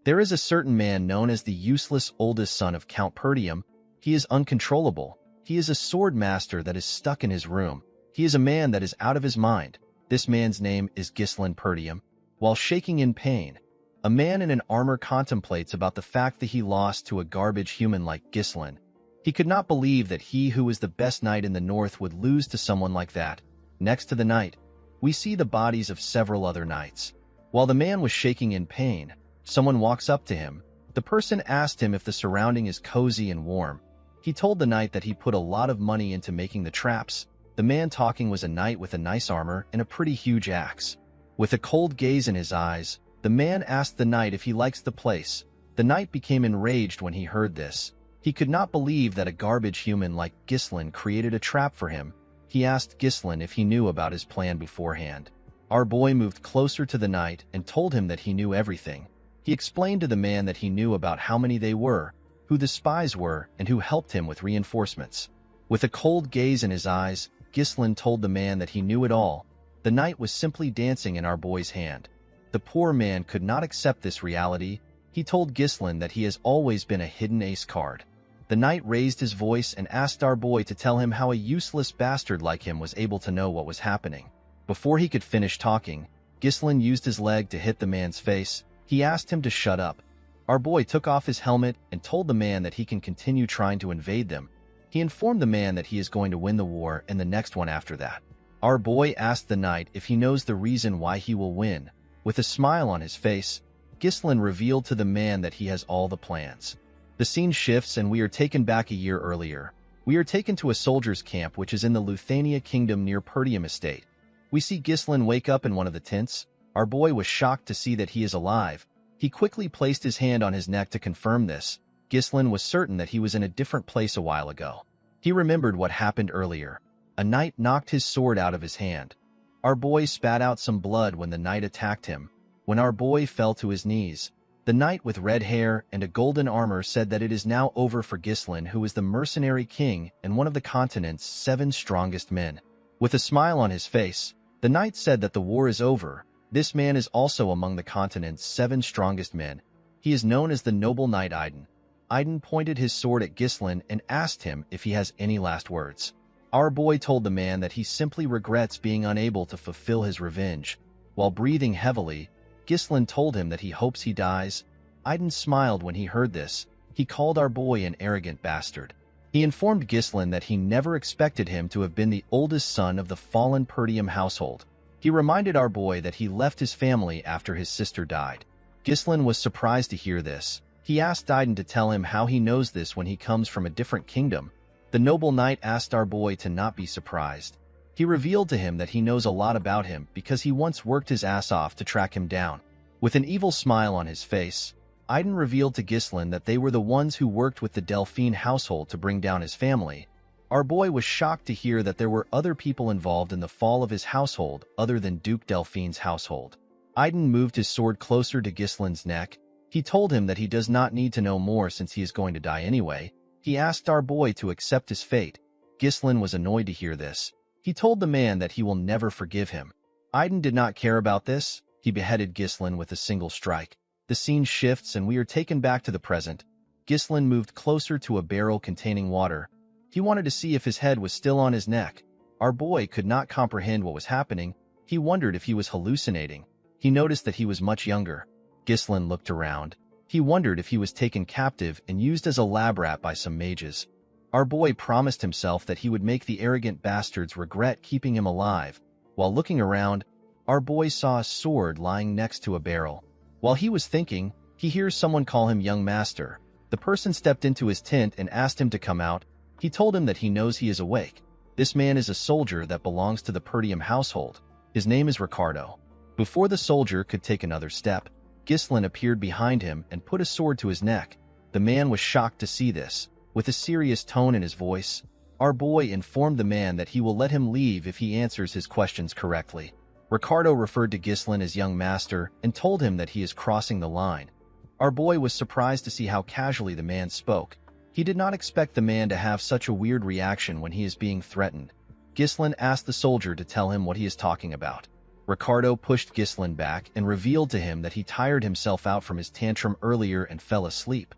There is a certain man known as the useless oldest son of Count Perdium. He is uncontrollable. He is a sword master that is stuck in his room. He is a man that is out of his mind. This man's name is Ghislain Perdium. While shaking in pain, a man in an armor contemplates about the fact that he lost to a garbage human like Ghislain. He could not believe that he who was the best knight in the north would lose to someone like that. Next to the knight, we see the bodies of several other knights. While the man was shaking in pain, someone walks up to him. The person asked him if the surrounding is cozy and warm. He told the knight that he put a lot of money into making the traps. The man talking was a knight with a nice armor and a pretty huge axe. With a cold gaze in his eyes, the man asked the knight if he likes the place. The knight became enraged when he heard this. He could not believe that a garbage human like Ghislain created a trap for him. He asked Ghislain if he knew about his plan beforehand. Our boy moved closer to the knight and told him that he knew everything. He explained to the man that he knew about how many they were, who the spies were, and who helped him with reinforcements. With a cold gaze in his eyes, Ghislain told the man that he knew it all. The knight was simply dancing in our boy's hand. The poor man could not accept this reality. He told Ghislain that he has always been a hidden ace card. The knight raised his voice and asked our boy to tell him how a useless bastard like him was able to know what was happening. Before he could finish talking, Ghislain used his leg to hit the man's face. He asked him to shut up. Our boy took off his helmet and told the man that he can continue trying to invade them. He informed the man that he is going to win the war and the next one after that. Our boy asked the knight if he knows the reason why he will win. With a smile on his face, Ghislain revealed to the man that he has all the plans. The scene shifts and we are taken back a year earlier. We are taken to a soldier's camp which is in the Luthania kingdom near Perdium estate. We see Ghislain wake up in one of the tents. Our boy was shocked to see that he is alive. He quickly placed his hand on his neck to confirm this. Ghislain was certain that he was in a different place a while ago. He remembered what happened earlier. A knight knocked his sword out of his hand. Our boy spat out some blood when the knight attacked him. When our boy fell to his knees, the knight with red hair and a golden armor said that it is now over for Ghislain, who is the mercenary king and one of the continent's 7 strongest men. With a smile on his face, the knight said that the war is over. This man is also among the continent's 7 strongest men. He is known as the noble knight Aiden. Aiden pointed his sword at Ghislain and asked him if he has any last words. Our boy told the man that he simply regrets being unable to fulfill his revenge. While breathing heavily, Ghislain told him that he hopes he dies. Aiden smiled when he heard this. He called our boy an arrogant bastard. He informed Ghislain that he never expected him to have been the oldest son of the fallen Perdium household. He reminded our boy that he left his family after his sister died. Ghislain was surprised to hear this. He asked Aiden to tell him how he knows this when he comes from a different kingdom. The noble knight asked our boy to not be surprised. He revealed to him that he knows a lot about him because he once worked his ass off to track him down. With an evil smile on his face, Aiden revealed to Ghislain that they were the ones who worked with the Delphine household to bring down his family. Our boy was shocked to hear that there were other people involved in the fall of his household other than Duke Delphine's household. Aiden moved his sword closer to Ghislain's neck. He told him that he does not need to know more since he is going to die anyway. He asked our boy to accept his fate. Ghislain was annoyed to hear this. He told the man that he will never forgive him. Aiden did not care about this. He beheaded Ghislain with a single strike. The scene shifts and we are taken back to the present. Ghislain moved closer to a barrel containing water. He wanted to see if his head was still on his neck. Our boy could not comprehend what was happening. He wondered if he was hallucinating. He noticed that he was much younger. Ghislain looked around. He wondered if he was taken captive and used as a lab rat by some mages. Our boy promised himself that he would make the arrogant bastards regret keeping him alive. While looking around, our boy saw a sword lying next to a barrel. While he was thinking, he hears someone call him young master. The person stepped into his tent and asked him to come out. He told him that he knows he is awake. This man is a soldier that belongs to the Perdium household. His name is Ricardo. Before the soldier could take another step, Ghislain appeared behind him and put a sword to his neck. The man was shocked to see this. With a serious tone in his voice, our boy informed the man that he will let him leave if he answers his questions correctly. Ricardo referred to Ghislain as young master and told him that he is crossing the line. Our boy was surprised to see how casually the man spoke. He did not expect the man to have such a weird reaction when he is being threatened. Ghislain asked the soldier to tell him what he is talking about. Ricardo pushed Ghislain back and revealed to him that he tired himself out from his tantrum earlier and fell asleep.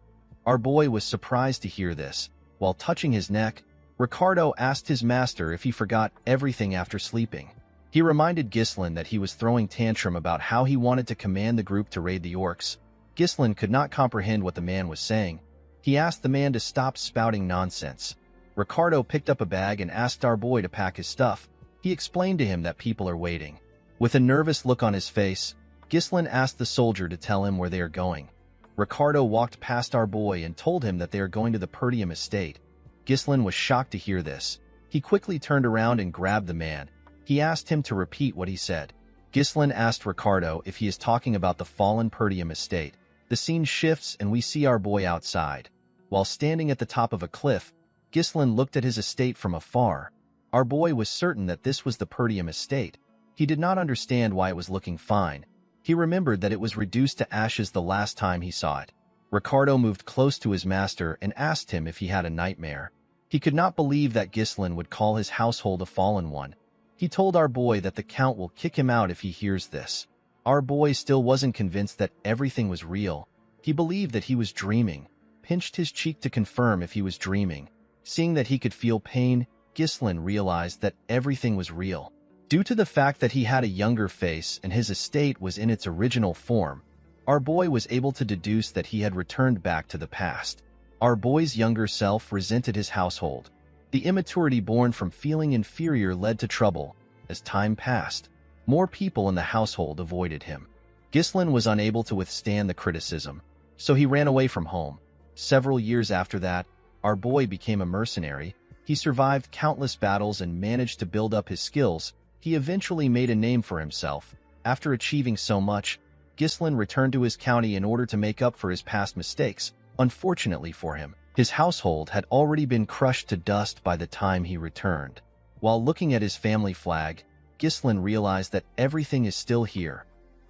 Our boy was surprised to hear this. While touching his neck, Ricardo asked his master if he forgot everything after sleeping. He reminded Ghislain that he was throwing tantrum about how he wanted to command the group to raid the orcs. Ghislain could not comprehend what the man was saying. He asked the man to stop spouting nonsense. Ricardo picked up a bag and asked our boy to pack his stuff. He explained to him that people are waiting. With a nervous look on his face, Ghislain asked the soldier to tell him where they are going. Ricardo walked past our boy and told him that they are going to the Perdium estate. Ghislain was shocked to hear this. He quickly turned around and grabbed the man. He asked him to repeat what he said. Ghislain asked Ricardo if he is talking about the fallen Perdium estate. The scene shifts and we see our boy outside. While standing at the top of a cliff, Ghislain looked at his estate from afar. Our boy was certain that this was the Perdium estate. He did not understand why it was looking fine. He remembered that it was reduced to ashes the last time he saw it. Ricardo moved close to his master and asked him if he had a nightmare. He could not believe that Ghislain would call his household a fallen one. He told our boy that the Count will kick him out if he hears this. Our boy still wasn't convinced that everything was real. He believed that he was dreaming, pinched his cheek to confirm if he was dreaming. Seeing that he could feel pain, Ghislain realized that everything was real. Due to the fact that he had a younger face and his estate was in its original form, our boy was able to deduce that he had returned back to the past. Our boy's younger self resented his household. The immaturity born from feeling inferior led to trouble. As time passed, more people in the household avoided him. Ghislain was unable to withstand the criticism, so he ran away from home. Several years after that, our boy became a mercenary. He survived countless battles and managed to build up his skills. He eventually made a name for himself. After achieving so much, Ghislain returned to his county in order to make up for his past mistakes. Unfortunately for him, his household had already been crushed to dust by the time he returned. While looking at his family flag, Ghislain realized that everything is still here.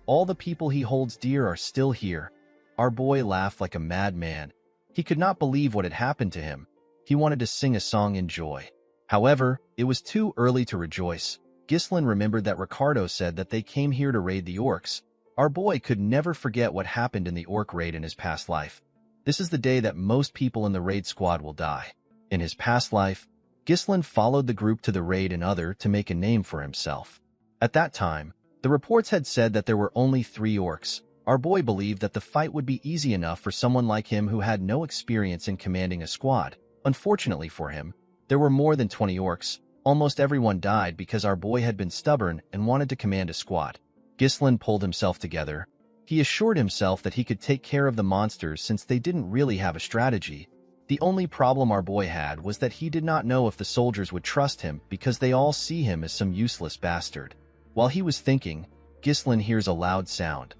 All the people he holds dear are still here. Our boy laughed like a madman. He could not believe what had happened to him. He wanted to sing a song in joy. However, it was too early to rejoice. Ghislain remembered that Ricardo said that they came here to raid the orcs. Our boy could never forget what happened in the orc raid in his past life. This is the day that most people in the raid squad will die. In his past life, Ghislain followed the group to the raid in Other to make a name for himself. At that time, the reports had said that there were only 3 orcs. Our boy believed that the fight would be easy enough for someone like him who had no experience in commanding a squad. Unfortunately for him, there were more than 20 orcs. Almost everyone died because our boy had been stubborn and wanted to command a squad. Ghislain pulled himself together. He assured himself that he could take care of the monsters since they didn't really have a strategy. The only problem our boy had was that he did not know if the soldiers would trust him because they all see him as some useless bastard. While he was thinking, Ghislain hears a loud sound.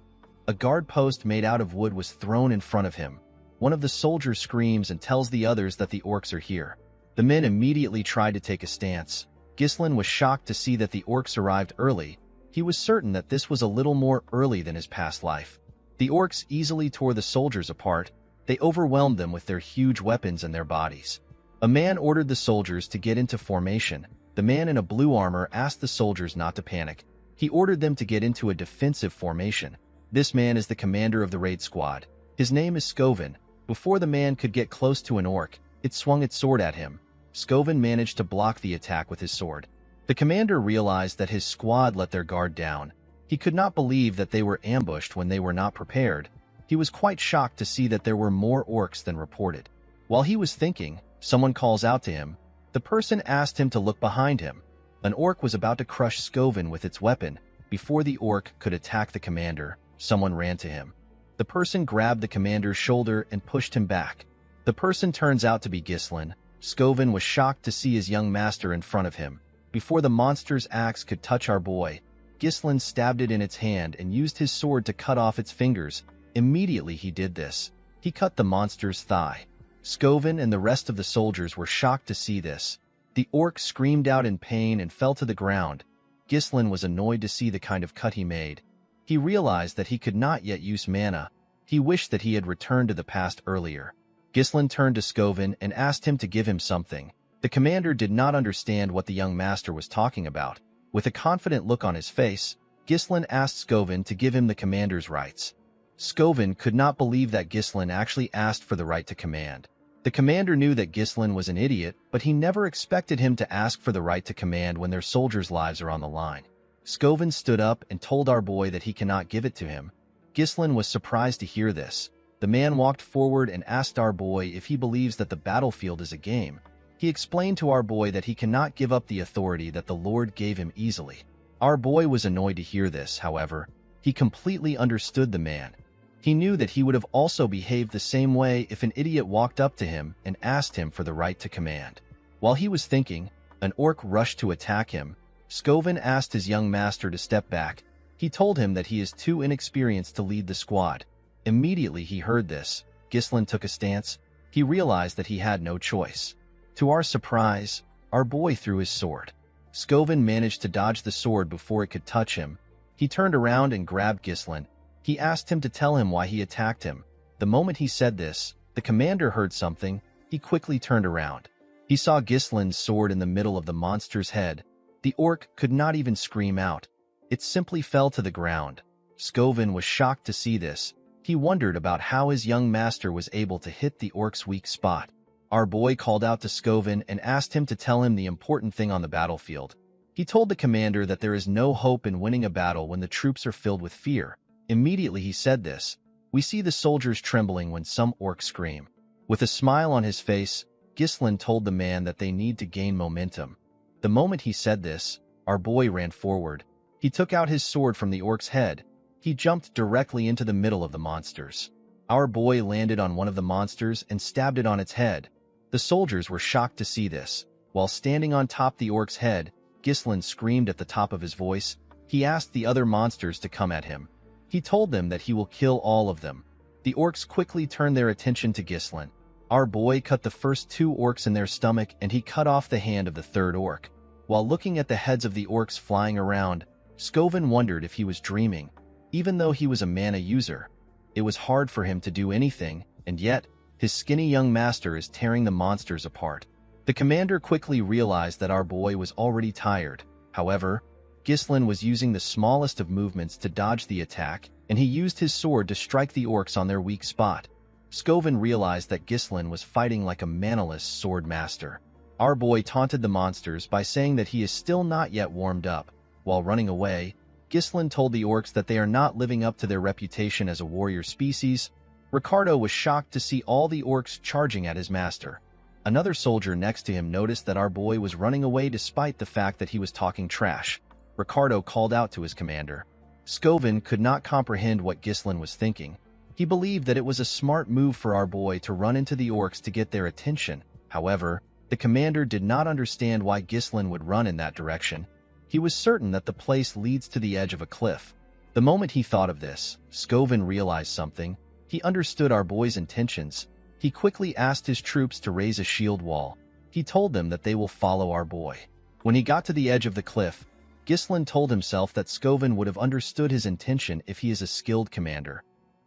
A guard post made out of wood was thrown in front of him. One of the soldiers screams and tells the others that the orcs are here. The men immediately tried to take a stance. Ghislain was shocked to see that the orcs arrived early. He was certain that this was a little more early than his past life. The orcs easily tore the soldiers apart. They overwhelmed them with their huge weapons and their bodies. A man ordered the soldiers to get into formation. The man in a blue armor asked the soldiers not to panic. He ordered them to get into a defensive formation. This man is the commander of the raid squad. His name is Scoven. Before the man could get close to an orc, it swung its sword at him. Scoven managed to block the attack with his sword. The commander realized that his squad let their guard down. He could not believe that they were ambushed when they were not prepared. He was quite shocked to see that there were more orcs than reported. While he was thinking, someone calls out to him. The person asked him to look behind him. An orc was about to crush Scoven with its weapon. Before the orc could attack the commander, someone ran to him. The person grabbed the commander's shoulder and pushed him back. The person turns out to be Ghislain. Scoven was shocked to see his young master in front of him. Before the monster's axe could touch our boy, Ghislain stabbed it in its hand and used his sword to cut off its fingers. Immediately he did this. He cut the monster's thigh. Scoven and the rest of the soldiers were shocked to see this. The orc screamed out in pain and fell to the ground. Ghislain was annoyed to see the kind of cut he made. He realized that he could not yet use mana. He wished that he had returned to the past earlier. Ghislain turned to Scoven and asked him to give him something. The commander did not understand what the young master was talking about. With a confident look on his face, Ghislain asked Skovin to give him the commander's rights. Skovin could not believe that Ghislain actually asked for the right to command. The commander knew that Ghislain was an idiot, but he never expected him to ask for the right to command when their soldiers' lives are on the line. Skovin stood up and told our boy that he cannot give it to him. Ghislain was surprised to hear this. The man walked forward and asked our boy if he believes that the battlefield is a game. He explained to our boy that he cannot give up the authority that the Lord gave him easily. Our boy was annoyed to hear this, however. He completely understood the man. He knew that he would have also behaved the same way if an idiot walked up to him and asked him for the right to command. While he was thinking, an orc rushed to attack him. Skovin asked his young master to step back. He told him that he is too inexperienced to lead the squad. Immediately he heard this, Ghislain took a stance. He realized that he had no choice. To our surprise, our boy threw his sword. Skovin managed to dodge the sword before it could touch him. He turned around and grabbed Ghislain. He asked him to tell him why he attacked him. The moment he said this, the commander heard something. He quickly turned around. He saw Ghislain's sword in the middle of the monster's head. The orc could not even scream out. It simply fell to the ground. Skovin was shocked to see this. He wondered about how his young master was able to hit the orc's weak spot. Our boy called out to Skovin and asked him to tell him the important thing on the battlefield. He told the commander that there is no hope in winning a battle when the troops are filled with fear. Immediately he said this. We see the soldiers trembling when some orcs scream. With a smile on his face, Ghislain told the man that they need to gain momentum. The moment he said this, our boy ran forward. He took out his sword from the orc's head. He jumped directly into the middle of the monsters. Our boy landed on one of the monsters and stabbed it on its head. The soldiers were shocked to see this. While standing on top the orc's head, Ghislain screamed at the top of his voice. He asked the other monsters to come at him. He told them that he will kill all of them. The orcs quickly turned their attention to Ghislain. Our boy cut the first two orcs in their stomach and he cut off the hand of the third orc. While looking at the heads of the orcs flying around, Skovin wondered if he was dreaming. Even though he was a mana user, it was hard for him to do anything, and yet, his skinny young master is tearing the monsters apart. The commander quickly realized that our boy was already tired. However, Ghislain was using the smallest of movements to dodge the attack, and he used his sword to strike the orcs on their weak spot. Skovin realized that Ghislain was fighting like a manaless sword master. Our boy taunted the monsters by saying that he is still not yet warmed up. While running away, Ghislain told the orcs that they are not living up to their reputation as a warrior species. Ricardo was shocked to see all the orcs charging at his master. Another soldier next to him noticed that our boy was running away despite the fact that he was talking trash. Ricardo called out to his commander. Skovin could not comprehend what Ghislain was thinking. He believed that it was a smart move for our boy to run into the orcs to get their attention. However, the commander did not understand why Ghislain would run in that direction. He was certain that the place leads to the edge of a cliff. The moment he thought of this, Skovin realized something. He understood our boy's intentions. He quickly asked his troops to raise a shield wall. He told them that they will follow our boy. When he got to the edge of the cliff, Ghislain told himself that Skovin would have understood his intention if he is a skilled commander.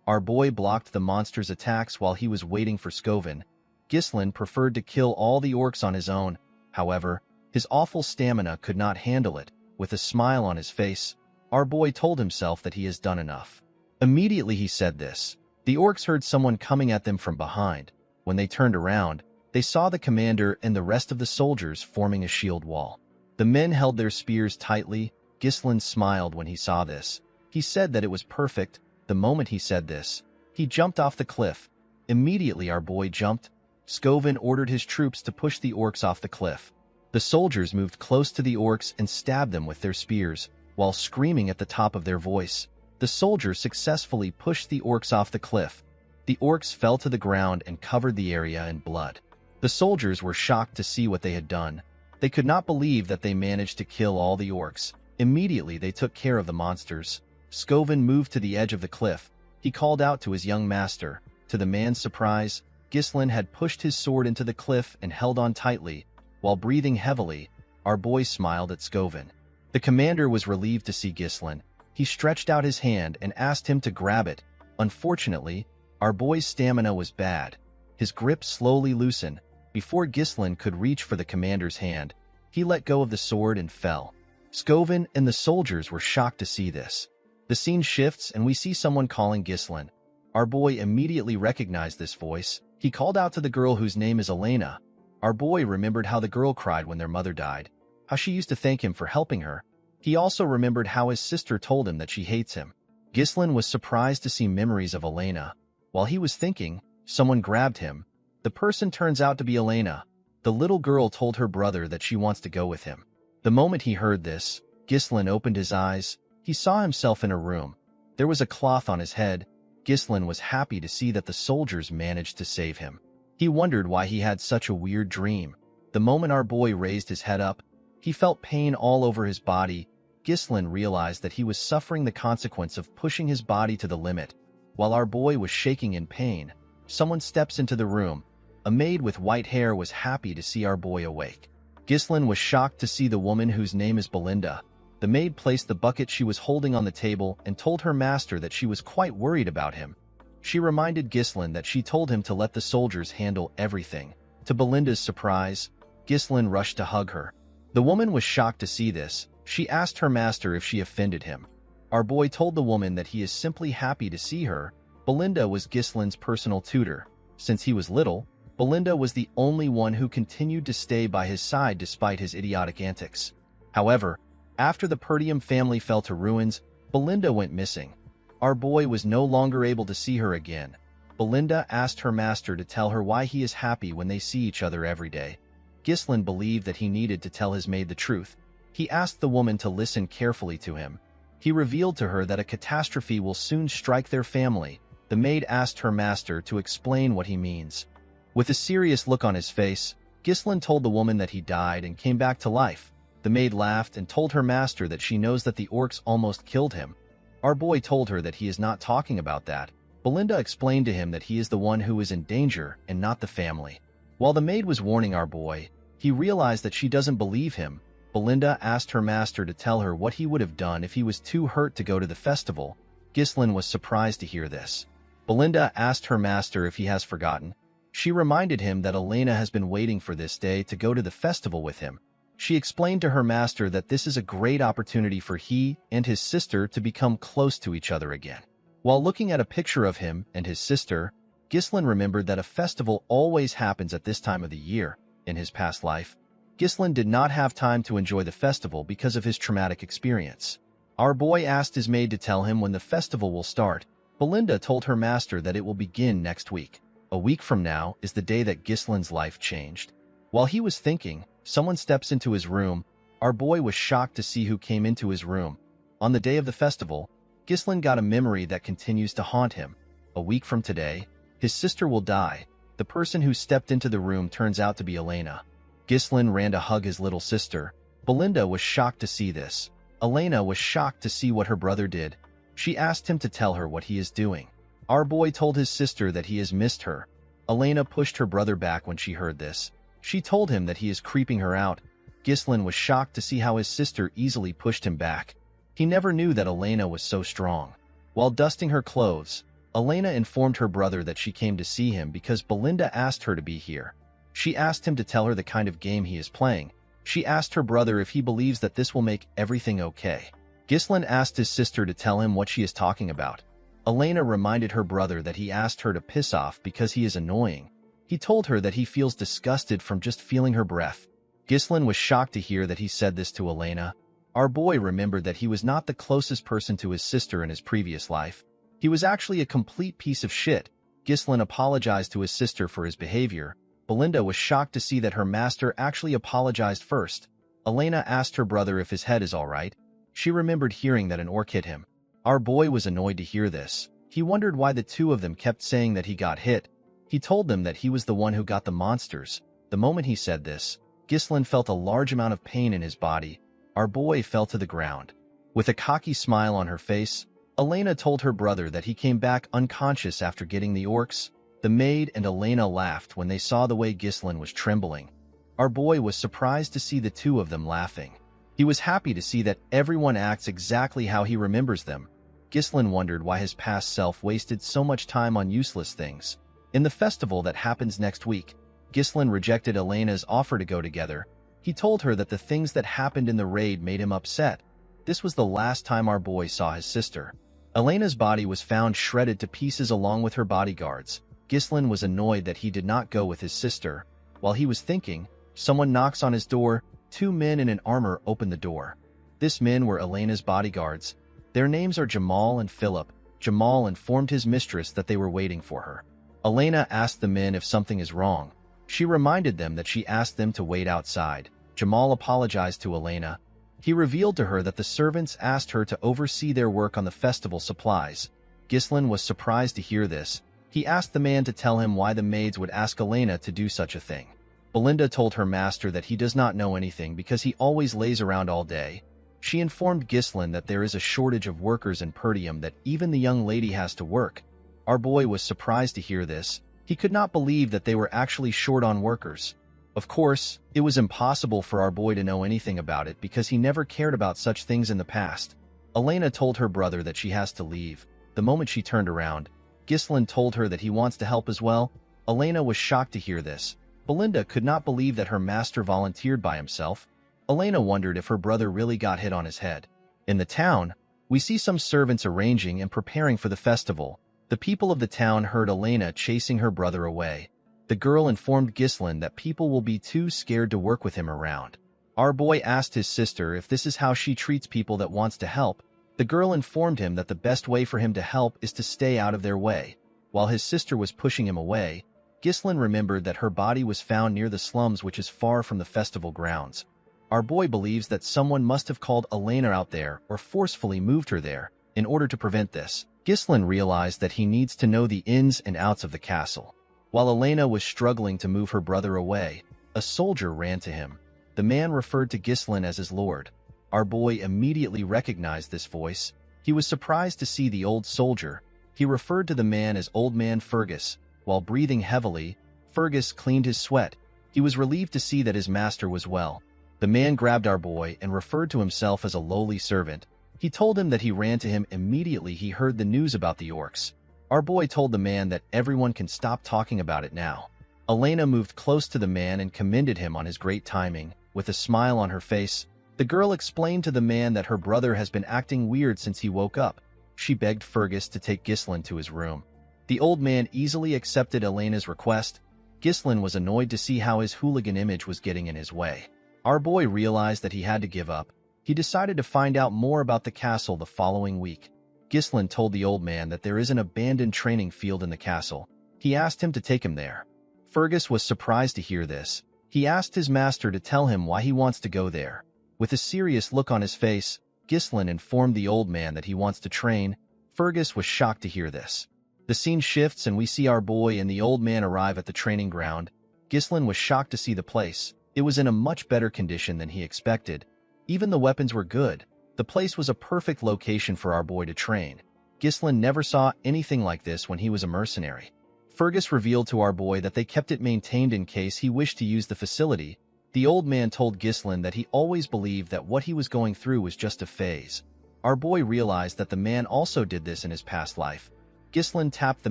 Our boy blocked the monster's attacks while he was waiting for Skovin. Ghislain preferred to kill all the orcs on his own. However, his awful stamina could not handle it. With a smile on his face, our boy told himself that he has done enough. Immediately he said this. The orcs heard someone coming at them from behind. When they turned around, they saw the commander and the rest of the soldiers forming a shield wall. The men held their spears tightly. Ghislain smiled when he saw this. He said that it was perfect. The moment he said this, he jumped off the cliff. Immediately our boy jumped. Skovin ordered his troops to push the orcs off the cliff. The soldiers moved close to the orcs and stabbed them with their spears, while screaming at the top of their voice. The soldiers successfully pushed the orcs off the cliff. The orcs fell to the ground and covered the area in blood. The soldiers were shocked to see what they had done. They could not believe that they managed to kill all the orcs. Immediately they took care of the monsters. Skovin moved to the edge of the cliff. He called out to his young master. To the man's surprise, Ghislain had pushed his sword into the cliff and held on tightly. While breathing heavily, our boy smiled at Skovin. The commander was relieved to see Ghislain. He stretched out his hand and asked him to grab it. Unfortunately, our boy's stamina was bad. His grip slowly loosened. Before Ghislain could reach for the commander's hand, he let go of the sword and fell. Scovin and the soldiers were shocked to see this. The scene shifts and we see someone calling Ghislaine. Our boy immediately recognized this voice. He called out to the girl whose name is Elena. Our boy remembered how the girl cried when their mother died, how she used to thank him for helping her. He also remembered how his sister told him that she hates him. Ghislaine was surprised to see memories of Elena. While he was thinking, someone grabbed him. The person turns out to be Elena. The little girl told her brother that she wants to go with him. The moment he heard this, Ghislaine opened his eyes. He saw himself in a room. There was a cloth on his head. Ghislaine was happy to see that the soldiers managed to save him. He wondered why he had such a weird dream. The moment our boy raised his head up, he felt pain all over his body. Ghislaine realized that he was suffering the consequence of pushing his body to the limit. While our boy was shaking in pain, someone steps into the room. A maid with white hair was happy to see our boy awake. Ghislaine was shocked to see the woman whose name is Belinda. The maid placed the bucket she was holding on the table and told her master that she was quite worried about him. She reminded Ghislaine that she told him to let the soldiers handle everything. To Belinda's surprise, Ghislaine rushed to hug her. The woman was shocked to see this. She asked her master if she offended him. Our boy told the woman that he is simply happy to see her. Belinda was Ghislaine's personal tutor. Since he was little, Belinda was the only one who continued to stay by his side despite his idiotic antics. However, after the Perdium family fell to ruins, Belinda went missing. Our boy was no longer able to see her again. Belinda asked her master to tell her why he is happy when they see each other every day. Ghislaine believed that he needed to tell his maid the truth. He asked the woman to listen carefully to him. He revealed to her that a catastrophe will soon strike their family. The maid asked her master to explain what he means. With a serious look on his face, Ghislaine told the woman that he died and came back to life. The maid laughed and told her master that she knows that the orcs almost killed him. Our boy told her that he is not talking about that. Belinda explained to him that he is the one who is in danger and not the family. While the maid was warning our boy, he realized that she doesn't believe him. Belinda asked her master to tell her what he would have done if he was too hurt to go to the festival. Ghislaine was surprised to hear this. Belinda asked her master if he has forgotten. She reminded him that Elena has been waiting for this day to go to the festival with him. She explained to her master that this is a great opportunity for he and his sister to become close to each other again. While looking at a picture of him and his sister, Ghislaine remembered that a festival always happens at this time of the year. In his past life, Ghislaine did not have time to enjoy the festival because of his traumatic experience. Our boy asked his maid to tell him when the festival will start. Belinda told her master that it will begin next week. A week from now is the day that Ghislaine's life changed. While he was thinking, someone steps into his room. Our boy was shocked to see who came into his room. On the day of the festival, Ghislaine got a memory that continues to haunt him. A week from today, his sister will die. The person who stepped into the room turns out to be Elena. Ghislaine ran to hug his little sister. Belinda was shocked to see this. Elena was shocked to see what her brother did. She asked him to tell her what he is doing. Our boy told his sister that he has missed her. Elena pushed her brother back when she heard this. She told him that he is creeping her out. Ghislaine was shocked to see how his sister easily pushed him back. He never knew that Elena was so strong. While dusting her clothes, Elena informed her brother that she came to see him because Belinda asked her to be here. She asked him to tell her the kind of game he is playing. She asked her brother if he believes that this will make everything okay. Ghislaine asked his sister to tell him what she is talking about. Elena reminded her brother that he asked her to piss off because he is annoying. He told her that he feels disgusted from just feeling her breath. Ghislaine was shocked to hear that he said this to Elena. Our boy remembered that he was not the closest person to his sister in his previous life. He was actually a complete piece of shit. Ghislaine apologized to his sister for his behavior. Belinda was shocked to see that her master actually apologized first. Elena asked her brother if his head is all right. She remembered hearing that an orc hit him. Our boy was annoyed to hear this. He wondered why the two of them kept saying that he got hit. He told them that he was the one who got the monsters. The moment he said this, Ghislaine felt a large amount of pain in his body. Our boy fell to the ground. With a cocky smile on her face, Elena told her brother that he came back unconscious after getting the orcs. The maid and Elena laughed when they saw the way Ghislaine was trembling. Our boy was surprised to see the two of them laughing. He was happy to see that everyone acts exactly how he remembers them. Ghislaine wondered why his past self wasted so much time on useless things. In the festival that happens next week, Ghislaine rejected Elena's offer to go together. He told her that the things that happened in the raid made him upset. This was the last time our boy saw his sister. Elena's body was found shredded to pieces along with her bodyguards. Ghislain was annoyed that he did not go with his sister. While he was thinking, someone knocks on his door. 2 men in an armor open the door. These men were Elena's bodyguards. Their names are Jamal and Philip. Jamal informed his mistress that they were waiting for her. Elena asked the men if something is wrong. She reminded them that she asked them to wait outside. Jamal apologized to Elena. He revealed to her that the servants asked her to oversee their work on the festival supplies. Ghislain was surprised to hear this. He asked the man to tell him why the maids would ask Elena to do such a thing. Belinda told her master that he does not know anything because he always lays around all day. She informed Ghislain that there is a shortage of workers in Perdium, that even the young lady has to work. Our boy was surprised to hear this. He could not believe that they were actually short on workers. Of course, it was impossible for our boy to know anything about it because he never cared about such things in the past. Elena told her brother that she has to leave. The moment she turned around, Ghislain told her that he wants to help as well. Elena was shocked to hear this. Belinda could not believe that her master volunteered by himself. Elena wondered if her brother really got hit on his head. In the town, we see some servants arranging and preparing for the festival. The people of the town heard Elena chasing her brother away. The girl informed Ghislain that people will be too scared to work with him around. Our boy asked his sister if this is how she treats people that wants to help. The girl informed him that the best way for him to help is to stay out of their way. While his sister was pushing him away, Ghislain remembered that her body was found near the slums, which is far from the festival grounds. Our boy believes that someone must have called Elena out there or forcefully moved her there. In order to prevent this, Ghislain realized that he needs to know the ins and outs of the castle. While Elena was struggling to move her brother away, a soldier ran to him. The man referred to Ghislain as his lord. Our boy immediately recognized this voice. He was surprised to see the old soldier. He referred to the man as Old Man Fergus. While breathing heavily, Fergus cleaned his sweat. He was relieved to see that his master was well. The man grabbed our boy and referred to himself as a lowly servant. He told him that he ran to him immediately he heard the news about the orcs. Our boy told the man that everyone can stop talking about it now. Elena moved close to the man and commended him on his great timing. With a smile on her face, the girl explained to the man that her brother has been acting weird since he woke up. She begged Fergus to take Ghislain to his room. The old man easily accepted Elena's request. Ghislain was annoyed to see how his hooligan image was getting in his way. Our boy realized that he had to give up. He decided to find out more about the castle the following week. Ghislain told the old man that there is an abandoned training field in the castle. He asked him to take him there. Fergus was surprised to hear this. He asked his master to tell him why he wants to go there. With a serious look on his face, Ghislain informed the old man that he wants to train. Fergus was shocked to hear this. The scene shifts and we see our boy and the old man arrive at the training ground. Ghislain was shocked to see the place. It was in a much better condition than he expected. Even the weapons were good. The place was a perfect location for our boy to train. Ghislain never saw anything like this when he was a mercenary. Fergus revealed to our boy that they kept it maintained in case he wished to use the facility. The old man told Ghislain that he always believed that what he was going through was just a phase. Our boy realized that the man also did this in his past life. Ghislain tapped the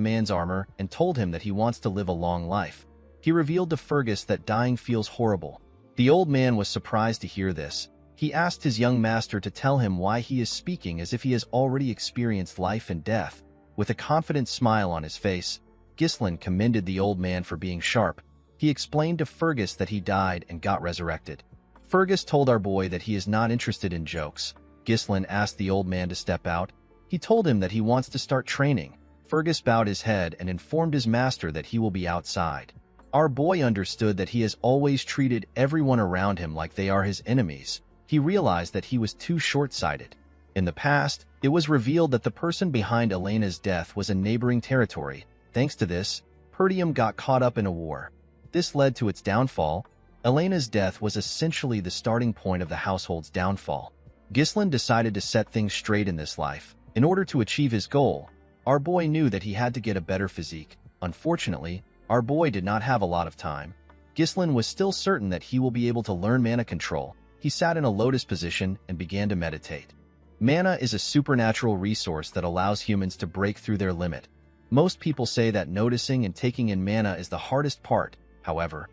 man's armor and told him that he wants to live a long life. He revealed to Fergus that dying feels horrible. The old man was surprised to hear this. He asked his young master to tell him why he is speaking as if he has already experienced life and death. With a confident smile on his face, Ghislain commended the old man for being sharp. He explained to Fergus that he died and got resurrected. Fergus told our boy that he is not interested in jokes. Ghislain asked the old man to step out. He told him that he wants to start training. Fergus bowed his head and informed his master that he will be outside. Our boy understood that he has always treated everyone around him like they are his enemies. He realized that he was too short-sighted. In the past, it was revealed that the person behind Elena's death was a neighboring territory. Thanks to this, Perdium got caught up in a war. This led to its downfall. Elena's death was essentially the starting point of the household's downfall. Ghislain decided to set things straight in this life. In order to achieve his goal, our boy knew that he had to get a better physique. Unfortunately, our boy did not have a lot of time. Ghislain was still certain that he will be able to learn mana control. He sat in a lotus position and began to meditate. Mana is a supernatural resource that allows humans to break through their limit. Most people say that noticing and taking in mana is the hardest part. However,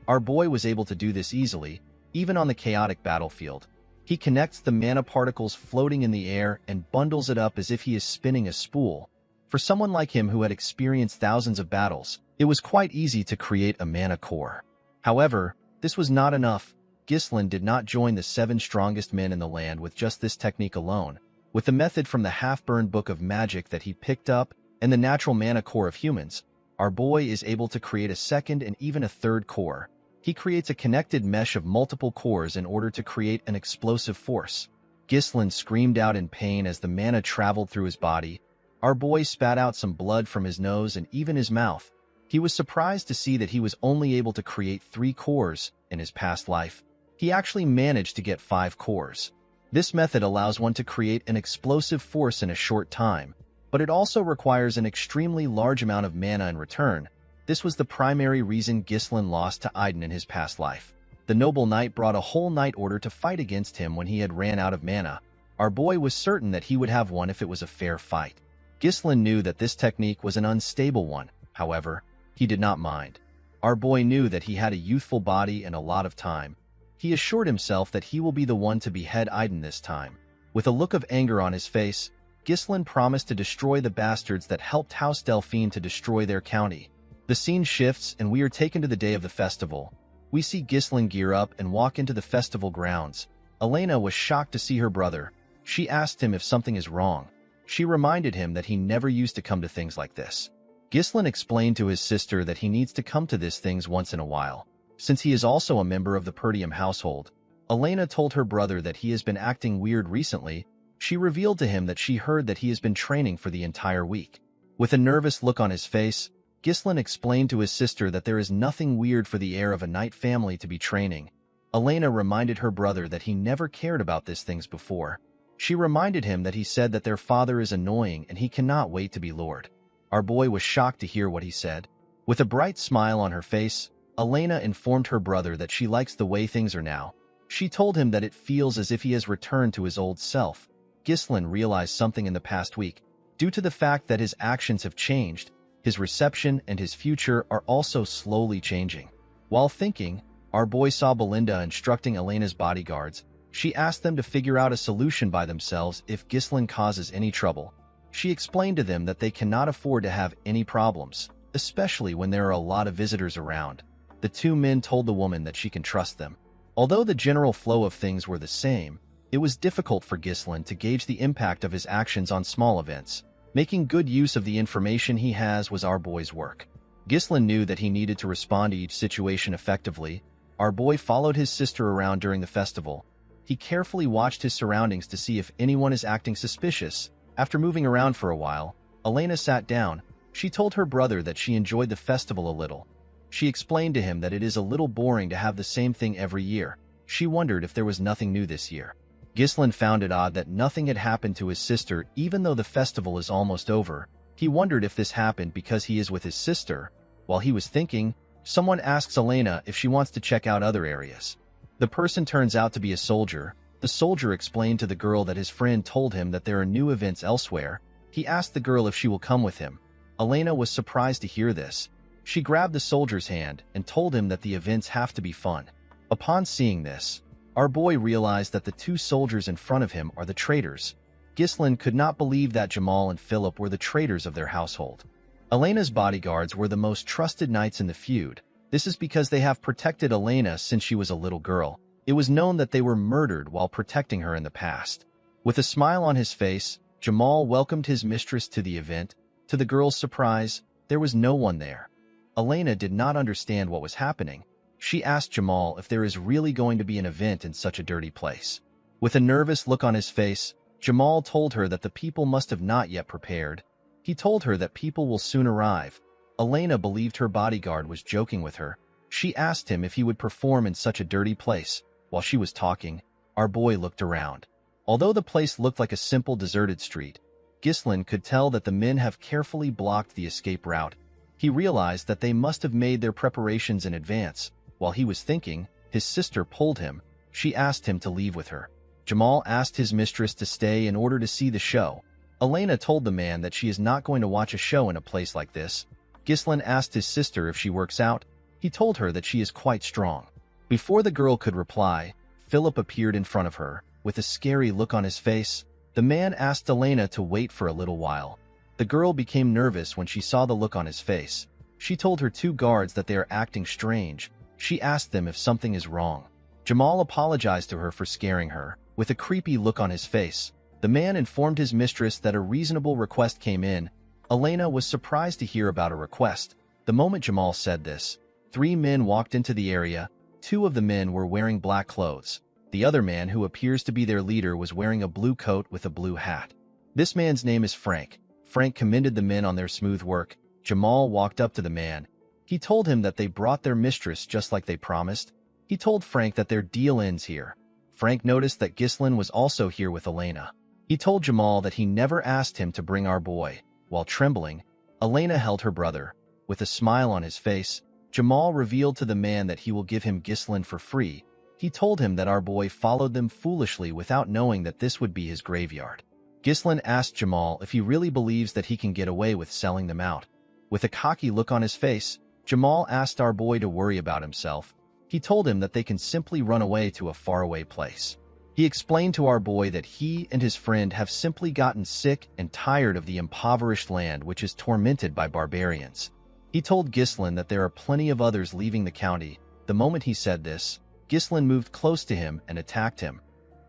our boy was able to do this easily. even on the chaotic battlefield. He connects the mana particles floating in the air and bundles it up as if he is spinning a spool. For someone like him who had experienced thousands of battles, it was quite easy to create a mana core. However, this was not enough. Ghislain did not join the 7 strongest men in the land with just this technique alone. With the method from the half-burned book of magic that he picked up and the natural mana core of humans, our boy is able to create a second and even a third core. He creates a connected mesh of multiple cores in order to create an explosive force. Ghislain screamed out in pain as the mana traveled through his body. Our boy spat out some blood from his nose and even his mouth. He was surprised to see that he was only able to create 3 cores in his past life. He actually managed to get 5 cores. This method allows one to create an explosive force in a short time, but it also requires an extremely large amount of mana in return. This was the primary reason Ghislain lost to Aiden in his past life. The noble knight brought a whole knight order to fight against him when he had ran out of mana. Our boy was certain that he would have won if it was a fair fight. Ghislain knew that this technique was an unstable one. However, he did not mind. Our boy knew that he had a youthful body and a lot of time. He assured himself that he will be the one to behead Aiden this time. With a look of anger on his face, Ghislain promised to destroy the bastards that helped House Delphine to destroy their county. The scene shifts and we are taken to the day of the festival. We see Ghislain gear up and walk into the festival grounds. Elena was shocked to see her brother. She asked him if something is wrong. She reminded him that he never used to come to things like this. Ghislain explained to his sister that he needs to come to these things once in a while, since he is also a member of the Perdium household. Elena told her brother that he has been acting weird recently. She revealed to him that she heard that he has been training for the entire week. With a nervous look on his face, Ghislain explained to his sister that there is nothing weird for the heir of a knight family to be training. Elena reminded her brother that he never cared about these things before. She reminded him that he said that their father is annoying and he cannot wait to be lord. Our boy was shocked to hear what he said. With a bright smile on her face, Elena informed her brother that she likes the way things are now. She told him that it feels as if he has returned to his old self. Ghislain realized something in the past week. Due to the fact that his actions have changed, his reception and his future are also slowly changing. While thinking, our boy saw Belinda instructing Elena's bodyguards. She asked them to figure out a solution by themselves if Ghislain causes any trouble. She explained to them that they cannot afford to have any problems, especially when there are a lot of visitors around. The 2 men told the woman that she can trust them. Although the general flow of things were the same, it was difficult for Ghislain to gauge the impact of his actions on small events. Making good use of the information he has was our boy's work. Ghislain knew that he needed to respond to each situation effectively. Our boy followed his sister around during the festival. He carefully watched his surroundings to see if anyone is acting suspicious. After moving around for a while, Elena sat down. She told her brother that she enjoyed the festival a little. She explained to him that it is a little boring to have the same thing every year. She wondered if there was nothing new this year. Ghislain found it odd that nothing had happened to his sister even though the festival is almost over. He wondered if this happened because he is with his sister. While he was thinking, someone asks Elena if she wants to check out other areas. The person turns out to be a soldier. The soldier explained to the girl that his friend told him that there are new events elsewhere. He asked the girl if she will come with him. Elena was surprised to hear this. She grabbed the soldier's hand and told him that the events have to be fun. Upon seeing this, our boy realized that the 2 soldiers in front of him are the traitors. Ghislain could not believe that Jamal and Philip were the traitors of their household. Elena's bodyguards were the most trusted knights in the feud. This is because they have protected Elena since she was a little girl. It was known that they were murdered while protecting her in the past. With a smile on his face, Jamal welcomed his mistress to the event. To the girl's surprise, there was no one there. Elena did not understand what was happening. She asked Jamal if there is really going to be an event in such a dirty place. With a nervous look on his face, Jamal told her that the people must have not yet prepared. He told her that people will soon arrive. Elena believed her bodyguard was joking with her. She asked him if he would perform in such a dirty place. While she was talking, our boy looked around. Although the place looked like a simple deserted street, Ghislain could tell that the men have carefully blocked the escape route. He realized that they must have made their preparations in advance. While he was thinking, his sister pulled him. She asked him to leave with her. Jamal asked his mistress to stay in order to see the show. Elena told the man that she is not going to watch a show in a place like this. Ghislain asked his sister if she works out. He told her that she is quite strong. Before the girl could reply, Philip appeared in front of her. With a scary look on his face, the man asked Elena to wait for a little while. The girl became nervous when she saw the look on his face. She told her two guards that they are acting strange. She asked them if something is wrong. Jamal apologized to her for scaring her. With a creepy look on his face, the man informed his mistress that a reasonable request came in. Elena was surprised to hear about a request. The moment Jamal said this, 3 men walked into the area. 2 of the men were wearing black clothes. The other man, who appears to be their leader, was wearing a blue coat with a blue hat. This man's name is Frank. Frank commended the men on their smooth work. Jamal walked up to the man. He told him that they brought their mistress just like they promised. He told Frank that their deal ends here. Frank noticed that Ghislaine was also here with Elena. He told Jamal that he never asked him to bring our boy. While trembling, Elena held her brother. With a smile on his face, Jamal revealed to the man that he will give him Ghislaine for free. He told him that our boy followed them foolishly without knowing that this would be his graveyard. Ghislaine asked Jamal if he really believes that he can get away with selling them out. With a cocky look on his face, Jamal asked our boy to worry about himself. He told him that they can simply run away to a faraway place. He explained to our boy that he and his friend have simply gotten sick and tired of the impoverished land which is tormented by barbarians. He told Ghislaine that there are plenty of others leaving the county. The moment he said this, Ghislaine moved close to him and attacked him.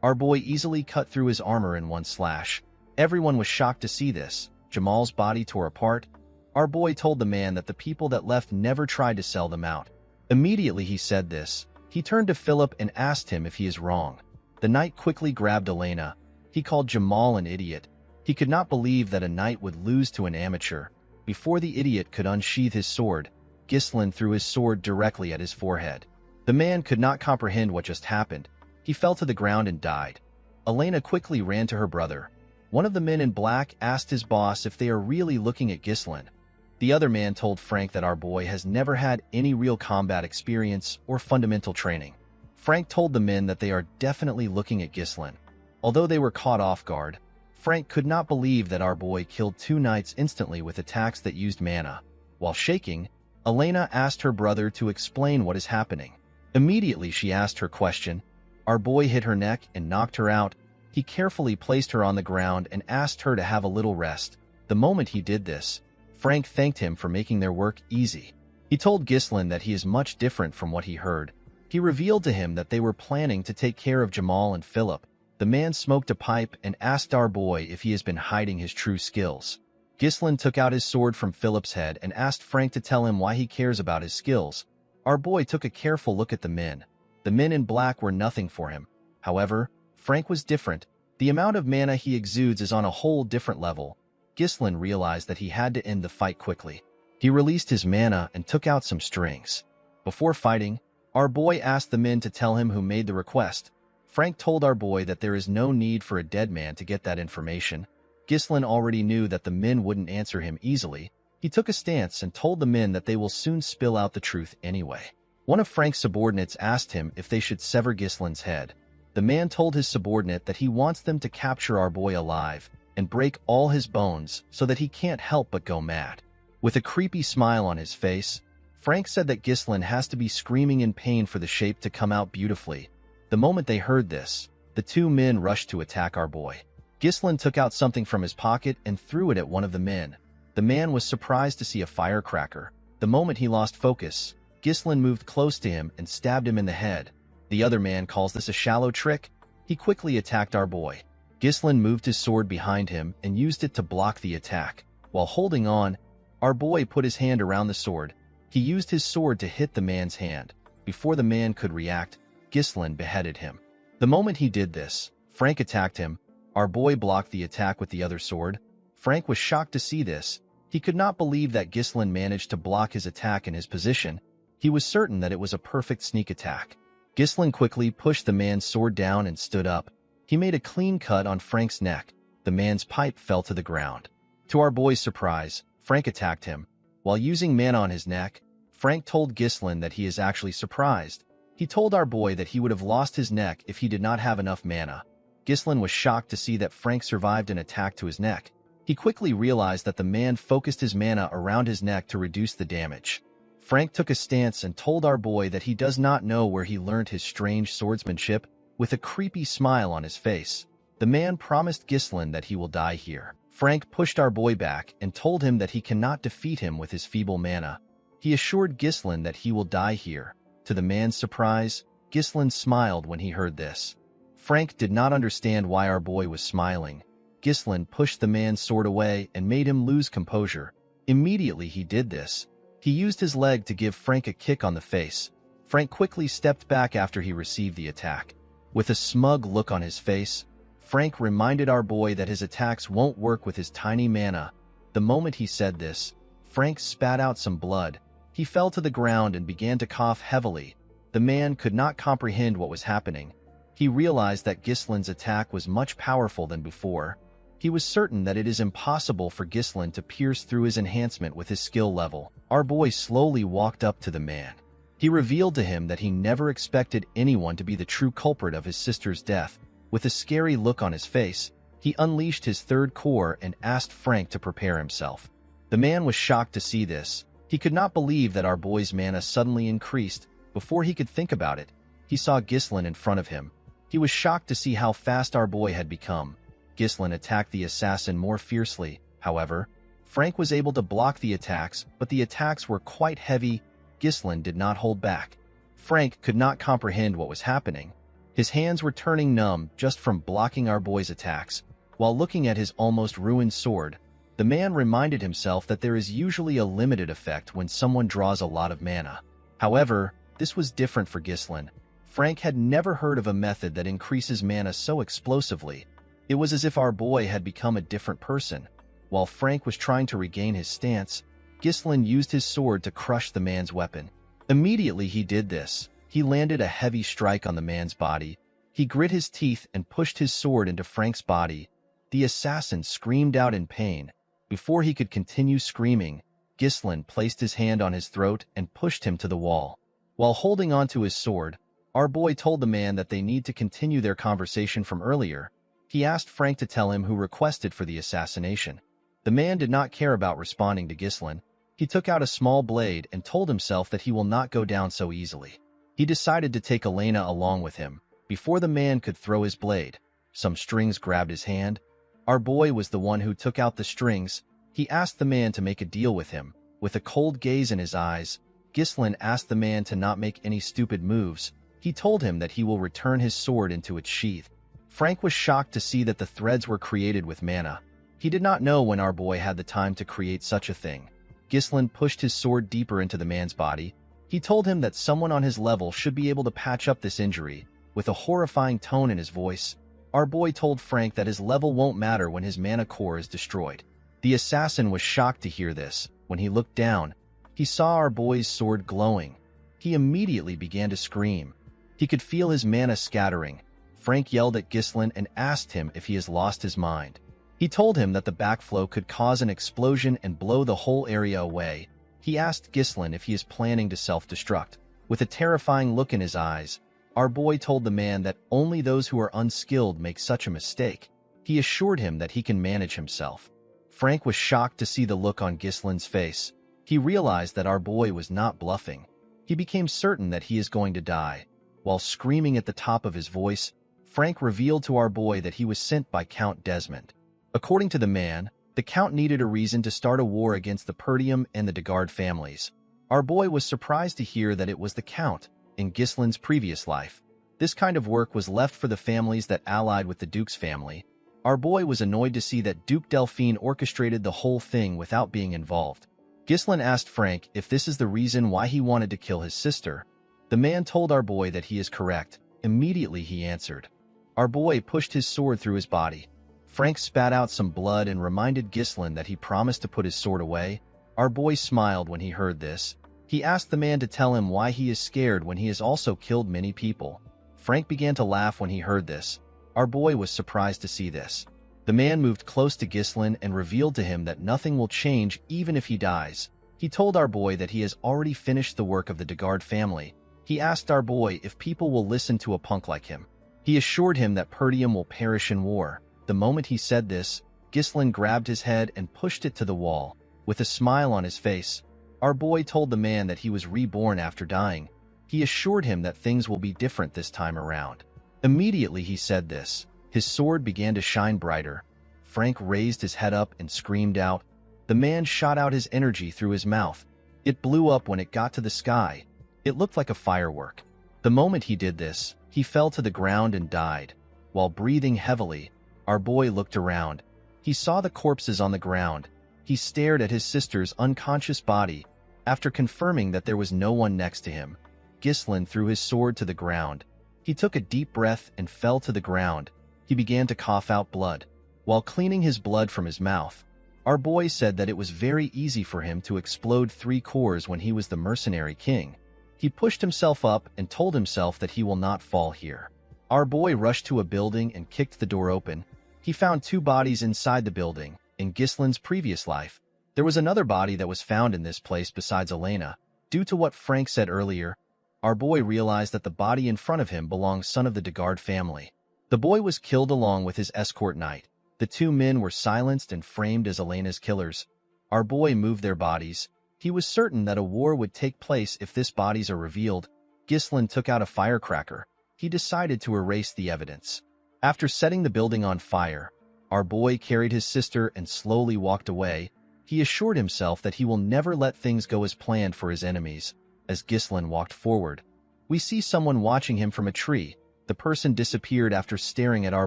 Our boy easily cut through his armor in one slash. Everyone was shocked to see this. Jamal's body tore apart. Our boy told the man that the people that left never tried to sell them out. Immediately he said this, he turned to Philip and asked him if he is wrong. The knight quickly grabbed Elena. He called Jamal an idiot. He could not believe that a knight would lose to an amateur. Before the idiot could unsheath his sword, Ghislaine threw his sword directly at his forehead. The man could not comprehend what just happened. He fell to the ground and died. Elena quickly ran to her brother. One of the men in black asked his boss if they are really looking at Ghislaine. The other man told Frank that our boy has never had any real combat experience or fundamental training. Frank told the men that they are definitely looking at Ghislaine. Although they were caught off guard, Frank could not believe that our boy killed 2 knights instantly with attacks that used mana. While shaking, Elena asked her brother to explain what is happening. Immediately she asked her question. Our boy hit her neck and knocked her out. He carefully placed her on the ground and asked her to have a little rest. The moment he did this, Frank thanked him for making their work easy. He told Ghislaine that he is much different from what he heard. He revealed to him that they were planning to take care of Jamal and Philip. The man smoked a pipe and asked our boy if he has been hiding his true skills. Ghislaine took out his sword from Philip's head and asked Frank to tell him why he cares about his skills. Our boy took a careful look at the men. The men in black were nothing for him. However, Frank was different. The amount of mana he exudes is on a whole different level. Ghislaine realized that he had to end the fight quickly. He released his mana and took out some strings. Before fighting, our boy asked the men to tell him who made the request. Frank told our boy that there is no need for a dead man to get that information. Ghislaine already knew that the men wouldn't answer him easily. He took a stance and told the men that they will soon spill out the truth anyway. One of Frank's subordinates asked him if they should sever Ghislaine's head. The man told his subordinate that he wants them to capture our boy alive and break all his bones so that he can't help but go mad. With a creepy smile on his face, Frank said that Ghislaine has to be screaming in pain for the shape to come out beautifully. The moment they heard this, the 2 men rushed to attack our boy. Ghislaine took out something from his pocket and threw it at one of the men. The man was surprised to see a firecracker. The moment he lost focus, Ghislaine moved close to him and stabbed him in the head. The other man calls this a shallow trick. He quickly attacked our boy. Ghislaine moved his sword behind him and used it to block the attack. While holding on, our boy put his hand around the sword. He used his sword to hit the man's hand. Before the man could react, Ghislaine beheaded him. The moment he did this, Frank attacked him. Our boy blocked the attack with the other sword. Frank was shocked to see this. He could not believe that Ghislaine managed to block his attack in his position. He was certain that it was a perfect sneak attack. Ghislaine quickly pushed the man's sword down and stood up. He made a clean cut on Frank's neck. The man's pipe fell to the ground. To our boy's surprise, Frank attacked him. While using mana on his neck, Frank told Ghislaine that he is actually surprised. He told our boy that he would have lost his neck if he did not have enough mana. Ghislaine was shocked to see that Frank survived an attack to his neck. He quickly realized that the man focused his mana around his neck to reduce the damage. Frank took a stance and told our boy that he does not know where he learned his strange swordsmanship, with a creepy smile on his face. The man promised Ghislain that he will die here. Frank pushed our boy back and told him that he cannot defeat him with his feeble mana. He assured Ghislain that he will die here. To the man's surprise, Ghislain smiled when he heard this. Frank did not understand why our boy was smiling. Ghislain pushed the man's sword away and made him lose composure. Immediately he did this. He used his leg to give Frank a kick on the face. Frank quickly stepped back after he received the attack. With a smug look on his face, Frank reminded our boy that his attacks won't work with his tiny mana. The moment he said this, Frank spat out some blood. He fell to the ground and began to cough heavily. The man could not comprehend what was happening. He realized that Ghislain's attack was much powerful than before. He was certain that it is impossible for Ghislain to pierce through his enhancement with his skill level. Our boy slowly walked up to the man. He revealed to him that he never expected anyone to be the true culprit of his sister's death. With a scary look on his face, he unleashed his third core and asked Frank to prepare himself. The man was shocked to see this. He could not believe that our boy's mana suddenly increased. Before he could think about it, he saw Ghislain in front of him. He was shocked to see how fast our boy had become. Ghislain attacked the assassin more fiercely. However, Frank was able to block the attacks, but the attacks were quite heavy. Ghislain did not hold back. Frank could not comprehend what was happening. His hands were turning numb just from blocking our boy's attacks. While looking at his almost ruined sword, the man reminded himself that there is usually a limited effect when someone draws a lot of mana. However, this was different for Ghislain. Frank had never heard of a method that increases mana so explosively. It was as if our boy had become a different person. While Frank was trying to regain his stance, Ghislain used his sword to crush the man's weapon. Immediately he did this. He landed a heavy strike on the man's body. He grit his teeth and pushed his sword into Frank's body. The assassin screamed out in pain. Before he could continue screaming, Ghislain placed his hand on his throat and pushed him to the wall. While holding onto his sword, our boy told the man that they need to continue their conversation from earlier. He asked Frank to tell him who requested for the assassination. The man did not care about responding to Ghislain. He took out a small blade and told himself that he will not go down so easily. He decided to take Elena along with him. Before the man could throw his blade, some strings grabbed his hand. Our boy was the one who took out the strings. He asked the man to make a deal with him. With a cold gaze in his eyes, Ghislain asked the man to not make any stupid moves. He told him that he will return his sword into its sheath. Frank was shocked to see that the threads were created with mana. He did not know when our boy had the time to create such a thing. Ghislain pushed his sword deeper into the man's body. He told him that someone on his level should be able to patch up this injury. With a horrifying tone in his voice, our boy told Frank that his level won't matter when his mana core is destroyed. The assassin was shocked to hear this. When he looked down, he saw our boy's sword glowing. He immediately began to scream. He could feel his mana scattering. Frank yelled at Ghislain and asked him if he has lost his mind. He told him that the backflow could cause an explosion and blow the whole area away. He asked Ghislain if he is planning to self-destruct. With a terrifying look in his eyes, our boy told the man that only those who are unskilled make such a mistake. He assured him that he can manage himself. Frank was shocked to see the look on Ghislain's face. He realized that our boy was not bluffing. He became certain that he is going to die. While screaming at the top of his voice, Frank revealed to our boy that he was sent by Count Desmond. According to the man, the Count needed a reason to start a war against the Perdium and the Degard families. Our boy was surprised to hear that it was the Count. In Ghislain's previous life, this kind of work was left for the families that allied with the Duke's family. Our boy was annoyed to see that Duke Delphine orchestrated the whole thing without being involved. Ghislain asked Frank if this is the reason why he wanted to kill his sister. The man told our boy that he is correct. Immediately he answered. Our boy pushed his sword through his body. Frank spat out some blood and reminded Ghislain that he promised to put his sword away. Our boy smiled when he heard this. He asked the man to tell him why he is scared when he has also killed many people. Frank began to laugh when he heard this. Our boy was surprised to see this. The man moved close to Ghislain and revealed to him that nothing will change even if he dies. He told our boy that he has already finished the work of the Degard family. He asked our boy if people will listen to a punk like him. He assured him that Perdium will perish in war. The moment he said this, Ghislain grabbed his head and pushed it to the wall. With a smile on his face, Our boy told the man that he was reborn after dying. He assured him that things will be different this time around. Immediately he said this, his sword began to shine brighter. Frank raised his head up and screamed out. The man shot out his energy through his mouth. It blew up when it got to the sky. It looked like a firework. The moment he did this, he fell to the ground and died. While breathing heavily, our boy looked around. He saw the corpses on the ground. He stared at his sister's unconscious body. After confirming that there was no one next to him, Ghislain threw his sword to the ground. He took a deep breath and fell to the ground. He began to cough out blood. While cleaning his blood from his mouth, our boy said that it was very easy for him to explode 3 cores when he was the mercenary king. He pushed himself up and told himself that he will not fall here. Our boy rushed to a building and kicked the door open. He found 2 bodies inside the building. In Ghislain's previous life, there was another body that was found in this place besides Elena. Due to what Frank said earlier, our boy realized that the body in front of him belonged son of the Degard family. The boy was killed along with his escort knight. The 2 men were silenced and framed as Elena's killers. Our boy moved their bodies. He was certain that a war would take place if these bodies are revealed. Ghislain took out a firecracker. He decided to erase the evidence. After setting the building on fire, our boy carried his sister and slowly walked away. He assured himself that he will never let things go as planned for his enemies. As Ghislain walked forward, we see someone watching him from a tree. The person disappeared after staring at our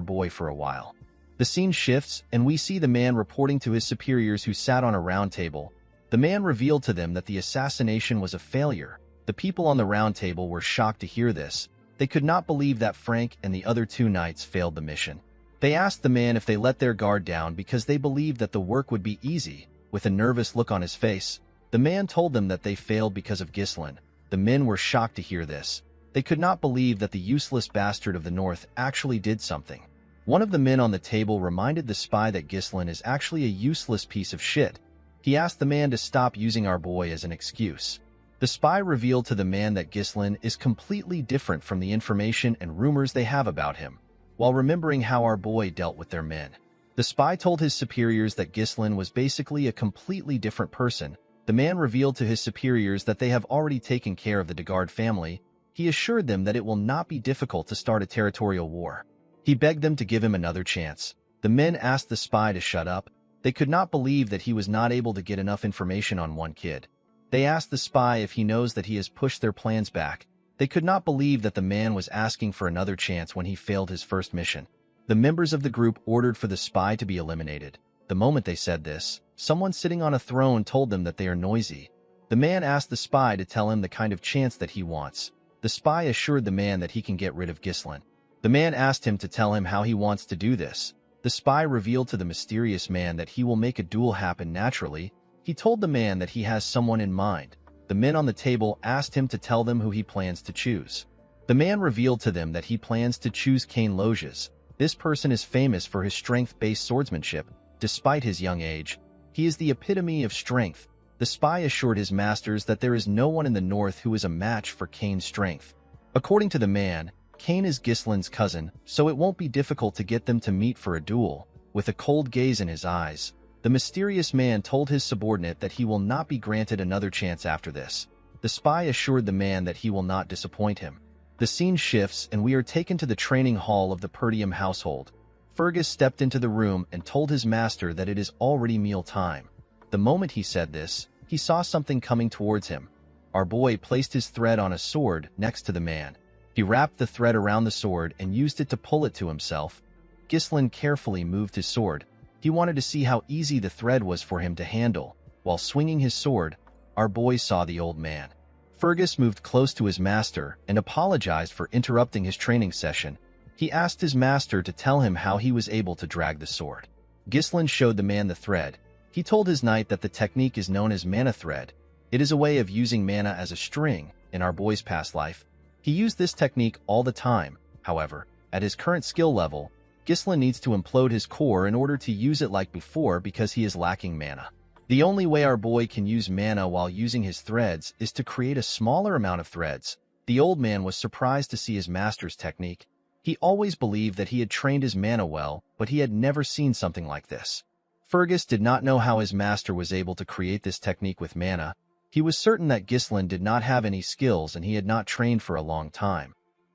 boy for a while. The scene shifts, and we see the man reporting to his superiors who sat on a round table. The man revealed to them that the assassination was a failure. The people on the round table were shocked to hear this. They could not believe that Frank and the other 2 knights failed the mission. They asked the man if they let their guard down because they believed that the work would be easy. With a nervous look on his face, the man told them that they failed because of Ghislain. The men were shocked to hear this. They could not believe that the useless bastard of the north actually did something. One of the men on the table reminded the spy that Ghislain is actually a useless piece of shit. He asked the man to stop using our boy as an excuse. The spy revealed to the man that Ghislain is completely different from the information and rumors they have about him. While remembering how our boy dealt with their men, the spy told his superiors that Ghislain was basically a completely different person. The man revealed to his superiors that they have already taken care of the Degard family. He assured them that it will not be difficult to start a territorial war. He begged them to give him another chance. The men asked the spy to shut up. They could not believe that he was not able to get enough information on one kid. They asked the spy if he knows that he has pushed their plans back. They could not believe that the man was asking for another chance when he failed his first mission. The members of the group ordered for the spy to be eliminated. The moment they said this, someone sitting on a throne told them that they are noisy. The man asked the spy to tell him the kind of chance that he wants. The spy assured the man that he can get rid of Ghislain. The man asked him to tell him how he wants to do this. The spy revealed to the mysterious man that he will make a duel happen naturally. He told the man that he has someone in mind. The men on the table asked him to tell them who he plans to choose. The man revealed to them that he plans to choose Cain Loges. This person is famous for his strength-based swordsmanship. Despite his young age, he is the epitome of strength. The spy assured his masters that there is no one in the north who is a match for Cain's strength. According to the man, Cain is Ghislain's cousin, so it won't be difficult to get them to meet for a duel. With a cold gaze in his eyes, the mysterious man told his subordinate that he will not be granted another chance after this. The spy assured the man that he will not disappoint him. The scene shifts and we are taken to the training hall of the Perdium household. Fergus stepped into the room and told his master that it is already meal time. The moment he said this, he saw something coming towards him. Our boy placed his thread on a sword next to the man. He wrapped the thread around the sword and used it to pull it to himself. Ghislain carefully moved his sword. He wanted to see how easy the thread was for him to handle. While swinging his sword, our boy saw the old man. Fergus moved close to his master and apologized for interrupting his training session. He asked his master to tell him how he was able to drag the sword. Ghislain showed the man the thread. He told his knight that the technique is known as mana thread. It is a way of using mana as a string in our boy's past life. He used this technique all the time. However, at his current skill level, Ghislain needs to implode his core in order to use it like before because he is lacking mana. The only way our boy can use mana while using his threads is to create a smaller amount of threads. The old man was surprised to see his master's technique. He always believed that he had trained his mana well, but he had never seen something like this. Fergus did not know how his master was able to create this technique with mana. He was certain that Gislin did not have any skills and he had not trained for a long time.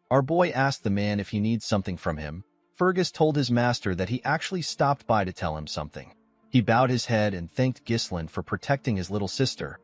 Our boy asked the man if he needs something from him. Fergus told his master that he actually stopped by to tell him something. He bowed his head and thanked Gislin for protecting his little sister.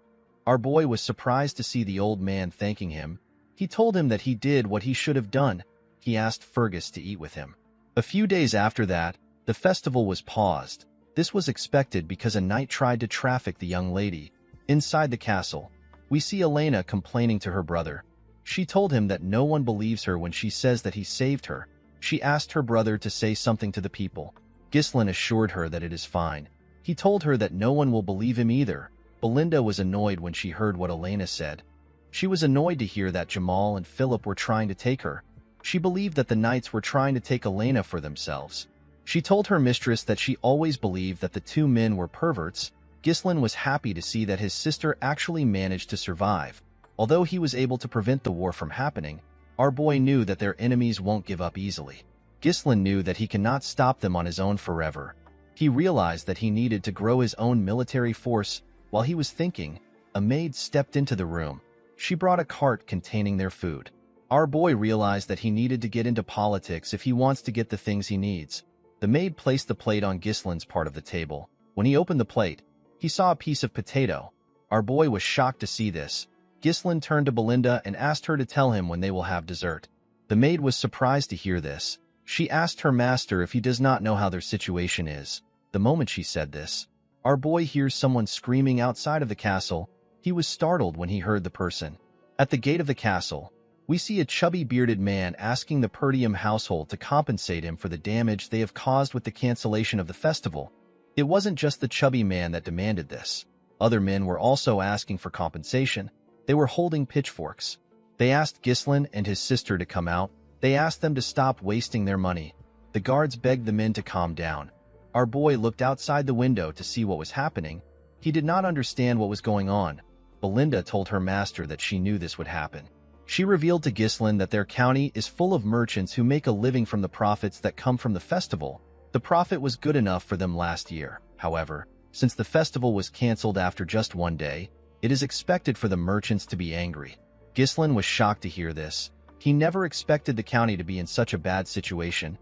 Our boy was surprised to see the old man thanking him. He told him that he did what he should have done. He asked Fergus to eat with him. A few days after that, the festival was paused. This was expected because a knight tried to traffic the young lady. Inside the castle, we see Elena complaining to her brother. She told him that no one believes her when she says that he saved her. She asked her brother to say something to the people. Gislin assured her that it is fine. He told her that no one will believe him either. Belinda was annoyed when she heard what Elena said. She was annoyed to hear that Jamal and Philip were trying to take her. She believed that the knights were trying to take Elena for themselves. She told her mistress that she always believed that the two men were perverts. Gislin was happy to see that his sister actually managed to survive. Although he was able to prevent the war from happening, our boy knew that their enemies won't give up easily. Gislin knew that he cannot stop them on his own forever. He realized that he needed to grow his own military force. While he was thinking, a maid stepped into the room. She brought a cart containing their food. Our boy realized that he needed to get into politics if he wants to get the things he needs. The maid placed the plate on Gislin's part of the table. When he opened the plate, he saw a piece of potato. Our boy was shocked to see this. Gislin turned to Belinda and asked her to tell him when they will have dessert. The maid was surprised to hear this. She asked her master if he does not know how their situation is. The moment she said this, our boy hears someone screaming outside of the castle. He was startled when he heard the person. At the gate of the castle, we see a chubby bearded man asking the Perdium household to compensate him for the damage they have caused with the cancellation of the festival. It wasn't just the chubby man that demanded this. Other men were also asking for compensation. They were holding pitchforks. They asked Gislin and his sister to come out. They asked them to stop wasting their money. The guards begged the men to calm down. Our boy looked outside the window to see what was happening. He did not understand what was going on. Belinda told her master that she knew this would happen. She revealed to Gislin that their county is full of merchants who make a living from the profits that come from the festival. The profit was good enough for them last year. However, since the festival was cancelled after just one day, it is expected for the merchants to be angry. Gislin was shocked to hear this. He never expected the county to be in such a bad situation.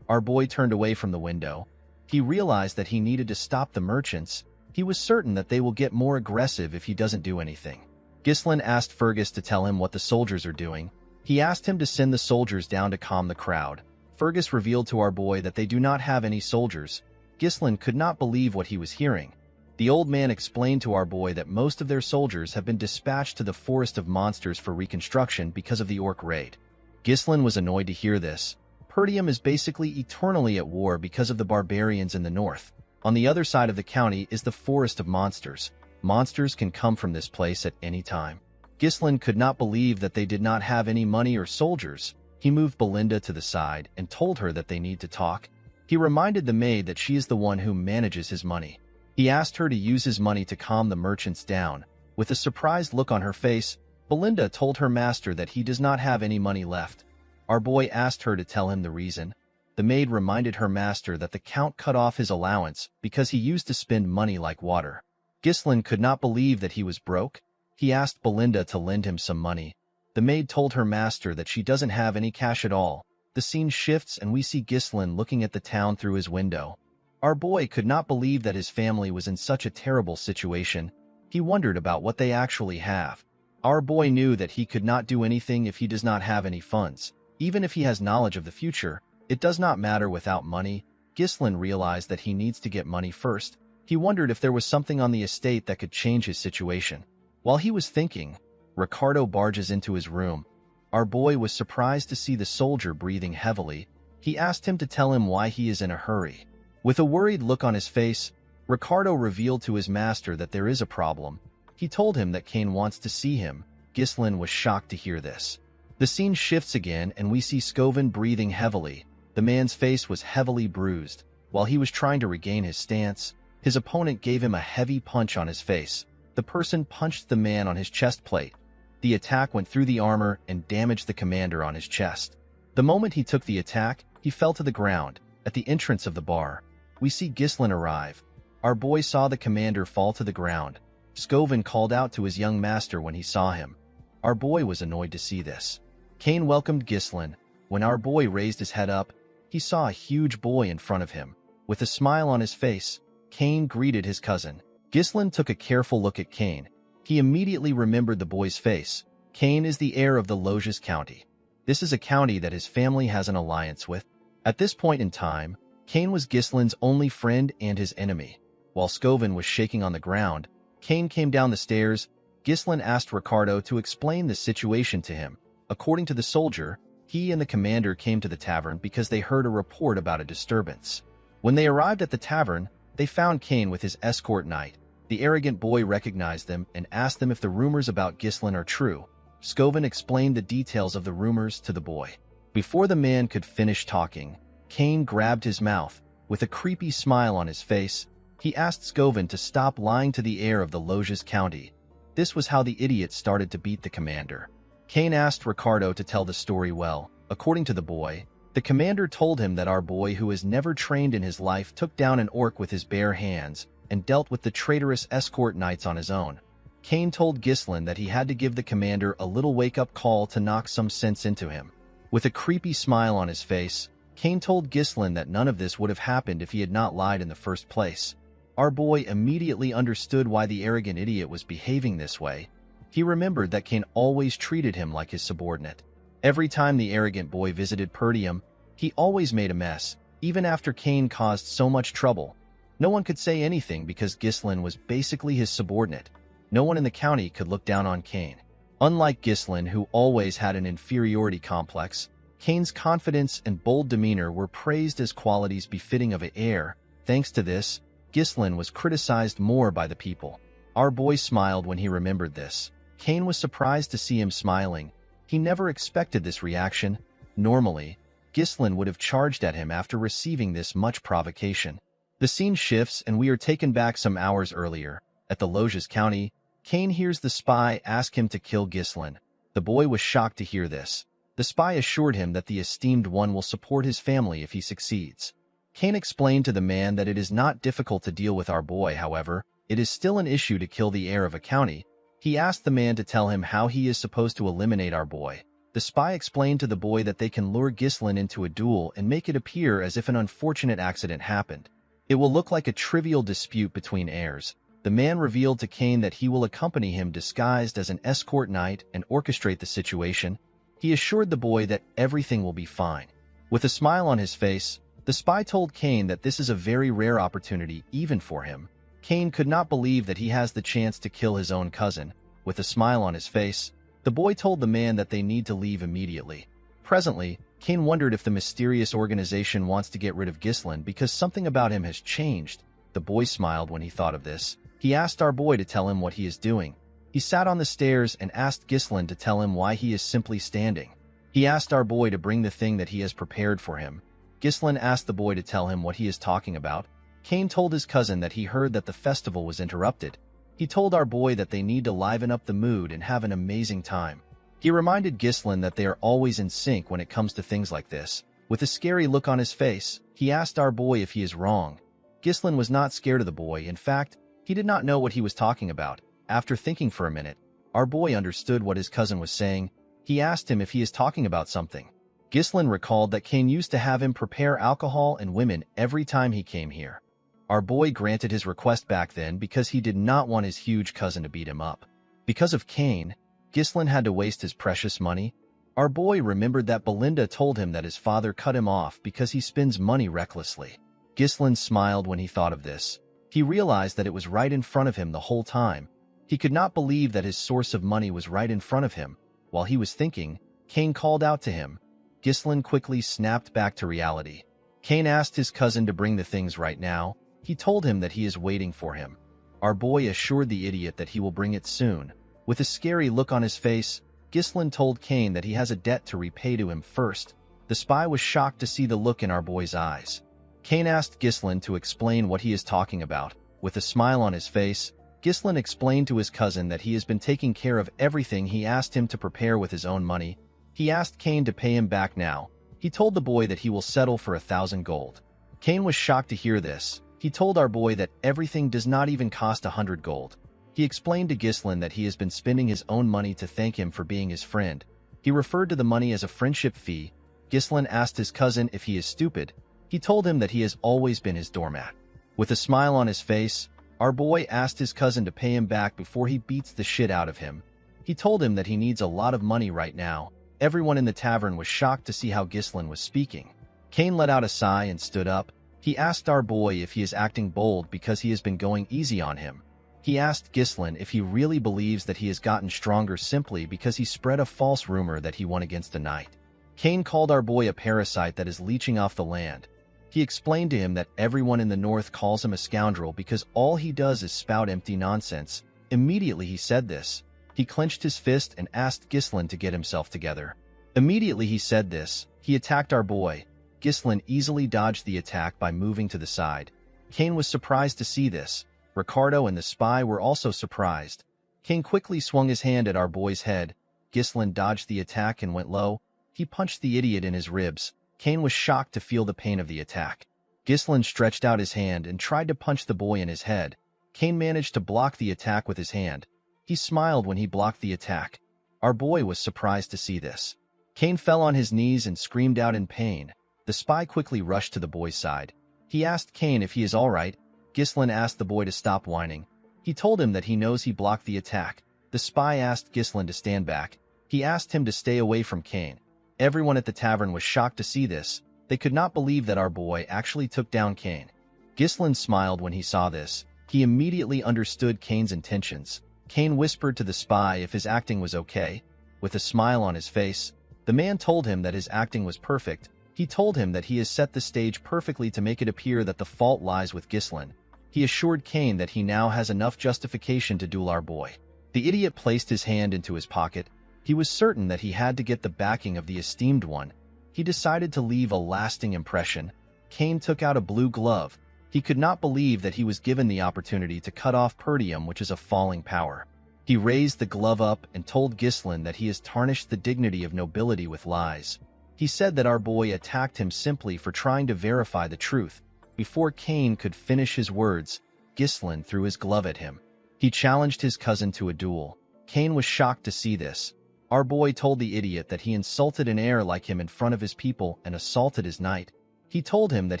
Our boy turned away from the window. He realized that he needed to stop the merchants. He was certain that they will get more aggressive if he doesn't do anything. Gislin asked Fergus to tell him what the soldiers are doing. He asked him to send the soldiers down to calm the crowd. Fergus revealed to our boy that they do not have any soldiers. Gislin could not believe what he was hearing. The old man explained to our boy that most of their soldiers have been dispatched to the Forest of Monsters for reconstruction because of the orc raid. Gislin was annoyed to hear this. Perdium is basically eternally at war because of the barbarians in the north. On the other side of the county is the Forest of Monsters. Monsters can come from this place at any time. Gislin could not believe that they did not have any money or soldiers. He moved Belinda to the side and told her that they need to talk. He reminded the maid that she is the one who manages his money. He asked her to use his money to calm the merchants down. With a surprised look on her face, Belinda told her master that he does not have any money left. Our boy asked her to tell him the reason. The maid reminded her master that the count cut off his allowance because he used to spend money like water. Gislin could not believe that he was broke. He asked Belinda to lend him some money. The maid told her master that she doesn't have any cash at all. The scene shifts and we see Gislin looking at the town through his window. Our boy could not believe that his family was in such a terrible situation. He wondered about what they actually have. Our boy knew that he could not do anything if he does not have any funds. Even if he has knowledge of the future, it does not matter without money. Gislin realized that he needs to get money first. He wondered if there was something on the estate that could change his situation. While he was thinking, Ricardo barges into his room. Our boy was surprised to see the soldier breathing heavily. He asked him to tell him why he is in a hurry. With a worried look on his face, Ricardo revealed to his master that there is a problem. He told him that Kane wants to see him. Gislin was shocked to hear this. The scene shifts again and we see Scoven breathing heavily. The man's face was heavily bruised. While he was trying to regain his stance, his opponent gave him a heavy punch on his face. The person punched the man on his chest plate. The attack went through the armor and damaged the commander on his chest. The moment he took the attack, he fell to the ground. At the entrance of the bar, we see Gislin arrive. Our boy saw the commander fall to the ground. Scovin called out to his young master when he saw him. Our boy was annoyed to see this. Cain welcomed Ghislain. When our boy raised his head up, he saw a huge boy in front of him. With a smile on his face, Cain greeted his cousin. Ghislain took a careful look at Cain. He immediately remembered the boy's face. Cain is the heir of the Loges County. This is a county that his family has an alliance with. At this point in time, Cain was Ghislain's only friend and his enemy. While Scovin was shaking on the ground, Cain came down the stairs. Ghislain asked Ricardo to explain the situation to him. According to the soldier, he and the commander came to the tavern because they heard a report about a disturbance. When they arrived at the tavern, they found Cain with his escort knight. The arrogant boy recognized them and asked them if the rumors about Ghislain are true. Scovin explained the details of the rumors to the boy. Before the man could finish talking, Cain grabbed his mouth. With a creepy smile on his face, he asked Scovin to stop lying to the heir of the Loges County. This was how the idiot started to beat the commander. Cain asked Ricardo to tell the story well. According to the boy, the commander told him that our boy, who has never trained in his life, took down an orc with his bare hands and dealt with the traitorous escort knights on his own. Cain told Ghislain that he had to give the commander a little wake-up call to knock some sense into him. With a creepy smile on his face, Cain told Ghislain that none of this would have happened if he had not lied in the first place. Our boy immediately understood why the arrogant idiot was behaving this way. He remembered that Cain always treated him like his subordinate. Every time the arrogant boy visited Perdium, he always made a mess, even after Cain caused so much trouble. No one could say anything because Ghislain was basically his subordinate. No one in the county could look down on Cain. Unlike Ghislain, who always had an inferiority complex, Cain's confidence and bold demeanor were praised as qualities befitting of an heir. Thanks to this, Ghislain was criticized more by the people. Our boy smiled when he remembered this. Cain was surprised to see him smiling. He never expected this reaction. Normally, Ghislain would have charged at him after receiving this much provocation. The scene shifts and we are taken back some hours earlier. At the Loges County, Cain hears the spy ask him to kill Ghislain. The boy was shocked to hear this. The spy assured him that the esteemed one will support his family if he succeeds. Cain explained to the man that it is not difficult to deal with our boy, however, it is still an issue to kill the heir of a county. He asked the man to tell him how he is supposed to eliminate our boy. The spy explained to the boy that they can lure Ghislain into a duel and make it appear as if an unfortunate accident happened. It will look like a trivial dispute between heirs. The man revealed to Cain that he will accompany him disguised as an escort knight and orchestrate the situation. He assured the boy that everything will be fine. With a smile on his face, the spy told Cain that this is a very rare opportunity even for him. Cain could not believe that he has the chance to kill his own cousin. With a smile on his face, the boy told the man that they need to leave immediately. Presently, Cain wondered if the mysterious organization wants to get rid of Ghislain because something about him has changed. The boy smiled when he thought of this. He asked our boy to tell him what he is doing. He sat on the stairs and asked Ghislain to tell him why he is simply standing. He asked our boy to bring the thing that he has prepared for him. Ghislain asked the boy to tell him what he is talking about. Cain told his cousin that he heard that the festival was interrupted. He told our boy that they need to liven up the mood and have an amazing time. He reminded Ghislain that they are always in sync when it comes to things like this. With a scary look on his face, he asked our boy if he is wrong. Ghislain was not scared of the boy. In fact, he did not know what he was talking about. After thinking for a minute, our boy understood what his cousin was saying. He asked him if he is talking about something. Ghislain recalled that Cain used to have him prepare alcohol and women every time he came here. Our boy granted his request back then because he did not want his huge cousin to beat him up. Because of Cain, Ghislain had to waste his precious money. Our boy remembered that Belinda told him that his father cut him off because he spends money recklessly. Ghislain smiled when he thought of this. He realized that it was right in front of him the whole time. He could not believe that his source of money was right in front of him. While he was thinking, Cain called out to him. Ghislain quickly snapped back to reality. Cain asked his cousin to bring the things right now. He told him that he is waiting for him. Our boy assured the idiot that he will bring it soon. With a scary look on his face, Ghislain told Cain that he has a debt to repay to him first. The spy was shocked to see the look in our boy's eyes. Cain asked Ghislain to explain what he is talking about. With a smile on his face, Ghislain explained to his cousin that he has been taking care of everything he asked him to prepare with his own money. He asked Cain to pay him back now. He told the boy that he will settle for 1,000 gold. Cain was shocked to hear this. He told our boy that everything does not even cost 100 gold. He explained to Ghislain that he has been spending his own money to thank him for being his friend. He referred to the money as a friendship fee. Ghislain asked his cousin if he is stupid. He told him that he has always been his doormat. With a smile on his face, our boy asked his cousin to pay him back before he beats the shit out of him. He told him that he needs a lot of money right now. Everyone in the tavern was shocked to see how Ghislain was speaking. Kane let out a sigh and stood up. He asked our boy if he is acting bold because he has been going easy on him. He asked Ghislain if he really believes that he has gotten stronger simply because he spread a false rumor that he won against a knight. Kane called our boy a parasite that is leeching off the land. He explained to him that everyone in the north calls him a scoundrel because all he does is spout empty nonsense. Immediately he said this. He clenched his fist and asked Ghislain to get himself together. Immediately he said this, he attacked our boy. Ghislain easily dodged the attack by moving to the side. Kane was surprised to see this. Ricardo and the spy were also surprised. Kane quickly swung his hand at our boy's head. Ghislain dodged the attack and went low. He punched the idiot in his ribs. Kane was shocked to feel the pain of the attack. Ghislain stretched out his hand and tried to punch the boy in his head. Kane managed to block the attack with his hand. He smiled when he blocked the attack. Our boy was surprised to see this. Kane fell on his knees and screamed out in pain. The spy quickly rushed to the boy's side. He asked Kane if he is all right. Ghislain asked the boy to stop whining. He told him that he knows he blocked the attack. The spy asked Ghislain to stand back. He asked him to stay away from Kane. Everyone at the tavern was shocked to see this. They could not believe that our boy actually took down Kane. Ghislain smiled when he saw this. He immediately understood Kane's intentions. Kane whispered to the spy if his acting was okay. With a smile on his face, the man told him that his acting was perfect. He told him that he has set the stage perfectly to make it appear that the fault lies with Ghislain. He assured Kane that he now has enough justification to duel our boy. The idiot placed his hand into his pocket. He was certain that he had to get the backing of the esteemed one. He decided to leave a lasting impression. Kane took out a blue glove. He could not believe that he was given the opportunity to cut off Perdium, which is a falling power. He raised the glove up and told Ghislain that he has tarnished the dignity of nobility with lies. He said that our boy attacked him simply for trying to verify the truth. Before Kane could finish his words, Ghislain threw his glove at him. He challenged his cousin to a duel. Kane was shocked to see this. Our boy told the idiot that he insulted an heir like him in front of his people and assaulted his knight. He told him that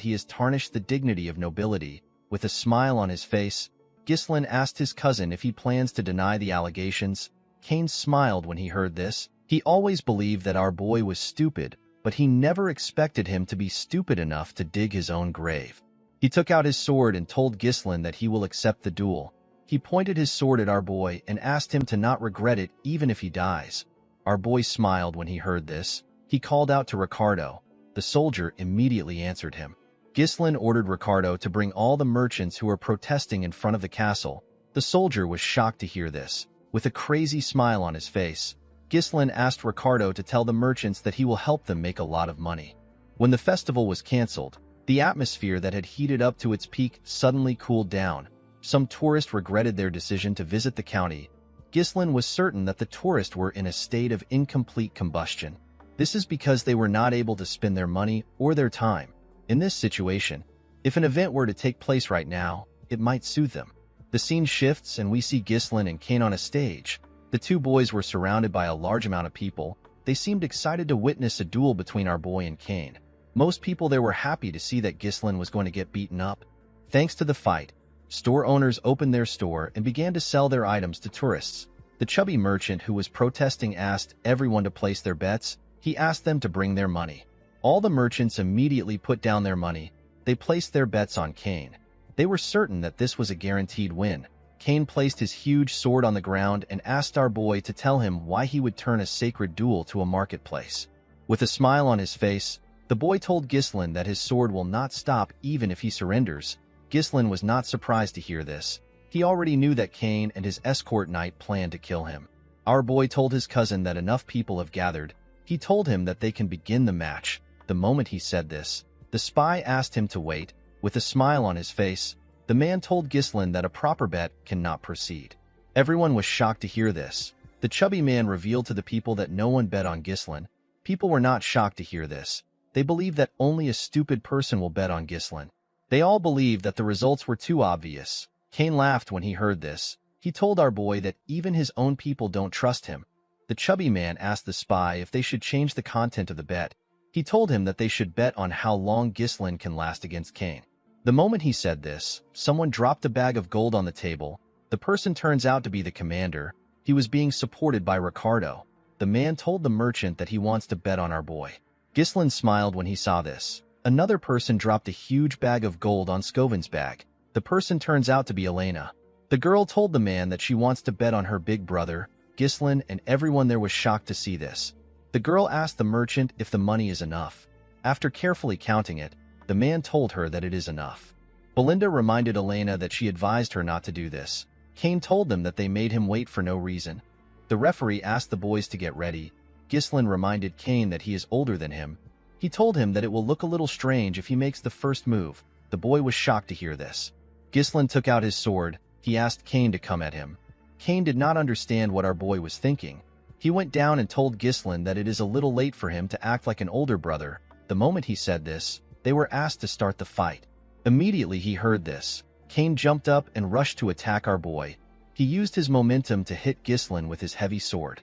he has tarnished the dignity of nobility. With a smile on his face, Ghislain asked his cousin if he plans to deny the allegations. Kane smiled when he heard this. He always believed that our boy was stupid, but he never expected him to be stupid enough to dig his own grave. He took out his sword and told Ghislain that he will accept the duel. He pointed his sword at our boy and asked him to not regret it even if he dies. Our boy smiled when he heard this. He called out to Ricardo. The soldier immediately answered him. Ghislain ordered Ricardo to bring all the merchants who were protesting in front of the castle. The soldier was shocked to hear this. With a crazy smile on his face, Ghislain asked Ricardo to tell the merchants that he will help them make a lot of money. When the festival was cancelled, the atmosphere that had heated up to its peak suddenly cooled down. Some tourists regretted their decision to visit the county. Ghislain was certain that the tourists were in a state of incomplete combustion. This is because they were not able to spend their money or their time. In this situation, if an event were to take place right now, it might soothe them. The scene shifts and we see Ghislain and Kane on a stage. The two boys were surrounded by a large amount of people. They seemed excited to witness a duel between our boy and Kane. Most people there were happy to see that Ghislain was going to get beaten up. Thanks to the fight, store owners opened their store and began to sell their items to tourists. The chubby merchant who was protesting asked everyone to place their bets. He asked them to bring their money. All the merchants immediately put down their money. They placed their bets on Kane. They were certain that this was a guaranteed win. Kane placed his huge sword on the ground and asked our boy to tell him why he would turn a sacred duel to a marketplace. With a smile on his face, the boy told Ghislain that his sword will not stop even if he surrenders. Ghislain was not surprised to hear this. He already knew that Kane and his escort knight planned to kill him. Our boy told his cousin that enough people have gathered. He told him that they can begin the match. The moment he said this, the spy asked him to wait. With a smile on his face, the man told Ghislain that a proper bet cannot proceed. Everyone was shocked to hear this. The chubby man revealed to the people that no one bet on Ghislain. People were not shocked to hear this. They believed that only a stupid person will bet on Ghislain. They all believed that the results were too obvious. Kane laughed when he heard this. He told our boy that even his own people don't trust him. The chubby man asked the spy if they should change the content of the bet. He told him that they should bet on how long Ghislaine can last against Kane. The moment he said this, someone dropped a bag of gold on the table. The person turns out to be the commander. He was being supported by Ricardo. The man told the merchant that he wants to bet on our boy. Ghislaine smiled when he saw this. Another person dropped a huge bag of gold on Scovin's bag. The person turns out to be Elena. The girl told the man that she wants to bet on her big brother. Ghislaine and everyone there was shocked to see this. The girl asked the merchant if the money is enough. After carefully counting it, the man told her that it is enough. Belinda reminded Elena that she advised her not to do this. Kane told them that they made him wait for no reason. The referee asked the boys to get ready. Ghislaine reminded Kane that he is older than him. He told him that it will look a little strange if he makes the first move. The boy was shocked to hear this. Ghislaine took out his sword. He asked Kane to come at him. Kane did not understand what our boy was thinking. He went down and told Ghislaine that it is a little late for him to act like an older brother. The moment he said this, they were asked to start the fight. Immediately he heard this. Kane jumped up and rushed to attack our boy. He used his momentum to hit Ghislaine with his heavy sword.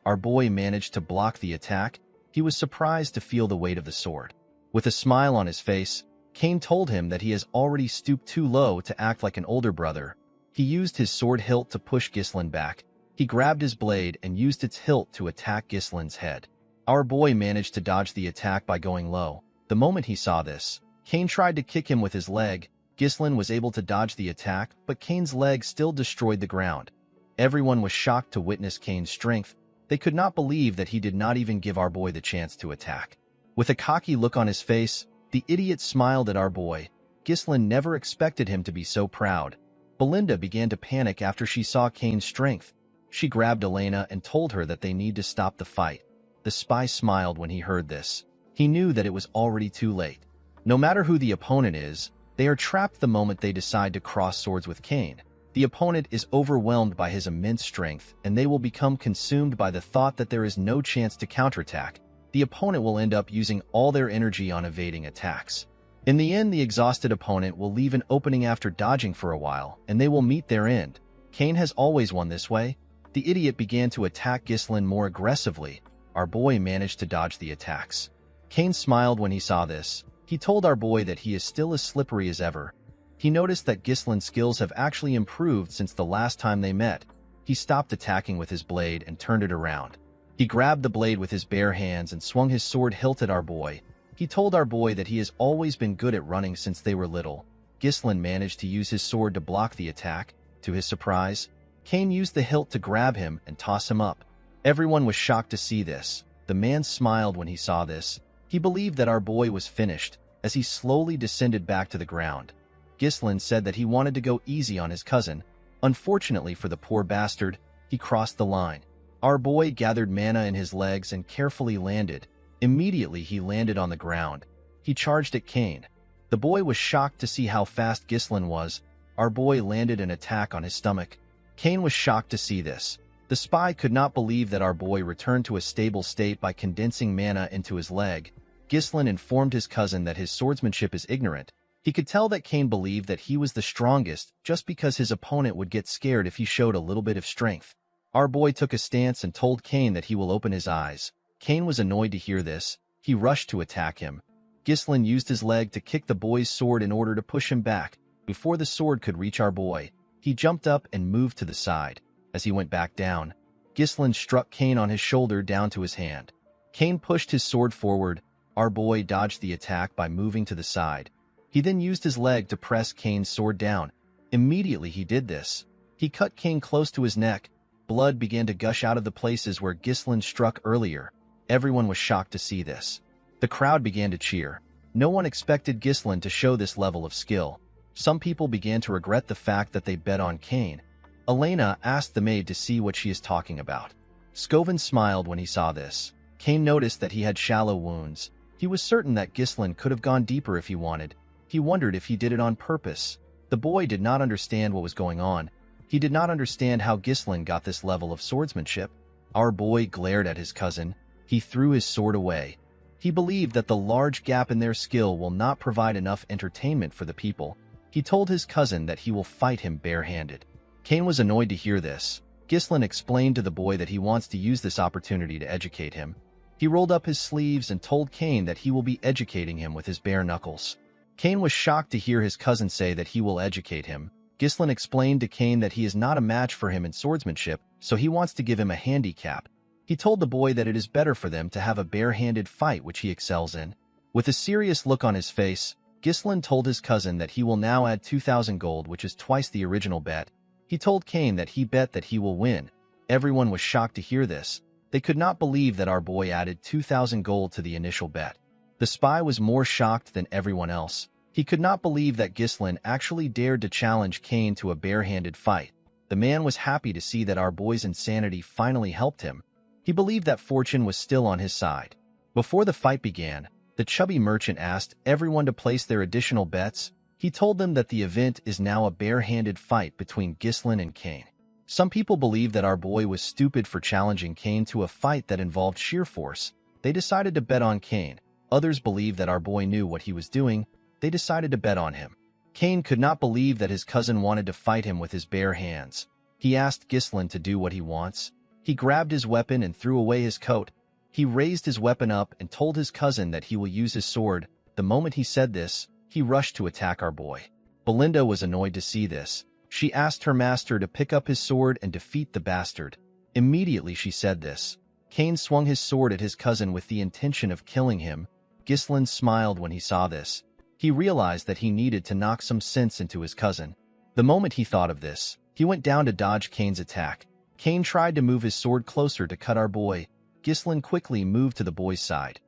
Our boy managed to block the attack. He was surprised to feel the weight of the sword. With a smile on his face, Kane told him that he has already stooped too low to act like an older brother. He used his sword hilt to push Ghislaine back. He grabbed his blade and used its hilt to attack Ghislaine's head. Our boy managed to dodge the attack by going low. The moment he saw this, Kane tried to kick him with his leg. Ghislaine was able to dodge the attack, but Kane's leg still destroyed the ground. Everyone was shocked to witness Kane's strength. They could not believe that he did not even give our boy the chance to attack. With a cocky look on his face, the idiot smiled at our boy. Ghislaine never expected him to be so proud. Belinda began to panic after she saw Kane's strength. She grabbed Elena and told her that they need to stop the fight. The spy smiled when he heard this. He knew that it was already too late. No matter who the opponent is, they are trapped the moment they decide to cross swords with Kane. The opponent is overwhelmed by his immense strength, and they will become consumed by the thought that there is no chance to counterattack. The opponent will end up using all their energy on evading attacks. In the end, the exhausted opponent will leave an opening after dodging for a while, and they will meet their end. Kane has always won this way. The idiot began to attack Ghislaine more aggressively. Our boy managed to dodge the attacks. Kane smiled when he saw this. He told our boy that he is still as slippery as ever. He noticed that Ghislaine's skills have actually improved since the last time they met. He stopped attacking with his blade and turned it around. He grabbed the blade with his bare hands and swung his sword hilt at our boy. He told our boy that he has always been good at running since they were little. Ghislaine managed to use his sword to block the attack. To his surprise, Kane used the hilt to grab him and toss him up. Everyone was shocked to see this. The man smiled when he saw this. He believed that our boy was finished as he slowly descended back to the ground. Ghislaine said that he wanted to go easy on his cousin. Unfortunately for the poor bastard, he crossed the line. Our boy gathered mana in his legs and carefully landed. Immediately he landed on the ground. He charged at Kane. The boy was shocked to see how fast Ghislaine was. Our boy landed an attack on his stomach. Kane was shocked to see this. The spy could not believe that our boy returned to a stable state by condensing mana into his leg. Ghislaine informed his cousin that his swordsmanship is ignorant. He could tell that Kane believed that he was the strongest just because his opponent would get scared if he showed a little bit of strength. Our boy took a stance and told Kane that he will open his eyes. Kane was annoyed to hear this. He rushed to attack him. Ghislaine used his leg to kick the boy's sword in order to push him back. Before the sword could reach our boy, he jumped up and moved to the side. As he went back down, Ghislaine struck Kane on his shoulder down to his hand. Kane pushed his sword forward. Our boy dodged the attack by moving to the side. He then used his leg to press Kane's sword down. Immediately he did this. He cut Kane close to his neck. Blood began to gush out of the places where Ghislaine struck earlier. Everyone was shocked to see this. The crowd began to cheer. No one expected Ghislaine to show this level of skill. Some people began to regret the fact that they bet on Kane. Elena asked the maid to see what she is talking about. Scovin smiled when he saw this. Kane noticed that he had shallow wounds. He was certain that Ghislaine could have gone deeper if he wanted. He wondered if he did it on purpose. The boy did not understand what was going on. He did not understand how Ghislaine got this level of swordsmanship. Our boy glared at his cousin. He threw his sword away. He believed that the large gap in their skill will not provide enough entertainment for the people. He told his cousin that he will fight him barehanded. Cain was annoyed to hear this. Ghislaine explained to the boy that he wants to use this opportunity to educate him. He rolled up his sleeves and told Cain that he will be educating him with his bare knuckles. Cain was shocked to hear his cousin say that he will educate him. Ghislaine explained to Cain that he is not a match for him in swordsmanship, so he wants to give him a handicap. He told the boy that it is better for them to have a bare-handed fight which he excels in. With a serious look on his face, Ghislaine told his cousin that he will now add 2,000 gold, which is twice the original bet. He told Cain that he bet that he will win. Everyone was shocked to hear this. They could not believe that our boy added 2,000 gold to the initial bet. The spy was more shocked than everyone else. He could not believe that Ghislaine actually dared to challenge Cain to a bare-handed fight. The man was happy to see that our boy's insanity finally helped him. He believed that fortune was still on his side. Before the fight began, the chubby merchant asked everyone to place their additional bets. He told them that the event is now a bare-handed fight between Ghislaine and Cain. Some people believe that our boy was stupid for challenging Cain to a fight that involved sheer force. They decided to bet on Cain. Others believe that our boy knew what he was doing. They decided to bet on him. Cain could not believe that his cousin wanted to fight him with his bare hands. He asked Ghislaine to do what he wants. He grabbed his weapon and threw away his coat. He raised his weapon up and told his cousin that he will use his sword. The moment he said this, he rushed to attack our boy. Belinda was annoyed to see this. She asked her master to pick up his sword and defeat the bastard. Immediately she said this. Cain swung his sword at his cousin with the intention of killing him. Ghislaine smiled when he saw this. He realized that he needed to knock some sense into his cousin. The moment he thought of this, he went down to dodge Cain's attack. Cain tried to move his sword closer to cut our boy. Ghislaine quickly moved to the boy's side.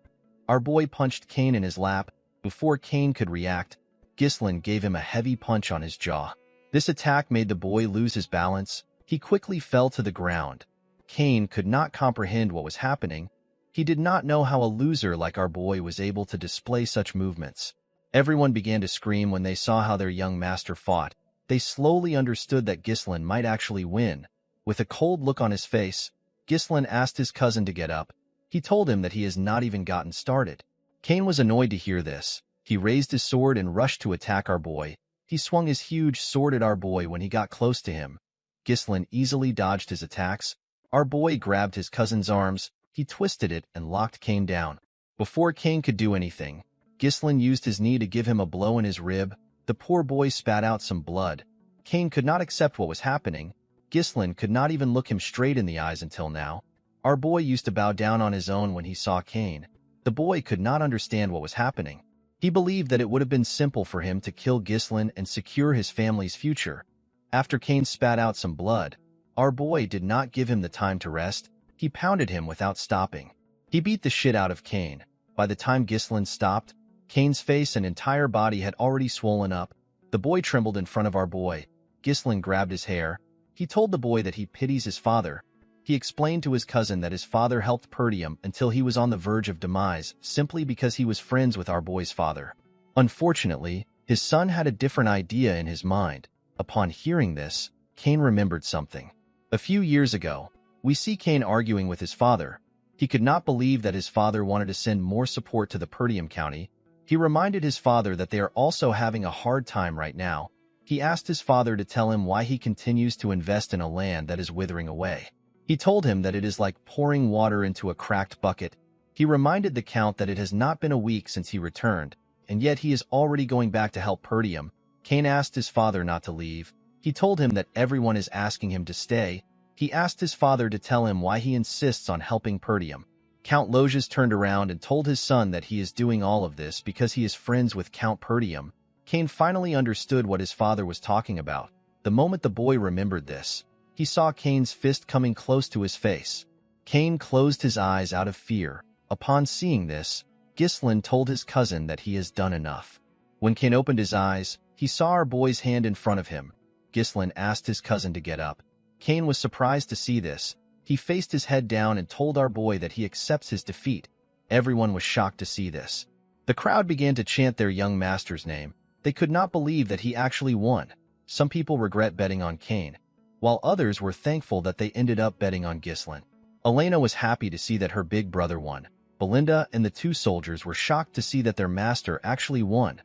Our boy punched Cain in his lap. Before Cain could react, Ghislaine gave him a heavy punch on his jaw. This attack made the boy lose his balance. He quickly fell to the ground. Cain could not comprehend what was happening. He did not know how a loser like our boy was able to display such movements. Everyone began to scream when they saw how their young master fought. They slowly understood that Ghislaine might actually win. With a cold look on his face, Ghislaine asked his cousin to get up. He told him that he has not even gotten started. Cain was annoyed to hear this. He raised his sword and rushed to attack our boy. He swung his huge sword at our boy when he got close to him. Ghislaine easily dodged his attacks. Our boy grabbed his cousin's arms. He twisted it and locked Cain down. Before Cain could do anything, Ghislaine used his knee to give him a blow in his rib. The poor boy spat out some blood. Cain could not accept what was happening. Ghislaine could not even look him straight in the eyes until now. Our boy used to bow down on his own when he saw Cain. The boy could not understand what was happening. He believed that it would have been simple for him to kill Ghislaine and secure his family's future. After Cain spat out some blood, our boy did not give him the time to rest. He pounded him without stopping. He beat the shit out of Cain. By the time Ghislaine stopped, Cain's face and entire body had already swollen up. The boy trembled in front of our boy. Ghislaine grabbed his hair. He told the boy that he pities his father. He explained to his cousin that his father helped Perdium until he was on the verge of demise simply because he was friends with our boy's father. Unfortunately, his son had a different idea in his mind. Upon hearing this, Cain remembered something. A few years ago, we see Cain arguing with his father. He could not believe that his father wanted to send more support to the Perdium County. He reminded his father that they are also having a hard time right now. He asked his father to tell him why he continues to invest in a land that is withering away. He told him that it is like pouring water into a cracked bucket. He reminded the Count that it has not been a week since he returned, and yet he is already going back to help Perdium. Cain asked his father not to leave. He told him that everyone is asking him to stay. He asked his father to tell him why he insists on helping Perdium. Count Loges turned around and told his son that he is doing all of this because he is friends with Count Perdium. Cain finally understood what his father was talking about. The moment the boy remembered this, he saw Cain's fist coming close to his face. Cain closed his eyes out of fear. Upon seeing this, Ghislaine told his cousin that he has done enough. When Cain opened his eyes, he saw our boy's hand in front of him. Ghislaine asked his cousin to get up. Cain was surprised to see this. He faced his head down and told our boy that he accepts his defeat. Everyone was shocked to see this. The crowd began to chant their young master's name. They could not believe that he actually won. Some people regret betting on Cain, while others were thankful that they ended up betting on Ghislaine. Elena was happy to see that her big brother won. Belinda and the two soldiers were shocked to see that their master actually won.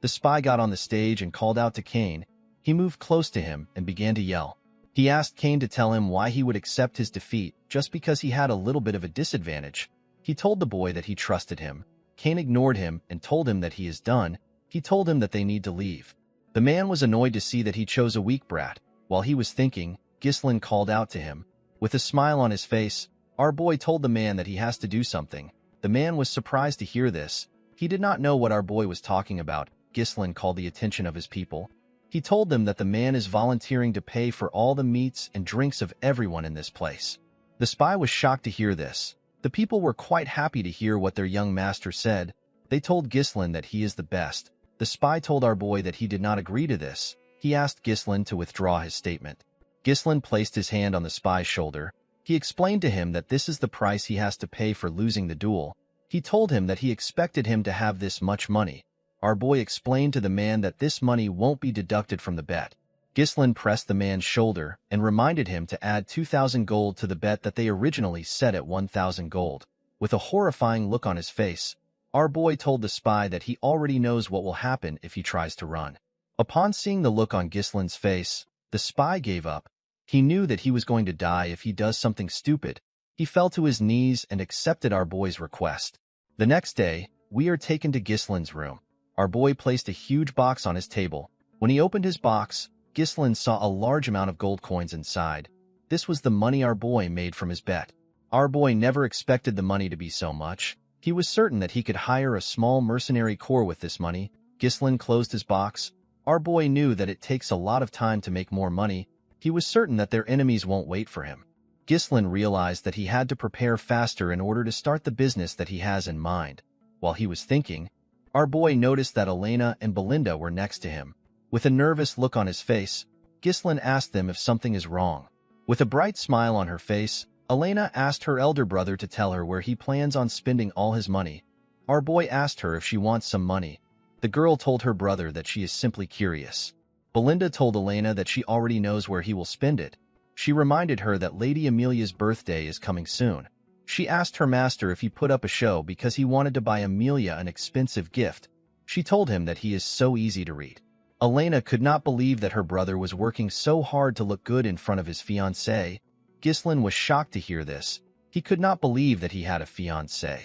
The spy got on the stage and called out to Cain. He moved close to him and began to yell, He asked Cain to tell him why he would accept his defeat just because he had a little bit of a disadvantage. He told the boy that he trusted him. Cain ignored him and told him that he is done. He told him that they need to leave. The man was annoyed to see that he chose a weak brat. While he was thinking, Ghislain called out to him. With a smile on his face, our boy told the man that he has to do something. The man was surprised to hear this. He did not know what our boy was talking about. Ghislain called the attention of his people. He told them that the man is volunteering to pay for all the meats and drinks of everyone in this place. The spy was shocked to hear this. The people were quite happy to hear what their young master said. They told Ghislain that he is the best. The spy told our boy that he did not agree to this. He asked Ghislain to withdraw his statement. Ghislain placed his hand on the spy's shoulder. He explained to him that this is the price he has to pay for losing the duel. He told him that he expected him to have this much money. Our boy explained to the man that this money won't be deducted from the bet. Ghislain pressed the man's shoulder and reminded him to add 2,000 gold to the bet that they originally set at 1,000 gold. With a horrifying look on his face, our boy told the spy that he already knows what will happen if he tries to run. Upon seeing the look on Ghislain's face, the spy gave up. He knew that he was going to die if he does something stupid. He fell to his knees and accepted our boy's request. The next day, we are taken to Ghislain's room. Our boy placed a huge box on his table. When he opened his box, Ghislain saw a large amount of gold coins inside. This was the money our boy made from his bet. Our boy never expected the money to be so much. He was certain that he could hire a small mercenary corps with this money. Ghislain closed his box. Our boy knew that it takes a lot of time to make more money. He was certain that their enemies won't wait for him. Ghislain realized that he had to prepare faster in order to start the business that he has in mind. While he was thinking, our boy noticed that Elena and Belinda were next to him. With a nervous look on his face, Ghislain asked them if something is wrong. With a bright smile on her face, Elena asked her elder brother to tell her where he plans on spending all his money. Our boy asked her if she wants some money. The girl told her brother that she is simply curious. Belinda told Elena that she already knows where he will spend it. She reminded her that Lady Amelia's birthday is coming soon. She asked her master if he put up a show because he wanted to buy Amelia an expensive gift. She told him that he is so easy to read. Elena could not believe that her brother was working so hard to look good in front of his fiancée. Ghislain was shocked to hear this. He could not believe that he had a fiancée.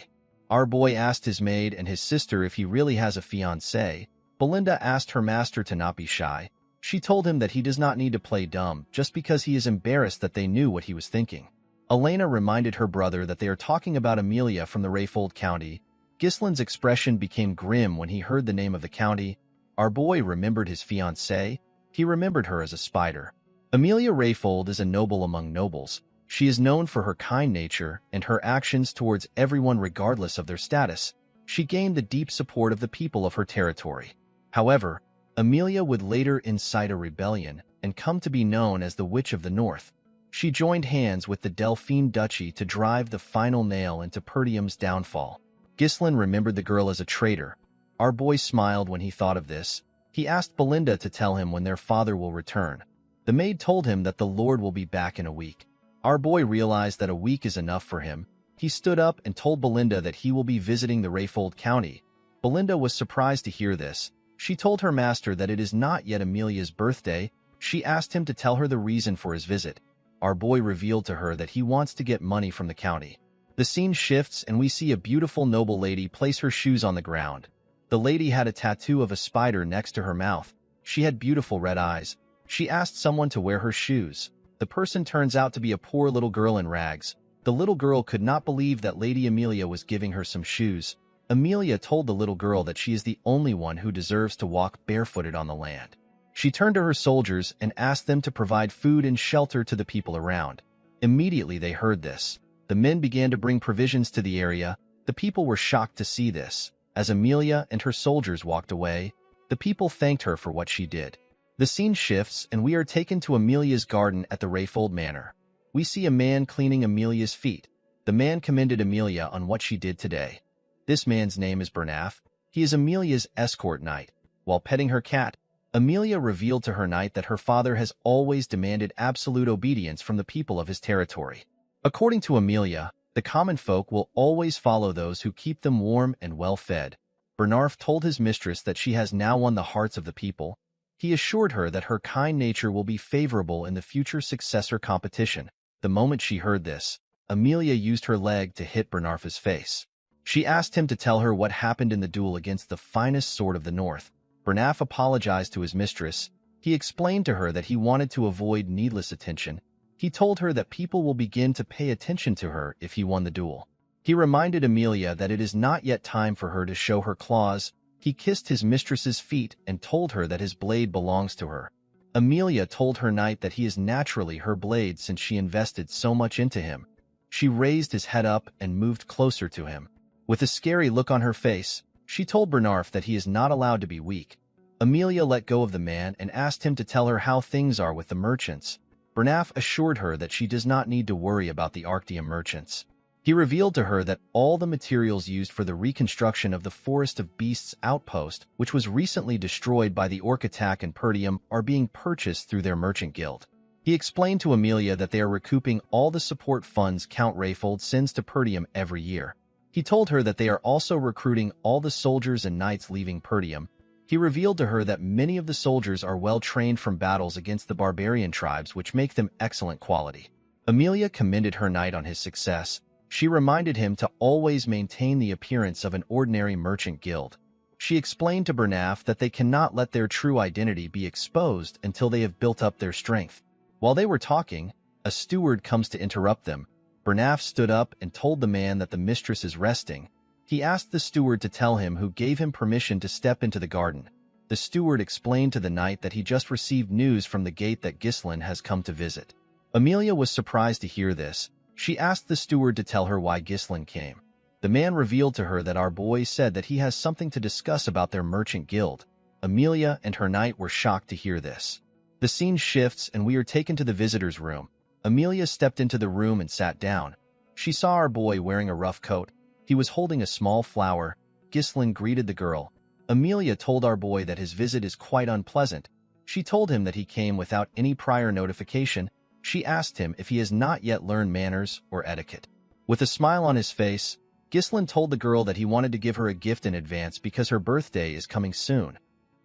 Our boy asked his maid and his sister if he really has a fiancée. Belinda asked her master to not be shy. She told him that he does not need to play dumb just because he is embarrassed that they knew what he was thinking. Elena reminded her brother that they are talking about Amelia from the Rayfold County. Ghislain's expression became grim when he heard the name of the county. Our boy remembered his fiancée. He remembered her as a spider. Amelia Rayfold is a noble among nobles. She is known for her kind nature and her actions towards everyone regardless of their status. She gained the deep support of the people of her territory. However, Amelia would later incite a rebellion and come to be known as the Witch of the North. She joined hands with the Delphine Duchy to drive the final nail into Perdium's downfall. Ghislain remembered the girl as a traitor. Our boy smiled when he thought of this. He asked Belinda to tell him when their father will return. The maid told him that the Lord will be back in a week. Our boy realized that a week is enough for him. He stood up and told Belinda that he will be visiting the Rayfold County. Belinda was surprised to hear this. She told her master that it is not yet Amelia's birthday. She asked him to tell her the reason for his visit. Our boy revealed to her that he wants to get money from the county. The scene shifts and we see a beautiful noble lady place her shoes on the ground. The lady had a tattoo of a spider next to her mouth. She had beautiful red eyes. She asked someone to wear her shoes. The person turns out to be a poor little girl in rags. The little girl could not believe that Lady Amelia was giving her some shoes. Amelia told the little girl that she is the only one who deserves to walk barefooted on the land. She turned to her soldiers and asked them to provide food and shelter to the people around. Immediately they heard this. The men began to bring provisions to the area. The people were shocked to see this. As Amelia and her soldiers walked away, the people thanked her for what she did. The scene shifts and we are taken to Amelia's garden at the Rayfold Manor. We see a man cleaning Amelia's feet. The man commended Amelia on what she did today. This man's name is Bernaf. He is Amelia's escort knight. While petting her cat, Amelia revealed to her knight that her father has always demanded absolute obedience from the people of his territory. According to Amelia, the common folk will always follow those who keep them warm and well-fed. Bernarf told his mistress that she has now won the hearts of the people. He assured her that her kind nature will be favorable in the future successor competition. The moment she heard this, Amelia used her leg to hit Bernarfa's face. She asked him to tell her what happened in the duel against the finest sword of the North. Bernaf apologized to his mistress. He explained to her that he wanted to avoid needless attention. He told her that people will begin to pay attention to her if he won the duel. He reminded Amelia that it is not yet time for her to show her claws. He kissed his mistress's feet and told her that his blade belongs to her. Amelia told her knight that he is naturally her blade since she invested so much into him. She raised his head up and moved closer to him. With a scary look on her face, she told Bernarf that he is not allowed to be weak. Amelia let go of the man and asked him to tell her how things are with the merchants. Bernaf assured her that she does not need to worry about the Arctium merchants. He revealed to her that all the materials used for the reconstruction of the Forest of Beasts outpost, which was recently destroyed by the orc attack in Pertium, are being purchased through their merchant guild. He explained to Amelia that they are recouping all the support funds Count Rayfold sends to Pertium every year. He told her that they are also recruiting all the soldiers and knights leaving Pertium. He revealed to her that many of the soldiers are well trained from battles against the barbarian tribes, which make them excellent quality. Amelia commended her knight on his success. She reminded him to always maintain the appearance of an ordinary merchant guild. She explained to Bernaf that they cannot let their true identity be exposed until they have built up their strength. While they were talking, a steward comes to interrupt them. Bernaf stood up and told the man that the mistress is resting. He asked the steward to tell him who gave him permission to step into the garden. The steward explained to the knight that he just received news from the gate that Ghislain has come to visit. Amelia was surprised to hear this. She asked the steward to tell her why Ghislain came. The man revealed to her that our boy said that he has something to discuss about their merchant guild. Amelia and her knight were shocked to hear this. The scene shifts and we are taken to the visitor's room. Amelia stepped into the room and sat down. She saw our boy wearing a rough coat. He was holding a small flower. Ghislain greeted the girl. Amelia told our boy that his visit is quite unpleasant. She told him that he came without any prior notification. She asked him if he has not yet learned manners or etiquette. With a smile on his face, Ghislain told the girl that he wanted to give her a gift in advance because her birthday is coming soon.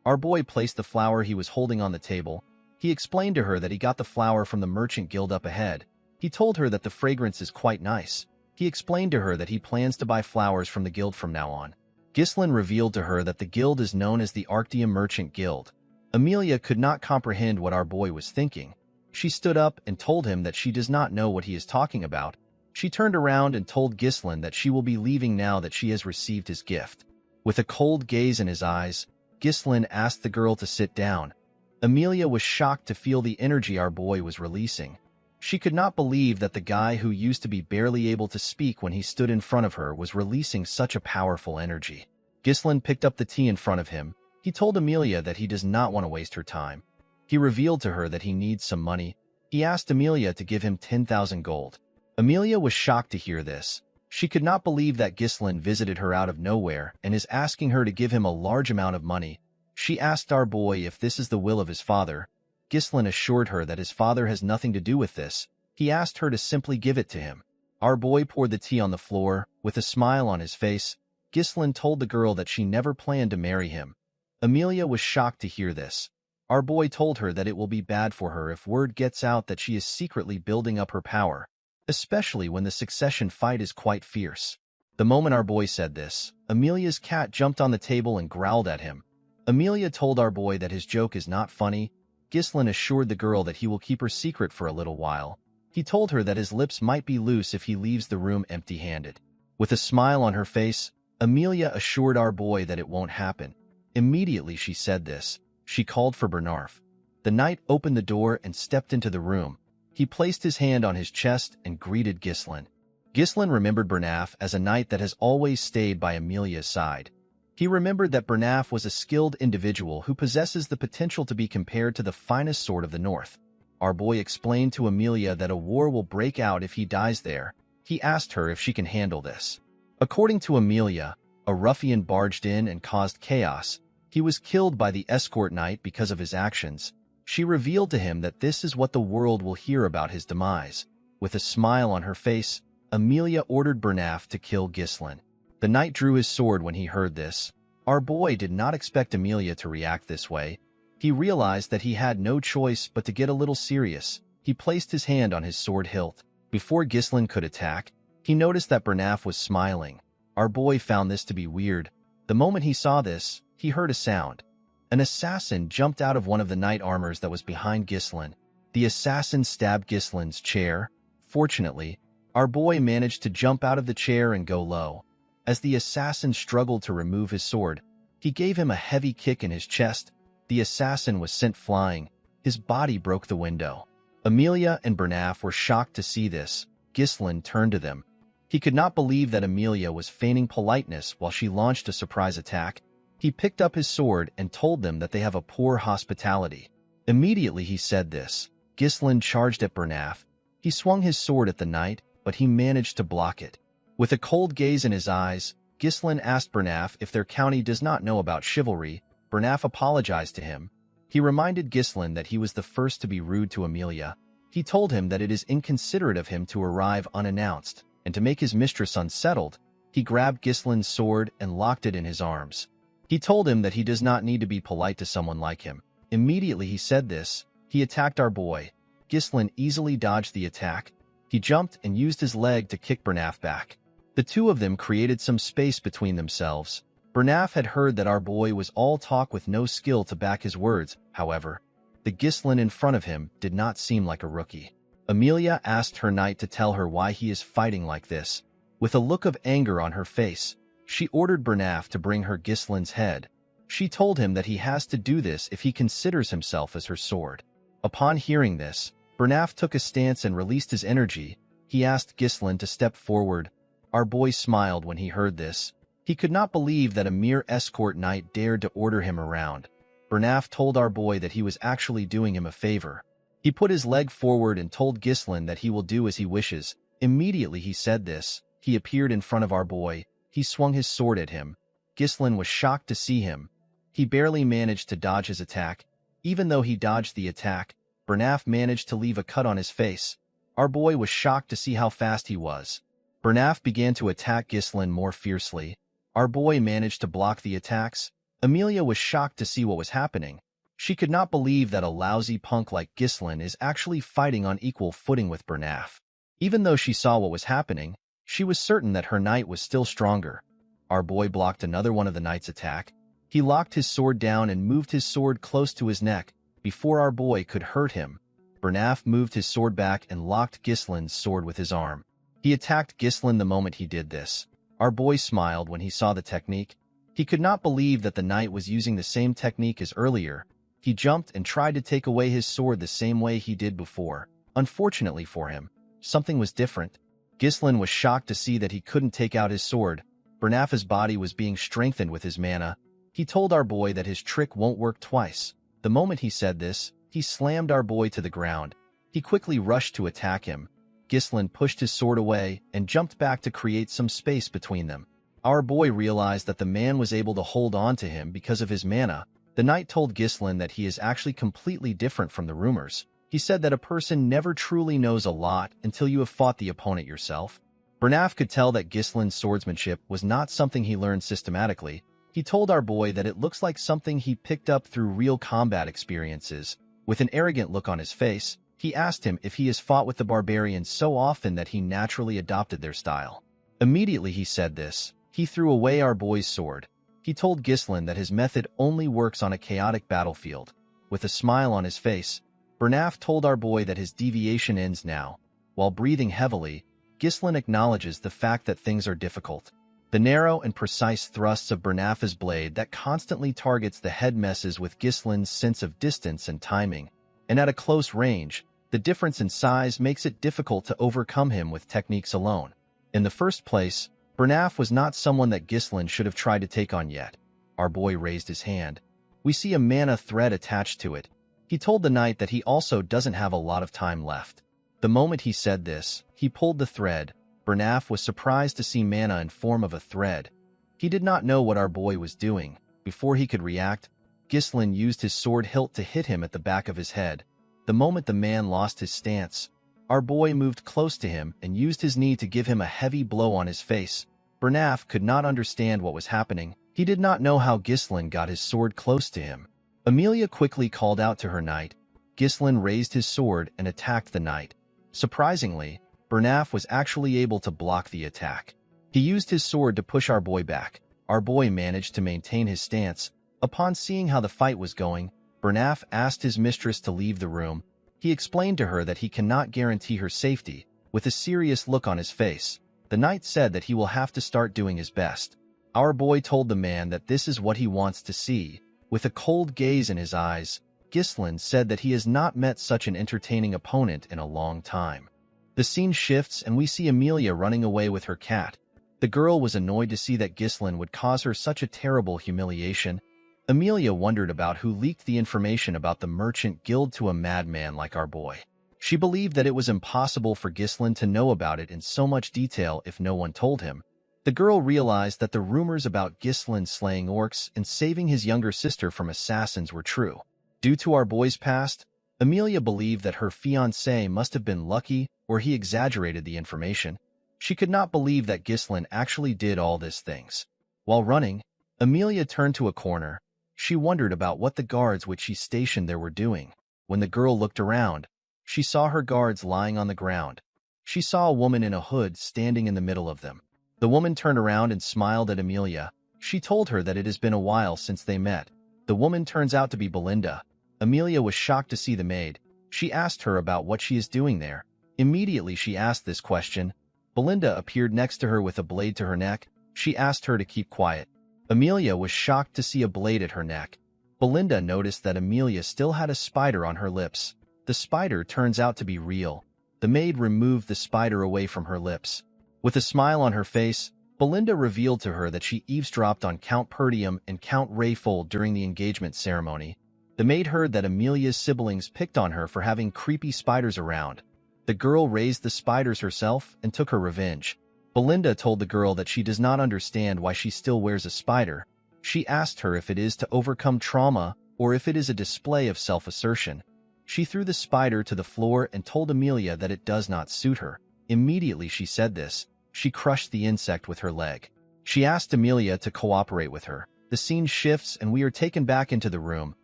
Our boy placed the flower he was holding on the table. He explained to her that he got the flower from the merchant guild up ahead. He told her that the fragrance is quite nice. He explained to her that he plans to buy flowers from the guild from now on. Ghislain revealed to her that the guild is known as the Arctium Merchant Guild. Amelia could not comprehend what our boy was thinking. She stood up and told him that she does not know what he is talking about. She turned around and told Ghislain that she will be leaving now that she has received his gift. With a cold gaze in his eyes, Ghislain asked the girl to sit down. Amelia was shocked to feel the energy our boy was releasing. She could not believe that the guy who used to be barely able to speak when he stood in front of her was releasing such a powerful energy. Ghislain picked up the tea in front of him. He told Amelia that he does not want to waste her time. He revealed to her that he needs some money. He asked Amelia to give him 10,000 gold. Amelia was shocked to hear this. She could not believe that Ghislain visited her out of nowhere and is asking her to give him a large amount of money. She asked our boy if this is the will of his father. Ghislain assured her that his father has nothing to do with this. He asked her to simply give it to him. Our boy poured the tea on the floor. With a smile on his face, Ghislain told the girl that she never planned to marry him. Amelia was shocked to hear this. Our boy told her that it will be bad for her if word gets out that she is secretly building up her power, especially when the succession fight is quite fierce. The moment our boy said this, Amelia's cat jumped on the table and growled at him. Amelia told our boy that his joke is not funny. Ghislain assured the girl that he will keep her secret for a little while. He told her that his lips might be loose if he leaves the room empty-handed. With a smile on her face, Amelia assured our boy that it won't happen. Immediately she said this, she called for Bernarf. The knight opened the door and stepped into the room. He placed his hand on his chest and greeted Ghislain. Ghislain remembered Bernaf as a knight that has always stayed by Amelia's side. He remembered that Bernaf was a skilled individual who possesses the potential to be compared to the finest sword of the north. Our boy explained to Amelia that a war will break out if he dies there. He asked her if she can handle this. According to Amelia, a ruffian barged in and caused chaos. He was killed by the escort knight because of his actions. She revealed to him that this is what the world will hear about his demise. With a smile on her face, Amelia ordered Bernaf to kill Ghislain. The knight drew his sword when he heard this. Our boy did not expect Amelia to react this way. He realized that he had no choice but to get a little serious. He placed his hand on his sword hilt. Before Ghislain could attack, he noticed that Bernaf was smiling. Our boy found this to be weird. The moment he saw this, he heard a sound. An assassin jumped out of one of the knight armors that was behind Ghislain. The assassin stabbed Ghislain's chair. Fortunately, our boy managed to jump out of the chair and go low. As the assassin struggled to remove his sword, he gave him a heavy kick in his chest. The assassin was sent flying. His body broke the window. Amelia and Bernaf were shocked to see this. Ghislain turned to them. He could not believe that Amelia was feigning politeness while she launched a surprise attack. He picked up his sword and told them that they have a poor hospitality. Immediately he said this. Ghislain charged at Bernaf. He swung his sword at the knight, but he managed to block it. With a cold gaze in his eyes, Ghislain asked Bernaf if their county does not know about chivalry. Bernaf apologized to him. He reminded Ghislain that he was the first to be rude to Amelia. He told him that it is inconsiderate of him to arrive unannounced, and to make his mistress unsettled, he grabbed Ghislain's sword and locked it in his arms. He told him that he does not need to be polite to someone like him. Immediately he said this, he attacked our boy. Ghislain easily dodged the attack. He jumped and used his leg to kick Bernaf back. The two of them created some space between themselves. Bernaf had heard that our boy was all talk with no skill to back his words. However, the Ghislain in front of him did not seem like a rookie. Amelia asked her knight to tell her why he is fighting like this. With a look of anger on her face, she ordered Bernaf to bring her Ghislain's head. She told him that he has to do this if he considers himself as her sword. Upon hearing this, Bernaf took a stance and released his energy. He asked Ghislain to step forward. Our boy smiled when he heard this. He could not believe that a mere escort knight dared to order him around. Bernaf told our boy that he was actually doing him a favor. He put his leg forward and told Ghislain that he will do as he wishes. Immediately he said this, he appeared in front of our boy. He swung his sword at him. Ghislain was shocked to see him. He barely managed to dodge his attack. Even though he dodged the attack, Bernaf managed to leave a cut on his face. Our boy was shocked to see how fast he was. Bernaf began to attack Ghislain more fiercely. Our boy managed to block the attacks. Amelia was shocked to see what was happening. She could not believe that a lousy punk like Ghislain is actually fighting on equal footing with Bernaf. Even though she saw what was happening, she was certain that her knight was still stronger. Our boy blocked another one of the knight's attack. He locked his sword down and moved his sword close to his neck. Before our boy could hurt him, Bernaf moved his sword back and locked Ghislain's sword with his arm. He attacked Ghislain the moment he did this. Our boy smiled when he saw the technique. He could not believe that the knight was using the same technique as earlier. He jumped and tried to take away his sword the same way he did before. Unfortunately for him, something was different. Ghislain was shocked to see that he couldn't take out his sword. Bernaf's body was being strengthened with his mana. He told our boy that his trick won't work twice. The moment he said this, he slammed our boy to the ground. He quickly rushed to attack him. Ghislain pushed his sword away and jumped back to create some space between them. Our boy realized that the man was able to hold on to him because of his mana. The knight told Ghislain that he is actually completely different from the rumors. He said that a person never truly knows a lot until you have fought the opponent yourself. Bernaf could tell that Ghislain's swordsmanship was not something he learned systematically. He told our boy that it looks like something he picked up through real combat experiences. With an arrogant look on his face, he asked him if he has fought with the barbarians so often that he naturally adopted their style. Immediately he said this. He threw away our boy's sword. He told Ghislain that his method only works on a chaotic battlefield. With a smile on his face, Bernaf told our boy that his deviation ends now. While breathing heavily, Ghislain acknowledges the fact that things are difficult. The narrow and precise thrusts of Bernaf's blade that constantly targets the head messes with Ghislain's sense of distance and timing. And at a close range, the difference in size makes it difficult to overcome him with techniques alone. In the first place, Bernaf was not someone that Ghislain should have tried to take on yet. Our boy raised his hand. We see a mana thread attached to it. He told the knight that he also doesn't have a lot of time left. The moment he said this, he pulled the thread. Bernaf was surprised to see mana in form of a thread. He did not know what our boy was doing. Before he could react, Ghislain used his sword hilt to hit him at the back of his head. The moment the man lost his stance, our boy moved close to him and used his knee to give him a heavy blow on his face. Bernaf could not understand what was happening. He did not know how Ghislain got his sword close to him. Amelia quickly called out to her knight. Ghislain raised his sword and attacked the knight. Surprisingly, Bernaf was actually able to block the attack. He used his sword to push our boy back. Our boy managed to maintain his stance. Upon seeing how the fight was going, Bernaf asked his mistress to leave the room. He explained to her that he cannot guarantee her safety. With a serious look on his face, the knight said that he will have to start doing his best. Our boy told the man that this is what he wants to see. With a cold gaze in his eyes, Ghislain said that he has not met such an entertaining opponent in a long time. The scene shifts and we see Amelia running away with her cat. The girl was annoyed to see that Ghislain would cause her such a terrible humiliation. Amelia wondered about who leaked the information about the merchant guild to a madman like our boy. She believed that it was impossible for Ghislain to know about it in so much detail if no one told him. The girl realized that the rumors about Ghislain slaying orcs and saving his younger sister from assassins were true. Due to our boy's past, Amelia believed that her fiancé must have been lucky or he exaggerated the information. She could not believe that Ghislain actually did all these things. While running, Amelia turned to a corner. She wondered about what the guards which she stationed there were doing. When the girl looked around, she saw her guards lying on the ground. She saw a woman in a hood standing in the middle of them. The woman turned around and smiled at Amelia. She told her that it has been a while since they met. The woman turns out to be Belinda. Amelia was shocked to see the maid. She asked her about what she is doing there. Immediately she asked this question. Belinda appeared next to her with a blade to her neck. She asked her to keep quiet. Amelia was shocked to see a blade at her neck. Belinda noticed that Amelia still had a spider on her lips. The spider turns out to be real. The maid removed the spider away from her lips. With a smile on her face, Belinda revealed to her that she eavesdropped on Count Perdium and Count Rayfold during the engagement ceremony. The maid heard that Amelia's siblings picked on her for having creepy spiders around. The girl raised the spiders herself and took her revenge. Belinda told the girl that she does not understand why she still wears a spider. She asked her if it is to overcome trauma or if it is a display of self-assertion. She threw the spider to the floor and told Amelia that it does not suit her. Immediately she said this, she crushed the insect with her leg. She asked Amelia to cooperate with her. The scene shifts and we are taken back into the room.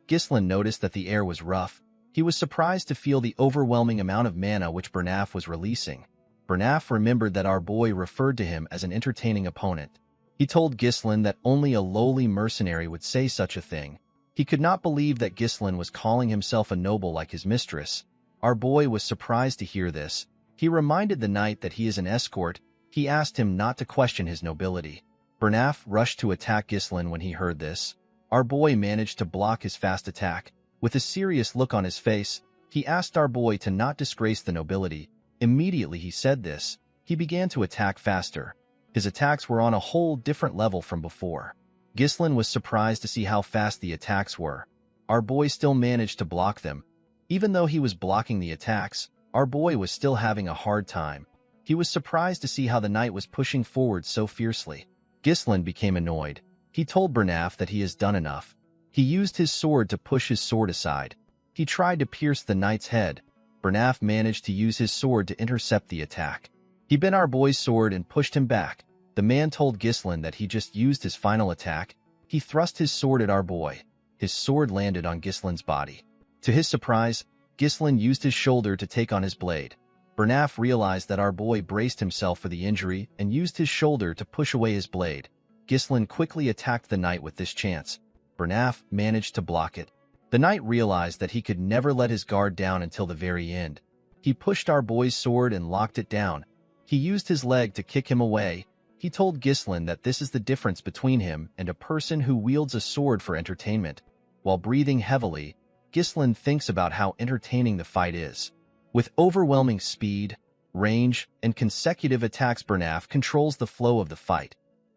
Ghislain noticed that the air was rough. He was surprised to feel the overwhelming amount of mana which Bernaf was releasing. Bernaf remembered that our boy referred to him as an entertaining opponent. He told Ghislain that only a lowly mercenary would say such a thing. He could not believe that Ghislain was calling himself a noble like his mistress. Our boy was surprised to hear this. He reminded the knight that he is an escort. He asked him not to question his nobility. Bernaf rushed to attack Ghislain when he heard this. Our boy managed to block his fast attack. With a serious look on his face, he asked our boy to not disgrace the nobility. Immediately he said this, he began to attack faster. His attacks were on a whole different level from before. Ghislain was surprised to see how fast the attacks were. Our boy still managed to block them. Even though he was blocking the attacks, our boy was still having a hard time. He was surprised to see how the knight was pushing forward so fiercely. Ghislain became annoyed. He told Bernaf that he has done enough. He used his sword to push his sword aside. He tried to pierce the knight's head. Bernaf managed to use his sword to intercept the attack. He bent our boy's sword and pushed him back. The man told Ghislain that he just used his final attack. He thrust his sword at our boy. His sword landed on Ghislain's body. To his surprise, Ghislain used his shoulder to take on his blade. Bernaf realized that our boy braced himself for the injury and used his shoulder to push away his blade. Ghislain quickly attacked the knight with this chance. Bernaf managed to block it. The knight realized that he could never let his guard down until the very end. He pushed our boy's sword and locked it down. He used his leg to kick him away. He told Ghislain that this is the difference between him and a person who wields a sword for entertainment. While breathing heavily, Ghislain thinks about how entertaining the fight is. With overwhelming speed, range, and consecutive attacks, Bernaf controls the flow of the fight.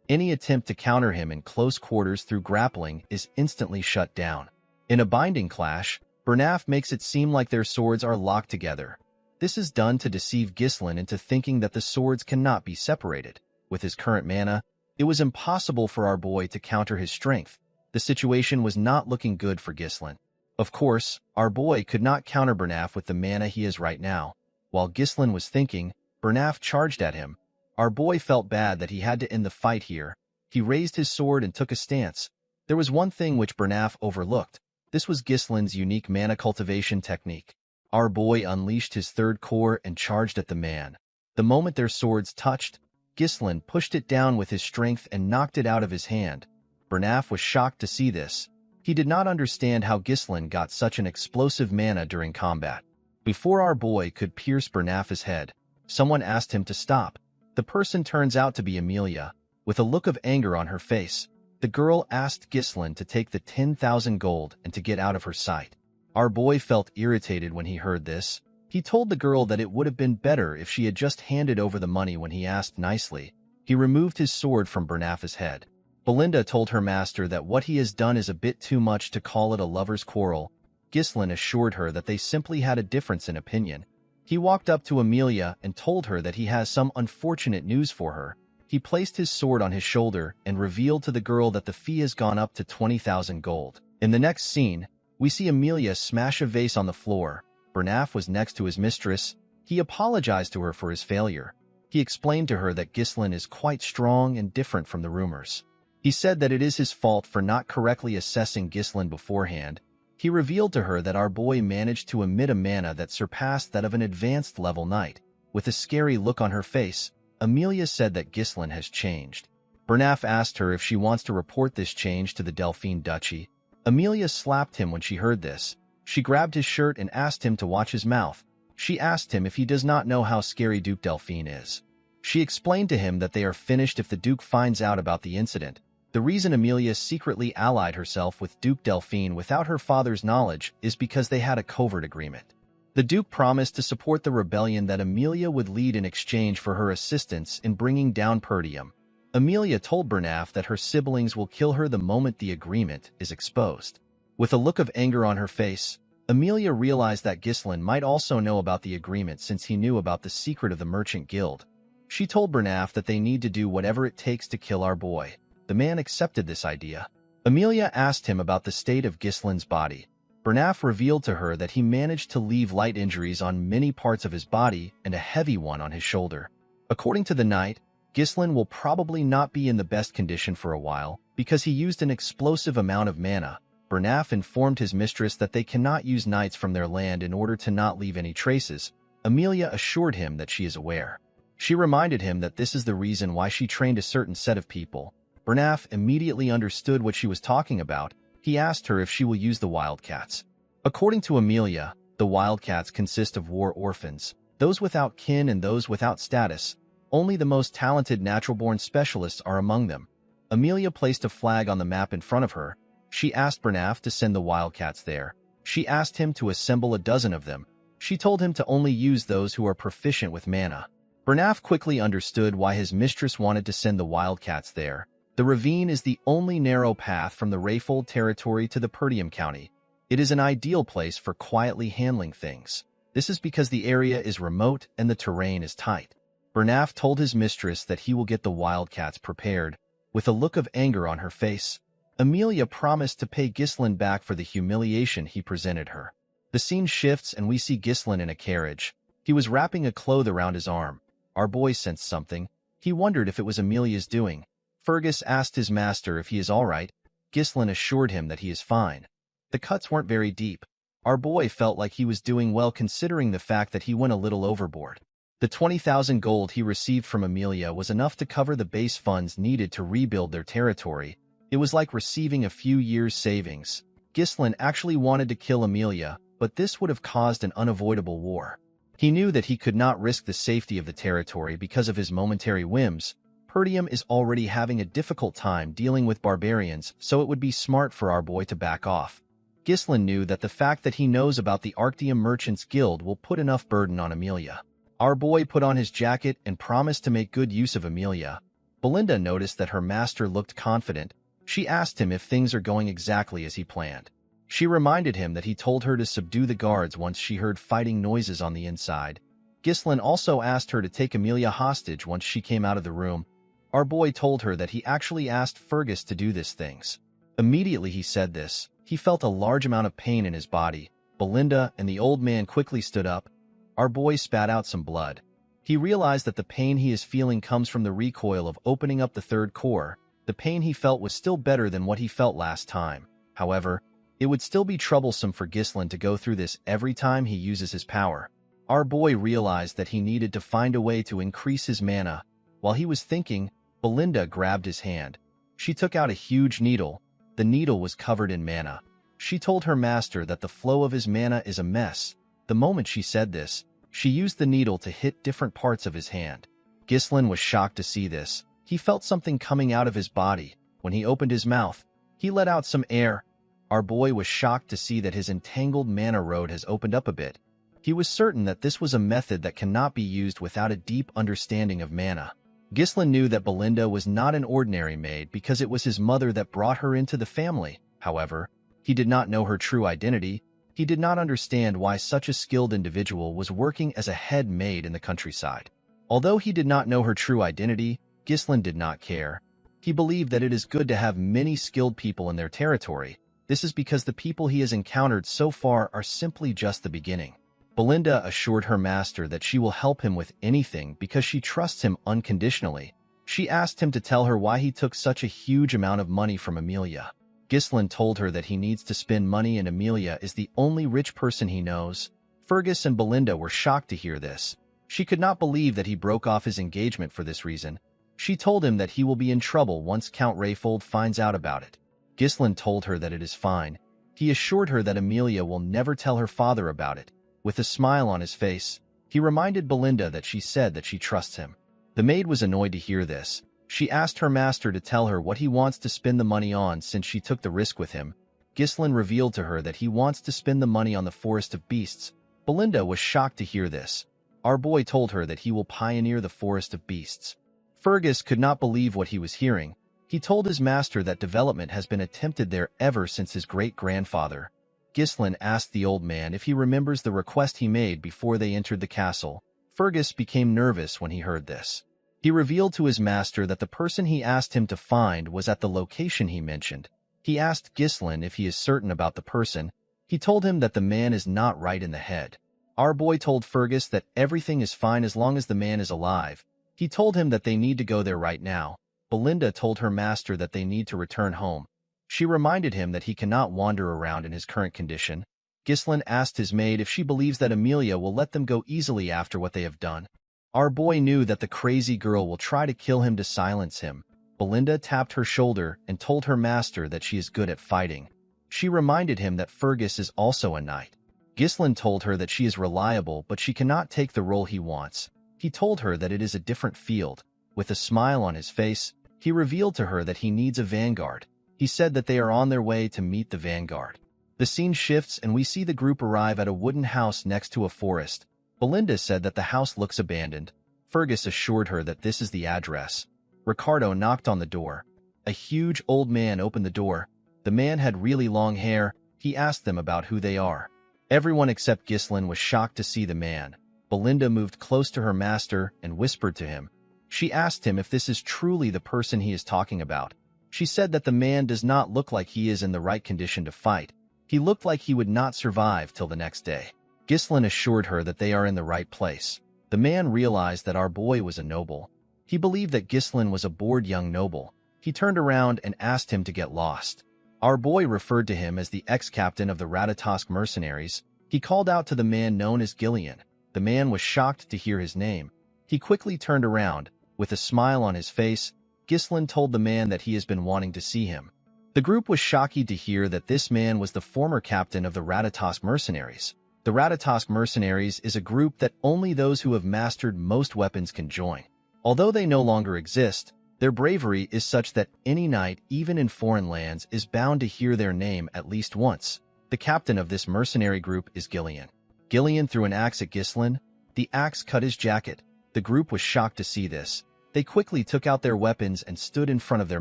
Any attempt to counter him in close quarters through grappling is instantly shut down. In a binding clash, Bernaf makes it seem like their swords are locked together. This is done to deceive Ghislain into thinking that the swords cannot be separated. With his current mana, it was impossible for our boy to counter his strength. The situation was not looking good for Ghislain. Of course, our boy could not counter Bernaf with the mana he has right now. While Ghislain was thinking, Bernaf charged at him. Our boy felt bad that he had to end the fight here. He raised his sword and took a stance. There was one thing which Bernaf overlooked. This was Gislin's unique mana cultivation technique. Our boy unleashed his third core and charged at the man. The moment their swords touched, Gislin pushed it down with his strength and knocked it out of his hand. Bernaf was shocked to see this. He did not understand how Gislin got such an explosive mana during combat. Before our boy could pierce Bernaf's head, someone asked him to stop. The person turns out to be Amelia. With a look of anger on her face, the girl asked Gislin to take the 10,000 gold and to get out of her sight. Our boy felt irritated when he heard this. He told the girl that it would have been better if she had just handed over the money when he asked nicely. He removed his sword from Bernaf's head. Belinda told her master that what he has done is a bit too much to call it a lover's quarrel. Gislin assured her that they simply had a difference in opinion. He walked up to Amelia and told her that he has some unfortunate news for her. He placed his sword on his shoulder and revealed to the girl that the fee has gone up to 20,000 gold. In the next scene, we see Amelia smash a vase on the floor. Bernaf was next to his mistress. He apologized to her for his failure. He explained to her that Gislin is quite strong and different from the rumors. He said that it is his fault for not correctly assessing Gislin beforehand. He revealed to her that our boy managed to emit a mana that surpassed that of an advanced level knight. With a scary look on her face, Amelia said that Gislin has changed. Bernaf asked her if she wants to report this change to the Delphine Duchy. Amelia slapped him when she heard this. She grabbed his shirt and asked him to watch his mouth. She asked him if he does not know how scary Duke Delphine is. She explained to him that they are finished if the Duke finds out about the incident. The reason Amelia secretly allied herself with Duke Delphine without her father's knowledge is because they had a covert agreement. The Duke promised to support the rebellion that Amelia would lead in exchange for her assistance in bringing down Perdium. Amelia told Bernaf that her siblings will kill her the moment the agreement is exposed. With a look of anger on her face, Amelia realized that Gislin might also know about the agreement since he knew about the secret of the Merchant Guild. She told Bernaf that they need to do whatever it takes to kill our boy. The man accepted this idea. Amelia asked him about the state of Gislin's body. Bernaf revealed to her that he managed to leave light injuries on many parts of his body and a heavy one on his shoulder. According to the knight, Gislin will probably not be in the best condition for a while because he used an explosive amount of mana. Bernaf informed his mistress that they cannot use knights from their land in order to not leave any traces. Amelia assured him that she is aware. She reminded him that this is the reason why she trained a certain set of people. Bernaf immediately understood what she was talking about. He asked her if she will use the wildcats. According to Amelia, the wildcats consist of war orphans, those without kin and those without status. Only the most talented natural-born specialists are among them. Amelia placed a flag on the map in front of her. She asked Bernaf to send the wildcats there. She asked him to assemble a dozen of them. She told him to only use those who are proficient with mana. Bernaf quickly understood why his mistress wanted to send the wildcats there. The ravine is the only narrow path from the Rayfold territory to the Perdium County. It is an ideal place for quietly handling things. This is because the area is remote and the terrain is tight. Bernaf told his mistress that he will get the wildcats prepared. With a look of anger on her face, Amelia promised to pay Gislin back for the humiliation he presented her. The scene shifts and we see Gislin in a carriage. He was wrapping a cloth around his arm. Our boy sensed something. He wondered if it was Amelia's doing. Fergus asked his master if he is all right. Gislin assured him that he is fine. The cuts weren't very deep. Our boy felt like he was doing well considering the fact that he went a little overboard. The 20,000 gold he received from Amelia was enough to cover the base funds needed to rebuild their territory. It was like receiving a few years' savings. Gislin actually wanted to kill Amelia, but this would have caused an unavoidable war. He knew that he could not risk the safety of the territory because of his momentary whims. Perdium is already having a difficult time dealing with barbarians, so it would be smart for our boy to back off. Gislin knew that the fact that he knows about the Arctium Merchants Guild will put enough burden on Amelia. Our boy put on his jacket and promised to make good use of Amelia. Belinda noticed that her master looked confident. She asked him if things are going exactly as he planned. She reminded him that he told her to subdue the guards once she heard fighting noises on the inside. Gislin also asked her to take Amelia hostage once she came out of the room. Our boy told her that he actually asked Fergus to do these things. Immediately he said this, he felt a large amount of pain in his body. Belinda and the old man quickly stood up. Our boy spat out some blood. He realized that the pain he is feeling comes from the recoil of opening up the third core. The pain he felt was still better than what he felt last time. However, It would still be troublesome for Ghislain to go through this every time he uses his power. Our boy realized that he needed to find a way to increase his mana. While he was thinking, Belinda grabbed his hand. She took out a huge needle. The needle was covered in mana. She told her master that the flow of his mana is a mess. The moment she said this, she used the needle to hit different parts of his hand. Ghislain was shocked to see this. He felt something coming out of his body. When he opened his mouth, he let out some air. Our boy was shocked to see that his entangled mana road has opened up a bit. He was certain that this was a method that cannot be used without a deep understanding of mana. Ghislain knew that Belinda was not an ordinary maid because it was his mother that brought her into the family. However, he did not know her true identity. He did not understand why such a skilled individual was working as a head maid in the countryside. Although he did not know her true identity, Ghislain did not care. He believed that it is good to have many skilled people in their territory. This is because the people he has encountered so far are simply just the beginning. Belinda assured her master that she will help him with anything because she trusts him unconditionally. She asked him to tell her why he took such a huge amount of money from Amelia. Ghislain told her that he needs to spend money and Amelia is the only rich person he knows. Fergus and Belinda were shocked to hear this. She could not believe that he broke off his engagement for this reason. She told him that he will be in trouble once Count Rayfold finds out about it. Ghislain told her that it is fine. He assured her that Amelia will never tell her father about it. With a smile on his face, he reminded Belinda that she said that she trusts him. The maid was annoyed to hear this. She asked her master to tell her what he wants to spend the money on since she took the risk with him. Ghislain revealed to her that he wants to spend the money on the Forest of Beasts. Belinda was shocked to hear this. Our boy told her that he will pioneer the Forest of Beasts. Fergus could not believe what he was hearing. He told his master that development has been attempted there ever since his great-grandfather. Ghislain asked the old man if he remembers the request he made before they entered the castle. Fergus became nervous when he heard this. He revealed to his master that the person he asked him to find was at the location he mentioned. He asked Ghislain if he is certain about the person. He told him that the man is not right in the head. Our boy told Fergus that everything is fine as long as the man is alive. He told him that they need to go there right now. Belinda told her master that they need to return home. She reminded him that he cannot wander around in his current condition. Ghislain asked his maid if she believes that Amelia will let them go easily after what they have done. Our boy knew that the crazy girl will try to kill him to silence him. Belinda tapped her shoulder and told her master that she is good at fighting. She reminded him that Fergus is also a knight. Ghislain told her that she is reliable but she cannot take the role he wants. He told her that it is a different field. With a smile on his face, he revealed to her that he needs a vanguard. He said that they are on their way to meet the vanguard. The scene shifts and we see the group arrive at a wooden house next to a forest. Belinda said that the house looks abandoned. Fergus assured her that this is the address. Ricardo knocked on the door. A huge old man opened the door. The man had really long hair. He asked them about who they are. Everyone except Ghislain was shocked to see the man. Belinda moved close to her master and whispered to him. She asked him if this is truly the person he is talking about. She said that the man does not look like he is in the right condition to fight. He looked like he would not survive till the next day. Ghislain assured her that they are in the right place. The man realized that our boy was a noble. He believed that Ghislain was a bored young noble. He turned around and asked him to get lost. Our boy referred to him as the ex-captain of the Ratatosk mercenaries. He called out to the man known as Gillian. The man was shocked to hear his name. He quickly turned around. With a smile on his face, Ghislain told the man that he has been wanting to see him. The group was shocked to hear that this man was the former captain of the Ratatosk mercenaries. The Ratatosk mercenaries is a group that only those who have mastered most weapons can join. Although they no longer exist, their bravery is such that any knight, even in foreign lands, is bound to hear their name at least once. The captain of this mercenary group is Gillian. Gillian threw an axe at Ghislain. The axe cut his jacket. The group was shocked to see this. They quickly took out their weapons and stood in front of their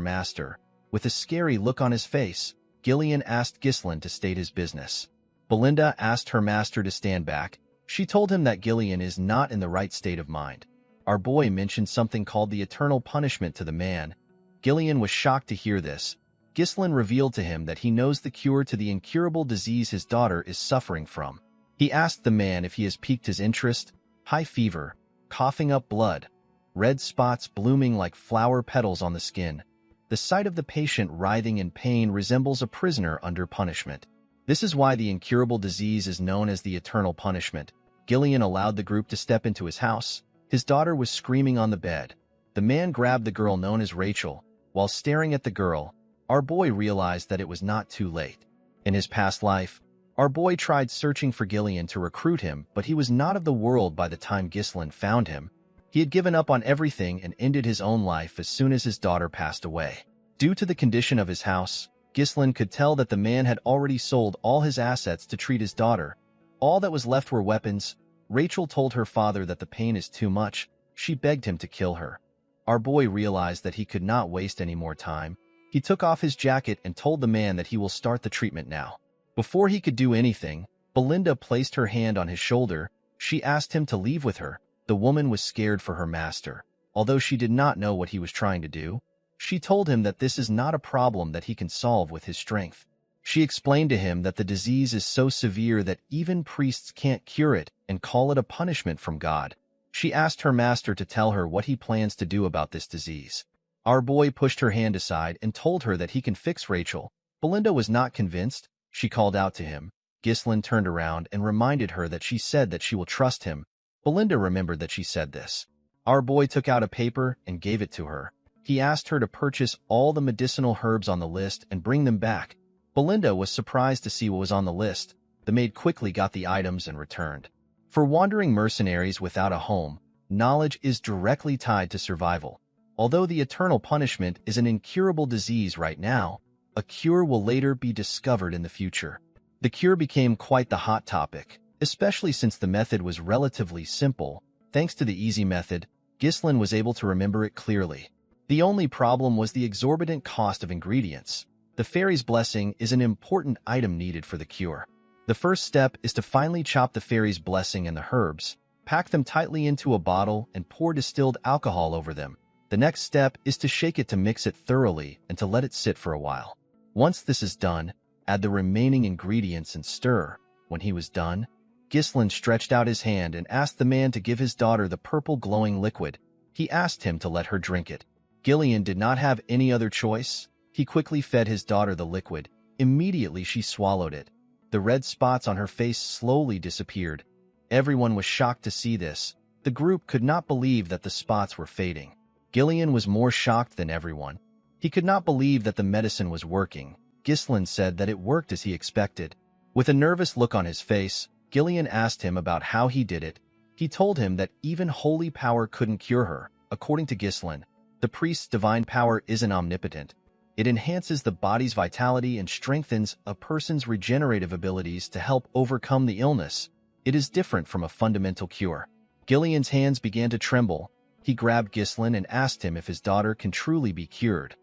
master. With a scary look on his face, Gillian asked Ghislain to state his business. Belinda asked her master to stand back. She told him that Gillian is not in the right state of mind. Our boy mentioned something called the eternal punishment to the man. Gillian was shocked to hear this. Ghislain revealed to him that he knows the cure to the incurable disease his daughter is suffering from. He asked the man if he has piqued his interest. High fever, coughing up blood, red spots blooming like flower petals on the skin. The sight of the patient writhing in pain resembles a prisoner under punishment. This is why the incurable disease is known as the eternal punishment. Gillian allowed the group to step into his house. His daughter was screaming on the bed. The man grabbed the girl known as Rachel. While staring at the girl, our boy realized that it was not too late. In his past life, our boy tried searching for Gillian to recruit him, but he was not of the world by the time Ghislaine found him. He had given up on everything and ended his own life as soon as his daughter passed away. Due to the condition of his house, Ghislaine could tell that the man had already sold all his assets to treat his daughter. All that was left were weapons. Rachel told her father that the pain is too much. She begged him to kill her. Our boy realized that he could not waste any more time. He took off his jacket and told the man that he will start the treatment now. Before he could do anything, Belinda placed her hand on his shoulder. She asked him to leave with her. The woman was scared for her master. Although she did not know what he was trying to do, she told him that this is not a problem that he can solve with his strength. She explained to him that the disease is so severe that even priests can't cure it and call it a punishment from God. She asked her master to tell her what he plans to do about this disease. Our boy pushed her hand aside and told her that he can fix Rachel. Belinda was not convinced. She called out to him. Ghislaine turned around and reminded her that she said that she will trust him. Belinda remembered that she said this. Our boy took out a paper and gave it to her. He asked her to purchase all the medicinal herbs on the list and bring them back. Belinda was surprised to see what was on the list. The maid quickly got the items and returned. For wandering mercenaries without a home, knowledge is directly tied to survival. Although the eternal punishment is an incurable disease right now, a cure will later be discovered in the future. The cure became quite the hot topic, especially since the method was relatively simple. Thanks to the easy method, Ghislaine was able to remember it clearly. The only problem was the exorbitant cost of ingredients. The fairy's blessing is an important item needed for the cure. The first step is to finely chop the fairy's blessing and the herbs, pack them tightly into a bottle, and pour distilled alcohol over them. The next step is to shake it to mix it thoroughly and to let it sit for a while. Once this is done, add the remaining ingredients and stir. When he was done, Ghislaine stretched out his hand and asked the man to give his daughter the purple glowing liquid. He asked him to let her drink it. Gillian did not have any other choice. He quickly fed his daughter the liquid. Immediately she swallowed it. The red spots on her face slowly disappeared. Everyone was shocked to see this. The group could not believe that the spots were fading. Gillian was more shocked than everyone. He could not believe that the medicine was working. Ghislaine said that it worked as he expected. With a nervous look on his face, Gillian asked him about how he did it. He told him that even holy power couldn't cure her. According to Ghislaine, the priest's divine power isn't omnipotent. It enhances the body's vitality and strengthens a person's regenerative abilities to help overcome the illness. It is different from a fundamental cure. Gillian's hands began to tremble. He grabbed Ghislaine and asked him if his daughter can truly be cured.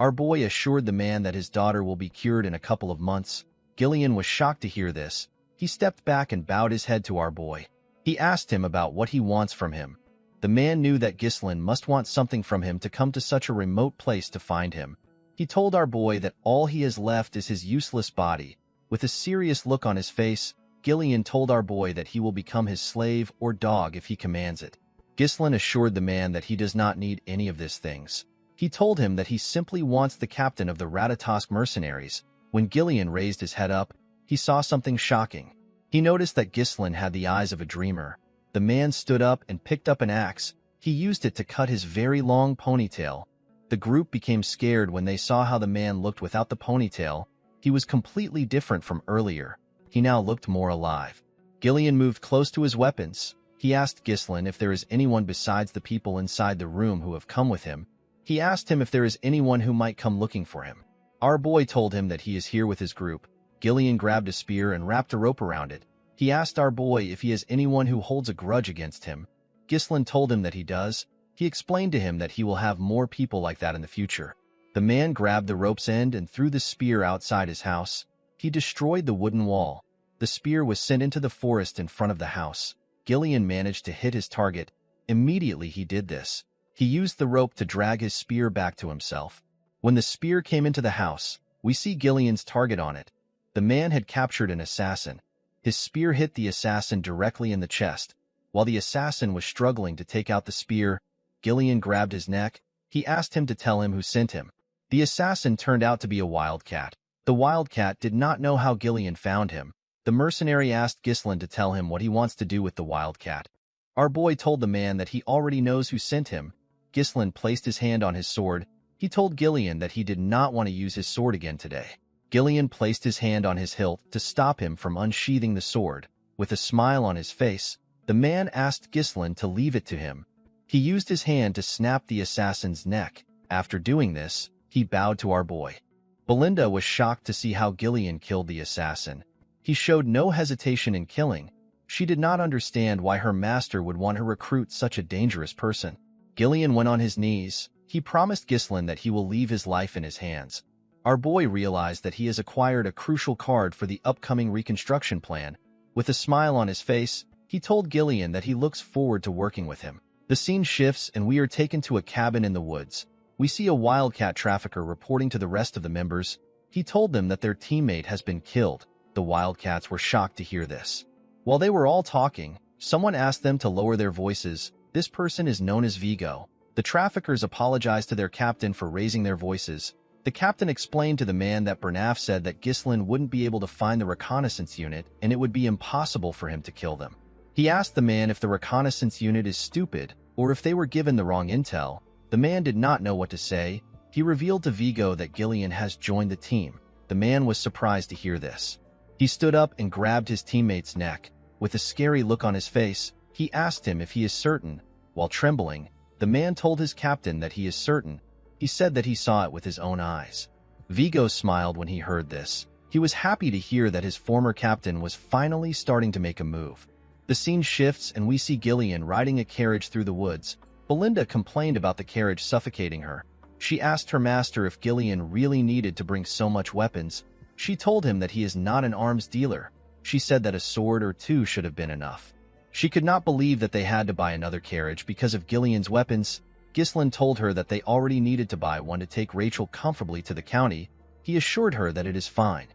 Our boy assured the man that his daughter will be cured in a couple of months. Gillian was shocked to hear this. He stepped back and bowed his head to our boy. He asked him about what he wants from him. The man knew that Ghislaine must want something from him to come to such a remote place to find him. He told our boy that all he has left is his useless body. With a serious look on his face, Gillian told our boy that he will become his slave or dog if he commands it. Ghislaine assured the man that he does not need any of these things. He told him that he simply wants the captain of the Ratatosk mercenaries. When Gillian raised his head up, he saw something shocking. He noticed that Ghislaine had the eyes of a dreamer. The man stood up and picked up an axe. He used it to cut his very long ponytail. The group became scared when they saw how the man looked without the ponytail. He was completely different from earlier. He now looked more alive. Gillian moved close to his weapons. He asked Ghislaine if there is anyone besides the people inside the room who have come with him. He asked him if there is anyone who might come looking for him. Our boy told him that he is here with his group. Gillian grabbed a spear and wrapped a rope around it. He asked our boy if he has anyone who holds a grudge against him. Ghislaine told him that he does. He explained to him that he will have more people like that in the future. The man grabbed the rope's end and threw the spear outside his house. He destroyed the wooden wall. The spear was sent into the forest in front of the house. Gillian managed to hit his target. Immediately he did this. He used the rope to drag his spear back to himself. When the spear came into the house, we see Gillian's target on it. The man had captured an assassin. His spear hit the assassin directly in the chest. While the assassin was struggling to take out the spear, Gillian grabbed his neck. He asked him to tell him who sent him. The assassin turned out to be a wildcat. The wildcat did not know how Gillian found him. The mercenary asked Ghislain to tell him what he wants to do with the wildcat. Our boy told the man that he already knows who sent him. Ghislain placed his hand on his sword. He told Gillian that he did not want to use his sword again today. Gillian placed his hand on his hilt to stop him from unsheathing the sword. With a smile on his face, the man asked Ghislain to leave it to him. He used his hand to snap the assassin's neck. After doing this, he bowed to our boy. Belinda was shocked to see how Gillian killed the assassin. He showed no hesitation in killing. She did not understand why her master would want to recruit such a dangerous person. Gillian went on his knees. He promised Ghislain that he will leave his life in his hands. Our boy realized that he has acquired a crucial card for the upcoming reconstruction plan. With a smile on his face, he told Gillian that he looks forward to working with him. The scene shifts and we are taken to a cabin in the woods. We see a wildcat trafficker reporting to the rest of the members. He told them that their teammate has been killed. The wildcats were shocked to hear this. While they were all talking, someone asked them to lower their voices. This person is known as Vigo. The traffickers apologized to their captain for raising their voices. The captain explained to the man that Bernaf said that Ghislain wouldn't be able to find the reconnaissance unit and it would be impossible for him to kill them. He asked the man if the reconnaissance unit is stupid or if they were given the wrong intel. The man did not know what to say. He revealed to Vigo that Gillian has joined the team. The man was surprised to hear this. He stood up and grabbed his teammate's neck. With a scary look on his face, he asked him if he is certain. While trembling, the man told his captain that he is certain. He said that he saw it with his own eyes. Vigo smiled when he heard this. He was happy to hear that his former captain was finally starting to make a move. The scene shifts and we see Gillian riding a carriage through the woods. Belinda complained about the carriage suffocating her. She asked her master if Gillian really needed to bring so much weapons. She told him that he is not an arms dealer. She said that a sword or two should have been enough. She could not believe that they had to buy another carriage because of Gillian's weapons. Ghislain told her that they already needed to buy one to take Rachel comfortably to the county. He assured her that it is fine.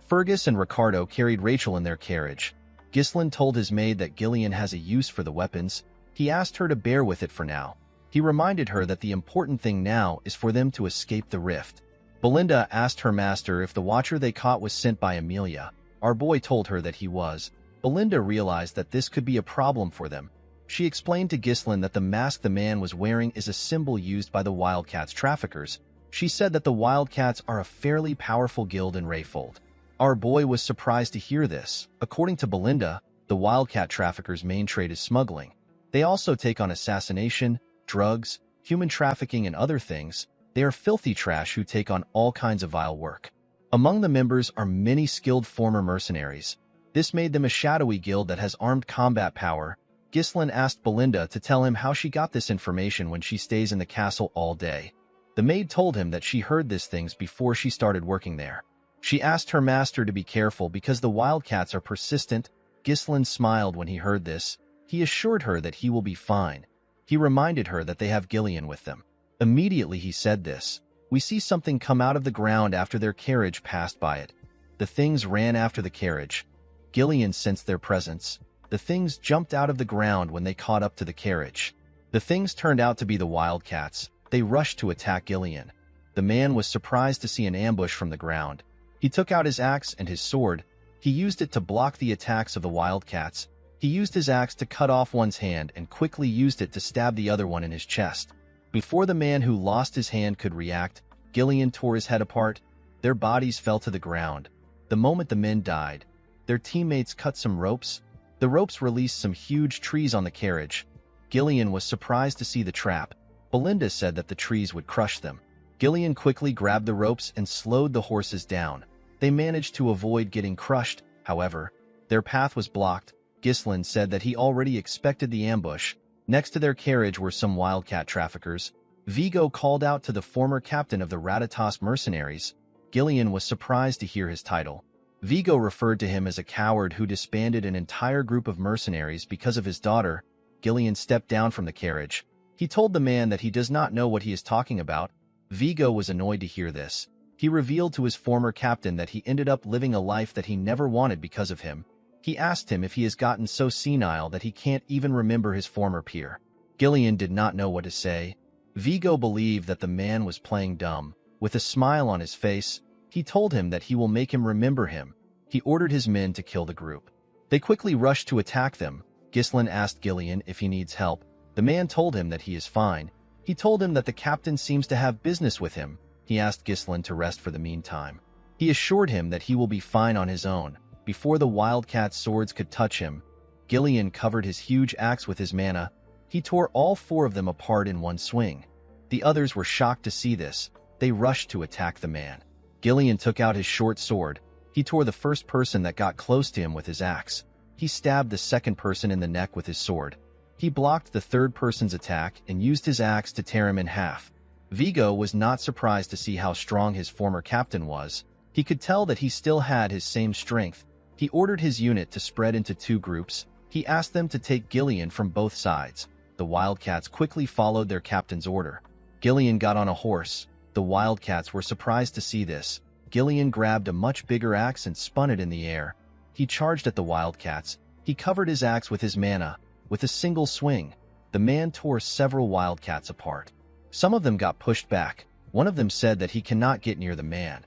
Fergus and Ricardo carried Rachel in their carriage. Ghislain told his maid that Gillian has a use for the weapons. He asked her to bear with it for now. He reminded her that the important thing now is for them to escape the rift. Belinda asked her master if the watcher they caught was sent by Amelia. Our boy told her that he was. Belinda realized that this could be a problem for them. She explained to Ghislain that the mask the man was wearing is a symbol used by the Wildcats traffickers. She said that the Wildcats are a fairly powerful guild in Rayfold. Our boy was surprised to hear this. According to Belinda, the Wildcat traffickers' main trade is smuggling. They also take on assassination, drugs, human trafficking, and other things. They are filthy trash who take on all kinds of vile work. Among the members are many skilled former mercenaries. This made them a shadowy guild that has armed combat power. Ghislain asked Belinda to tell him how she got this information when she stays in the castle all day. The maid told him that she heard these things before she started working there. She asked her master to be careful because the Wildcats are persistent. Ghislain smiled when he heard this. He assured her that he will be fine. He reminded her that they have Gillian with them. Immediately he said this. We see something come out of the ground after their carriage passed by it. The things ran after the carriage. Gillian sensed their presence. The things jumped out of the ground when they caught up to the carriage. The things turned out to be the Wildcats. They rushed to attack Gillian. The man was surprised to see an ambush from the ground. He took out his axe and his sword. He used it to block the attacks of the Wildcats. He used his axe to cut off one's hand and quickly used it to stab the other one in his chest. Before the man who lost his hand could react, Gillian tore his head apart. Their bodies fell to the ground. The moment the men died, their teammates cut some ropes. The ropes released some huge trees on the carriage. Gillian was surprised to see the trap. Belinda said that the trees would crush them. Gillian quickly grabbed the ropes and slowed the horses down. They managed to avoid getting crushed, however. Their path was blocked. Ghislain said that he already expected the ambush. Next to their carriage were some wildcat traffickers. Vigo called out to the former captain of the Ratatas mercenaries. Gillian was surprised to hear his title. Vigo referred to him as a coward who disbanded an entire group of mercenaries because of his daughter. Gillian stepped down from the carriage. He told the man that he does not know what he is talking about. Vigo was annoyed to hear this. He revealed to his former captain that he ended up living a life that he never wanted because of him. He asked him if he has gotten so senile that he can't even remember his former peer. Gillian did not know what to say. Vigo believed that the man was playing dumb. With a smile on his face, He told him that he will make him remember him. He ordered his men to kill the group. They quickly rushed to attack them. Ghislain asked Gillian if he needs help. The man told him that he is fine. He told him that the captain seems to have business with him. He asked Ghislain to rest for the meantime. He assured him that he will be fine on his own. Before the wildcat's swords could touch him, Gillian covered his huge axe with his mana. He tore all 4 of them apart in one swing. The others were shocked to see this. They rushed to attack the man. Gillian took out his short sword. He tore the first person that got close to him with his axe. He stabbed the second person in the neck with his sword. He blocked the third person's attack and used his axe to tear him in half. Vigo was not surprised to see how strong his former captain was. He could tell that he still had his same strength. He ordered his unit to spread into 2 groups. He asked them to take Gillian from both sides. The wildcats quickly followed their captain's order. Gillian got on a horse. The wildcats were surprised to see this. Gillian grabbed a much bigger axe and spun it in the air. He charged at the wildcats. He covered his axe with his mana. With a single swing, the man tore several wildcats apart. Some of them got pushed back. One of them said that he cannot get near the man.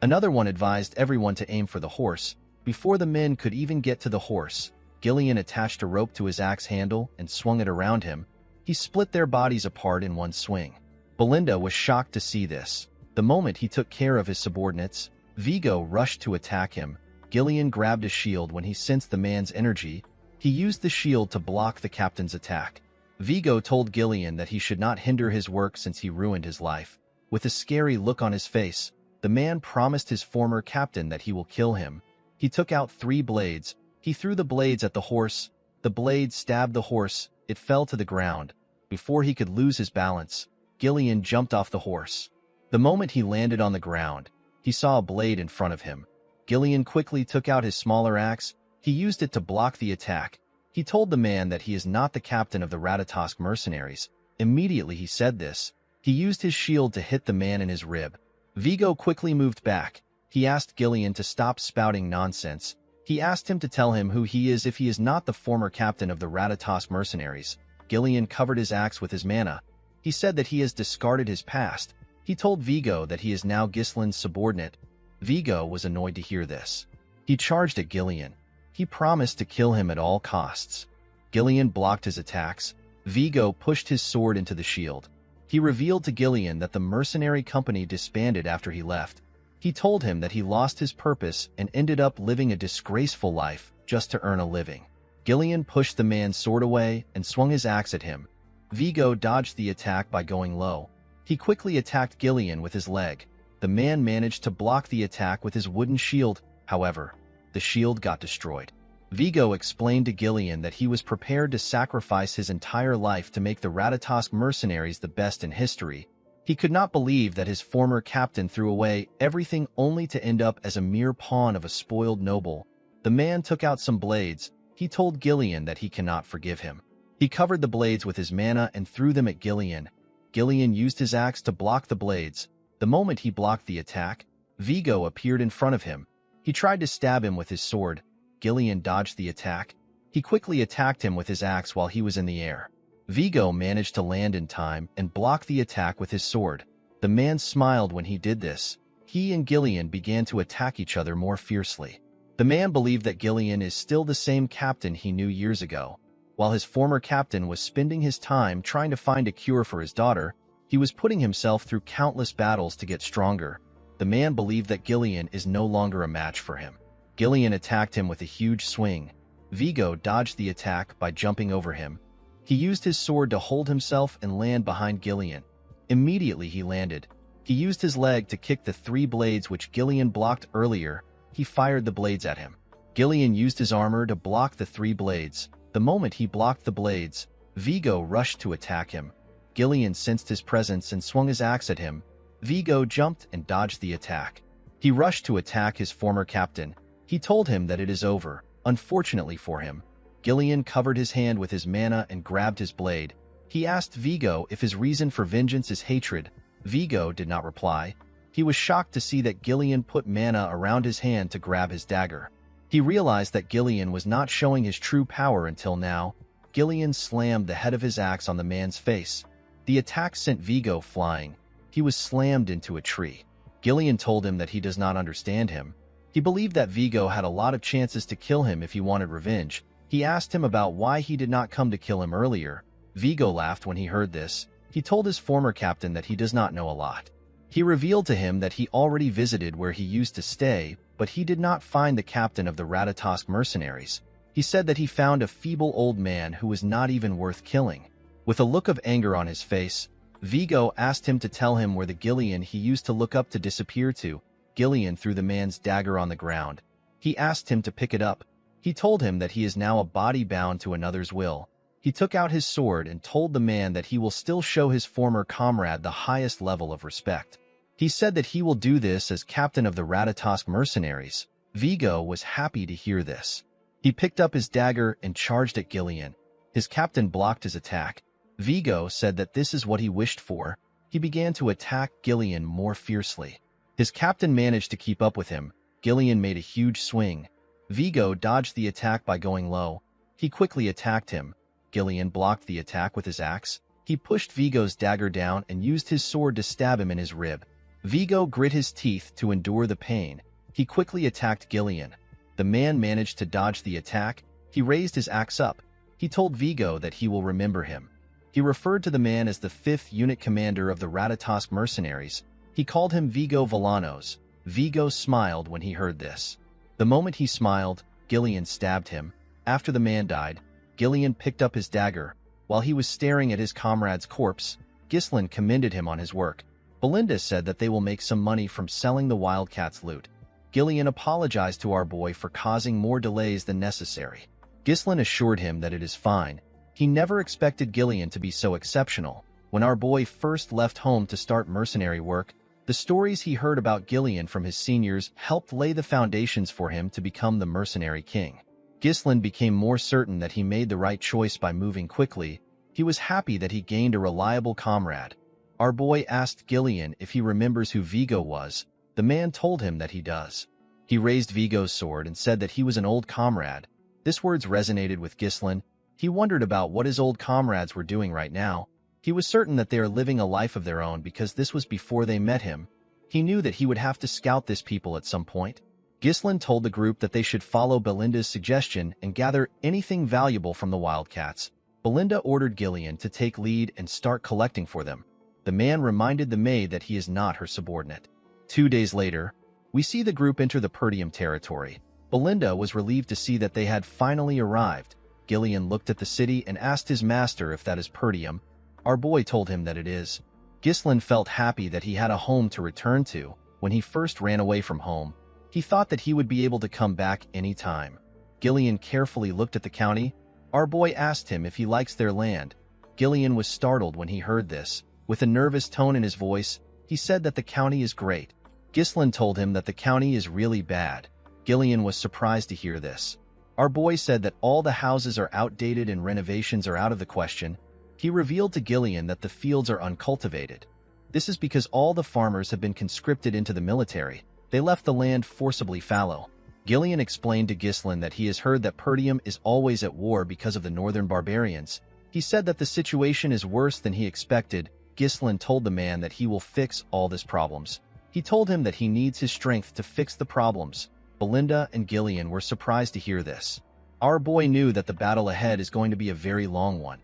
Another one advised everyone to aim for the horse. Before the men could even get to the horse, Gillian attached a rope to his axe handle and swung it around him. He split their bodies apart in one swing. Belinda was shocked to see this. The moment he took care of his subordinates, Vigo rushed to attack him. Gillian grabbed a shield when he sensed the man's energy. He used the shield to block the captain's attack. Vigo told Gillian that he should not hinder his work since he ruined his life. With a scary look on his face, the man promised his former captain that he will kill him. He took out 3 blades. He threw the blades at the horse. The blades stabbed the horse. It fell to the ground. Before he could lose his balance, Gillian jumped off the horse. The moment he landed on the ground, he saw a blade in front of him. Gillian quickly took out his smaller axe. He used it to block the attack. He told the man that he is not the captain of the Ratatosk mercenaries. Immediately he said this. He used his shield to hit the man in his rib. Vigo quickly moved back. He asked Gillian to stop spouting nonsense. He asked him to tell him who he is if he is not the former captain of the Ratatosk mercenaries. Gillian covered his axe with his mana. He said that he has discarded his past. He told Vigo that he is now Ghislain's subordinate. Vigo was annoyed to hear this. He charged at Gillian. He promised to kill him at all costs. Gillian blocked his attacks. Vigo pushed his sword into the shield. He revealed to Gillian that the mercenary company disbanded after he left. He told him that he lost his purpose and ended up living a disgraceful life just to earn a living. Gillian pushed the man's sword away and swung his axe at him. Vigo dodged the attack by going low. He quickly attacked Gillian with his leg. The man managed to block the attack with his wooden shield. However, the shield got destroyed. Vigo explained to Gillian that he was prepared to sacrifice his entire life to make the Ratatosk mercenaries the best in history. He could not believe that his former captain threw away everything only to end up as a mere pawn of a spoiled noble. The man took out some blades. He told Gillian that he cannot forgive him. He covered the blades with his mana and threw them at Gillian. Gillian used his axe to block the blades. The moment he blocked the attack, Vigo appeared in front of him. He tried to stab him with his sword. Gillian dodged the attack. He quickly attacked him with his axe while he was in the air. Vigo managed to land in time and block the attack with his sword. The man smiled when he did this. He and Gillian began to attack each other more fiercely. The man believed that Gillian is still the same captain he knew years ago. While his former captain was spending his time trying to find a cure for his daughter, he was putting himself through countless battles to get stronger. The man believed that Gillian is no longer a match for him. Gillian attacked him with a huge swing. Vigo dodged the attack by jumping over him. He used his sword to hold himself and land behind Gillian. Immediately he landed. He used his leg to kick the 3 blades which Gillian blocked earlier. He fired the blades at him. Gillian used his armor to block the 3 blades. The moment he blocked the blades, Vigo rushed to attack him. Gillian sensed his presence and swung his axe at him. Vigo jumped and dodged the attack. He rushed to attack his former captain. He told him that it is over. Unfortunately for him, Gillian covered his hand with his mana and grabbed his blade. He asked Vigo if his reason for vengeance is hatred. Vigo did not reply. He was shocked to see that Gillian put mana around his hand to grab his dagger. He realized that Gillian was not showing his true power until now. Gillian slammed the head of his axe on the man's face. The attack sent Vigo flying. He was slammed into a tree. Gillian told him that he does not understand him. He believed that Vigo had a lot of chances to kill him if he wanted revenge. He asked him about why he did not come to kill him earlier. Vigo laughed when he heard this. He told his former captain that he does not know a lot. He revealed to him that he already visited where he used to stay, but he did not find the captain of the Ratatosk mercenaries. He said that he found a feeble old man who was not even worth killing. With a look of anger on his face, Vigo asked him to tell him where the Gillian he used to look up to disappeared to. Gillian threw the man's dagger on the ground. He asked him to pick it up. He told him that he is now a body bound to another's will. He took out his sword and told the man that he will still show his former comrade the highest level of respect. He said that he will do this as captain of the Ratatosk mercenaries. Vigo was happy to hear this. He picked up his dagger and charged at Gillian. His captain blocked his attack. Vigo said that this is what he wished for. He began to attack Gillian more fiercely. His captain managed to keep up with him. Gillian made a huge swing. Vigo dodged the attack by going low. He quickly attacked him. Gillian blocked the attack with his axe. He pushed Vigo's dagger down and used his sword to stab him in his rib. Vigo grit his teeth to endure the pain. He quickly attacked Gillian. The man managed to dodge the attack. He raised his axe up. He told Vigo that he will remember him. He referred to the man as the 5th unit commander of the Ratatosk mercenaries. He called him Vigo Villanos. Vigo smiled when he heard this. The moment he smiled, Gillian stabbed him. After the man died, Gillian picked up his dagger. While he was staring at his comrade's corpse, Ghislain commended him on his work. Belinda said that they will make some money from selling the Wildcat's loot. Gillian apologized to our boy for causing more delays than necessary. Ghislain assured him that it is fine. He never expected Gillian to be so exceptional. When our boy first left home to start mercenary work, the stories he heard about Gillian from his seniors helped lay the foundations for him to become the mercenary king. Ghislain became more certain that he made the right choice by moving quickly. He was happy that he gained a reliable comrade. Our boy asked Gillian if he remembers who Vigo was. The man told him that he does. He raised Vigo's sword and said that he was an old comrade. This words resonated with Ghislain. He wondered about what his old comrades were doing right now. He was certain that they are living a life of their own because this was before they met him. He knew that he would have to scout this people at some point. Ghislain told the group that they should follow Belinda's suggestion and gather anything valuable from the Wildcats. Belinda ordered Gillian to take lead and start collecting for them. The man reminded the maid that he is not her subordinate. 2 days later, we see the group enter the Pertium territory. Belinda was relieved to see that they had finally arrived. Gillian looked at the city and asked his master if that is Pertium. Our boy told him that it is. Ghislain felt happy that he had a home to return to. When he first ran away from home, he thought that he would be able to come back any time. Gillian carefully looked at the county. Our boy asked him if he likes their land. Gillian was startled when he heard this. With a nervous tone in his voice, he said that the county is great. Ghislain told him that the county is really bad. Gillian was surprised to hear this. Our boy said that all the houses are outdated and renovations are out of the question. He revealed to Gillian that the fields are uncultivated. This is because all the farmers have been conscripted into the military. They left the land forcibly fallow. Gillian explained to Ghislain that he has heard that Pertium is always at war because of the northern barbarians. He said that the situation is worse than he expected. Ghislain told the man that he will fix all these problems. He told him that he needs his strength to fix the problems. Belinda and Gillian were surprised to hear this. Our boy knew that the battle ahead is going to be a very long one.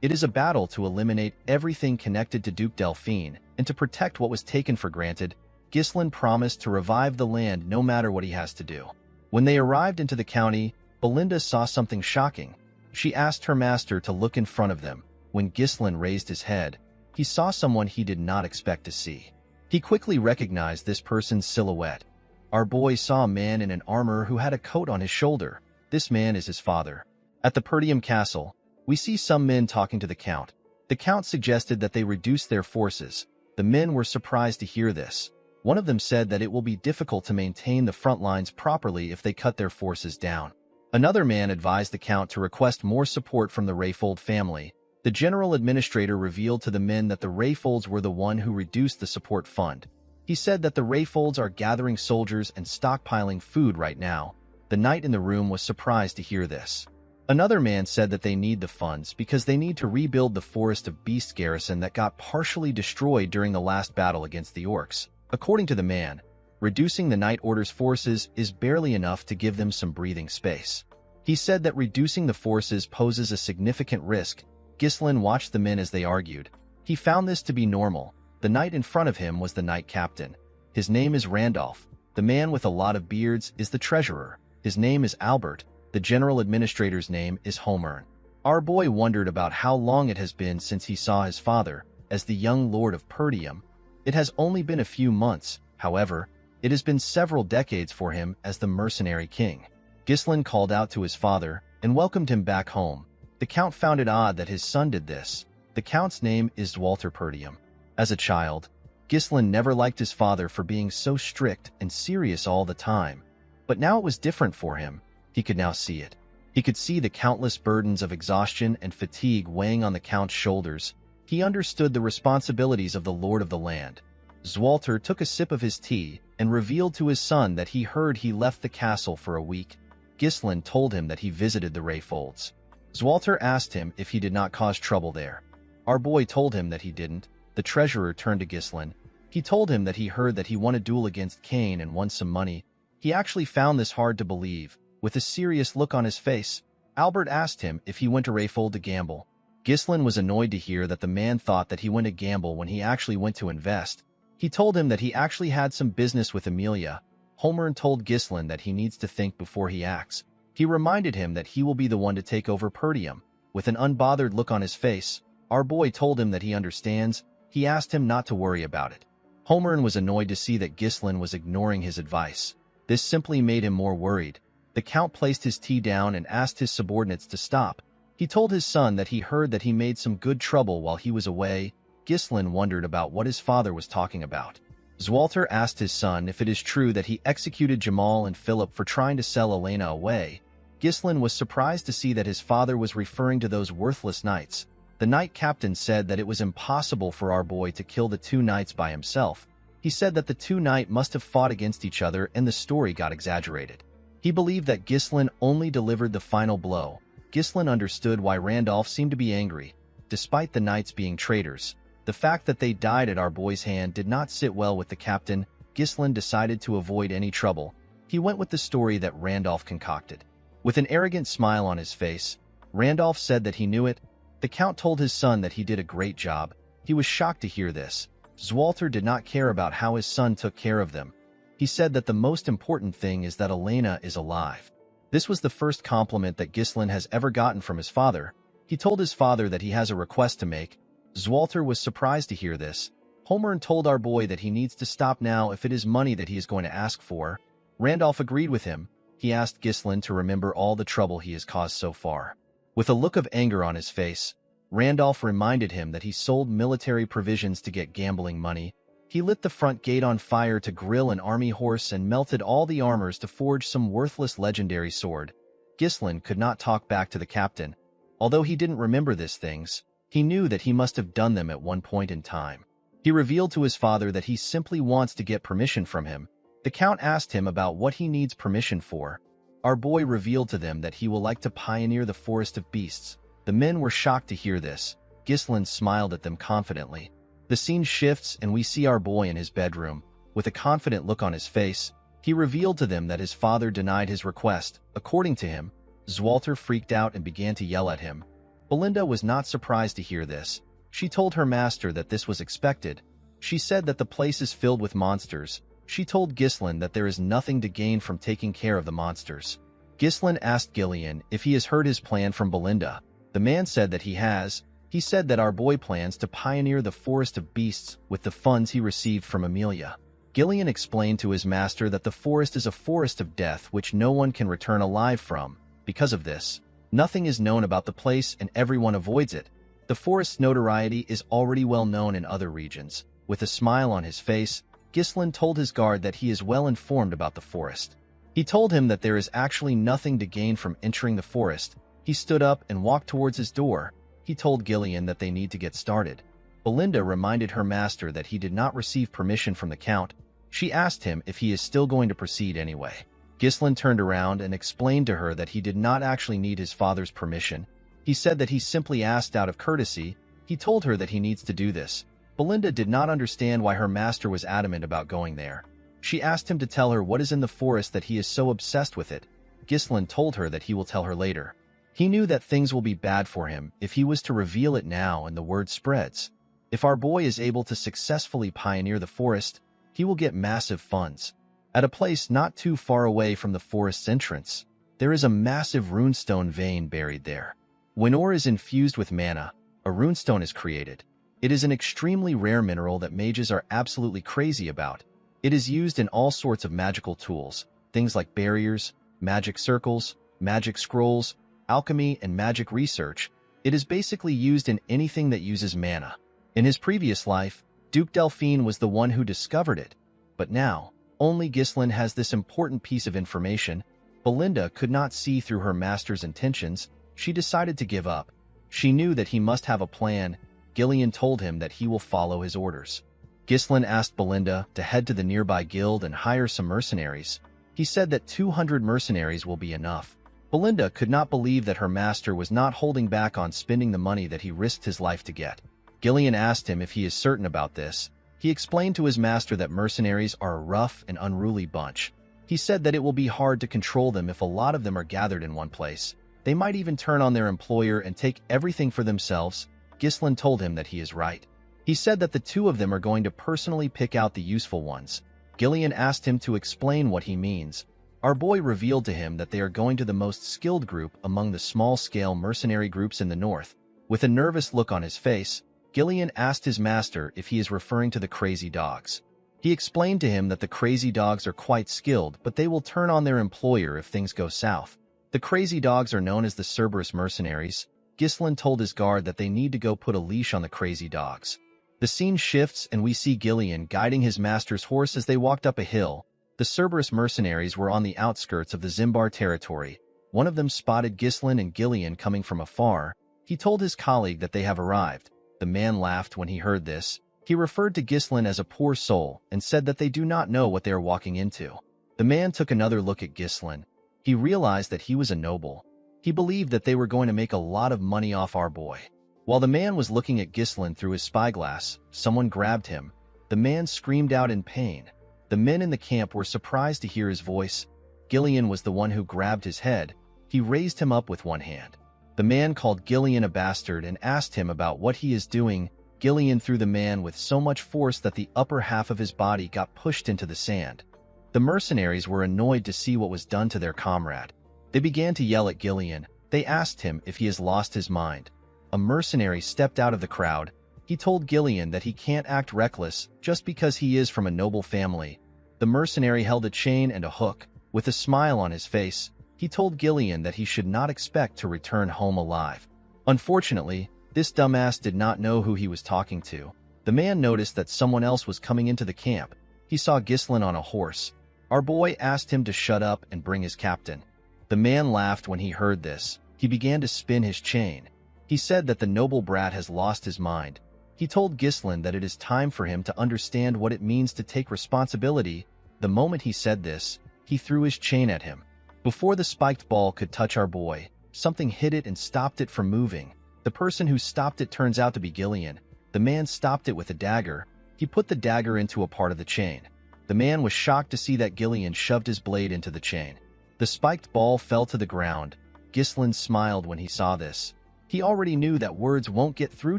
It is a battle to eliminate everything connected to Duke Delphine and to protect what was taken for granted. Ghislain promised to revive the land no matter what he has to do. When they arrived into the county, Belinda saw something shocking. She asked her master to look in front of them. When Ghislain raised his head, he saw someone he did not expect to see. He quickly recognized this person's silhouette. Our boy saw a man in an armor who had a coat on his shoulder. This man is his father. At the Pertium castle, we see some men talking to the count. The count suggested that they reduce their forces. The men were surprised to hear this. One of them said that it will be difficult to maintain the front lines properly if they cut their forces down. Another man advised the count to request more support from the Rayfold family. The general administrator revealed to the men that the Rayfolds were the one who reduced the support fund. He said that the Rayfolds are gathering soldiers and stockpiling food right now. The knight in the room was surprised to hear this. Another man said that they need the funds because they need to rebuild the Forest of Beasts garrison that got partially destroyed during the last battle against the orcs. According to the man, reducing the Night Order's forces is barely enough to give them some breathing space. He said that reducing the forces poses a significant risk. Ghislain watched the men as they argued. He found this to be normal. The knight in front of him was the knight captain. His name is Randolph. The man with a lot of beards is the treasurer. His name is Albert. The general administrator's name is Homer. Our boy wondered about how long it has been since he saw his father, as the young lord of Perdium. It has only been a few months, however. It has been several decades for him as the mercenary king. Ghislain called out to his father and welcomed him back home. The count found it odd that his son did this. The count's name is Walter Perdium. As a child, Ghislain never liked his father for being so strict and serious all the time. But now it was different for him. He could now see it. He could see the countless burdens of exhaustion and fatigue weighing on the count's shoulders. He understood the responsibilities of the lord of the land. Zwalter took a sip of his tea and revealed to his son that he heard he left the castle for a week. Ghislain told him that he visited the Rayfolds. Zwalter asked him if he did not cause trouble there. Our boy told him that he didn't. The treasurer turned to Ghislain. He told him that he heard that he won a duel against Cain and won some money. He actually found this hard to believe. With a serious look on his face, Albert asked him if he went to Rayfold to gamble. Ghislain was annoyed to hear that the man thought that he went to gamble when he actually went to invest. He told him that he actually had some business with Amelia. Homer told Ghislain that he needs to think before he acts. He reminded him that he will be the one to take over Perdium. With an unbothered look on his face, our boy told him that he understands. He asked him not to worry about it. Homer was annoyed to see that Ghislain was ignoring his advice. This simply made him more worried. The count placed his tea down and asked his subordinates to stop. He told his son that he heard that he made some good trouble while he was away. Ghislain wondered about what his father was talking about. Zwalter asked his son if it is true that he executed Jamal and Philip for trying to sell Elena away. Ghislain was surprised to see that his father was referring to those worthless knights. The knight captain said that it was impossible for our boy to kill the two knights by himself. He said that the two knights must have fought against each other and the story got exaggerated. He believed that Ghislain only delivered the final blow. Ghislain understood why Randolph seemed to be angry. Despite the knights being traitors, the fact that they died at our boy's hand did not sit well with the captain. Ghislain decided to avoid any trouble. He went with the story that Randolph concocted. With an arrogant smile on his face, Randolph said that he knew it. The count told his son that he did a great job. He was shocked to hear this. Zwalter did not care about how his son took care of them. He said that the most important thing is that Elena is alive. This was the first compliment that Ghislain has ever gotten from his father. He told his father that he has a request to make. Zwalter was surprised to hear this. Homer told our boy that he needs to stop now if it is money that he is going to ask for. Randolph agreed with him. He asked Ghislain to remember all the trouble he has caused so far. With a look of anger on his face, Randolph reminded him that he sold military provisions to get gambling money. He lit the front gate on fire to grill an army horse and melted all the armors to forge some worthless legendary sword. Ghislain could not talk back to the captain. Although he didn't remember these things, he knew that he must have done them at one point in time. He revealed to his father that he simply wants to get permission from him. The count asked him about what he needs permission for. Our boy revealed to them that he will like to pioneer the forest of beasts. The men were shocked to hear this. Ghislain smiled at them confidently. The scene shifts and we see our boy in his bedroom. With a confident look on his face, he revealed to them that his father denied his request. According to him, Zwalter freaked out and began to yell at him. Belinda was not surprised to hear this. She told her master that this was expected. She said that the place is filled with monsters. She told Ghislain that there is nothing to gain from taking care of the monsters. Ghislain asked Gillian if he has heard his plan from Belinda. The man said that he has. He said that our boy plans to pioneer the forest of beasts with the funds he received from Amelia. Gillian explained to his master that the forest is a forest of death which no one can return alive from. Because of this, nothing is known about the place and everyone avoids it. The forest's notoriety is already well known in other regions. With a smile on his face, Ghislain told his guard that he is well informed about the forest. He told him that there is actually nothing to gain from entering the forest. He stood up and walked towards his door. He told Gillian that they need to get started. Belinda reminded her master that he did not receive permission from the count. She asked him if he is still going to proceed anyway. Ghislain turned around and explained to her that he did not actually need his father's permission. He said that he simply asked out of courtesy. He told her that he needs to do this. Belinda did not understand why her master was adamant about going there. She asked him to tell her what is in the forest that he is so obsessed with it. Ghislain told her that he will tell her later. He knew that things will be bad for him if he was to reveal it now and the word spreads. If our boy is able to successfully pioneer the forest, he will get massive funds. At a place not too far away from the forest's entrance, there is a massive runestone vein buried there. When ore is infused with mana, a runestone is created. It is an extremely rare mineral that mages are absolutely crazy about. It is used in all sorts of magical tools, things like barriers, magic circles, magic scrolls, alchemy, and magic research. It is basically used in anything that uses mana. In his previous life, Duke Delphine was the one who discovered it, but now, only Ghislain has this important piece of information. Belinda could not see through her master's intentions. She decided to give up. She knew that he must have a plan. Gillian told him that he will follow his orders. Ghislain asked Belinda to head to the nearby guild and hire some mercenaries. He said that 200 mercenaries will be enough. Belinda could not believe that her master was not holding back on spending the money that he risked his life to get. Gillian asked him if he is certain about this. He explained to his master that mercenaries are a rough and unruly bunch. He said that it will be hard to control them if a lot of them are gathered in one place. They might even turn on their employer and take everything for themselves. Ghislain told him that he is right. He said that the two of them are going to personally pick out the useful ones. Gillian asked him to explain what he means. Our boy revealed to him that they are going to the most skilled group among the small-scale mercenary groups in the north. With a nervous look on his face, Gillian asked his master if he is referring to the crazy dogs. He explained to him that the crazy dogs are quite skilled, but they will turn on their employer if things go south. The crazy dogs are known as the Cerberus mercenaries. Ghislain told his guard that they need to go put a leash on the crazy dogs. The scene shifts and we see Gillian guiding his master's horse as they walked up a hill. The Cerberus mercenaries were on the outskirts of the Zimbar territory. One of them spotted Ghislain and Gillian coming from afar. He told his colleague that they have arrived. The man laughed when he heard this. He referred to Ghislain as a poor soul and said that they do not know what they are walking into. The man took another look at Ghislain. He realized that he was a noble. He believed that they were going to make a lot of money off our boy. While the man was looking at Ghislain through his spyglass, someone grabbed him. The man screamed out in pain. The men in the camp were surprised to hear his voice. Gillian was the one who grabbed his head. He raised him up with one hand. The man called Gillian a bastard and asked him about what he is doing. Gillian threw the man with so much force that the upper half of his body got pushed into the sand. The mercenaries were annoyed to see what was done to their comrade. They began to yell at Gillian. They asked him if he has lost his mind. A mercenary stepped out of the crowd. He told Gillian that he can't act reckless just because he is from a noble family. The mercenary held a chain and a hook. With a smile on his face, he told Gillian that he should not expect to return home alive. Unfortunately, this dumbass did not know who he was talking to. The man noticed that someone else was coming into the camp. He saw Ghislain on a horse. Our boy asked him to shut up and bring his captain. The man laughed when he heard this. He began to spin his chain. He said that the noble brat has lost his mind. He told Ghislain that it is time for him to understand what it means to take responsibility. The moment he said this, he threw his chain at him. Before the spiked ball could touch our boy, something hit it and stopped it from moving. The person who stopped it turns out to be Gillian. The man stopped it with a dagger. He put the dagger into a part of the chain. The man was shocked to see that Gillian shoved his blade into the chain. The spiked ball fell to the ground. Ghislain smiled when he saw this. He already knew that words won't get through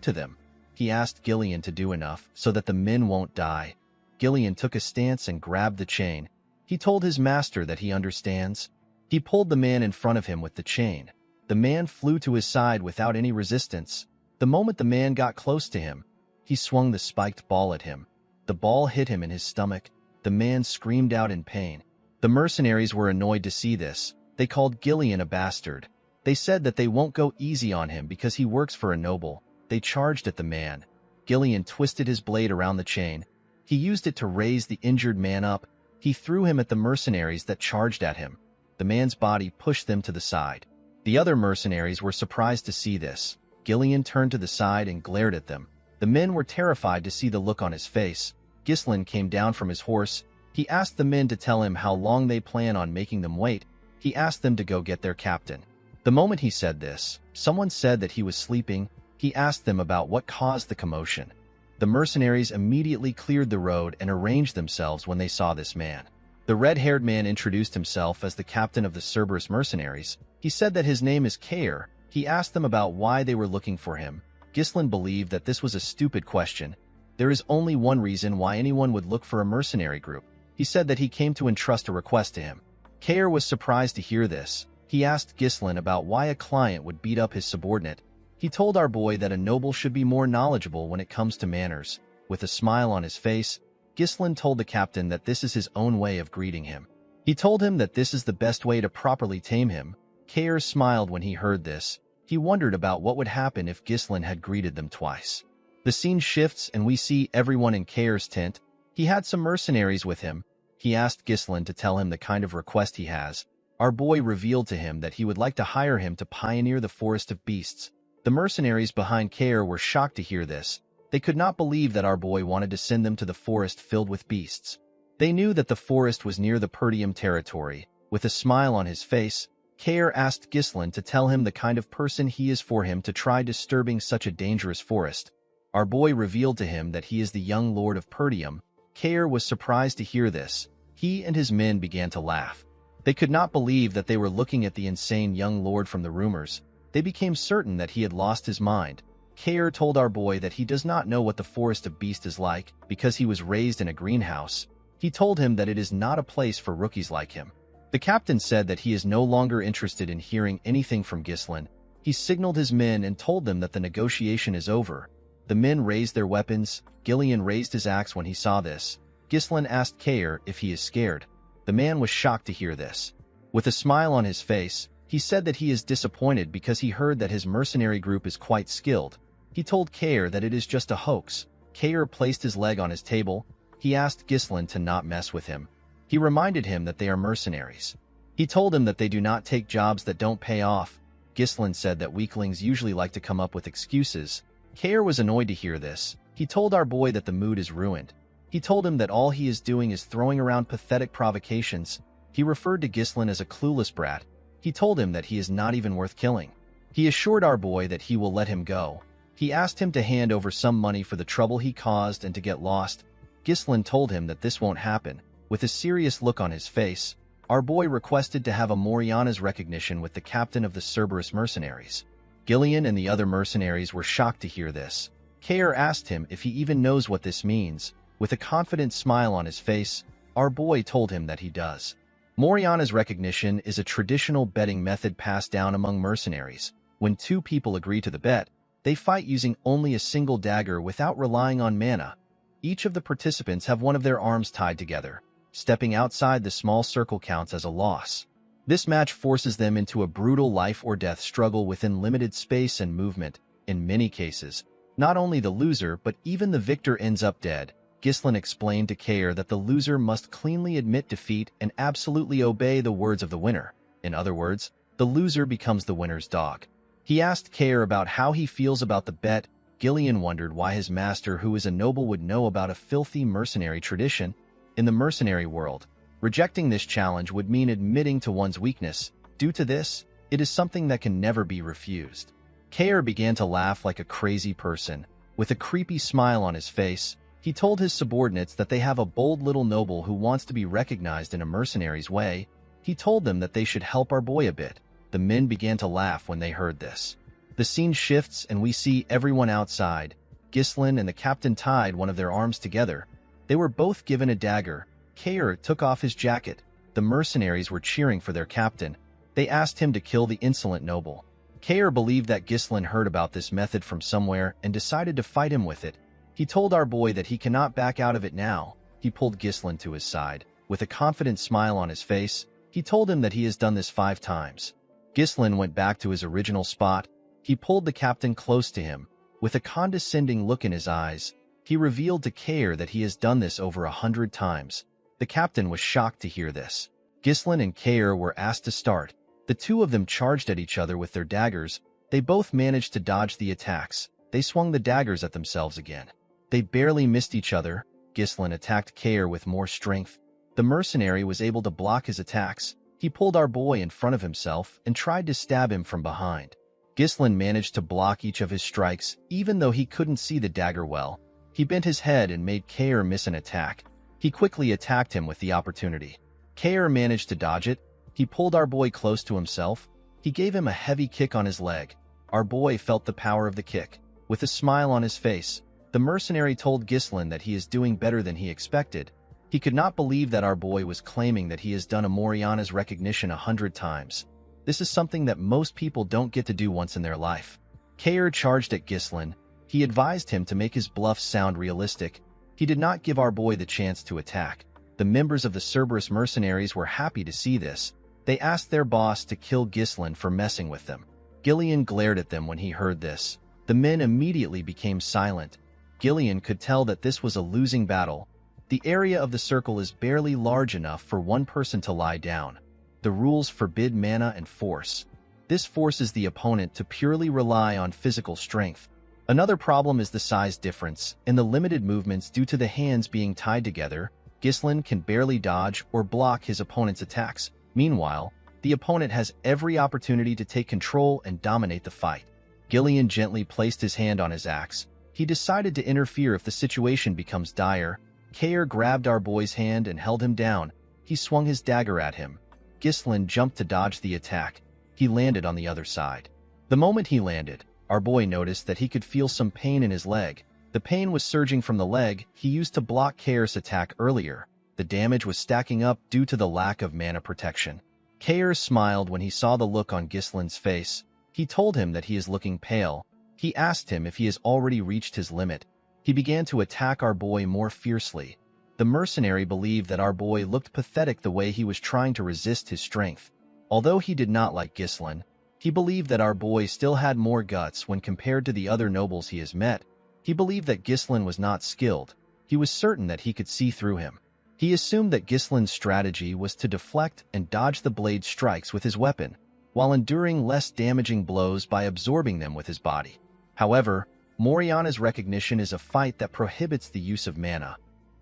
to them. He asked Gillian to do enough so that the men won't die. Gillian took a stance and grabbed the chain. He told his master that he understands. He pulled the man in front of him with the chain. The man flew to his side without any resistance. The moment the man got close to him, he swung the spiked ball at him. The ball hit him in his stomach. The man screamed out in pain. The mercenaries were annoyed to see this. They called Gillian a bastard. They said that they won't go easy on him because he works for a noble. They charged at the man. Gillian twisted his blade around the chain. He used it to raise the injured man up. He threw him at the mercenaries that charged at him. The man's body pushed them to the side. The other mercenaries were surprised to see this. Gillian turned to the side and glared at them. The men were terrified to see the look on his face. Ghislain came down from his horse. He asked the men to tell him how long they plan on making them wait. He asked them to go get their captain. The moment he said this, someone said that he was sleeping. He asked them about what caused the commotion. The mercenaries immediately cleared the road and arranged themselves when they saw this man. The red-haired man introduced himself as the captain of the Cerberus mercenaries. He said that his name is Kair. He asked them about why they were looking for him. Ghislain believed that this was a stupid question. There is only one reason why anyone would look for a mercenary group. He said that he came to entrust a request to him. Kair was surprised to hear this. He asked Ghislain about why a client would beat up his subordinate. He told our boy that a noble should be more knowledgeable when it comes to manners. With a smile on his face, Ghislain told the captain that this is his own way of greeting him. He told him that this is the best way to properly tame him. Kair smiled when he heard this. He wondered about what would happen if Ghislain had greeted them twice. The scene shifts and we see everyone in Kair's tent. He had some mercenaries with him. He asked Ghislain to tell him the kind of request he has. Our boy revealed to him that he would like to hire him to pioneer the forest of beasts. The mercenaries behind Kair were shocked to hear this. They could not believe that our boy wanted to send them to the forest filled with beasts. They knew that the forest was near the Perdium territory. With a smile on his face, Kair asked Ghislain to tell him the kind of person he is for him to try disturbing such a dangerous forest. Our boy revealed to him that he is the young lord of Perdium. Kair was surprised to hear this. He and his men began to laugh. They could not believe that they were looking at the insane young lord from the rumors. They became certain that he had lost his mind. Kair told our boy that he does not know what the forest of beasts is like because he was raised in a greenhouse. He told him that it is not a place for rookies like him. The captain said that he is no longer interested in hearing anything from Ghislain. He signaled his men and told them that the negotiation is over. The men raised their weapons. Gillian raised his axe when he saw this. Ghislain asked Kair if he is scared. The man was shocked to hear this. With a smile on his face, he said that he is disappointed because he heard that his mercenary group is quite skilled. He told Kair that it is just a hoax. Kair placed his leg on his table. He asked Ghislain to not mess with him. He reminded him that they are mercenaries. He told him that they do not take jobs that don't pay off. Ghislain said that weaklings usually like to come up with excuses. Kair was annoyed to hear this. He told our boy that the mood is ruined. He told him that all he is doing is throwing around pathetic provocations. He referred to Ghislain as a clueless brat. He told him that he is not even worth killing. He assured our boy that he will let him go. He asked him to hand over some money for the trouble he caused and to get lost. Ghislain told him that this won't happen. With a serious look on his face, our boy requested to have a Moriana's recognition with the captain of the Cerberus mercenaries. Gillian and the other mercenaries were shocked to hear this. Kair asked him if he even knows what this means. With a confident smile on his face, our boy told him that he does. Moriana's recognition is a traditional betting method passed down among mercenaries. When two people agree to the bet, they fight using only a single dagger without relying on mana. Each of the participants have one of their arms tied together. Stepping outside the small circle counts as a loss. This match forces them into a brutal life-or-death struggle within limited space and movement. In many cases, not only the loser but even the victor ends up dead. Ghislain explained to Kair that the loser must cleanly admit defeat and absolutely obey the words of the winner. In other words, the loser becomes the winner's dog. He asked Kair about how he feels about the bet. Gillian wondered why his master, who is a noble, would know about a filthy mercenary tradition. In the mercenary world, rejecting this challenge would mean admitting to one's weakness. Due to this, it is something that can never be refused. Kair began to laugh like a crazy person. With a creepy smile on his face, he told his subordinates that they have a bold little noble who wants to be recognized in a mercenary's way. He told them that they should help our boy a bit. The men began to laugh when they heard this. The scene shifts and we see everyone outside. Ghislain and the captain tied one of their arms together. They were both given a dagger. Kair took off his jacket. The mercenaries were cheering for their captain. They asked him to kill the insolent noble. Kair believed that Ghislain heard about this method from somewhere and decided to fight him with it. He told our boy that he cannot back out of it now. He pulled Ghislain to his side. With a confident smile on his face, he told him that he has done this 5 times. Ghislain went back to his original spot. He pulled the captain close to him. With a condescending look in his eyes, he revealed to Kair that he has done this over 100 times. The captain was shocked to hear this. Ghislain and Kair were asked to start. The two of them charged at each other with their daggers. They both managed to dodge the attacks. They swung the daggers at themselves again. They barely missed each other. Ghislain attacked Kair with more strength. The mercenary was able to block his attacks. He pulled our boy in front of himself and tried to stab him from behind. Ghislain managed to block each of his strikes, even though he couldn't see the dagger well. He bent his head and made Kair miss an attack. He quickly attacked him with the opportunity. Kair managed to dodge it. He pulled our boy close to himself. He gave him a heavy kick on his leg. Our boy felt the power of the kick. With a smile on his face, the mercenary told Ghislain that he is doing better than he expected. He could not believe that our boy was claiming that he has done a Moriana's recognition 100 times. This is something that most people don't get to do once in their life. Kair charged at Ghislain. He advised him to make his bluffs sound realistic. He did not give our boy the chance to attack. The members of the Cerberus mercenaries were happy to see this. They asked their boss to kill Ghislain for messing with them. Gillian glared at them when he heard this. The men immediately became silent. Gillian could tell that this was a losing battle. The area of the circle is barely large enough for one person to lie down. The rules forbid mana and force. This forces the opponent to purely rely on physical strength. Another problem is the size difference and the limited movements due to the hands being tied together. Ghislain can barely dodge or block his opponent's attacks. Meanwhile, the opponent has every opportunity to take control and dominate the fight. Gillian gently placed his hand on his axe. He decided to interfere if the situation becomes dire. Kair grabbed our boy's hand and held him down. He swung his dagger at him. Ghislain jumped to dodge the attack. He landed on the other side. The moment he landed, our boy noticed that he could feel some pain in his leg. The pain was surging from the leg he used to block Kair's attack earlier. The damage was stacking up due to the lack of mana protection. Kair smiled when he saw the look on Ghislain's face. He told him that he is looking pale. He asked him if he has already reached his limit. He began to attack our boy more fiercely. The mercenary believed that our boy looked pathetic the way he was trying to resist his strength. Although he did not like Ghislain, he believed that our boy still had more guts when compared to the other nobles he has met. He believed that Ghislain was not skilled. He was certain that he could see through him. He assumed that Ghislain's strategy was to deflect and dodge the blade strikes with his weapon, while enduring less damaging blows by absorbing them with his body. However, Moriana's recognition is a fight that prohibits the use of mana.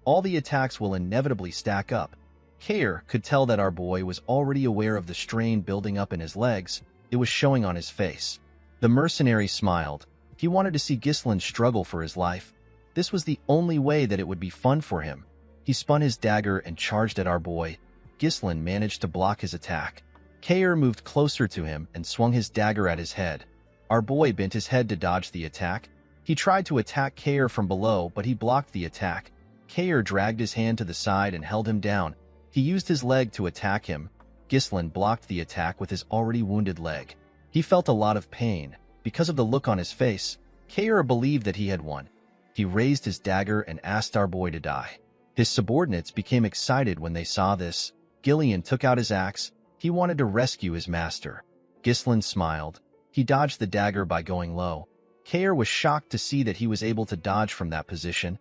All the attacks will inevitably stack up. Kair could tell that our boy was already aware of the strain building up in his legs. It was showing on his face. The mercenary smiled. He wanted to see Ghislain struggle for his life. This was the only way that it would be fun for him. He spun his dagger and charged at our boy. Ghislain managed to block his attack. Kair moved closer to him and swung his dagger at his head. Our boy bent his head to dodge the attack. He tried to attack Kair from below, but he blocked the attack. Kair dragged his hand to the side and held him down. He used his leg to attack him. Ghislain blocked the attack with his already wounded leg. He felt a lot of pain. Because of the look on his face, Kair believed that he had won. He raised his dagger and asked our boy to die. His subordinates became excited when they saw this. Gillian took out his axe. He wanted to rescue his master. Ghislain smiled. He dodged the dagger by going low. Kair was shocked to see that he was able to dodge from that position.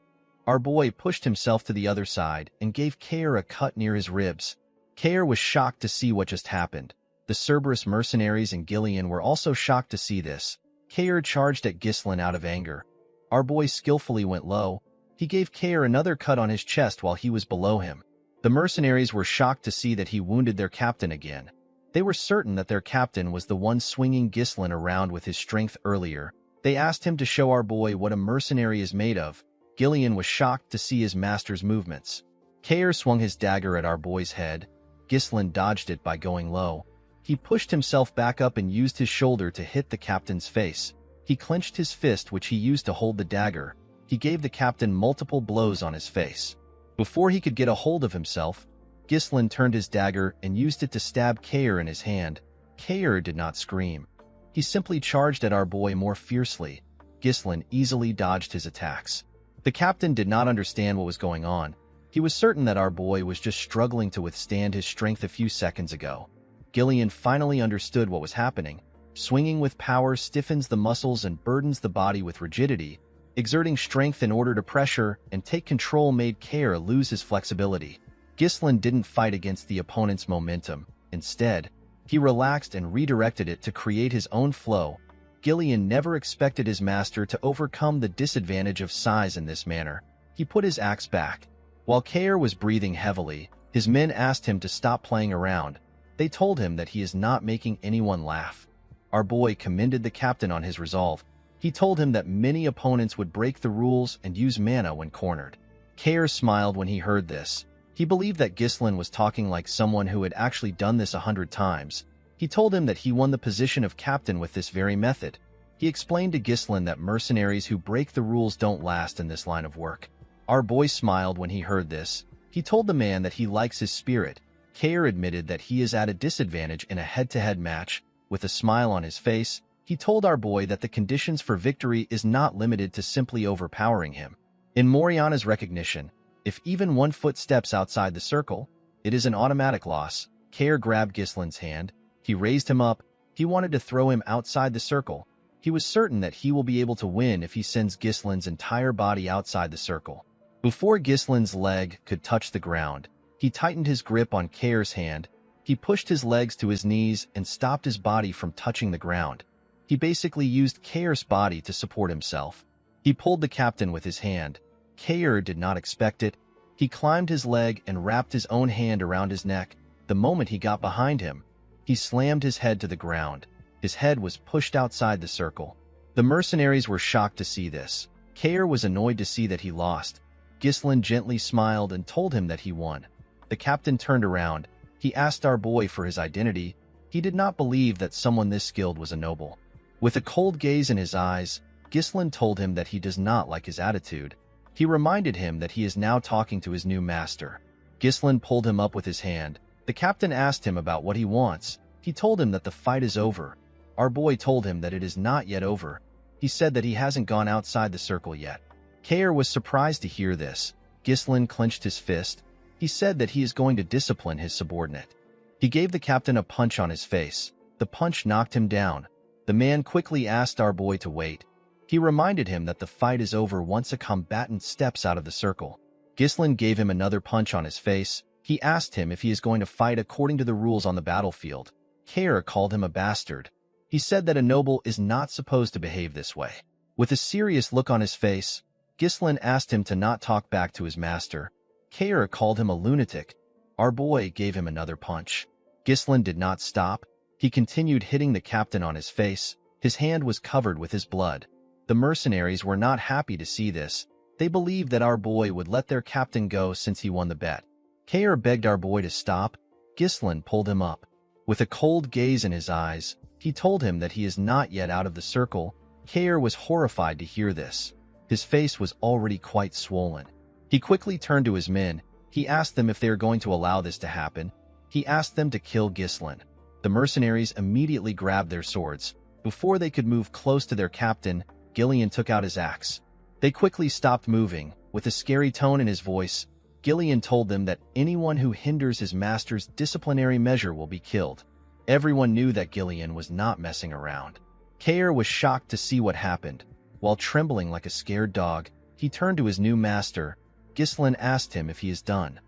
Our boy pushed himself to the other side and gave Kair a cut near his ribs. Kair was shocked to see what just happened. The Cerberus mercenaries and Gillian were also shocked to see this. Kair charged at Ghislain out of anger. Our boy skillfully went low. He gave Kair another cut on his chest while he was below him. The mercenaries were shocked to see that he wounded their captain again. They were certain that their captain was the one swinging Ghislain around with his strength earlier. They asked him to show our boy what a mercenary is made of. Gillian was shocked to see his master's movements. Kair swung his dagger at our boy's head. Ghislain dodged it by going low. He pushed himself back up and used his shoulder to hit the captain's face. He clenched his fist, which he used to hold the dagger. He gave the captain multiple blows on his face. Before he could get a hold of himself, Ghislain turned his dagger and used it to stab Kair in his hand. Kair did not scream. He simply charged at our boy more fiercely. Ghislain easily dodged his attacks. The captain did not understand what was going on. He was certain that our boy was just struggling to withstand his strength a few seconds ago. Gillian finally understood what was happening. Swinging with power stiffens the muscles and burdens the body with rigidity. Exerting strength in order to pressure and take control made Kair lose his flexibility. Ghislain didn't fight against the opponent's momentum. Instead, he relaxed and redirected it to create his own flow. Gillian never expected his master to overcome the disadvantage of size in this manner. He put his axe back. While Kair was breathing heavily, his men asked him to stop playing around. They told him that he is not making anyone laugh. Our boy commended the captain on his resolve. He told him that many opponents would break the rules and use mana when cornered. Kair smiled when he heard this. He believed that Ghislain was talking like someone who had actually done this 100 times. He told him that he won the position of captain with this very method. He explained to Ghislain that mercenaries who break the rules don't last in this line of work. Our boy smiled when he heard this. He told the man that he likes his spirit. Kair admitted that he is at a disadvantage in a head-to-head match. With a smile on his face, he told our boy that the conditions for victory is not limited to simply overpowering him. In Moriana's recognition, if even 1 foot steps outside the circle, it is an automatic loss. Kair grabbed Ghislain's hand. He raised him up. He wanted to throw him outside the circle. He was certain that he will be able to win if he sends Ghislain's entire body outside the circle. Before Ghislain's leg could touch the ground, he tightened his grip on Kair's hand. He pushed his legs to his knees and stopped his body from touching the ground. He basically used Kair's body to support himself. He pulled the captain with his hand. Kair did not expect it. He climbed his leg and wrapped his own hand around his neck. The moment he got behind him, he slammed his head to the ground. His head was pushed outside the circle. The mercenaries were shocked to see this. Kair was annoyed to see that he lost. Ghislain gently smiled and told him that he won. The captain turned around. He asked our boy for his identity. He did not believe that someone this skilled was a noble. With a cold gaze in his eyes, Ghislain told him that he does not like his attitude. He reminded him that he is now talking to his new master. Ghislain pulled him up with his hand. The captain asked him about what he wants. He told him that the fight is over. Our boy told him that it is not yet over. He said that he hasn't gone outside the circle yet. Kair was surprised to hear this. Ghislain clenched his fist. He said that he is going to discipline his subordinate. He gave the captain a punch on his face. The punch knocked him down. The man quickly asked our boy to wait. He reminded him that the fight is over once a combatant steps out of the circle. Ghislain gave him another punch on his face. He asked him if he is going to fight according to the rules on the battlefield. Kair called him a bastard. He said that a noble is not supposed to behave this way. With a serious look on his face, Ghislain asked him to not talk back to his master. Kair called him a lunatic. Our boy gave him another punch. Ghislain did not stop. He continued hitting the captain on his face. His hand was covered with his blood. The mercenaries were not happy to see this. They believed that our boy would let their captain go since he won the bet. Kair begged our boy to stop. Ghislain pulled him up. With a cold gaze in his eyes, he told him that he is not yet out of the circle. Kair was horrified to hear this. His face was already quite swollen. He quickly turned to his men. He asked them if they are going to allow this to happen. He asked them to kill Ghislain. The mercenaries immediately grabbed their swords. Before they could move close to their captain, Gillian took out his axe. They quickly stopped moving. With a scary tone in his voice, Gillian told them that anyone who hinders his master's disciplinary measure will be killed. Everyone knew that Gillian was not messing around. Kair was shocked to see what happened. While trembling like a scared dog, he turned to his new master. Ghislain asked him if he is done.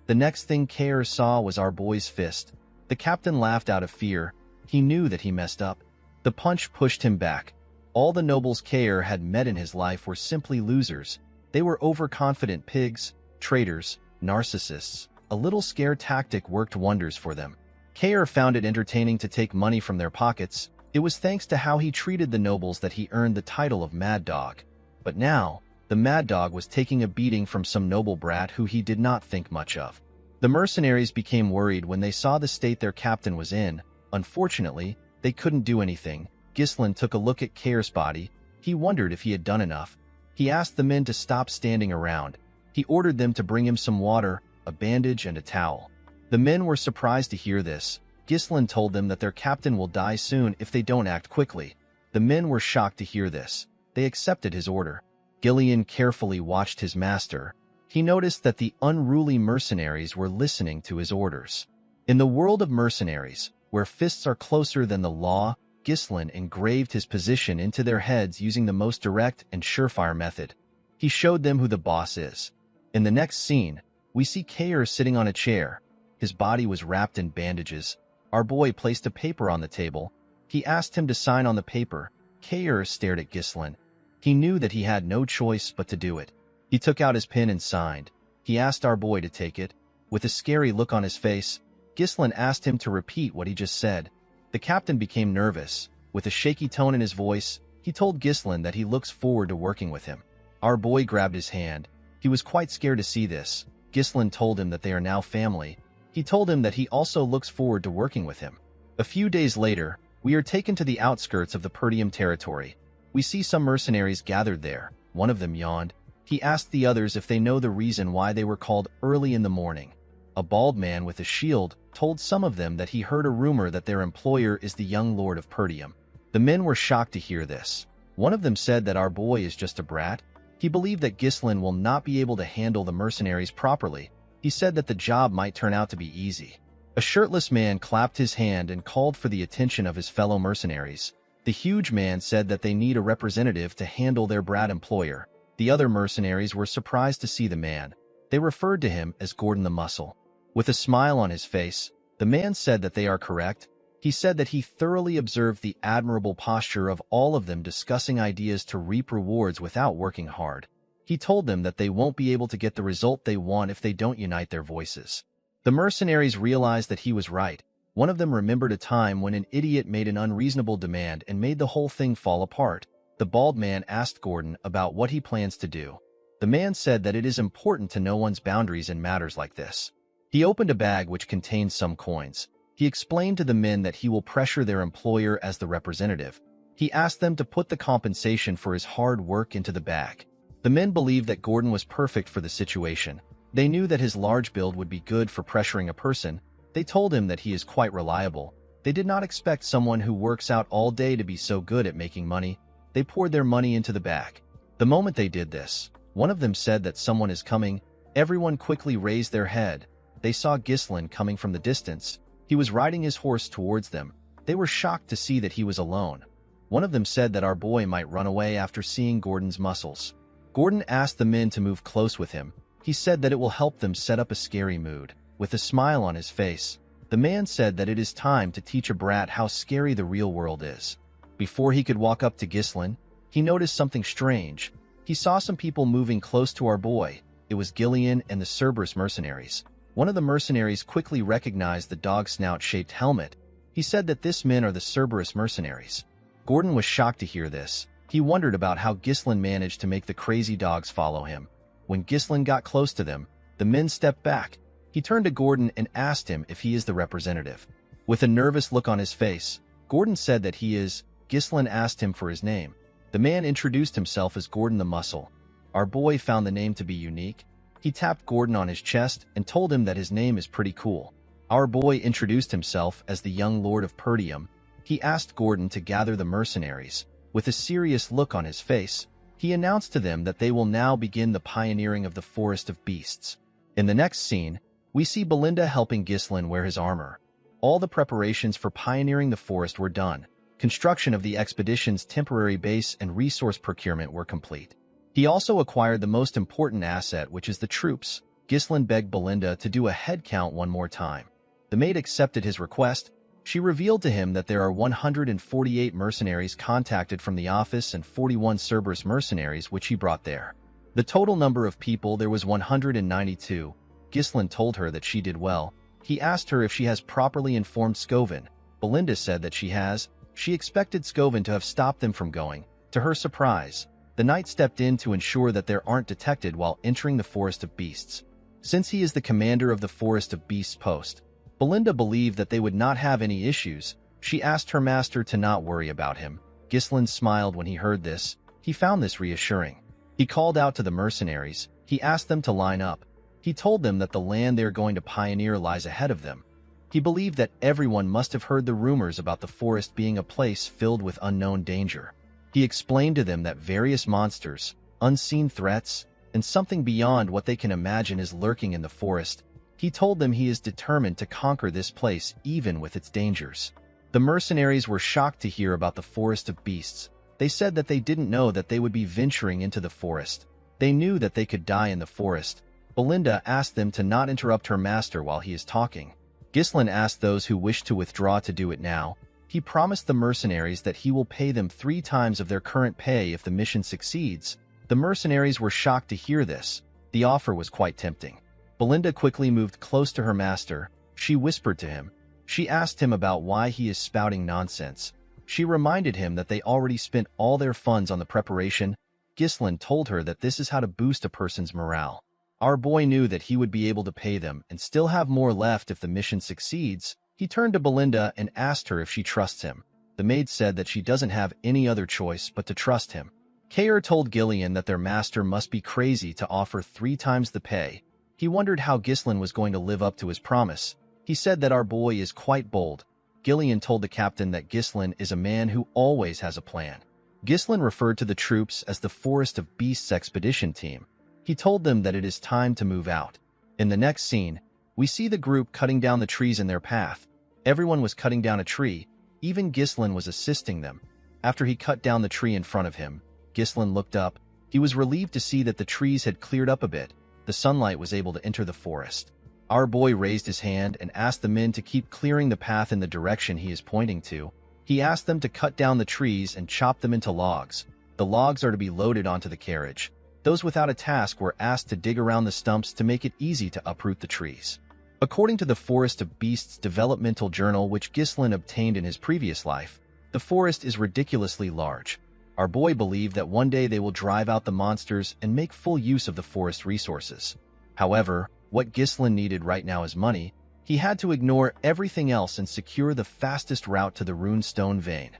The next thing Kair saw was our boy's fist. The captain laughed out of fear. He knew that he messed up. The punch pushed him back. All the nobles Kair had met in his life were simply losers. They were overconfident pigs, traitors, narcissists. A little scare tactic worked wonders for them. Kair found it entertaining to take money from their pockets. It was thanks to how he treated the nobles that he earned the title of Mad Dog. But now, the Mad Dog was taking a beating from some noble brat who he did not think much of. The mercenaries became worried when they saw the state their captain was in. Unfortunately, they couldn't do anything. Ghislain took a look at Kair's body. He wondered if he had done enough. He asked the men to stop standing around. He ordered them to bring him some water, a bandage, and a towel. The men were surprised to hear this. Ghislain told them that their captain will die soon if they don't act quickly. The men were shocked to hear this. They accepted his order. Gillian carefully watched his master. He noticed that the unruly mercenaries were listening to his orders. In the world of mercenaries, where fists are closer than the law, Ghislain engraved his position into their heads using the most direct and surefire method. He showed them who the boss is. In the next scene, we see Kair sitting on a chair. His body was wrapped in bandages. Our boy placed a paper on the table. He asked him to sign on the paper. Kair stared at Ghislain. He knew that he had no choice but to do it. He took out his pen and signed. He asked our boy to take it. With a scary look on his face, Ghislain asked him to repeat what he just said. The captain became nervous. With a shaky tone in his voice, He told Ghislain that he looks forward to working with him. Our boy grabbed his hand. He was quite scared to see this. Ghislain told him that they are now family. He told him that he also looks forward to working with him. A few days later, we are taken to the outskirts of the Perdium territory. We see some mercenaries gathered there. One of them yawned. He asked the others if they know the reason why they were called early in the morning. A bald man with a shield told some of them that he heard a rumor that their employer is the young lord of Perdium. The men were shocked to hear this. One of them said that our boy is just a brat. He believed that Ghislain will not be able to handle the mercenaries properly. He said that the job might turn out to be easy. A shirtless man clapped his hand and called for the attention of his fellow mercenaries. The huge man said that they need a representative to handle their brat employer. The other mercenaries were surprised to see the man. They referred to him as Gordon the Muscle. With a smile on his face, the man said that they are correct. He said that he thoroughly observed the admirable posture of all of them discussing ideas to reap rewards without working hard. He told them that they won't be able to get the result they want if they don't unite their voices. The mercenaries realized that he was right. One of them remembered a time when an idiot made an unreasonable demand and made the whole thing fall apart. The bald man asked Gordon about what he plans to do. The man said that it is important to know one's boundaries in matters like this. He opened a bag which contained some coins. He explained to the men that he will pressure their employer as the representative. He asked them to put the compensation for his hard work into the bag. The men believed that Gordon was perfect for the situation. They knew that his large build would be good for pressuring a person. They told him that he is quite reliable. They did not expect someone who works out all day to be so good at making money. They poured their money into the bag. The moment they did this, one of them said that someone is coming. Everyone quickly raised their head. They saw Ghislain coming from the distance. He was riding his horse towards them. They were shocked to see that he was alone. One of them said that our boy might run away after seeing Gordon's muscles. Gordon asked the men to move close with him. He said that it will help them set up a scary mood. With a smile on his face, the man said that it is time to teach a brat how scary the real world is. Before he could walk up to Ghislain, he noticed something strange. He saw some people moving close to our boy. It was Gillian and the Cerberus mercenaries. One of the mercenaries quickly recognized the dog snout-shaped helmet. He said that this men are the Cerberus mercenaries. Gordon was shocked to hear this. He wondered about how Ghislain managed to make the crazy dogs follow him. When Ghislain got close to them, the men stepped back. He turned to Gordon and asked him if he is the representative. With a nervous look on his face, Gordon said that he is. Ghislain asked him for his name. The man introduced himself as Gordon the Muscle. Our boy found the name to be unique. He tapped Gordon on his chest and told him that his name is pretty cool. Our boy introduced himself as the young lord of Perdium. He asked Gordon to gather the mercenaries. With a serious look on his face, he announced to them that they will now begin the pioneering of the Forest of Beasts. In the next scene, we see Belinda helping Ghislain wear his armor. All the preparations for pioneering the forest were done. Construction of the expedition's temporary base and resource procurement were complete. He also acquired the most important asset, which is the troops. Ghislain begged Belinda to do a head count one more time. The maid accepted his request. She revealed to him that there are 148 mercenaries contacted from the office and 41 Cerberus mercenaries which he brought there. The total number of people there was 192. Ghislain told her that she did well. He asked her if she has properly informed Scovin. Belinda said that she has. She expected Scovin to have stopped them from going. To her surprise, the knight stepped in to ensure that they aren't detected while entering the Forest of Beasts. Since he is the commander of the Forest of Beasts post, Belinda believed that they would not have any issues. She asked her master to not worry about him. Ghislain smiled when he heard this. He found this reassuring. He called out to the mercenaries. He asked them to line up. He told them that the land they are going to pioneer lies ahead of them. He believed that everyone must have heard the rumors about the forest being a place filled with unknown danger. He explained to them that various monsters, unseen threats, and something beyond what they can imagine is lurking in the forest. He told them he is determined to conquer this place even with its dangers. The mercenaries were shocked to hear about the Forest of Beasts. They said that they didn't know that they would be venturing into the forest. They knew that they could die in the forest. Belinda asked them to not interrupt her master while he is talking. Ghislain asked those who wished to withdraw to do it now. He promised the mercenaries that he will pay them 3 times of their current pay if the mission succeeds. The mercenaries were shocked to hear this. The offer was quite tempting. Belinda quickly moved close to her master. She whispered to him. She asked him about why he is spouting nonsense. She reminded him that they already spent all their funds on the preparation. Ghislaine told her that this is how to boost a person's morale. Our boy knew that he would be able to pay them and still have more left if the mission succeeds. He turned to Belinda and asked her if she trusts him. The maid said that she doesn't have any other choice but to trust him. Kayer told Gillian that their master must be crazy to offer 3 times the pay. He wondered how Ghislaine was going to live up to his promise. He said that our boy is quite bold. Gillian told the captain that Ghislaine is a man who always has a plan. Ghislaine referred to the troops as the Forest of Beasts expedition team. He told them that it is time to move out. In the next scene, we see the group cutting down the trees in their path. Everyone was cutting down a tree. Even Ghislaine was assisting them. After he cut down the tree in front of him, Ghislaine looked up. He was relieved to see that the trees had cleared up a bit. The sunlight was able to enter the forest. Our boy raised his hand and asked the men to keep clearing the path in the direction he is pointing to. He asked them to cut down the trees and chop them into logs. The logs are to be loaded onto the carriage. Those without a task were asked to dig around the stumps to make it easy to uproot the trees. According to the Forest of Beasts developmental journal which Ghislaine obtained in his previous life, the forest is ridiculously large. Our boy believed that one day they will drive out the monsters and make full use of the forest resources. However, what Ghislaine needed right now is money. He had to ignore everything else and secure the fastest route to the runestone vein.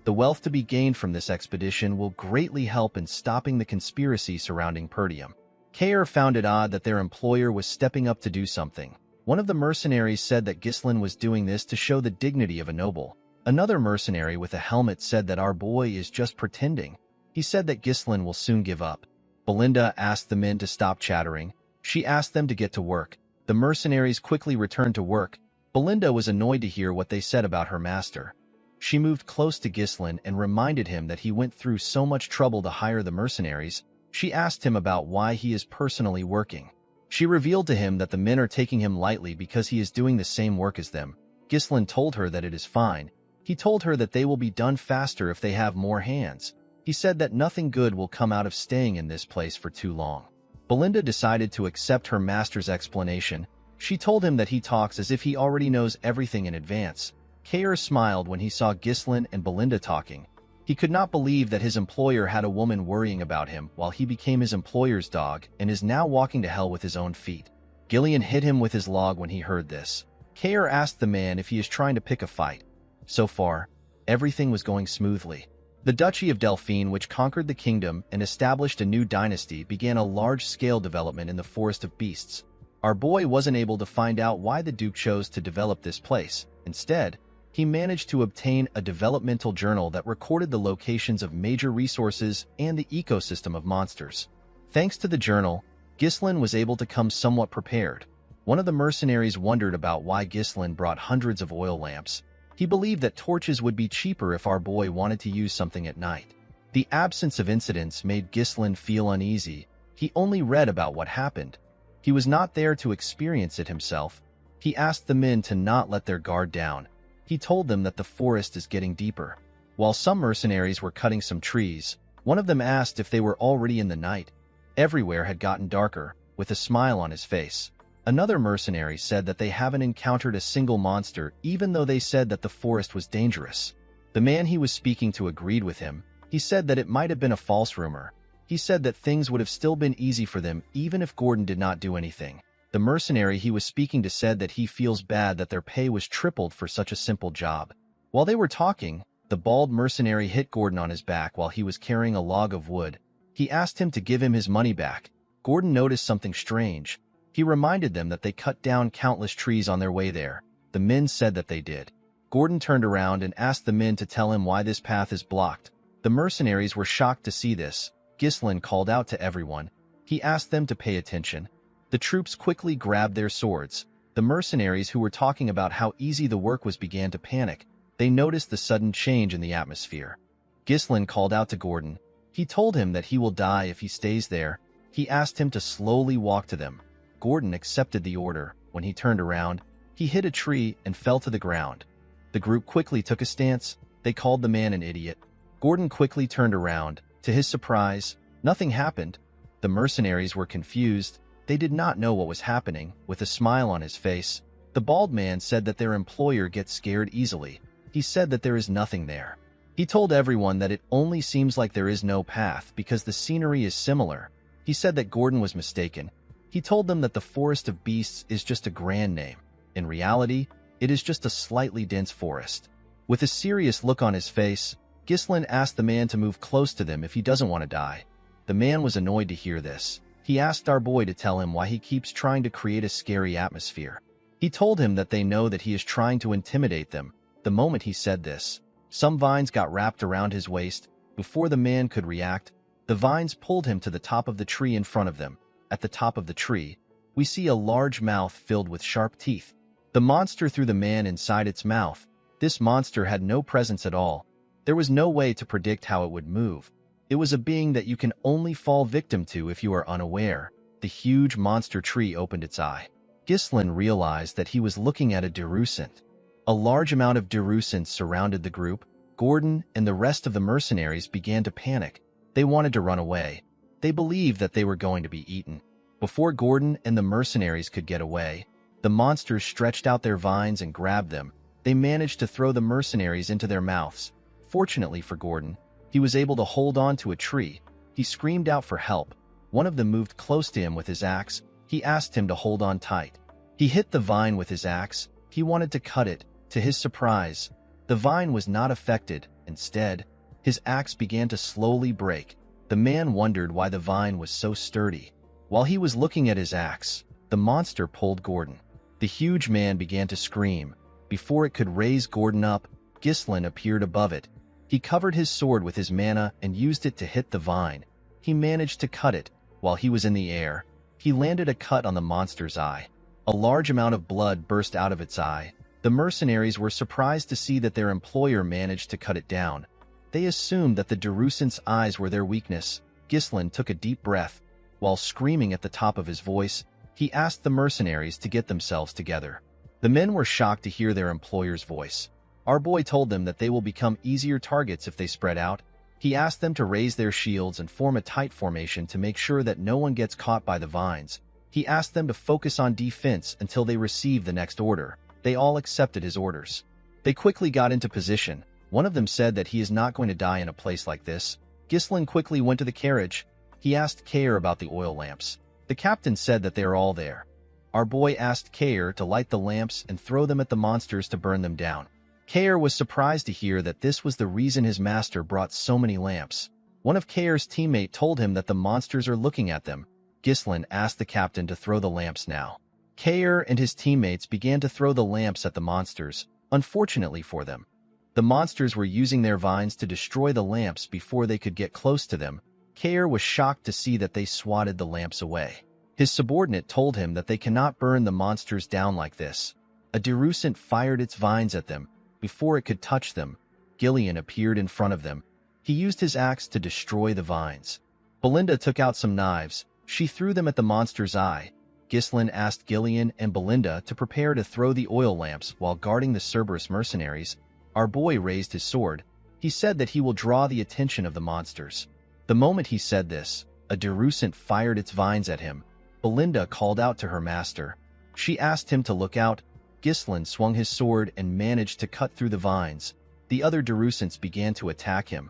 The wealth to be gained from this expedition will greatly help in stopping the conspiracy surrounding Perdium. Kayer found it odd that their employer was stepping up to do something. One of the mercenaries said that Ghislaine was doing this to show the dignity of a noble. Another mercenary with a helmet said that our boy is just pretending. He said that Ghislaine will soon give up. Belinda asked the men to stop chattering. She asked them to get to work. The mercenaries quickly returned to work. Belinda was annoyed to hear what they said about her master. She moved close to Ghislaine and reminded him that he went through so much trouble to hire the mercenaries. She asked him about why he is personally working. She revealed to him that the men are taking him lightly because he is doing the same work as them. Ghislaine told her that it is fine. He told her that they will be done faster if they have more hands. He said that nothing good will come out of staying in this place for too long. Belinda decided to accept her master's explanation. She told him that he talks as if he already knows everything in advance. Kayer smiled when he saw Ghislaine and Belinda talking. He could not believe that his employer had a woman worrying about him while he became his employer's dog and is now walking to hell with his own feet. Gillian hit him with his log when he heard this. Kayer asked the man if he is trying to pick a fight. So far, everything was going smoothly. The Duchy of Delphine, which conquered the kingdom and established a new dynasty, began a large-scale development in the Forest of Beasts. Our boy wasn't able to find out why the Duke chose to develop this place. Instead, he managed to obtain a developmental journal that recorded the locations of major resources and the ecosystem of monsters. Thanks to the journal, Ghislaine was able to come somewhat prepared. One of the mercenaries wondered about why Ghislaine brought hundreds of oil lamps. He believed that torches would be cheaper if our boy wanted to use something at night. The absence of incidents made Ghislaine feel uneasy. He only read about what happened. He was not there to experience it himself. He asked the men to not let their guard down. He told them that the forest is getting deeper. While some mercenaries were cutting some trees, one of them asked if they were already in the night. Everywhere had gotten darker, with a smile on his face. Another mercenary said that they haven't encountered a single monster, even though they said that the forest was dangerous. The man he was speaking to agreed with him. He said that it might have been a false rumor. He said that things would have still been easy for them even if Gordon did not do anything. The mercenary he was speaking to said that he feels bad that their pay was tripled for such a simple job. While they were talking, the bald mercenary hit Gordon on his back while he was carrying a log of wood. He asked him to give him his money back. Gordon noticed something strange. He reminded them that they cut down countless trees on their way there. The men said that they did. Gordon turned around and asked the men to tell him why this path is blocked. The mercenaries were shocked to see this. Ghislaine called out to everyone. He asked them to pay attention. The troops quickly grabbed their swords. The mercenaries who were talking about how easy the work was began to panic. They noticed the sudden change in the atmosphere. Ghislaine called out to Gordon. He told him that he will die if he stays there. He asked him to slowly walk to them. Gordon accepted the order. When he turned around, he hit a tree and fell to the ground. The group quickly took a stance. They called the man an idiot. Gordon quickly turned around. To his surprise, nothing happened. The mercenaries were confused. They did not know what was happening. With a smile on his face, the bald man said that their employer gets scared easily. He said that there is nothing there. He told everyone that it only seems like there is no path because the scenery is similar. He said that Gordon was mistaken. He told them that the Forest of Beasts is just a grand name. In reality, it is just a slightly dense forest. With a serious look on his face, Ghislain asked the man to move close to them if he doesn't want to die. The man was annoyed to hear this. He asked our boy to tell him why he keeps trying to create a scary atmosphere. He told him that they know that he is trying to intimidate them. The moment he said this, some vines got wrapped around his waist. Before the man could react, the vines pulled him to the top of the tree in front of them. At the top of the tree, we see a large mouth filled with sharp teeth. The monster threw the man inside its mouth. This monster had no presence at all. There was no way to predict how it would move. It was a being that you can only fall victim to if you are unaware. The huge monster tree opened its eye. Ghislain realized that he was looking at a Derusant. A large amount of Derusants surrounded the group. Gordon and the rest of the mercenaries began to panic. They wanted to run away. They believed that they were going to be eaten. Before Gordon and the mercenaries could get away, the monsters stretched out their vines and grabbed them. They managed to throw the mercenaries into their mouths. Fortunately for Gordon, he was able to hold on to a tree. He screamed out for help. One of them moved close to him with his axe. He asked him to hold on tight. He hit the vine with his axe. He wanted to cut it. To his surprise, the vine was not affected. Instead, his axe began to slowly break. The man wondered why the vine was so sturdy. While he was looking at his axe, the monster pulled Gordon. The huge man began to scream. Before it could raise Gordon up, Ghislain appeared above it. He covered his sword with his mana and used it to hit the vine. He managed to cut it. While he was in the air, he landed a cut on the monster's eye. A large amount of blood burst out of its eye. The mercenaries were surprised to see that their employer managed to cut it down. They assumed that the Derusant's eyes were their weakness. Ghislain took a deep breath. While screaming at the top of his voice, he asked the mercenaries to get themselves together. The men were shocked to hear their employer's voice. Our boy told them that they will become easier targets if they spread out. He asked them to raise their shields and form a tight formation to make sure that no one gets caught by the vines. He asked them to focus on defense until they received the next order. They all accepted his orders. They quickly got into position. One of them said that he is not going to die in a place like this. Ghislain quickly went to the carriage. He asked Kair about the oil lamps. The captain said that they are all there. Our boy asked Kair to light the lamps and throw them at the monsters to burn them down. Kair was surprised to hear that this was the reason his master brought so many lamps. One of Kair's teammates told him that the monsters are looking at them. Ghislain asked the captain to throw the lamps now. Kair and his teammates began to throw the lamps at the monsters. Unfortunately for them, the monsters were using their vines to destroy the lamps before they could get close to them. Kair was shocked to see that they swatted the lamps away. His subordinate told him that they cannot burn the monsters down like this. A Derusant fired its vines at them. Before it could touch them, Gillian appeared in front of them. He used his axe to destroy the vines. Belinda took out some knives. She threw them at the monster's eye. Ghislain asked Gillian and Belinda to prepare to throw the oil lamps while guarding the Cerberus mercenaries. Our boy raised his sword. He said that he will draw the attention of the monsters. The moment he said this, a Derusant fired its vines at him. Belinda called out to her master. She asked him to look out. Ghislain swung his sword and managed to cut through the vines. The other Derusants began to attack him.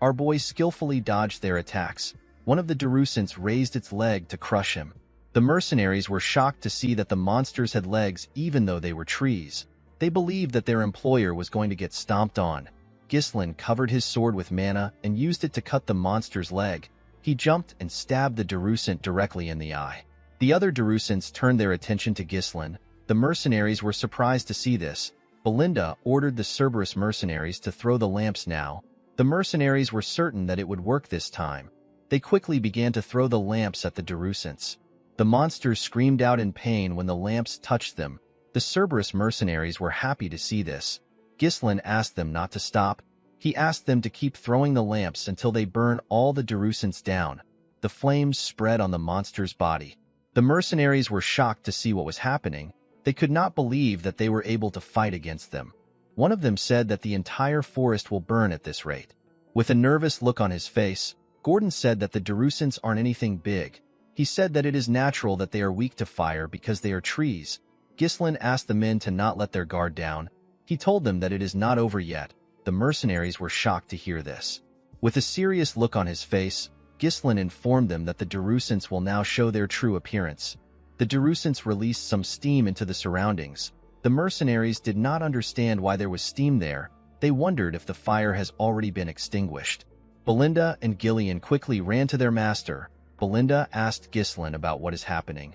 Our boy skillfully dodged their attacks. One of the Derusants raised its leg to crush him. The mercenaries were shocked to see that the monsters had legs even though they were trees. They believed that their employer was going to get stomped on. Ghislain covered his sword with mana and used it to cut the monster's leg. He jumped and stabbed the Derusant directly in the eye. The other Derusants turned their attention to Ghislain. The mercenaries were surprised to see this. Belinda ordered the Cerberus mercenaries to throw the lamps now. The mercenaries were certain that it would work this time. They quickly began to throw the lamps at the Derusants. The monsters screamed out in pain when the lamps touched them. The Cerberus mercenaries were happy to see this. Ghislain asked them not to stop. He asked them to keep throwing the lamps until they burn all the Derusants down. The flames spread on the monster's body. The mercenaries were shocked to see what was happening. They could not believe that they were able to fight against them. One of them said that the entire forest will burn at this rate. With a nervous look on his face, Gordon said that the Derusants aren't anything big. He said that it is natural that they are weak to fire because they are trees. Ghislain asked the men to not let their guard down. He told them that it is not over yet. The mercenaries were shocked to hear this. With a serious look on his face, Ghislain informed them that the Darusants will now show their true appearance. The Darusants released some steam into the surroundings. The mercenaries did not understand why there was steam there. They wondered if the fire has already been extinguished. Belinda and Gillian quickly ran to their master. Belinda asked Ghislain about what is happening.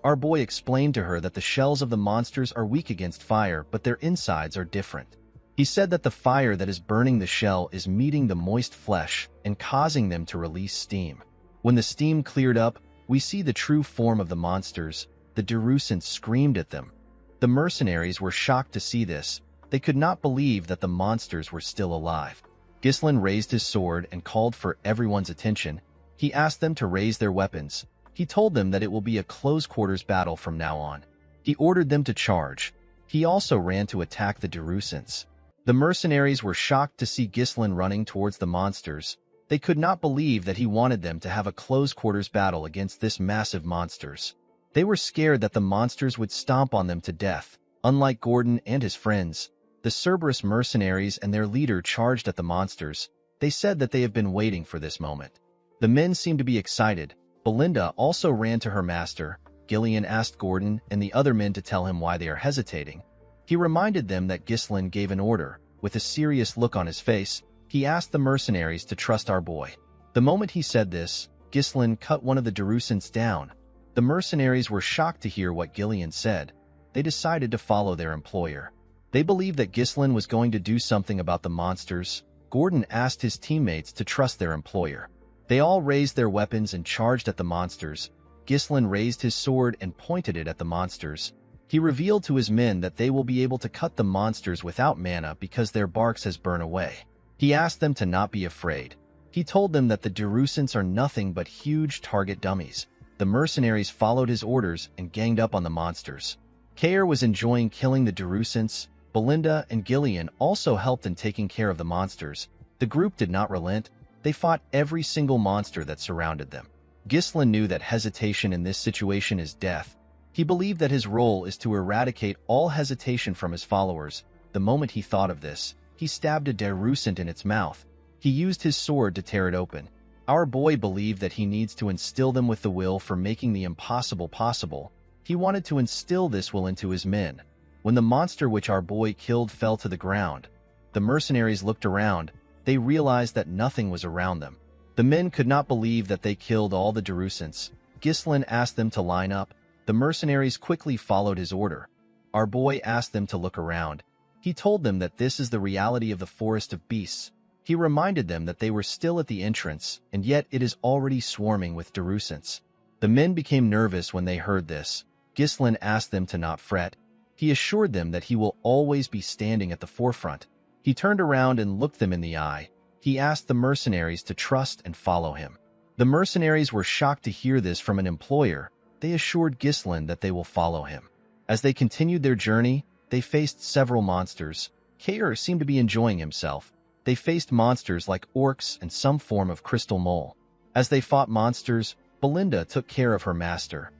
Our boy explained to her that the shells of the monsters are weak against fire, but their insides are different. He said that the fire that is burning the shell is meeting the moist flesh and causing them to release steam. When the steam cleared up, we see the true form of the monsters. The Darusants screamed at them. The mercenaries were shocked to see this. They could not believe that the monsters were still alive. Ghislain raised his sword and called for everyone's attention. He asked them to raise their weapons. He told them that it will be a close-quarters battle from now on. He ordered them to charge. He also ran to attack the Darusants. The mercenaries were shocked to see Ghislain running towards the monsters. They could not believe that he wanted them to have a close-quarters battle against this massive monsters. They were scared that the monsters would stomp on them to death. Unlike Gordon and his friends, the Cerberus mercenaries and their leader charged at the monsters. They said that they have been waiting for this moment. The men seemed to be excited. Belinda also ran to her master. Gillian asked Gordon and the other men to tell him why they are hesitating. He reminded them that Ghislain gave an order. With a serious look on his face, he asked the mercenaries to trust our boy. The moment he said this, Ghislain cut one of the Darusants down. The mercenaries were shocked to hear what Gillian said. They decided to follow their employer. They believed that Ghislain was going to do something about the monsters. Gordon asked his teammates to trust their employer. They all raised their weapons and charged at the monsters. Ghislain raised his sword and pointed it at the monsters. He revealed to his men that they will be able to cut the monsters without mana because their barks has burned away. He asked them to not be afraid. He told them that the Darusants are nothing but huge target dummies. The mercenaries followed his orders and ganged up on the monsters. Kair was enjoying killing the Darusants. Belinda and Gillian also helped in taking care of the monsters. The group did not relent. They fought every single monster that surrounded them. Ghislain knew that hesitation in this situation is death. He believed that his role is to eradicate all hesitation from his followers. The moment he thought of this, he stabbed a Darusant in its mouth. He used his sword to tear it open. Our boy believed that he needs to instill them with the will for making the impossible possible. He wanted to instill this will into his men. When the monster which our boy killed fell to the ground, the mercenaries looked around. They realized that nothing was around them. The men could not believe that they killed all the Darusants. Ghislain asked them to line up. The mercenaries quickly followed his order. Our boy asked them to look around. He told them that this is the reality of the forest of beasts. He reminded them that they were still at the entrance, and yet it is already swarming with Darusants. The men became nervous when they heard this. Ghislain asked them to not fret. He assured them that he will always be standing at the forefront. He turned around and looked them in the eye. He asked the mercenaries to trust and follow him. The mercenaries were shocked to hear this from an employer. They assured Ghislain that they will follow him. As they continued their journey, they faced several monsters. Kair seemed to be enjoying himself. They faced monsters like orcs and some form of crystal mole. As they fought monsters, Belinda took care of her master.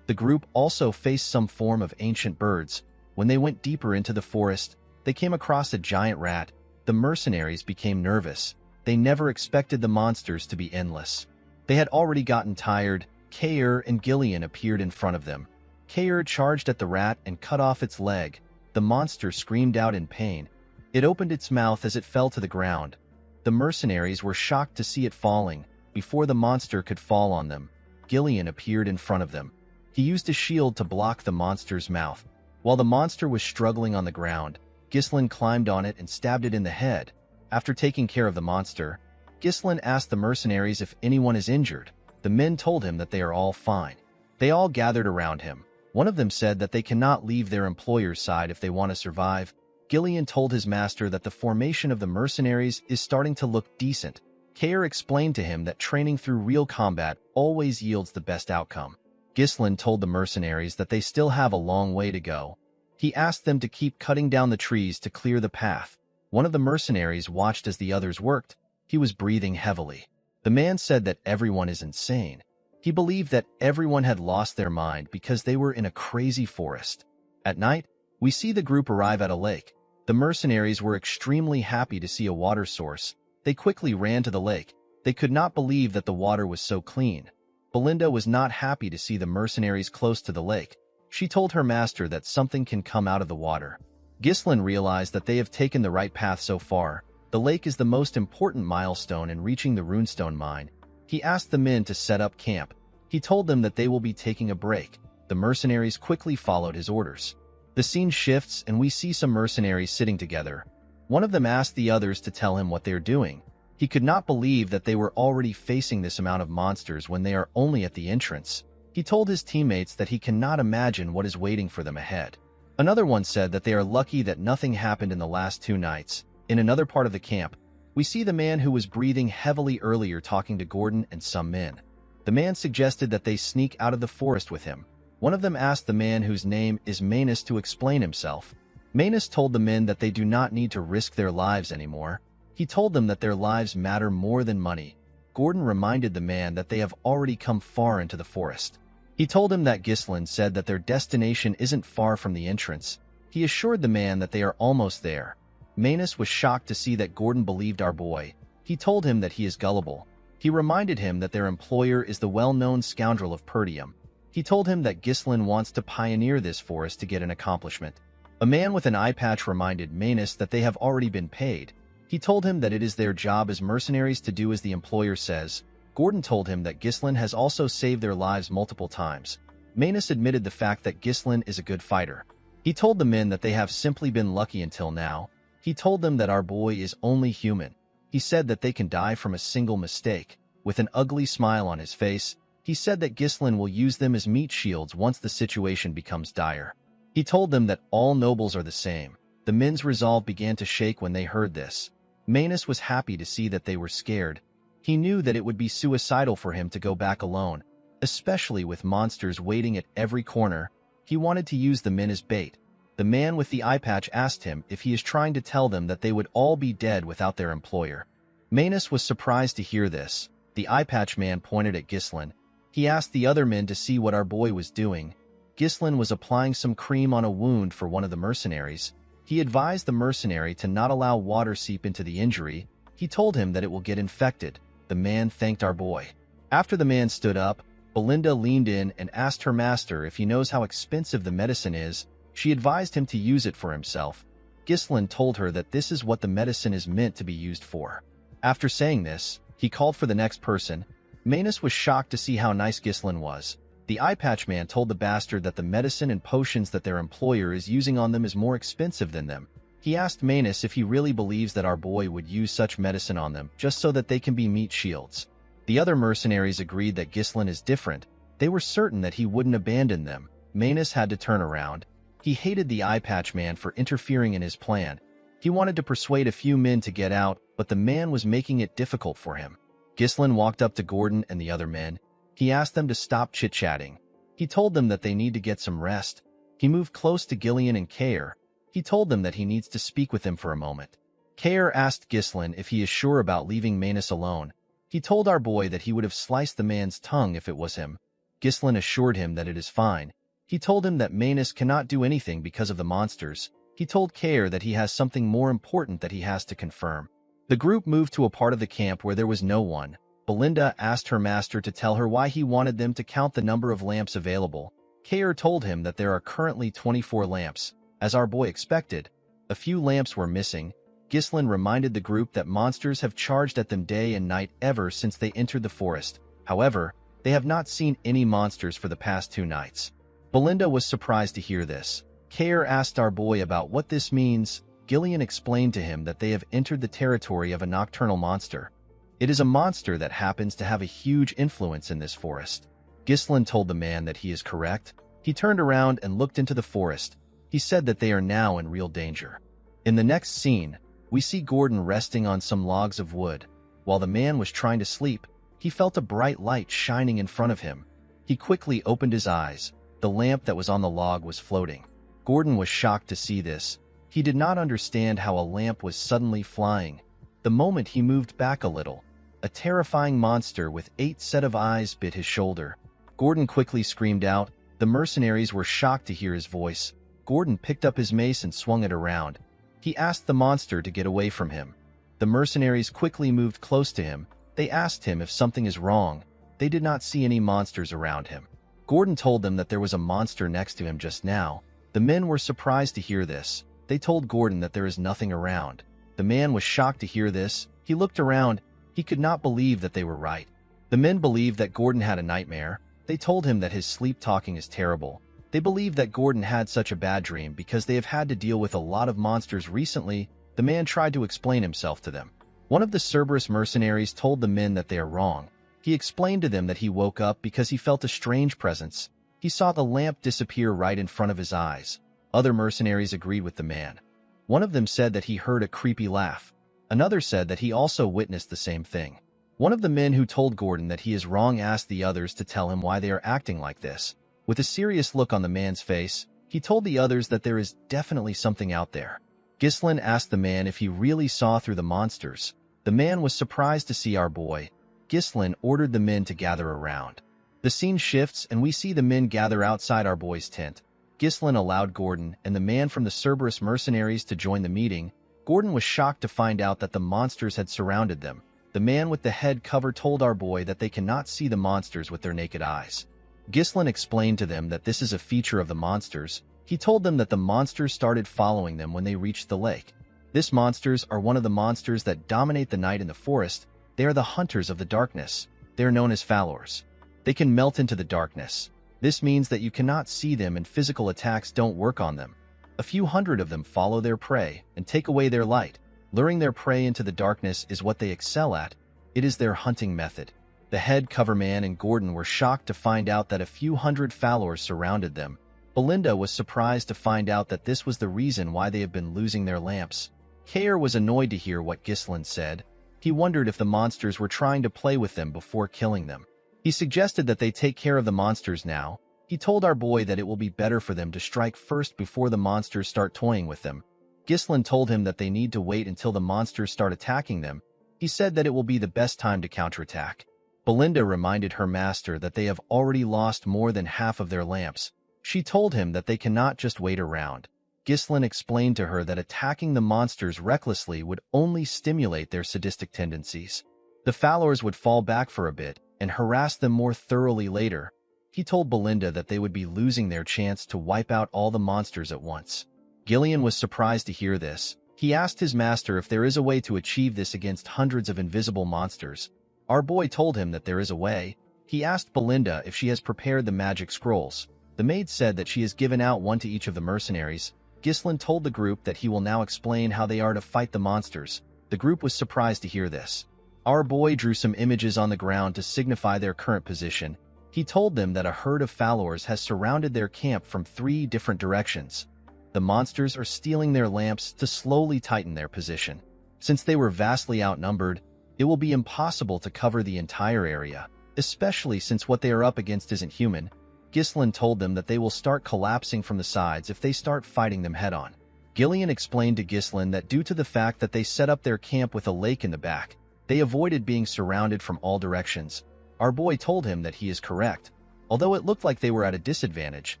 The group also faced some form of ancient birds. When they went deeper into the forest, they came across a giant rat. The mercenaries became nervous. They never expected the monsters to be endless. They had already gotten tired. Kair and Gillian appeared in front of them. Kair charged at the rat and cut off its leg. The monster screamed out in pain. It opened its mouth as it fell to the ground. The mercenaries were shocked to see it falling. Before the monster could fall on them, Gillian appeared in front of them. He used a shield to block the monster's mouth. While the monster was struggling on the ground, Ghislain climbed on it and stabbed it in the head. After taking care of the monster, Ghislain asked the mercenaries if anyone is injured. The men told him that they are all fine. They all gathered around him. One of them said that they cannot leave their employer's side if they want to survive. Gillian told his master that the formation of the mercenaries is starting to look decent. Kair explained to him that training through real combat always yields the best outcome. Ghislain told the mercenaries that they still have a long way to go. He asked them to keep cutting down the trees to clear the path. One of the mercenaries watched as the others worked. He was breathing heavily. The man said that everyone is insane. He believed that everyone had lost their mind because they were in a crazy forest. At night, we see the group arrive at a lake. The The mercenaries were extremely happy to see a water source. They quickly ran to the lake. They could not believe that the water was so clean. Belinda was not happy to see the mercenaries close to the lake. She told her master that something can come out of the water. Ghislain realized that they have taken the right path so far. The lake is the most important milestone in reaching the runestone mine. He asked the men to set up camp. He told them that they will be taking a break. The mercenaries quickly followed his orders. The scene shifts and we see some mercenaries sitting together. One of them asked the others to tell him what they are doing. He could not believe that they were already facing this amount of monsters when they are only at the entrance. He told his teammates that he cannot imagine what is waiting for them ahead. Another one said that they are lucky that nothing happened in the last 2 nights. In another part of the camp, we see the man who was breathing heavily earlier talking to Gordon and some men. The man suggested that they sneak out of the forest with him. One of them asked the man whose name is Manus to explain himself. Manus told the men that they do not need to risk their lives anymore. He told them that their lives matter more than money. Gordon reminded the man that they have already come far into the forest. He told him that Ghislain said that their destination isn't far from the entrance. He assured the man that they are almost there. Manus was shocked to see that Gordon believed our boy. He told him that he is gullible. He reminded him that their employer is the well-known scoundrel of Perdium. He told him that Ghislain wants to pioneer this forest to get an accomplishment. A man with an eye patch reminded Manus that they have already been paid. He told him that it is their job as mercenaries to do as the employer says. Gordon told him that Ghislain has also saved their lives multiple times. Manus admitted the fact that Ghislain is a good fighter. He told the men that they have simply been lucky until now. He told them that our boy is only human. He said that they can die from a single mistake. With an ugly smile on his face, he said that Ghislain will use them as meat shields once the situation becomes dire. He told them that all nobles are the same. The men's resolve began to shake when they heard this. Manus was happy to see that they were scared. He knew that it would be suicidal for him to go back alone, especially with monsters waiting at every corner. He wanted to use the men as bait. The man with the eye patch asked him if he is trying to tell them that they would all be dead without their employer. Manus was surprised to hear this. The eye patch man pointed at Ghislain. He asked the other men to see what our boy was doing. Ghislain was applying some cream on a wound for one of the mercenaries. He advised the mercenary to not allow water seep into the injury. He told him that it will get infected. The man thanked our boy. After the man stood up, Belinda leaned in and asked her master if he knows how expensive the medicine is. She advised him to use it for himself. Ghislain told her that this is what the medicine is meant to be used for. After saying this, he called for the next person. Manus was shocked to see how nice Ghislain was. The eye patch man told the bastard that the medicine and potions that their employer is using on them is more expensive than them. He asked Manus if he really believes that our boy would use such medicine on them just so that they can be meat shields. The other mercenaries agreed that Ghislain is different. They were certain that he wouldn't abandon them. Manus had to turn around. He hated the eye patch man for interfering in his plan. He wanted to persuade a few men to get out, but the man was making it difficult for him. Ghislain walked up to Gordon and the other men. He asked them to stop chit-chatting. He told them that they need to get some rest. He moved close to Gillian and Kair. He told them that he needs to speak with them for a moment. Kair asked Ghislain if he is sure about leaving Manus alone. He told our boy that he would have sliced the man's tongue if it was him. Ghislain assured him that it is fine. He told him that Manus cannot do anything because of the monsters. He told Kair that he has something more important that he has to confirm. The group moved to a part of the camp where there was no one. Belinda asked her master to tell her why he wanted them to count the number of lamps available. Kair told him that there are currently 24 lamps. As our boy expected, a few lamps were missing. Ghislain reminded the group that monsters have charged at them day and night ever since they entered the forest. However, they have not seen any monsters for the past 2 nights. Belinda was surprised to hear this. Kair asked our boy about what this means. Gillian explained to him that they have entered the territory of a nocturnal monster. It is a monster that happens to have a huge influence in this forest. Ghislain told the man that he is correct. He turned around and looked into the forest. He said that they are now in real danger. In the next scene, we see Gordon resting on some logs of wood. While the man was trying to sleep, he felt a bright light shining in front of him. He quickly opened his eyes. The lamp that was on the log was floating. Gordon was shocked to see this. He did not understand how a lamp was suddenly flying. The moment he moved back a little, a terrifying monster with 8 sets of eyes bit his shoulder. Gordon quickly screamed out. The mercenaries were shocked to hear his voice. Gordon picked up his mace and swung it around. He asked the monster to get away from him. The mercenaries quickly moved close to him. They asked him if something is wrong. They did not see any monsters around him. Gordon told them that there was a monster next to him just now. The men were surprised to hear this. They told Gordon that there is nothing around. The man was shocked to hear this. He looked around. He could not believe that they were right. The men believed that Gordon had a nightmare. They told him that his sleep talking is terrible. They believed that Gordon had such a bad dream because they have had to deal with a lot of monsters recently. The man tried to explain himself to them. One of the Cerberus mercenaries told the men that they are wrong. He explained to them that he woke up because he felt a strange presence. He saw the lamp disappear right in front of his eyes. Other mercenaries agreed with the man. One of them said that he heard a creepy laugh. Another said that he also witnessed the same thing. One of the men who told Gordon that he is wrong asked the others to tell him why they are acting like this. With a serious look on the man's face, he told the others that there is definitely something out there. Ghislain asked the man if he really saw through the monsters. The man was surprised to see our boy. Ghislain ordered the men to gather around. The scene shifts and we see the men gather outside our boy's tent. Ghislain allowed Gordon and the man from the Cerberus mercenaries to join the meeting. Gordon was shocked to find out that the monsters had surrounded them. The man with the head cover told our boy that they cannot see the monsters with their naked eyes. Ghislain explained to them that this is a feature of the monsters. He told them that the monsters started following them when they reached the lake. These monsters are one of the monsters that dominate the night in the forest. They are the hunters of the darkness. They are known as Falors. They can melt into the darkness. This means that you cannot see them and physical attacks don't work on them. A few hundred of them follow their prey and take away their light. Luring their prey into the darkness is what they excel at. It is their hunting method. The head coverman and Gordon were shocked to find out that a few hundred Falors surrounded them. Belinda was surprised to find out that this was the reason why they have been losing their lamps. Kair was annoyed to hear what Ghislain said. He wondered if the monsters were trying to play with them before killing them. He suggested that they take care of the monsters now. He told our boy that it will be better for them to strike first before the monsters start toying with them. Ghislain told him that they need to wait until the monsters start attacking them. He said that it will be the best time to counterattack. Belinda reminded her master that they have already lost more than half of their lamps. She told him that they cannot just wait around. Ghislain explained to her that attacking the monsters recklessly would only stimulate their sadistic tendencies. The Falors would fall back for a bit and harass them more thoroughly later. He told Belinda that they would be losing their chance to wipe out all the monsters at once. Gillian was surprised to hear this. He asked his master if there is a way to achieve this against hundreds of invisible monsters. Our boy told him that there is a way. He asked Belinda if she has prepared the magic scrolls. The maid said that she has given out one to each of the mercenaries. Ghislain told the group that he will now explain how they are to fight the monsters. The group was surprised to hear this. Our boy drew some images on the ground to signify their current position. He told them that a herd of Falors has surrounded their camp from 3 different directions. The monsters are stealing their lamps to slowly tighten their position. Since they were vastly outnumbered, it will be impossible to cover the entire area, especially since what they are up against isn't human. Ghislain told them that they will start collapsing from the sides if they start fighting them head-on. Gillian explained to Ghislain that due to the fact that they set up their camp with a lake in the back, they avoided being surrounded from all directions. Our boy told him that he is correct. Although it looked like they were at a disadvantage,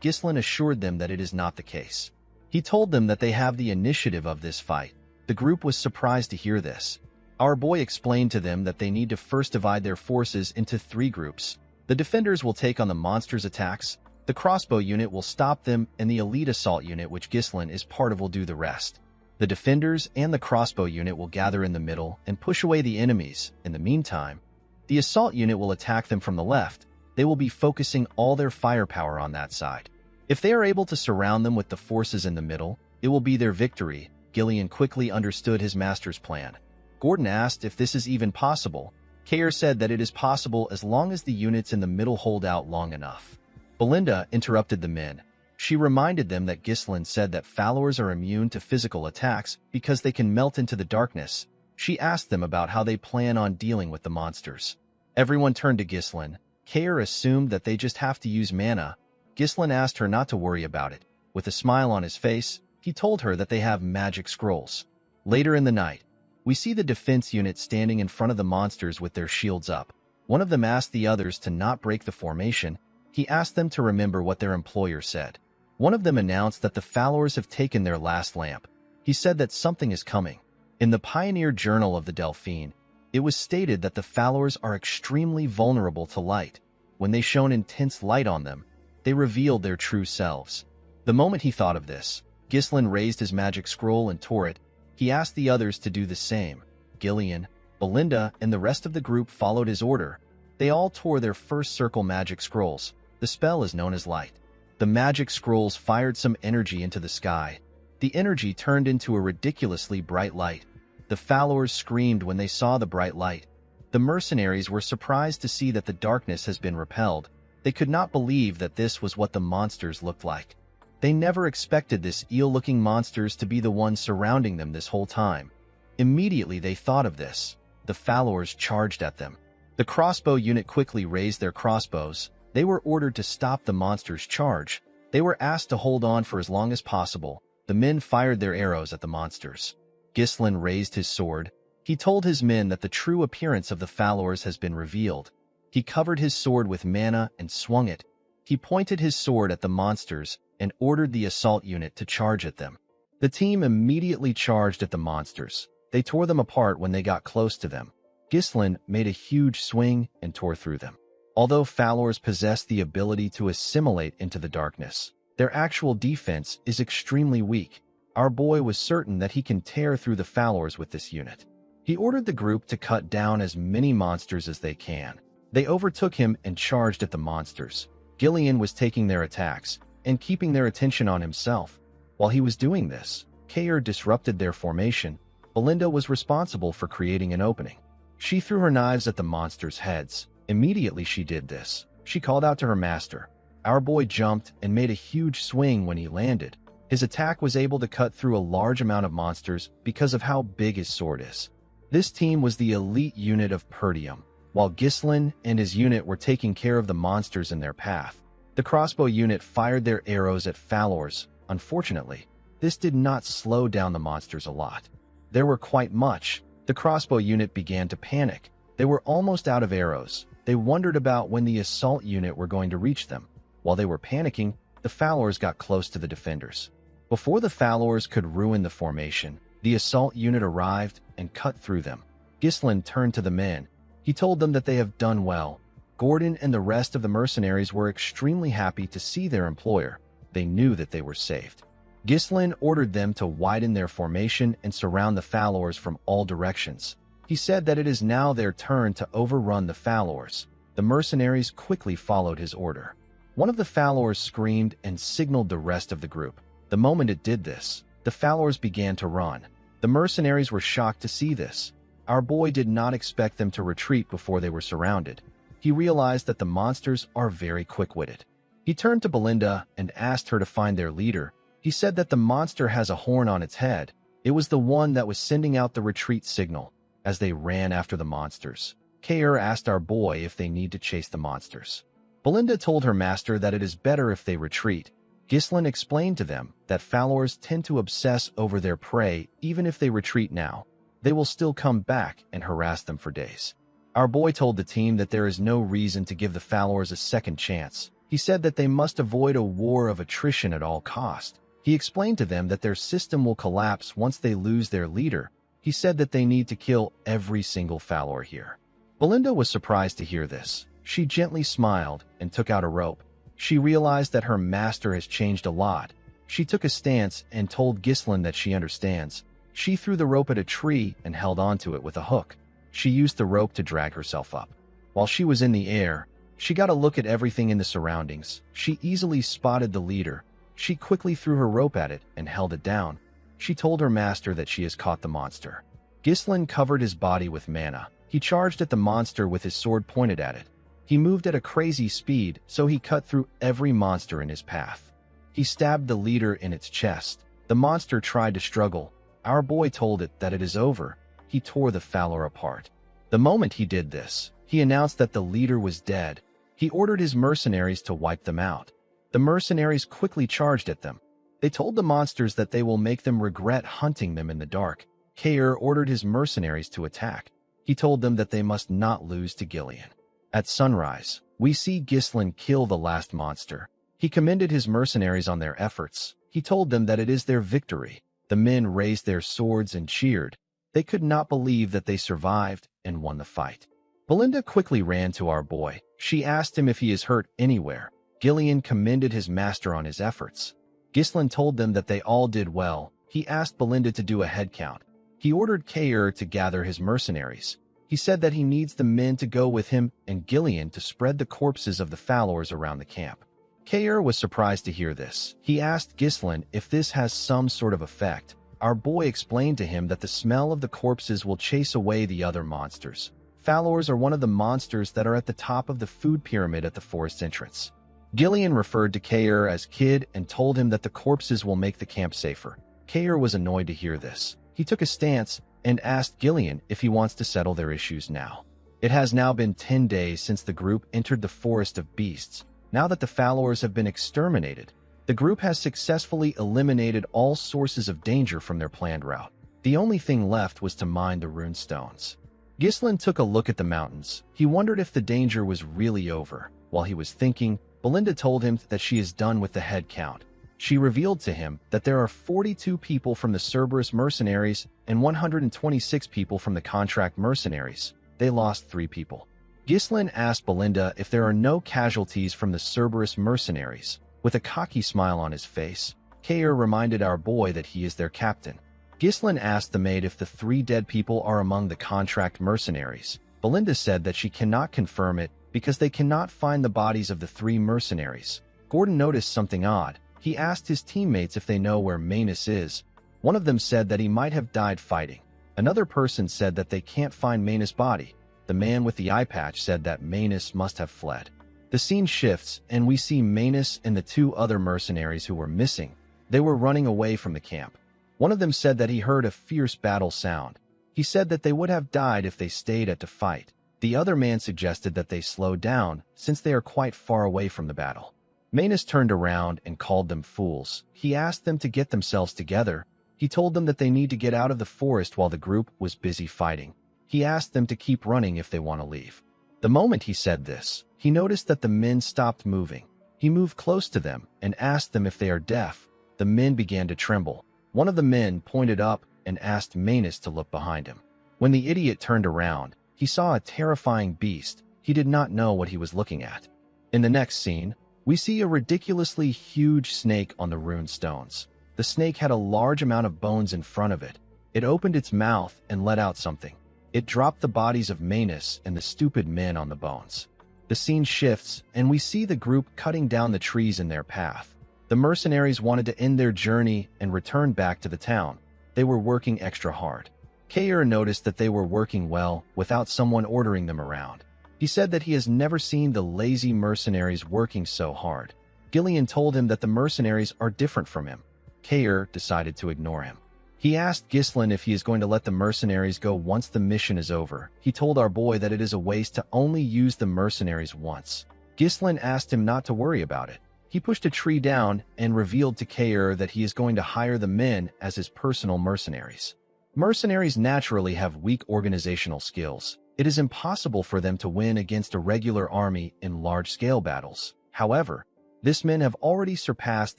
Ghislain assured them that it is not the case. He told them that they have the initiative of this fight. The group was surprised to hear this. Our boy explained to them that they need to first divide their forces into 3 groups. The defenders will take on the monsters' attacks, the crossbow unit will stop them, and the elite assault unit, which Ghislain is part of, will do the rest. The defenders and the crossbow unit will gather in the middle and push away the enemies. In the meantime, the assault unit will attack them from the left. They will be focusing all their firepower on that side. If they are able to surround them with the forces in the middle, it will be their victory. Gillian quickly understood his master's plan. Gordon asked if this is even possible. Kair said that it is possible as long as the units in the middle hold out long enough. Belinda interrupted the men. She reminded them that Ghislain said that Falors are immune to physical attacks because they can melt into the darkness. She asked them about how they plan on dealing with the monsters. Everyone turned to Ghislain. Kair assumed that they just have to use mana. Ghislain asked her not to worry about it. With a smile on his face, he told her that they have magic scrolls. Later in the night, we see the defense unit standing in front of the monsters with their shields up. One of them asked the others to not break the formation. He asked them to remember what their employer said. One of them announced that the Falors have taken their last lamp. He said that something is coming. In the Pioneer Journal of the Delphine, it was stated that the Falors are extremely vulnerable to light. When they shone intense light on them, they revealed their true selves. The moment he thought of this, Ghislain raised his magic scroll and tore it. He asked the others to do the same. Gillian, Belinda, and the rest of the group followed his order. They all tore their first circle magic scrolls. The spell is known as light. The magic scrolls fired some energy into the sky. The energy turned into a ridiculously bright light. The Falors screamed when they saw the bright light. The mercenaries were surprised to see that the darkness has been repelled. They could not believe that this was what the monsters looked like. They never expected this eel-looking monsters to be the ones surrounding them this whole time. Immediately they thought of this. The Falors charged at them. The crossbow unit quickly raised their crossbows. They were ordered to stop the monsters' charge. They were asked to hold on for as long as possible. The men fired their arrows at the monsters. Ghislain raised his sword. He told his men that the true appearance of the Falors has been revealed. He covered his sword with mana and swung it. He pointed his sword at the monsters and ordered the assault unit to charge at them. The team immediately charged at the monsters. They tore them apart when they got close to them. Ghislain made a huge swing and tore through them. Although Falors possess the ability to assimilate into the darkness, their actual defense is extremely weak. Our boy was certain that he can tear through the Falors with this unit. He ordered the group to cut down as many monsters as they can. They overtook him and charged at the monsters. Gillian was taking their attacks and keeping their attention on himself. While he was doing this, Kair disrupted their formation. Belinda was responsible for creating an opening. She threw her knives at the monsters' heads. Immediately she did this, she called out to her master. Our boy jumped and made a huge swing when he landed. His attack was able to cut through a large amount of monsters because of how big his sword is. This team was the elite unit of Perdium. While Ghislain and his unit were taking care of the monsters in their path, the crossbow unit fired their arrows at Falors. Unfortunately, this did not slow down the monsters a lot. There were quite much. The crossbow unit began to panic. They were almost out of arrows. They wondered about when the assault unit were going to reach them. While they were panicking, the Falors got close to the defenders. Before the Falors could ruin the formation, the assault unit arrived and cut through them. Ghislain turned to the men. He told them that they have done well. Gordon and the rest of the mercenaries were extremely happy to see their employer. They knew that they were saved. Ghislain ordered them to widen their formation and surround the Falors from all directions. He said that it is now their turn to overrun the Falors. The mercenaries quickly followed his order. One of the Falors screamed and signaled the rest of the group. The moment it did this, the Falors began to run. The mercenaries were shocked to see this. Our boy did not expect them to retreat before they were surrounded. He realized that the monsters are very quick-witted. He turned to Belinda and asked her to find their leader. He said that the monster has a horn on its head. It was the one that was sending out the retreat signal. As they ran after the monsters, Kair asked our boy if they need to chase the monsters. Belinda told her master that it is better if they retreat. Ghislain explained to them that Falors tend to obsess over their prey even if they retreat now. They will still come back and harass them for days. Our boy told the team that there is no reason to give the Falors a second chance. He said that they must avoid a war of attrition at all cost. He explained to them that their system will collapse once they lose their leader. He said that they need to kill every single Falor here. Belinda was surprised to hear this. She gently smiled and took out a rope. She realized that her master has changed a lot. She took a stance and told Ghislain that she understands. She threw the rope at a tree and held onto it with a hook. She used the rope to drag herself up. While she was in the air, she got a look at everything in the surroundings. She easily spotted the leader. She quickly threw her rope at it and held it down. She told her master that she has caught the monster. Ghislain covered his body with mana. He charged at the monster with his sword pointed at it. He moved at a crazy speed, so he cut through every monster in his path. He stabbed the leader in its chest. The monster tried to struggle. Our boy told it that it is over. He tore the Falor apart. The moment he did this, he announced that the leader was dead. He ordered his mercenaries to wipe them out. The mercenaries quickly charged at them. They told the monsters that they will make them regret hunting them in the dark. Kair ordered his mercenaries to attack. He told them that they must not lose to Gillian. At sunrise, we see Ghislain kill the last monster. He commended his mercenaries on their efforts. He told them that it is their victory. The men raised their swords and cheered. They could not believe that they survived and won the fight. Belinda quickly ran to our boy. She asked him if he is hurt anywhere. Gillian commended his master on his efforts. Ghislain told them that they all did well. He asked Belinda to do a head count. He ordered Kair to gather his mercenaries. He said that he needs the men to go with him and Gillian to spread the corpses of the followers around the camp. Kair was surprised to hear this. He asked Ghislain if this has some sort of effect. Our boy explained to him that the smell of the corpses will chase away the other monsters. Followers are one of the monsters that are at the top of the food pyramid at the forest entrance. Gillian referred to Kair as Kid and told him that the corpses will make the camp safer. Kair was annoyed to hear this. He took a stance and asked Gillian if he wants to settle their issues now. It has now been 10 days since the group entered the forest of beasts. Now that the followers have been exterminated, the group has successfully eliminated all sources of danger from their planned route. The only thing left was to mine the rune stones. Ghislain took a look at the mountains. He wondered if the danger was really over. While he was thinking, Belinda told him that she is done with the head count. She revealed to him that there are 42 people from the Cerberus mercenaries and 126 people from the contract mercenaries. They lost 3 people. Ghislain asked Belinda if there are no casualties from the Cerberus mercenaries. With a cocky smile on his face, Kair reminded our boy that he is their captain. Ghislain asked the maid if the 3 dead people are among the contract mercenaries. Belinda said that she cannot confirm it because they cannot find the bodies of the 3 mercenaries. Gordon noticed something odd. He asked his teammates if they know where Manus is. One of them said that he might have died fighting. Another person said that they can't find Manus' body. The man with the eye patch said that Manus must have fled. The scene shifts, and we see Manus and the 2 other mercenaries who were missing. They were running away from the camp. One of them said that he heard a fierce battle sound. He said that they would have died if they stayed to fight. The other man suggested that they slow down, since they are quite far away from the battle. Manus turned around and called them fools. He asked them to get themselves together. He told them that they need to get out of the forest while the group was busy fighting. He asked them to keep running if they want to leave. The moment he said this, he noticed that the men stopped moving. He moved close to them and asked them if they are deaf. The men began to tremble. One of the men pointed up and asked Manus to look behind him. When the idiot turned around, he saw a terrifying beast. He did not know what he was looking at. In the next scene, we see a ridiculously huge snake on the rune stones. The snake had a large amount of bones in front of it. It opened its mouth and let out something. It dropped the bodies of Manus and the stupid men on the bones. The scene shifts, and we see the group cutting down the trees in their path. The mercenaries wanted to end their journey and return back to the town. They were working extra hard. Kair noticed that they were working well without someone ordering them around. He said that he has never seen the lazy mercenaries working so hard. Gillian told him that the mercenaries are different from him. Kair decided to ignore him. He asked Ghislain if he is going to let the mercenaries go once the mission is over. He told our boy that it is a waste to only use the mercenaries once. Ghislain asked him not to worry about it. He pushed a tree down and revealed to Kair that he is going to hire the men as his personal mercenaries. Mercenaries naturally have weak organizational skills. It is impossible for them to win against a regular army in large-scale battles. However, these men have already surpassed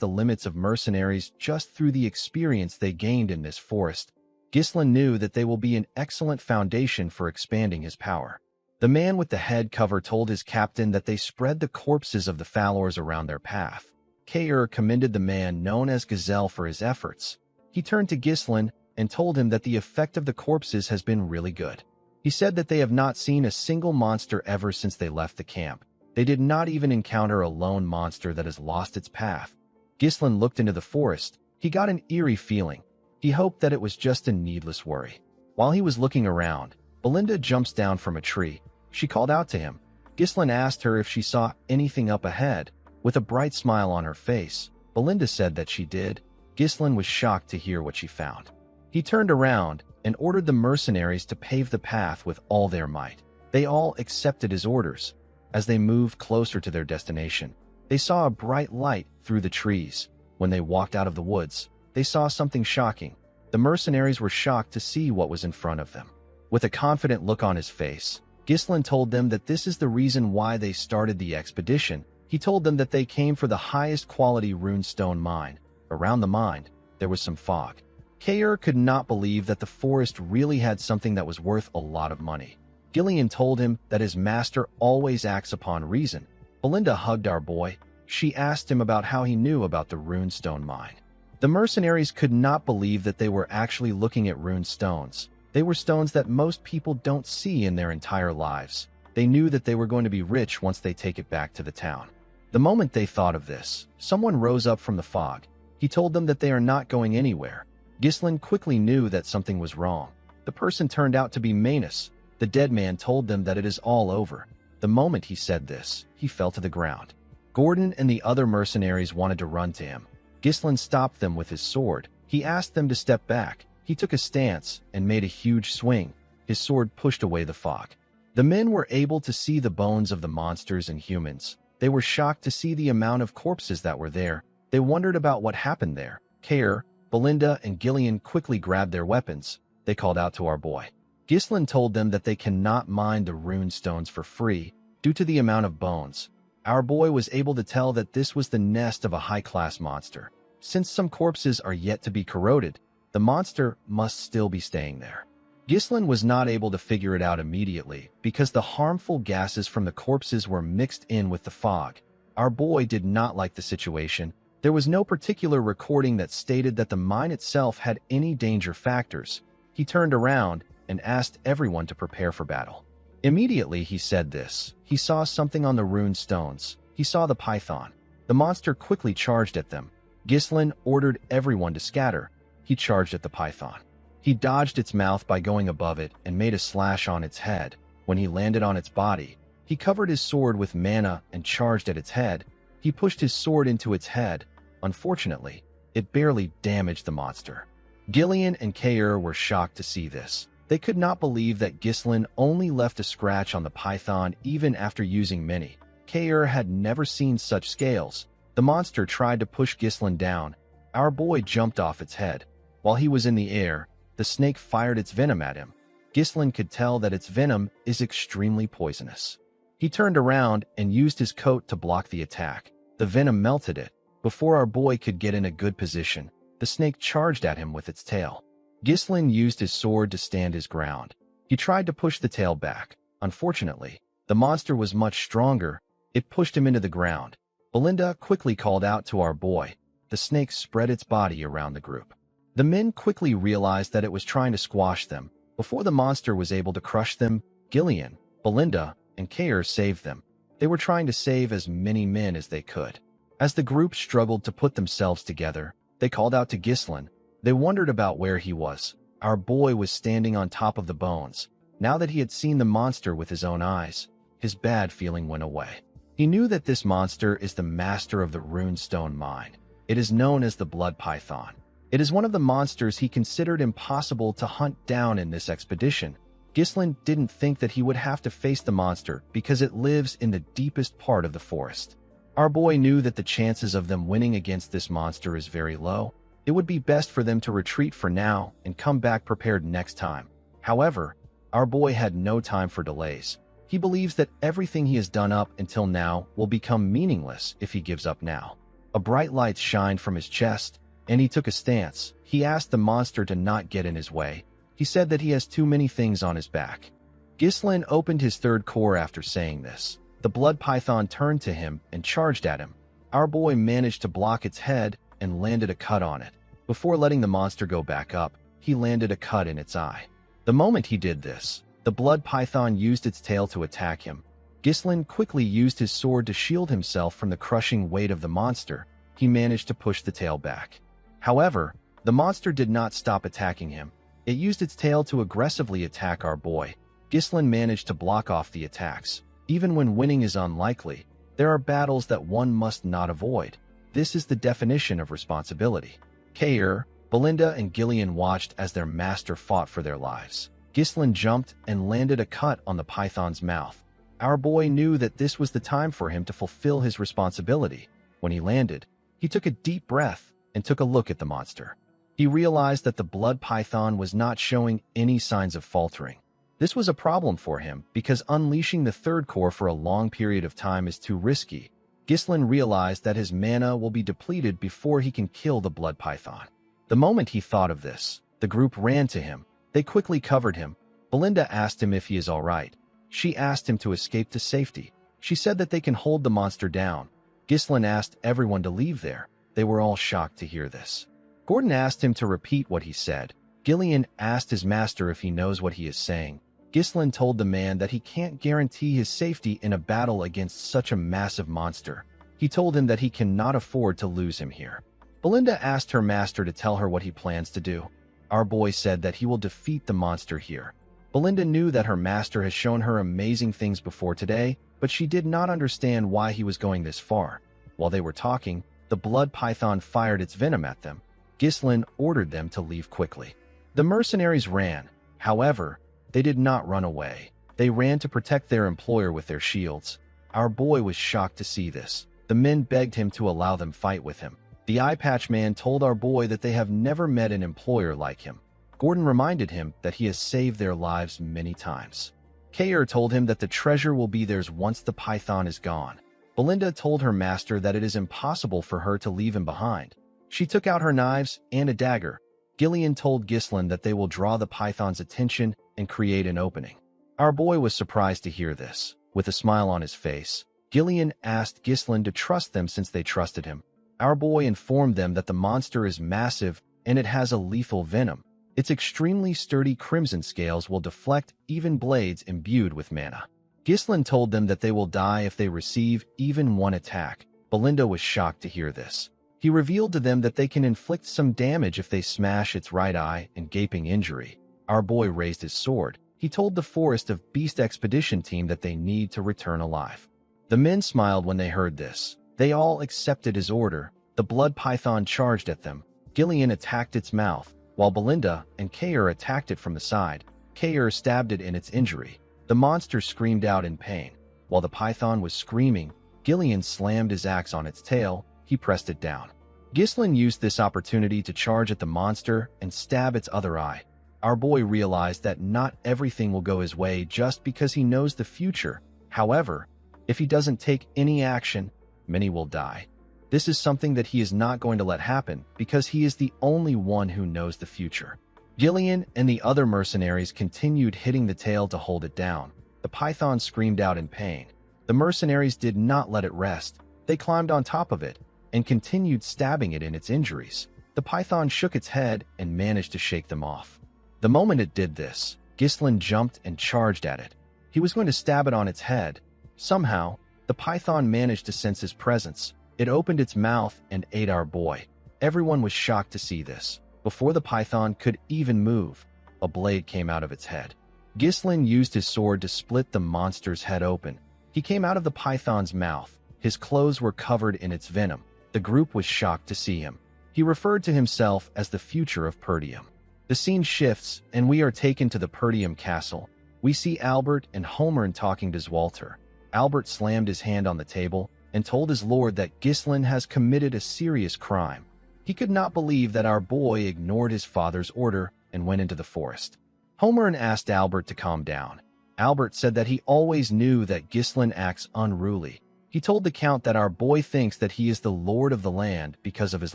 the limits of mercenaries just through the experience they gained in this forest. Ghislain knew that they will be an excellent foundation for expanding his power. The man with the head cover told his captain that they spread the corpses of the followers around their path. Kair commended the man known as Gazelle for his efforts. He turned to Ghislain and told him that the effect of the corpses has been really good. He said that they have not seen a single monster ever since they left the camp. They did not even encounter a lone monster that has lost its path. Ghislain looked into the forest. He got an eerie feeling. He hoped that it was just a needless worry. While he was looking around, Belinda jumps down from a tree. She called out to him. Ghislain asked her if she saw anything up ahead. With a bright smile on her face, Belinda said that she did. Ghislain was shocked to hear what she found. He turned around and ordered the mercenaries to pave the path with all their might. They all accepted his orders. As they moved closer to their destination, they saw a bright light through the trees. When they walked out of the woods, they saw something shocking. The mercenaries were shocked to see what was in front of them. With a confident look on his face, Ghislain told them that this is the reason why they started the expedition. He told them that they came for the highest quality runestone mine. Around the mine, there was some fog. Kayer could not believe that the forest really had something that was worth a lot of money. Gillian told him that his master always acts upon reason. Belinda hugged our boy. She asked him about how he knew about the runestone mine. The mercenaries could not believe that they were actually looking at rune stones. They were stones that most people don't see in their entire lives. They knew that they were going to be rich once they take it back to the town. The moment they thought of this, someone rose up from the fog. He told them that they are not going anywhere. Ghislain quickly knew that something was wrong. The person turned out to be Manus. The dead man told them that it is all over. The moment he said this, he fell to the ground. Gordon and the other mercenaries wanted to run to him. Ghislain stopped them with his sword. He asked them to step back. He took a stance and made a huge swing. His sword pushed away the fog. The men were able to see the bones of the monsters and humans. They were shocked to see the amount of corpses that were there. They wondered about what happened there. Kayer, Belinda, and Gillian quickly grabbed their weapons. They called out to our boy. Ghislain told them that they cannot mine the rune stones for free due to the amount of bones. Our boy was able to tell that this was the nest of a high-class monster. Since some corpses are yet to be corroded, the monster must still be staying there. Ghislain was not able to figure it out immediately because the harmful gases from the corpses were mixed in with the fog. Our boy did not like the situation. There was no particular recording that stated that the mine itself had any danger factors. He turned around and asked everyone to prepare for battle. Immediately he said this. He saw something on the rune stones. He saw the python. The monster quickly charged at them. Ghislain ordered everyone to scatter. He charged at the python. He dodged its mouth by going above it and made a slash on its head. When he landed on its body, he covered his sword with mana and charged at its head. He pushed his sword into its head. Unfortunately, it barely damaged the monster. Gillian and Kayer were shocked to see this. They could not believe that Ghislain only left a scratch on the python even after using many. Kayer had never seen such scales. The monster tried to push Ghislain down. Our boy jumped off its head. While he was in the air, the snake fired its venom at him. Ghislain could tell that its venom is extremely poisonous. He turned around and used his coat to block the attack. The venom melted it. Before our boy could get in a good position, the snake charged at him with its tail. Ghislain used his sword to stand his ground. He tried to push the tail back. Unfortunately, the monster was much stronger. It pushed him into the ground. Belinda quickly called out to our boy. The snake spread its body around the group. The men quickly realized that it was trying to squash them. Before the monster was able to crush them, Gillian, Belinda, and Kayer saved them. They were trying to save as many men as they could. As the group struggled to put themselves together, they called out to Ghislain. They wondered about where he was. Our boy was standing on top of the bones. Now that he had seen the monster with his own eyes, his bad feeling went away. He knew that this monster is the master of the runestone mine. It is known as the blood python. It is one of the monsters he considered impossible to hunt down in this expedition. Ghislain didn't think that he would have to face the monster because it lives in the deepest part of the forest. Our boy knew that the chances of them winning against this monster is very low. It would be best for them to retreat for now and come back prepared next time. However, our boy had no time for delays. He believes that everything he has done up until now will become meaningless if he gives up now. A bright light shined from his chest, and he took a stance. He asked the monster to not get in his way. He said that he has too many things on his back. Ghislain opened his third core after saying this. The blood python turned to him and charged at him. Our boy managed to block its head and landed a cut on it. Before letting the monster go back up, he landed a cut in its eye. The moment he did this, the blood python used its tail to attack him. Ghislain quickly used his sword to shield himself from the crushing weight of the monster. He managed to push the tail back. However, the monster did not stop attacking him. It used its tail to aggressively attack our boy. Ghislain managed to block off the attacks. Even when winning is unlikely, there are battles that one must not avoid. This is the definition of responsibility. Kayer, Belinda, and Gillian watched as their master fought for their lives. Ghislain jumped and landed a cut on the python's mouth. Our boy knew that this was the time for him to fulfill his responsibility. When he landed, he took a deep breath and took a look at the monster. He realized that the blood python was not showing any signs of faltering. This was a problem for him because unleashing the third core for a long period of time is too risky. Ghislain realized that his mana will be depleted before he can kill the blood python. The moment he thought of this, the group ran to him. They quickly covered him. Belinda asked him if he is all right. She asked him to escape to safety. She said that they can hold the monster down. Ghislain asked everyone to leave there. They were all shocked to hear this. Gordon asked him to repeat what he said. Gillian asked his master if he knows what he is saying. Ghislain told the man that he can't guarantee his safety in a battle against such a massive monster. He told him that he cannot afford to lose him here. Belinda asked her master to tell her what he plans to do. Our boy said that he will defeat the monster here. Belinda knew that her master has shown her amazing things before today, but she did not understand why he was going this far. While they were talking, the blood python fired its venom at them. Ghislain ordered them to leave quickly. The mercenaries ran. However, they did not run away. They ran to protect their employer with their shields. Our boy was shocked to see this. The men begged him to allow them fight with him. The eye patch man told our boy that they have never met an employer like him. Gordon reminded him that he has saved their lives many times. Kayer told him that the treasure will be theirs once the python is gone. Belinda told her master that it is impossible for her to leave him behind. She took out her knives and a dagger. Gillian told Ghislain that they will draw the python's attention and create an opening. Our boy was surprised to hear this. With a smile on his face, Gillian asked Ghislain to trust them since they trusted him. Our boy informed them that the monster is massive and it has a lethal venom. Its extremely sturdy crimson scales will deflect even blades imbued with mana. Ghislain told them that they will die if they receive even one attack. Belinda was shocked to hear this. He revealed to them that they can inflict some damage if they smash its right eye and gaping injury. Our boy raised his sword. He told the Forest of Beast expedition team that they need to return alive. The men smiled when they heard this. They all accepted his order. The blood python charged at them. Gillian attacked its mouth, while Belinda and Kayer attacked it from the side. Kayer stabbed it in its injury. The monster screamed out in pain. While the python was screaming, Gillian slammed his axe on its tail. He pressed it down. Ghislain used this opportunity to charge at the monster and stab its other eye. Our boy realized that not everything will go his way just because he knows the future. However, if he doesn't take any action, many will die. This is something that he is not going to let happen because he is the only one who knows the future. Gillian and the other mercenaries continued hitting the tail to hold it down. The python screamed out in pain. The mercenaries did not let it rest. They climbed on top of it and continued stabbing it in its injuries. The python shook its head and managed to shake them off. The moment it did this, Ghislain jumped and charged at it. He was going to stab it on its head. Somehow, the python managed to sense his presence. It opened its mouth and ate our boy. Everyone was shocked to see this. Before the python could even move, a blade came out of its head. Ghislain used his sword to split the monster's head open. He came out of the python's mouth. His clothes were covered in its venom. The group was shocked to see him. He referred to himself as the future of Perdium. The scene shifts, and we are taken to the Perdium castle. We see Albert and Homer talking to Zwalter. Albert slammed his hand on the table and told his lord that Ghislain has committed a serious crime. He could not believe that our boy ignored his father's order and went into the forest. Homer asked Albert to calm down. Albert said that he always knew that Ghislain acts unruly. He told the count that our boy thinks that he is the lord of the land because of his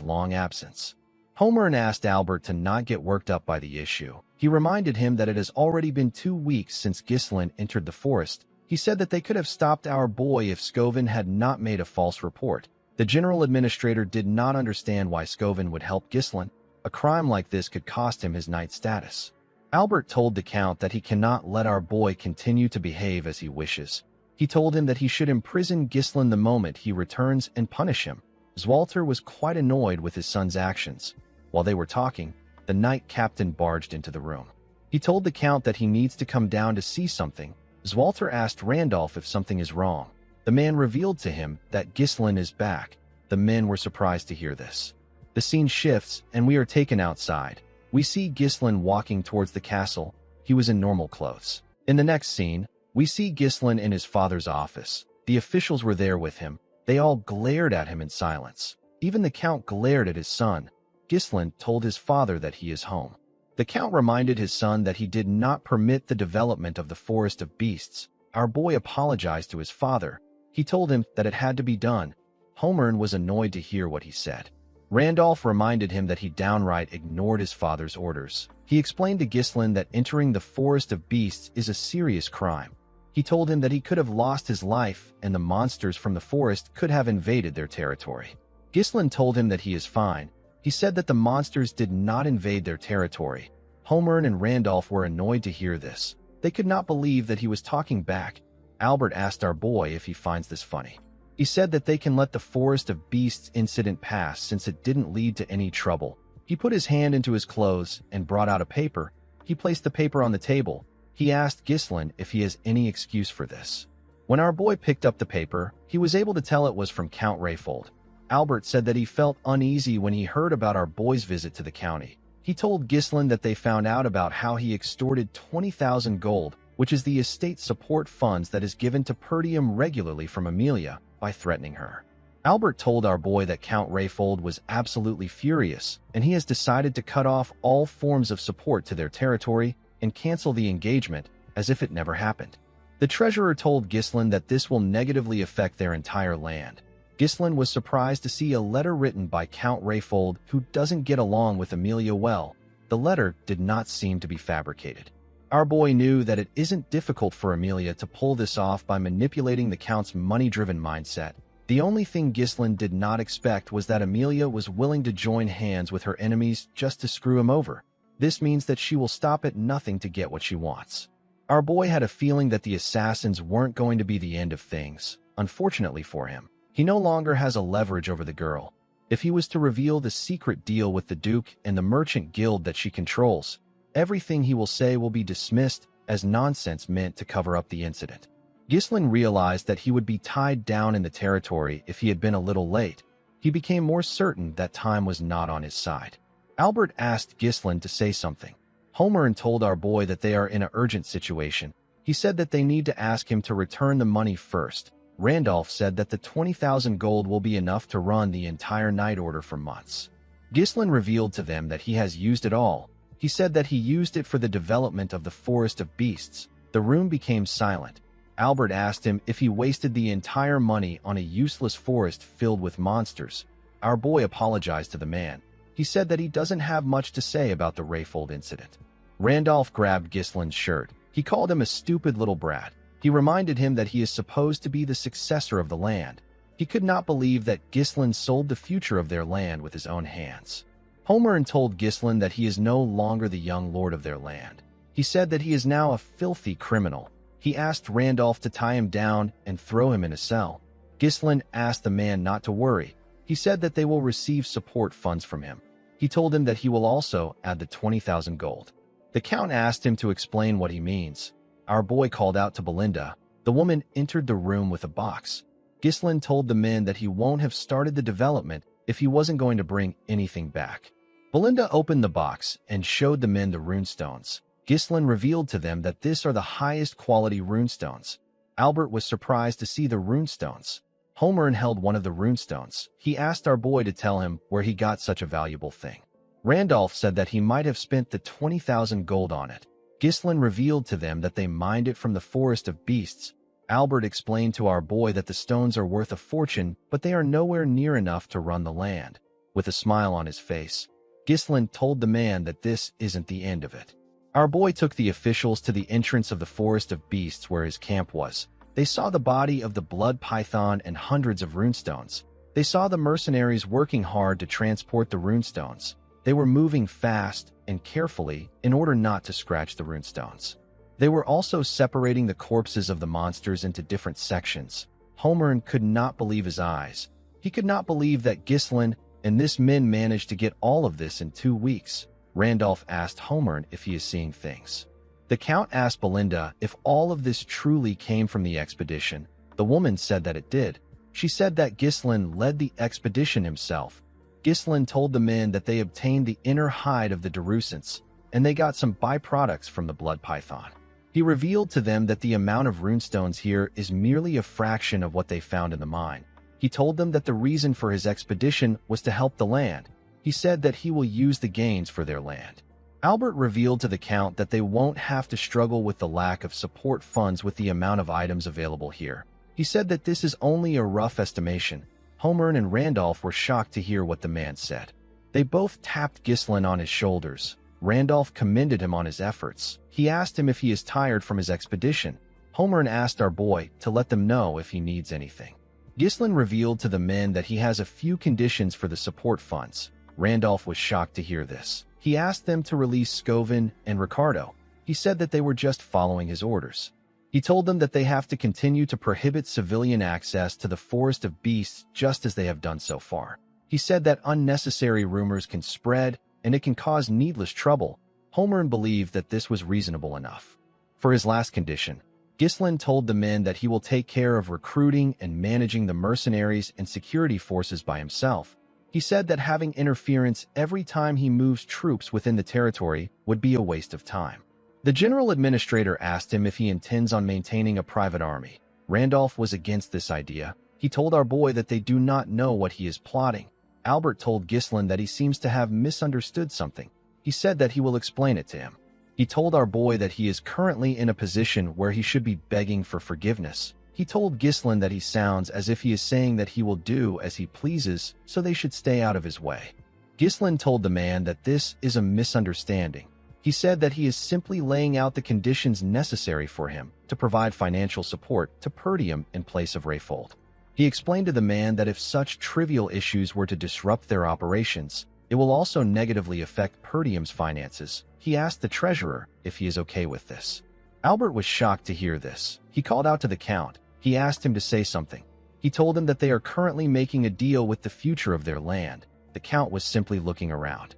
long absence. Homer asked Albert to not get worked up by the issue. He reminded him that it has already been 2 weeks since Ghislain entered the forest. He said that they could have stopped our boy if Scovin had not made a false report. The general administrator did not understand why Scovin would help Ghislain. A crime like this could cost him his knight status. Albert told the count that he cannot let our boy continue to behave as he wishes. He told him that he should imprison Ghislain the moment he returns and punish him. Zwalter was quite annoyed with his son's actions. While they were talking, the knight captain barged into the room. He told the count that he needs to come down to see something. Zwalter asked Randolph if something is wrong. The man revealed to him that Ghislain is back. The men were surprised to hear this. The scene shifts, and we are taken outside. We see Ghislain walking towards the castle. He was in normal clothes. In the next scene, we see Ghislain in his father's office. The officials were there with him. They all glared at him in silence. Even the count glared at his son. Ghislain told his father that he is home. The count reminded his son that he did not permit the development of the Forest of Beasts. Our boy apologized to his father. He told him that it had to be done. Homer was annoyed to hear what he said. Randolph reminded him that he downright ignored his father's orders. He explained to Ghislaine that entering the Forest of Beasts is a serious crime. He told him that he could have lost his life and the monsters from the forest could have invaded their territory. Ghislaine told him that he is fine. He said that the monsters did not invade their territory. Homer and Randolph were annoyed to hear this. They could not believe that he was talking back. Albert asked our boy if he finds this funny. He said that they can let the Forest of Beasts incident pass since it didn't lead to any trouble. He put his hand into his clothes and brought out a paper. He placed the paper on the table. He asked Ghislaine if he has any excuse for this. When our boy picked up the paper, he was able to tell it was from Count Rayfold. Albert said that he felt uneasy when he heard about our boy's visit to the county. He told Ghislaine that they found out about how he extorted 20,000 gold, which is the estate support funds that is given to Perdium regularly from Amelia, by threatening her. Albert told our boy that Count Rayfold was absolutely furious, and he has decided to cut off all forms of support to their territory and cancel the engagement as if it never happened. The treasurer told Ghislaine that this will negatively affect their entire land. Ghislaine was surprised to see a letter written by Count Rayfold, who doesn't get along with Amelia well. The letter did not seem to be fabricated. Our boy knew that it isn't difficult for Amelia to pull this off by manipulating the Count's money-driven mindset. The only thing Ghislaine did not expect was that Amelia was willing to join hands with her enemies just to screw him over. This means that she will stop at nothing to get what she wants. Our boy had a feeling that the assassins weren't going to be the end of things. Unfortunately for him, he no longer has a leverage over the girl. If he was to reveal the secret deal with the Duke and the merchant guild that she controls, everything he will say will be dismissed as nonsense meant to cover up the incident. Ghislaine realized that he would be tied down in the territory if he had been a little late. He became more certain that time was not on his side. Albert asked Ghislaine to say something. Homer told our boy that they are in an urgent situation. He said that they need to ask him to return the money first. Randolph said that the 20,000 gold will be enough to run the entire night order for months. Ghislaine revealed to them that he has used it all. He said that he used it for the development of the Forest of Beasts. The room became silent. Albert asked him if he wasted the entire money on a useless forest filled with monsters. Our boy apologized to the man. He said that he doesn't have much to say about the Rayfold incident. Randolph grabbed Ghislaine's shirt. He called him a stupid little brat. He reminded him that he is supposed to be the successor of the land. He could not believe that Ghislaine sold the future of their land with his own hands. Homer told Ghislaine that he is no longer the young lord of their land. He said that he is now a filthy criminal. He asked Randolph to tie him down and throw him in a cell. Ghislaine asked the man not to worry. He said that they will receive support funds from him. He told him that he will also add the 20,000 gold. The Count asked him to explain what he means. Our boy called out to Belinda. The woman entered the room with a box. Ghislaine told the men that he won't have started the development if he wasn't going to bring anything back. Belinda opened the box and showed the men the runestones. Ghislaine revealed to them that these are the highest quality runestones. Albert was surprised to see the runestones. Homer held one of the runestones. He asked our boy to tell him where he got such a valuable thing. Randolph said that he might have spent the 20,000 gold on it. Ghislaine revealed to them that they mined it from the Forest of Beasts. Albert explained to our boy that the stones are worth a fortune, but they are nowhere near enough to run the land. With a smile on his face, Ghislaine told the man that this isn't the end of it. Our boy took the officials to the entrance of the Forest of Beasts where his camp was. They saw the body of the blood python and hundreds of runestones. They saw the mercenaries working hard to transport the runestones. They were moving fast and carefully in order not to scratch the runestones. They were also separating the corpses of the monsters into different sections. Homer could not believe his eyes. He could not believe that Ghislaine and this men managed to get all of this in 2 weeks. Randolph asked Homer if he is seeing things. The Count asked Belinda if all of this truly came from the expedition. The woman said that it did. She said that Ghislaine led the expedition himself. Ghislaine told the men that they obtained the inner hide of the Darusants, and they got some byproducts from the blood python. He revealed to them that the amount of runestones here is merely a fraction of what they found in the mine. He told them that the reason for his expedition was to help the land. He said that he will use the gains for their land. Albert revealed to the Count that they won't have to struggle with the lack of support funds with the amount of items available here. He said that this is only a rough estimation. Homer and Randolph were shocked to hear what the man said. They both tapped Ghislain on his shoulders. Randolph commended him on his efforts. He asked him if he is tired from his expedition. Homer asked our boy to let them know if he needs anything. Ghislain revealed to the men that he has a few conditions for the support funds. Randolph was shocked to hear this. He asked them to release Scovin and Ricardo. He said that they were just following his orders. He told them that they have to continue to prohibit civilian access to the Forest of Beasts just as they have done so far. He said that unnecessary rumors can spread and it can cause needless trouble. Homer believed that this was reasonable enough. For his last condition, Ghislain told the men that he will take care of recruiting and managing the mercenaries and security forces by himself. He said that having interference every time he moves troops within the territory would be a waste of time. The general administrator asked him if he intends on maintaining a private army. Randolph was against this idea. He told our boy that they do not know what he is plotting. Albert told Ghislain that he seems to have misunderstood something. He said that he will explain it to him. He told our boy that he is currently in a position where he should be begging for forgiveness. He told Ghislain that he sounds as if he is saying that he will do as he pleases, so they should stay out of his way. Ghislain told the man that this is a misunderstanding. He said that he is simply laying out the conditions necessary for him to provide financial support to Perdium in place of Rayfold. He explained to the man that if such trivial issues were to disrupt their operations, it will also negatively affect Perdium's finances. He asked the treasurer if he is okay with this. Albert was shocked to hear this. He called out to the Count. He asked him to say something. He told him that they are currently making a deal with the future of their land. The Count was simply looking around.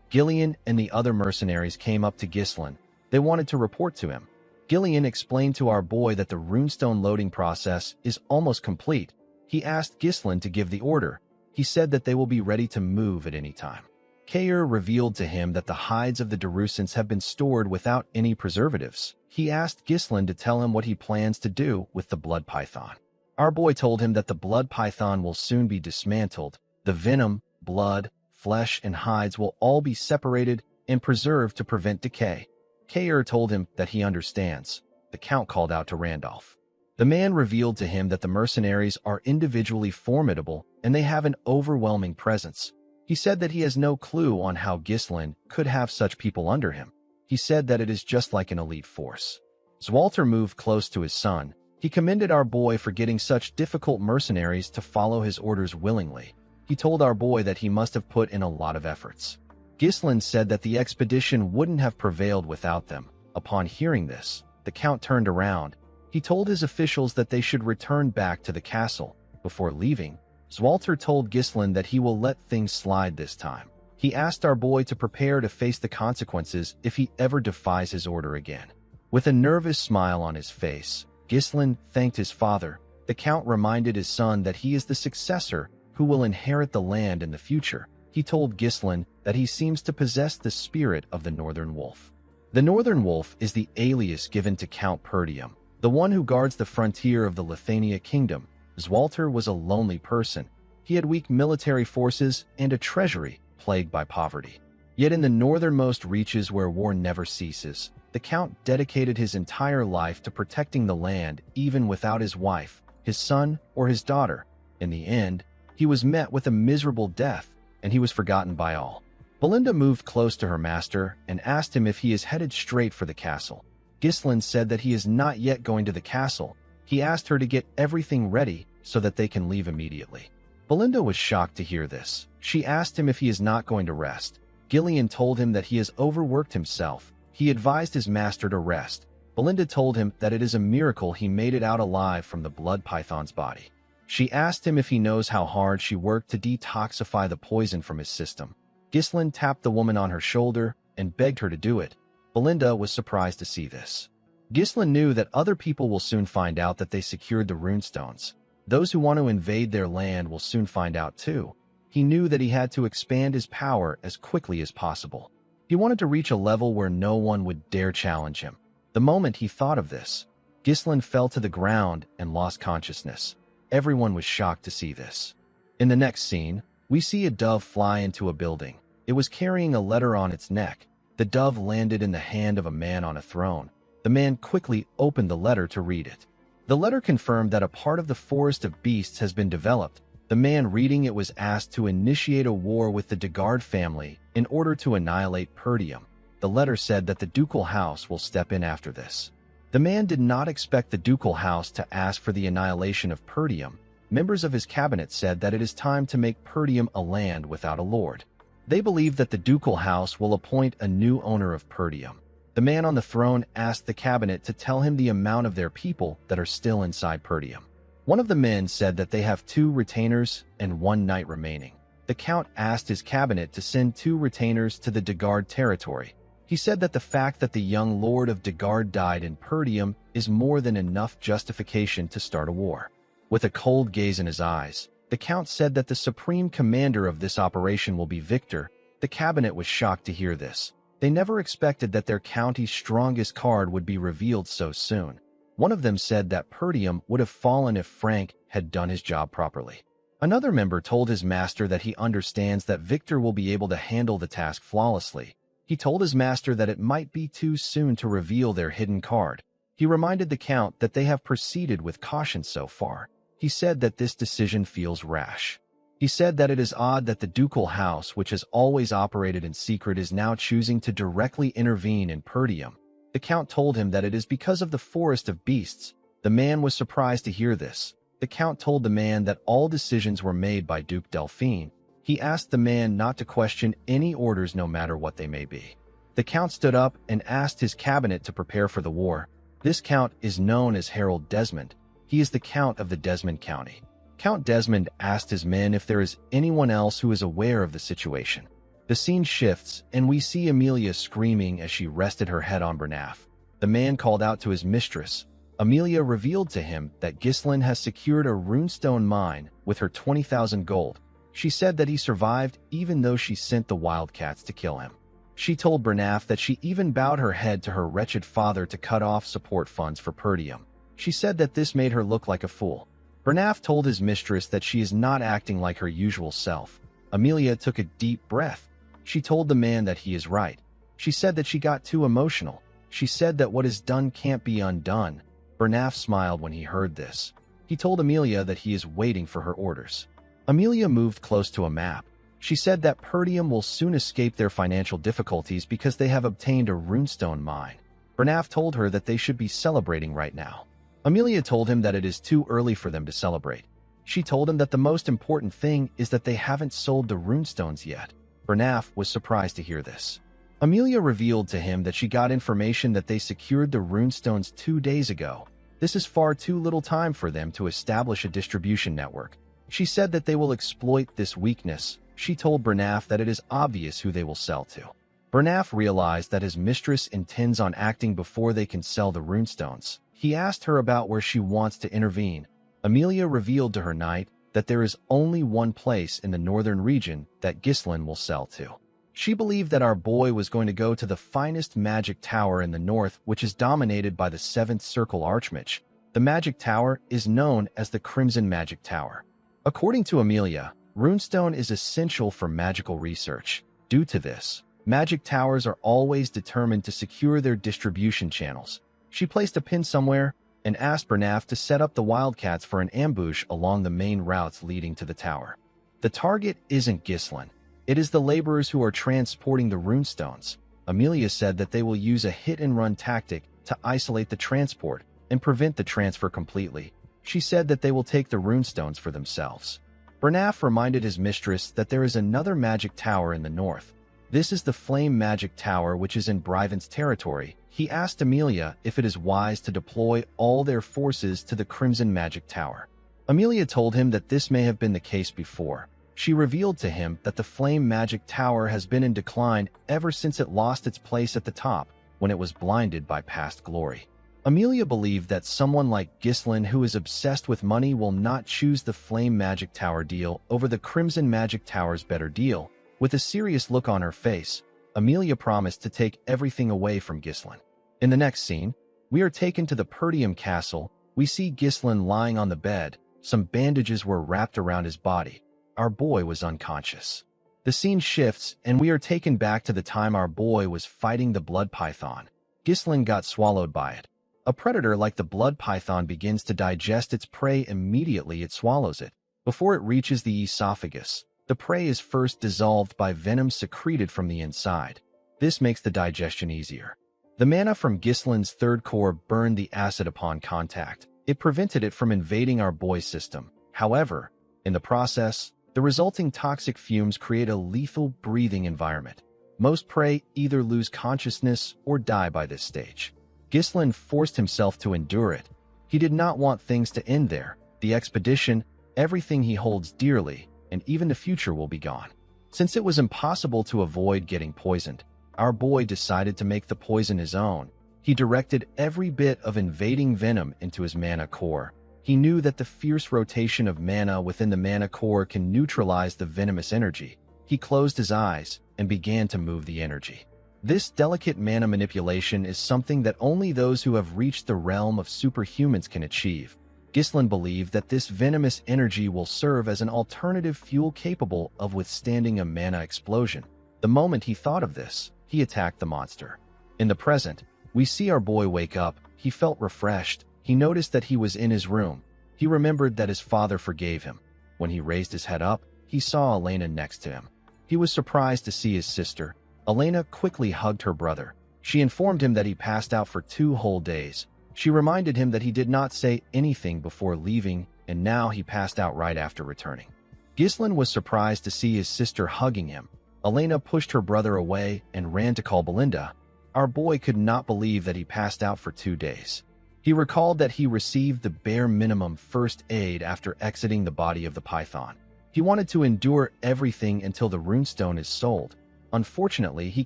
Gillian and the other mercenaries came up to Ghislain. They wanted to report to him. Gillian explained to our boy that the runestone loading process is almost complete. He asked Ghislain to give the order. He said that they will be ready to move at any time. Kair revealed to him that the hides of the Darusans have been stored without any preservatives. He asked Ghislain to tell him what he plans to do with the blood python. Our boy told him that the blood python will soon be dismantled. The venom, blood, flesh, and hides will all be separated and preserved to prevent decay. Kair told him that he understands. The Count called out to Randolph. The man revealed to him that the mercenaries are individually formidable and they have an overwhelming presence. He said that he has no clue on how Ghislain could have such people under him. He said that it is just like an elite force. Zwalter moved close to his son. He commended our boy for getting such difficult mercenaries to follow his orders willingly. He told our boy that he must have put in a lot of efforts. Ghislain said that the expedition wouldn't have prevailed without them. Upon hearing this, the Count turned around. He told his officials that they should return back to the castle. Before leaving, Zwalter told Ghislain that he will let things slide this time. He asked our boy to prepare to face the consequences if he ever defies his order again. With a nervous smile on his face, Ghislain thanked his father. The Count reminded his son that he is the successor who will inherit the land in the future. He told Ghislain that he seems to possess the spirit of the Northern Wolf. The Northern Wolf is the alias given to Count Perdium, the one who guards the frontier of the Lithania kingdom. Zwalter was a lonely person. He had weak military forces and a treasury plagued by poverty. Yet in the northernmost reaches where war never ceases, the Count dedicated his entire life to protecting the land even without his wife, his son, or his daughter. In the end, he was met with a miserable death, and he was forgotten by all. Belinda moved close to her master and asked him if he is headed straight for the castle. Ghislain said that he is not yet going to the castle. He asked her to get everything ready so that they can leave immediately. Belinda was shocked to hear this. She asked him if he is not going to rest. Gillian told him that he has overworked himself. He advised his master to rest. Belinda told him that it is a miracle he made it out alive from the blood python's body. She asked him if he knows how hard she worked to detoxify the poison from his system. Ghislain tapped the woman on her shoulder and begged her to do it. Belinda was surprised to see this. Ghislain knew that other people will soon find out that they secured the runestones. Those who want to invade their land will soon find out too. He knew that he had to expand his power as quickly as possible. He wanted to reach a level where no one would dare challenge him. The moment he thought of this, Ghislain fell to the ground and lost consciousness. Everyone was shocked to see this. In the next scene, we see a dove fly into a building. It was carrying a letter on its neck. The dove landed in the hand of a man on a throne. The man quickly opened the letter to read it. The letter confirmed that a part of the Forest of Beasts has been developed. The man reading it was asked to initiate a war with the Degard family in order to annihilate Perdium. The letter said that the ducal house will step in after this. The man did not expect the ducal house to ask for the annihilation of Perdium. Members of his cabinet said that it is time to make Perdium a land without a lord. They believe that the ducal house will appoint a new owner of Perdium. The man on the throne asked the cabinet to tell him the amount of their people that are still inside Perdium. One of the men said that they have 2 retainers and 1 knight remaining. The count asked his cabinet to send 2 retainers to the Degard territory. He said that the fact that the young lord of Degard died in Perdium is more than enough justification to start a war. With a cold gaze in his eyes, the count said that the supreme commander of this operation will be Victor. The cabinet was shocked to hear this. They never expected that their county's strongest card would be revealed so soon. One of them said that Perdium would have fallen if Frank had done his job properly. Another member told his master that he understands that Victor will be able to handle the task flawlessly. He told his master that it might be too soon to reveal their hidden card. He reminded the count that they have proceeded with caution so far. He said that this decision feels rash. He said that it is odd that the ducal house, which has always operated in secret, is now choosing to directly intervene in Perdium. The count told him that it is because of the forest of beasts. The man was surprised to hear this. The count told the man that all decisions were made by Duke Delphine. He asked the man not to question any orders no matter what they may be. The count stood up and asked his cabinet to prepare for the war. This count is known as Harold Desmond. He is the count of the Desmond County. Count Desmond asked his men if there is anyone else who is aware of the situation. The scene shifts, and we see Amelia screaming as she rested her head on Bernaf. The man called out to his mistress. Amelia revealed to him that Ghislaine has secured a runestone mine with her 20,000 gold. She said that he survived even though she sent the wildcats to kill him. She told Bernaf that she even bowed her head to her wretched father to cut off support funds for Perdium. She said that this made her look like a fool. Bernaf told his mistress that she is not acting like her usual self. Amelia took a deep breath. She told the man that he is right. She said that she got too emotional. She said that what is done can't be undone. Bernaf smiled when he heard this. He told Amelia that he is waiting for her orders. Amelia moved close to a map. She said that Perdium will soon escape their financial difficulties because they have obtained a runestone mine. Bernaf told her that they should be celebrating right now. Amelia told him that it is too early for them to celebrate. She told him that the most important thing is that they haven't sold the runestones yet. Bernaf was surprised to hear this. Amelia revealed to him that she got information that they secured the runestones 2 days ago. This is far too little time for them to establish a distribution network. She said that they will exploit this weakness. She told Bernaf that it is obvious who they will sell to. Bernaf realized that his mistress intends on acting before they can sell the runestones. He asked her about where she wants to intervene. Amelia revealed to her knight that there is only one place in the northern region that Ghislaine will sell to. She believed that our boy was going to go to the finest magic tower in the north, which is dominated by the 7th Circle Archmage. The magic tower is known as the Crimson Magic Tower. According to Amelia, runestone is essential for magical research. Due to this, magic towers are always determined to secure their distribution channels. She placed a pin somewhere and asked Bernaf to set up the wildcats for an ambush along the main routes leading to the tower. The target isn't Ghislaine. It is the laborers who are transporting the runestones. Amelia said that they will use a hit-and-run tactic to isolate the transport and prevent the transfer completely. She said that they will take the runestones for themselves. Bernaf reminded his mistress that there is another magic tower in the north. This is the Flame Magic Tower, which is in Bryven's territory. He asked Amelia if it is wise to deploy all their forces to the Crimson Magic Tower. Amelia told him that this may have been the case before. She revealed to him that the Flame Magic Tower has been in decline ever since it lost its place at the top when it was blinded by past glory. Amelia believed that someone like Ghislaine, who is obsessed with money, will not choose the Flame Magic Tower deal over the Crimson Magic Tower's better deal. With a serious look on her face, Amelia promised to take everything away from Ghislaine. In the next scene, we are taken to the Perdium castle. We see Ghislaine lying on the bed. Some bandages were wrapped around his body. Our boy was unconscious. The scene shifts, and we are taken back to the time our boy was fighting the blood python. Ghislaine got swallowed by it. A predator like the blood python begins to digest its prey immediately it swallows it. Before it reaches the esophagus, the prey is first dissolved by venom secreted from the inside. This makes the digestion easier. The mana from Gislin's third core burned the acid upon contact. It prevented it from invading our boy's system. However, in the process, the resulting toxic fumes create a lethal breathing environment. Most prey either lose consciousness or die by this stage. Gislin forced himself to endure it. He did not want things to end there. The expedition, everything he holds dearly, and even the future will be gone. Since it was impossible to avoid getting poisoned, our boy decided to make the poison his own. He directed every bit of invading venom into his mana core. He knew that the fierce rotation of mana within the mana core can neutralize the venomous energy. He closed his eyes and began to move the energy. This delicate mana manipulation is something that only those who have reached the realm of superhumans can achieve. Gislin believed that this venomous energy will serve as an alternative fuel capable of withstanding a mana explosion. The moment he thought of this, he attacked the monster. In the present, we see our boy wake up. He felt refreshed. He noticed that he was in his room. He remembered that his father forgave him. When he raised his head up, he saw Elena next to him. He was surprised to see his sister. Elena quickly hugged her brother. She informed him that he passed out for 2 whole days. She reminded him that he did not say anything before leaving, and now he passed out right after returning. Gislin was surprised to see his sister hugging him. Elena pushed her brother away and ran to call Belinda. Our boy could not believe that he passed out for 2 days. He recalled that he received the bare minimum first aid after exiting the body of the python. He wanted to endure everything until the runestone is sold. Unfortunately, he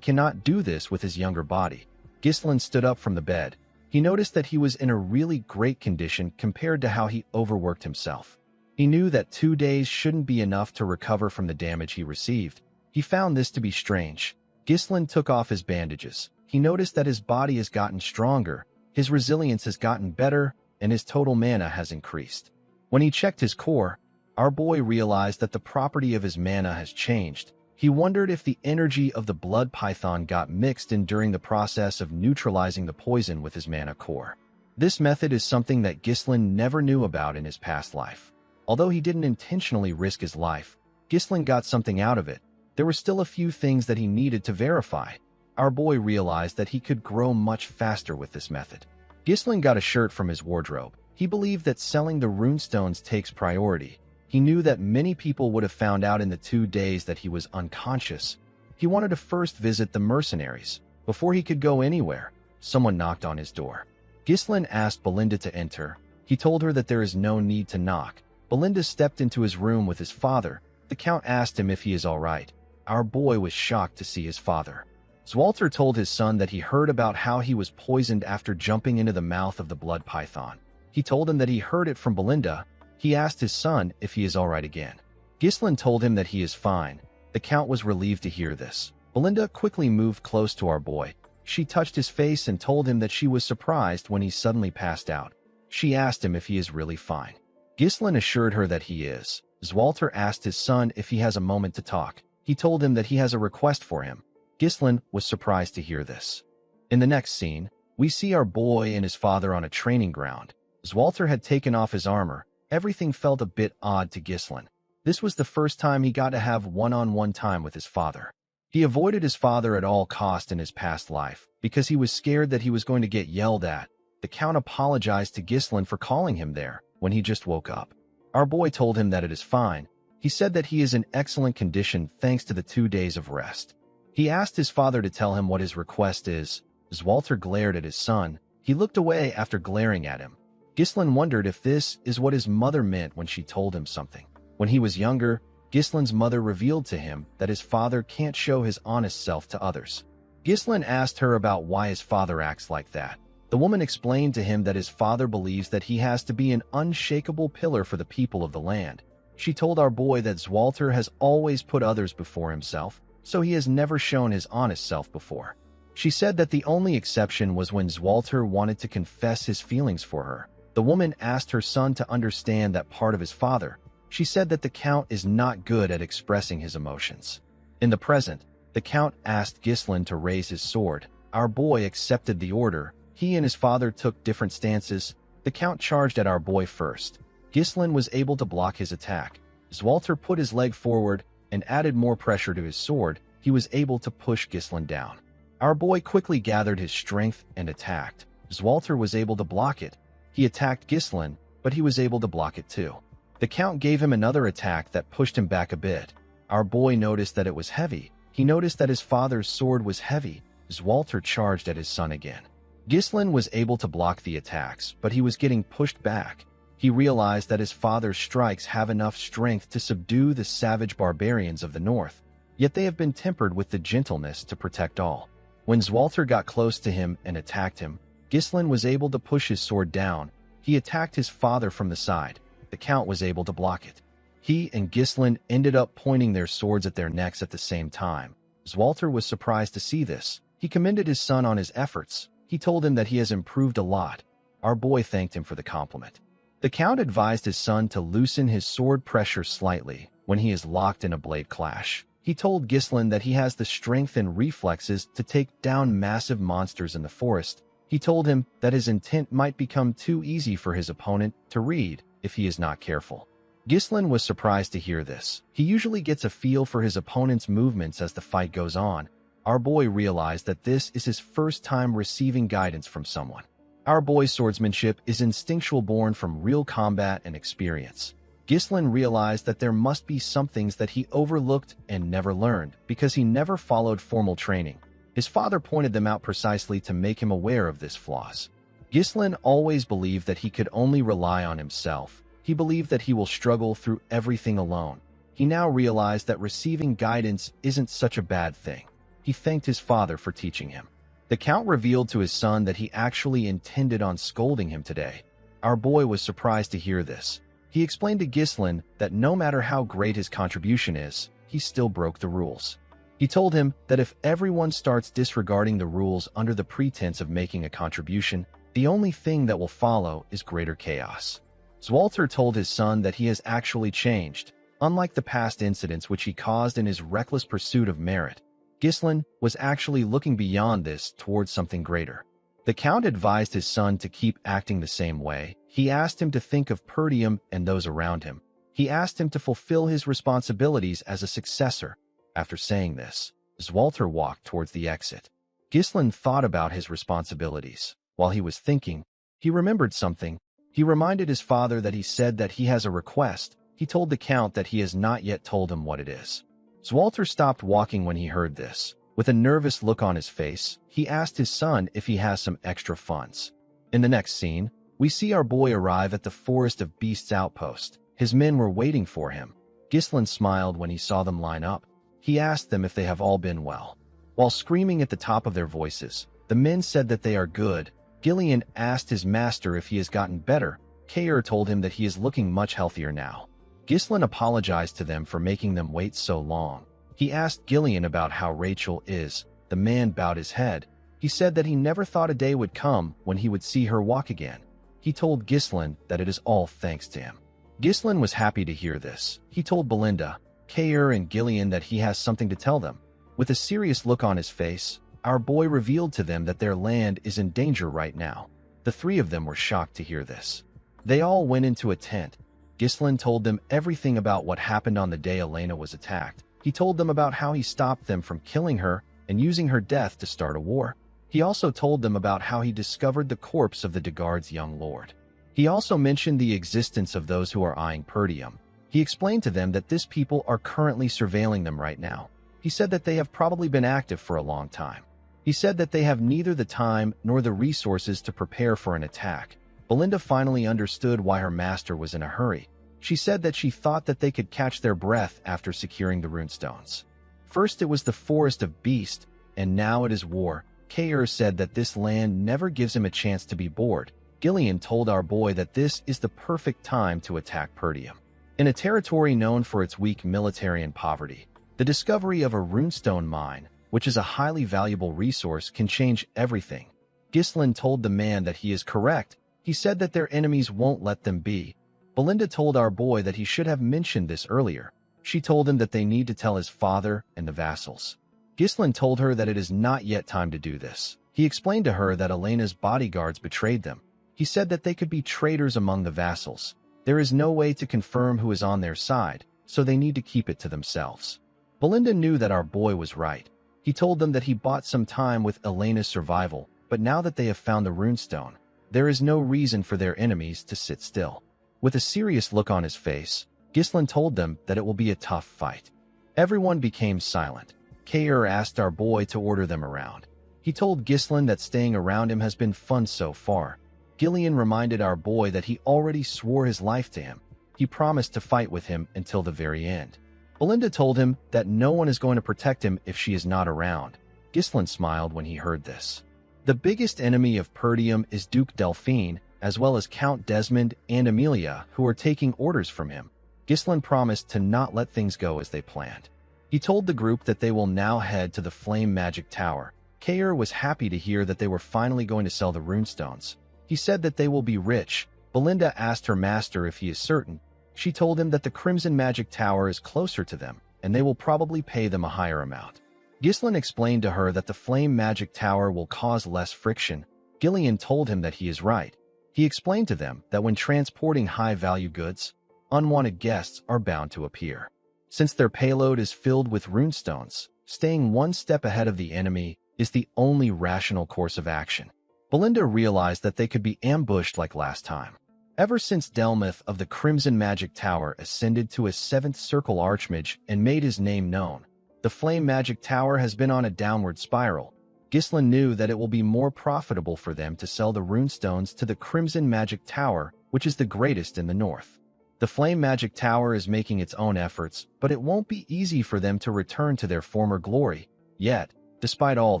cannot do this with his younger body. Gislin stood up from the bed. He noticed that he was in a really great condition compared to how he overworked himself. He knew that 2 days shouldn't be enough to recover from the damage he received. He found this to be strange. Gislin took off his bandages. He noticed that his body has gotten stronger, his resilience has gotten better, and his total mana has increased. When he checked his core, our boy realized that the property of his mana has changed. He wondered if the energy of the blood python got mixed in during the process of neutralizing the poison with his mana core. This method is something that Gislin never knew about in his past life. Although he didn't intentionally risk his life, Gislin got something out of it. There were still a few things that he needed to verify. Our boy realized that he could grow much faster with this method. Gislin got a shirt from his wardrobe. He believed that selling the runestones takes priority. He knew that many people would have found out in the 2 days that he was unconscious. He wanted to first visit the mercenaries. Before he could go anywhere, someone knocked on his door. Gislin asked Belinda to enter. He told her that there is no need to knock. Belinda stepped into his room with his father. The Count asked him if he is all right. Our boy was shocked to see his father. Zwalter told his son that he heard about how he was poisoned after jumping into the mouth of the blood python. He told him that he heard it from Belinda. He asked his son if he is all right again. Gislin told him that he is fine. The Count was relieved to hear this. Belinda quickly moved close to our boy. She touched his face and told him that she was surprised when he suddenly passed out. She asked him if he is really fine. Gislin assured her that he is. Zwalter asked his son if he has a moment to talk. He told him that he has a request for him. Gislin was surprised to hear this. In the next scene, we see our boy and his father on a training ground. Zwalter had taken off his armor. Everything felt a bit odd to Gislin. This was the first time he got to have one-on-one time with his father. He avoided his father at all cost in his past life because he was scared that he was going to get yelled at. The Count apologized to Gislin for calling him there when he just woke up. Our boy told him that it is fine. He said that he is in excellent condition thanks to the 2 days of rest. He asked his father to tell him what his request is. Zwalter glared at his son. He looked away after glaring at him. Gislin wondered if this is what his mother meant when she told him something. When he was younger, Gislin's mother revealed to him that his father can't show his honest self to others. Gislin asked her about why his father acts like that. The woman explained to him that his father believes that he has to be an unshakable pillar for the people of the land. She told our boy that Zwalter has always put others before himself, so he has never shown his honest self before. She said that the only exception was when Zwalter wanted to confess his feelings for her. The woman asked her son to understand that part of his father. She said that the Count is not good at expressing his emotions. In the present, the Count asked Gislin to raise his sword. Our boy accepted the order. He and his father took different stances. The Count charged at our boy first. Gislin was able to block his attack. As Walter put his leg forward and added more pressure to his sword, he was able to push Ghislain down. Our boy quickly gathered his strength and attacked. As Walter was able to block it, he attacked Ghislain, but he was able to block it too. The Count gave him another attack that pushed him back a bit. Our boy noticed that it was heavy. He noticed that his father's sword was heavy, as Walter charged at his son again. Ghislain was able to block the attacks, but he was getting pushed back. He realized that his father's strikes have enough strength to subdue the savage barbarians of the north, yet they have been tempered with the gentleness to protect all. When Zwalter got close to him and attacked him, Ghislain was able to push his sword down. He attacked his father from the side. The Count was able to block it. He and Ghislain ended up pointing their swords at their necks at the same time. Zwalter was surprised to see this. He commended his son on his efforts. He told him that he has improved a lot. Our boy thanked him for the compliment. The Count advised his son to loosen his sword pressure slightly when he is locked in a blade clash. He told Ghislain that he has the strength and reflexes to take down massive monsters in the forest. He told him that his intent might become too easy for his opponent to read if he is not careful. Ghislain was surprised to hear this. He usually gets a feel for his opponent's movements as the fight goes on. Our boy realized that this is his first time receiving guidance from someone. Our boy's swordsmanship is instinctual, born from real combat and experience. Ghislain realized that there must be some things that he overlooked and never learned because he never followed formal training. His father pointed them out precisely to make him aware of this flaws. Ghislain always believed that he could only rely on himself. He believed that he will struggle through everything alone. He now realized that receiving guidance isn't such a bad thing. He thanked his father for teaching him. The Count revealed to his son that he actually intended on scolding him today. Our boy was surprised to hear this. He explained to Ghislain that no matter how great his contribution is, he still broke the rules. He told him that if everyone starts disregarding the rules under the pretense of making a contribution, the only thing that will follow is greater chaos. Zwalter told his son that he has actually changed. Unlike the past incidents which he caused in his reckless pursuit of merit, Ghislain was actually looking beyond this towards something greater. The Count advised his son to keep acting the same way. He asked him to think of Perdium and those around him. He asked him to fulfill his responsibilities as a successor. After saying this, Zwalter walked towards the exit. Ghislain thought about his responsibilities. While he was thinking, he remembered something. He reminded his father that he said that he has a request. He told the Count that he has not yet told him what it is. Zwalter stopped walking when he heard this. With a nervous look on his face, he asked his son if he has some extra funds. In the next scene, we see our boy arrive at the Forest of Beasts outpost. His men were waiting for him. Ghislain smiled when he saw them line up. He asked them if they have all been well. While screaming at the top of their voices, the men said that they are good. Gillian asked his master if he has gotten better. Kair told him that he is looking much healthier now. Ghislain apologized to them for making them wait so long. He asked Gillian about how Rachel is. The man bowed his head. He said that he never thought a day would come when he would see her walk again. He told Ghislain that it is all thanks to him. Ghislain was happy to hear this. He told Belinda, Kair, and Gillian that he has something to tell them. With a serious look on his face, our boy revealed to them that their land is in danger right now. The three of them were shocked to hear this. They all went into a tent. Ghislain told them everything about what happened on the day Elena was attacked. He told them about how he stopped them from killing her and using her death to start a war. He also told them about how he discovered the corpse of the Degard's young lord. He also mentioned the existence of those who are eyeing Perdium. He explained to them that this people are currently surveilling them right now. He said that they have probably been active for a long time. He said that they have neither the time nor the resources to prepare for an attack. Belinda finally understood why her master was in a hurry. She said that she thought that they could catch their breath after securing the runestones. First it was the Forest of Beast, and now it is war. Kair said that this land never gives him a chance to be bored. Gillian told our boy that this is the perfect time to attack Perdium. In a territory known for its weak military and poverty, the discovery of a runestone mine, which is a highly valuable resource, can change everything. Ghislain told the man that he is correct. He said that their enemies won't let them be. Belinda told our boy that he should have mentioned this earlier. She told him that they need to tell his father and the vassals. Ghislain told her that it is not yet time to do this. He explained to her that Elena's bodyguards betrayed them. He said that they could be traitors among the vassals. There is no way to confirm who is on their side. so they need to keep it to themselves. Belinda knew that our boy was right. He told them that he bought some time with Elena's survival, but now that they have found the runestone, there is no reason for their enemies to sit still. With a serious look on his face, Ghislain told them that it will be a tough fight. Everyone became silent. Kair asked our boy to order them around. He told Ghislain that staying around him has been fun so far. Gillian reminded our boy that he already swore his life to him. He promised to fight with him until the very end. Belinda told him that no one is going to protect him if she is not around. Ghislain smiled when he heard this. The biggest enemy of Perdium is Duke Delphine, as well as Count Desmond and Amelia, who are taking orders from him. Ghislain promised to not let things go as they planned. He told the group that they will now head to the Flame Magic Tower. Kair was happy to hear that they were finally going to sell the runestones. He said that they will be rich. Belinda asked her master if he is certain. She told him that the Crimson Magic Tower is closer to them, and they will probably pay them a higher amount. Ghislain explained to her that the Flame Magic Tower will cause less friction. Gillian told him that he is right. He explained to them that when transporting high-value goods, unwanted guests are bound to appear. Since their payload is filled with runestones, staying one step ahead of the enemy is the only rational course of action. Belinda realized that they could be ambushed like last time. Ever since Delmuth of the Crimson Magic Tower ascended to his 7th Circle Archmage and made his name known, the Flame Magic Tower has been on a downward spiral. Ghislain knew that it will be more profitable for them to sell the runestones to the Crimson Magic Tower, which is the greatest in the north. The Flame Magic Tower is making its own efforts, but it won't be easy for them to return to their former glory. Yet, despite all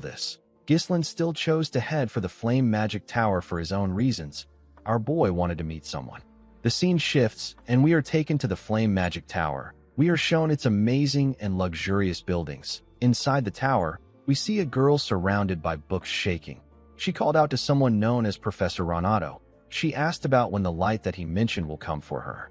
this, Ghislain still chose to head for the Flame Magic Tower for his own reasons. Our boy wanted to meet someone. The scene shifts, and we are taken to the Flame Magic Tower. We are shown its amazing and luxurious buildings. Inside the tower, we see a girl surrounded by books shaking. She called out to someone known as Professor Renato. She asked about when the light that he mentioned will come for her.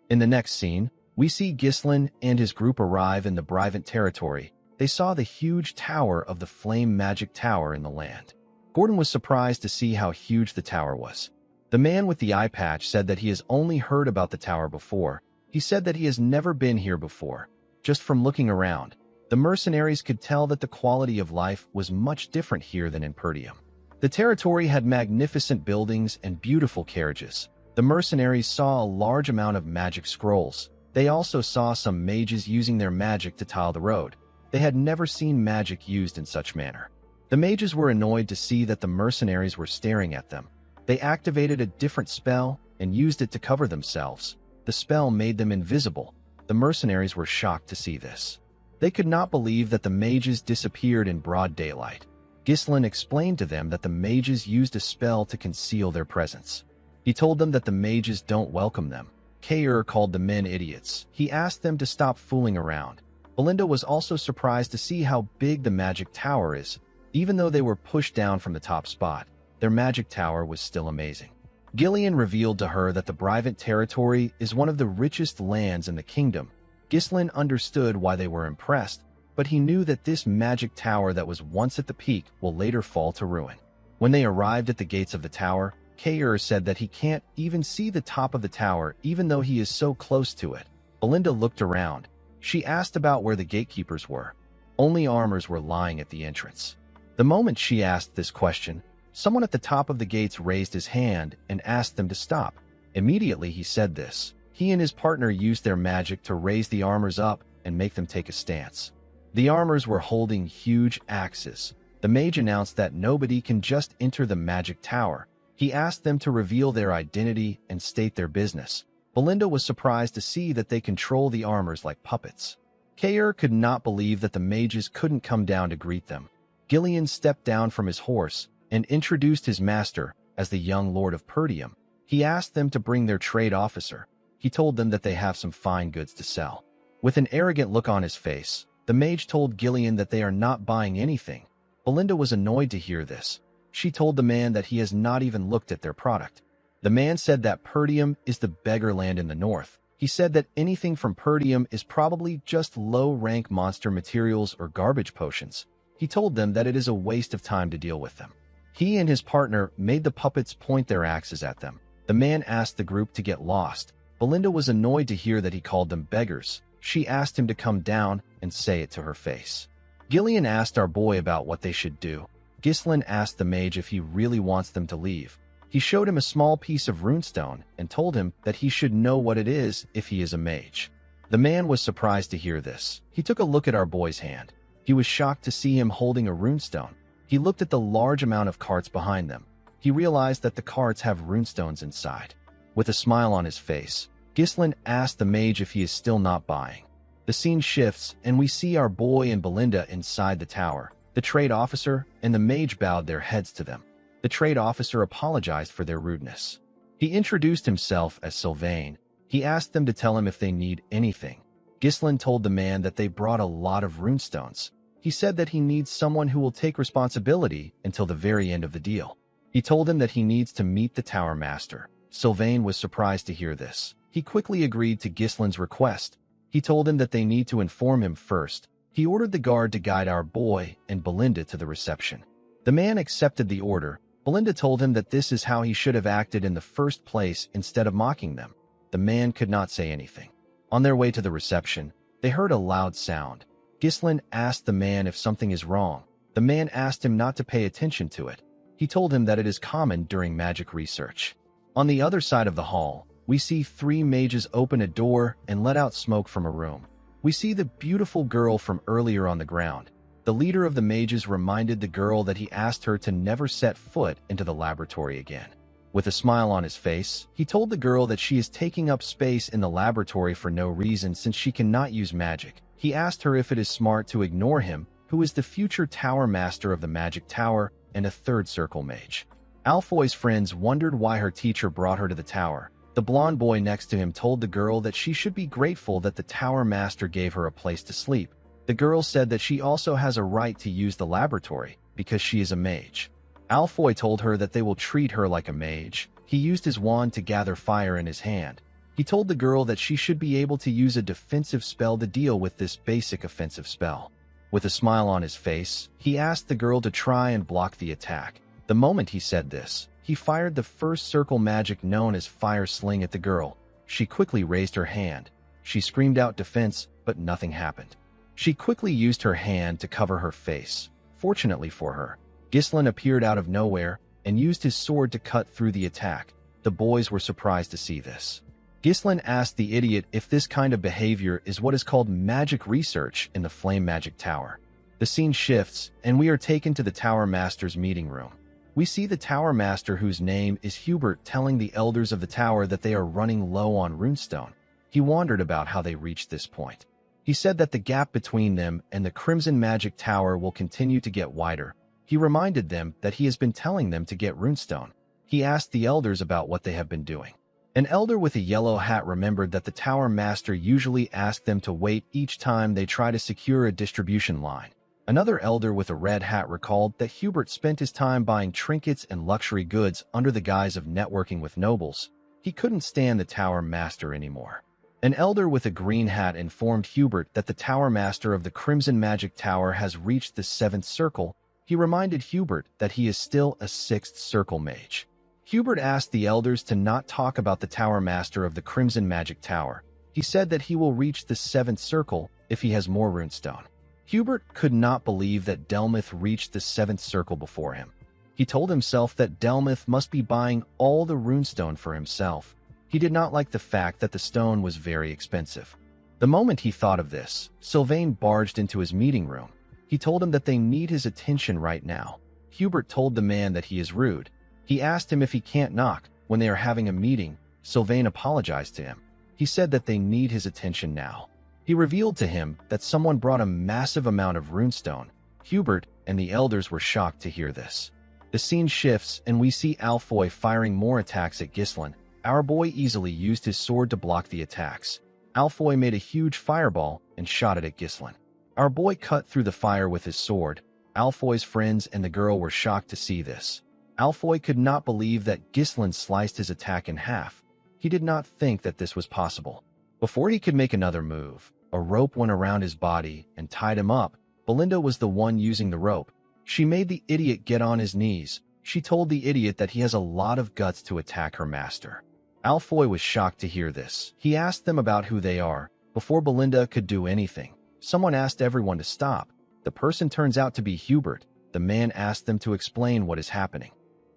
In the next scene, we see Ghislain and his group arrive in the Brivant territory. They saw the huge tower of the Flame Magic Tower in the land. Gordon was surprised to see how huge the tower was. The man with the eye patch said that he has only heard about the tower before. He said that he has never been here before. Just from looking around, the mercenaries could tell that the quality of life was much different here than in Perdium. The territory had magnificent buildings and beautiful carriages. The mercenaries saw a large amount of magic scrolls. They also saw some mages using their magic to tile the road. They had never seen magic used in such manner. The mages were annoyed to see that the mercenaries were staring at them. They activated a different spell and used it to cover themselves. The spell made them invisible. The mercenaries were shocked to see this. They could not believe that the mages disappeared in broad daylight. Ghislain explained to them that the mages used a spell to conceal their presence. He told them that the mages don't welcome them. Kair called the men idiots. He asked them to stop fooling around. Belinda was also surprised to see how big the magic tower is. Even though they were pushed down from the top spot, their magic tower was still amazing. Gillian revealed to her that the Brivant territory is one of the richest lands in the kingdom. Ghislain understood why they were impressed, but he knew that this magic tower that was once at the peak will later fall to ruin. When they arrived at the gates of the tower, Kair said that he can't even see the top of the tower even though he is so close to it. Belinda looked around. She asked about where the gatekeepers were. Only armors were lying at the entrance. The moment she asked this question, someone at the top of the gates raised his hand and asked them to stop. Immediately he said this. He and his partner used their magic to raise the armors up and make them take a stance. The armors were holding huge axes. The mage announced that nobody can just enter the magic tower. He asked them to reveal their identity and state their business. Belinda was surprised to see that they control the armors like puppets. Kair could not believe that the mages couldn't come down to greet them. Gillian stepped down from his horse and introduced his master as the young lord of Perdium. He asked them to bring their trade officer. He told them that they have some fine goods to sell. With an arrogant look on his face, the mage told Gillian that they are not buying anything. Belinda was annoyed to hear this. She told the man that he has not even looked at their product. The man said that Perdium is the beggar land in the north. He said that anything from Perdium is probably just low-rank monster materials or garbage potions. He told them that it is a waste of time to deal with them. He and his partner made the puppets point their axes at them. The man asked the group to get lost. Belinda was annoyed to hear that he called them beggars. She asked him to come down and say it to her face. Gillian asked our boy about what they should do. Ghislain asked the mage if he really wants them to leave. He showed him a small piece of runestone and told him that he should know what it is if he is a mage. The man was surprised to hear this. He took a look at our boy's hand. He was shocked to see him holding a runestone. He looked at the large amount of carts behind them. He realized that the carts have runestones inside. With a smile on his face, Ghislain asked the mage if he is still not buying. The scene shifts, and we see our boy and Belinda inside the tower. The trade officer and the mage bowed their heads to them. The trade officer apologized for their rudeness. He introduced himself as Sylvain. He asked them to tell him if they need anything. Ghislain told the man that they brought a lot of runestones. He said that he needs someone who will take responsibility until the very end of the deal. He told him that he needs to meet the tower master. Sylvain was surprised to hear this. He quickly agreed to Ghislain's request. He told him that they need to inform him first. He ordered the guard to guide our boy and Belinda to the reception. The man accepted the order. Belinda told him that this is how he should have acted in the first place instead of mocking them. The man could not say anything. On their way to the reception, they heard a loud sound. Ghislain asked the man if something is wrong. The man asked him not to pay attention to it. He told him that it is common during magic research. On the other side of the hall, we see 3 mages open a door and let out smoke from a room. We see the beautiful girl from earlier on the ground. The leader of the mages reminded the girl that he asked her to never set foot into the laboratory again. With a smile on his face, he told the girl that she is taking up space in the laboratory for no reason since she cannot use magic. He asked her if it is smart to ignore him, who is the future tower master of the magic tower and a third circle mage. Alfoy's friends wondered why her teacher brought her to the tower. The blonde boy next to him told the girl that she should be grateful that the tower master gave her a place to sleep. The girl said that she also has a right to use the laboratory because she is a mage. Alfoy told her that they will treat her like a mage. He used his wand to gather fire in his hand. He told the girl that she should be able to use a defensive spell to deal with this basic offensive spell. With a smile on his face, he asked the girl to try and block the attack. The moment he said this, he fired the first circle magic known as Fire Sling at the girl. She quickly raised her hand. She screamed out defense, but nothing happened. She quickly used her hand to cover her face. Fortunately for her, Ghislain appeared out of nowhere and used his sword to cut through the attack. The boys were surprised to see this. Ghislain asked the idiot if this kind of behavior is what is called magic research in the Flame Magic Tower. The scene shifts, and we are taken to the Tower Master's meeting room. We see the Tower Master, whose name is Hubert, telling the elders of the tower that they are running low on runestone. He wondered about how they reached this point. He said that the gap between them and the Crimson Magic Tower will continue to get wider. He reminded them that he has been telling them to get runestone. He asked the elders about what they have been doing. An elder with a yellow hat remembered that the Tower Master usually asked them to wait each time they try to secure a distribution line. Another elder with a red hat recalled that Hubert spent his time buying trinkets and luxury goods under the guise of networking with nobles. He couldn't stand the Tower Master anymore. An elder with a green hat informed Hubert that the Tower Master of the Crimson Magic Tower has reached the 7th circle. He reminded Hubert that he is still a 6th circle mage. Hubert asked the elders to not talk about the Tower Master of the Crimson Magic Tower. He said that he will reach the 7th circle if he has more runestone. Hubert could not believe that Delmuth reached the 7th circle before him. He told himself that Delmuth must be buying all the runestone for himself. He did not like the fact that the stone was very expensive. The moment he thought of this, Sylvain barged into his meeting room. He told him that they need his attention right now. Hubert told the man that he is rude. He asked him if he can't knock. When they are having a meeting, Sylvain apologized to him. He said that they need his attention now. He revealed to him that someone brought a massive amount of runestone. Hubert and the elders were shocked to hear this. The scene shifts, and we see Alfoy firing more attacks at Ghislain. Our boy easily used his sword to block the attacks. Alfoy made a huge fireball and shot it at Ghislain. Our boy cut through the fire with his sword. Alfoy's friends and the girl were shocked to see this. Alfoy could not believe that Ghislain sliced his attack in half. He did not think that this was possible. Before he could make another move, a rope went around his body and tied him up. Belinda was the one using the rope. She made the idiot get on his knees. She told the idiot that he has a lot of guts to attack her master. Alfoy was shocked to hear this. He asked them about who they are. Before Belinda could do anything, someone asked everyone to stop. The person turns out to be Hubert. The man asked them to explain what is happening.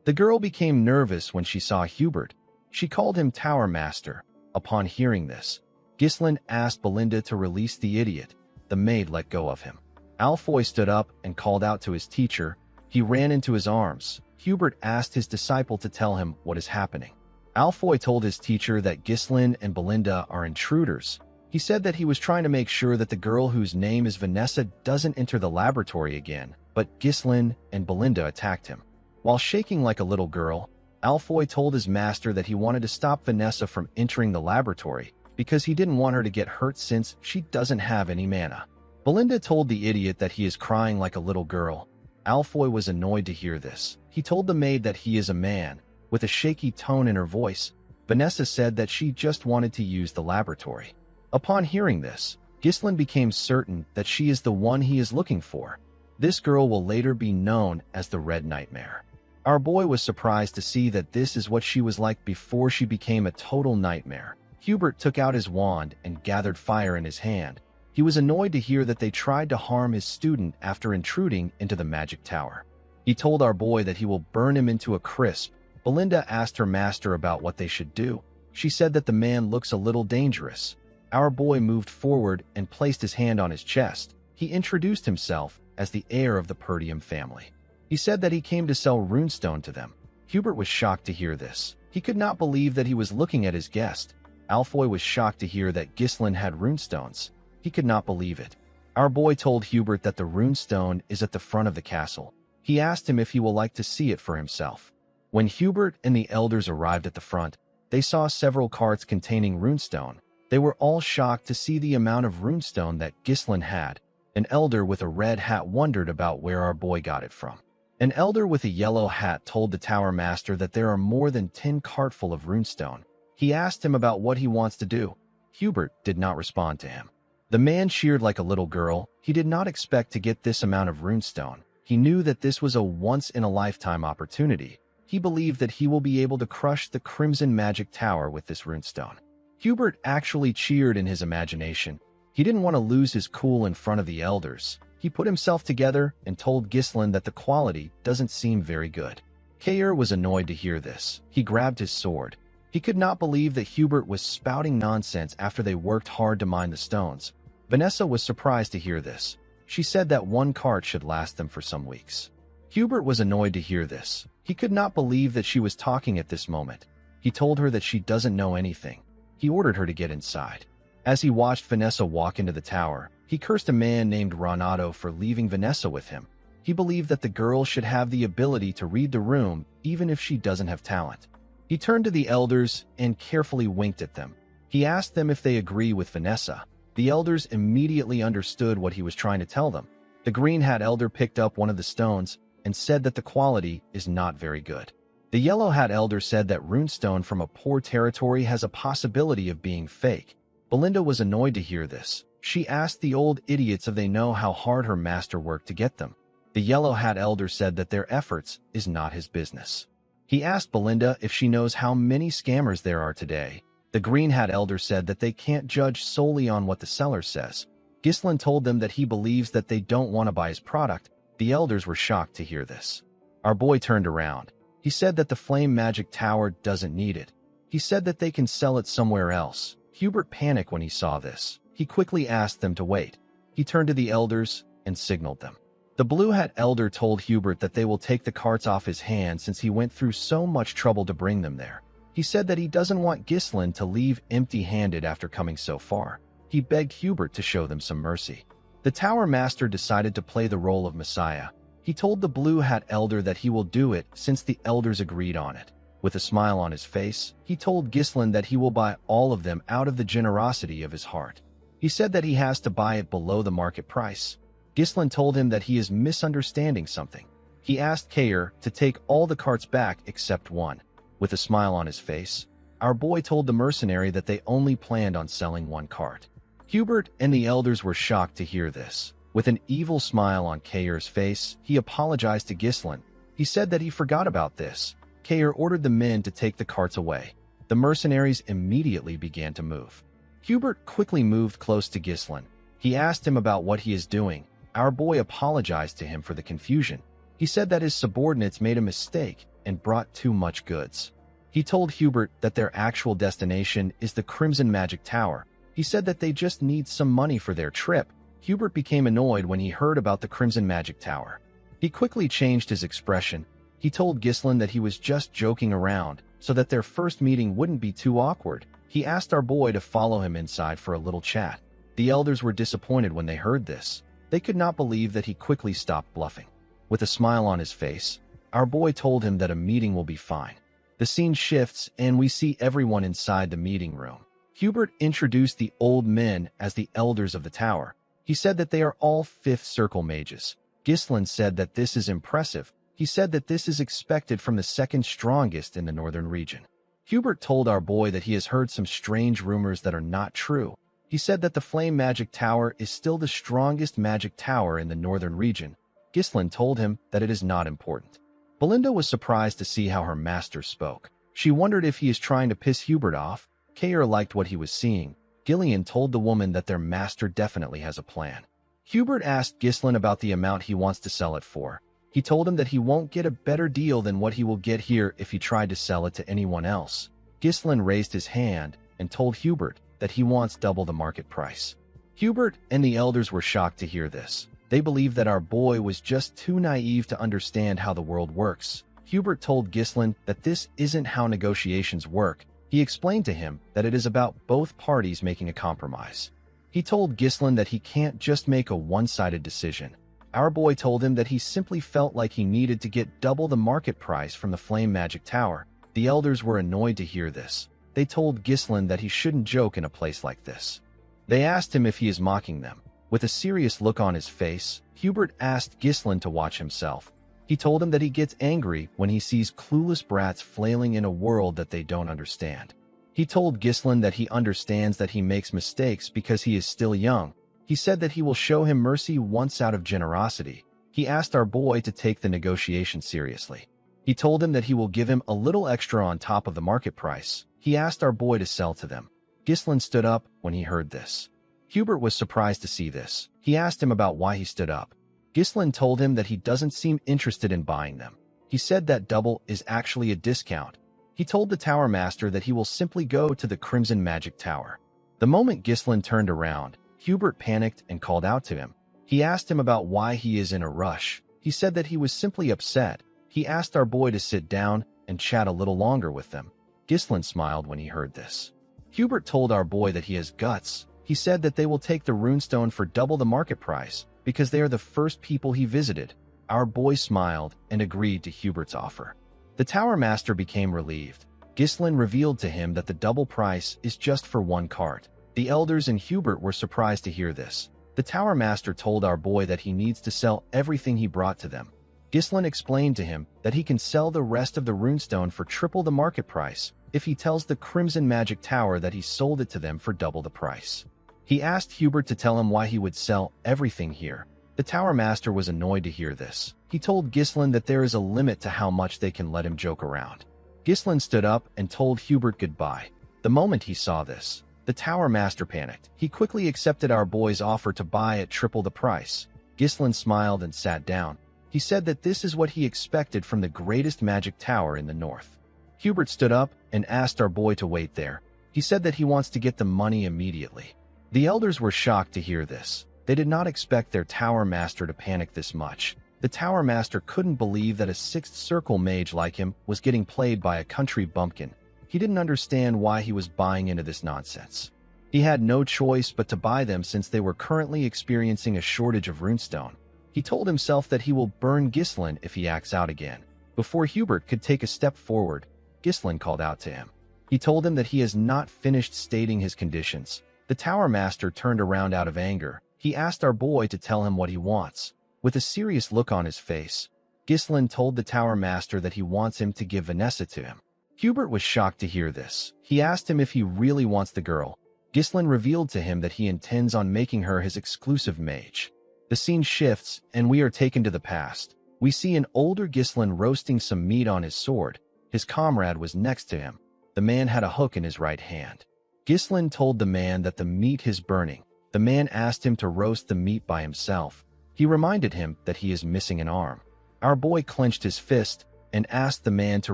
The girl became nervous when she saw Hubert. She called him Tower Master. Upon hearing this, Ghislaine asked Belinda to release the idiot. The maid let go of him. Alfoy stood up and called out to his teacher. He ran into his arms. Hubert asked his disciple to tell him what is happening. Alfoy told his teacher that Ghislaine and Belinda are intruders. He said that he was trying to make sure that the girl whose name is Vanessa doesn't enter the laboratory again, but Ghislaine and Belinda attacked him. While shaking like a little girl, Alfoy told his master that he wanted to stop Vanessa from entering the laboratory because he didn't want her to get hurt since she doesn't have any mana. Belinda told the idiot that he is crying like a little girl. Alfoy was annoyed to hear this. He told the maid that he is a man. With a shaky tone in her voice, Vanessa said that she just wanted to use the laboratory. Upon hearing this, Ghislaine became certain that she is the one he is looking for. This girl will later be known as the Red Nightmare. Our boy was surprised to see that this is what she was like before she became a total nightmare. Hubert took out his wand and gathered fire in his hand. He was annoyed to hear that they tried to harm his student after intruding into the magic tower. He told our boy that he will burn him into a crisp. Belinda asked her master about what they should do. She said that the man looks a little dangerous. Our boy moved forward and placed his hand on his chest. He introduced himself as the heir of the Perdium family. He said that he came to sell runestone to them. Hubert was shocked to hear this. He could not believe that he was looking at his guest. Alfoy was shocked to hear that Ghislaine had runestones. He could not believe it. Our boy told Hubert that the runestone is at the front of the castle. He asked him if he will like to see it for himself. When Hubert and the elders arrived at the front, they saw several carts containing runestone. They were all shocked to see the amount of runestone that Ghislaine had. An elder with a red hat wondered about where our boy got it from. An elder with a yellow hat told the tower master that there are more than 10 cartful of runestone. He asked him about what he wants to do. Hubert did not respond to him. The man cheered like a little girl. He did not expect to get this amount of runestone. He knew that this was a once-in-a-lifetime opportunity. He believed that he will be able to crush the Crimson Magic Tower with this runestone. Hubert actually cheered in his imagination. He didn't want to lose his cool in front of the elders. He put himself together and told Ghislaine that the quality doesn't seem very good. Kair was annoyed to hear this. He grabbed his sword. He could not believe that Hubert was spouting nonsense after they worked hard to mine the stones. Vanessa was surprised to hear this. She said that one cart should last them for some weeks. Hubert was annoyed to hear this. He could not believe that she was talking at this moment. He told her that she doesn't know anything. He ordered her to get inside. As he watched Vanessa walk into the tower, he cursed a man named Renato for leaving Vanessa with him. He believed that the girl should have the ability to read the room even if she doesn't have talent. He turned to the elders and carefully winked at them. He asked them if they agree with Vanessa. The elders immediately understood what he was trying to tell them. The green hat elder picked up one of the stones and said that the quality is not very good. The yellow hat elder said that runestone from a poor territory has a possibility of being fake. Belinda was annoyed to hear this. She asked the old idiots if they know how hard her master worked to get them. The yellow hat elder said that their efforts is not his business. He asked Belinda if she knows how many scammers there are today. The green hat elder said that they can't judge solely on what the seller says. Ghislaine told them that he believes that they don't want to buy his product. The elders were shocked to hear this. Our boy turned around. He said that the Flame Magic Tower doesn't need it. He said that they can sell it somewhere else. Hubert panicked when he saw this. He quickly asked them to wait. He turned to the elders and signaled them. The blue hat elder told Hubert that they will take the carts off his hands since he went through so much trouble to bring them there. He said that he doesn't want Ghislaine to leave empty-handed after coming so far. He begged Hubert to show them some mercy. The Tower Master decided to play the role of Messiah. He told the blue hat elder that he will do it since the elders agreed on it. With a smile on his face, he told Ghislaine that he will buy all of them out of the generosity of his heart. He said that he has to buy it below the market price. Ghislaine told him that he is misunderstanding something. He asked Kair to take all the carts back except one. With a smile on his face, our boy told the mercenary that they only planned on selling one cart. Hubert and the elders were shocked to hear this. With an evil smile on Kair's face, he apologized to Ghislaine. He said that he forgot about this. Kair ordered the men to take the carts away. The The mercenaries immediately began to move. Hubert quickly moved close to Ghislain. He asked him about what he is doing. Our boy apologized to him for the confusion. He said that his subordinates made a mistake and brought too much goods. He told Hubert that their actual destination is the Crimson Magic Tower. He said that they just need some money for their trip. Hubert became annoyed when he heard about the Crimson Magic Tower. He quickly changed his expression. He told Ghislain that he was just joking around so that their first meeting wouldn't be too awkward. He asked our boy to follow him inside for a little chat. The elders were disappointed when they heard this. They could not believe that he quickly stopped bluffing. With a smile on his face, our boy told him that a meeting will be fine. The scene shifts and we see everyone inside the meeting room. Hubert introduced the old men as the elders of the tower. He said that they are all fifth circle mages. Ghislain said that this is impressive. He said that this is expected from the second strongest in the northern region. Hubert told our boy that he has heard some strange rumors that are not true. He said that the Flame Magic Tower is still the strongest magic tower in the northern region. Ghislain told him that it is not important. Belinda was surprised to see how her master spoke. She wondered if he is trying to piss Hubert off. Kayer liked what he was seeing. Gillian told the woman that their master definitely has a plan. Hubert asked Ghislain about the amount he wants to sell it for. He told him that he won't get a better deal than what he will get here if he tried to sell it to anyone else. Ghislain raised his hand and told Hubert that he wants double the market price. Hubert and the elders were shocked to hear this. They believed that our boy was just too naive to understand how the world works. Hubert told Ghislain that this isn't how negotiations work. He explained to him that it is about both parties making a compromise. He told Ghislain that he can't just make a one-sided decision. Our boy told him that he simply felt like he needed to get double the market price from the Flame Magic Tower. The elders were annoyed to hear this. They told Ghislain that he shouldn't joke in a place like this. They asked him if he is mocking them. With a serious look on his face, Hubert asked Ghislain to watch himself. He told him that he gets angry when he sees clueless brats flailing in a world that they don't understand. He told Ghislain that he understands that he makes mistakes because he is still young. He said that he will show him mercy once out of generosity. He asked our boy to take the negotiation seriously. He told him that he will give him a little extra on top of the market price. He asked our boy to sell to them. Ghislain stood up when he heard this. Hubert was surprised to see this. He asked him about why he stood up. Ghislain told him that he doesn't seem interested in buying them. He said that double is actually a discount. He told the Tower Master that he will simply go to the Crimson Magic Tower. The moment Ghislain turned around, Hubert panicked and called out to him. He asked him about why he is in a rush. He said that he was simply upset. He asked our boy to sit down and chat a little longer with them. Ghislain smiled when he heard this. Hubert told our boy that he has guts. He said that they will take the runestone for double the market price because they are the first people he visited. Our boy smiled and agreed to Hubert's offer. The Tower Master became relieved. Ghislain revealed to him that the double price is just for one cart. The elders and Hubert were surprised to hear this. The Tower Master told our boy that he needs to sell everything he brought to them. Ghislain explained to him that he can sell the rest of the runestone for triple the market price if he tells the Crimson Magic Tower that he sold it to them for double the price. He asked Hubert to tell him why he would sell everything here. The Tower Master was annoyed to hear this. He told Ghislain that there is a limit to how much they can let him joke around. Ghislain stood up and told Hubert goodbye. The moment he saw this, the Tower Master panicked. He quickly accepted our boy's offer to buy at triple the price. Ghislain smiled and sat down. He said that this is what he expected from the greatest magic tower in the north. Hubert stood up and asked our boy to wait there. He said that he wants to get the money immediately. The elders were shocked to hear this. They did not expect their Tower Master to panic this much. The Tower Master couldn't believe that a sixth circle mage like him was getting played by a country bumpkin. He didn't understand why he was buying into this nonsense. He had no choice but to buy them since they were currently experiencing a shortage of runestone. He told himself that he will burn Ghislain if he acts out again. Before Hubert could take a step forward, Ghislain called out to him. He told him that he has not finished stating his conditions. The Tower Master turned around out of anger. He asked our boy to tell him what he wants. With a serious look on his face, Ghislain told the Tower Master that he wants him to give Vanessa to him. Hubert was shocked to hear this. He asked him if he really wants the girl. Ghislain revealed to him that he intends on making her his exclusive mage. The scene shifts, and we are taken to the past. We see an older Ghislain roasting some meat on his sword. His comrade was next to him. The man had a hook in his right hand. Ghislain told the man that the meat is burning. The man asked him to roast the meat by himself. He reminded him that he is missing an arm. Our boy clenched his fist and asked the man to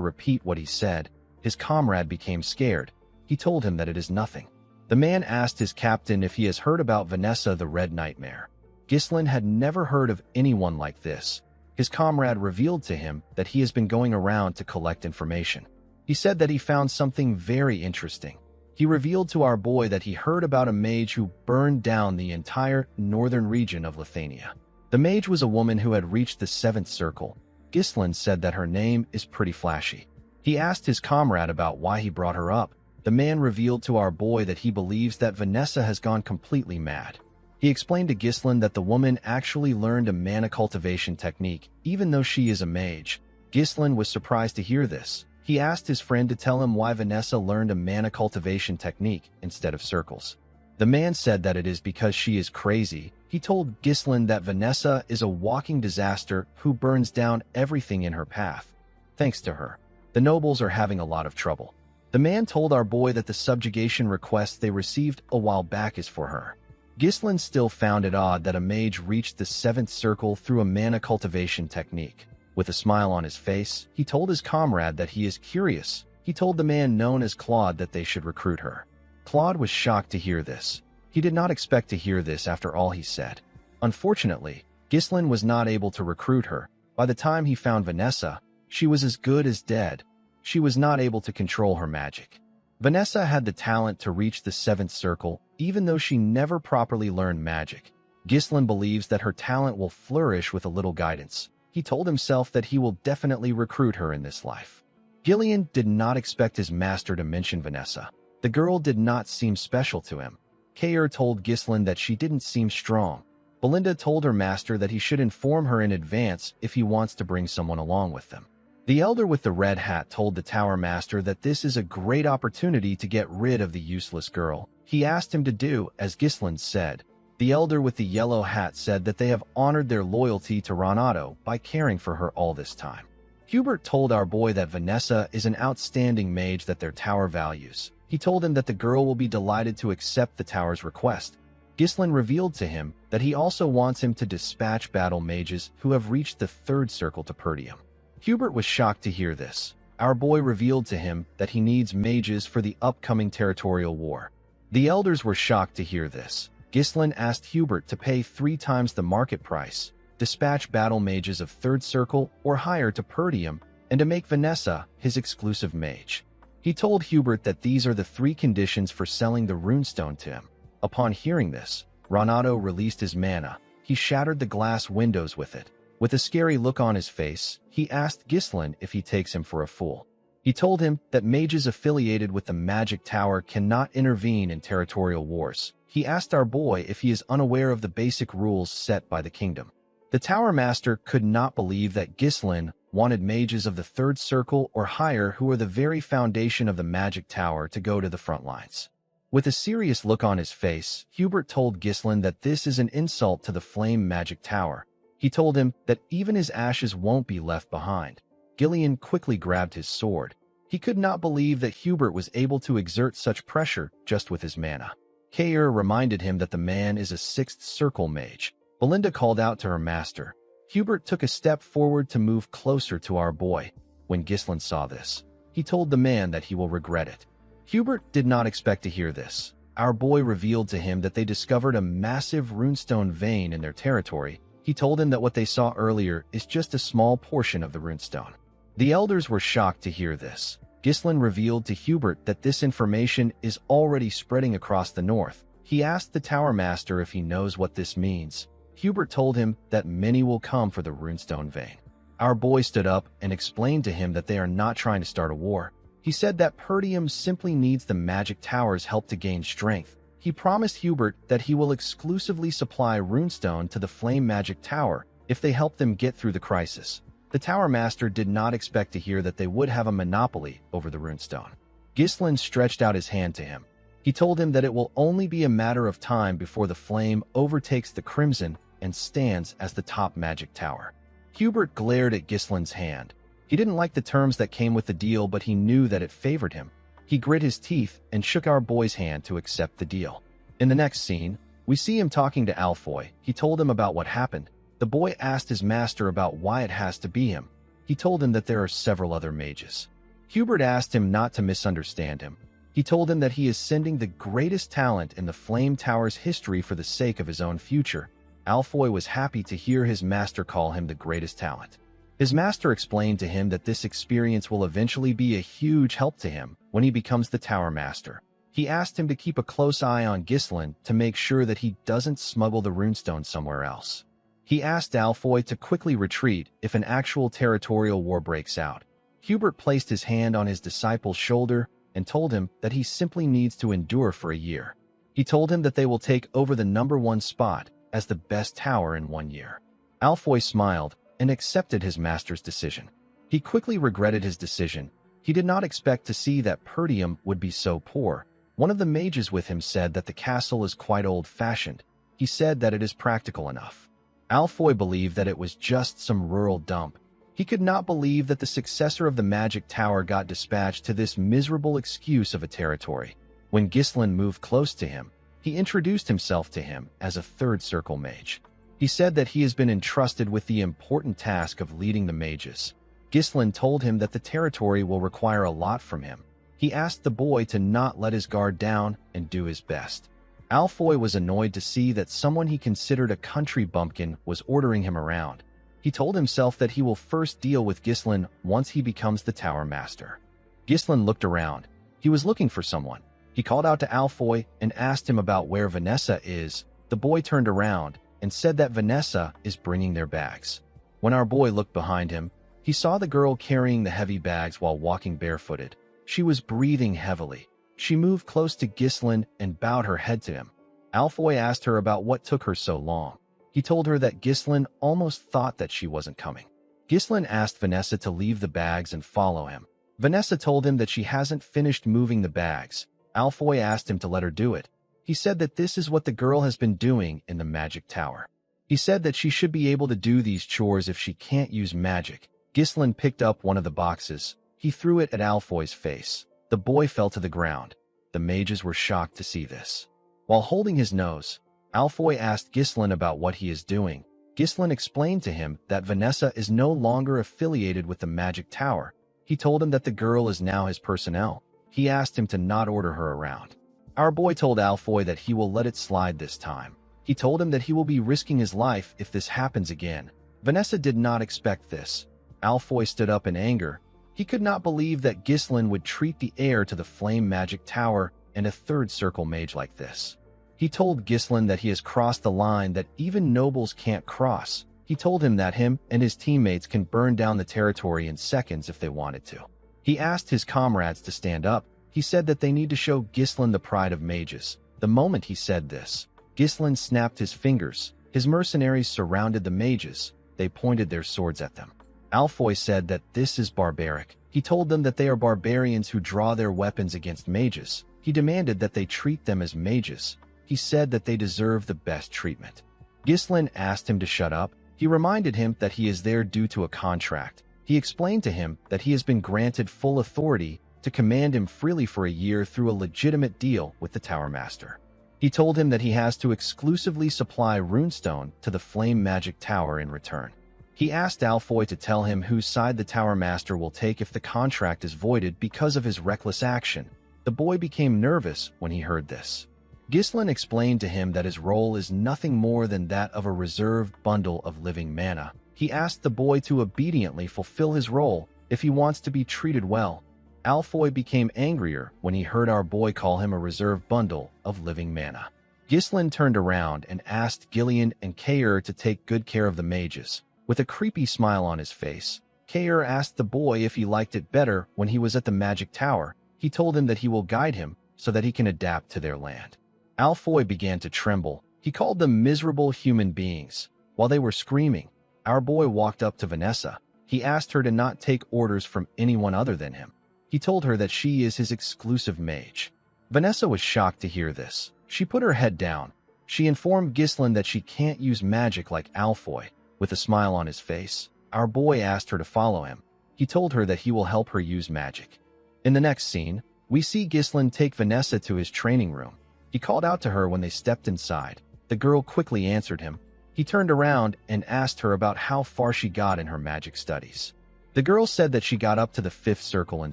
repeat what he said. His comrade became scared. He told him that it is nothing. The man asked his captain if he has heard about Vanessa the Red Nightmare. Ghislain had never heard of anyone like this. His comrade revealed to him that he has been going around to collect information. He said that he found something very interesting. He revealed to our boy that he heard about a mage who burned down the entire northern region of Lithuania. The mage was a woman who had reached the 7th circle. Ghislain said that her name is pretty flashy. He asked his comrade about why he brought her up. The man revealed to our boy that he believes that Vanessa has gone completely mad. He explained to Ghislain that the woman actually learned a mana cultivation technique, even though she is a mage. Ghislain was surprised to hear this. He asked his friend to tell him why Vanessa learned a mana cultivation technique instead of circles. The man said that it is because she is crazy. He told Ghislain that Vanessa is a walking disaster who burns down everything in her path. Thanks to her, the nobles are having a lot of trouble. The man told our boy that the subjugation request they received a while back is for her. Ghislain still found it odd that a mage reached the 7th circle through a mana cultivation technique. With a smile on his face, he told his comrade that he is curious. He told the man known as Claude that they should recruit her. Claude was shocked to hear this. He did not expect to hear this after all he said. Unfortunately, Ghislain was not able to recruit her. By the time he found Vanessa, she was as good as dead. She was not able to control her magic. Vanessa had the talent to reach the 7th circle, even though she never properly learned magic. Ghislain believes that her talent will flourish with a little guidance. He told himself that he will definitely recruit her in this life. Gillian did not expect his master to mention Vanessa. The girl did not seem special to him. Kair told Ghislain that she didn't seem strong. Belinda told her master that he should inform her in advance if he wants to bring someone along with them. The elder with the red hat told the tower master that this is a great opportunity to get rid of the useless girl. He asked him to do as Ghislain said. The elder with the yellow hat said that they have honored their loyalty to Renato by caring for her all this time. Hubert told our boy that Vanessa is an outstanding mage that their tower values. He told him that the girl will be delighted to accept the tower's request. Ghislain revealed to him that he also wants him to dispatch battle mages who have reached the 3rd circle to Perdium. Hubert was shocked to hear this. Our boy revealed to him that he needs mages for the upcoming territorial war. The elders were shocked to hear this. Ghislain asked Hubert to pay 3 times the market price, dispatch battle mages of 3rd circle or higher to Perdium, and to make Vanessa his exclusive mage. He told Hubert that these are the 3 conditions for selling the runestone to him. Upon hearing this, Renato released his mana. He shattered the glass windows with it. With a scary look on his face, he asked Ghislain if he takes him for a fool. He told him that mages affiliated with the Magic Tower cannot intervene in territorial wars. He asked our boy if he is unaware of the basic rules set by the kingdom. The Tower Master could not believe that Ghislain wanted mages of the 3rd circle or higher who are the very foundation of the Magic Tower to go to the front lines. With a serious look on his face, Hubert told Ghislain that this is an insult to the Flame Magic Tower. He told him that even his ashes won't be left behind. Gillian quickly grabbed his sword. He could not believe that Hubert was able to exert such pressure just with his mana. Kair reminded him that the man is a 6th circle mage. Belinda called out to her master. Hubert took a step forward to move closer to our boy. When Ghislain saw this, he told the man that he will regret it. Hubert did not expect to hear this. Our boy revealed to him that they discovered a massive runestone vein in their territory. He told him that what they saw earlier is just a small portion of the runestone. The elders were shocked to hear this. Ghislain revealed to Hubert that this information is already spreading across the north. He asked the Tower Master if he knows what this means. Hubert told him that many will come for the runestone vein. Our boy stood up and explained to him that they are not trying to start a war. He said that Perdium simply needs the Magic Tower's help to gain strength. He promised Hubert that he will exclusively supply runestone to the Flame Magic Tower if they help them get through the crisis. The Tower Master did not expect to hear that they would have a monopoly over the runestone. Ghislain stretched out his hand to him. He told him that it will only be a matter of time before the flame overtakes the Crimson and stands as the top magic tower. Hubert glared at Ghislain's hand. He didn't like the terms that came with the deal, but he knew that it favored him. He grit his teeth and shook our boy's hand to accept the deal. In the next scene, we see him talking to Alfoy. He told him about what happened. The boy asked his master about why it has to be him. He told him that there are several other mages. Hubert asked him not to misunderstand him. He told him that he is sending the greatest talent in the Flame Tower's history for the sake of his own future. Alfoy was happy to hear his master call him the greatest talent. His master explained to him that this experience will eventually be a huge help to him when he becomes the Tower Master. He asked him to keep a close eye on Ghislain to make sure that he doesn't smuggle the runestone somewhere else. He asked Alfoy to quickly retreat if an actual territorial war breaks out. Hubert placed his hand on his disciple's shoulder and told him that he simply needs to endure for a year. He told him that they will take over the #1 spot as the best tower in 1 year. Alfoy smiled and accepted his master's decision. He quickly regretted his decision. He did not expect to see that Perdium would be so poor. One of the mages with him said that the castle is quite old-fashioned. He said that it is practical enough. Alfoy believed that it was just some rural dump. He could not believe that the successor of the magic tower got dispatched to this miserable excuse of a territory. When Ghislain moved close to him, he introduced himself to him as a third circle mage. He said that he has been entrusted with the important task of leading the mages. Ghislain told him that the territory will require a lot from him. He asked the boy to not let his guard down and do his best. Alfoy was annoyed to see that someone he considered a country bumpkin was ordering him around. He told himself that he will first deal with Ghislain once he becomes the Tower Master. Ghislain looked around. He was looking for someone. He called out to Alfoy and asked him about where Vanessa is. The boy turned around and said that Vanessa is bringing their bags. When our boy looked behind him, he saw the girl carrying the heavy bags while walking barefooted. She was breathing heavily. She moved close to Ghislain and bowed her head to him. Alfoy asked her about what took her so long. He told her that Ghislain almost thought that she wasn't coming. Ghislain asked Vanessa to leave the bags and follow him. Vanessa told him that she hasn't finished moving the bags. Alfoy asked him to let her do it. He said that this is what the girl has been doing in the magic tower. He said that she should be able to do these chores if she can't use magic. Ghislain picked up one of the boxes. He threw it at Alfoy's face. The boy fell to the ground. The mages were shocked to see this. While holding his nose, Alfoy asked Ghislain about what he is doing. Ghislain explained to him that Vanessa is no longer affiliated with the magic tower. He told him that the girl is now his personnel. He asked him to not order her around. Our boy told Alfoy that he will let it slide this time. He told him that he will be risking his life if this happens again. Vanessa did not expect this. Alfoy stood up in anger. He could not believe that Ghislain would treat the heir to the flame magic tower and a third circle mage like this. He told Ghislain that he has crossed the line that even nobles can't cross. He told him that him and his teammates can burn down the territory in seconds if they wanted to. He asked his comrades to stand up. He said that they need to show Ghislain the pride of mages. The moment he said this, Ghislain snapped his fingers. His mercenaries surrounded the mages. They pointed their swords at them. Alfoy said that this is barbaric. He told them that they are barbarians who draw their weapons against mages. He demanded that they treat them as mages. He said that they deserve the best treatment. Ghislain asked him to shut up. He reminded him that he is there due to a contract. He explained to him that he has been granted full authority to command him freely for a year through a legitimate deal with the Tower Master. He told him that he has to exclusively supply runestone to the Flame Magic Tower in return. He asked Alfoy to tell him whose side the Tower Master will take if the contract is voided because of his reckless action. The boy became nervous when he heard this. Ghislain explained to him that his role is nothing more than that of a reserved bundle of living mana. He asked the boy to obediently fulfill his role if he wants to be treated well. Alfoy became angrier when he heard our boy call him a reserved bundle of living mana. Ghislain turned around and asked Gillian and Kair to take good care of the mages. With a creepy smile on his face, Kair asked the boy if he liked it better when he was at the magic tower. He told him that he will guide him so that he can adapt to their land. Alfoy began to tremble. He called them miserable human beings. While they were screaming, our boy walked up to Vanessa. He asked her to not take orders from anyone other than him. He told her that she is his exclusive mage. Vanessa was shocked to hear this. She put her head down. She informed Ghislain that she can't use magic like Alfoy. With a smile on his face, our boy asked her to follow him. He told her that he will help her use magic. In the next scene, We see Ghislain take Vanessa to his training room. He called out to her when they stepped inside. The girl quickly answered him. He turned around and asked her about how far she got in her magic studies. The girl said that she got up to the 5th circle in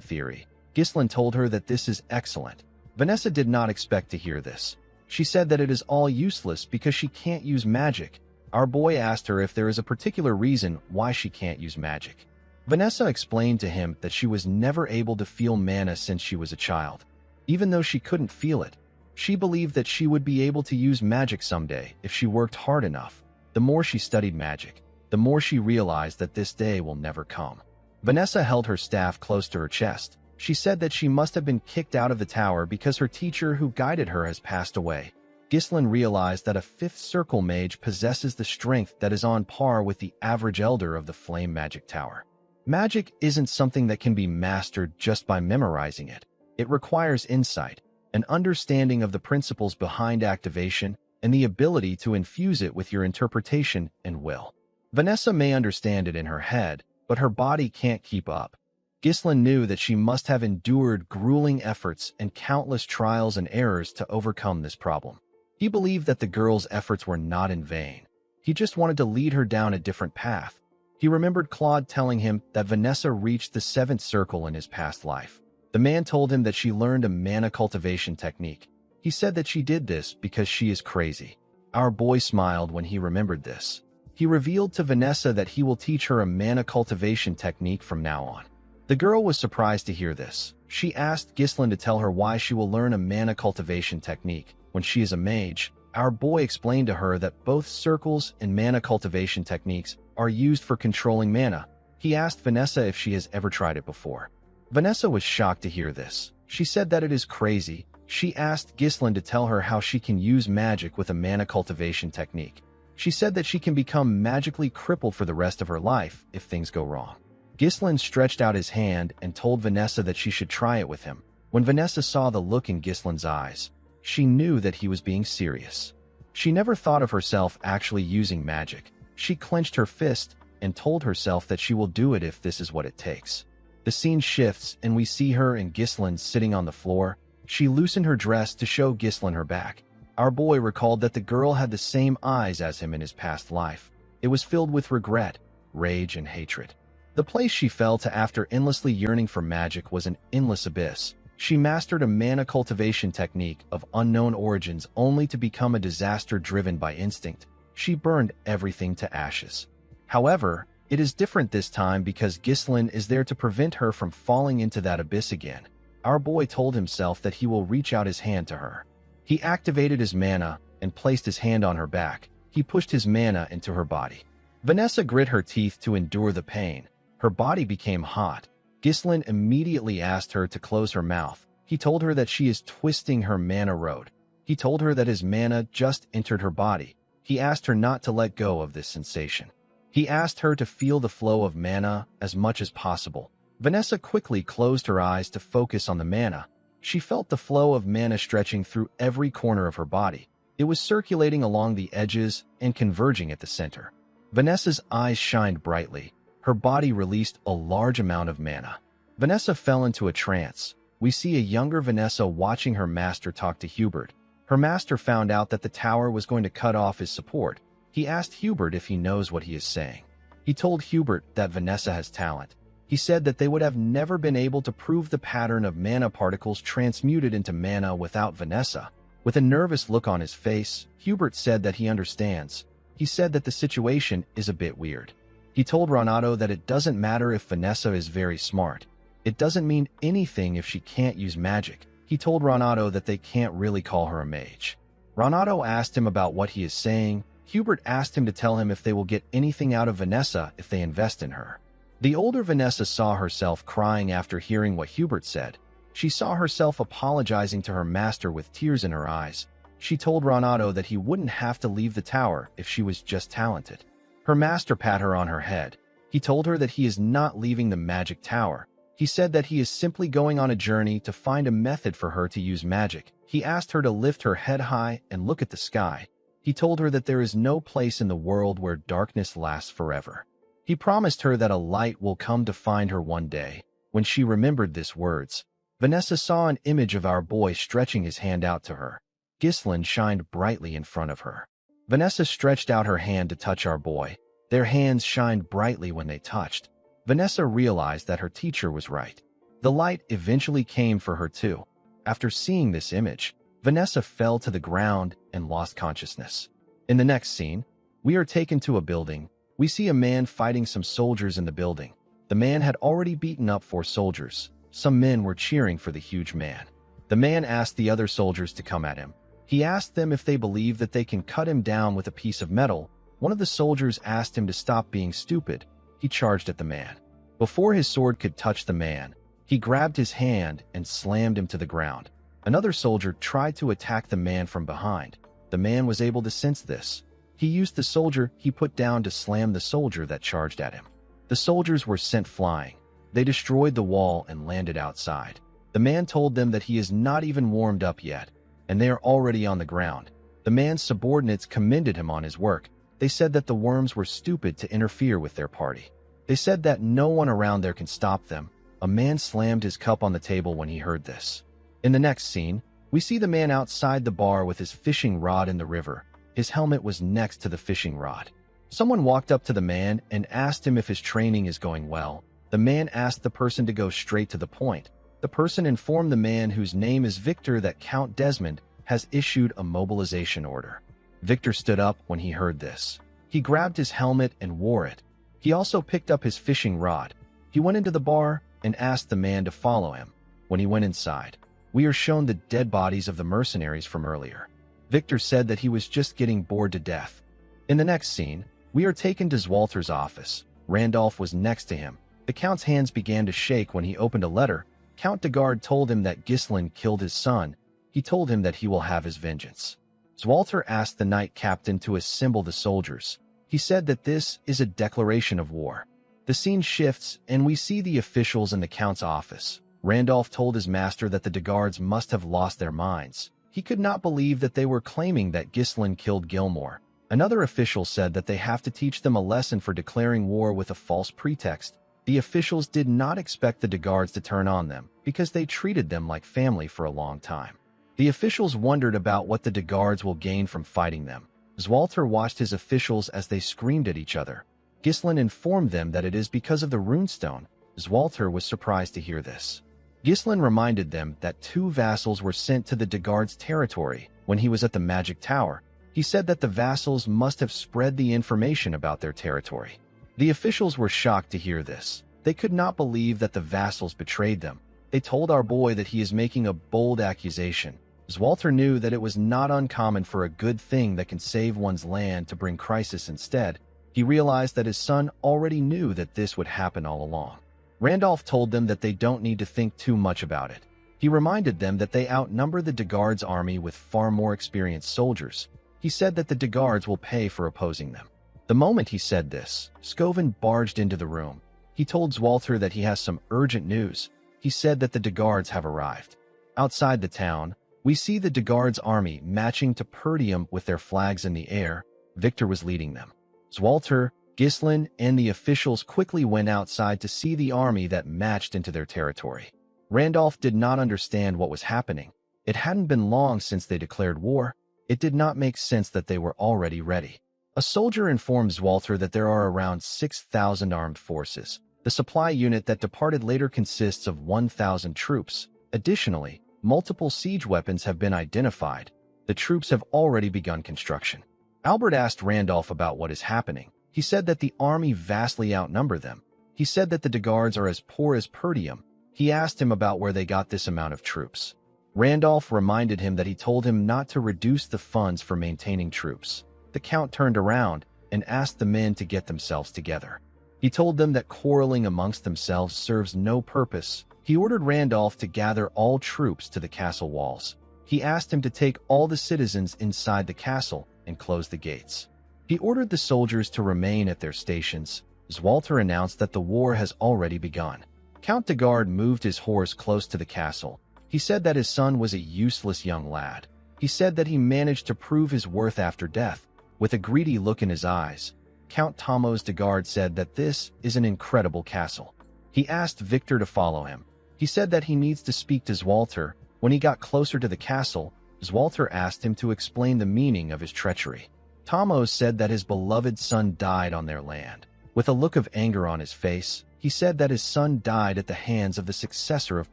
theory. Ghislain told her that this is excellent. Vanessa did not expect to hear this. She said that it is all useless because she can't use magic. Our boy asked her if there is a particular reason why she can't use magic. Vanessa explained to him that she was never able to feel mana since she was a child. Even though she couldn't feel it, she believed that she would be able to use magic someday if she worked hard enough. The more she studied magic, the more she realized that this day will never come. Vanessa held her staff close to her chest. She said that she must have been kicked out of the tower because her teacher who guided her has passed away. Ghislain realized that a 5th circle mage possesses the strength that is on par with the average elder of the Flame Magic Tower. Magic isn't something that can be mastered just by memorizing it. It requires insight, an understanding of the principles behind activation, and the ability to infuse it with your interpretation and will. Vanessa may understand it in her head, but her body can't keep up. Ghislain knew that she must have endured grueling efforts and countless trials and errors to overcome this problem. He believed that the girl's efforts were not in vain. He just wanted to lead her down a different path. He remembered Claude telling him that Vanessa reached the 7th circle in his past life. The man told him that she learned a mana cultivation technique. He said that she did this because she is crazy. Our boy smiled when he remembered this. He revealed to Vanessa that he will teach her a mana cultivation technique from now on. The girl was surprised to hear this. She asked Ghislain to tell her why she will learn a mana cultivation technique. When she is a mage, our boy explained to her that both circles and mana cultivation techniques are used for controlling mana. He asked Vanessa if she has ever tried it before. Vanessa was shocked to hear this. She said that it is crazy. She asked Ghislain to tell her how she can use magic with a mana cultivation technique. She said that she can become magically crippled for the rest of her life if things go wrong. Ghislain stretched out his hand and told Vanessa that she should try it with him. When Vanessa saw the look in Ghislain's eyes, she knew that he was being serious. She never thought of herself actually using magic. She clenched her fist and told herself that she will do it if this is what it takes. The scene shifts and we see her and Ghislain sitting on the floor. She loosened her dress to show Ghislain her back. Our boy recalled that the girl had the same eyes as him in his past life. It was filled with regret, rage, and hatred. The place she fell to after endlessly yearning for magic was an endless abyss. She mastered a mana cultivation technique of unknown origins only to become a disaster driven by instinct. She burned everything to ashes. However, it is different this time because Ghislain is there to prevent her from falling into that abyss again. Our boy told himself that he will reach out his hand to her. He activated his mana and placed his hand on her back. He pushed his mana into her body. Vanessa grit her teeth to endure the pain. Her body became hot. Ghislain immediately asked her to close her mouth. He told her that she is twisting her mana road. He told her that his mana just entered her body. He asked her not to let go of this sensation. He asked her to feel the flow of mana as much as possible. Vanessa quickly closed her eyes to focus on the mana. She felt the flow of mana stretching through every corner of her body. It was circulating along the edges and converging at the center. Vanessa's eyes shined brightly. Her body released a large amount of mana. Vanessa fell into a trance. We see a younger Vanessa watching her master talk to Hubert. Her master found out that the tower was going to cut off his support. He asked Hubert if he knows what he is saying. He told Hubert that Vanessa has talent. He said that they would have never been able to prove the pattern of mana particles transmuted into mana without Vanessa. With a nervous look on his face, Hubert said that he understands. He said that the situation is a bit weird. He told Renato that it doesn't matter if Vanessa is very smart. It doesn't mean anything if she can't use magic. He told Renato that they can't really call her a mage. Renato asked him about what he is saying. Hubert asked him to tell him if they will get anything out of Vanessa if they invest in her. The older Vanessa saw herself crying after hearing what Hubert said. She saw herself apologizing to her master with tears in her eyes. She told Renato that he wouldn't have to leave the tower if she was just talented. Her master pat her on her head. He told her that he is not leaving the magic tower. He said that he is simply going on a journey to find a method for her to use magic. He asked her to lift her head high and look at the sky. He told her that there is no place in the world where darkness lasts forever. He promised her that a light will come to find her one day. When she remembered these words, Vanessa saw an image of our boy stretching his hand out to her. Ghislaine shined brightly in front of her. Vanessa stretched out her hand to touch our boy. Their hands shined brightly when they touched. Vanessa realized that her teacher was right. The light eventually came for her too. After seeing this image, Vanessa fell to the ground and lost consciousness. In the next scene, we are taken to a building. We see a man fighting some soldiers in the building. The man had already beaten up 4 soldiers. Some men were cheering for the huge man. The man asked the other soldiers to come at him. He asked them if they believe that they can cut him down with a piece of metal. One of the soldiers asked him to stop being stupid. He charged at the man. Before his sword could touch the man, he grabbed his hand and slammed him to the ground. Another soldier tried to attack the man from behind. The man was able to sense this. He used the soldier he put down to slam the soldier that charged at him. The soldiers were sent flying. They destroyed the wall and landed outside. The man told them that he is not even warmed up yet, and they are already on the ground. The man's subordinates commended him on his work. They said that the worms were stupid to interfere with their party. They said that no one around there can stop them. A man slammed his cup on the table when he heard this. In the next scene, we see the man outside the bar with his fishing rod in the river. His helmet was next to the fishing rod. Someone walked up to the man and asked him if his training is going well. The man asked the person to go straight to the point. The person informed the man, whose name is Victor, that Count Desmond has issued a mobilization order. Victor stood up when he heard this. He grabbed his helmet and wore it. He also picked up his fishing rod. He went into the bar and asked the man to follow him. When he went inside, we are shown the dead bodies of the mercenaries from earlier. Victor said that he was just getting bored to death. In the next scene, we are taken to Zwalter's office. Randolph was next to him. The Count's hands began to shake when he opened a letter. Count de Garde told him that Ghislaine killed his son. He told him that he will have his vengeance. Zwalter asked the knight captain to assemble the soldiers. He said that this is a declaration of war. The scene shifts, and we see the officials in the Count's office. Randolph told his master that the de Gardes must have lost their minds. He could not believe that they were claiming that Ghislaine killed Gilmore. Another official said that they have to teach them a lesson for declaring war with a false pretext. The officials did not expect the de Gardes to turn on them because they treated them like family for a long time. The officials wondered about what the de Gardes will gain from fighting them. Zwalter watched his officials as they screamed at each other. Ghislaine informed them that it is because of the runestone. Zwalter was surprised to hear this. Ghislaine reminded them that 2 vassals were sent to the de Gardes' territory when he was at the magic tower. He said that the vassals must have spread the information about their territory. The officials were shocked to hear this. They could not believe that the vassals betrayed them. They told our boy that he is making a bold accusation. Zwalter knew that it was not uncommon for a good thing that can save one's land to bring crisis instead. He realized that his son already knew that this would happen all along. Randolph told them that they don't need to think too much about it. He reminded them that they outnumber the de Gardes' army with far more experienced soldiers. He said that the de Gardes will pay for opposing them. The moment he said this, Scovin barged into the room. He told Zwalter that he has some urgent news. He said that the de Gardes have arrived. Outside the town, we see the de Gardes' army marching to Perdium with their flags in the air. Victor was leading them. Zwalter, Ghislaine, and the officials quickly went outside to see the army that marched into their territory. Randolph did not understand what was happening. It hadn't been long since they declared war. It did not make sense that they were already ready. A soldier informed Zwalter that there are around 6,000 armed forces. The supply unit that departed later consists of 1,000 troops. Additionally, multiple siege weapons have been identified. The troops have already begun construction. Albert asked Randolph about what is happening. He said that the army vastly outnumber them. He said that the de Gardes are as poor as Perdium. He asked him about where they got this amount of troops. Randolph reminded him that he told him not to reduce the funds for maintaining troops. The Count turned around and asked the men to get themselves together. He told them that quarreling amongst themselves serves no purpose. He ordered Randolph to gather all troops to the castle walls. He asked him to take all the citizens inside the castle and close the gates. He ordered the soldiers to remain at their stations. Zwalter announced that the war has already begun. Count de Garde moved his horse close to the castle. He said that his son was a useless young lad. He said that he managed to prove his worth after death. With a greedy look in his eyes, Count Thomas de Garde said that this is an incredible castle. He asked Victor to follow him. He said that he needs to speak to Zwalter. When he got closer to the castle, Zwalter asked him to explain the meaning of his treachery. Tamos said that his beloved son died on their land. With a look of anger on his face, he said that his son died at the hands of the successor of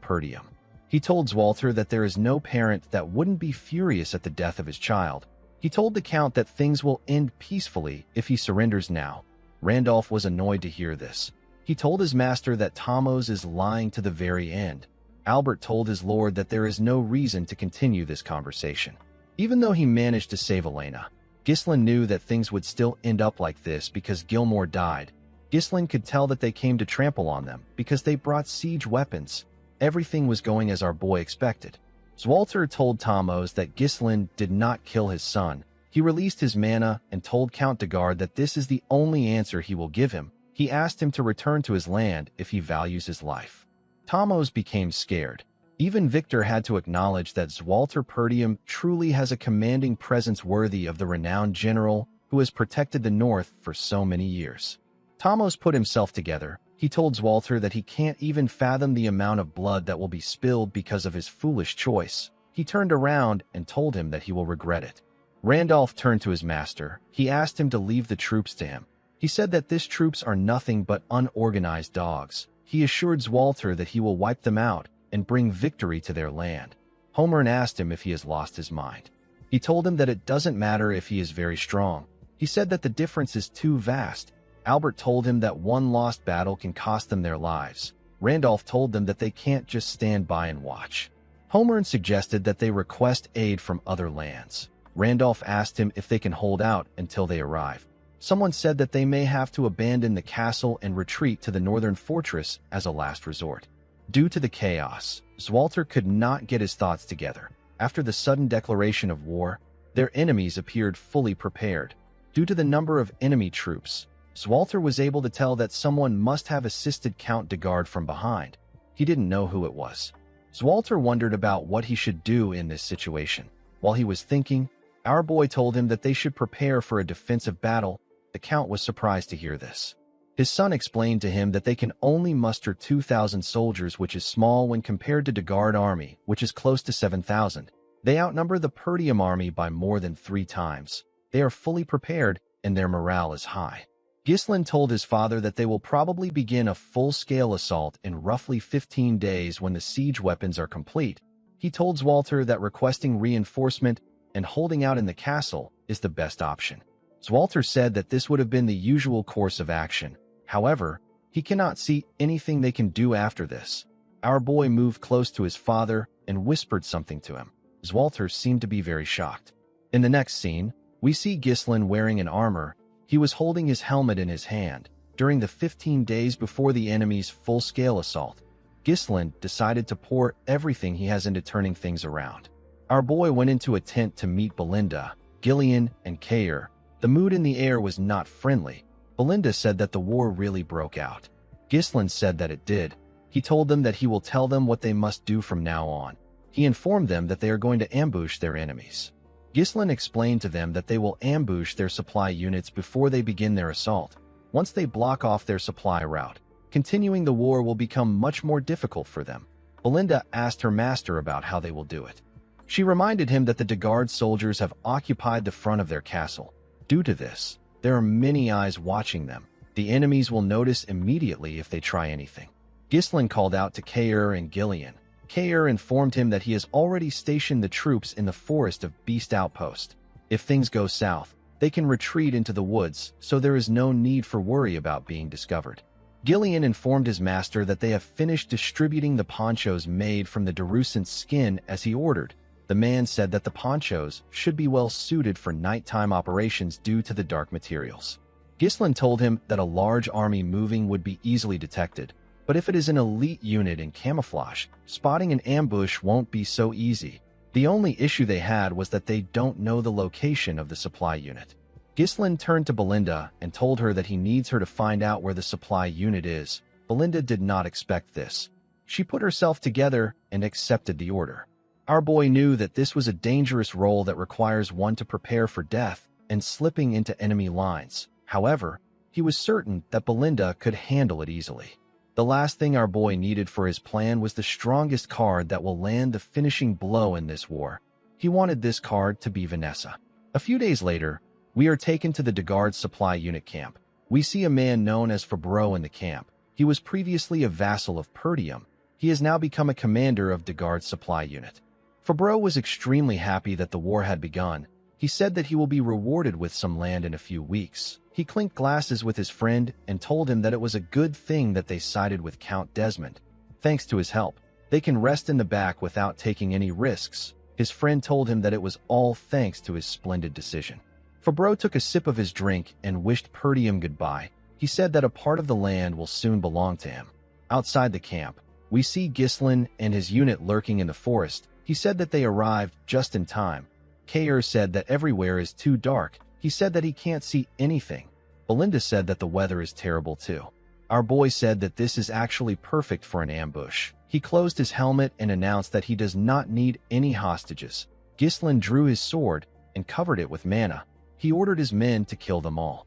Perdium. He told Zwalter that there is no parent that wouldn't be furious at the death of his child. He told the Count that things will end peacefully if he surrenders now. Randolph was annoyed to hear this. He told his master that Tamos is lying to the very end. Albert told his lord that there is no reason to continue this conversation. Even though he managed to save Elena, Ghislain knew that things would still end up like this because Gilmore died. Ghislain could tell that they came to trample on them because they brought siege weapons. Everything was going as our boy expected. Zwalter told Tamos that Ghislain did not kill his son. He released his mana and told Count de Guard that this is the only answer he will give him. He asked him to return to his land if he values his life. Tamos became scared. Even Victor had to acknowledge that Zwalter Perdium truly has a commanding presence worthy of the renowned general who has protected the North for so many years. Tamos put himself together. He told Zwalter that he can't even fathom the amount of blood that will be spilled because of his foolish choice. He turned around and told him that he will regret it. Randolph turned to his master. He asked him to leave the troops to him. He said that these troops are nothing but unorganized dogs. He assured Zwalter that he will wipe them out and bring victory to their land. Homer asked him if he has lost his mind. He told him that it doesn't matter if he is very strong. He said that the difference is too vast. Albert told him that one lost battle can cost them their lives. Randolph told them that they can't just stand by and watch. Homer suggested that they request aid from other lands. Randolph asked him if they can hold out until they arrive. Someone said that they may have to abandon the castle and retreat to the northern fortress as a last resort. Due to the chaos, Zwalter could not get his thoughts together. After the sudden declaration of war, their enemies appeared fully prepared. Due to the number of enemy troops, Zwalter was able to tell that someone must have assisted Count de Guard from behind. He didn't know who it was. Zwalter wondered about what he should do in this situation. While he was thinking, our boy told him that they should prepare for a defensive battle. The Count was surprised to hear this. His son explained to him that they can only muster 2,000 soldiers, which is small when compared to de Guard army, which is close to 7,000. They outnumber the Perdium army by more than 3 times. They are fully prepared, and their morale is high. Ghislain told his father that they will probably begin a full-scale assault in roughly 15 days when the siege weapons are complete. He told Zwalter that requesting reinforcement and holding out in the castle is the best option. Zwalter said that this would have been the usual course of action. However, he cannot see anything they can do after this. Our boy moved close to his father and whispered something to him. Zwalter seemed to be very shocked. In the next scene, we see Ghislain wearing an armor. He was holding his helmet in his hand. During the 15 days before the enemy's full-scale assault, Ghislain decided to pour everything he has into turning things around. Our boy went into a tent to meet Belinda, Gillian, and Kayer. The mood in the air was not friendly. Belinda said that the war really broke out. Ghislain said that it did. He told them that he will tell them what they must do from now on. He informed them that they are going to ambush their enemies. Ghislain explained to them that they will ambush their supply units before they begin their assault. Once they block off their supply route, continuing the war will become much more difficult for them. Belinda asked her master about how they will do it. She reminded him that the de Guard soldiers have occupied the front of their castle. Due to this, there are many eyes watching them. The enemies will notice immediately if they try anything. Ghislain called out to Kayer and Gillian. Kayer informed him that he has already stationed the troops in the forest of Beast Outpost. If things go south, they can retreat into the woods, so there is no need for worry about being discovered. Gillian informed his master that they have finished distributing the ponchos made from the Darusant's skin as he ordered. The man said that the ponchos should be well suited for nighttime operations due to the dark materials. Ghislain told him that a large army moving would be easily detected, but if it is an elite unit in camouflage, spotting an ambush won't be so easy. The only issue they had was that they don't know the location of the supply unit. Ghislain turned to Belinda and told her that he needs her to find out where the supply unit is. Belinda did not expect this. She put herself together and accepted the order. Our boy knew that this was a dangerous role that requires one to prepare for death and slipping into enemy lines. However, he was certain that Belinda could handle it easily. The last thing our boy needed for his plan was the strongest card that will land the finishing blow in this war. He wanted this card to be Vanessa. A few days later, we are taken to the Degard supply unit camp. We see a man known as Fabro in the camp. He was previously a vassal of Perdium. He has now become a commander of Degard's supply unit. Fabro was extremely happy that the war had begun. He said that he will be rewarded with some land in a few weeks. He clinked glasses with his friend and told him that it was a good thing that they sided with Count Desmond. Thanks to his help, they can rest in the back without taking any risks. His friend told him that it was all thanks to his splendid decision. Fabro took a sip of his drink and wished Perdium goodbye. He said that a part of the land will soon belong to him. Outside the camp, we see Ghislain and his unit lurking in the forest. He said that they arrived just in time. Kair said that everywhere is too dark. He said that he can't see anything. Belinda said that the weather is terrible too. Our boy said that this is actually perfect for an ambush. He closed his helmet and announced that he does not need any hostages. Ghislain drew his sword and covered it with mana. He ordered his men to kill them all.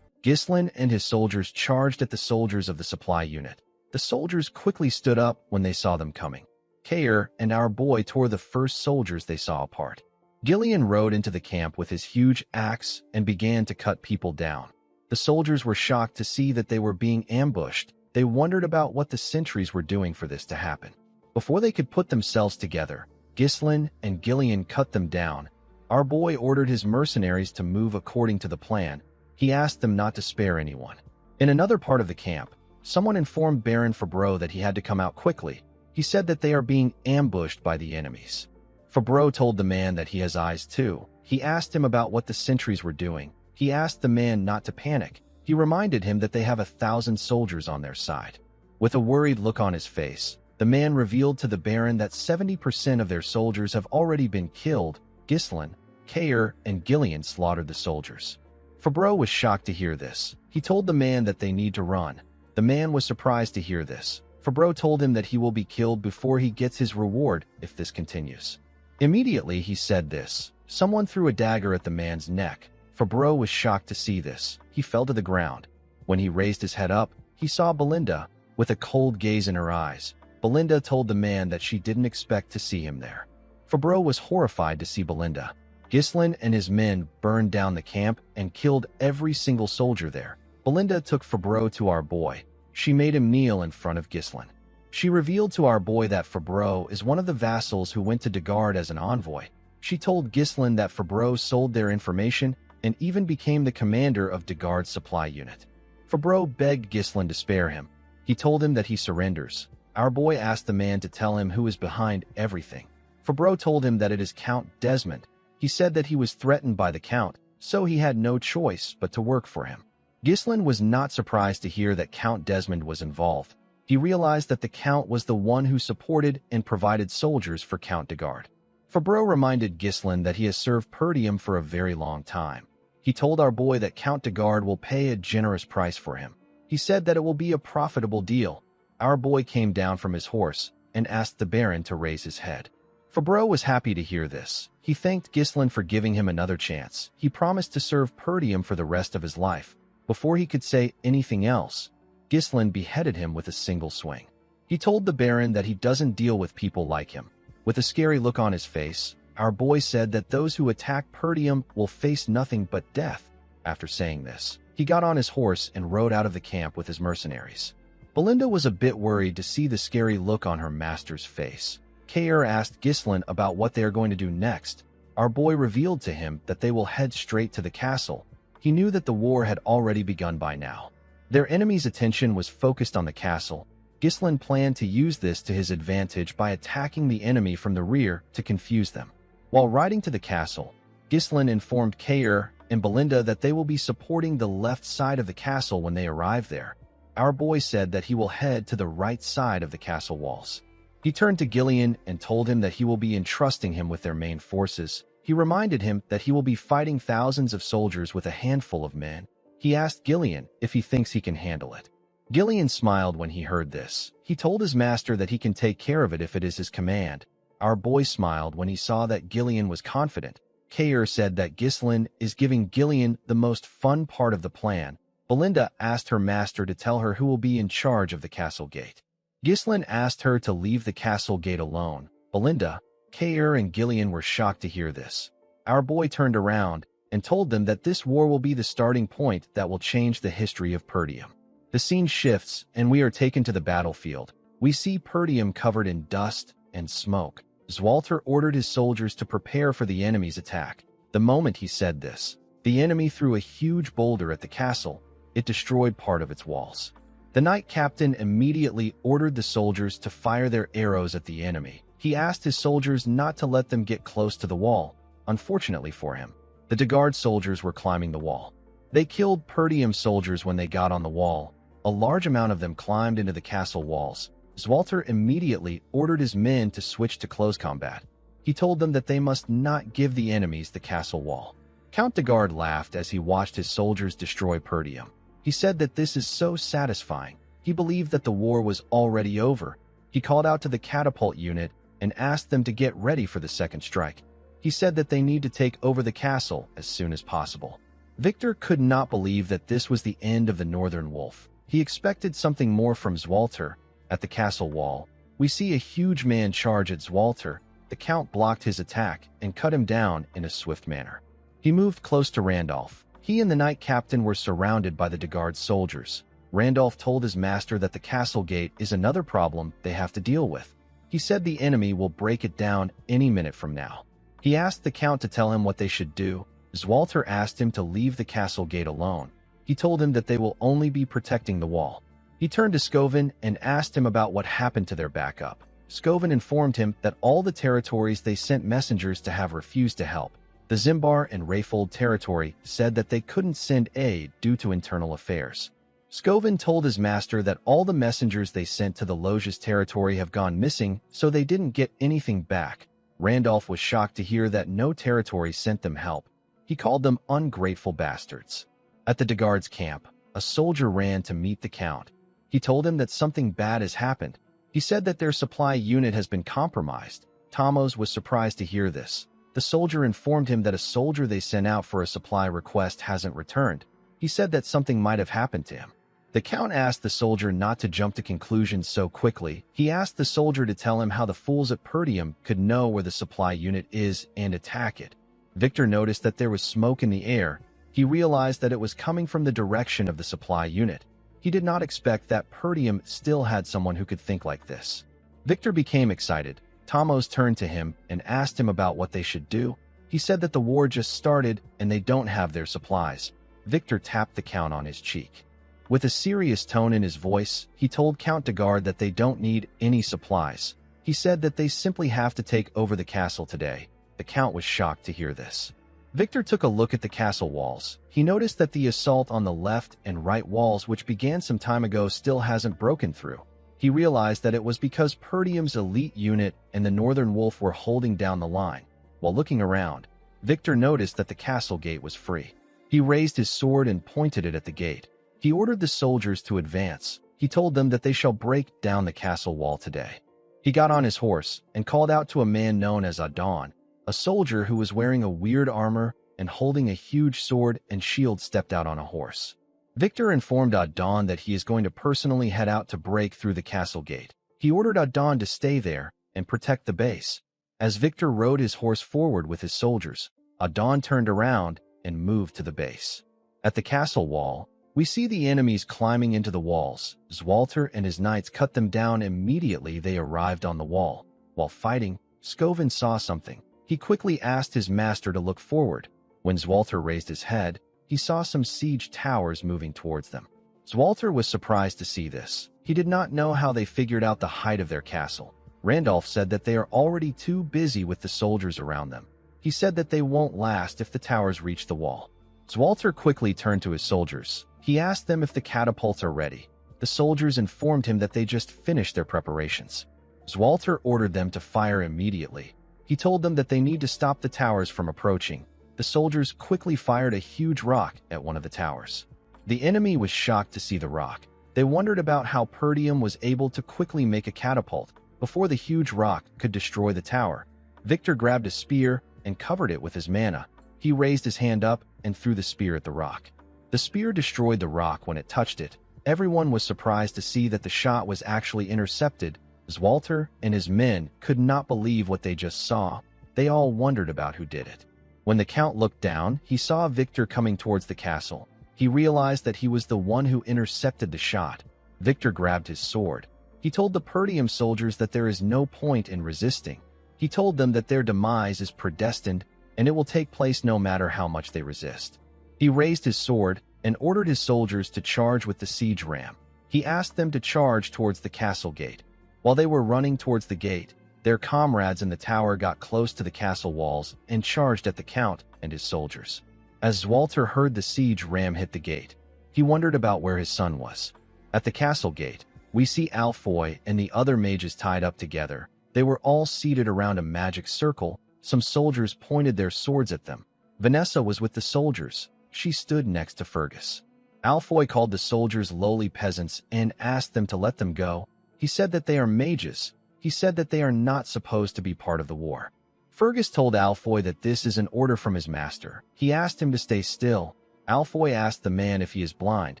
Ghislain and his soldiers charged at the soldiers of the supply unit. The soldiers quickly stood up when they saw them coming. Kair and our boy tore the first soldiers they saw apart. Gillian rode into the camp with his huge axe and began to cut people down. The soldiers were shocked to see that they were being ambushed. They wondered about what the sentries were doing for this to happen. Before they could put themselves together, Ghislain and Gillian cut them down. Our boy ordered his mercenaries to move according to the plan. He asked them not to spare anyone. In another part of the camp, someone informed Baron Fabro that he had to come out quickly. He said that they are being ambushed by the enemies. Fabro told the man that he has eyes too. He asked him about what the sentries were doing. He asked the man not to panic. He reminded him that they have 1,000 soldiers on their side. With a worried look on his face, the man revealed to the Baron that 70% of their soldiers have already been killed. Ghislain, Kair, and Gillian slaughtered the soldiers. Fabro was shocked to hear this. He told the man that they need to run. The man was surprised to hear this. Fabro told him that he will be killed before he gets his reward if this continues. Immediately he said this. Someone threw a dagger at the man's neck. Fabro was shocked to see this. He fell to the ground. When he raised his head up, he saw Belinda, with a cold gaze in her eyes. Belinda told the man that she didn't expect to see him there. Fabro was horrified to see Belinda. Ghislain and his men burned down the camp and killed every single soldier there. Belinda took Fabro to our boy. She made him kneel in front of Ghislain. She revealed to our boy that Fabro is one of the vassals who went to Degard as an envoy. She told Ghislain that Fabro sold their information and even became the commander of Degard's supply unit. Fabro begged Ghislain to spare him. He told him that he surrenders. Our boy asked the man to tell him who is behind everything. Fabro told him that it is Count Desmond. He said that he was threatened by the Count, so he had no choice but to work for him. Ghislain was not surprised to hear that Count Desmond was involved. He realized that the Count was the one who supported and provided soldiers for Count Degard. Fabro reminded Ghislain that he has served Perdium for a very long time. He told our boy that Count Degard will pay a generous price for him. He said that it will be a profitable deal. Our boy came down from his horse and asked the Baron to raise his head. Fabro was happy to hear this. He thanked Ghislain for giving him another chance. He promised to serve Perdium for the rest of his life. Before he could say anything else, Ghislain beheaded him with a single swing. He told the Baron that he doesn't deal with people like him. With a scary look on his face, our boy said that those who attack Perdium will face nothing but death. After saying this, he got on his horse and rode out of the camp with his mercenaries. Belinda was a bit worried to see the scary look on her master's face. Kair asked Ghislain about what they are going to do next. Our boy revealed to him that they will head straight to the castle. He knew that the war had already begun by now. Their enemy's attention was focused on the castle. Ghislain planned to use this to his advantage by attacking the enemy from the rear to confuse them. While riding to the castle, Ghislain informed Kair and Belinda that they will be supporting the left side of the castle when they arrive there. Our boy said that he will head to the right side of the castle walls. He turned to Gillian and told him that he will be entrusting him with their main forces. He reminded him that he will be fighting thousands of soldiers with a handful of men. He asked Gillian if he thinks he can handle it. Gillian smiled when he heard this. He told his master that he can take care of it if it is his command. Our boy smiled when he saw that Gillian was confident. Kair said that Ghislain is giving Gillian the most fun part of the plan. Belinda asked her master to tell her who will be in charge of the castle gate. Ghislaine asked her to leave the castle gate alone. Belinda, Kair, and Gillian were shocked to hear this. Our boy turned around and told them that this war will be the starting point that will change the history of Perdium. The scene shifts, and we are taken to the battlefield. We see Perdium covered in dust and smoke. Zwalter ordered his soldiers to prepare for the enemy's attack. The moment he said this, the enemy threw a huge boulder at the castle. It destroyed part of its walls. The knight captain immediately ordered the soldiers to fire their arrows at the enemy. He asked his soldiers not to let them get close to the wall. Unfortunately for him, the Dagard soldiers were climbing the wall. They killed Perdium soldiers when they got on the wall. A large amount of them climbed into the castle walls. Zwalter immediately ordered his men to switch to close combat. He told them that they must not give the enemies the castle wall. Count Dagard laughed as he watched his soldiers destroy Perdium. He said that this is so satisfying. He believed that the war was already over. He called out to the catapult unit and asked them to get ready for the second strike. He said that they need to take over the castle as soon as possible. Victor could not believe that this was the end of the Northern Wolf. He expected something more from Zwalter. At the castle wall, we see a huge man charge at Zwalter. The Count blocked his attack and cut him down in a swift manner. He moved close to Randolph. He and the knight captain were surrounded by the Dagard soldiers. Randolph told his master that the castle gate is another problem they have to deal with. He said the enemy will break it down any minute from now. He asked the Count to tell him what they should do. Zwalter asked him to leave the castle gate alone. He told him that they will only be protecting the wall. He turned to Scovin and asked him about what happened to their backup. Scovin informed him that all the territories they sent messengers to have refused to help. The Zimbar and Rayfold territory said that they couldn't send aid due to internal affairs. Scovin told his master that all the messengers they sent to the Loges territory have gone missing, so they didn't get anything back. Randolph was shocked to hear that no territory sent them help. He called them ungrateful bastards. At the Dagard's camp, a soldier ran to meet the Count. He told him that something bad has happened. He said that their supply unit has been compromised. Tamos was surprised to hear this. The soldier informed him that a soldier they sent out for a supply request hasn't returned. He said that something might have happened to him. The Count asked the soldier not to jump to conclusions so quickly. He asked the soldier to tell him how the fools at Perdium could know where the supply unit is and attack it. Victor noticed that there was smoke in the air. He realized that it was coming from the direction of the supply unit. He did not expect that Perdium still had someone who could think like this. Victor became excited. Tamos turned to him and asked him about what they should do. He said that the war just started and they don't have their supplies. Victor tapped the Count on his cheek. With a serious tone in his voice, he told Count Dagard that they don't need any supplies. He said that they simply have to take over the castle today. The Count was shocked to hear this. Victor took a look at the castle walls. He noticed that the assault on the left and right walls, which began some time ago, still hasn't broken through. He realized that it was because Perdium's elite unit and the Northern Wolf were holding down the line. While looking around, Victor noticed that the castle gate was free. He raised his sword and pointed it at the gate. He ordered the soldiers to advance. He told them that they shall break down the castle wall today. He got on his horse and called out to a man known as Adon. A soldier who was wearing a weird armor and holding a huge sword and shield stepped out on a horse. Victor informed Adon that he is going to personally head out to break through the castle gate. He ordered Adon to stay there and protect the base. As Victor rode his horse forward with his soldiers, Adon turned around and moved to the base. At the castle wall, we see the enemies climbing into the walls. Zwalter and his knights cut them down immediately they arrived on the wall. While fighting, Scovin saw something. He quickly asked his master to look forward. When Zwalter raised his head, he saw some siege towers moving towards them. Zwalter was surprised to see this. He did not know how they figured out the height of their castle. Randolph said that they are already too busy with the soldiers around them. He said that they won't last if the towers reach the wall. Zwalter quickly turned to his soldiers. He asked them if the catapults are ready. The soldiers informed him that they just finished their preparations. Zwalter ordered them to fire immediately. He told them that they need to stop the towers from approaching. The soldiers quickly fired a huge rock at one of the towers. The enemy was shocked to see the rock. They wondered about how Perdium was able to quickly make a catapult before the huge rock could destroy the tower. Victor grabbed a spear and covered it with his mana. He raised his hand up and threw the spear at the rock. The spear destroyed the rock when it touched it. Everyone was surprised to see that the shot was actually intercepted, as Walter and his men could not believe what they just saw. They all wondered about who did it. When the Count looked down, he saw Victor coming towards the castle. He realized that he was the one who intercepted the shot. Victor grabbed his sword. He told the Perdium soldiers that there is no point in resisting. He told them that their demise is predestined, and it will take place no matter how much they resist. He raised his sword and ordered his soldiers to charge with the siege ram. He asked them to charge towards the castle gate. While they were running towards the gate, their comrades in the tower got close to the castle walls and charged at the Count and his soldiers. As Walter heard the siege ram hit the gate, he wondered about where his son was. At the castle gate, we see Alfoy and the other mages tied up together. They were all seated around a magic circle. Some soldiers pointed their swords at them. Vanessa was with the soldiers. She stood next to Fergus. Alfoy called the soldiers lowly peasants and asked them to let them go. He said that they are mages. He said that they are not supposed to be part of the war. Fergus told Alfoy that this is an order from his master. He asked him to stay still. Alfoy asked the man if he is blind.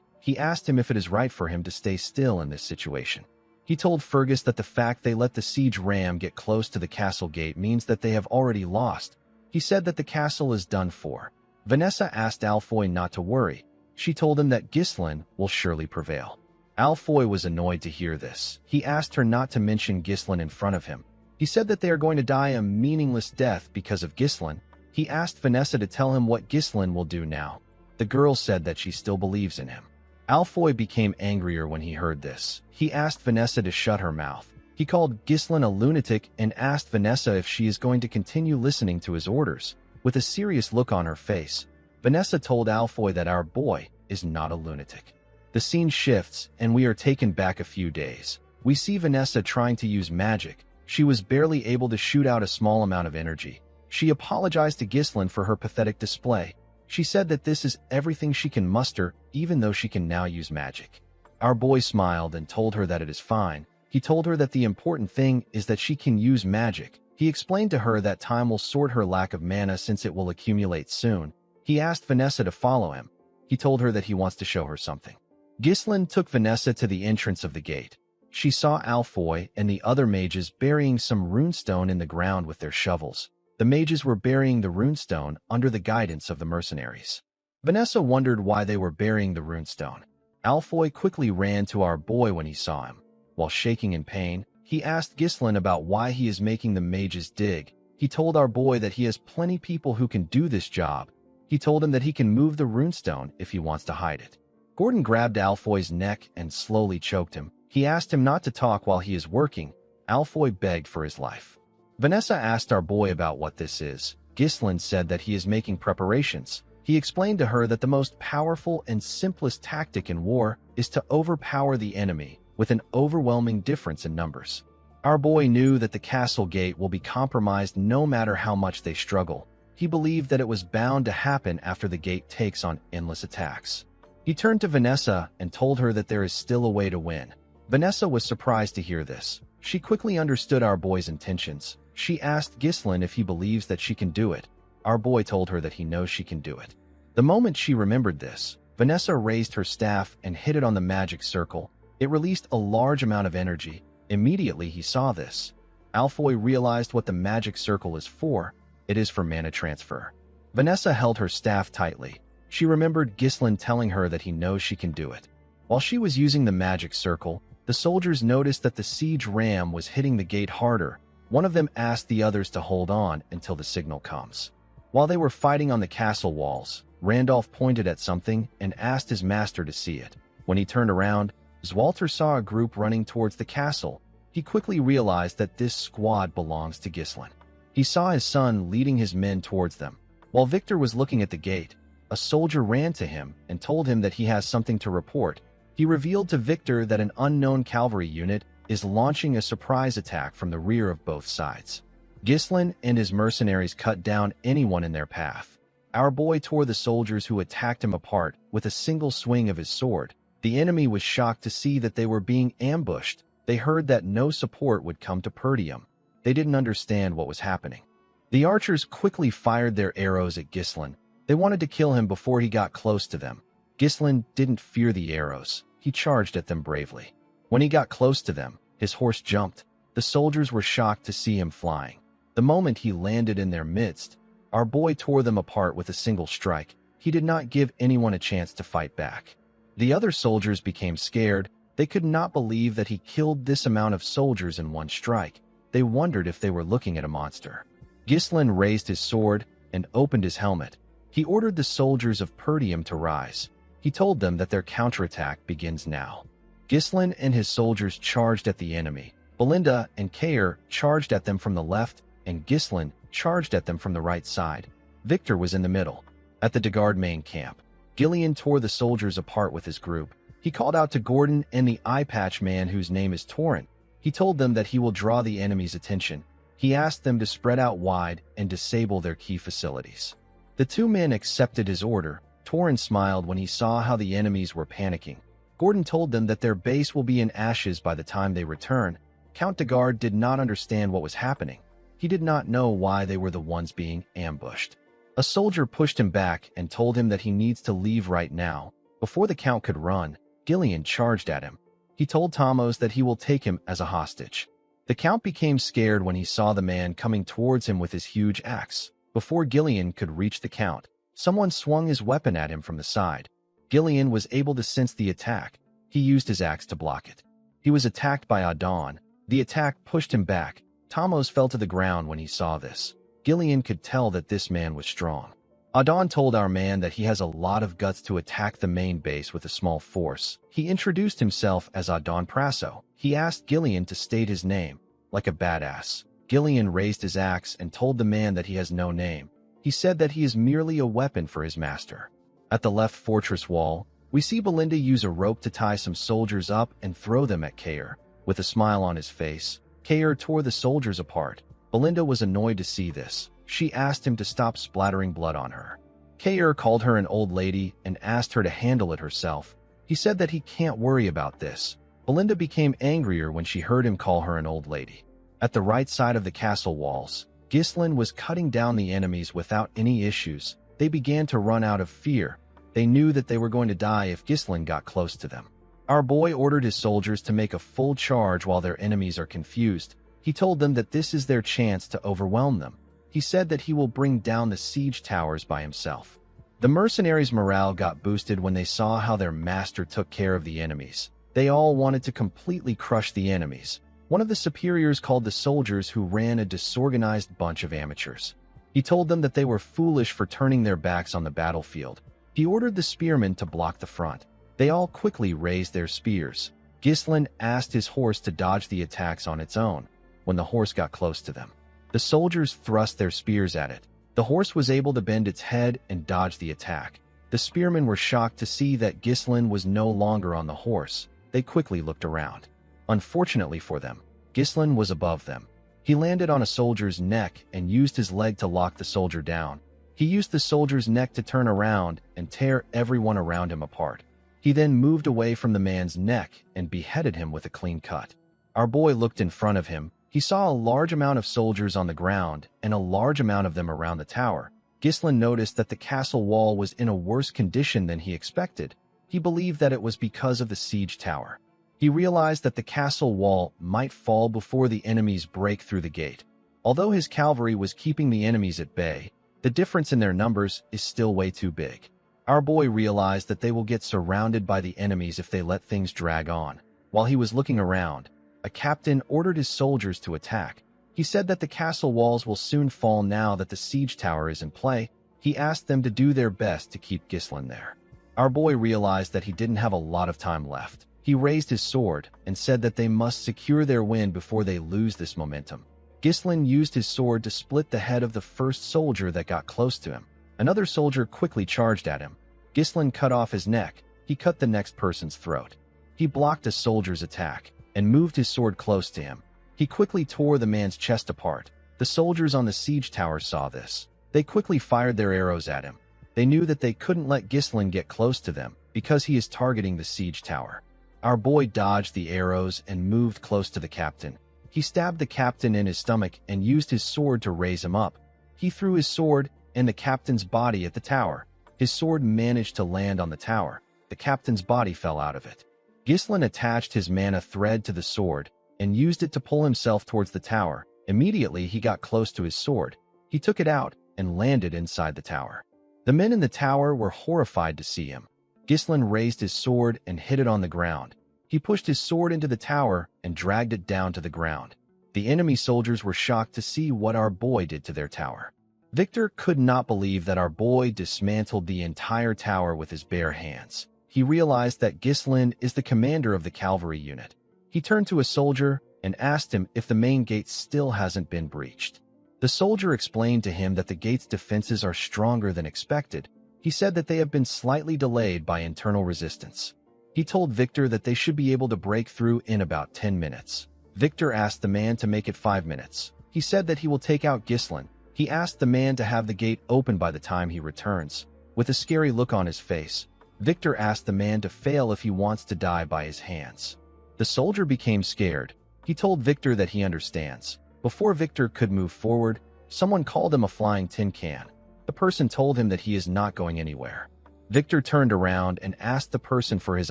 He asked him if it is right for him to stay still in this situation. He told Fergus that the fact they let the siege ram get close to the castle gate means that they have already lost. He said that the castle is done for. Vanessa asked Alfoy not to worry. She told him that Ghislain will surely prevail. Alfoy was annoyed to hear this. He asked her not to mention Ghislain in front of him. He said that they are going to die a meaningless death because of Ghislain. He asked Vanessa to tell him what Ghislain will do now. The girl said that she still believes in him. Alfoy became angrier when he heard this. He asked Vanessa to shut her mouth. He called Ghislain a lunatic and asked Vanessa if she is going to continue listening to his orders. With a serious look on her face, Vanessa told Alfoy that our boy is not a lunatic. The scene shifts, and we are taken back a few days. We see Vanessa trying to use magic. She was barely able to shoot out a small amount of energy. She apologized to Ghislain for her pathetic display. She said that this is everything she can muster, even though she can now use magic. Our boy smiled and told her that it is fine. He told her that the important thing is that she can use magic. He explained to her that time will sort her lack of mana since it will accumulate soon. He asked Vanessa to follow him. He told her that he wants to show her something. Ghislain took Vanessa to the entrance of the gate. She saw Alfoy and the other mages burying some runestone in the ground with their shovels. The mages were burying the runestone under the guidance of the mercenaries. Vanessa wondered why they were burying the runestone. Alfoy quickly ran to our boy when he saw him. While shaking in pain, he asked Ghislain about why he is making the mages dig. He told our boy that he has plenty people who can do this job. He told him that he can move the runestone if he wants to hide it. Gordon grabbed Alfoy's neck and slowly choked him. He asked him not to talk while he is working. Alfoy begged for his life. Vanessa asked our boy about what this is. Ghislain said that he is making preparations. He explained to her that the most powerful and simplest tactic in war is to overpower the enemy with an overwhelming difference in numbers. Our boy knew that the castle gate will be compromised no matter how much they struggle. He believed that it was bound to happen after the gate takes on endless attacks. He turned to Vanessa and told her that there is still a way to win. Vanessa was surprised to hear this. She quickly understood our boy's intentions. She asked Ghislain if he believes that she can do it. Our boy told her that he knows she can do it. The moment she remembered this, Vanessa raised her staff and hit it on the magic circle. It released a large amount of energy. Immediately he saw this. Alfoy realized what the magic circle is for. It is for mana transfer. Vanessa held her staff tightly. She remembered Ghislain telling her that he knows she can do it. While she was using the magic circle, the soldiers noticed that the siege ram was hitting the gate harder. One of them asked the others to hold on until the signal comes. While they were fighting on the castle walls, Randolph pointed at something and asked his master to see it. When he turned around, Walter saw a group running towards the castle. He quickly realized that this squad belongs to Ghislain. He saw his son leading his men towards them. While Victor was looking at the gate, a soldier ran to him and told him that he has something to report. He revealed to Victor that an unknown cavalry unit is launching a surprise attack from the rear of both sides. Ghislain and his mercenaries cut down anyone in their path. Our boy tore the soldiers who attacked him apart with a single swing of his sword. The enemy was shocked to see that they were being ambushed. They heard that no support would come to Perdium. They didn't understand what was happening. The archers quickly fired their arrows at Ghislain. They wanted to kill him before he got close to them. Ghislain didn't fear the arrows. He charged at them bravely. When he got close to them, his horse jumped. The soldiers were shocked to see him flying. The moment he landed in their midst, our boy tore them apart with a single strike. He did not give anyone a chance to fight back. The other soldiers became scared. They could not believe that he killed this amount of soldiers in one strike. They wondered if they were looking at a monster. Ghislain raised his sword and opened his helmet. He ordered the soldiers of Perdium to rise. He told them that their counterattack begins now. Ghislain and his soldiers charged at the enemy. Belinda and Kair charged at them from the left, and Ghislain charged at them from the right side. Victor was in the middle. At the Dagard main camp, Gillian tore the soldiers apart with his group. He called out to Gordon and the eye-patch man whose name is Torrent. He told them that he will draw the enemy's attention. He asked them to spread out wide and disable their key facilities. The two men accepted his order. Torrent smiled when he saw how the enemies were panicking. Gordon told them that their base will be in ashes by the time they return. Count Dagard did not understand what was happening. He did not know why they were the ones being ambushed. A soldier pushed him back and told him that he needs to leave right now. Before the Count could run, Gillian charged at him. He told Thamos that he will take him as a hostage. The Count became scared when he saw the man coming towards him with his huge axe. Before Gillian could reach the Count, someone swung his weapon at him from the side. Gillian was able to sense the attack. He used his axe to block it. He was attacked by Adon. The attack pushed him back. Thamos fell to the ground when he saw this. Gillian could tell that this man was strong. Adon told our man that he has a lot of guts to attack the main base with a small force. He introduced himself as Adon Prasso. He asked Gillian to state his name, like a badass. Gillian raised his axe and told the man that he has no name. He said that he is merely a weapon for his master. At the left fortress wall, we see Belinda use a rope to tie some soldiers up and throw them at Kair. With a smile on his face, Kair tore the soldiers apart. Belinda was annoyed to see this. She asked him to stop splattering blood on her. Kair called her an old lady and asked her to handle it herself. He said that he can't worry about this. Belinda became angrier when she heard him call her an old lady. At the right side of the castle walls, Ghislain was cutting down the enemies without any issues. They began to run out of fear. They knew that they were going to die if Ghislain got close to them. Our boy ordered his soldiers to make a full charge while their enemies are confused. He told them that this is their chance to overwhelm them. He said that he will bring down the siege towers by himself. The mercenaries' morale got boosted when they saw how their master took care of the enemies. They all wanted to completely crush the enemies. One of the superiors called the soldiers who ran a disorganized bunch of amateurs. He told them that they were foolish for turning their backs on the battlefield. He ordered the spearmen to block the front. They all quickly raised their spears. Ghislain asked his horse to dodge the attacks on its own. When the horse got close to them, the soldiers thrust their spears at it. The horse was able to bend its head and dodge the attack. The spearmen were shocked to see that Ghislain was no longer on the horse. They quickly looked around. Unfortunately for them, Ghislain was above them. He landed on a soldier's neck and used his leg to lock the soldier down. He used the soldier's neck to turn around and tear everyone around him apart. He then moved away from the man's neck and beheaded him with a clean cut. Our boy looked in front of him. He saw a large amount of soldiers on the ground and a large amount of them around the tower. Ghislain noticed that the castle wall was in a worse condition than he expected. He believed that it was because of the siege tower. He realized that the castle wall might fall before the enemies break through the gate. Although his cavalry was keeping the enemies at bay, the difference in their numbers is still way too big. Our boy realized that they will get surrounded by the enemies if they let things drag on. While he was looking around, a captain ordered his soldiers to attack. He said that the castle walls will soon fall now that the siege tower is in play. He asked them to do their best to keep Ghislain there. Our boy realized that he didn't have a lot of time left. He raised his sword and said that they must secure their win before they lose this momentum. Ghislain used his sword to split the head of the first soldier that got close to him. Another soldier quickly charged at him. Ghislain cut off his neck. He cut the next person's throat. He blocked a soldier's attack and moved his sword close to him. He quickly tore the man's chest apart. The soldiers on the siege tower saw this. They quickly fired their arrows at him. They knew that they couldn't let Ghislain get close to them because he is targeting the siege tower. Our boy dodged the arrows and moved close to the captain. He stabbed the captain in his stomach and used his sword to raise him up. He threw his sword and the captain's body at the tower. His sword managed to land on the tower. the captain's body fell out of it. Ghislain attached his mana thread to the sword and used it to pull himself towards the tower. Immediately, he got close to his sword. He took it out and landed inside the tower. The men in the tower were horrified to see him. Ghislain raised his sword and hit it on the ground. He pushed his sword into the tower and dragged it down to the ground. The enemy soldiers were shocked to see what our boy did to their tower. Victor could not believe that our boy dismantled the entire tower with his bare hands. He realized that Ghislain is the commander of the cavalry unit. He turned to a soldier and asked him if the main gate still hasn't been breached. The soldier explained to him that the gate's defenses are stronger than expected. He said that they have been slightly delayed by internal resistance. He told Victor that they should be able to break through in about 10 minutes. Victor asked the man to make it 5 minutes. He said that he will take out Ghislain. He asked the man to have the gate open by the time he returns. With a scary look on his face, Victor asked the man to fail if he wants to die by his hands. The soldier became scared. He told Victor that he understands. Before Victor could move forward, someone called him a flying tin can. The person told him that he is not going anywhere. Victor turned around and asked the person for his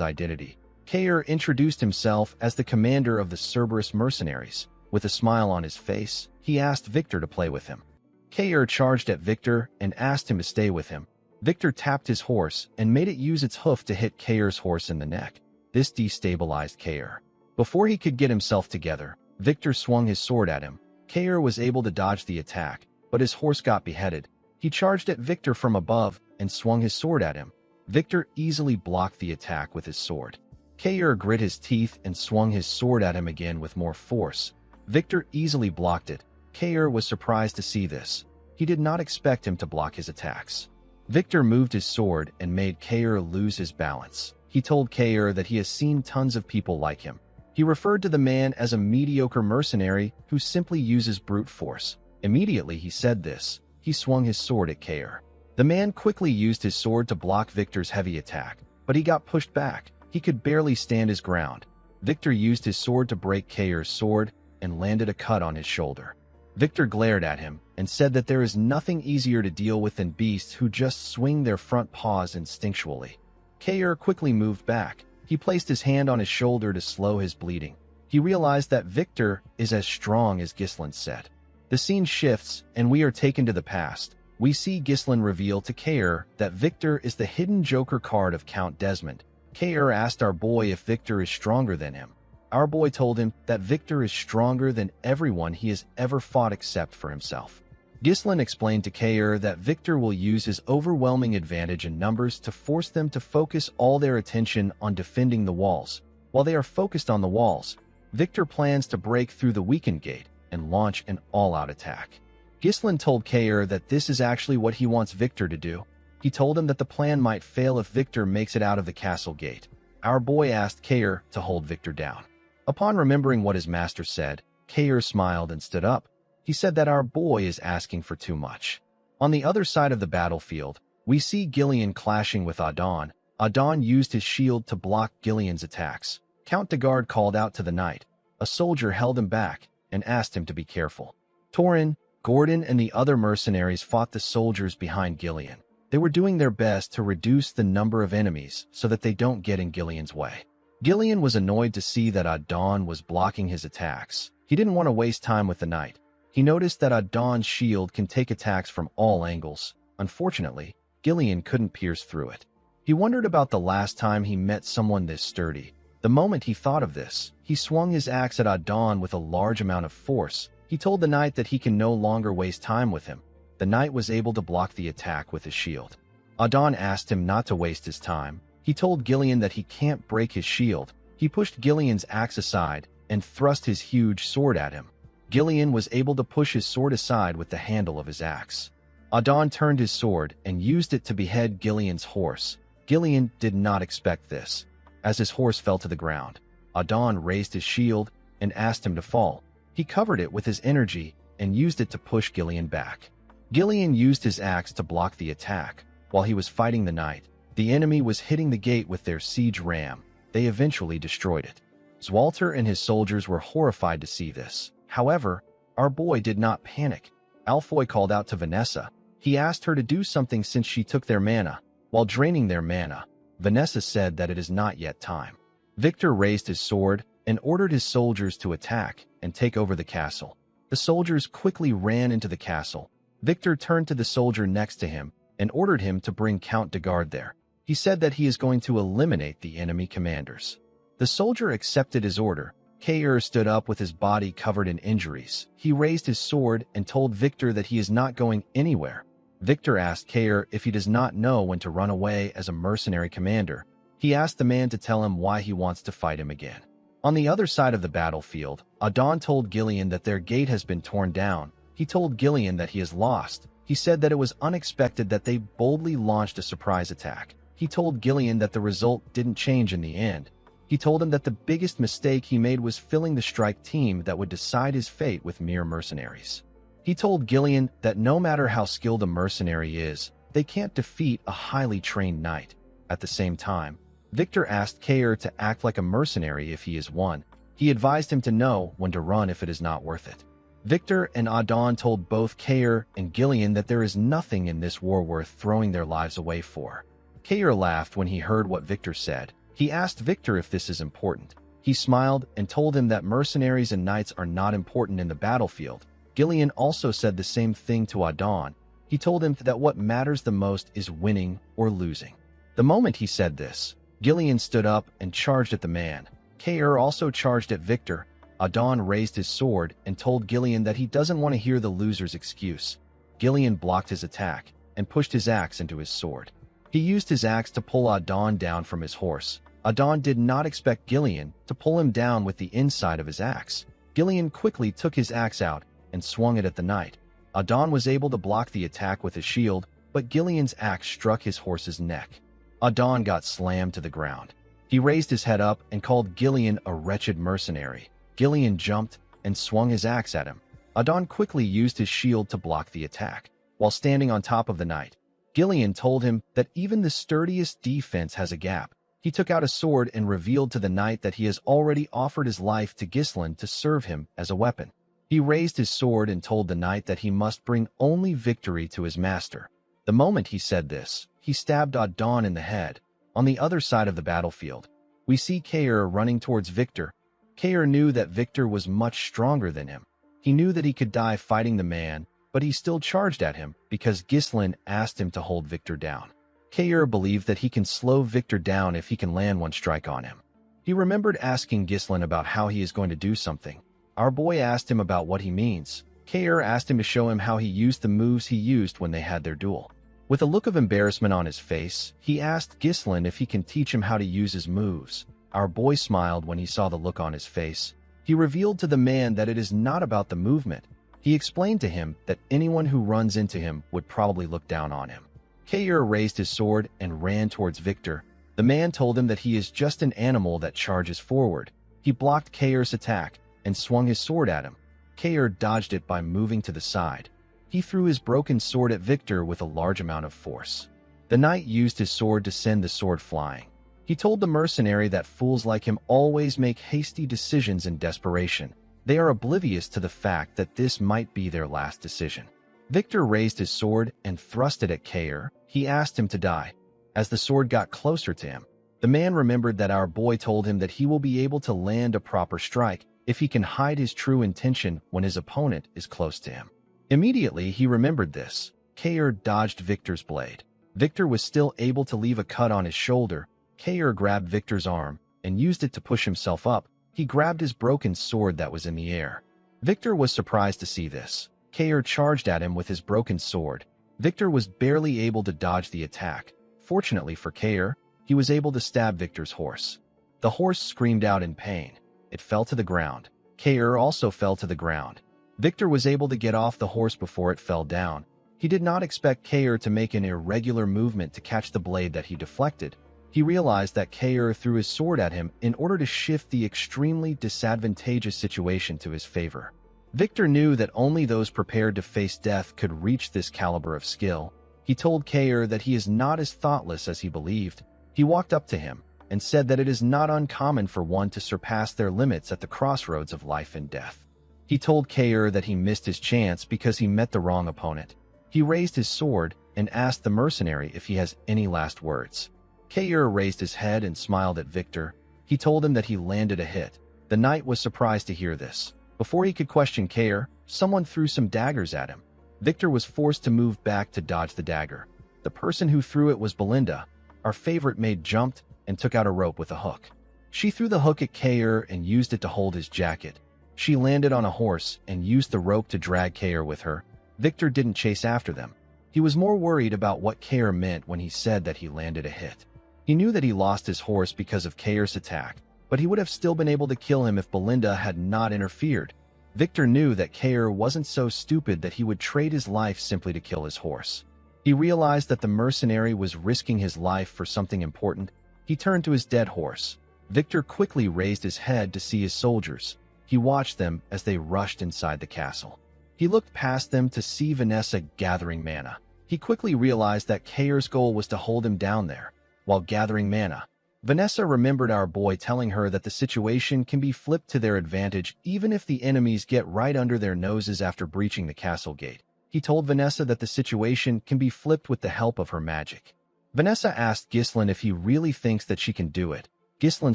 identity. Kair introduced himself as the commander of the Cerberus mercenaries. With a smile on his face, he asked Victor to play with him. Kair charged at Victor and asked him to stay with him. Victor tapped his horse and made it use its hoof to hit Kair's horse in the neck. This destabilized Kair. Before he could get himself together, Victor swung his sword at him. Kair was able to dodge the attack, but his horse got beheaded. He charged at Victor from above and swung his sword at him. Victor easily blocked the attack with his sword. Kair grit his teeth and swung his sword at him again with more force. Victor easily blocked it. Kair was surprised to see this. He did not expect him to block his attacks. Victor moved his sword and made Kair lose his balance. He told Kair that he has seen tons of people like him. He referred to the man as a mediocre mercenary who simply uses brute force. Immediately he said this. He swung his sword at Kair. The man quickly used his sword to block Victor's heavy attack, but he got pushed back. He could barely stand his ground. Victor used his sword to break Kair's sword and landed a cut on his shoulder. Victor glared at him and said that there is nothing easier to deal with than beasts who just swing their front paws instinctually. Kair quickly moved back. He placed his hand on his shoulder to slow his bleeding. He realized that Victor is as strong as Ghislain said. The scene shifts, and we are taken to the past. We see Ghislain reveal to Kair that Victor is the hidden Joker card of Count Desmond. Kair asked our boy if Victor is stronger than him. Our boy told him that Victor is stronger than everyone he has ever fought except for himself. Ghislain explained to Kair that Victor will use his overwhelming advantage in numbers to force them to focus all their attention on defending the walls. While they are focused on the walls, Victor plans to break through the weakened gate and launch an all-out attack. Ghislain told Kair that this is actually what he wants Victor to do. He told him that the plan might fail if Victor makes it out of the castle gate. Our boy asked Kair to hold Victor down. Upon remembering what his master said, Kair smiled and stood up. He said that our boy is asking for too much. On the other side of the battlefield, we see Gillian clashing with Adon. Adon used his shield to block Gillian's attacks. Count de Garde called out to the knight. A soldier held him back and asked him to be careful. Torin, Gordon, and the other mercenaries fought the soldiers behind Gillian. They were doing their best to reduce the number of enemies so that they don't get in Gillian's way. Gillian was annoyed to see that Adon was blocking his attacks. He didn't want to waste time with the knight. He noticed that Adon's shield can take attacks from all angles. Unfortunately, Gillian couldn't pierce through it. He wondered about the last time he met someone this sturdy. The moment he thought of this, he swung his axe at Adon with a large amount of force. He told the knight that he can no longer waste time with him. The knight was able to block the attack with his shield. Adon asked him not to waste his time. He told Gillian that he can't break his shield. He pushed Gillian's axe aside and thrust his huge sword at him. Gillian was able to push his sword aside with the handle of his axe. Adon turned his sword and used it to behead Gillian's horse. Gillian did not expect this. As his horse fell to the ground, Adon raised his shield and asked him to fall. He covered it with his energy and used it to push Gillian back. Gillian used his axe to block the attack. While he was fighting the knight, the enemy was hitting the gate with their siege ram. They eventually destroyed it. Zwalter and his soldiers were horrified to see this. However, our boy did not panic. Alfoy called out to Vanessa. He asked her to do something since she took their mana. While draining their mana, Vanessa said that it is not yet time. Victor raised his sword and ordered his soldiers to attack and take over the castle. The soldiers quickly ran into the castle. Victor turned to the soldier next to him and ordered him to bring Count de Garde there. He said that he is going to eliminate the enemy commanders. The soldier accepted his order. Kair stood up with his body covered in injuries. He raised his sword and told Victor that he is not going anywhere. Victor asked Kair if he does not know when to run away as a mercenary commander. He asked the man to tell him why he wants to fight him again. On the other side of the battlefield, Adon told Gillian that their gate has been torn down. He told Gillian that he is lost. He said that it was unexpected that they boldly launched a surprise attack. He told Gillian that the result didn't change in the end. He told him that the biggest mistake he made was filling the strike team that would decide his fate with mere mercenaries. He told Gillian that no matter how skilled a mercenary is, they can't defeat a highly trained knight. At the same time, Victor asked Kair to act like a mercenary if he is one. He advised him to know when to run if it is not worth it. Victor and Adon told both Kair and Gillian that there is nothing in this war worth throwing their lives away for. Kair laughed when he heard what Victor said. He asked Victor if this is important. He smiled and told him that mercenaries and knights are not important in the battlefield. Gillian also said the same thing to Adon. He told him that what matters the most is winning or losing. The moment he said this, Gillian stood up and charged at the man. Kair also charged at Victor. Adon raised his sword and told Gillian that he doesn't want to hear the loser's excuse. Gillian blocked his attack and pushed his axe into his sword. He used his axe to pull Adon down from his horse. Adon did not expect Gillian to pull him down with the inside of his axe. Gillian quickly took his axe out and swung it at the knight. Adon was able to block the attack with his shield, but Gillian's axe struck his horse's neck. Adon got slammed to the ground. He raised his head up and called Gillian a wretched mercenary. Gillian jumped and swung his axe at him. Adon quickly used his shield to block the attack. While standing on top of the knight, Gillian told him that even the sturdiest defense has a gap. He took out a sword and revealed to the knight that he has already offered his life to Ghislain to serve him as a weapon. He raised his sword and told the knight that he must bring only victory to his master. The moment he said this, he stabbed Adon in the head. On the other side of the battlefield, we see Kair running towards Victor. Kair knew that Victor was much stronger than him. He knew that he could die fighting the man, but he still charged at him because Ghislain asked him to hold Victor down. Kair believed that he can slow Victor down if he can land one strike on him. He remembered asking Ghislain about how he is going to do something. Our boy asked him about what he means. Kair asked him to show him how he used the moves he used when they had their duel. With a look of embarrassment on his face, he asked Ghislain if he can teach him how to use his moves. Our boy smiled when he saw the look on his face. He revealed to the man that it is not about the movement. He explained to him that anyone who runs into him would probably look down on him. Kair raised his sword and ran towards Victor. The man told him that he is just an animal that charges forward. He blocked Kair's attack and swung his sword at him. Kair dodged it by moving to the side. He threw his broken sword at Victor with a large amount of force. The knight used his sword to send the sword flying. He told the mercenary that fools like him always make hasty decisions in desperation. They are oblivious to the fact that this might be their last decision. Victor raised his sword and thrust it at Kair. He asked him to die. As the sword got closer to him, the man remembered that our boy told him that he will be able to land a proper strike if he can hide his true intention when his opponent is close to him. Immediately, he remembered this. Kair dodged Victor's blade. Victor was still able to leave a cut on his shoulder. Kair grabbed Victor's arm and used it to push himself up. He grabbed his broken sword that was in the air. Victor was surprised to see this. Kair charged at him with his broken sword. Victor was barely able to dodge the attack. Fortunately for Kair, he was able to stab Victor's horse. The horse screamed out in pain. It fell to the ground. Kair also fell to the ground. Victor was able to get off the horse before it fell down. He did not expect Kair to make an irregular movement to catch the blade that he deflected. He realized that Kair threw his sword at him in order to shift the extremely disadvantageous situation to his favor. Victor knew that only those prepared to face death could reach this caliber of skill. He told Kair that he is not as thoughtless as he believed. He walked up to him and said that it is not uncommon for one to surpass their limits at the crossroads of life and death. He told Kair that he missed his chance because he met the wrong opponent. He raised his sword and asked the mercenary if he has any last words. Kair raised his head and smiled at Victor. He told him that he landed a hit. The knight was surprised to hear this. Before he could question Kair, someone threw some daggers at him. Victor was forced to move back to dodge the dagger. The person who threw it was Belinda. Our favorite maid jumped and took out a rope with a hook. She threw the hook at Kair and used it to hold his jacket. She landed on a horse and used the rope to drag Kair with her. Victor didn't chase after them. He was more worried about what Kair meant when he said that he landed a hit. He knew that he lost his horse because of Kair's attack, but he would have still been able to kill him if Belinda had not interfered. Victor knew that Kair wasn't so stupid that he would trade his life simply to kill his horse. He realized that the mercenary was risking his life for something important. He turned to his dead horse. Victor quickly raised his head to see his soldiers. He watched them as they rushed inside the castle. He looked past them to see Vanessa gathering mana. He quickly realized that Kair's goal was to hold him down there. While gathering mana, Vanessa remembered our boy telling her that the situation can be flipped to their advantage even if the enemies get right under their noses after breaching the castle gate. He told Vanessa that the situation can be flipped with the help of her magic. Vanessa asked Ghislain if he really thinks that she can do it. Ghislain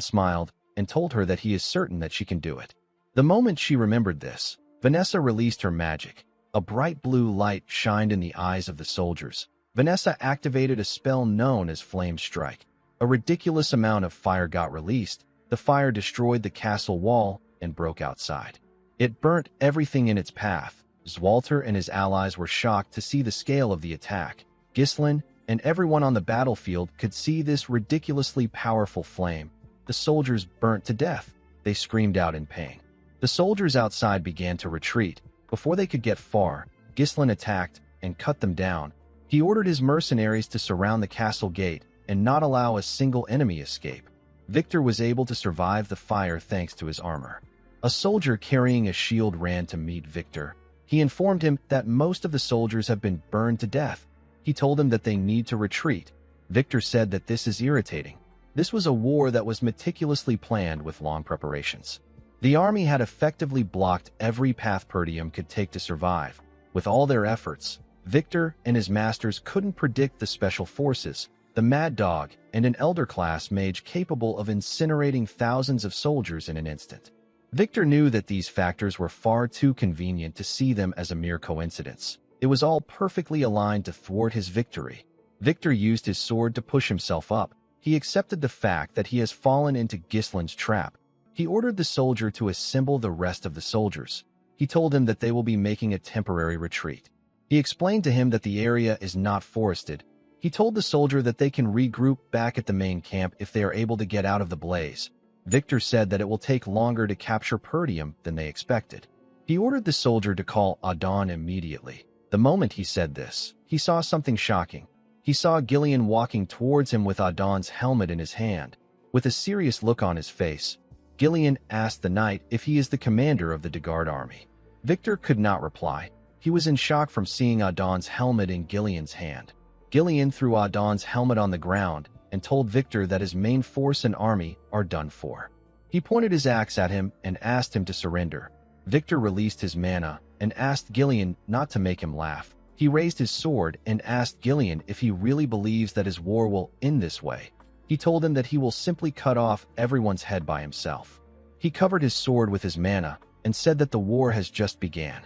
smiled and told her that he is certain that she can do it. The moment she remembered this, Vanessa released her magic. A bright blue light shined in the eyes of the soldiers. Vanessa activated a spell known as Flame Strike. A ridiculous amount of fire got released. The fire destroyed the castle wall and broke outside. It burnt everything in its path. Zwalter and his allies were shocked to see the scale of the attack. Ghislain and everyone on the battlefield could see this ridiculously powerful flame. The soldiers burnt to death. They screamed out in pain. The soldiers outside began to retreat. Before they could get far, Ghislain attacked and cut them down. He ordered his mercenaries to surround the castle gate and not allow a single enemy escape. Victor was able to survive the fire thanks to his armor. A soldier carrying a shield ran to meet Victor. He informed him that most of the soldiers have been burned to death. He told them that they need to retreat. Victor said that this is irritating. This was a war that was meticulously planned with long preparations. The army had effectively blocked every path Perdium could take to survive. With all their efforts, Victor and his masters couldn't predict the special forces, the Mad Dog, and an Elder class mage capable of incinerating thousands of soldiers in an instant. Victor knew that these factors were far too convenient to see them as a mere coincidence. It was all perfectly aligned to thwart his victory. Victor used his sword to push himself up. He accepted the fact that he has fallen into Ghislain's trap. He ordered the soldier to assemble the rest of the soldiers. He told him that they will be making a temporary retreat. He explained to him that the area is not forested. He told the soldier that they can regroup back at the main camp if they are able to get out of the blaze. Victor said that it will take longer to capture Perdium than they expected. He ordered the soldier to call Adon immediately. The moment he said this, he saw something shocking. He saw Gillian walking towards him with Adon's helmet in his hand. With a serious look on his face, Gillian asked the knight if he is the commander of the Degard army. Victor could not reply. He was in shock from seeing Adon's helmet in Gillian's hand. Gillian threw Adon's helmet on the ground and told Victor that his main force and army are done for. He pointed his axe at him and asked him to surrender. Victor released his mana and asked Gillian not to make him laugh. He raised his sword and asked Gillian if he really believes that his war will end this way. He told him that he will simply cut off everyone's head by himself. He covered his sword with his mana and said that the war has just began.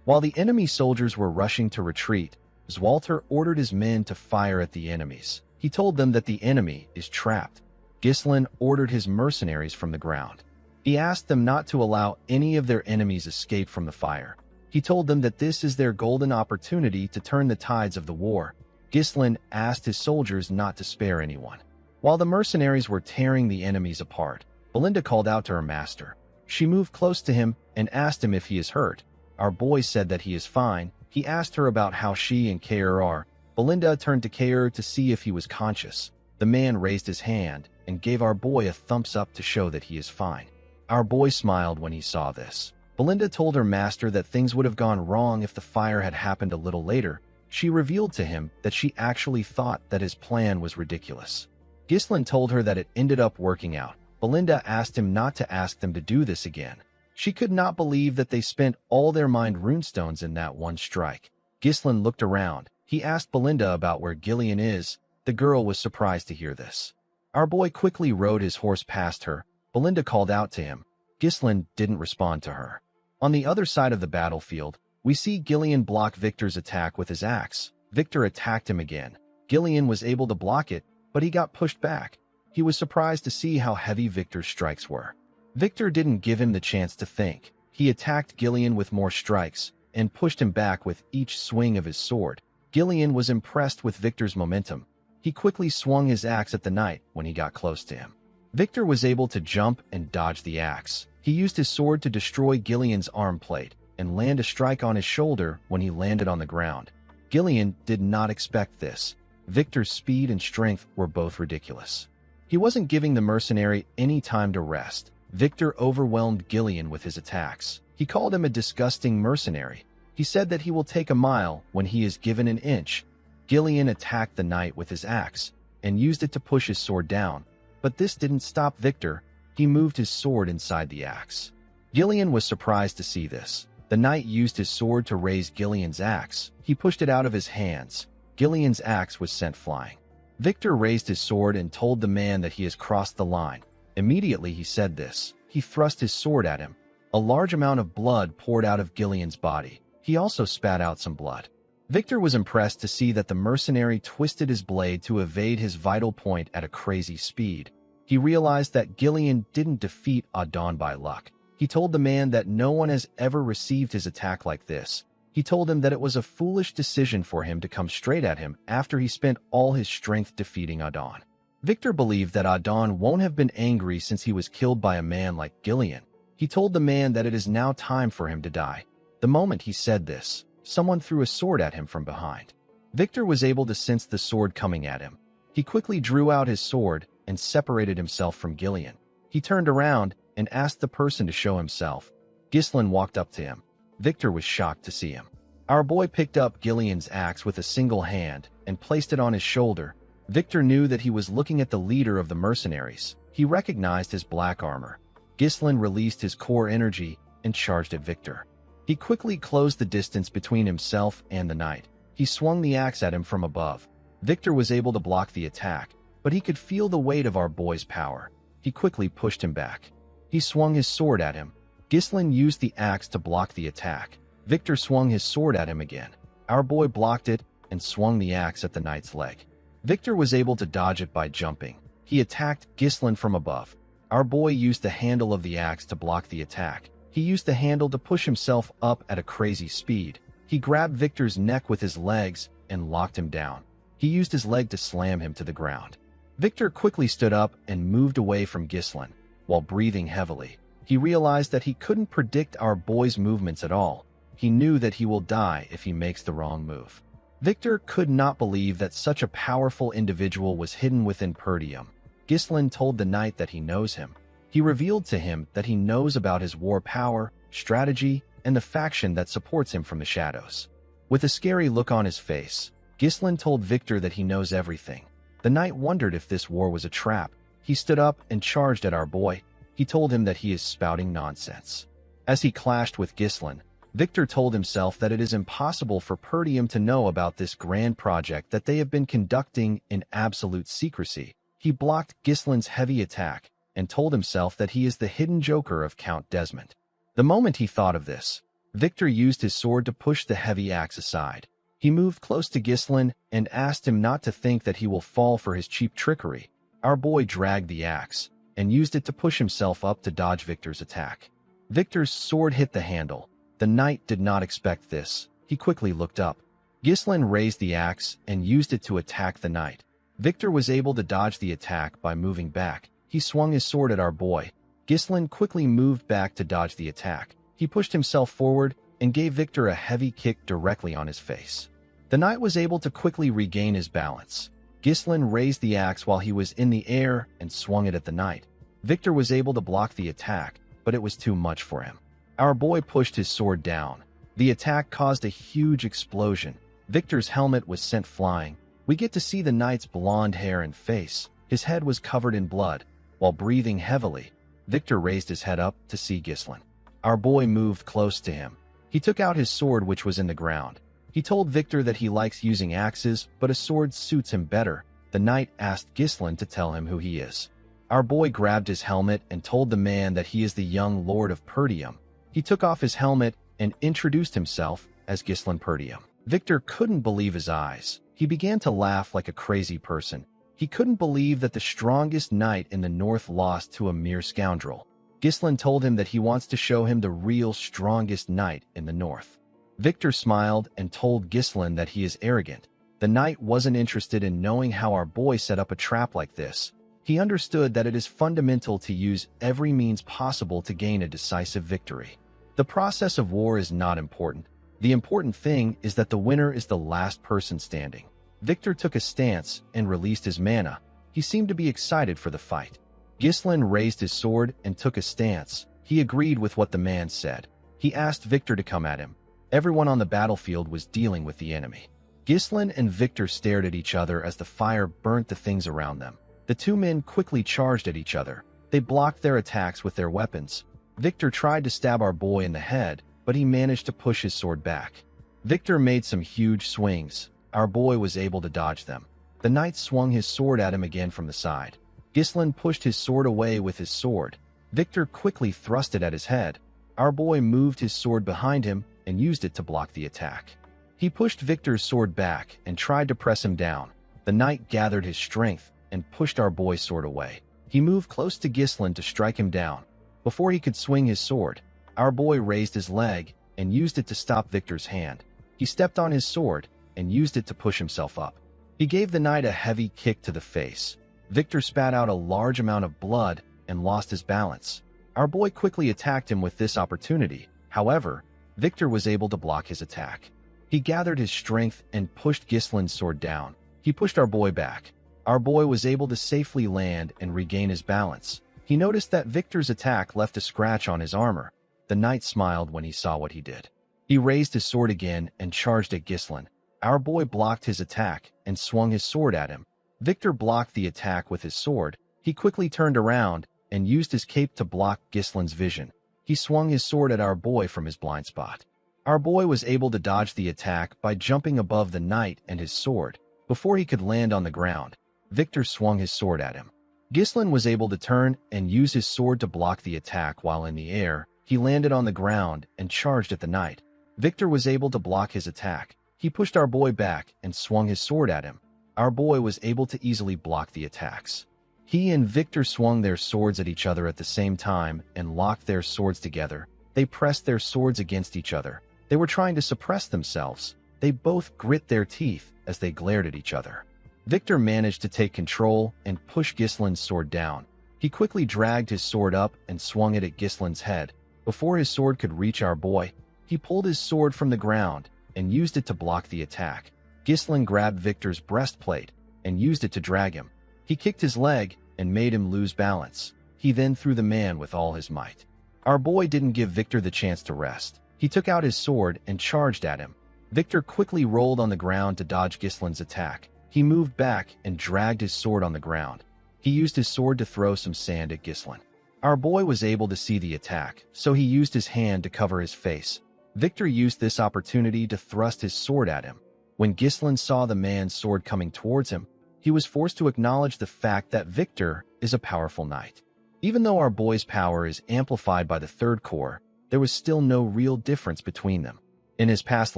While the enemy soldiers were rushing to retreat, Zwalter ordered his men to fire at the enemies. He told them that the enemy is trapped. Ghislain ordered his mercenaries from the ground. He asked them not to allow any of their enemies escape from the fire. He told them that this is their golden opportunity to turn the tides of the war. Ghislain asked his soldiers not to spare anyone. While the mercenaries were tearing the enemies apart, Belinda called out to her master. She moved close to him and asked him if he is hurt. Our boy said that he is fine. He asked her about how she and Kair are. Belinda turned to Kair to see if he was conscious. The man raised his hand and gave our boy a thumbs up to show that he is fine. Our boy smiled when he saw this. Belinda told her master that things would have gone wrong if the fire had happened a little later. She revealed to him that she actually thought that his plan was ridiculous. Ghislain told her that it ended up working out. Belinda asked him not to ask them to do this again. She could not believe that they spent all their mind runestones in that one strike. Ghislain looked around. He asked Belinda about where Gillian is. The girl was surprised to hear this. Our boy quickly rode his horse past her. Belinda called out to him. Ghislaine didn't respond to her. On the other side of the battlefield, we see Gillian block Victor's attack with his axe. Victor attacked him again. Gillian was able to block it, but he got pushed back. He was surprised to see how heavy Victor's strikes were. Victor didn't give him the chance to think. He attacked Gillian with more strikes and pushed him back with each swing of his sword. Gillian was impressed with Victor's momentum. He quickly swung his axe at the knight when he got close to him. Victor was able to jump and dodge the axe. He used his sword to destroy Gillian's arm plate and land a strike on his shoulder when he landed on the ground. Gillian did not expect this. Victor's speed and strength were both ridiculous. He wasn't giving the mercenary any time to rest. Victor overwhelmed Gillian with his attacks. He called him a disgusting mercenary. He said that he will take a mile when he is given an inch. Gillian attacked the knight with his axe and used it to push his sword down. But this didn't stop Victor. He moved his sword inside the axe. Gillian was surprised to see this. The knight used his sword to raise Gillian's axe. He pushed it out of his hands. Gillian's axe was sent flying. Victor raised his sword and told the man that he has crossed the line. Immediately he said this. He thrust his sword at him. A large amount of blood poured out of Gillian's body. He also spat out some blood. Victor was impressed to see that the mercenary twisted his blade to evade his vital point at a crazy speed. He realized that Gillian didn't defeat Adon by luck. He told the man that no one has ever received his attack like this. He told him that it was a foolish decision for him to come straight at him after he spent all his strength defeating Adon. Victor believed that Adon won't have been angry since he was killed by a man like Gillian. He told the man that it is now time for him to die. The moment he said this, someone threw a sword at him from behind. Victor was able to sense the sword coming at him. He quickly drew out his sword and separated himself from Gillian. He turned around and asked the person to show himself. Ghislaine walked up to him. Victor was shocked to see him. Our boy picked up Gillian's axe with a single hand and placed it on his shoulder. Victor knew that he was looking at the leader of the mercenaries. He recognized his black armor. Ghislaine released his core energy and charged at Victor. He quickly closed the distance between himself and the knight. He swung the axe at him from above. Victor was able to block the attack, but he could feel the weight of our boy's power. He quickly pushed him back. He swung his sword at him. Ghislaine used the axe to block the attack. Victor swung his sword at him again. Our boy blocked it and swung the axe at the knight's leg. Victor was able to dodge it by jumping. He attacked Ghislaine from above. Our boy used the handle of the axe to block the attack. He used the handle to push himself up at a crazy speed. He grabbed Victor's neck with his legs and locked him down. He used his leg to slam him to the ground. Victor quickly stood up and moved away from Ghislaine. While breathing heavily, he realized that he couldn't predict our boy's movements at all. He knew that he will die if he makes the wrong move. Victor could not believe that such a powerful individual was hidden within Perdium. Ghislaine told the knight that he knows him. He revealed to him that he knows about his war power, strategy, and the faction that supports him from the shadows. With a scary look on his face, Ghislaine told Victor that he knows everything. The knight wondered if this war was a trap. He stood up and charged at our boy. He told him that he is spouting nonsense. As he clashed with Ghislaine, Victor told himself that it is impossible for Perdium to know about this grand project that they have been conducting in absolute secrecy. He blocked Ghislaine's heavy attack and told himself that he is the hidden joker of Count Desmond. The moment he thought of this, Victor used his sword to push the heavy axe aside. He moved close to Ghislaine and asked him not to think that he will fall for his cheap trickery. Our boy dragged the axe and used it to push himself up to dodge Victor's attack. Victor's sword hit the handle. The knight did not expect this. He quickly looked up. Ghislaine raised the axe and used it to attack the knight. Victor was able to dodge the attack by moving back. He swung his sword at our boy. Ghislaine quickly moved back to dodge the attack. He pushed himself forward and gave Victor a heavy kick directly on his face. The knight was able to quickly regain his balance. Ghislaine raised the axe while he was in the air and swung it at the knight. Victor was able to block the attack, but it was too much for him. Our boy pushed his sword down. The attack caused a huge explosion. Victor's helmet was sent flying. We get to see the knight's blonde hair and face. His head was covered in blood. While breathing heavily, Victor raised his head up to see Ghislaine. Our boy moved close to him. He took out his sword, which was in the ground. He told Victor that he likes using axes, but a sword suits him better. The knight asked Ghislain to tell him who he is. Our boy grabbed his helmet and told the man that he is the young lord of Perdium. He took off his helmet and introduced himself as Ghislain Perdium. Victor couldn't believe his eyes. He began to laugh like a crazy person. He couldn't believe that the strongest knight in the north lost to a mere scoundrel. Ghislain told him that he wants to show him the real strongest knight in the north. Victor smiled and told Ghislain that he is arrogant. The knight wasn't interested in knowing how our boy set up a trap like this. He understood that it is fundamental to use every means possible to gain a decisive victory. The process of war is not important. The important thing is that the winner is the last person standing. Victor took a stance and released his mana. He seemed to be excited for the fight. Ghislain raised his sword and took a stance. He agreed with what the man said. He asked Victor to come at him. Everyone on the battlefield was dealing with the enemy. Ghislain and Victor stared at each other as the fire burnt the things around them. The two men quickly charged at each other. They blocked their attacks with their weapons. Victor tried to stab our boy in the head, but he managed to push his sword back. Victor made some huge swings. Our boy was able to dodge them. The knight swung his sword at him again from the side. Ghislain pushed his sword away with his sword. Victor quickly thrust it at his head. Our boy moved his sword behind him and used it to block the attack. He pushed Victor's sword back and tried to press him down. The knight gathered his strength and pushed our boy's sword away. He moved close to Ghislain to strike him down. Before he could swing his sword, our boy raised his leg and used it to stop Victor's hand. He stepped on his sword and used it to push himself up. He gave the knight a heavy kick to the face. Victor spat out a large amount of blood and lost his balance. Our boy quickly attacked him with this opportunity. However, Victor was able to block his attack. He gathered his strength and pushed Ghislain's sword down. He pushed our boy back. Our boy was able to safely land and regain his balance. He noticed that Victor's attack left a scratch on his armor. The knight smiled when he saw what he did. He raised his sword again and charged at Ghislain. Our boy blocked his attack and swung his sword at him. Victor blocked the attack with his sword. He quickly turned around and used his cape to block Ghislain's vision. He swung his sword at our boy from his blind spot. Our boy was able to dodge the attack by jumping above the knight and his sword. Before he could land on the ground, Victor swung his sword at him. Ghislain was able to turn and use his sword to block the attack while in the air. He landed on the ground and charged at the knight. Victor was able to block his attack. He pushed our boy back and swung his sword at him. Our boy was able to easily block the attacks. He and Victor swung their swords at each other at the same time and locked their swords together. They pressed their swords against each other. They were trying to suppress themselves. They both grit their teeth as they glared at each other. Victor managed to take control and push Ghislain's sword down. He quickly dragged his sword up and swung it at Ghislain's head. Before his sword could reach our boy, he pulled his sword from the ground and used it to block the attack. Ghislain grabbed Victor's breastplate and used it to drag him. He kicked his leg and made him lose balance. He then threw the man with all his might. Our boy didn't give Victor the chance to rest. He took out his sword and charged at him. Victor quickly rolled on the ground to dodge Ghislain's attack. He moved back and dragged his sword on the ground. He used his sword to throw some sand at Ghislain. Our boy was able to see the attack, so he used his hand to cover his face. Victor used this opportunity to thrust his sword at him. When Ghislain saw the man's sword coming towards him, he was forced to acknowledge the fact that Victor is a powerful knight. Even though our boy's power is amplified by the third core, there was still no real difference between them. In his past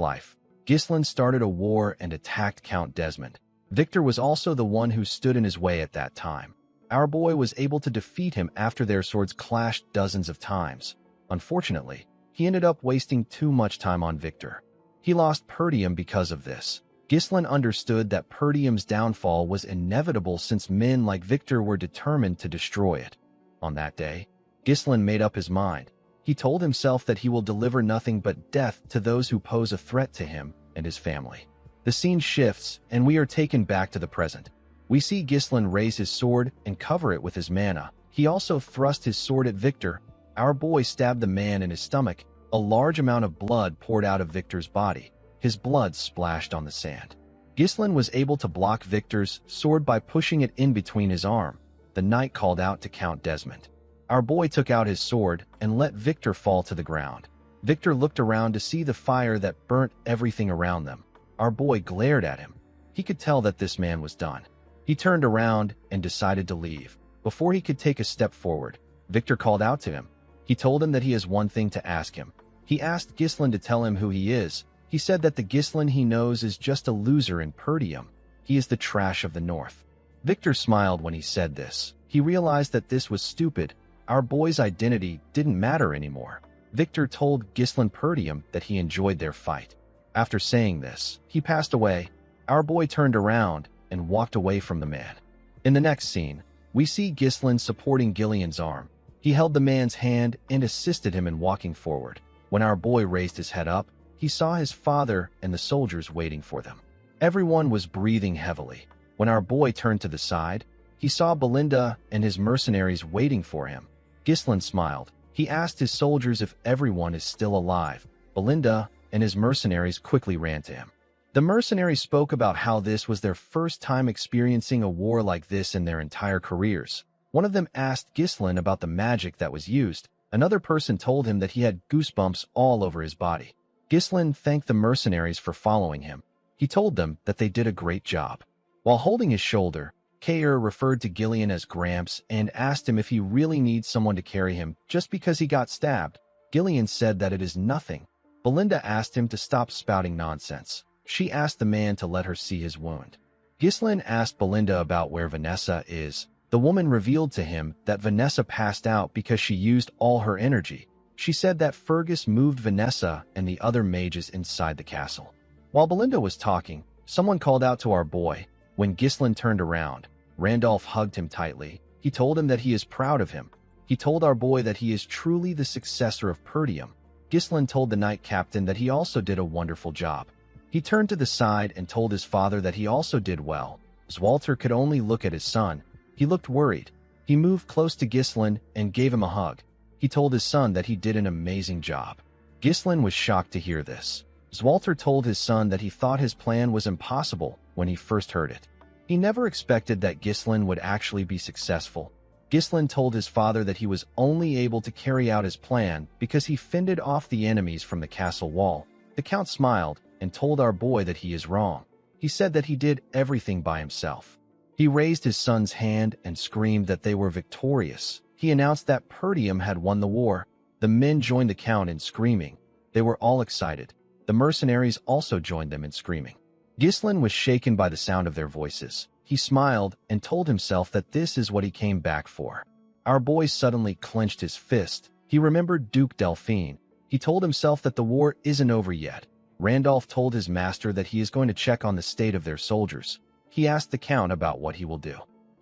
life, Ghislain started a war and attacked Count Desmond. Victor was also the one who stood in his way at that time. Our boy was able to defeat him after their swords clashed dozens of times. Unfortunately, he ended up wasting too much time on Victor. He lost Perdium because of this. Ghislain understood that Perdium's downfall was inevitable since men like Victor were determined to destroy it. On that day, Ghislain made up his mind. He told himself that he will deliver nothing but death to those who pose a threat to him and his family. The scene shifts, and we are taken back to the present. We see Ghislain raise his sword and cover it with his mana. He also thrust his sword at Victor. Our boy stabbed the man in his stomach. A large amount of blood poured out of Victor's body. His blood splashed on the sand. Ghislain was able to block Victor's sword by pushing it in between his arm. The knight called out to Count Desmond. Our boy took out his sword and let Victor fall to the ground. Victor looked around to see the fire that burnt everything around them. Our boy glared at him. He could tell that this man was done. He turned around and decided to leave. Before he could take a step forward, Victor called out to him. He told him that he has one thing to ask him. He asked Ghislain to tell him who he is. He said that the Ghislain he knows is just a loser in Perdium. He is the trash of the North. Victor smiled when he said this. He realized that this was stupid. Our boy's identity didn't matter anymore. Victor told Ghislain Perdium that he enjoyed their fight. After saying this, he passed away. Our boy turned around and walked away from the man. In the next scene, we see Ghislain supporting Gillian's arm. He held the man's hand and assisted him in walking forward. When our boy raised his head up, he saw his father and the soldiers waiting for them. Everyone was breathing heavily. When our boy turned to the side, he saw Belinda and his mercenaries waiting for him. Ghislain smiled. He asked his soldiers if everyone is still alive. Belinda and his mercenaries quickly ran to him. The mercenaries spoke about how this was their first time experiencing a war like this in their entire careers. One of them asked Ghislain about the magic that was used. Another person told him that he had goosebumps all over his body. Ghislain thanked the mercenaries for following him. He told them that they did a great job. While holding his shoulder, Kair referred to Gillian as Gramps and asked him if he really needs someone to carry him just because he got stabbed. Gillian said that it is nothing. Belinda asked him to stop spouting nonsense. She asked the man to let her see his wound. Ghislain asked Belinda about where Vanessa is. The woman revealed to him that Vanessa passed out because she used all her energy. She said that Fergus moved Vanessa and the other mages inside the castle. While Belinda was talking, someone called out to our boy. When Ghislain turned around, Randolph hugged him tightly. He told him that he is proud of him. He told our boy that he is truly the successor of Perdium. Ghislain told the knight captain that he also did a wonderful job. He turned to the side and told his father that he also did well. As Walter could only look at his son, he looked worried. He moved close to Ghislain and gave him a hug. He told his son that he did an amazing job. Ghislain was shocked to hear this. Walter told his son that he thought his plan was impossible when he first heard it. He never expected that Ghislain would actually be successful. Ghislain told his father that he was only able to carry out his plan because he fended off the enemies from the castle wall. The count smiled and told our boy that he is wrong. He said that he did everything by himself. He raised his son's hand and screamed that they were victorious. He announced that Perdium had won the war. The men joined the count in screaming. They were all excited. The mercenaries also joined them in screaming. Ghislain was shaken by the sound of their voices. He smiled and told himself that this is what he came back for. Our boy suddenly clenched his fist. He remembered Duke Delphine. He told himself that the war isn't over yet. Randolph told his master that he is going to check on the state of their soldiers. He asked the count about what he will do.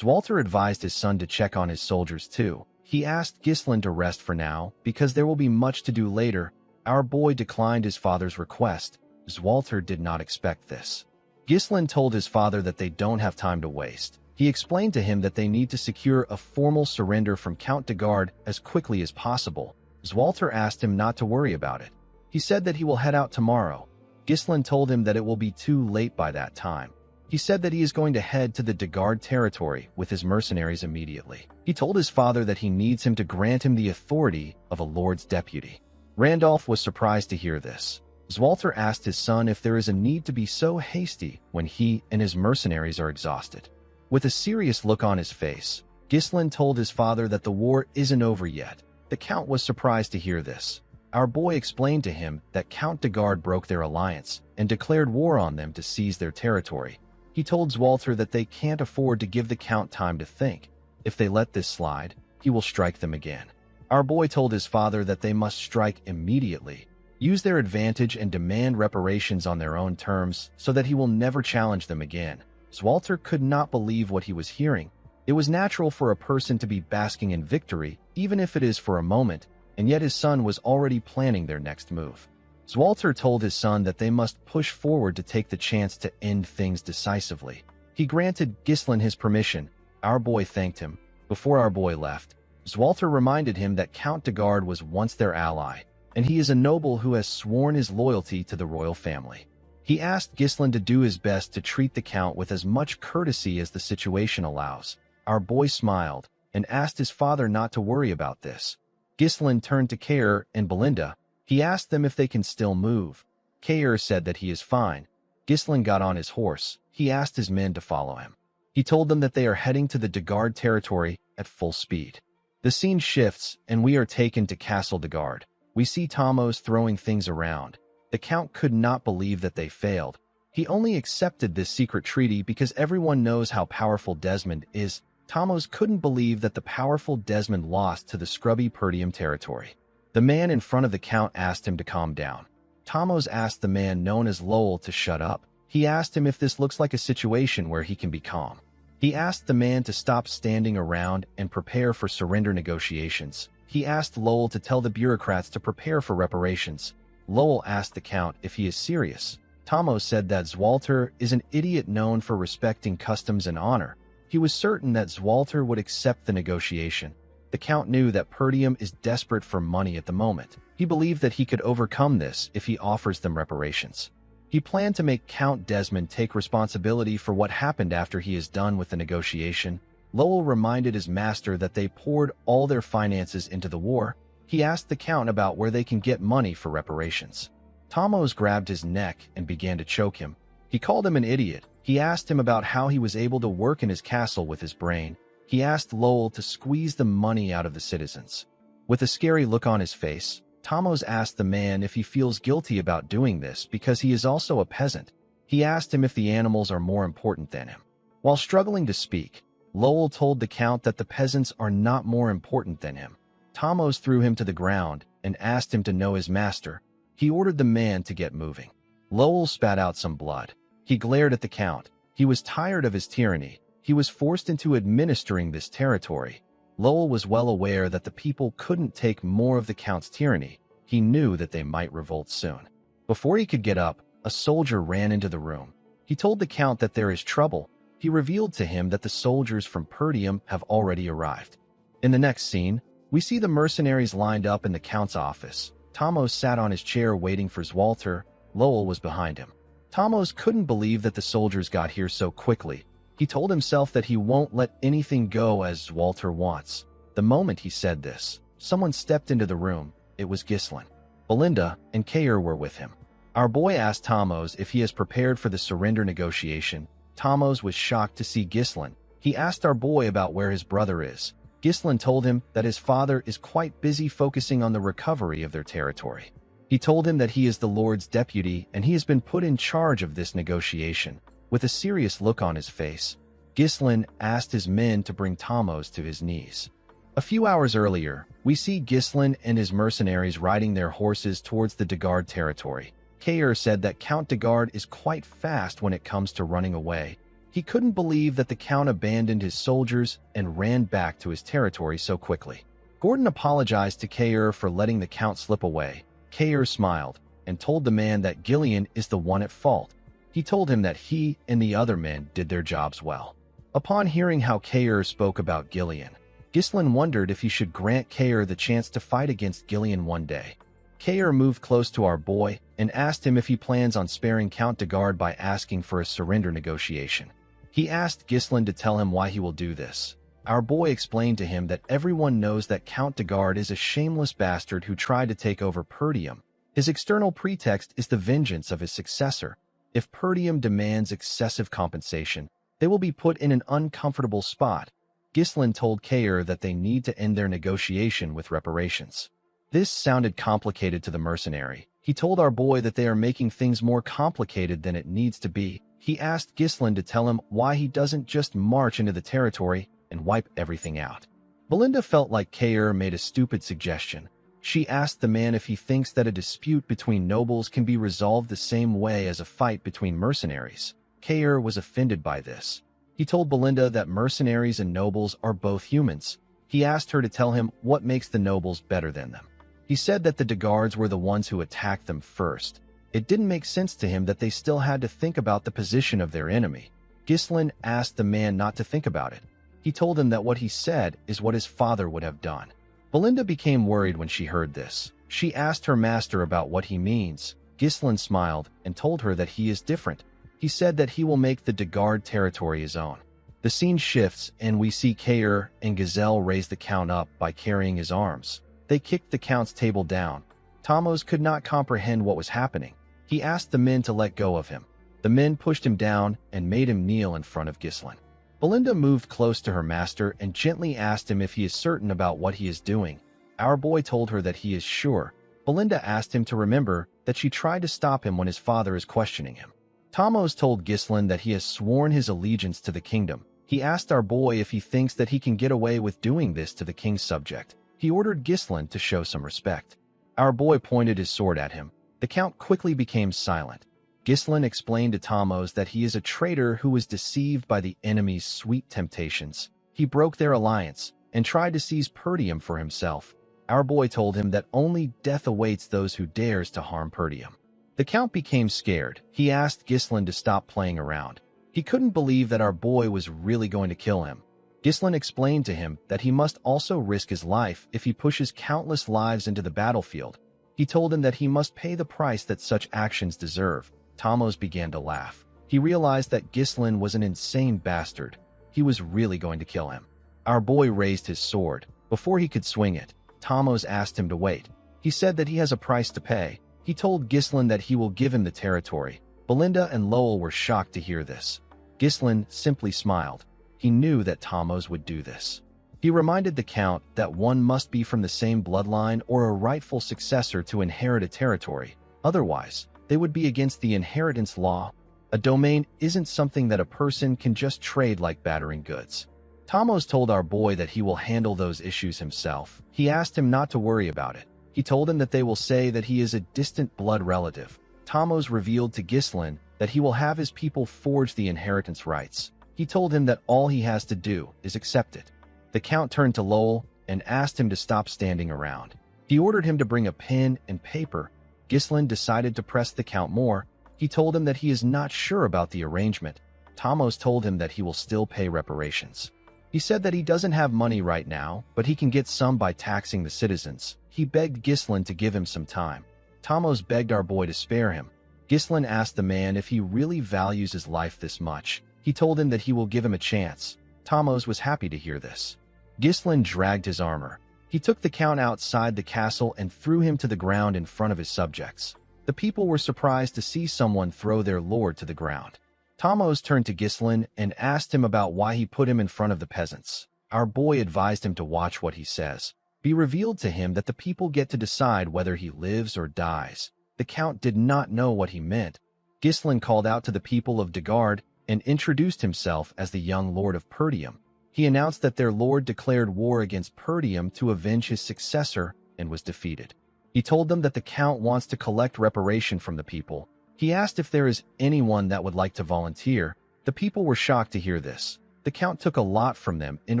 Walter advised his son to check on his soldiers too. He asked Ghislain to rest for now because there will be much to do later. Our boy declined his father's request. Walter did not expect this. Ghislain told his father that they don't have time to waste. He explained to him that they need to secure a formal surrender from Count de Garde as quickly as possible. Walter asked him not to worry about it. He said that he will head out tomorrow. Ghislain told him that it will be too late by that time. He said that he is going to head to the de Garde territory with his mercenaries immediately. He told his father that he needs him to grant him the authority of a lord's deputy. Randolph was surprised to hear this. Walter asked his son if there is a need to be so hasty when he and his mercenaries are exhausted. With a serious look on his face, Ghislain told his father that the war isn't over yet. The count was surprised to hear this. Our boy explained to him that Count de Garde broke their alliance and declared war on them to seize their territory. He told Walter that they can't afford to give the count time to think. If they let this slide, he will strike them again. Our boy told his father that they must strike immediately, use their advantage and demand reparations on their own terms so that he will never challenge them again. Walter could not believe what he was hearing. It was natural for a person to be basking in victory, even if it is for a moment, and yet his son was already planning their next move. Walter told his son that they must push forward to take the chance to end things decisively. He granted Ghislain his permission. Our boy thanked him. Before our boy left, Walter reminded him that Count de Garde was once their ally, and he is a noble who has sworn his loyalty to the royal family. He asked Ghislain to do his best to treat the count with as much courtesy as the situation allows. Our boy smiled and asked his father not to worry about this. Ghislain turned to Kair and Belinda. He asked them if they can still move. Kair said that he is fine. Ghislain got on his horse. He asked his men to follow him. He told them that they are heading to the Dagard territory at full speed. The scene shifts, and we are taken to Castle Dagard. We see Tamos throwing things around. The Count could not believe that they failed. He only accepted this secret treaty because everyone knows how powerful Desmond is. Tamos couldn't believe that the powerful Desmond lost to the scrubby Perdium territory. The man in front of the Count asked him to calm down. Tamos asked the man known as Lowell to shut up. He asked him if this looks like a situation where he can be calm. He asked the man to stop standing around and prepare for surrender negotiations. He asked Lowell to tell the bureaucrats to prepare for reparations. Lowell asked the Count if he is serious. Tamos said that Zwalter is an idiot known for respecting customs and honor. He was certain that Zwalter would accept the negotiation. The Count knew that Perdium is desperate for money at the moment. He believed that he could overcome this if he offers them reparations. He planned to make Count Desmond take responsibility for what happened after he is done with the negotiation. Lowell reminded his master that they poured all their finances into the war. He asked the Count about where they can get money for reparations. Tamos grabbed his neck and began to choke him. He called him an idiot. He asked him about how he was able to work in his castle with his brain. He asked Lowell to squeeze the money out of the citizens. With a scary look on his face, Tamos asked the man if he feels guilty about doing this because he is also a peasant. He asked him if the animals are more important than him. While struggling to speak, Lowell told the Count that the peasants are not more important than him. Tamos threw him to the ground and asked him to know his master. He ordered the man to get moving. Lowell spat out some blood. He glared at the Count. He was tired of his tyranny. He was forced into administering this territory. Lowell was well aware that the people couldn't take more of the Count's tyranny. He knew that they might revolt soon. Before he could get up, a soldier ran into the room. He told the Count that there is trouble. He revealed to him that the soldiers from Perdium have already arrived. In the next scene, we see the mercenaries lined up in the Count's office. Tamos sat on his chair waiting for Zwalter. Lowell was behind him. Tamos couldn't believe that the soldiers got here so quickly. He told himself that he won't let anything go as Zwalter wants. The moment he said this, someone stepped into the room. It was Ghislain. Belinda and Kayer were with him. Our boy asked Tamos if he is prepared for the surrender negotiation. Tamos was shocked to see Ghislain. He asked our boy about where his brother is. Ghislain told him that his father is quite busy focusing on the recovery of their territory. He told him that he is the Lord's deputy and he has been put in charge of this negotiation. With a serious look on his face, Ghislain asked his men to bring Tamos to his knees. A few hours earlier, we see Ghislain and his mercenaries riding their horses towards the Dagard territory. Kayer said that Count Dagard is quite fast when it comes to running away. He couldn't believe that the Count abandoned his soldiers and ran back to his territory so quickly. Gordon apologized to Kayer for letting the Count slip away. Kayer smiled and told the man that Gillian is the one at fault. He told him that he and the other men did their jobs well. Upon hearing how Kayer spoke about Gillian, Ghislain wondered if he should grant Kayer the chance to fight against Gillian one day. Kayer moved close to our boy and asked him if he plans on sparing Count Dagard by asking for a surrender negotiation. He asked Ghislain to tell him why he will do this. Our boy explained to him that everyone knows that Count Dagard is a shameless bastard who tried to take over Perdium. His external pretext is the vengeance of his successor. If Perdium demands excessive compensation, they will be put in an uncomfortable spot. Ghislain told Kayer that they need to end their negotiation with reparations. This sounded complicated to the mercenary. He told our boy that they are making things more complicated than it needs to be. He asked Ghislain to tell him why he doesn't just march into the territory and wipe everything out. Belinda felt like Kayer made a stupid suggestion. She asked the man if he thinks that a dispute between nobles can be resolved the same way as a fight between mercenaries. Kayer was offended by this. He told Belinda that mercenaries and nobles are both humans. He asked her to tell him what makes the nobles better than them. He said that the Dagards were the ones who attacked them first. It didn't make sense to him that they still had to think about the position of their enemy. Ghislain asked the man not to think about it. He told him that what he said is what his father would have done. Belinda became worried when she heard this. She asked her master about what he means. Ghislain smiled and told her that he is different. He said that he will make the Dagard territory his own. The scene shifts and we see Kayer and Gazelle raise the Count up by carrying his arms. They kicked the Count's table down. Tamos could not comprehend what was happening. He asked the men to let go of him. The men pushed him down and made him kneel in front of Ghislain. Belinda moved close to her master and gently asked him if he is certain about what he is doing. Our boy told her that he is sure. Belinda asked him to remember that she tried to stop him when his father is questioning him. Tamos told Ghislain that he has sworn his allegiance to the kingdom. He asked our boy if he thinks that he can get away with doing this to the king's subject. He ordered Ghislain to show some respect. Our boy pointed his sword at him. The count quickly became silent. Ghislain explained to Tamos that he is a traitor who was deceived by the enemy's sweet temptations. He broke their alliance and tried to seize Perdium for himself. Our boy told him that only death awaits those who dares to harm Perdium. The count became scared. He asked Ghislain to stop playing around. He couldn't believe that our boy was really going to kill him. Ghislain explained to him that he must also risk his life if he pushes countless lives into the battlefield. He told him that he must pay the price that such actions deserve. Tamos began to laugh. He realized that Ghislain was an insane bastard. He was really going to kill him. Our boy raised his sword. Before he could swing it, Tamos asked him to wait. He said that he has a price to pay. He told Ghislain that he will give him the territory. Belinda and Lowell were shocked to hear this. Ghislain simply smiled. He knew that Tamos would do this. He reminded the count that one must be from the same bloodline or a rightful successor to inherit a territory. Otherwise, they would be against the inheritance law. A domain isn't something that a person can just trade like battering goods. Tamos told our boy that he will handle those issues himself. He asked him not to worry about it. He told him that they will say that he is a distant blood relative. Tamos revealed to Ghislain that he will have his people forge the inheritance rights. He told him that all he has to do is accept it. The count turned to Lowell and asked him to stop standing around. He ordered him to bring a pen and paper. Ghislain decided to press the count more. He told him that he is not sure about the arrangement. Tamos told him that he will still pay reparations. He said that he doesn't have money right now, but he can get some by taxing the citizens. He begged Ghislain to give him some time. Tamos begged our boy to spare him. Ghislain asked the man if he really values his life this much. He told him that he will give him a chance. Tamos was happy to hear this. Ghislain dragged his armor. He took the count outside the castle and threw him to the ground in front of his subjects. The people were surprised to see someone throw their lord to the ground. Tamos turned to Ghislain and asked him about why he put him in front of the peasants. Our boy advised him to watch what he says. Be revealed to him that the people get to decide whether he lives or dies. The count did not know what he meant. Ghislain called out to the people of Dagard and introduced himself as the young lord of Perdium. He announced that their lord declared war against Perdium to avenge his successor and was defeated. He told them that the count wants to collect reparation from the people. He asked if there is anyone that would like to volunteer. The people were shocked to hear this. The count took a lot from them in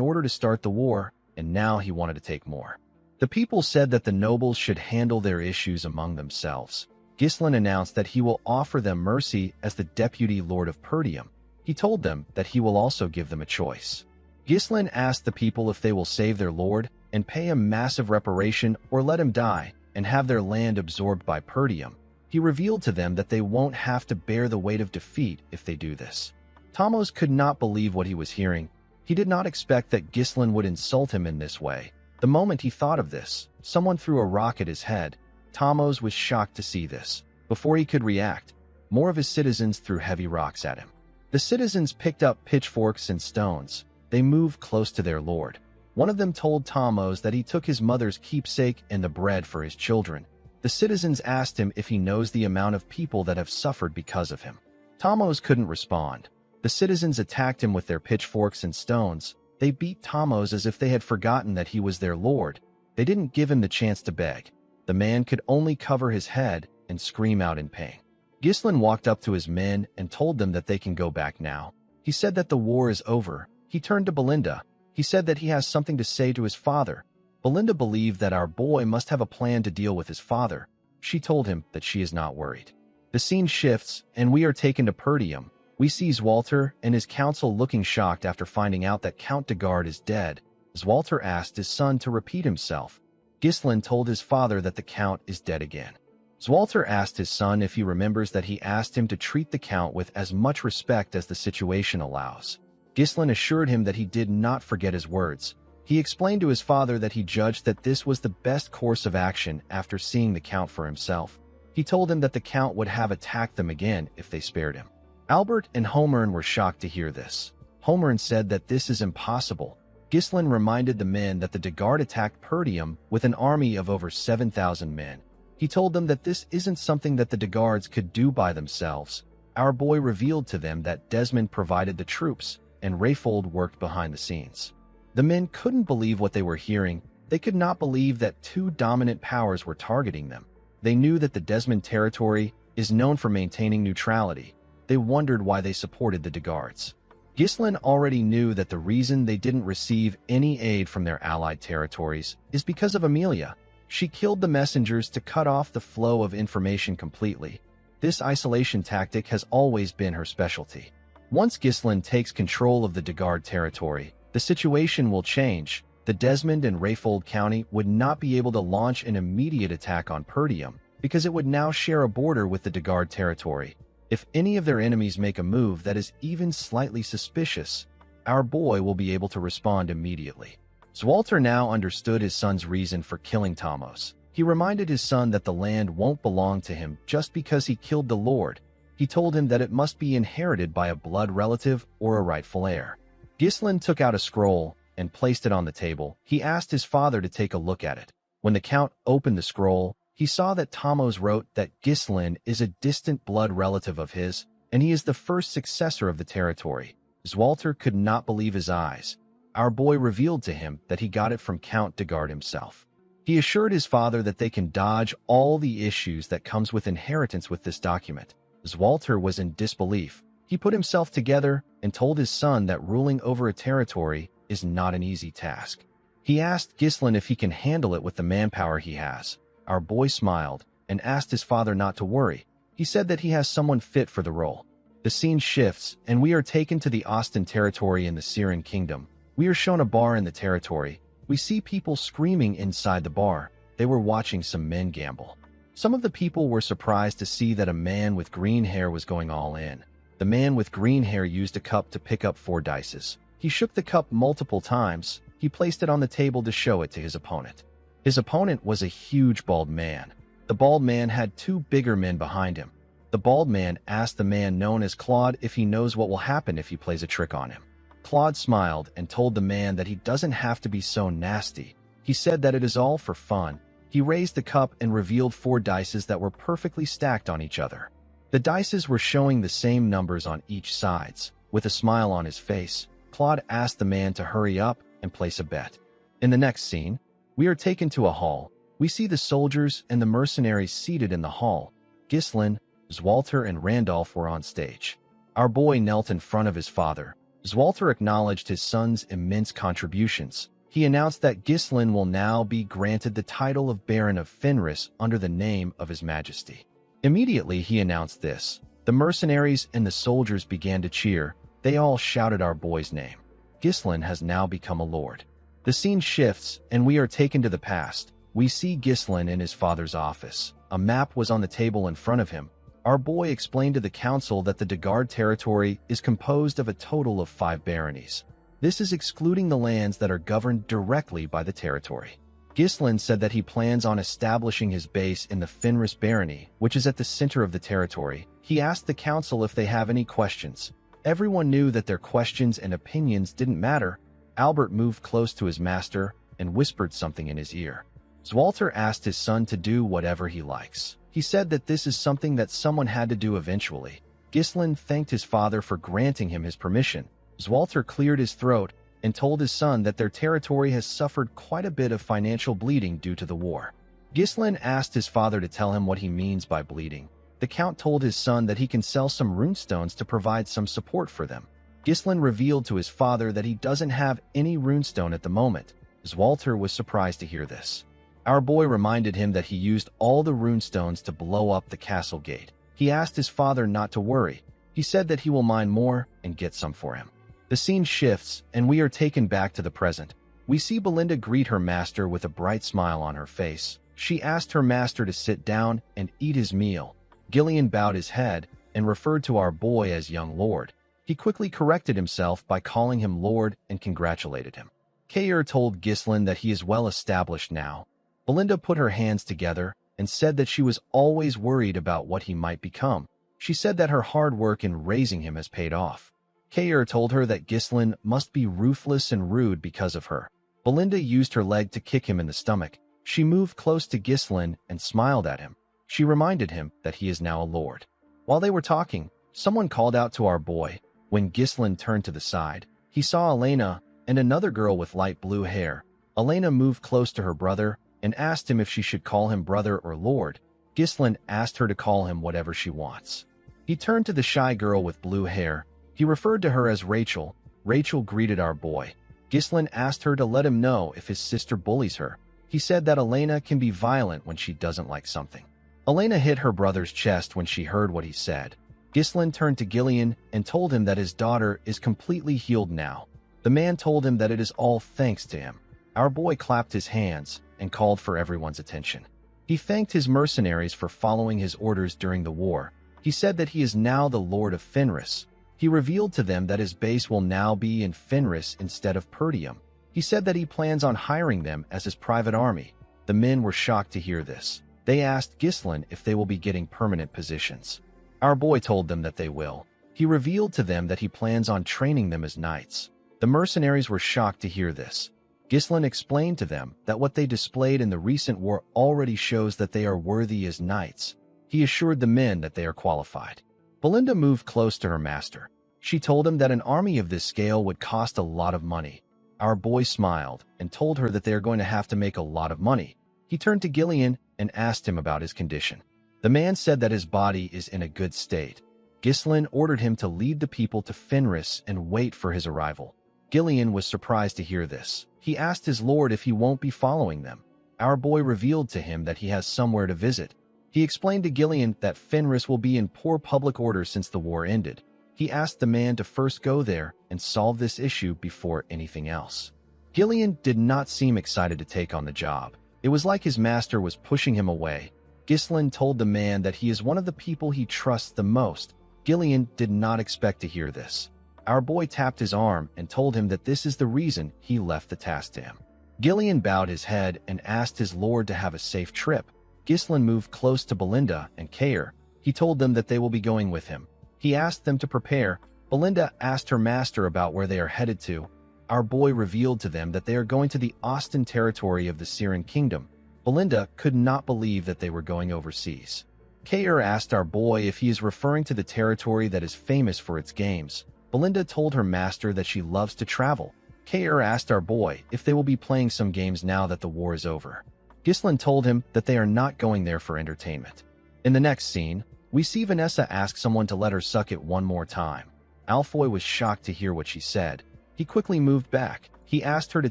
order to start the war, and now he wanted to take more. The people said that the nobles should handle their issues among themselves. Ghislain announced that he will offer them mercy as the deputy lord of Perdium. He told them that he will also give them a choice. Ghislain asked the people if they will save their lord and pay him massive reparation or let him die and have their land absorbed by Perdium. He revealed to them that they won't have to bear the weight of defeat if they do this. Tamos could not believe what he was hearing. He did not expect that Ghislain would insult him in this way. The moment he thought of this, someone threw a rock at his head. Tamos was shocked to see this. Before he could react, more of his citizens threw heavy rocks at him. The citizens picked up pitchforks and stones. They moved close to their lord. One of them told Tamos that he took his mother's keepsake and the bread for his children. The citizens asked him if he knows the amount of people that have suffered because of him. Tamos couldn't respond. The citizens attacked him with their pitchforks and stones. They beat Tamos as if they had forgotten that he was their lord. They didn't give him the chance to beg. The man could only cover his head and scream out in pain. Ghislain walked up to his men and told them that they can go back now. He said that the war is over. He turned to Belinda. He said that he has something to say to his father. Belinda believed that our boy must have a plan to deal with his father. She told him that she is not worried. The scene shifts, and we are taken to Perdium. We see Zwalter and his council looking shocked after finding out that Count Dagard is dead. Zwalter asked his son to repeat himself. Ghislain told his father that the Count is dead again. Zwalter asked his son if he remembers that he asked him to treat the Count with as much respect as the situation allows. Ghislain assured him that he did not forget his words. He explained to his father that he judged that this was the best course of action after seeing the Count for himself. He told him that the Count would have attacked them again if they spared him. Albert and Holmern were shocked to hear this. Homer said that this is impossible. Ghislaine reminded the men that the Dagard attacked Perdium with an army of over 7,000 men. He told them that this isn't something that the Dagards could do by themselves. Our boy revealed to them that Desmond provided the troops, and Rayfold worked behind the scenes. The men couldn't believe what they were hearing. They could not believe that two dominant powers were targeting them. They knew that the Desmond territory is known for maintaining neutrality. They wondered why they supported the Dagards. Ghislaine already knew that the reason they didn't receive any aid from their allied territories is because of Amelia. She killed the messengers to cut off the flow of information completely. This isolation tactic has always been her specialty. Once Ghislaine takes control of the Dagard territory, the situation will change. The Desmond and Rayfold County would not be able to launch an immediate attack on Perdium because it would now share a border with the Dagard territory. If any of their enemies make a move that is even slightly suspicious, our boy will be able to respond immediately. Zwalter now understood his son's reason for killing Tomos. He reminded his son that the land won't belong to him just because he killed the Lord. He told him that it must be inherited by a blood relative or a rightful heir. Ghislaine took out a scroll and placed it on the table. He asked his father to take a look at it. When the Count opened the scroll, he saw that Tomos wrote that Ghislaine is a distant blood relative of his, and he is the first successor of the territory. Zwalter could not believe his eyes. Our boy revealed to him that he got it from Count Dagard himself. He assured his father that they can dodge all the issues that comes with inheritance with this document. Zwalter was in disbelief. He put himself together and told his son that ruling over a territory is not an easy task. He asked Ghislaine if he can handle it with the manpower he has. Our boy smiled and asked his father not to worry. He said that he has someone fit for the role. The scene shifts, and we are taken to the Austin territory in the Siren Kingdom. We are shown a bar in the territory. We see people screaming inside the bar. They were watching some men gamble. Some of the people were surprised to see that a man with green hair was going all in. The man with green hair used a cup to pick up 4 dice. He shook the cup multiple times. He placed it on the table to show it to his opponent. His opponent was a huge bald man. The bald man had 2 bigger men behind him. The bald man asked the man known as Claude if he knows what will happen if he plays a trick on him. Claude smiled and told the man that he doesn't have to be so nasty. He said that it is all for fun. He raised the cup and revealed 4 dice that were perfectly stacked on each other. The dice were showing the same numbers on each sides. With a smile on his face, Claude asked the man to hurry up and place a bet. In the next scene, we are taken to a hall. We see the soldiers and the mercenaries seated in the hall. Ghislaine, Zwalter, and Randolph were on stage. Our boy knelt in front of his father. Zwalter acknowledged his son's immense contributions. He announced that Ghislaine will now be granted the title of Baron of Fenris under the name of His Majesty. Immediately he announced this. The mercenaries and the soldiers began to cheer. They all shouted our boy's name. Ghislaine has now become a lord. The scene shifts, and we are taken to the past. We see Ghislaine in his father's office. A map was on the table in front of him. Our boy explained to the council that the Dagard territory is composed of a total of 5 baronies. This is excluding the lands that are governed directly by the territory. Ghislaine said that he plans on establishing his base in the Fenris barony, which is at the center of the territory. He asked the council if they have any questions. Everyone knew that their questions and opinions didn't matter. Albert moved close to his master and whispered something in his ear. Zwalter asked his son to do whatever he likes. He said that this is something that someone had to do eventually. Ghislaine thanked his father for granting him his permission. Zwalter cleared his throat and told his son that their territory has suffered quite a bit of financial bleeding due to the war. Ghislaine asked his father to tell him what he means by bleeding. The Count told his son that he can sell some runestones to provide some support for them. Ghislaine revealed to his father that he doesn't have any runestone at the moment. Zwalter was surprised to hear this. Our boy reminded him that he used all the runestones to blow up the castle gate. He asked his father not to worry. He said that he will mine more and get some for him. The scene shifts, and we are taken back to the present. We see Belinda greet her master with a bright smile on her face. She asked her master to sit down and eat his meal. Gillian bowed his head and referred to our boy as young lord. He quickly corrected himself by calling him lord and congratulated him. Kayer told Ghislaine that he is well established now. Belinda put her hands together and said that she was always worried about what he might become. She said that her hard work in raising him has paid off. Kair told her that Ghislain must be ruthless and rude because of her. Belinda used her leg to kick him in the stomach. She moved close to Ghislain and smiled at him. She reminded him that he is now a lord. While they were talking, someone called out to our boy. When Ghislain turned to the side, he saw Elena and another girl with light blue hair. Elena moved close to her brother and asked him if she should call him brother or lord. Ghislain asked her to call him whatever she wants. He turned to the shy girl with blue hair. He referred to her as Rachel. Rachel greeted our boy. Ghislain asked her to let him know if his sister bullies her. He said that Elena can be violent when she doesn't like something. Elena hit her brother's chest when she heard what he said. Ghislain turned to Gillian and told him that his daughter is completely healed now. The man told him that it is all thanks to him. Our boy clapped his hands and called for everyone's attention. He thanked his mercenaries for following his orders during the war. He said that he is now the Lord of Fenris. He revealed to them that his base will now be in Fenris instead of Perdium. He said that he plans on hiring them as his private army. The men were shocked to hear this. They asked Ghislain if they will be getting permanent positions. Our boy told them that they will. He revealed to them that he plans on training them as knights. The mercenaries were shocked to hear this. Ghislain explained to them that what they displayed in the recent war already shows that they are worthy as knights. He assured the men that they are qualified. Belinda moved close to her master. She told him that an army of this scale would cost a lot of money. Our boy smiled and told her that they are going to have to make a lot of money. He turned to Gillian and asked him about his condition. The man said that his body is in a good state. Ghislain ordered him to lead the people to Fenris and wait for his arrival. Gillian was surprised to hear this. He asked his lord if he won't be following them. Our boy revealed to him that he has somewhere to visit. He explained to Gillian that Fenris will be in poor public order since the war ended. He asked the man to first go there and solve this issue before anything else. Gillian did not seem excited to take on the job. It was like his master was pushing him away. Ghislain told the man that he is one of the people he trusts the most. Gillian did not expect to hear this. Our boy tapped his arm and told him that this is the reason he left the task to him. Gillian bowed his head and asked his lord to have a safe trip. Ghislain moved close to Belinda and Kair. He told them that they will be going with him. He asked them to prepare. Belinda asked her master about where they are headed to. Our boy revealed to them that they are going to the Austin territory of the Siren Kingdom. Belinda could not believe that they were going overseas. Kair asked our boy if he is referring to the territory that is famous for its games. Belinda told her master that she loves to travel. Kair asked our boy if they will be playing some games now that the war is over. Ghislain told him that they are not going there for entertainment. In the next scene, we see Vanessa ask someone to let her suck it one more time. Alfoy was shocked to hear what she said. He quickly moved back. He asked her to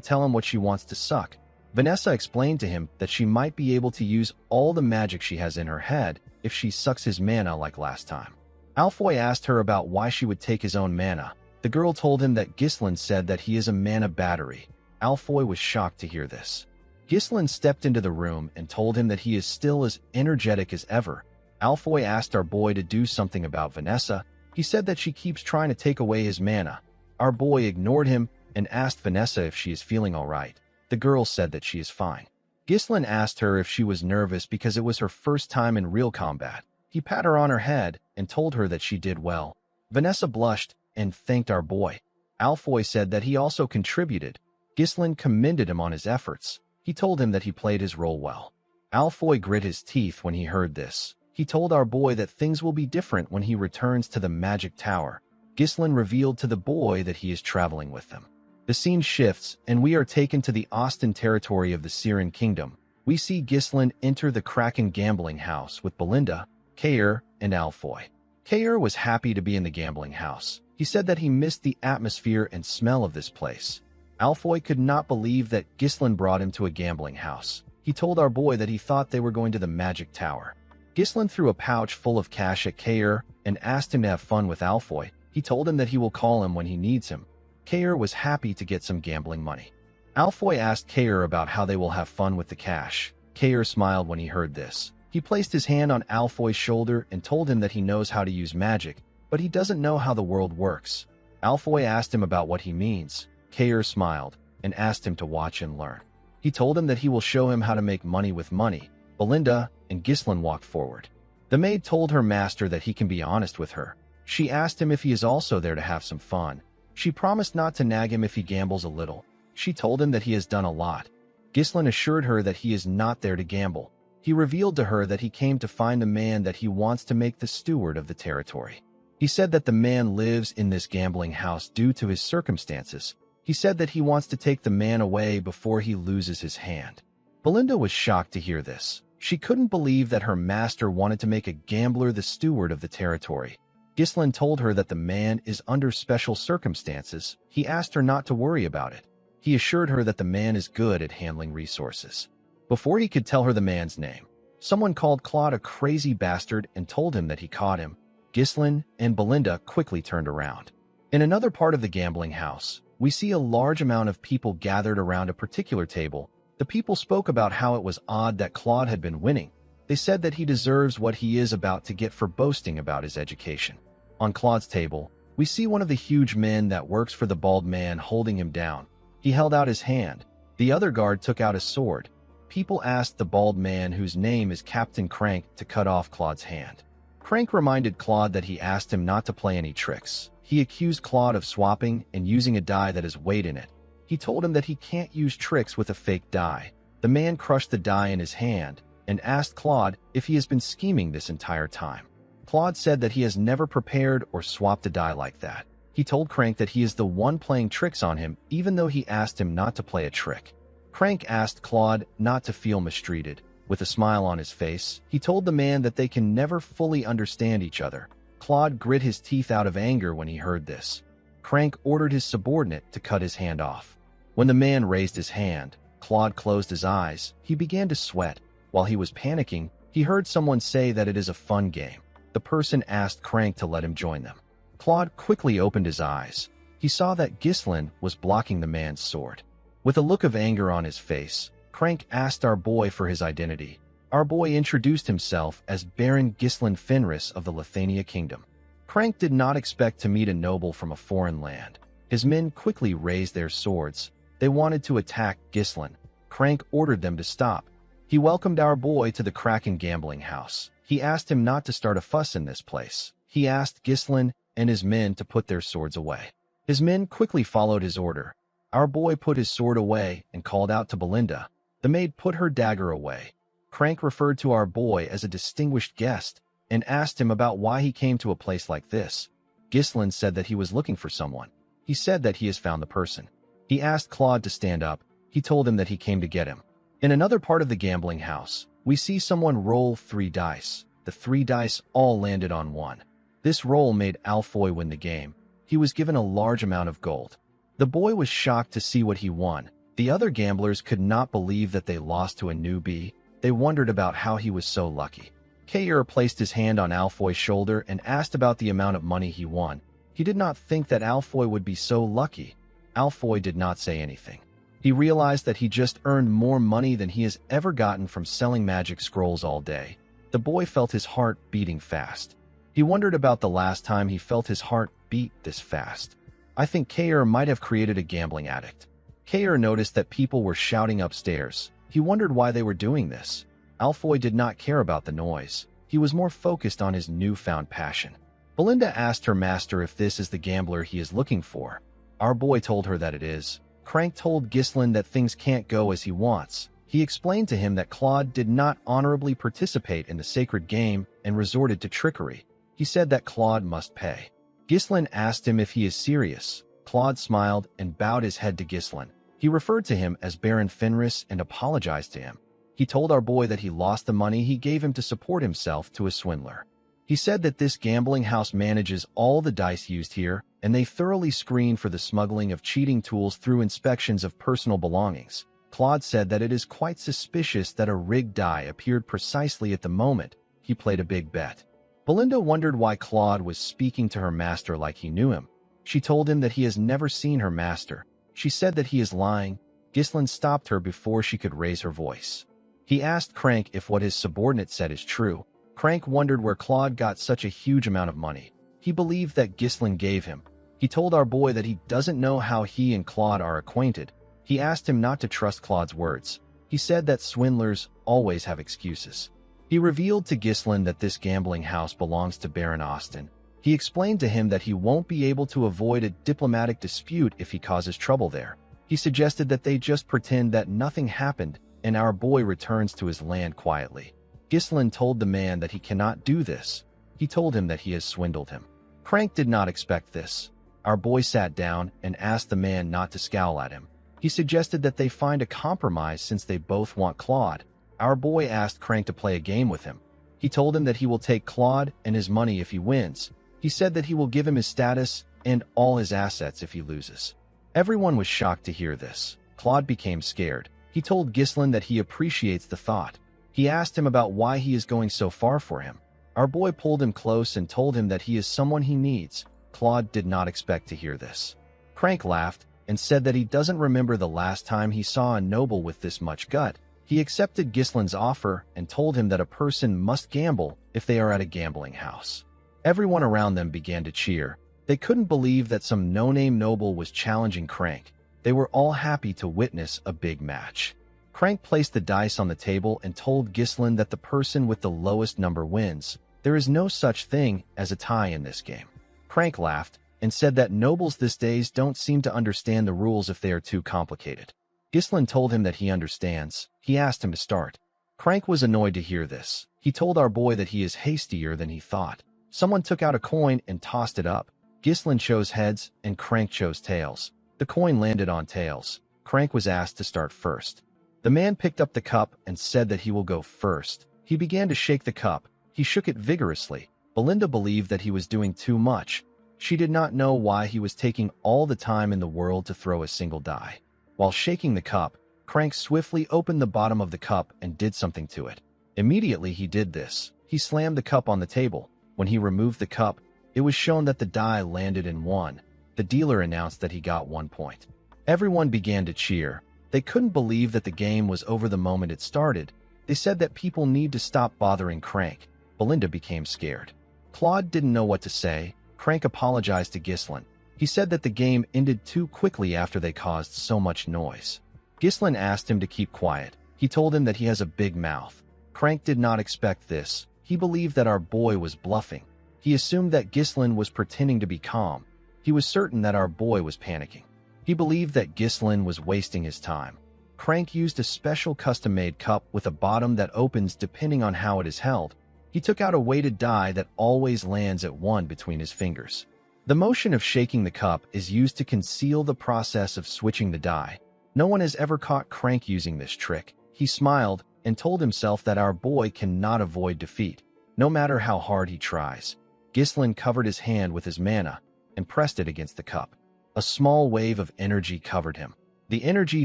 tell him what she wants to suck. Vanessa explained to him that she might be able to use all the magic she has in her head if she sucks his mana like last time. Alfoy asked her about why she would take his own mana. The girl told him that Ghislain said that he is a mana battery. Alfoy was shocked to hear this. Ghislain stepped into the room and told him that he is still as energetic as ever. Alfoy asked our boy to do something about Vanessa. He said that she keeps trying to take away his mana. Our boy ignored him and asked Vanessa if she is feeling all right. The girl said that she is fine. Ghislain asked her if she was nervous because it was her first time in real combat. He patted her on her head and told her that she did well. Vanessa blushed and thanked our boy. Alfoy said that he also contributed. Ghislain commended him on his efforts. He told him that he played his role well. Alfoy grit his teeth when he heard this. He told our boy that things will be different when he returns to the Magic Tower. Ghislain revealed to the boy that he is traveling with them. The scene shifts, and we are taken to the Austin territory of the Siren Kingdom. We see Ghislain enter the Kraken gambling house with Belinda, Kair, and Alfoy. Kair was happy to be in the gambling house. He said that he missed the atmosphere and smell of this place. Alfoy could not believe that Ghislain brought him to a gambling house. He told our boy that he thought they were going to the Magic Tower. Ghislain threw a pouch full of cash at Kair and asked him to have fun with Alfoy. He told him that he will call him when he needs him. Kair was happy to get some gambling money. Alfoy asked Kair about how they will have fun with the cash. Kair smiled when he heard this. He placed his hand on Alfoy's shoulder and told him that he knows how to use magic, but he doesn't know how the world works. Alfoy asked him about what he means. Kair smiled and asked him to watch and learn. He told him that he will show him how to make money with money. Belinda and Ghislain walked forward. The maid told her master that he can be honest with her. She asked him if he is also there to have some fun. She promised not to nag him if he gambles a little. She told him that he has done a lot. Ghislain assured her that he is not there to gamble. He revealed to her that he came to find a man that he wants to make the steward of the territory. He said that the man lives in this gambling house due to his circumstances. He said that he wants to take the man away before he loses his hand. Belinda was shocked to hear this. She couldn't believe that her master wanted to make a gambler the steward of the territory. Ghislain told her that the man is under special circumstances. He asked her not to worry about it. He assured her that the man is good at handling resources. Before he could tell her the man's name, someone called Claude a crazy bastard and told him that he caught him. Ghislain and Belinda quickly turned around. In another part of the gambling house, we see a large amount of people gathered around a particular table. The people spoke about how it was odd that Claude had been winning. They said that he deserves what he is about to get for boasting about his education. On Claude's table, we see one of the huge men that works for the bald man holding him down. He held out his hand. The other guard took out a sword. People asked the bald man, whose name is Captain Crank, to cut off Claude's hand. Crank reminded Claude that he asked him not to play any tricks. He accused Claude of swapping and using a die that has weight in it. He told him that he can't use tricks with a fake die. The man crushed the die in his hand and asked Claude if he has been scheming this entire time. Claude said that he has never prepared or swapped a die like that. He told Crank that he is the one playing tricks on him, even though he asked him not to play a trick. Crank asked Claude not to feel mistreated. With a smile on his face, he told the man that they can never fully understand each other. Claude grit his teeth out of anger when he heard this. Crank ordered his subordinate to cut his hand off. When the man raised his hand, Claude closed his eyes. He began to sweat. While he was panicking, he heard someone say that it is a fun game. The person asked Crank to let him join them. Claude quickly opened his eyes. He saw that Ghislain was blocking the man's sword. With a look of anger on his face, Crank asked our boy for his identity. Our boy introduced himself as Baron Ghislain Fenris of the Lithania Kingdom. Crank did not expect to meet a noble from a foreign land. His men quickly raised their swords. They wanted to attack Ghislain. Crank ordered them to stop. He welcomed our boy to the Kraken gambling house. He asked him not to start a fuss in this place. He asked Ghislain and his men to put their swords away. His men quickly followed his order. Our boy put his sword away and called out to Belinda. The maid put her dagger away. Crank referred to our boy as a distinguished guest and asked him about why he came to a place like this. Ghislain said that he was looking for someone. He said that he has found the person. He asked Claude to stand up. He told him that he came to get him. In another part of the gambling house, we see someone roll 3 dice. The 3 dice all landed on 1. This roll made Alfoy win the game. He was given a large amount of gold. The boy was shocked to see what he won. The other gamblers could not believe that they lost to a newbie. They wondered about how he was so lucky. Kair placed his hand on Alfoy's shoulder and asked about the amount of money he won. He did not think that Alfoy would be so lucky. Alfoy did not say anything. He realized that he just earned more money than he has ever gotten from selling magic scrolls all day. The boy felt his heart beating fast. He wondered about the last time he felt his heart beat this fast. I think Kair might have created a gambling addict. Kair noticed that people were shouting upstairs. He wondered why they were doing this. Alfoy did not care about the noise. He was more focused on his newfound passion. Belinda asked her master if this is the gambler he is looking for. Our boy told her that it is. Crank told Ghislain that things can't go as he wants. He explained to him that Claude did not honorably participate in the sacred game and resorted to trickery. He said that Claude must pay. Ghislain asked him if he is serious. Claude smiled and bowed his head to Ghislain. He referred to him as Baron Fenris and apologized to him. He told our boy that he lost the money he gave him to support himself to a swindler. He said that this gambling house manages all the dice used here, and they thoroughly screen for the smuggling of cheating tools through inspections of personal belongings. Claude said that it is quite suspicious that a rigged die appeared precisely at the moment he played a big bet. Belinda wondered why Claude was speaking to her master like he knew him. She told him that he has never seen her master. She said that he is lying. Ghislain stopped her before she could raise her voice. He asked Crank if what his subordinate said is true. Crank wondered where Claude got such a huge amount of money. He believed that Ghislain gave him. He told our boy that he doesn't know how he and Claude are acquainted. He asked him not to trust Claude's words. He said that swindlers always have excuses. He revealed to Ghislain that this gambling house belongs to Baron Austin. He explained to him that he won't be able to avoid a diplomatic dispute if he causes trouble there. He suggested that they just pretend that nothing happened and our boy returns to his land quietly. Ghislain told the man that he cannot do this. He told him that he has swindled him. Crank did not expect this. Our boy sat down and asked the man not to scowl at him. He suggested that they find a compromise since they both want Claude. Our boy asked Crank to play a game with him. He told him that he will take Claude and his money if he wins. He said that he will give him his status and all his assets if he loses. Everyone was shocked to hear this. Claude became scared. He told Ghislain that he appreciates the thought. He asked him about why he is going so far for him. Our boy pulled him close and told him that he is someone he needs. Claude did not expect to hear this. Crank laughed and said that he doesn't remember the last time he saw a noble with this much gut. He accepted Ghislain's offer and told him that a person must gamble if they are at a gambling house. Everyone around them began to cheer. They couldn't believe that some no-name noble was challenging Crank. They were all happy to witness a big match. Crank placed the dice on the table and told Ghislain that the person with the lowest number wins. There is no such thing as a tie in this game. Crank laughed and said that nobles these days don't seem to understand the rules if they are too complicated. Ghislain told him that he understands. He asked him to start. Crank was annoyed to hear this. He told our boy that he is hastier than he thought. Someone took out a coin and tossed it up. Ghislain chose heads and Crank chose tails. The coin landed on tails. Crank was asked to start first. The man picked up the cup and said that he will go first. He began to shake the cup. He shook it vigorously. Belinda believed that he was doing too much. She did not know why he was taking all the time in the world to throw a single die. While shaking the cup, Crank swiftly opened the bottom of the cup and did something to it. Immediately he did this. He slammed the cup on the table. When he removed the cup, it was shown that the die landed in 1. The dealer announced that he got 1 point. Everyone began to cheer. They couldn't believe that the game was over the moment it started. They said that people need to stop bothering Crank. Belinda became scared. Claude didn't know what to say. Crank apologized to Ghislain. He said that the game ended too quickly after they caused so much noise. Ghislain asked him to keep quiet. He told him that he has a big mouth. Crank did not expect this. He believed that our boy was bluffing. He assumed that Ghislain was pretending to be calm. He was certain that our boy was panicking. He believed that Ghislain was wasting his time. Crank used a special custom-made cup with a bottom that opens depending on how it is held. He took out a weighted die that always lands at 1 between his fingers. The motion of shaking the cup is used to conceal the process of switching the die. No one has ever caught Crank using this trick. He smiled and told himself that our boy cannot avoid defeat, no matter how hard he tries. Ghislain covered his hand with his mana and pressed it against the cup. A small wave of energy covered him. The energy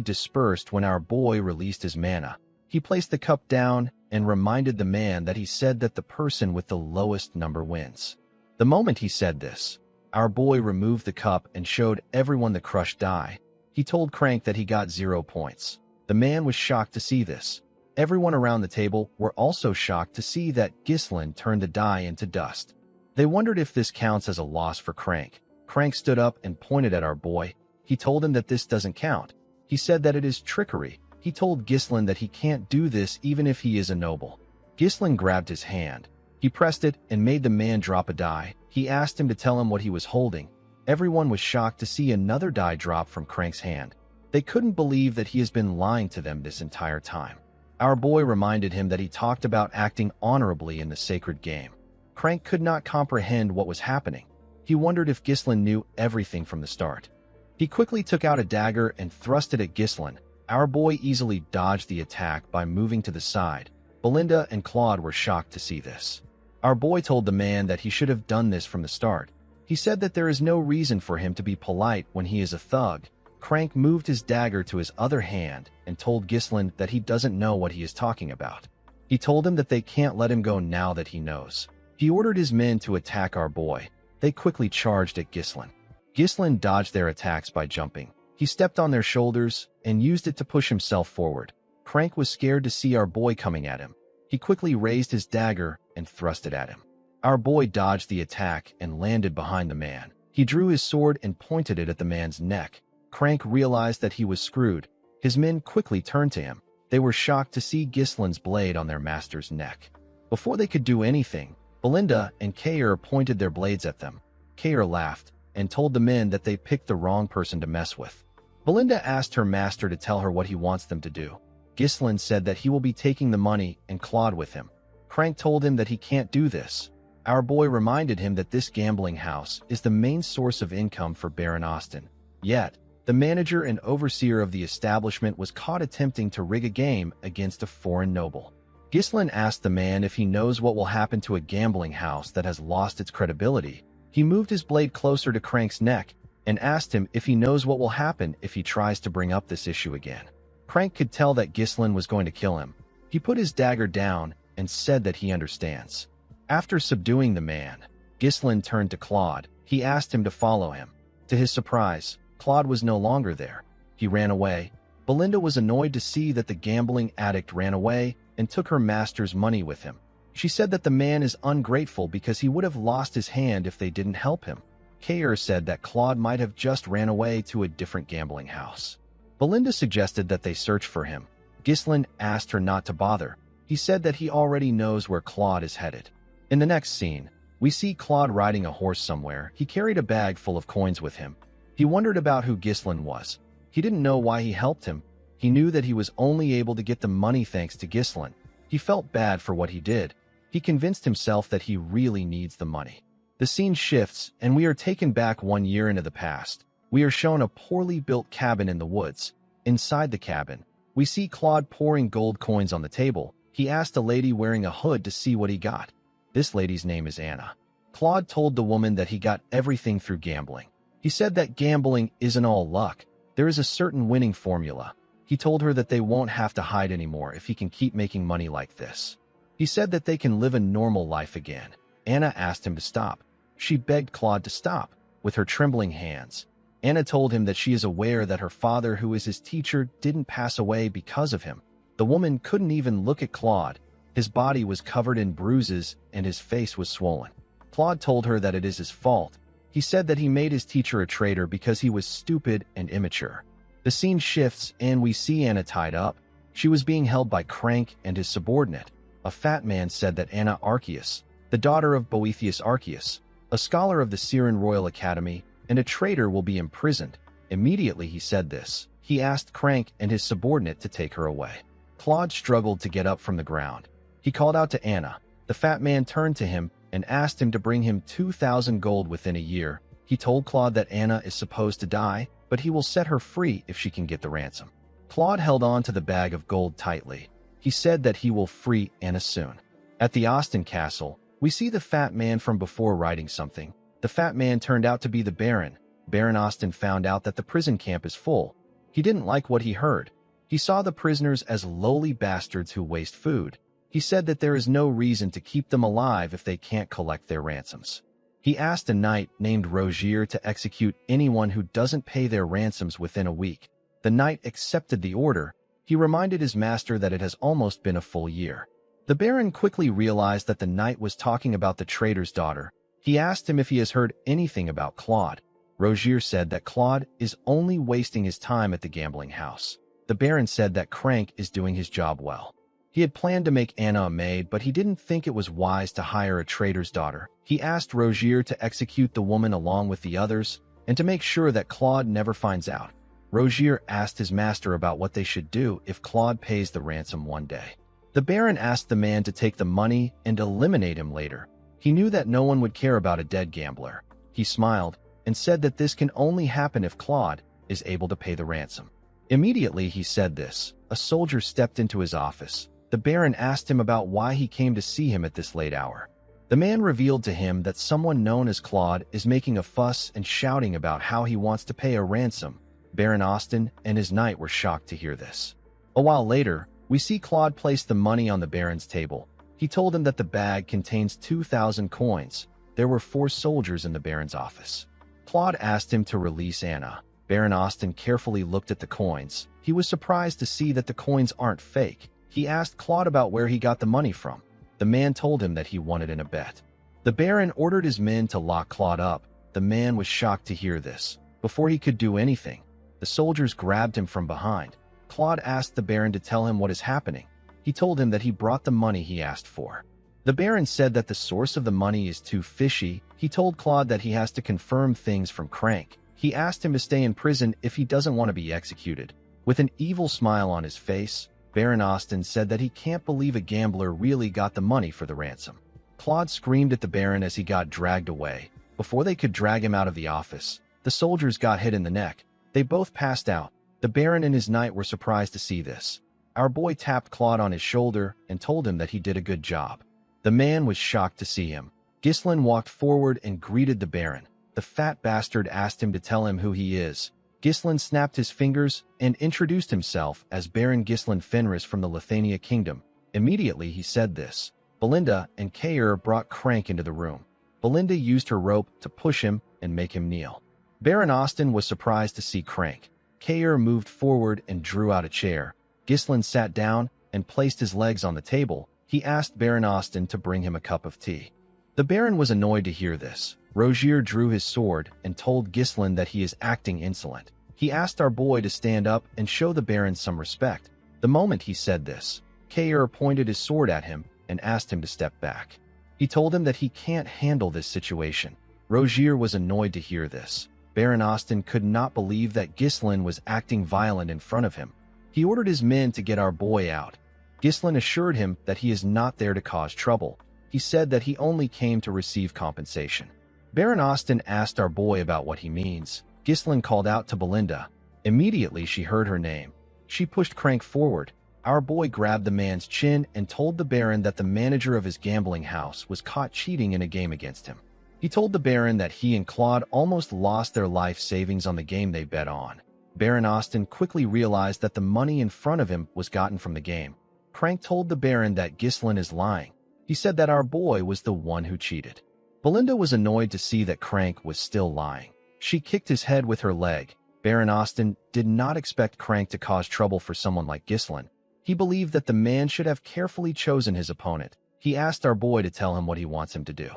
dispersed when our boy released his mana. He placed the cup down and reminded the man that he said that the person with the lowest number wins. The moment he said this, our boy removed the cup and showed everyone the crushed die. He told Crank that he got 0 points. The man was shocked to see this. Everyone around the table were also shocked to see that Ghislain turned the die into dust. They wondered if this counts as a loss for Crank. Crank stood up and pointed at our boy. He told him that this doesn't count. He said that it is trickery. He told Ghislain that he can't do this even if he is a noble. Ghislain grabbed his hand. He pressed it and made the man drop a die. He asked him to tell him what he was holding. Everyone was shocked to see another die drop from Crank's hand. They couldn't believe that he has been lying to them this entire time. Our boy reminded him that he talked about acting honorably in the sacred game. Crank could not comprehend what was happening. He wondered if Ghislain knew everything from the start. He quickly took out a dagger and thrust it at Ghislain. Our boy easily dodged the attack by moving to the side. Belinda and Claude were shocked to see this. Our boy told the man that he should have done this from the start. He said that there is no reason for him to be polite when he is a thug. Crank moved his dagger to his other hand and told Ghislain that he doesn't know what he is talking about. He told him that they can't let him go now that he knows. He ordered his men to attack our boy. They quickly charged at Ghislain. Ghislain dodged their attacks by jumping. He stepped on their shoulders and used it to push himself forward. Crank was scared to see our boy coming at him. He quickly raised his dagger and thrust it at him. Our boy dodged the attack and landed behind the man. He drew his sword and pointed it at the man's neck. Crank realized that he was screwed. His men quickly turned to him. They were shocked to see Ghislain's blade on their master's neck. Before they could do anything, Belinda and Kayer pointed their blades at them. Kayer laughed and told the men that they picked the wrong person to mess with. Belinda asked her master to tell her what he wants them to do. Ghislain said that he will be taking the money and Claude with him. Crank told him that he can't do this. Our boy reminded him that this gambling house is the main source of income for Baron Austin. Yet, the manager and overseer of the establishment was caught attempting to rig a game against a foreign noble. Ghislain asked the man if he knows what will happen to a gambling house that has lost its credibility. He moved his blade closer to Crank's neck and asked him if he knows what will happen if he tries to bring up this issue again. Crank could tell that Ghislain was going to kill him. He put his dagger down and said that he understands. After subduing the man, Ghislain turned to Claude. He asked him to follow him. To his surprise, Claude was no longer there. He ran away. Belinda was annoyed to see that the gambling addict ran away and took her master's money with him. She said that the man is ungrateful because he would have lost his hand if they didn't help him. Kayer said that Claude might have just ran away to a different gambling house. Belinda suggested that they search for him. Ghislain asked her not to bother. He said that he already knows where Claude is headed. In the next scene, we see Claude riding a horse somewhere. He carried a bag full of coins with him. He wondered about who Ghislain was. He didn't know why he helped him. He knew that he was only able to get the money thanks to Ghislain. He felt bad for what he did. He convinced himself that he really needs the money. The scene shifts, and we are taken back 1 year into the past. We are shown a poorly built cabin in the woods. Inside the cabin, we see Claude pouring gold coins on the table. He asked a lady wearing a hood to see what he got. This lady's name is Anna. Claude told the woman that he got everything through gambling. He said that gambling isn't all luck. There is a certain winning formula. He told her that they won't have to hide anymore if he can keep making money like this. He said that they can live a normal life again. Anna asked him to stop. She begged Claude to stop. With her trembling hands, Anna told him that she is aware that her father, who is his teacher, didn't pass away because of him. The woman couldn't even look at Claude. His body was covered in bruises and his face was swollen. Claude told her that it is his fault. He said that he made his teacher a traitor because he was stupid and immature. The scene shifts and we see Anna tied up. She was being held by Crank and his subordinate. A fat man said that Anna Arceus, the daughter of Boethius Arceus, a scholar of the Syrian Royal Academy, and a traitor, will be imprisoned. Immediately he said this, he asked Crank and his subordinate to take her away. Claude struggled to get up from the ground. He called out to Anna. The fat man turned to him and asked him to bring him 2,000 gold within a year. He told Claude that Anna is supposed to die, but he will set her free if she can get the ransom. Claude held on to the bag of gold tightly. He said that he will free Anna soon. At the Austin castle, we see the fat man from before writing something. The fat man turned out to be the Baron. Baron Austin found out that the prison camp is full. He didn't like what he heard. He saw the prisoners as lowly bastards who waste food. He said that there is no reason to keep them alive if they can't collect their ransoms. He asked a knight named Rogier to execute anyone who doesn't pay their ransoms within a week. The knight accepted the order. He reminded his master that it has almost been a full year. The Baron quickly realized that the knight was talking about the traitor's daughter. He asked him if he has heard anything about Claude. Rogier said that Claude is only wasting his time at the gambling house. The Baron said that Crank is doing his job well. He had planned to make Anna a maid, but he didn't think it was wise to hire a traitor's daughter. He asked Rogier to execute the woman along with the others and to make sure that Claude never finds out. Rogier asked his master about what they should do if Claude pays the ransom one day. The Baron asked the man to take the money and eliminate him later. He knew that no one would care about a dead gambler. He smiled and said that this can only happen if Claude is able to pay the ransom. Immediately he said this, a soldier stepped into his office. The Baron asked him about why he came to see him at this late hour. The man revealed to him that someone known as Claude is making a fuss and shouting about how he wants to pay a ransom. Baron Austin and his knight were shocked to hear this. A while later, we see Claude place the money on the Baron's table. He told him that the bag contains 2,000 coins. There were 4 soldiers in the Baron's office. Claude asked him to release Anna. Baron Austin carefully looked at the coins. He was surprised to see that the coins aren't fake. He asked Claude about where he got the money from. The man told him that he won it in a bet. The Baron ordered his men to lock Claude up. The man was shocked to hear this. Before he could do anything, the soldiers grabbed him from behind. Claude asked the Baron to tell him what is happening. He told him that he brought the money he asked for. The Baron said that the source of the money is too fishy. He told Claude that he has to confirm things from Crank. He asked him to stay in prison if he doesn't want to be executed. With an evil smile on his face, Baron Austin said that he can't believe a gambler really got the money for the ransom. Claude screamed at the Baron as he got dragged away. Before they could drag him out of the office, the soldiers got hit in the neck. They both passed out. The Baron and his knight were surprised to see this. Our boy tapped Claude on his shoulder and told him that he did a good job. The man was shocked to see him. Ghislain walked forward and greeted the Baron. The fat bastard asked him to tell him who he is. Ghislain snapped his fingers and introduced himself as Baron Ghislain Fenris from the Lithania Kingdom. Immediately he said this. Belinda and Kair brought Crank into the room. Belinda used her rope to push him and make him kneel. Baron Austin was surprised to see Crank. Kair moved forward and drew out a chair. Ghislain sat down and placed his legs on the table. He asked Baron Austin to bring him a cup of tea. The Baron was annoyed to hear this. Rogier drew his sword and told Ghislain that he is acting insolent. He asked our boy to stand up and show the Baron some respect. The moment he said this, Kair pointed his sword at him and asked him to step back. He told him that he can't handle this situation. Rogier was annoyed to hear this. Baron Austin could not believe that Ghislain was acting violent in front of him. He ordered his men to get our boy out. Ghislain assured him that he is not there to cause trouble. He said that he only came to receive compensation. Baron Austin asked our boy about what he means. Ghislain called out to Belinda. Immediately she heard her name. She pushed Crank forward. Our boy grabbed the man's chin and told the Baron that the manager of his gambling house was caught cheating in a game against him. He told the Baron that he and Claude almost lost their life savings on the game they bet on. Baron Austin quickly realized that the money in front of him was gotten from the game. Crank told the Baron that Ghislain is lying. He said that our boy was the one who cheated. Belinda was annoyed to see that Crank was still lying. She kicked his head with her leg. Baron Austin did not expect Crank to cause trouble for someone like Ghislain. He believed that the man should have carefully chosen his opponent. He asked our boy to tell him what he wants him to do.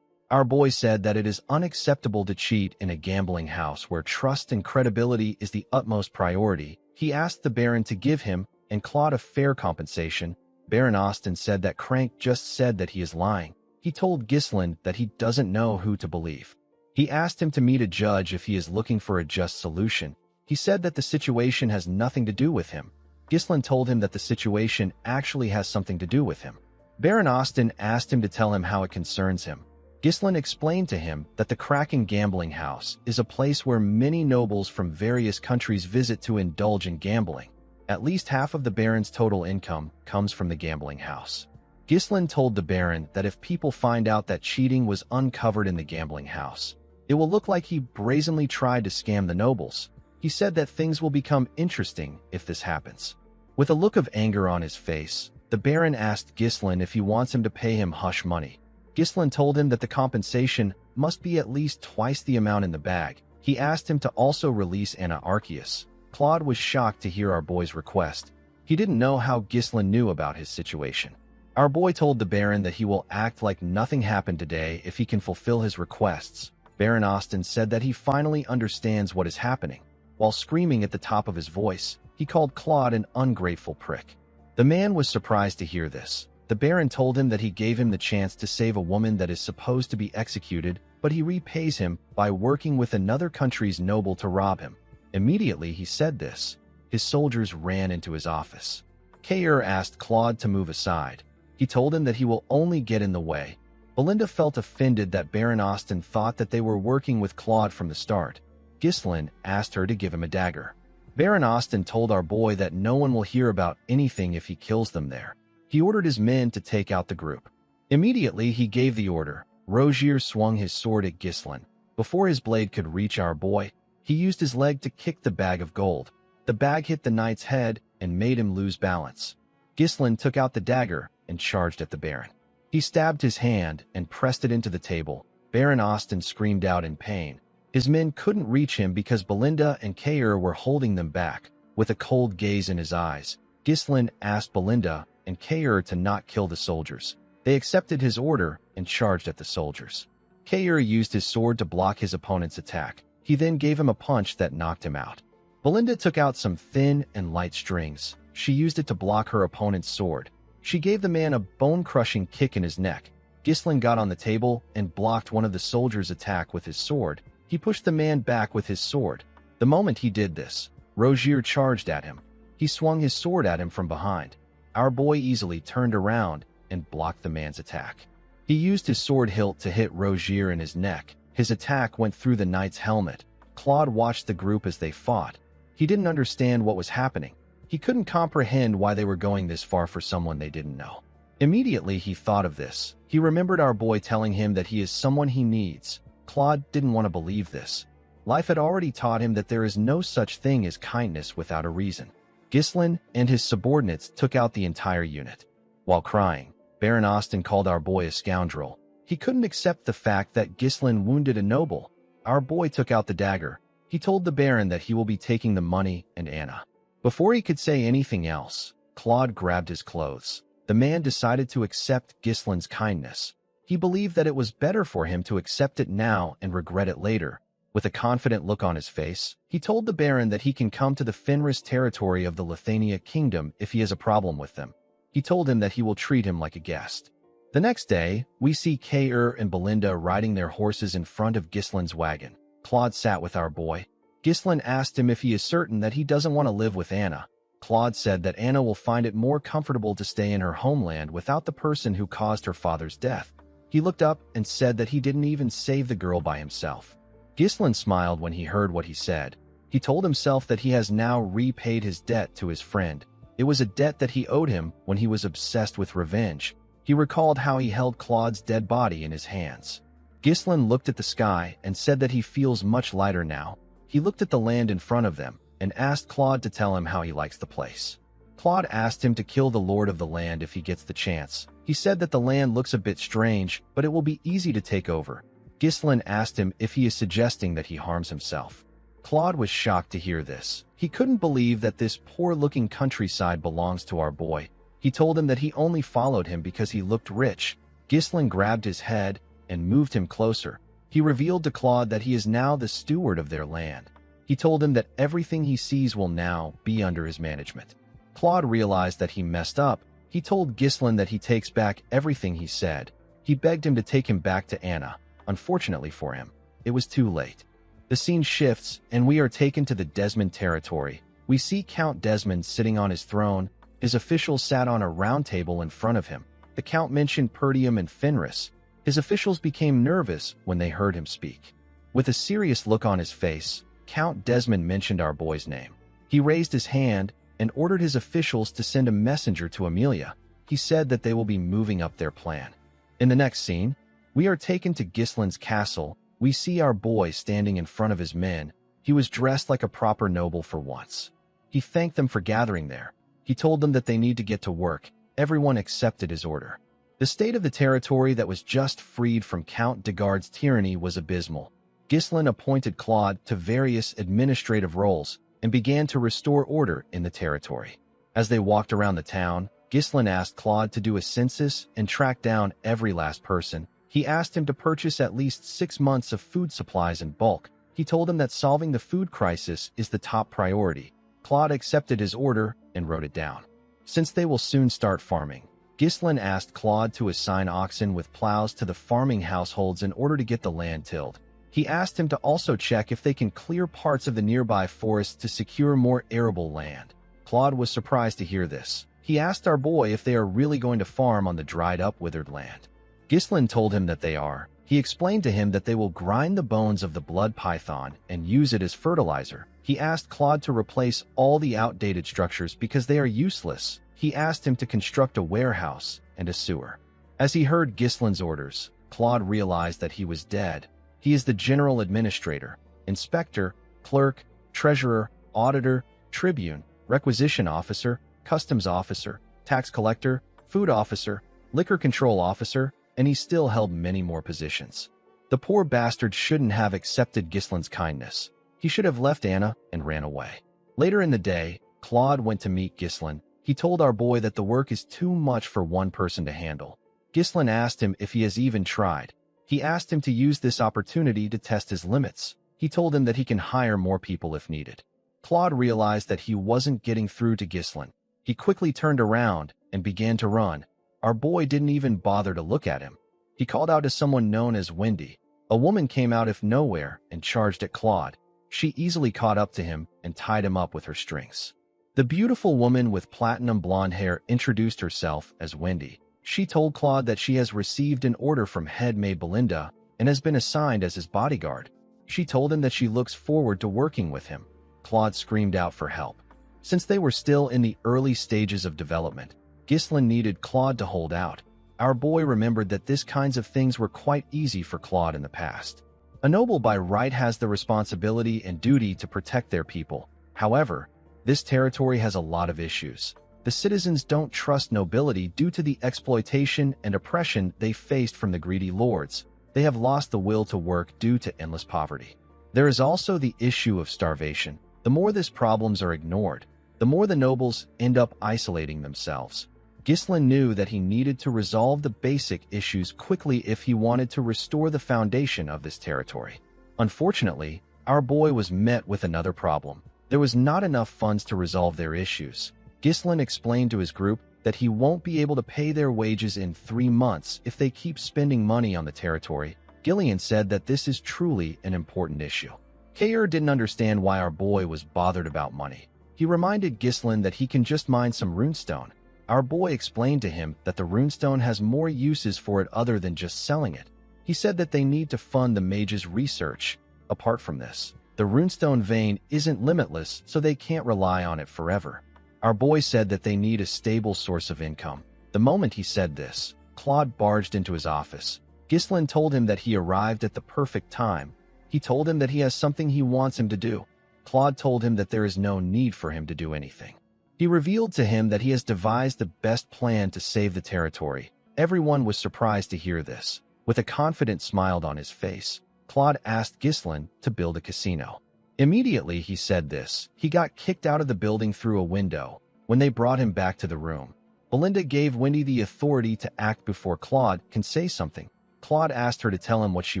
Our boy said that it is unacceptable to cheat in a gambling house where trust and credibility is the utmost priority. He asked the Baron to give him and Claude a fair compensation. Baron Austin said that Crank just said that he is lying. He told Ghislain that he doesn't know who to believe. He asked him to meet a judge if he is looking for a just solution. He said that the situation has nothing to do with him. Ghislain told him that the situation actually has something to do with him. Baron Austin asked him to tell him how it concerns him. Ghislain explained to him that the Kraken Gambling House is a place where many nobles from various countries visit to indulge in gambling. At least half of the Baron's total income comes from the gambling house. Ghislain told the Baron that if people find out that cheating was uncovered in the gambling house, it will look like he brazenly tried to scam the nobles. He said that things will become interesting if this happens. With a look of anger on his face, the Baron asked Ghislain if he wants him to pay him hush money. Ghislain told him that the compensation must be at least twice the amount in the bag. He asked him to also release Anna Arceus. Claude was shocked to hear our boy's request. He didn't know how Ghislain knew about his situation. Our boy told the Baron that he will act like nothing happened today if he can fulfill his requests. Baron Austin said that he finally understands what is happening. While screaming at the top of his voice, he called Claude an ungrateful prick. The man was surprised to hear this. The Baron told him that he gave him the chance to save a woman that is supposed to be executed, but he repays him by working with another country's noble to rob him. Immediately he said this, his soldiers ran into his office. Kair asked Claude to move aside. He told him that he will only get in the way. Belinda felt offended that Baron Austin thought that they were working with Claude from the start. Ghislain asked her to give him a dagger. Baron Austin told our boy that no one will hear about anything if he kills them there. He ordered his men to take out the group. Immediately he gave the order. Rogier swung his sword at Ghislain. Before his blade could reach our boy, he used his leg to kick the bag of gold. The bag hit the knight's head and made him lose balance. Ghislain took out the dagger and charged at the Baron. He stabbed his hand and pressed it into the table. Baron Austin screamed out in pain. His men couldn't reach him because Belinda and Kair were holding them back. With a cold gaze in his eyes, Ghislain asked Belinda and Kair to not kill the soldiers. They accepted his order and charged at the soldiers. Kair used his sword to block his opponent's attack. He then gave him a punch that knocked him out. Belinda took out some thin and light strings. She used it to block her opponent's sword. She gave the man a bone-crushing kick in his neck. Ghislain got on the table and blocked one of the soldiers' attack with his sword. He pushed the man back with his sword. The moment he did this, Rogier charged at him. He swung his sword at him from behind. Our boy easily turned around and blocked the man's attack. He used his sword hilt to hit Rogier in his neck. His attack went through the knight's helmet. Claude watched the group as they fought. He didn't understand what was happening. He couldn't comprehend why they were going this far for someone they didn't know. Immediately he thought of this. He remembered our boy telling him that he is someone he needs. Claude didn't want to believe this. Life had already taught him that there is no such thing as kindness without a reason. Ghislain and his subordinates took out the entire unit. While crying, Baron Austin called our boy a scoundrel. He couldn't accept the fact that Ghislain wounded a noble. Our boy took out the dagger. He told the Baron that he will be taking the money and Anna. Before he could say anything else, Claude grabbed his clothes. The man decided to accept Ghislain's kindness. He believed that it was better for him to accept it now and regret it later. With a confident look on his face, he told the Baron that he can come to the Fenris territory of the Lithuania kingdom if he has a problem with them. He told him that he will treat him like a guest. The next day, we see Kair and Belinda riding their horses in front of Ghislain's wagon. Claude sat with our boy. Ghislain asked him if he is certain that he doesn't want to live with Anna. Claude said that Anna will find it more comfortable to stay in her homeland without the person who caused her father's death. He looked up and said that he didn't even save the girl by himself. Ghislain smiled when he heard what he said. He told himself that he has now repaid his debt to his friend. It was a debt that he owed him when he was obsessed with revenge. He recalled how he held Claude's dead body in his hands. Ghislain looked at the sky and said that he feels much lighter now. He looked at the land in front of them and asked Claude to tell him how he likes the place. Claude asked him to kill the lord of the land if he gets the chance. He said that the land looks a bit strange, but it will be easy to take over. Ghislain asked him if he is suggesting that he harms himself. Claude was shocked to hear this. He couldn't believe that this poor-looking countryside belongs to our boy. He told him that he only followed him because he looked rich. Ghislain grabbed his head and moved him closer. He revealed to Claude that he is now the steward of their land. He told him that everything he sees will now be under his management. Claude realized that he messed up. He told Ghislain that he takes back everything he said. He begged him to take him back to Anna. Unfortunately for him, it was too late. The scene shifts, and we are taken to the Desmond territory. We see Count Desmond sitting on his throne. His officials sat on a round table in front of him. The Count mentioned Perdium and Fenris. His officials became nervous when they heard him speak. With a serious look on his face, Count Desmond mentioned our boy's name. He raised his hand and ordered his officials to send a messenger to Amelia. He said that they will be moving up their plan. In the next scene, we are taken to Ghislain's castle. We see our boy standing in front of his men. He was dressed like a proper noble for once. He thanked them for gathering there. He told them that they need to get to work. Everyone accepted his order. The state of the territory that was just freed from Count Degard's tyranny was abysmal. Ghislain appointed Claude to various administrative roles and began to restore order in the territory. As they walked around the town, Ghislain asked Claude to do a census and track down every last person. He asked him to purchase at least 6 months of food supplies in bulk. He told him that solving the food crisis is the top priority. Claude accepted his order and wrote it down. Since they will soon start farming, Ghislain asked Claude to assign oxen with plows to the farming households in order to get the land tilled. He asked him to also check if they can clear parts of the nearby forests to secure more arable land. Claude was surprised to hear this. He asked our boy if they are really going to farm on the dried-up, withered land. Ghislain told him that they are. He explained to him that they will grind the bones of the blood python and use it as fertilizer. He asked Claude to replace all the outdated structures because they are useless. He asked him to construct a warehouse and a sewer. As he heard Ghislain's orders, Claude realized that he was dead. He is the general administrator, inspector, clerk, treasurer, auditor, tribune, requisition officer, customs officer, tax collector, food officer, liquor control officer, and he still held many more positions. The poor bastard shouldn't have accepted Ghislain's kindness. He should have left Anna and ran away. Later in the day, Claude went to meet Ghislain. He told our boy that the work is too much for one person to handle. Ghislain asked him if he has even tried. He asked him to use this opportunity to test his limits. He told him that he can hire more people if needed. Claude realized that he wasn't getting through to Ghislain. He quickly turned around and began to run. Our boy didn't even bother to look at him. He called out to someone known as Wendy. A woman came out of nowhere and charged at Claude. She easily caught up to him and tied him up with her strings. The beautiful woman with platinum blonde hair introduced herself as Wendy. She told Claude that she has received an order from head maid Belinda and has been assigned as his bodyguard. She told him that she looks forward to working with him. Claude screamed out for help. Since they were still in the early stages of development, Ghislain needed Claude to hold out. Our boy remembered that these kinds of things were quite easy for Claude in the past. A noble by right has the responsibility and duty to protect their people. However, this territory has a lot of issues. The citizens don't trust nobility due to the exploitation and oppression they faced from the greedy lords. They have lost the will to work due to endless poverty. There is also the issue of starvation. The more these problems are ignored, the more the nobles end up isolating themselves. Ghislain knew that he needed to resolve the basic issues quickly if he wanted to restore the foundation of this territory. Unfortunately, our boy was met with another problem. There was not enough funds to resolve their issues. Ghislain explained to his group that he won't be able to pay their wages in 3 months if they keep spending money on the territory. Gillian said that this is truly an important issue. Kair didn't understand why our boy was bothered about money. He reminded Ghislain that he can just mine some runestone. Our boy explained to him that the runestone has more uses for it other than just selling it. He said that they need to fund the mage's research. Apart from this, the runestone vein isn't limitless, so they can't rely on it forever. Our boy said that they need a stable source of income. The moment he said this, Claude barged into his office. Ghislain told him that he arrived at the perfect time. He told him that he has something he wants him to do. Claude told him that there is no need for him to do anything. He revealed to him that he has devised the best plan to save the territory. Everyone was surprised to hear this. With a confident smile on his face, Claude asked Ghislain to build a casino. Immediately he said this, he got kicked out of the building through a window. When they brought him back to the room, Belinda gave Wendy the authority to act before Claude can say something. Claude asked her to tell him what she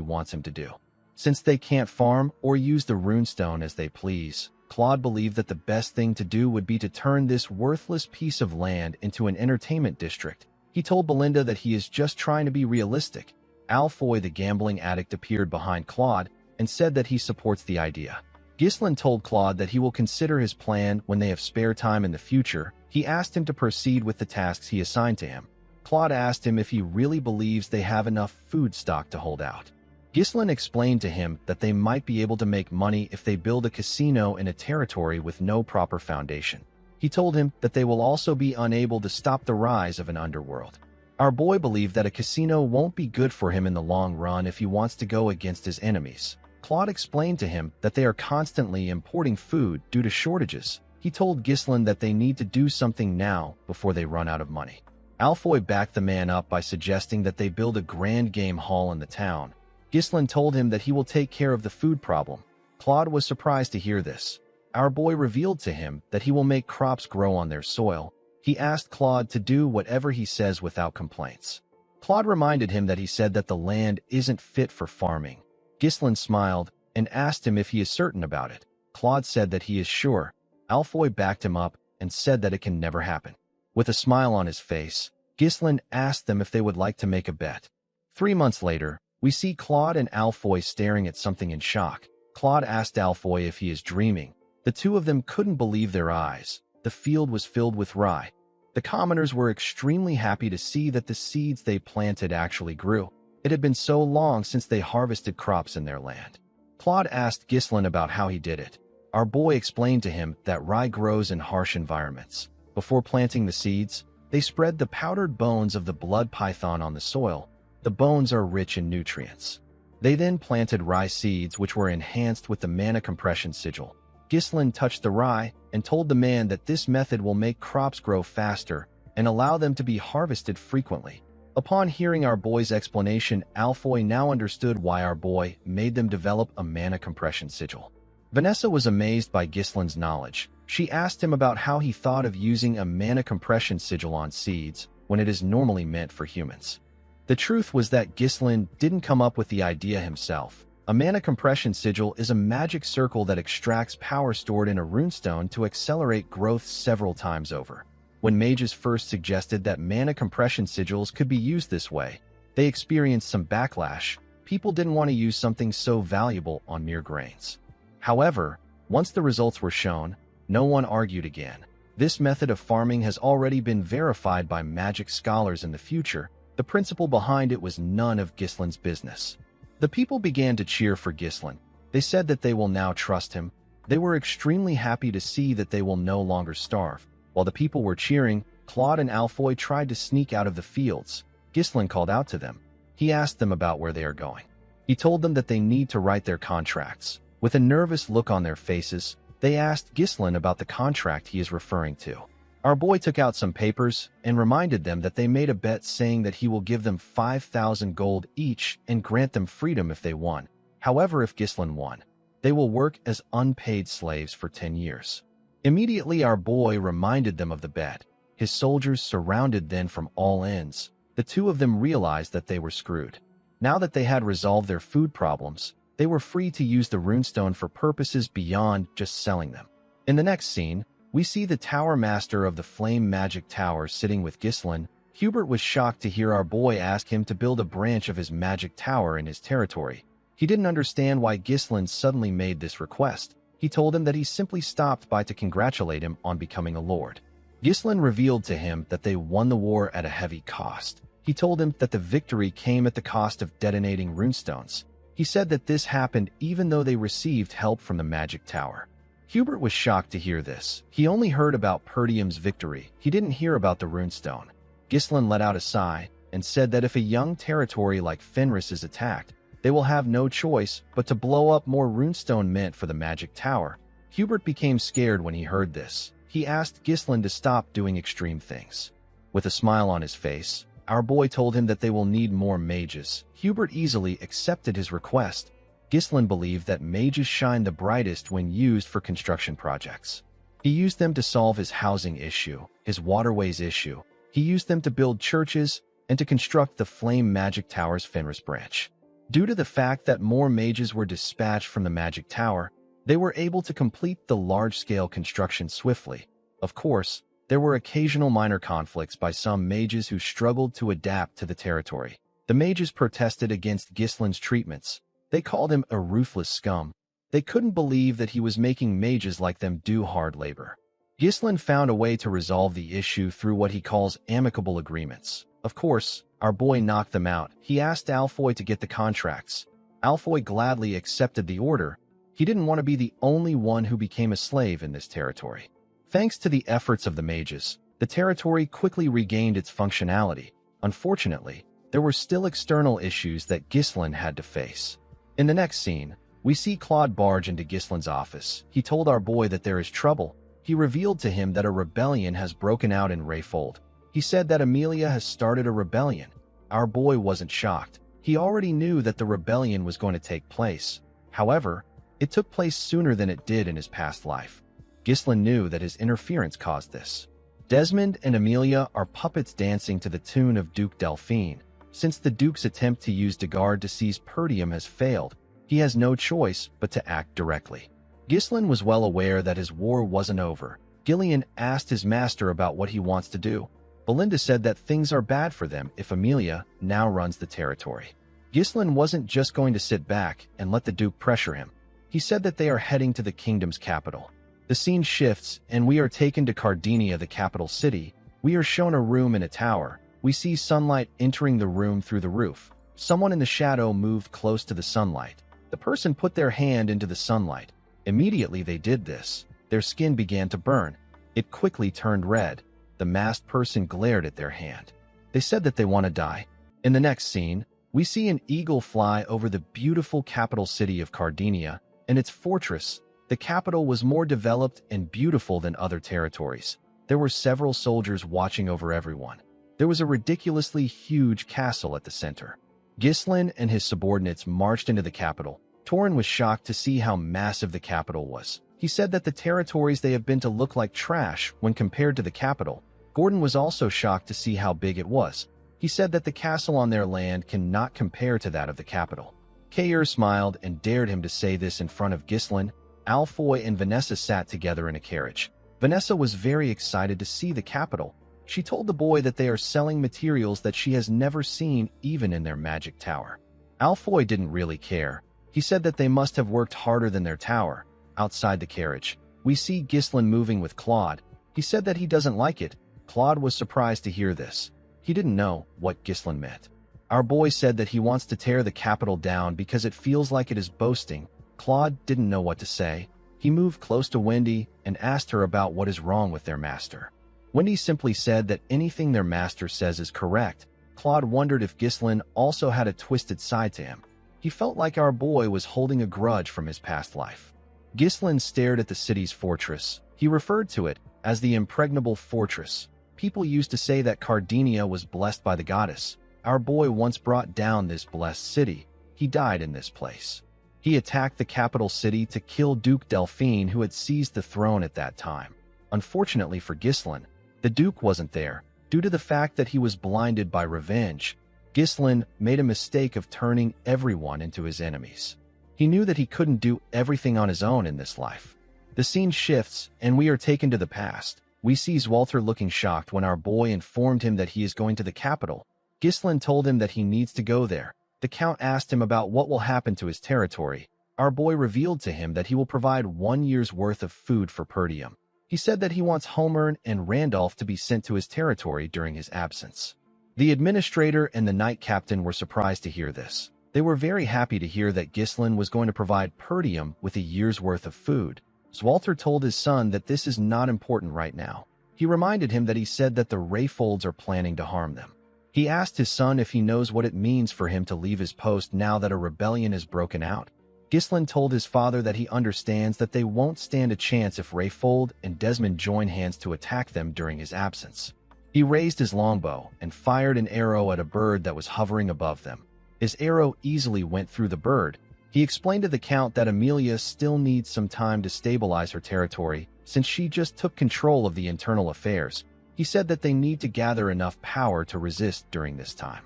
wants him to do. Since they can't farm or use the runestone as they please, Claude believed that the best thing to do would be to turn this worthless piece of land into an entertainment district. He told Belinda that he is just trying to be realistic. Alfoy, the gambling addict, appeared behind Claude and said that he supports the idea. Ghislain told Claude that he will consider his plan when they have spare time in the future. He asked him to proceed with the tasks he assigned to him. Claude asked him if he really believes they have enough food stock to hold out. Ghislain explained to him that they might be able to make money if they build a casino in a territory with no proper foundation. He told him that they will also be unable to stop the rise of an underworld. Our boy believed that a casino won't be good for him in the long run if he wants to go against his enemies. Claude explained to him that they are constantly importing food due to shortages. He told Ghislain that they need to do something now before they run out of money. Alfoy backed the man up by suggesting that they build a grand game hall in the town. Ghislain told him that he will take care of the food problem. Claude was surprised to hear this. Our boy revealed to him that he will make crops grow on their soil. He asked Claude to do whatever he says without complaints. Claude reminded him that he said that the land isn't fit for farming. Ghislain smiled and asked him if he is certain about it. Claude said that he is sure. Alfoy backed him up and said that it can never happen. With a smile on his face, Ghislain asked them if they would like to make a bet. 3 months later, we see Claude and Alfoy staring at something in shock. Claude asked Alfoy if he is dreaming. The two of them couldn't believe their eyes. The field was filled with rye. The commoners were extremely happy to see that the seeds they planted actually grew. It had been so long since they harvested crops in their land. Claude asked Ghislain about how he did it. Our boy explained to him that rye grows in harsh environments. Before planting the seeds, they spread the powdered bones of the blood python on the soil. The bones are rich in nutrients. They then planted rye seeds which were enhanced with the mana compression sigil. Ghislain touched the rye and told the man that this method will make crops grow faster and allow them to be harvested frequently. Upon hearing our boy's explanation, Alfoy now understood why our boy made them develop a mana compression sigil. Vanessa was amazed by Ghislain's knowledge. She asked him about how he thought of using a mana compression sigil on seeds when it is normally meant for humans. The truth was that Ghislain didn't come up with the idea himself. A mana compression sigil is a magic circle that extracts power stored in a runestone to accelerate growth several times over. When mages first suggested that mana compression sigils could be used this way, They experienced some backlash. People didn't want to use something so valuable on mere grains. However, once the results were shown, no one argued again. This method of farming has already been verified by magic scholars in the future. The principle behind it was none of Gislin's business. The people began to cheer for Gislin. They said that they will now trust him. They were extremely happy to see that they will no longer starve. While the people were cheering, Claude and Alfoy tried to sneak out of the fields. Gislin called out to them. He asked them about where they are going. He told them that they need to write their contracts. With a nervous look on their faces, they asked Gislin about the contract he is referring to. Our boy took out some papers and reminded them that they made a bet saying that he will give them 5,000 gold each and grant them freedom if they won. However, if Gislin won, they will work as unpaid slaves for 10 years. Immediately, our boy reminded them of the bet. His soldiers surrounded them from all ends. The two of them realized that they were screwed. Now that they had resolved their food problems, they were free to use the runestone for purposes beyond just selling them. In the next scene, we see the Tower Master of the Flame Magic Tower sitting with Gislin. Hubert was shocked to hear our boy ask him to build a branch of his magic tower in his territory. He didn't understand why Gislin suddenly made this request. He told him that he simply stopped by to congratulate him on becoming a lord. Gislin revealed to him that they won the war at a heavy cost. He told him that the victory came at the cost of detonating runestones. He said that this happened even though they received help from the magic tower. Hubert was shocked to hear this. He only heard about Perdium's victory. He didn't hear about the runestone. Gislin let out a sigh and said that if a young territory like Fenris is attacked, they will have no choice but to blow up more runestone meant for the magic tower. Hubert became scared when he heard this. He asked Gislin to stop doing extreme things. With a smile on his face, our boy told him that they will need more mages. Hubert easily accepted his request. Gislin believed that mages shine the brightest when used for construction projects. He used them to solve his housing issue, his waterways issue. He used them to build churches and to construct the Flame Magic Tower's Fenris branch. Due to the fact that more mages were dispatched from the Magic Tower, they were able to complete the large-scale construction swiftly. Of course, there were occasional minor conflicts by some mages who struggled to adapt to the territory. The mages protested against Gislin's treatments. They called him a ruthless scum. They couldn't believe that he was making mages like them do hard labor. Gislin found a way to resolve the issue through what he calls amicable agreements. Of course, our boy knocked them out. He asked Alfoy to get the contracts. Alfoy gladly accepted the order. He didn't want to be the only one who became a slave in this territory. Thanks to the efforts of the mages, the territory quickly regained its functionality. Unfortunately, there were still external issues that Gislin had to face. In the next scene, we see Claude barge into Gislin's office. He told our boy that there is trouble. He revealed to him that a rebellion has broken out in Rayfold. He said that Amelia has started a rebellion. Our boy wasn't shocked. He already knew that the rebellion was going to take place. However, it took place sooner than it did in his past life. Gislin knew that his interference caused this. Desmond and Amelia are puppets dancing to the tune of Duke Delphine. Since the Duke's attempt to use Degard to seize Perdium has failed, he has no choice but to act directly. Gislin was well aware that his war wasn't over. Gillian asked his master about what he wants to do. Belinda said that things are bad for them if Amelia now runs the territory. Gislin wasn't just going to sit back and let the Duke pressure him. He said that they are heading to the kingdom's capital. The scene shifts, and we are taken to Cardinia, the capital city. We are shown a room in a tower. We see sunlight entering the room through the roof. Someone in the shadow moved close to the sunlight. The person put their hand into the sunlight. Immediately they did this, their skin began to burn. It quickly turned red. The masked person glared at their hand. They said that they want to die. In the next scene, we see an eagle fly over the beautiful capital city of Cardinia and its fortress. The capital was more developed and beautiful than other territories. There were several soldiers watching over everyone. There was a ridiculously huge castle at the center. Gislin and his subordinates marched into the capital. Torin was shocked to see how massive the capital was. He said that the territories they have been to look like trash when compared to the capital. Gordon was also shocked to see how big it was. He said that the castle on their land cannot compare to that of the capital. Kair smiled and dared him to say this in front of Gislin. Alfoy and Vanessa sat together in a carriage. Vanessa was very excited to see the capital. She told the boy that they are selling materials that she has never seen even in their magic tower. Alfoy didn't really care. He said that they must have worked harder than their tower. Outside the carriage, we see Ghislain moving with Claude. He said that he doesn't like it. Claude was surprised to hear this. He didn't know what Ghislain meant. Our boy said that he wants to tear the capital down because it feels like it is boasting. Claude didn't know what to say. He moved close to Wendy and asked her about what is wrong with their master. Wendy simply said that anything their master says is correct. Claude wondered if Ghislain also had a twisted side to him. He felt like our boy was holding a grudge from his past life. Ghislain stared at the city's fortress. He referred to it as the impregnable fortress. People used to say that Cardinia was blessed by the goddess. Our boy once brought down this blessed city. He died in this place. He attacked the capital city to kill Duke Delphine, who had seized the throne at that time. Unfortunately for Ghislain, the Duke wasn't there. Due to the fact that he was blinded by revenge, Ghislain made a mistake of turning everyone into his enemies. He knew that he couldn't do everything on his own in this life. The scene shifts, and we are taken to the past. We see Walter looking shocked when our boy informed him that he is going to the capital. Ghislain told him that he needs to go there. The Count asked him about what will happen to his territory. Our boy revealed to him that he will provide 1 year's worth of food for Perdium. He said that he wants Homer and Randolph to be sent to his territory during his absence. The administrator and the knight captain were surprised to hear this. They were very happy to hear that Ghislain was going to provide Perdium with a year's worth of food. Walter told his son that this is not important right now. He reminded him that he said that the Rayfolds are planning to harm them. He asked his son if he knows what it means for him to leave his post now that a rebellion is broken out. Ghislain told his father that he understands that they won't stand a chance if Rayfold and Desmond join hands to attack them during his absence. He raised his longbow and fired an arrow at a bird that was hovering above them. His arrow easily went through the bird. He explained to the Count that Amelia still needs some time to stabilize her territory since she just took control of the internal affairs. He said that they need to gather enough power to resist during this time.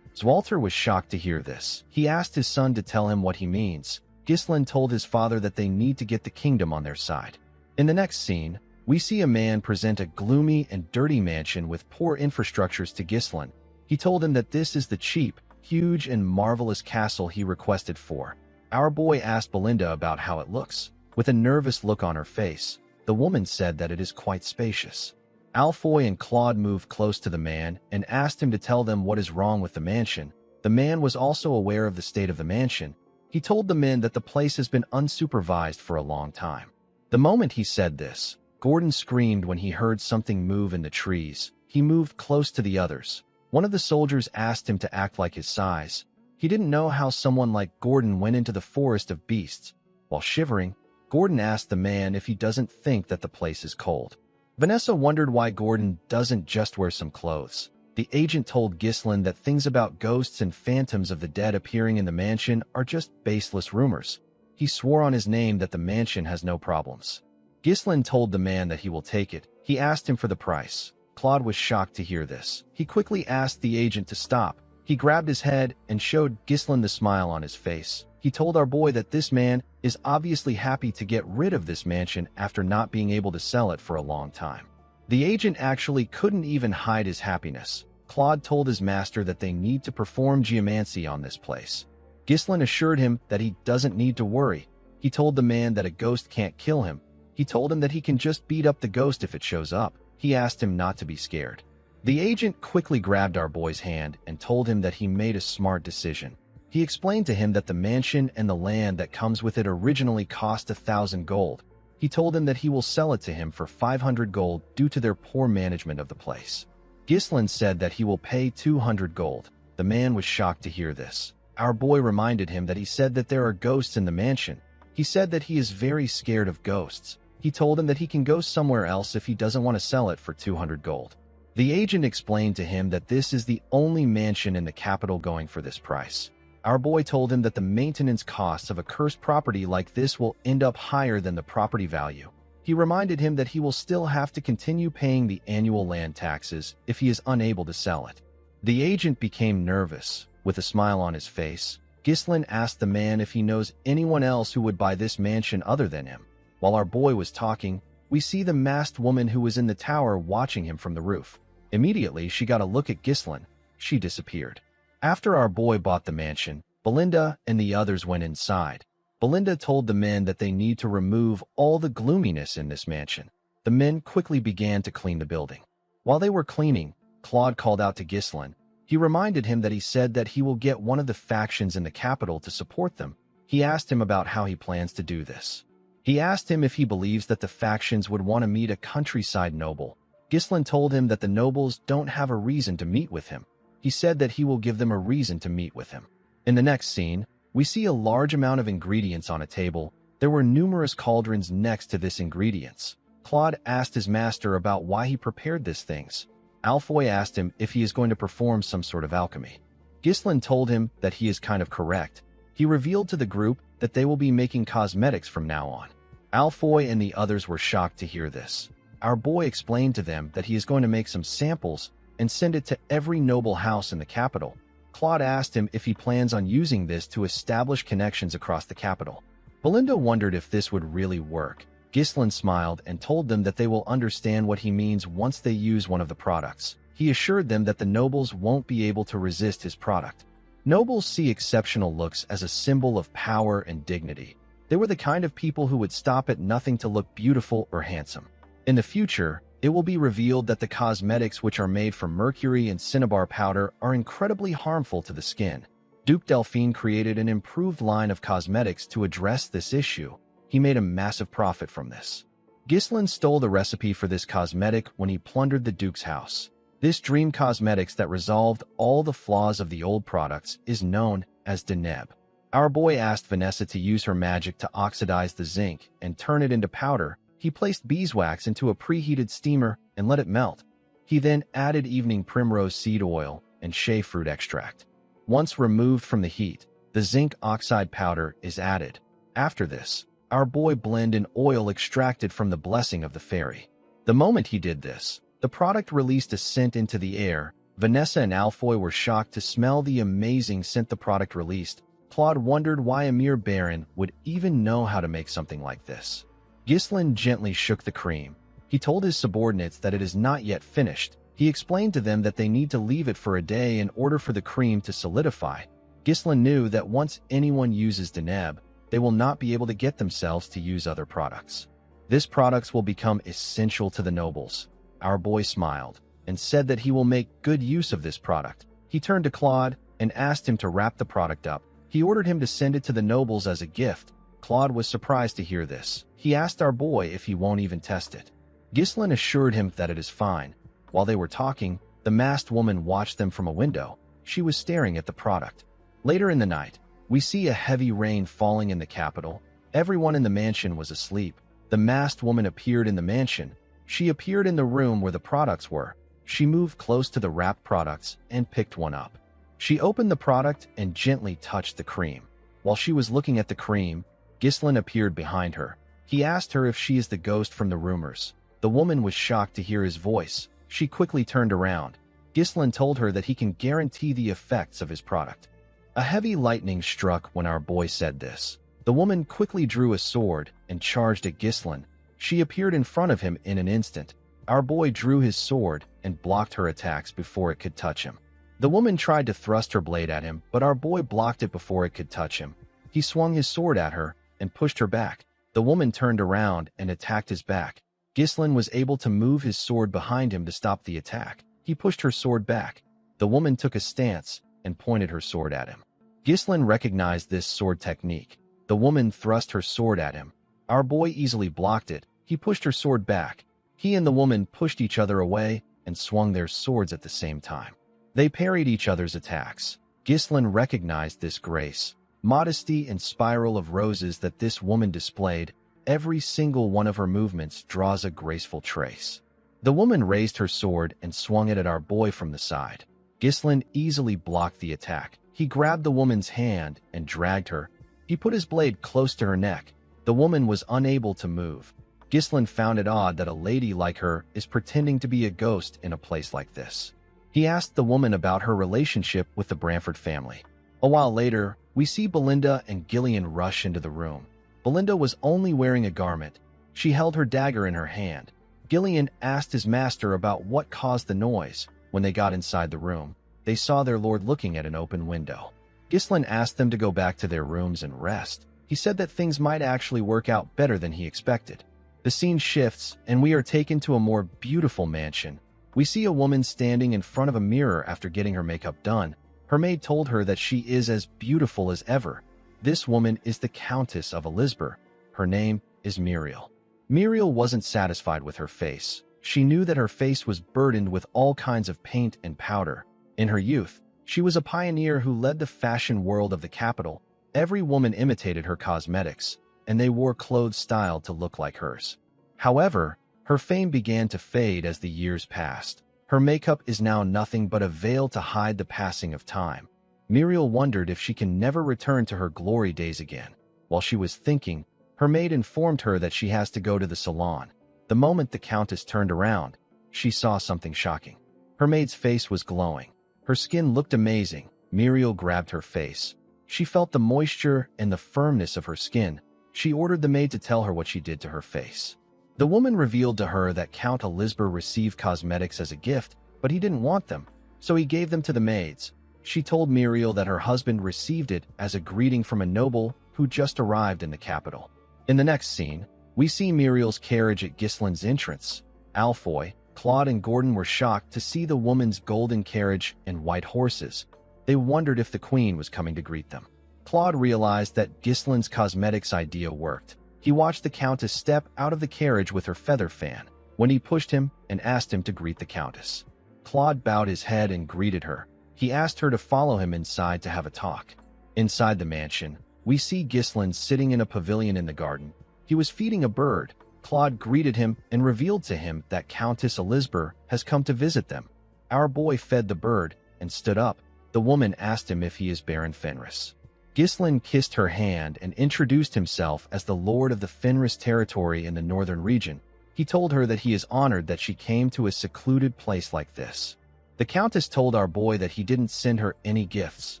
Walter was shocked to hear this. He asked his son to tell him what he means. Ghislain told his father that they need to get the kingdom on their side. In the next scene, we see a man present a gloomy and dirty mansion with poor infrastructures to Ghislain. He told him that this is the cheap, huge, and marvelous castle he requested for. Our boy asked Belinda about how it looks. With a nervous look on her face, the woman said that it is quite spacious. Alfoy and Claude moved close to the man and asked him to tell them what is wrong with the mansion. The man was also aware of the state of the mansion. He told the men that the place has been unsupervised for a long time. The moment he said this, Gordon screamed when he heard something move in the trees. He moved close to the others. One of the soldiers asked him to act like his size. He didn't know how someone like Gordon went into the forest of beasts. While shivering, Gordon asked the man if he doesn't think that the place is cold. Vanessa wondered why Gordon doesn't just wear some clothes. The agent told Ghislain that things about ghosts and phantoms of the dead appearing in the mansion are just baseless rumors. He swore on his name that the mansion has no problems. Ghislain told the man that he will take it. He asked him for the price. Claude was shocked to hear this. He quickly asked the agent to stop. He grabbed his head and showed Ghislain the smile on his face. He told our boy that this man is obviously happy to get rid of this mansion after not being able to sell it for a long time. The agent actually couldn't even hide his happiness. Claude told his master that they need to perform geomancy on this place. Ghislain assured him that he doesn't need to worry. He told the man that a ghost can't kill him. He told him that he can just beat up the ghost if it shows up. He asked him not to be scared. The agent quickly grabbed our boy's hand and told him that he made a smart decision. He explained to him that the mansion and the land that comes with it originally cost 1,000 gold. He told him that he will sell it to him for 500 gold due to their poor management of the place. Ghislain said that he will pay 200 gold. The man was shocked to hear this. Our boy reminded him that he said that there are ghosts in the mansion. He said that he is very scared of ghosts. He told him that he can go somewhere else if he doesn't want to sell it for 200 gold. The agent explained to him that this is the only mansion in the capital going for this price. Our boy told him that the maintenance costs of a cursed property like this will end up higher than the property value. He reminded him that he will still have to continue paying the annual land taxes if he is unable to sell it. The agent became nervous. With a smile on his face, Ghislain asked the man if he knows anyone else who would buy this mansion other than him. While our boy was talking, we see the masked woman who was in the tower watching him from the roof. Immediately, she got a look at Ghislaine. She disappeared. After our boy bought the mansion, Belinda and the others went inside. Belinda told the men that they need to remove all the gloominess in this mansion. The men quickly began to clean the building. While they were cleaning, Claude called out to Ghislaine. He reminded him that he said that he will get one of the factions in the capital to support them. He asked him about how he plans to do this. He asked him if he believes that the factions would want to meet a countryside noble. Ghislaine told him that the nobles don't have a reason to meet with him. He said that he will give them a reason to meet with him. In the next scene, we see a large amount of ingredients on a table. There were numerous cauldrons next to this ingredients. Claude asked his master about why he prepared these things. Alfoy asked him if he is going to perform some sort of alchemy. Ghislaine told him that he is kind of correct. He revealed to the group that they will be making cosmetics from now on. Alfoy and the others were shocked to hear this. Our boy explained to them that he is going to make some samples and send it to every noble house in the capital. Claude asked him if he plans on using this to establish connections across the capital. Belinda wondered if this would really work. Ghislaine smiled and told them that they will understand what he means once they use one of the products. He assured them that the nobles won't be able to resist his product. Nobles see exceptional looks as a symbol of power and dignity. They were the kind of people who would stop at nothing to look beautiful or handsome. In the future, it will be revealed that the cosmetics which are made from mercury and cinnabar powder are incredibly harmful to the skin. Duke Delphine created an improved line of cosmetics to address this issue. He made a massive profit from this. Ghislaine stole the recipe for this cosmetic when he plundered the Duke's house. This dream cosmetics that resolved all the flaws of the old products is known as Deneb. Our boy asked Vanessa to use her magic to oxidize the zinc and turn it into powder. He placed beeswax into a preheated steamer and let it melt. He then added evening primrose seed oil and shea fruit extract. Once removed from the heat, the zinc oxide powder is added. After this, our boy blended an oil extracted from the blessing of the fairy. The moment he did this, the product released a scent into the air. Vanessa and Alfoy were shocked to smell the amazing scent the product released. Claude wondered why a mere baron would even know how to make something like this. Ghislaine gently shook the cream. He told his subordinates that it is not yet finished. He explained to them that they need to leave it for a day in order for the cream to solidify. Ghislaine knew that once anyone uses Deneb, they will not be able to get themselves to use other products. This products will become essential to the nobles. Our boy smiled and said that he will make good use of this product. He turned to Claude and asked him to wrap the product up. He ordered him to send it to the nobles as a gift. Claude was surprised to hear this. He asked our boy if he won't even test it. Ghislaine assured him that it is fine. While they were talking, the masked woman watched them from a window. She was staring at the product. Later in the night, we see a heavy rain falling in the capital. Everyone in the mansion was asleep. The masked woman appeared in the mansion. She appeared in the room where the products were. She moved close to the wrapped products and picked one up. She opened the product and gently touched the cream. While she was looking at the cream, Ghislaine appeared behind her. He asked her if she is the ghost from the rumors. The woman was shocked to hear his voice. She quickly turned around. Ghislaine told her that he can guarantee the effects of his product. A heavy lightning struck when our boy said this. The woman quickly drew a sword and charged at Ghislaine. She appeared in front of him in an instant. Our boy drew his sword and blocked her attacks before it could touch him. The woman tried to thrust her blade at him, but our boy blocked it before it could touch him. He swung his sword at her and pushed her back. The woman turned around and attacked his back. Ghislaine was able to move his sword behind him to stop the attack. He pushed her sword back. The woman took a stance and pointed her sword at him. Ghislaine recognized this sword technique. The woman thrust her sword at him. Our boy easily blocked it. He pushed her sword back. He and the woman pushed each other away and swung their swords at the same time. They parried each other's attacks. Ghislaine recognized this grace, modesty, and spiral of roses that this woman displayed. Every single one of her movements draws a graceful trace. The woman raised her sword and swung it at our boy from the side. Ghislaine easily blocked the attack. He grabbed the woman's hand and dragged her. He put his blade close to her neck. The woman was unable to move. Ghislaine found it odd that a lady like her is pretending to be a ghost in a place like this. He asked the woman about her relationship with the Bramford family. A while later, we see Belinda and Gillian rush into the room. Belinda was only wearing a garment. She held her dagger in her hand. Gillian asked his master about what caused the noise. When they got inside the room, they saw their lord looking at an open window. Ghislain asked them to go back to their rooms and rest. He said that things might actually work out better than he expected. The scene shifts, and we are taken to a more beautiful mansion. We see a woman standing in front of a mirror after getting her makeup done. Her maid told her that she is as beautiful as ever. This woman is the Countess of Elisber. Her name is Muriel. Muriel wasn't satisfied with her face. She knew that her face was burdened with all kinds of paint and powder. In her youth, she was a pioneer who led the fashion world of the capital. Every woman imitated her cosmetics, and they wore clothes styled to look like hers. However, her fame began to fade as the years passed. Her makeup is now nothing but a veil to hide the passing of time. Muriel wondered if she can never return to her glory days again. While she was thinking, her maid informed her that she has to go to the salon. The moment the Countess turned around, she saw something shocking. Her maid's face was glowing. Her skin looked amazing. Muriel grabbed her face. She felt the moisture and the firmness of her skin. She ordered the maid to tell her what she did to her face. The woman revealed to her that Count Elisber received cosmetics as a gift, but he didn't want them, so he gave them to the maids. She told Muriel that her husband received it as a greeting from a noble who just arrived in the capital. In the next scene, we see Muriel's carriage at Ghislain's entrance. Alfoy, Claude, and Gordon were shocked to see the woman's golden carriage and white horses. They wondered if the queen was coming to greet them. Claude realized that Ghislain's cosmetics idea worked. He watched the Countess step out of the carriage with her feather fan when he pushed him and asked him to greet the Countess. Claude bowed his head and greeted her. He asked her to follow him inside to have a talk. Inside the mansion, we see Ghislain sitting in a pavilion in the garden. He was feeding a bird. Claude greeted him and revealed to him that Countess Elisber has come to visit them. Our boy fed the bird and stood up. The woman asked him if he is Baron Fenris. Ghislain kissed her hand and introduced himself as the lord of the Fenris territory in the northern region. He told her that he is honored that she came to a secluded place like this. The Countess told our boy that he didn't send her any gifts.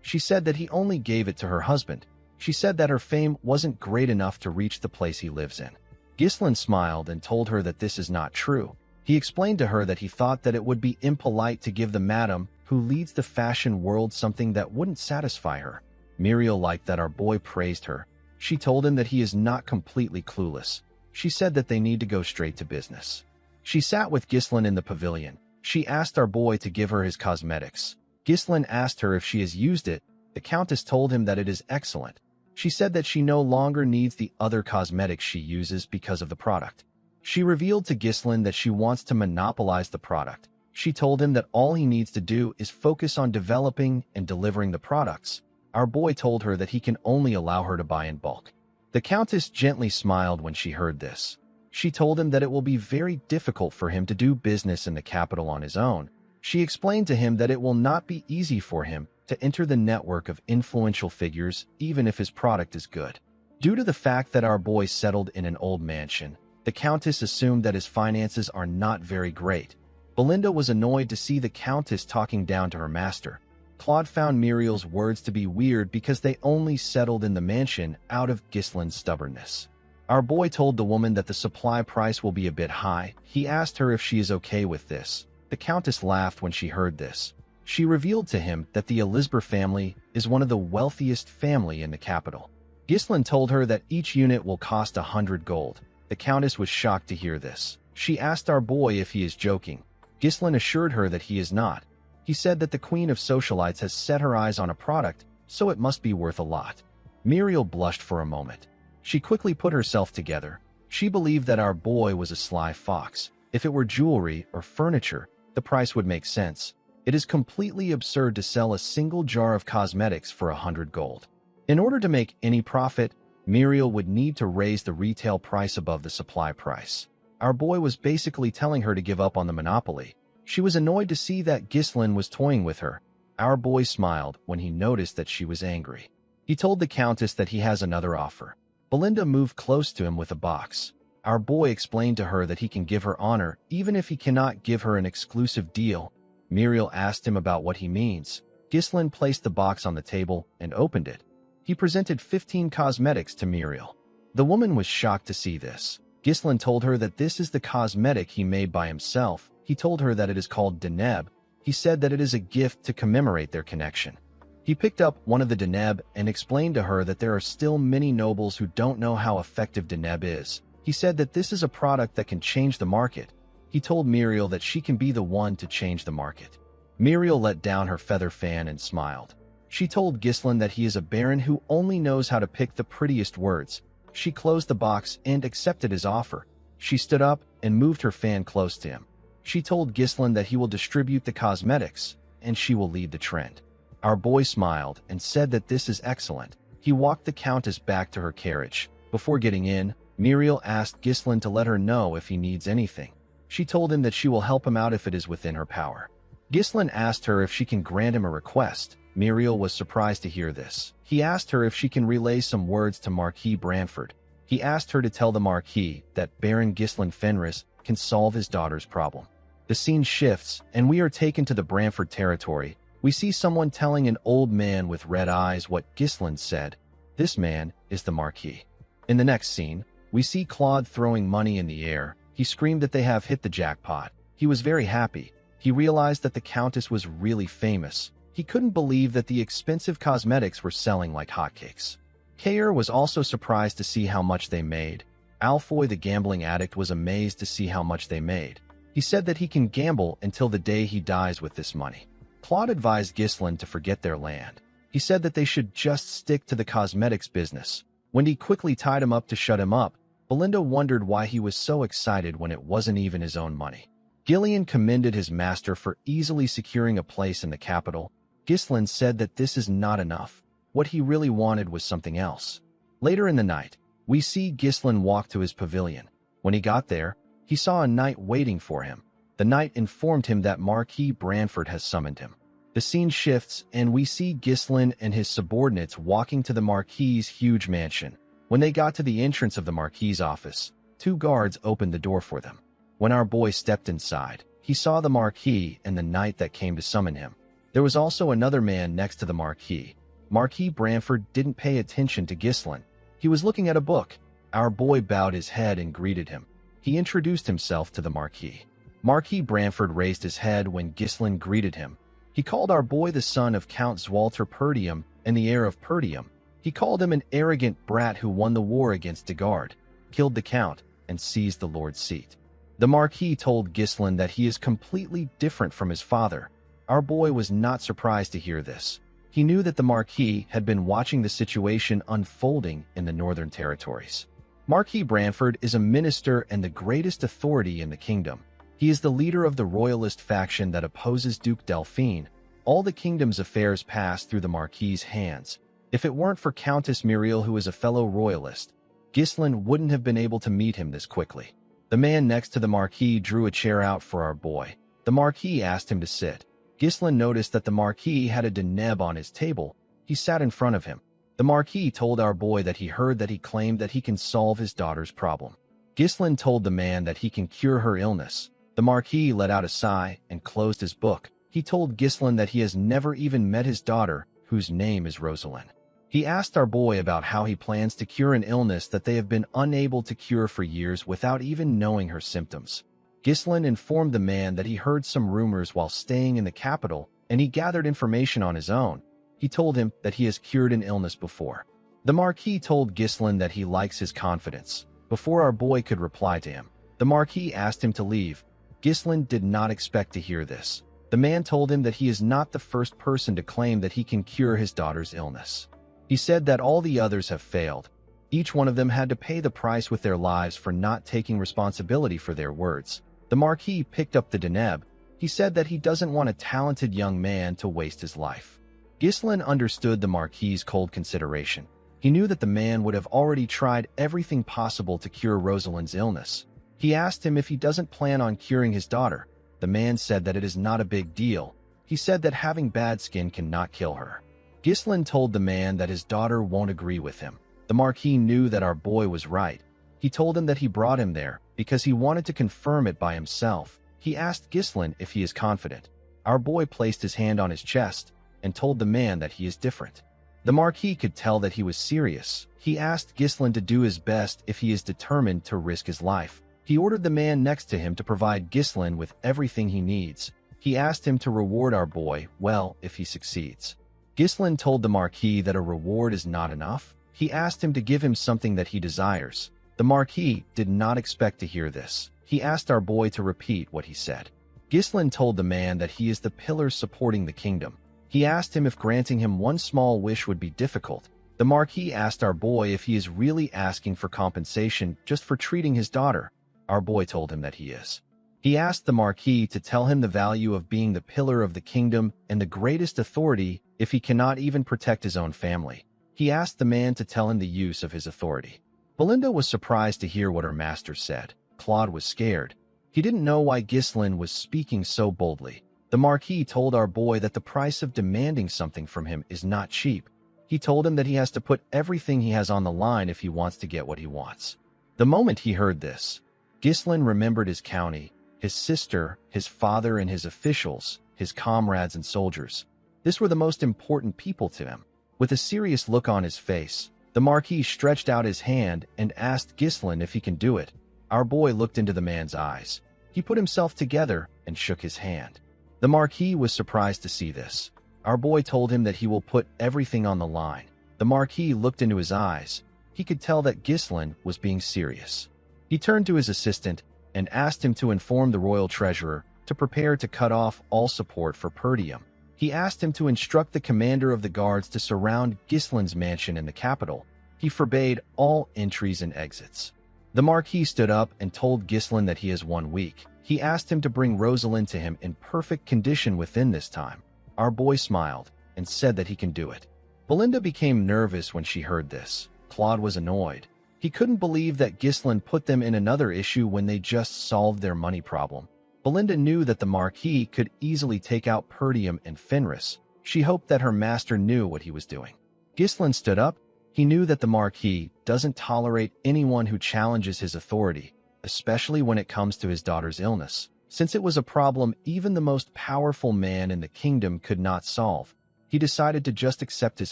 She said that he only gave it to her husband. She said that her fame wasn't great enough to reach the place he lives in. Ghislain smiled and told her that this is not true. He explained to her that he thought that it would be impolite to give the madam who leads the fashion world something that wouldn't satisfy her. Muriel liked that our boy praised her. She told him that he is not completely clueless. She said that they need to go straight to business. She sat with Ghislain in the pavilion. She asked our boy to give her his cosmetics. Ghislain asked her if she has used it. The Countess told him that it is excellent. She said that she no longer needs the other cosmetics she uses because of the product. She revealed to Ghislain that she wants to monopolize the product. She told him that all he needs to do is focus on developing and delivering the products. Our boy told her that he can only allow her to buy in bulk. The Countess gently smiled when she heard this. She told him that it will be very difficult for him to do business in the capital on his own. She explained to him that it will not be easy for him to enter the network of influential figures even if his product is good. Due to the fact that our boy settled in an old mansion, the Countess assumed that his finances are not very great. Belinda was annoyed to see the Countess talking down to her master. Claude found Muriel's words to be weird because they only settled in the mansion out of Ghislain's stubbornness. Our boy told the woman that the supply price will be a bit high. He asked her if she is okay with this. The Countess laughed when she heard this. She revealed to him that the Elisber family is one of the wealthiest family in the capital. Ghislain told her that each unit will cost 100 gold. The Countess was shocked to hear this. She asked our boy if he is joking. Ghislain assured her that he is not. He said that the Queen of Socialites has set her eyes on a product, so it must be worth a lot. Muriel blushed for a moment. She quickly put herself together. She believed that our boy was a sly fox. If it were jewelry or furniture, the price would make sense. It is completely absurd to sell a single jar of cosmetics for 100 gold. In order to make any profit, Muriel would need to raise the retail price above the supply price. Our boy was basically telling her to give up on the monopoly. She was annoyed to see that Ghislain was toying with her. Our boy smiled when he noticed that she was angry. He told the Countess that he has another offer. Belinda moved close to him with a box. Our boy explained to her that he can give her honor even if he cannot give her an exclusive deal. Muriel asked him about what he means. Ghislain placed the box on the table and opened it. He presented 15 cosmetics to Muriel. The woman was shocked to see this. Ghislaine told her that this is the cosmetic he made by himself. He told her that it is called Deneb. He said that it is a gift to commemorate their connection. He picked up one of the Deneb and explained to her that there are still many nobles who don't know how effective Deneb is. He said that this is a product that can change the market. He told Muriel that she can be the one to change the market. Muriel let down her feather fan and smiled. She told Ghislaine that he is a baron who only knows how to pick the prettiest words. She closed the box and accepted his offer. She stood up and moved her fan close to him. She told Ghislaine that he will distribute the cosmetics and she will lead the trend. Our boy smiled and said that this is excellent. He walked the countess back to her carriage. Before getting in, Muriel asked Ghislaine to let her know if he needs anything. She told him that she will help him out if it is within her power. Ghislaine asked her if she can grant him a request. Muriel was surprised to hear this. He asked her if she can relay some words to Marquis Branford. He asked her to tell the Marquis that Baron Ghislaine Fenris can solve his daughter's problem. The scene shifts, and we are taken to the Branford territory. We see someone telling an old man with red eyes what Ghislaine said. This man is the Marquis. In the next scene, we see Claude throwing money in the air. He screamed that they have hit the jackpot. He was very happy. He realized that the Countess was really famous. He couldn't believe that the expensive cosmetics were selling like hotcakes. Kayer was also surprised to see how much they made. Alfoy the gambling addict was amazed to see how much they made. He said that he can gamble until the day he dies with this money. Claude advised Ghislaine to forget their land. He said that they should just stick to the cosmetics business. Wendy quickly tied him up to shut him up. Belinda wondered why he was so excited when it wasn't even his own money. Gillian commended his master for easily securing a place in the capital. Ghislaine said that this is not enough. What he really wanted was something else. Later in the night, we see Ghislaine walk to his pavilion. When he got there, he saw a knight waiting for him. The knight informed him that Marquis Branford has summoned him. The scene shifts, and we see Ghislaine and his subordinates walking to the Marquis's huge mansion. When they got to the entrance of the Marquis's office, 2 guards opened the door for them. When our boy stepped inside, he saw the Marquis and the knight that came to summon him. There was also another man next to the Marquis. Marquis Branford didn't pay attention to Ghislaine. He was looking at a book. Our boy bowed his head and greeted him. He introduced himself to the Marquis. Marquis Branford raised his head when Ghislaine greeted him. He called our boy the son of Count Zwalter Perdium and the heir of Perdium. He called him an arrogant brat who won the war against Degard, killed the count, and seized the lord's seat. The Marquis told Ghislaine that he is completely different from his father. Our boy was not surprised to hear this. He knew that the Marquis had been watching the situation unfolding in the Northern Territories. Marquis Branford is a minister and the greatest authority in the kingdom. He is the leader of the royalist faction that opposes Duke Delphine. All the kingdom's affairs pass through the Marquis's hands. If it weren't for Countess Muriel, who is a fellow royalist, Ghislaine wouldn't have been able to meet him this quickly. The man next to the Marquis drew a chair out for our boy. The Marquis asked him to sit. Ghislaine noticed that the Marquis had a Deneb on his table. He sat in front of him. The Marquis told our boy that he heard that he claimed that he can solve his daughter's problem. Ghislaine told the man that he can cure her illness. The Marquis let out a sigh and closed his book. He told Ghislaine that he has never even met his daughter, whose name is Rosalind. He asked our boy about how he plans to cure an illness that they have been unable to cure for years without even knowing her symptoms. Ghislaine informed the man that he heard some rumors while staying in the capital, and he gathered information on his own. He told him that he has cured an illness before. The Marquis told Ghislaine that he likes his confidence. Before our boy could reply to him, the Marquis asked him to leave. Ghislaine did not expect to hear this. The man told him that he is not the first person to claim that he can cure his daughter's illness. He said that all the others have failed. Each one of them had to pay the price with their lives for not taking responsibility for their words. The Marquis picked up the Deneb. He said that he doesn't want a talented young man to waste his life. Ghislaine understood the Marquis's cold consideration. He knew that the man would have already tried everything possible to cure Rosalind's illness. He asked him if he doesn't plan on curing his daughter. The man said that it is not a big deal. He said that having bad skin cannot kill her. Ghislaine told the man that his daughter won't agree with him. The Marquis knew that our boy was right. He told him that he brought him there because he wanted to confirm it by himself. He asked Ghislaine if he is confident. Our boy placed his hand on his chest and told the man that he is different. The Marquis could tell that he was serious. He asked Ghislain to do his best if he is determined to risk his life. He ordered the man next to him to provide Ghislain with everything he needs. He asked him to reward our boy, well, if he succeeds. Ghislain told the Marquis that a reward is not enough. He asked him to give him something that he desires. The Marquis did not expect to hear this. He asked our boy to repeat what he said. Ghislain told the man that he is the pillar supporting the kingdom. He asked him if granting him one small wish would be difficult. The Marquis asked our boy if he is really asking for compensation just for treating his daughter. Our boy told him that he is. He asked the Marquis to tell him the value of being the pillar of the kingdom and the greatest authority if he cannot even protect his own family. He asked the man to tell him the use of his authority. Belinda was surprised to hear what her master said. Claude was scared. He didn't know why Ghislain was speaking so boldly. The Marquis told our boy that the price of demanding something from him is not cheap. He told him that he has to put everything he has on the line if he wants to get what he wants. The moment he heard this, Ghislain remembered his county, his sister, his father and his officials, his comrades and soldiers. This were the most important people to him. With a serious look on his face, the Marquis stretched out his hand and asked Ghislain if he can do it. Our boy looked into the man's eyes. He put himself together and shook his hand. The Marquis was surprised to see this. Our boy told him that he will put everything on the line. The Marquis looked into his eyes. He could tell that Ghislain was being serious. He turned to his assistant and asked him to inform the royal treasurer to prepare to cut off all support for Perdium. He asked him to instruct the commander of the guards to surround Ghislain's mansion in the capital. He forbade all entries and exits. The Marquis stood up and told Ghislain that he has 1 week. He asked him to bring Rosalind to him in perfect condition within this time. Our boy smiled and said that he can do it. Belinda became nervous when she heard this. Claude was annoyed. He couldn't believe that Ghislain put them in another issue when they just solved their money problem. Belinda knew that the Marquis could easily take out Perdium and Fenris. She hoped that her master knew what he was doing. Ghislain stood up. He knew that the Marquis doesn't tolerate anyone who challenges his authority, especially when it comes to his daughter's illness. Since it was a problem even the most powerful man in the kingdom could not solve, he decided to just accept his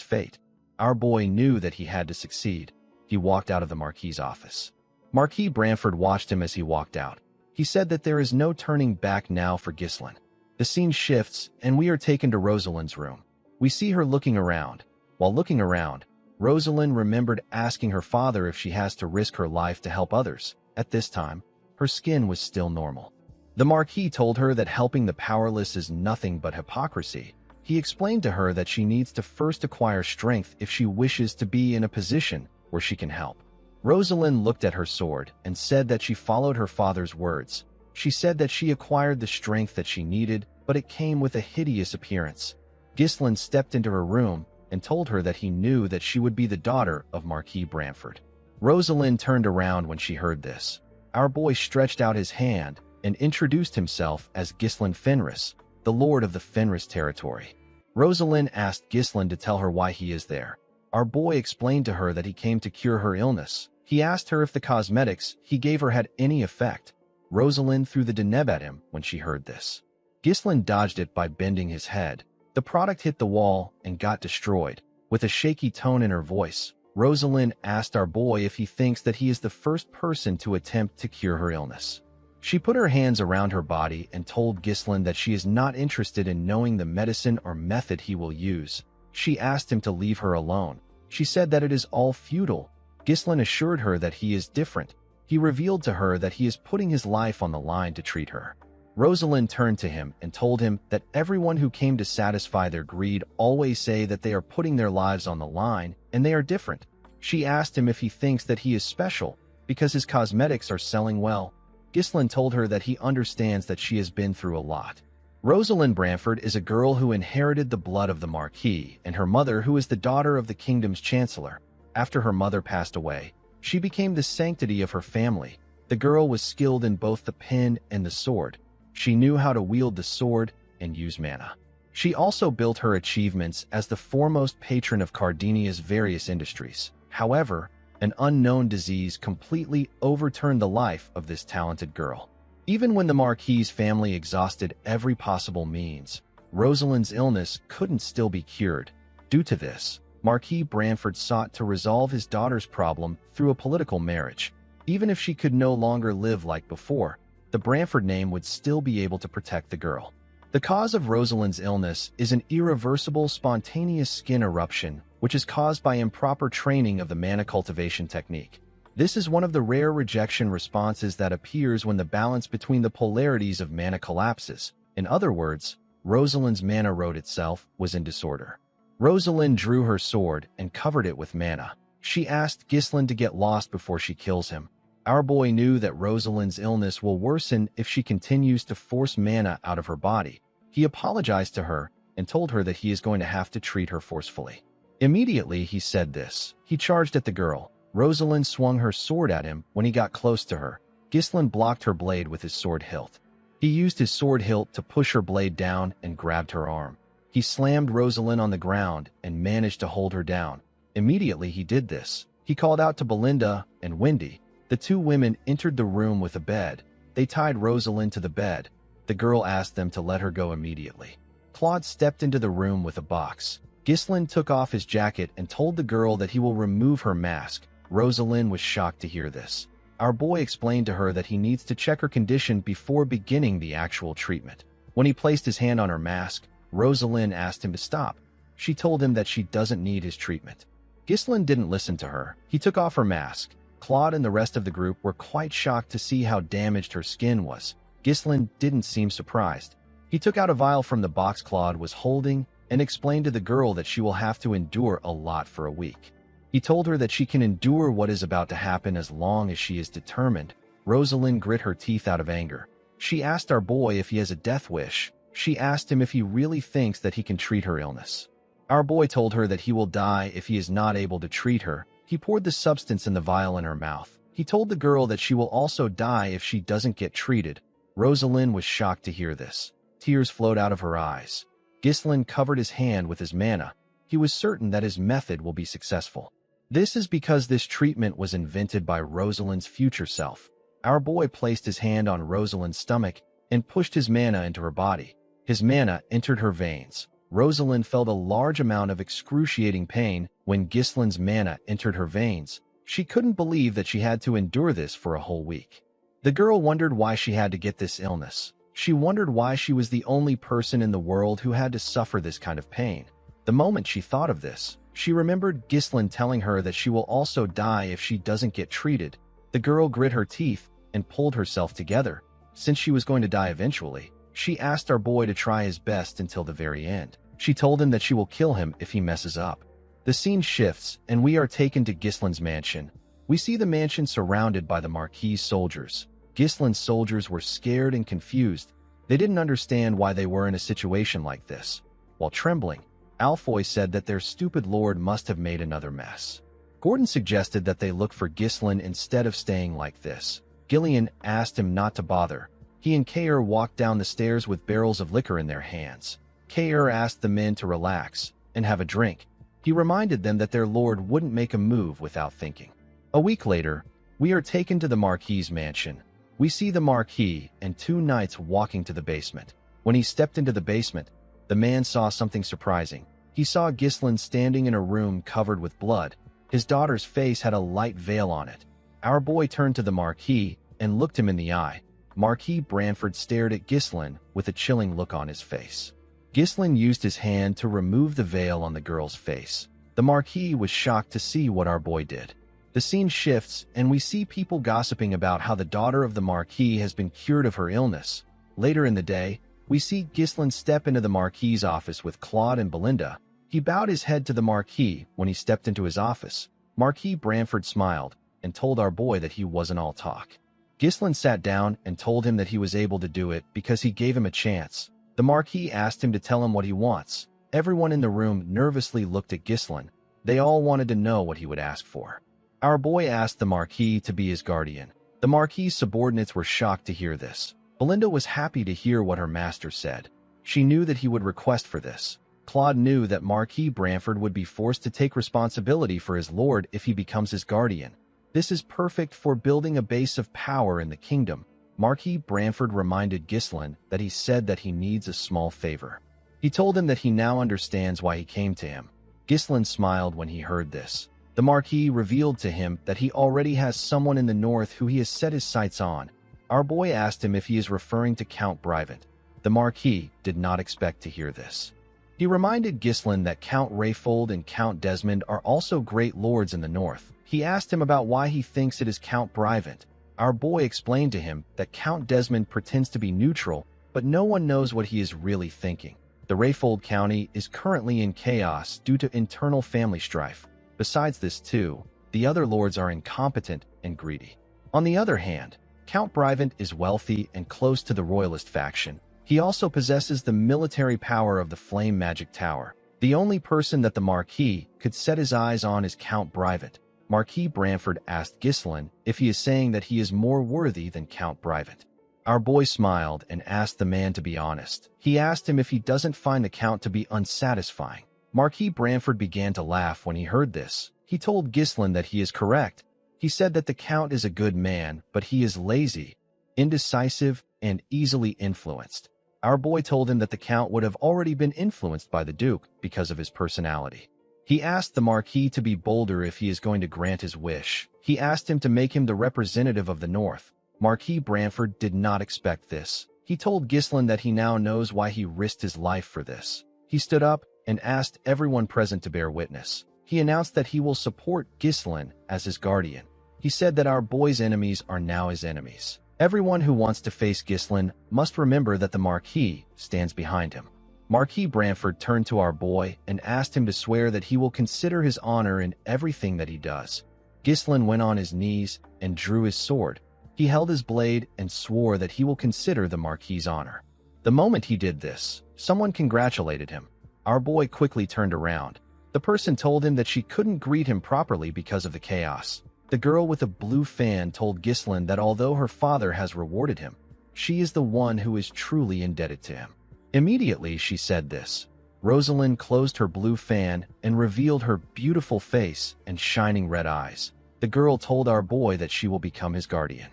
fate. Our boy knew that he had to succeed. He walked out of the Marquis' office. Marquis Branford watched him as he walked out. He said that there is no turning back now for Ghislain. The scene shifts, and we are taken to Rosalind's room. We see her looking around. While looking around, Rosalind remembered asking her father if she has to risk her life to help others. At this time, her skin was still normal. The Marquis told her that helping the powerless is nothing but hypocrisy. He explained to her that she needs to first acquire strength if she wishes to be in a position where she can help. Rosalind looked at her sword and said that she followed her father's words. She said that she acquired the strength that she needed, but it came with a hideous appearance. Ghislain stepped into her room and told her that he knew that she would be the daughter of Marquis Branford. Rosalind turned around when she heard this. Our boy stretched out his hand and introduced himself as Ghislain Fenris, the lord of the Fenris territory. Rosalind asked Ghislain to tell her why he is there. Our boy explained to her that he came to cure her illness. He asked her if the cosmetics he gave her had any effect. Rosalind threw the deneb at him when she heard this. Ghislain dodged it by bending his head. The product hit the wall and got destroyed. With a shaky tone in her voice, Rosalind asked our boy if he thinks that he is the first person to attempt to cure her illness. She put her hands around her body and told Ghislain that she is not interested in knowing the medicine or method he will use. She asked him to leave her alone. She said that it is all futile. Ghislain assured her that he is different. He revealed to her that he is putting his life on the line to treat her. Rosalind turned to him and told him that everyone who came to satisfy their greed always say that they are putting their lives on the line and they are different. She asked him if he thinks that he is special because his cosmetics are selling well. Ghislain told her that he understands that she has been through a lot. Rosalind Branford is a girl who inherited the blood of the Marquis and her mother, who is the daughter of the kingdom's chancellor. After her mother passed away, she became the sanctity of her family. The girl was skilled in both the pen and the sword. She knew how to wield the sword and use mana. She also built her achievements as the foremost patron of Cardenia's various industries. However, an unknown disease completely overturned the life of this talented girl. Even when the Marquis' family exhausted every possible means, Rosalind's illness couldn't still be cured. Due to this, Marquis Branford sought to resolve his daughter's problem through a political marriage. Even if she could no longer live like before, the Branford name would still be able to protect the girl. The cause of Rosalind's illness is an irreversible spontaneous skin eruption, which is caused by improper training of the mana cultivation technique. This is one of the rare rejection responses that appears when the balance between the polarities of mana collapses. In other words, Rosalind's mana road itself was in disorder. Rosalind drew her sword and covered it with mana. She asked Ghislain to get lost before she kills him. Our boy knew that Rosalind's illness will worsen if she continues to force mana out of her body. He apologized to her and told her that he is going to have to treat her forcefully. Immediately he said this. He charged at the girl. Rosalind swung her sword at him when he got close to her. Ghislain blocked her blade with his sword hilt. He used his sword hilt to push her blade down and grabbed her arm. He slammed Rosalind on the ground and managed to hold her down. Immediately he did this. He called out to Belinda and Wendy. The two women entered the room with a bed. They tied Rosalind to the bed. The girl asked them to let her go immediately. Claude stepped into the room with a box. Ghislain took off his jacket and told the girl that he will remove her mask. Rosalind was shocked to hear this. Our boy explained to her that he needs to check her condition before beginning the actual treatment. When he placed his hand on her mask, Rosalind asked him to stop. She told him that she doesn't need his treatment. Ghislain didn't listen to her. He took off her mask. Claude and the rest of the group were quite shocked to see how damaged her skin was. Ghislain didn't seem surprised. He took out a vial from the box Claude was holding and explained to the girl that she will have to endure a lot for a week. He told her that she can endure what is about to happen as long as she is determined. Rosalind grit her teeth out of anger. She asked our boy if he has a death wish. She asked him if he really thinks that he can treat her illness. Our boy told her that he will die if he is not able to treat her. He poured the substance in the vial in her mouth. He told the girl that she will also die if she doesn't get treated. Rosalind was shocked to hear this. Tears flowed out of her eyes. Ghislain covered his hand with his mana. He was certain that his method will be successful. This is because this treatment was invented by Rosalind's future self. Our boy placed his hand on Rosalind's stomach and pushed his mana into her body. His mana entered her veins. Rosalind felt a large amount of excruciating pain when Ghislain's mana entered her veins. She couldn't believe that she had to endure this for a whole week. The girl wondered why she had to get this illness. She wondered why she was the only person in the world who had to suffer this kind of pain. The moment she thought of this, she remembered Ghislain telling her that she will also die if she doesn't get treated. The girl grit her teeth and pulled herself together. Since she was going to die eventually, she asked our boy to try his best until the very end. She told him that she will kill him if he messes up. The scene shifts, and we are taken to Ghislain's mansion. We see the mansion surrounded by the Marquis' soldiers. Ghislain's soldiers were scared and confused. They didn't understand why they were in a situation like this. While trembling, Alfoy said that their stupid lord must have made another mess. Gordon suggested that they look for Ghislain instead of staying like this. Gillian asked him not to bother. He and Kair walked down the stairs with barrels of liquor in their hands. Kair asked the men to relax and have a drink. He reminded them that their lord wouldn't make a move without thinking. A week later, we are taken to the Marquis' mansion. We see the Marquis and two knights walking to the basement. When he stepped into the basement, the man saw something surprising. He saw Ghislain standing in a room covered with blood. His daughter's face had a light veil on it. Our boy turned to the Marquis and looked him in the eye. Marquis Branford stared at Ghislain with a chilling look on his face. Ghislain used his hand to remove the veil on the girl's face. The Marquis was shocked to see what our boy did. The scene shifts, and we see people gossiping about how the daughter of the Marquis has been cured of her illness. Later in the day, we see Ghislain step into the Marquis' office with Claude and Belinda. He bowed his head to the Marquis when he stepped into his office. Marquis Branford smiled and told our boy that he wasn't all talk. Ghislain sat down and told him that he was able to do it because he gave him a chance. The Marquis asked him to tell him what he wants. Everyone in the room nervously looked at Ghislain. They all wanted to know what he would ask for. Our boy asked the Marquis to be his guardian. The Marquis' subordinates were shocked to hear this. Belinda was happy to hear what her master said. She knew that he would request for this. Claude knew that Marquis Branford would be forced to take responsibility for his lord if he becomes his guardian. This is perfect for building a base of power in the kingdom. Marquis Branford reminded Ghislain that he said that he needs a small favor. He told him that he now understands why he came to him. Ghislain smiled when he heard this. The Marquis revealed to him that he already has someone in the north who he has set his sights on. Our boy asked him if he is referring to Count Brivant. The Marquis did not expect to hear this. He reminded Ghislain that Count Rayfold and Count Desmond are also great lords in the north. He asked him about why he thinks it is Count Brivant. Our boy explained to him that Count Desmond pretends to be neutral, but no one knows what he is really thinking. The Rayfold County is currently in chaos due to internal family strife. Besides this too, the other lords are incompetent and greedy. On the other hand, Count Brivant is wealthy and close to the royalist faction. He also possesses the military power of the Flame Magic Tower. The only person that the Marquis could set his eyes on is Count Brivant. Marquis Branford asked Ghislain if he is saying that he is more worthy than Count Brivant. Our boy smiled and asked the man to be honest. He asked him if he doesn't find the Count to be unsatisfying. Marquis Branford began to laugh when he heard this. He told Ghislain that he is correct. He said that the Count is a good man, but he is lazy, indecisive, and easily influenced. Our boy told him that the Count would have already been influenced by the Duke because of his personality. He asked the Marquis to be bolder if he is going to grant his wish. He asked him to make him the representative of the North. Marquis Branford did not expect this. He told Ghislain that he now knows why he risked his life for this. He stood up and asked everyone present to bear witness. He announced that he will support Ghislain as his guardian. He said that our boy's enemies are now his enemies. Everyone who wants to face Ghislain must remember that the Marquis stands behind him. Marquis Branford turned to our boy and asked him to swear that he will consider his honor in everything that he does. Ghislain went on his knees and drew his sword. He held his blade and swore that he will consider the Marquis's honor. The moment he did this, someone congratulated him. Our boy quickly turned around. The person told him that she couldn't greet him properly because of the chaos. The girl with a blue fan told Ghislain that although her father has rewarded him, she is the one who is truly indebted to him. Immediately she said this. Rosalind closed her blue fan and revealed her beautiful face and shining red eyes. The girl told our boy that she will become his guardian.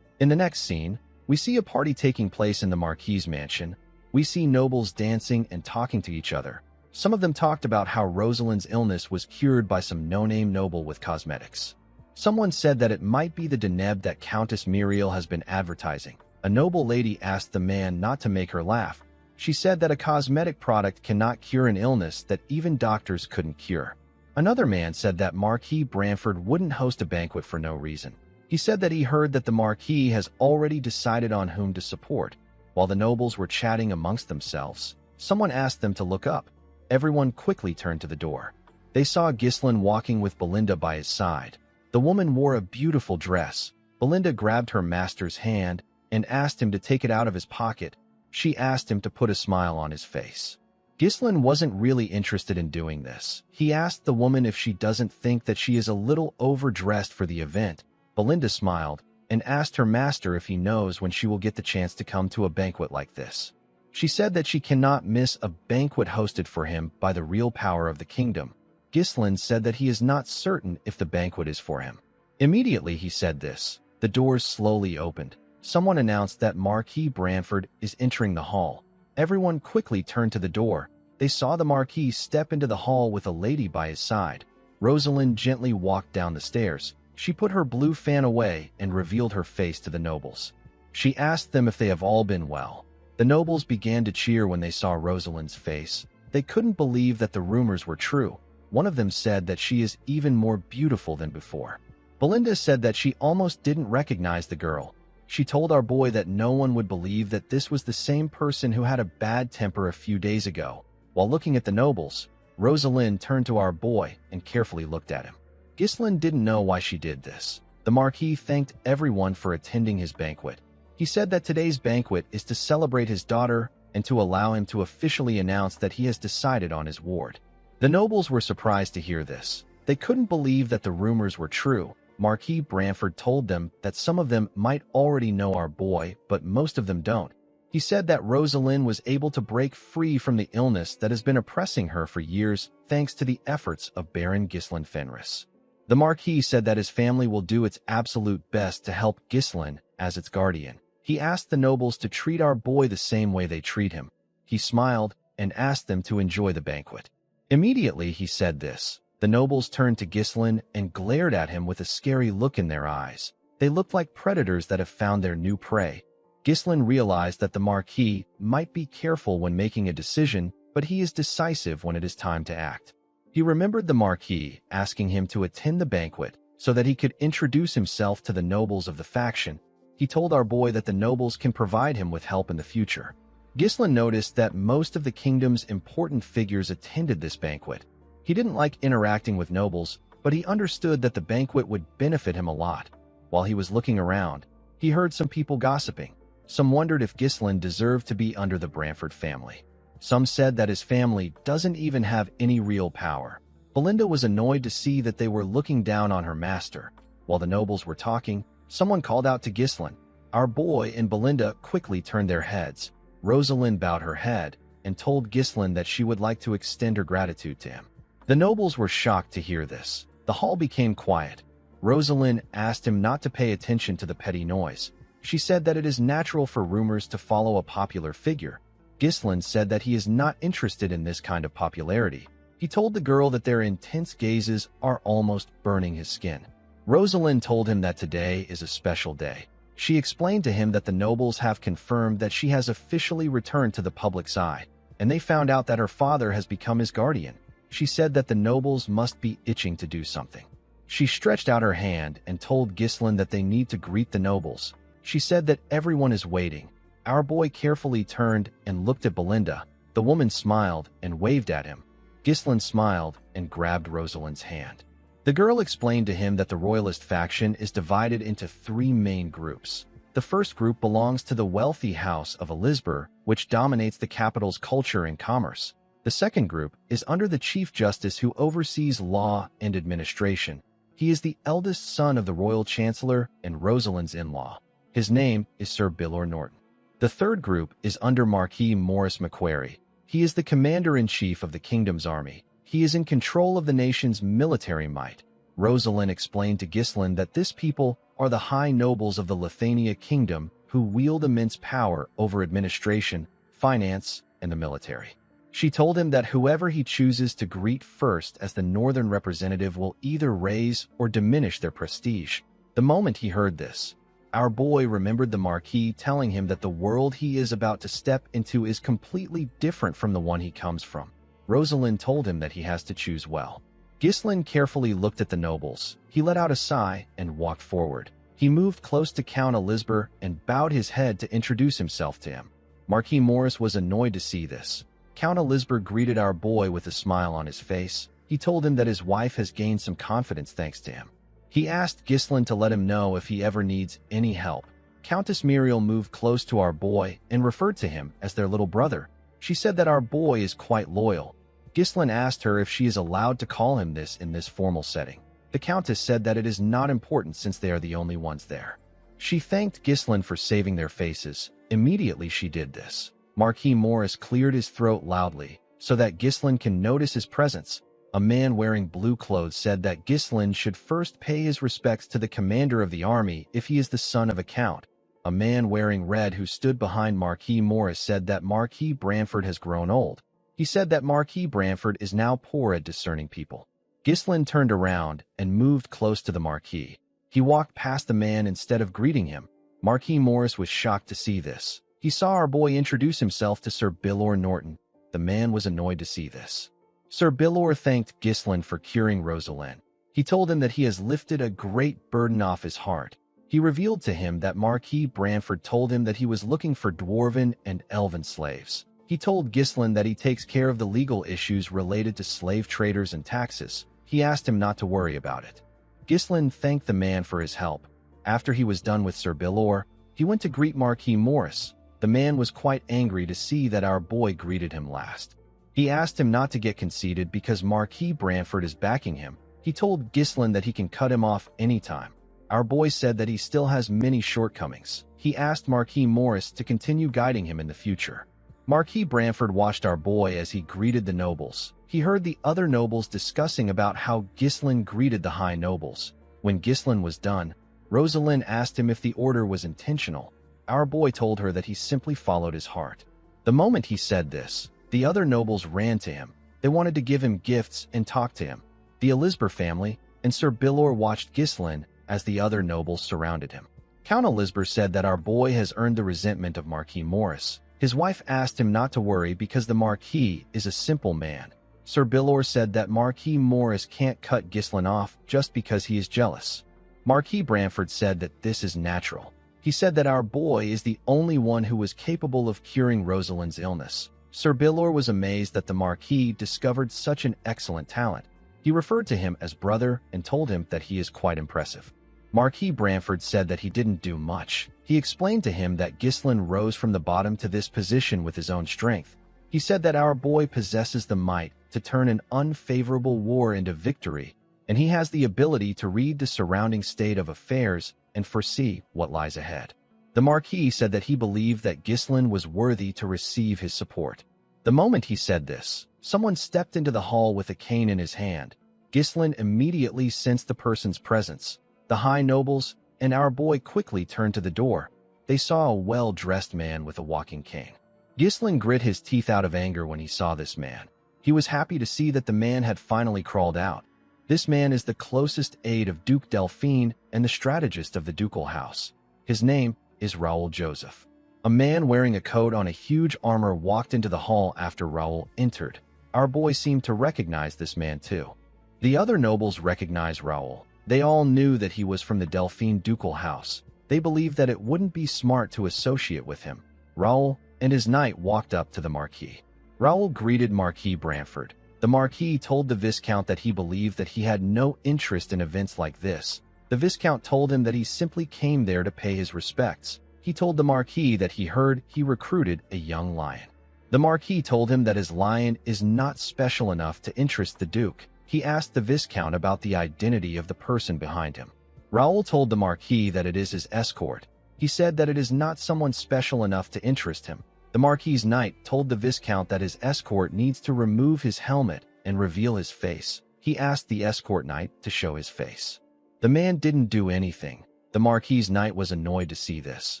In the next scene, we see a party taking place in the Marquis's mansion. We see nobles dancing and talking to each other. Some of them talked about how Rosalind's illness was cured by some no-name noble with cosmetics. Someone said that it might be the Deneb that Countess Muriel has been advertising. A noble lady asked the man not to make her laugh. She said that a cosmetic product cannot cure an illness that even doctors couldn't cure. Another man said that Marquis Branford wouldn't host a banquet for no reason. He said that he heard that the Marquis has already decided on whom to support. While the nobles were chatting amongst themselves, someone asked them to look up. Everyone quickly turned to the door. They saw Ghislain walking with Belinda by his side. The woman wore a beautiful dress. Belinda grabbed her master's hand and asked him to take it out of his pocket. She asked him to put a smile on his face. Ghislain wasn't really interested in doing this. He asked the woman if she doesn't think that she is a little overdressed for the event. Belinda smiled and asked her master if he knows when she will get the chance to come to a banquet like this. She said that she cannot miss a banquet hosted for him by the real power of the kingdom. Ghislain said that he is not certain if the banquet is for him. Immediately he said this, the doors slowly opened. Someone announced that Marquis Branford is entering the hall. Everyone quickly turned to the door. They saw the Marquis step into the hall with a lady by his side. Rosalind gently walked down the stairs. She put her blue fan away and revealed her face to the nobles. She asked them if they have all been well. The nobles began to cheer when they saw Rosalind's face. They couldn't believe that the rumors were true. One of them said that she is even more beautiful than before. Belinda said that she almost didn't recognize the girl. She told our boy that no one would believe that this was the same person who had a bad temper a few days ago. While looking at the nobles, Rosalind turned to our boy and carefully looked at him. Ghislain didn't know why she did this. The Marquis thanked everyone for attending his banquet. He said that today's banquet is to celebrate his daughter and to allow him to officially announce that he has decided on his ward. The nobles were surprised to hear this. They couldn't believe that the rumors were true. Marquis Branford told them that some of them might already know our boy, but most of them don't. He said that Rosalind was able to break free from the illness that has been oppressing her for years thanks to the efforts of Baron Ghislain Fenris. The Marquis said that his family will do its absolute best to help Ghislain as its guardian. He asked the nobles to treat our boy the same way they treat him. He smiled and asked them to enjoy the banquet. Immediately he said this. The nobles turned to Ghislain and glared at him with a scary look in their eyes. They looked like predators that have found their new prey. Ghislain realized that the Marquis might be careful when making a decision, but he is decisive when it is time to act. He remembered the Marquis asking him to attend the banquet so that he could introduce himself to the nobles of the faction. He told our boy that the nobles can provide him with help in the future. Ghislain noticed that most of the kingdom's important figures attended this banquet. He didn't like interacting with nobles, but he understood that the banquet would benefit him a lot. While he was looking around, he heard some people gossiping. Some wondered if Ghislain deserved to be under the Branford family. Some said that his family doesn't even have any real power. Belinda was annoyed to see that they were looking down on her master. While the nobles were talking, someone called out to Ghislain. Our boy and Belinda quickly turned their heads. Rosalind bowed her head and told Ghislain that she would like to extend her gratitude to him. The nobles were shocked to hear this. The hall became quiet. Rosalind asked him not to pay attention to the petty noise. She said that it is natural for rumors to follow a popular figure. Ghislain said that he is not interested in this kind of popularity. He told the girl that their intense gazes are almost burning his skin. Rosalind told him that today is a special day. She explained to him that the nobles have confirmed that she has officially returned to the public's eye, and they found out that her father has become his guardian. She said that the nobles must be itching to do something. She stretched out her hand and told Ghislain that they need to greet the nobles. She said that everyone is waiting. Our boy carefully turned and looked at Belinda. The woman smiled and waved at him. Ghislain smiled and grabbed Rosalind's hand. The girl explained to him that the royalist faction is divided into 3 main groups. The first group belongs to the wealthy house of Elizabeth, which dominates the capital's culture and commerce. The second group is under the Chief Justice, who oversees law and administration. He is the eldest son of the Royal Chancellor and Rosalind's in-law. His name is Sir Bilor Norton. The third group is under Marquis Morris Macquarie. He is the commander-in-chief of the kingdom's army. He is in control of the nation's military might. Rosalind explained to Ghislain that this people are the high nobles of the Lithania kingdom who wield immense power over administration, finance, and the military. She told him that whoever he chooses to greet first as the northern representative will either raise or diminish their prestige. The moment he heard this, our boy remembered the Marquis telling him that the world he is about to step into is completely different from the one he comes from. Rosalind told him that he has to choose well. Ghislain carefully looked at the nobles. He let out a sigh and walked forward. He moved close to Count Elizabeth and bowed his head to introduce himself to him. Marquis Morris was annoyed to see this. Count Elizabeth greeted our boy with a smile on his face. He told him that his wife has gained some confidence thanks to him. He asked Ghislain to let him know if he ever needs any help. Countess Muriel moved close to our boy and referred to him as their little brother. She said that our boy is quite loyal. Ghislain asked her if she is allowed to call him this in this formal setting. The Countess said that it is not important since they are the only ones there. She thanked Ghislain for saving their faces. Immediately she did this. Marquis Morris cleared his throat loudly so that Ghislain can notice his presence. A man wearing blue clothes said that Ghislain should first pay his respects to the commander of the army if he is the son of a count. A man wearing red who stood behind Marquis Morris said that Marquis Branford has grown old. He said that Marquis Branford is now poor at discerning people. Ghislain turned around and moved close to the Marquis. He walked past the man instead of greeting him. Marquis Morris was shocked to see this. He saw our boy introduce himself to Sir Bilor Norton. The man was annoyed to see this. Sir Bilor thanked Ghislain for curing Rosalind. He told him that he has lifted a great burden off his heart. He revealed to him that Marquis Branford told him that he was looking for dwarven and elven slaves. He told Ghislain that he takes care of the legal issues related to slave traders and taxes. He asked him not to worry about it. Ghislain thanked the man for his help. After he was done with Sir Bilor, he went to greet Marquis Morris. The man was quite angry to see that our boy greeted him last. He asked him not to get conceited because Marquis Branford is backing him. He told Ghislain that he can cut him off anytime. Our boy said that he still has many shortcomings. He asked Marquis Morris to continue guiding him in the future. Marquis Branford watched our boy as he greeted the nobles. He heard the other nobles discussing about how Ghislain greeted the high nobles. When Ghislain was done, Rosalind asked him if the order was intentional. Our boy told her that he simply followed his heart. The moment he said this, the other nobles ran to him. They wanted to give him gifts and talk to him. The Elizabeth family and Sir Bilor watched Ghislain as the other nobles surrounded him. Count Elizabeth said that our boy has earned the resentment of Marquis Morris. His wife asked him not to worry because the Marquis is a simple man. Sir Bilor said that Marquis Morris can't cut Ghislain off just because he is jealous. Marquis Branford said that this is natural. He said that our boy is the only one who was capable of curing Rosalind's illness. Sir Bilor was amazed that the Marquis discovered such an excellent talent. He referred to him as brother and told him that he is quite impressive. Marquis Branford said that he didn't do much. He explained to him that Ghislain rose from the bottom to this position with his own strength. He said that our boy possesses the might to turn an unfavorable war into victory, and he has the ability to read the surrounding state of affairs and foresee what lies ahead. The Marquis said that he believed that Ghislain was worthy to receive his support. The moment he said this, someone stepped into the hall with a cane in his hand. Ghislain immediately sensed the person's presence. The high nobles and our boy quickly turned to the door. They saw a well-dressed man with a walking cane. Ghislain grit his teeth out of anger when he saw this man. He was happy to see that the man had finally crawled out. This man is the closest aide of Duke Delphine and the strategist of the ducal house. His name is Raoul Joseph. A man wearing a coat on a huge armor walked into the hall after Raoul entered. Our boy seemed to recognize this man too. The other nobles recognized Raoul. They all knew that he was from the Delphine ducal house. They believed that it wouldn't be smart to associate with him. Raoul and his knight walked up to the Marquis. Raoul greeted Marquis Branford. The Marquis told the Viscount that he believed that he had no interest in events like this. The Viscount told him that he simply came there to pay his respects. He told the Marquis that he heard he recruited a young lion. The Marquis told him that his lion is not special enough to interest the Duke. He asked the Viscount about the identity of the person behind him. Raoul told the Marquis that it is his escort. He said that it is not someone special enough to interest him. The Marquis's knight told the Viscount that his escort needs to remove his helmet and reveal his face. He asked the escort knight to show his face. The man didn't do anything. The Marquis's knight was annoyed to see this.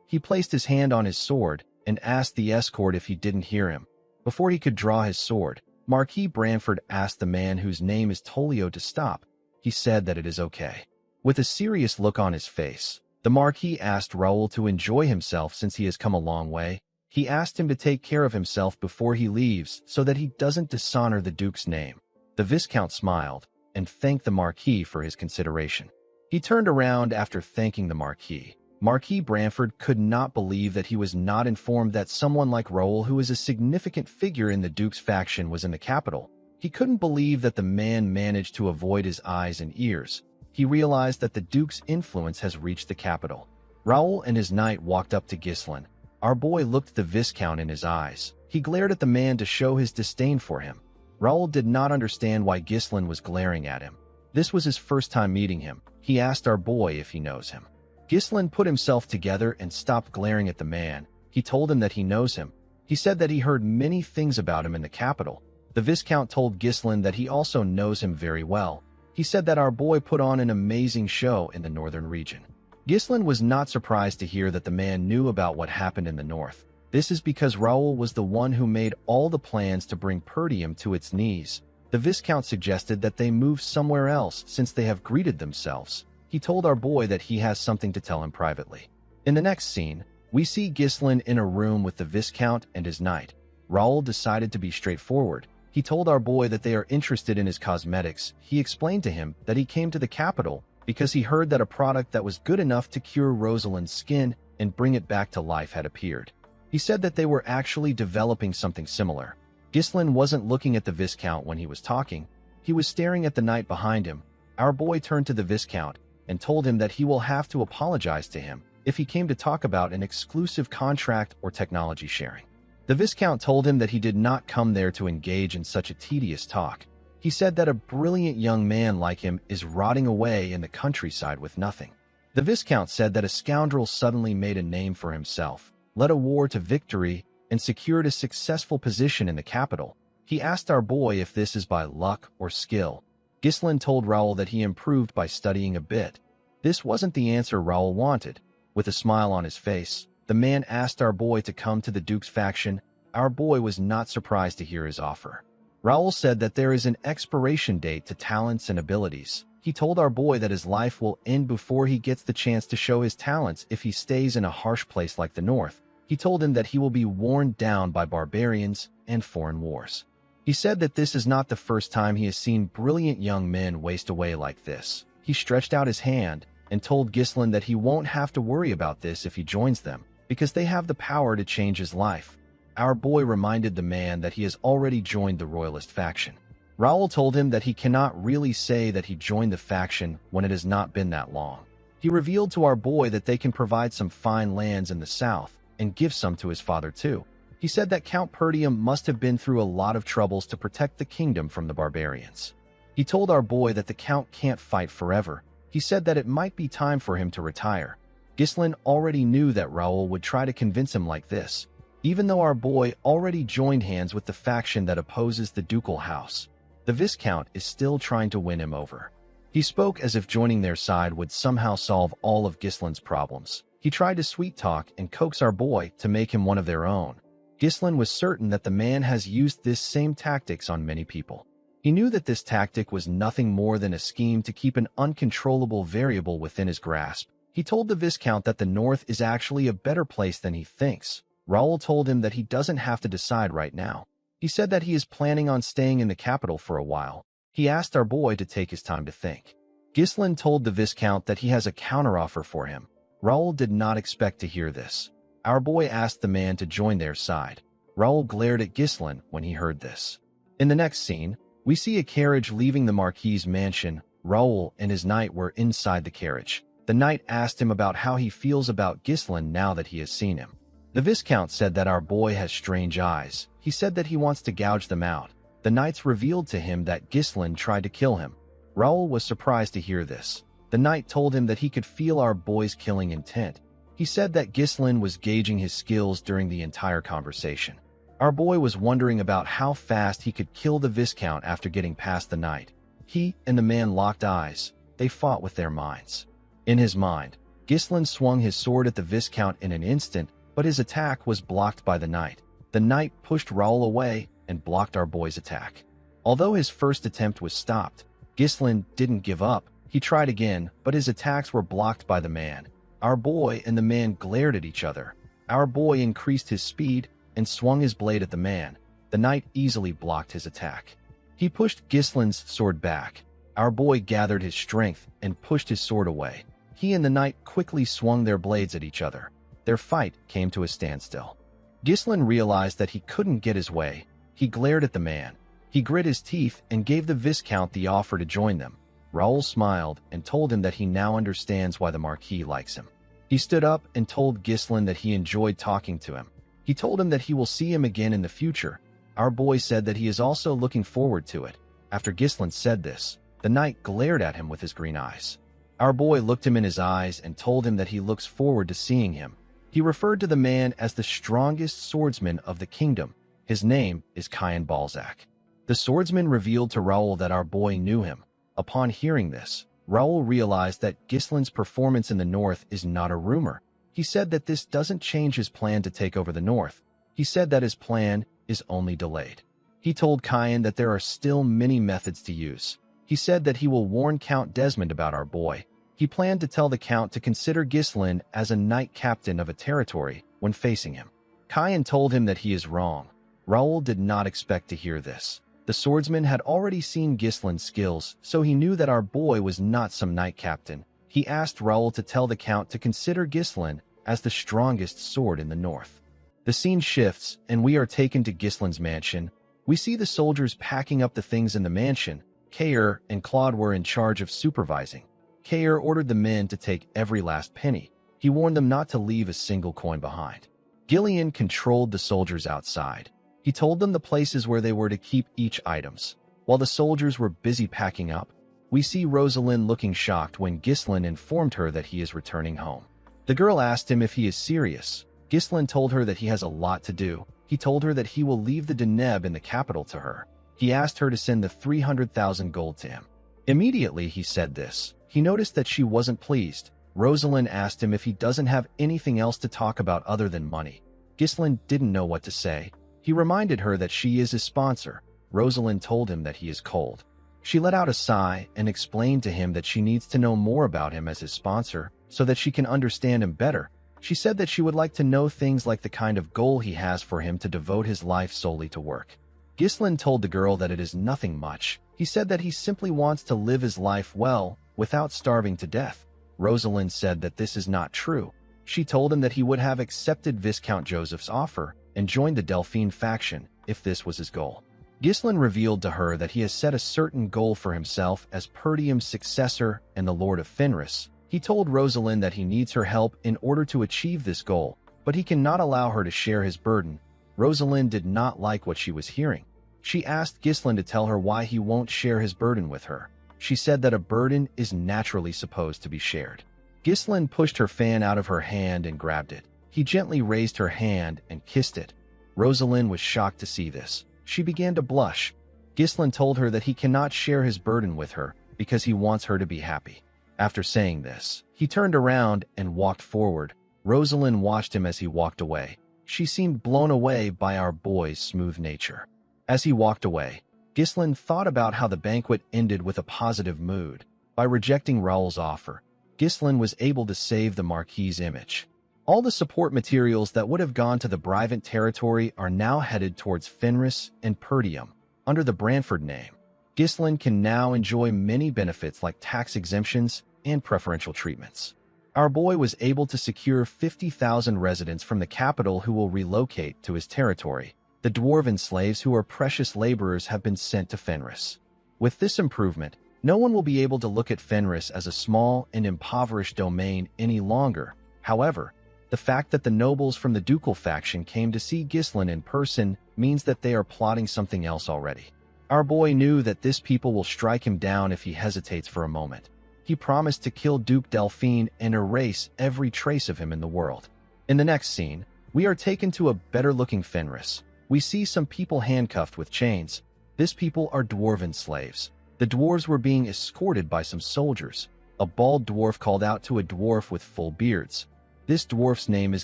He placed his hand on his sword and asked the escort if he didn't hear him. Before he could draw his sword, Marquis Branford asked the man whose name is Tolio to stop. He said that it is okay. With a serious look on his face, the Marquis asked Raoul to enjoy himself since he has come a long way. He asked him to take care of himself before he leaves so that he doesn't dishonor the Duke's name. The Viscount smiled and thanked the Marquis for his consideration. He turned around after thanking the Marquis. Marquis Branford could not believe that he was not informed that someone like Raoul, who is a significant figure in the Duke's faction, was in the capital. He couldn't believe that the man managed to avoid his eyes and ears. He realized that the Duke's influence has reached the capital. Raoul and his knight walked up to Ghislain. Our boy looked the Viscount in his eyes. He glared at the man to show his disdain for him. Raoul did not understand why Ghislain was glaring at him. This was his first time meeting him. He asked our boy if he knows him. Ghislain put himself together and stopped glaring at the man. He told him that he knows him. He said that he heard many things about him in the capital. The Viscount told Ghislain that he also knows him very well. He said that our boy put on an amazing show in the northern region. Ghislain was not surprised to hear that the man knew about what happened in the north. This is because Raoul was the one who made all the plans to bring Perdium to its knees. The Viscount suggested that they move somewhere else since they have greeted themselves. He told our boy that he has something to tell him privately. In the next scene, we see Ghislain in a room with the Viscount and his knight. Raoul decided to be straightforward. He told our boy that they are interested in his cosmetics. He explained to him that he came to the capital because he heard that a product that was good enough to cure Rosalind's skin and bring it back to life had appeared. He said that they were actually developing something similar. Ghislain wasn't looking at the Viscount when he was talking. He was staring at the knight behind him. Our boy turned to the Viscount and told him that he will have to apologize to him if he came to talk about an exclusive contract or technology sharing. The Viscount told him that he did not come there to engage in such a tedious talk. He said that a brilliant young man like him is rotting away in the countryside with nothing. The Viscount said that a scoundrel suddenly made a name for himself, led a war to victory, and secured a successful position in the capital. He asked our boy if this is by luck or skill. Ghislain told Raoul that he improved by studying a bit. This wasn't the answer Raoul wanted. With a smile on his face, the man asked our boy to come to the Duke's faction. Our boy was not surprised to hear his offer. Raoul said that there is an expiration date to talents and abilities. He told our boy that his life will end before he gets the chance to show his talents if he stays in a harsh place like the North. He told him that he will be worn down by barbarians and foreign wars. He said that this is not the first time he has seen brilliant young men waste away like this. He stretched out his hand and told Ghislain that he won't have to worry about this if he joins them, because they have the power to change his life. Our boy reminded the man that he has already joined the royalist faction. Raoul told him that he cannot really say that he joined the faction when it has not been that long. He revealed to our boy that they can provide some fine lands in the south and give some to his father too. He said that Count Perdium must have been through a lot of troubles to protect the kingdom from the barbarians. He told our boy that the Count can't fight forever. He said that it might be time for him to retire. Ghislain already knew that Raoul would try to convince him like this, even though our boy already joined hands with the faction that opposes the ducal house. The Viscount is still trying to win him over. He spoke as if joining their side would somehow solve all of Ghislain's problems. He tried to sweet-talk and coax our boy to make him one of their own. Ghislain was certain that the man has used this same tactics on many people. He knew that this tactic was nothing more than a scheme to keep an uncontrollable variable within his grasp. He told the Viscount that the North is actually a better place than he thinks. Raoul told him that he doesn't have to decide right now. He said that he is planning on staying in the capital for a while. He asked our boy to take his time to think. Ghislain told the Viscount that he has a counteroffer for him. Raoul did not expect to hear this. Our boy asked the man to join their side. Raoul glared at Ghislain when he heard this. In the next scene, we see a carriage leaving the Marquis's mansion. Raoul and his knight were inside the carriage. The knight asked him about how he feels about Ghislain now that he has seen him. The Viscount said that our boy has strange eyes. He said that he wants to gouge them out. The knights revealed to him that Ghislain tried to kill him. Raoul was surprised to hear this. The knight told him that he could feel our boy's killing intent. He said that Ghislain was gauging his skills during the entire conversation. Our boy was wondering about how fast he could kill the Viscount after getting past the knight. He and the man locked eyes. They fought with their minds. In his mind, Ghislain swung his sword at the Viscount in an instant, but his attack was blocked by the knight. The knight pushed Raoul away and blocked our boy's attack. Although his first attempt was stopped, Ghislain didn't give up. He tried again, but his attacks were blocked by the man. Our boy and the man glared at each other. Our boy increased his speed and swung his blade at the man. The knight easily blocked his attack. He pushed Ghislain's sword back. Our boy gathered his strength and pushed his sword away. He and the knight quickly swung their blades at each other. Their fight came to a standstill. Ghislain realized that he couldn't get his way. He glared at the man. He grit his teeth and gave the Viscount the offer to join them. Raoul smiled and told him that he now understands why the Marquis likes him. He stood up and told Ghislain that he enjoyed talking to him. He told him that he will see him again in the future. Our boy said that he is also looking forward to it. After Ghislain said this, the knight glared at him with his green eyes. Our boy looked him in his eyes and told him that he looks forward to seeing him. He referred to the man as the strongest swordsman of the kingdom. His name is Cain Balzac. The swordsman revealed to Raoul that our boy knew him. Upon hearing this, Raoul realized that Ghislain's performance in the north is not a rumor. He said that this doesn't change his plan to take over the north. He said that his plan is only delayed. He told Cain that there are still many methods to use. He said that he will warn Count Desmond about our boy. He planned to tell the Count to consider Ghislain as a knight captain of a territory when facing him. Cain told him that he is wrong. Raoul did not expect to hear this. The swordsman had already seen Ghislain's skills, so he knew that our boy was not some knight captain. He asked Raoul to tell the Count to consider Ghislain as the strongest sword in the north. The scene shifts, and we are taken to Ghislain's mansion. We see the soldiers packing up the things in the mansion. Kair and Claude were in charge of supervising. Kair ordered the men to take every last penny. He warned them not to leave a single coin behind. Gillian controlled the soldiers outside. He told them the places where they were to keep each items. While the soldiers were busy packing up, we see Rosalind looking shocked when Ghislain informed her that he is returning home. The girl asked him if he is serious. Ghislain told her that he has a lot to do. He told her that he will leave the Deneb in the capital to her. He asked her to send the 300,000 gold to him. Immediately he said this. He noticed that she wasn't pleased. Rosalind asked him if he doesn't have anything else to talk about other than money. Ghislain didn't know what to say. He reminded her that she is his sponsor. Rosalind told him that he is cold. She let out a sigh and explained to him that she needs to know more about him as his sponsor so that she can understand him better. She said that she would like to know things like the kind of goal he has for him to devote his life solely to work. Ghislaine told the girl that it is nothing much. He said that he simply wants to live his life well without starving to death. Rosalind said that this is not true. She told him that he would have accepted Viscount Joseph's offer and joined the Delphine faction if this was his goal. Ghislaine revealed to her that he has set a certain goal for himself as Perdium's successor and the Lord of Fenris. He told Rosalind that he needs her help in order to achieve this goal, but he cannot allow her to share his burden. Rosalind did not like what she was hearing. She asked Ghislaine to tell her why he won't share his burden with her. She said that a burden is naturally supposed to be shared. Ghislaine pushed her fan out of her hand and grabbed it. He gently raised her hand and kissed it. Rosalind was shocked to see this. She began to blush. Ghislaine told her that he cannot share his burden with her because he wants her to be happy. After saying this, he turned around and walked forward. Rosalind watched him as he walked away. She seemed blown away by our boy's smooth nature. As he walked away, Ghislaine thought about how the banquet ended with a positive mood. By rejecting Raoul's offer, Ghislaine was able to save the Marquis's image. All the support materials that would have gone to the Brivant territory are now headed towards Fenris and Perdium. Under the Branford name, Ghislaine can now enjoy many benefits like tax exemptions and preferential treatments. Our boy was able to secure 50,000 residents from the capital who will relocate to his territory. The dwarven slaves who are precious laborers have been sent to Fenris. With this improvement, no one will be able to look at Fenris as a small and impoverished domain any longer. However, the fact that the nobles from the ducal faction came to see Ghislaine in person means that they are plotting something else already. Our boy knew that this people will strike him down if he hesitates for a moment. He promised to kill Duke Delphine and erase every trace of him in the world. In the next scene, we are taken to a better-looking Fenris. We see some people handcuffed with chains. These people are dwarven slaves. The dwarves were being escorted by some soldiers. A bald dwarf called out to a dwarf with full beards. This dwarf's name is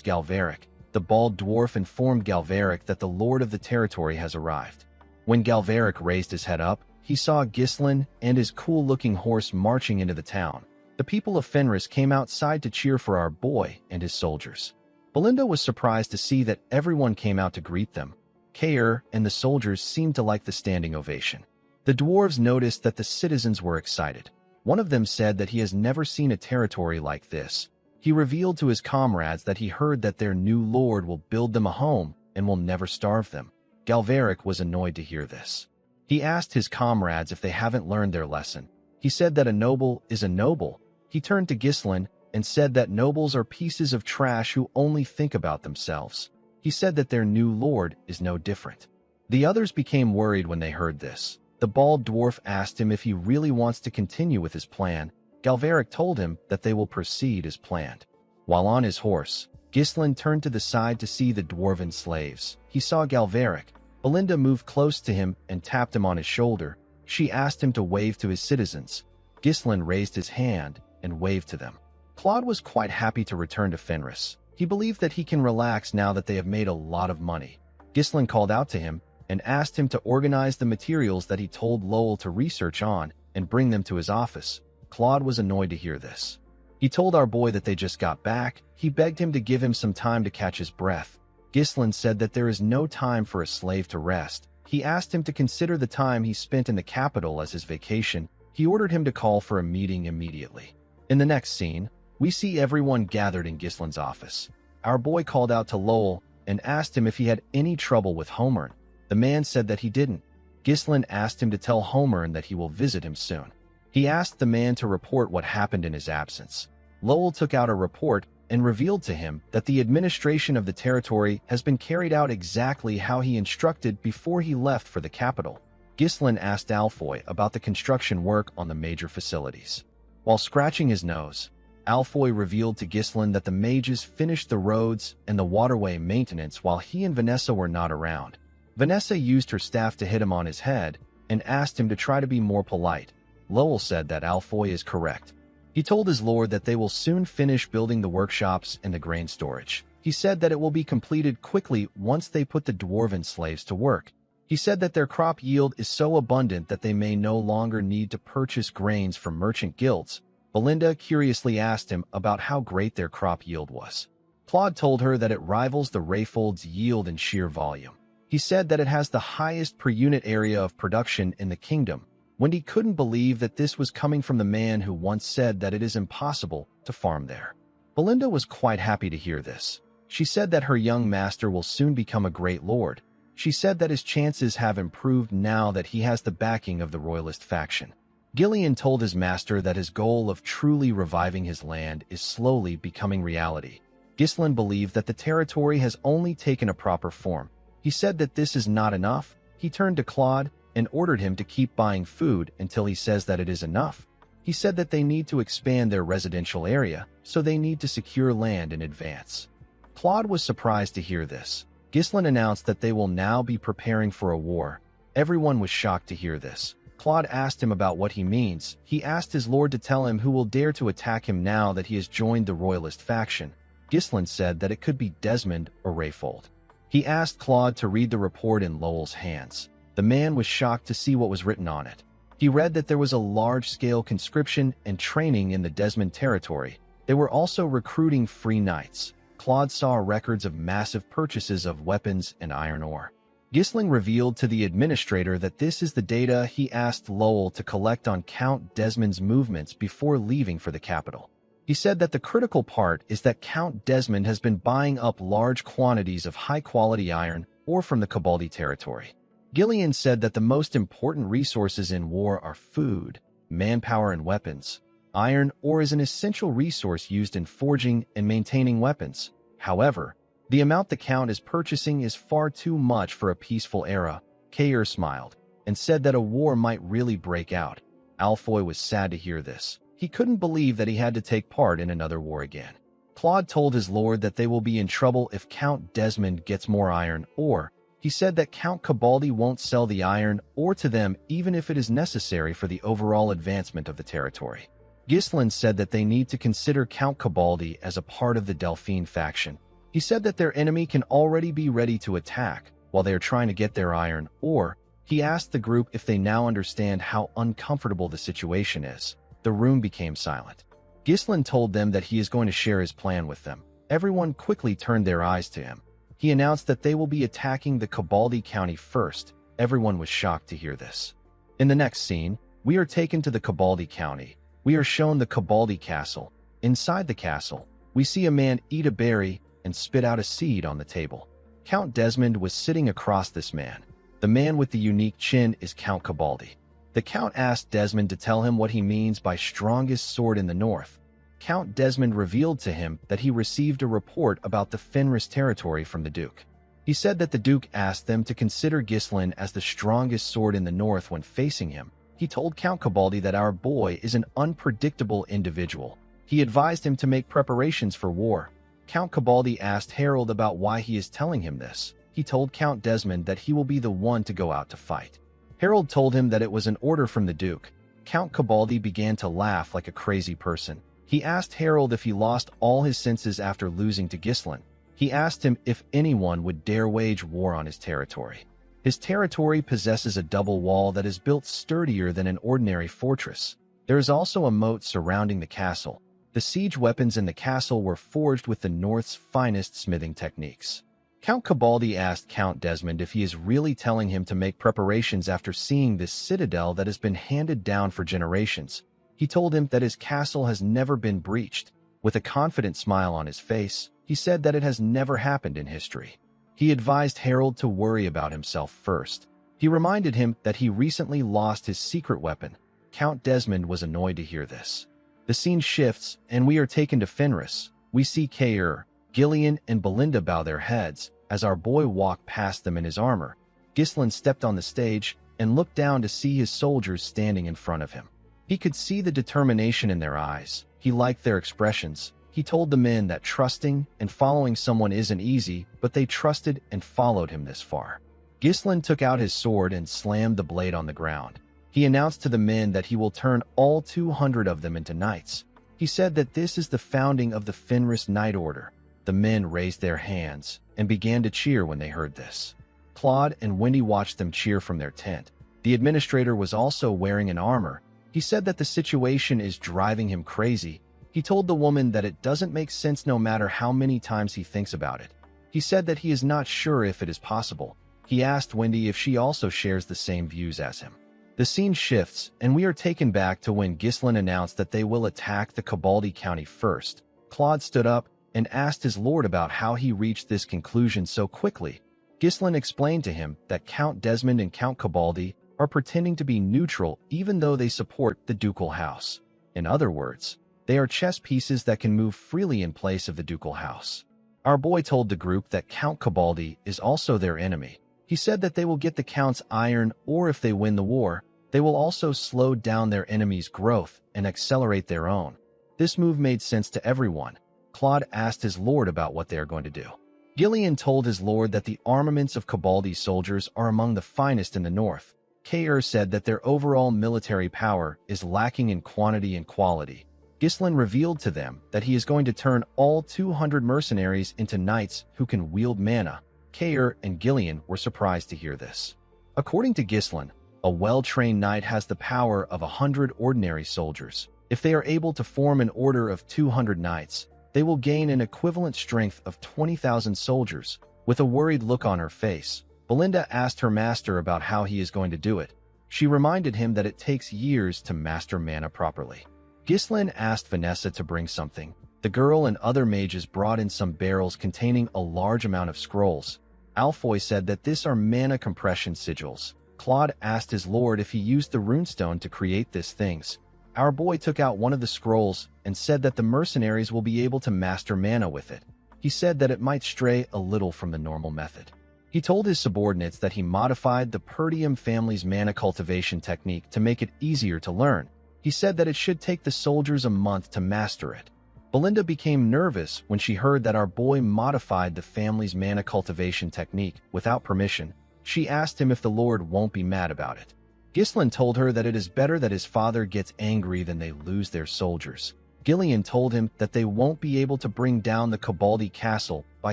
Galveric. The bald dwarf informed Galveric that the lord of the territory has arrived. When Galveric raised his head up, he saw Ghislaine and his cool-looking horse marching into the town. The people of Fenris came outside to cheer for our boy and his soldiers. Belinda was surprised to see that everyone came out to greet them. Kair and the soldiers seemed to like the standing ovation. The dwarves noticed that the citizens were excited. One of them said that he has never seen a territory like this. He revealed to his comrades that he heard that their new lord will build them a home and will never starve them. Galveric was annoyed to hear this. He asked his comrades if they haven't learned their lesson. He said that a noble is a noble. He turned to Ghislaine and said that nobles are pieces of trash who only think about themselves. He said that their new lord is no different. The others became worried when they heard this. The bald dwarf asked him if he really wants to continue with his plan. Galveric told him that they will proceed as planned. While on his horse, Ghislaine turned to the side to see the dwarven slaves. He saw Galveric. Belinda moved close to him and tapped him on his shoulder. She asked him to wave to his citizens. Ghislaine raised his hand and waved to them. Claude was quite happy to return to Fenris. He believed that he can relax now that they have made a lot of money. Ghislaine called out to him and asked him to organize the materials that he told Lowell to research on and bring them to his office. Claude was annoyed to hear this. He told our boy that they just got back. He begged him to give him some time to catch his breath. Ghislaine said that there is no time for a slave to rest. He asked him to consider the time he spent in the capital as his vacation. He ordered him to call for a meeting immediately. In the next scene, we see everyone gathered in Ghislaine's office. Our boy called out to Lowell and asked him if he had any trouble with Homern. The man said that he didn't. Ghislaine asked him to tell Homern that he will visit him soon. He asked the man to report what happened in his absence. Lowell took out a report and revealed to him that the administration of the territory has been carried out exactly how he instructed before he left for the capital. Ghislaine asked Alfoy about the construction work on the major facilities. While scratching his nose, Alfoy revealed to Ghislaine that the mages finished the roads and the waterway maintenance while he and Vanessa were not around. Vanessa used her staff to hit him on his head and asked him to try to be more polite. Lowell said that Alfoy is correct. He told his lord that they will soon finish building the workshops and the grain storage. He said that it will be completed quickly once they put the dwarven slaves to work. He said that their crop yield is so abundant that they may no longer need to purchase grains from merchant guilds. Belinda curiously asked him about how great their crop yield was. Claude told her that it rivals the Rayfold's yield in sheer volume. He said that it has the highest per unit area of production in the kingdom. Wendy couldn't believe that this was coming from the man who once said that it is impossible to farm there. Belinda was quite happy to hear this. She said that her young master will soon become a great lord. She said that his chances have improved now that he has the backing of the royalist faction. Gillian told his master that his goal of truly reviving his land is slowly becoming reality. Ghislain believed that the territory has only taken a proper form. He said that this is not enough. He turned to Claude and ordered him to keep buying food until he says that it is enough. He said that they need to expand their residential area, so they need to secure land in advance. Claude was surprised to hear this. Ghislain announced that they will now be preparing for a war. Everyone was shocked to hear this. Claude asked him about what he means. He asked his lord to tell him who will dare to attack him now that he has joined the royalist faction. Ghislain said that it could be Desmond or Rayfold. He asked Claude to read the report in Lowell's hands. The man was shocked to see what was written on it. He read that there was a large-scale conscription and training in the Desmond territory. They were also recruiting free knights. Claude saw records of massive purchases of weapons and iron ore. Ghislain revealed to the administrator that this is the data he asked Lowell to collect on Count Desmond's movements before leaving for the capital. He said that the critical part is that Count Desmond has been buying up large quantities of high-quality iron ore from the Cabaldi territory. Gillian said that the most important resources in war are food, manpower, and weapons. Iron ore is an essential resource used in forging and maintaining weapons. However, the amount the Count is purchasing is far too much for a peaceful era. Kair smiled and said that a war might really break out. Alfoy was sad to hear this. He couldn't believe that he had to take part in another war again. Claude told his lord that they will be in trouble if Count Desmond gets more iron ore. He said that Count Cabaldi won't sell the iron ore to them even if it is necessary for the overall advancement of the territory. Ghislain said that they need to consider Count Cabaldi as a part of the Delphine faction. He said that their enemy can already be ready to attack while they are trying to get their iron ore. He asked the group if they now understand how uncomfortable the situation is. The room became silent. Ghislain told them that he is going to share his plan with them. Everyone quickly turned their eyes to him. He announced that they will be attacking the Cabaldi County first. Everyone was shocked to hear this. In the next scene, we are taken to the Cabaldi County. We are shown the Cabaldi Castle. Inside the castle, we see a man eat a berry and spit out a seed on the table. Count Desmond was sitting across this man. The man with the unique chin is Count Cabaldi. The Count asked Desmond to tell him what he means by strongest sword in the north. Count Desmond revealed to him that he received a report about the Fenris territory from the Duke. He said that the Duke asked them to consider Ghislain as the strongest sword in the north when facing him. He told Count Cabaldi that our boy is an unpredictable individual. He advised him to make preparations for war. Count Cabaldi asked Harold about why he is telling him this. He told Count Desmond that he will be the one to go out to fight. Harold told him that it was an order from the Duke. Count Cabaldi began to laugh like a crazy person. He asked Harold if he lost all his senses after losing to Ghislain. He asked him if anyone would dare wage war on his territory. His territory possesses a double wall that is built sturdier than an ordinary fortress. There is also a moat surrounding the castle. The siege weapons in the castle were forged with the North's finest smithing techniques. Count Cabaldi asked Count Desmond if he is really telling him to make preparations after seeing this citadel that has been handed down for generations. He told him that his castle has never been breached. With a confident smile on his face, he said that it has never happened in history. He advised Harold to worry about himself first. He reminded him that he recently lost his secret weapon. Count Desmond was annoyed to hear this. The scene shifts, and we are taken to Fenris. We see Kair, Gillian, and Belinda bow their heads as our boy walked past them in his armor. Ghislain stepped on the stage and looked down to see his soldiers standing in front of him. He could see the determination in their eyes. He liked their expressions. He told the men that trusting and following someone isn't easy, but they trusted and followed him this far. Ghislain took out his sword and slammed the blade on the ground. He announced to the men that he will turn all 200 of them into knights. He said that this is the founding of the Fenris Knight Order. The men raised their hands and began to cheer when they heard this. Claude and Wendy watched them cheer from their tent. The administrator was also wearing an armor. He said that the situation is driving him crazy. He told the woman that it doesn't make sense no matter how many times he thinks about it. He said that he is not sure if it is possible. He asked Wendy if she also shares the same views as him. The scene shifts, and we are taken back to when Ghislain announced that they will attack the Cabaldi County first. Claude stood up and asked his lord about how he reached this conclusion so quickly. Ghislain explained to him that Count Desmond and Count Cabaldi are pretending to be neutral even though they support the ducal house. In other words, they are chess pieces that can move freely in place of the ducal house. Our boy told the group that Count Cabaldi is also their enemy. He said that they will get the Count's iron, or if they win the war, they will also slow down their enemy's growth and accelerate their own. This move made sense to everyone. Claude asked his lord about what they are going to do. Gillian told his lord that the armaments of Cabaldi's soldiers are among the finest in the north. K'er said that their overall military power is lacking in quantity and quality. Ghislain revealed to them that he is going to turn all 200 mercenaries into knights who can wield mana. K'er and Gillian were surprised to hear this. According to Ghislain, a well-trained knight has the power of 100 ordinary soldiers. If they are able to form an order of 200 knights, they will gain an equivalent strength of 20,000 soldiers. With a worried look on her face, Belinda asked her master about how he is going to do it. She reminded him that it takes years to master mana properly. Ghislain asked Vanessa to bring something. The girl and other mages brought in some barrels containing a large amount of scrolls. Alfoy said that these are mana compression sigils. Claude asked his lord if he used the runestone to create these things. Our boy took out one of the scrolls and said that the mercenaries will be able to master mana with it. He said that it might stray a little from the normal method. He told his subordinates that he modified the Perdium family's mana cultivation technique to make it easier to learn. He said that it should take the soldiers a month to master it. Belinda became nervous when she heard that our boy modified the family's mana cultivation technique without permission. She asked him if the lord won't be mad about it. Ghislain told her that it is better that his father gets angry than they lose their soldiers. Gillian told him that they won't be able to bring down the Cabaldi castle by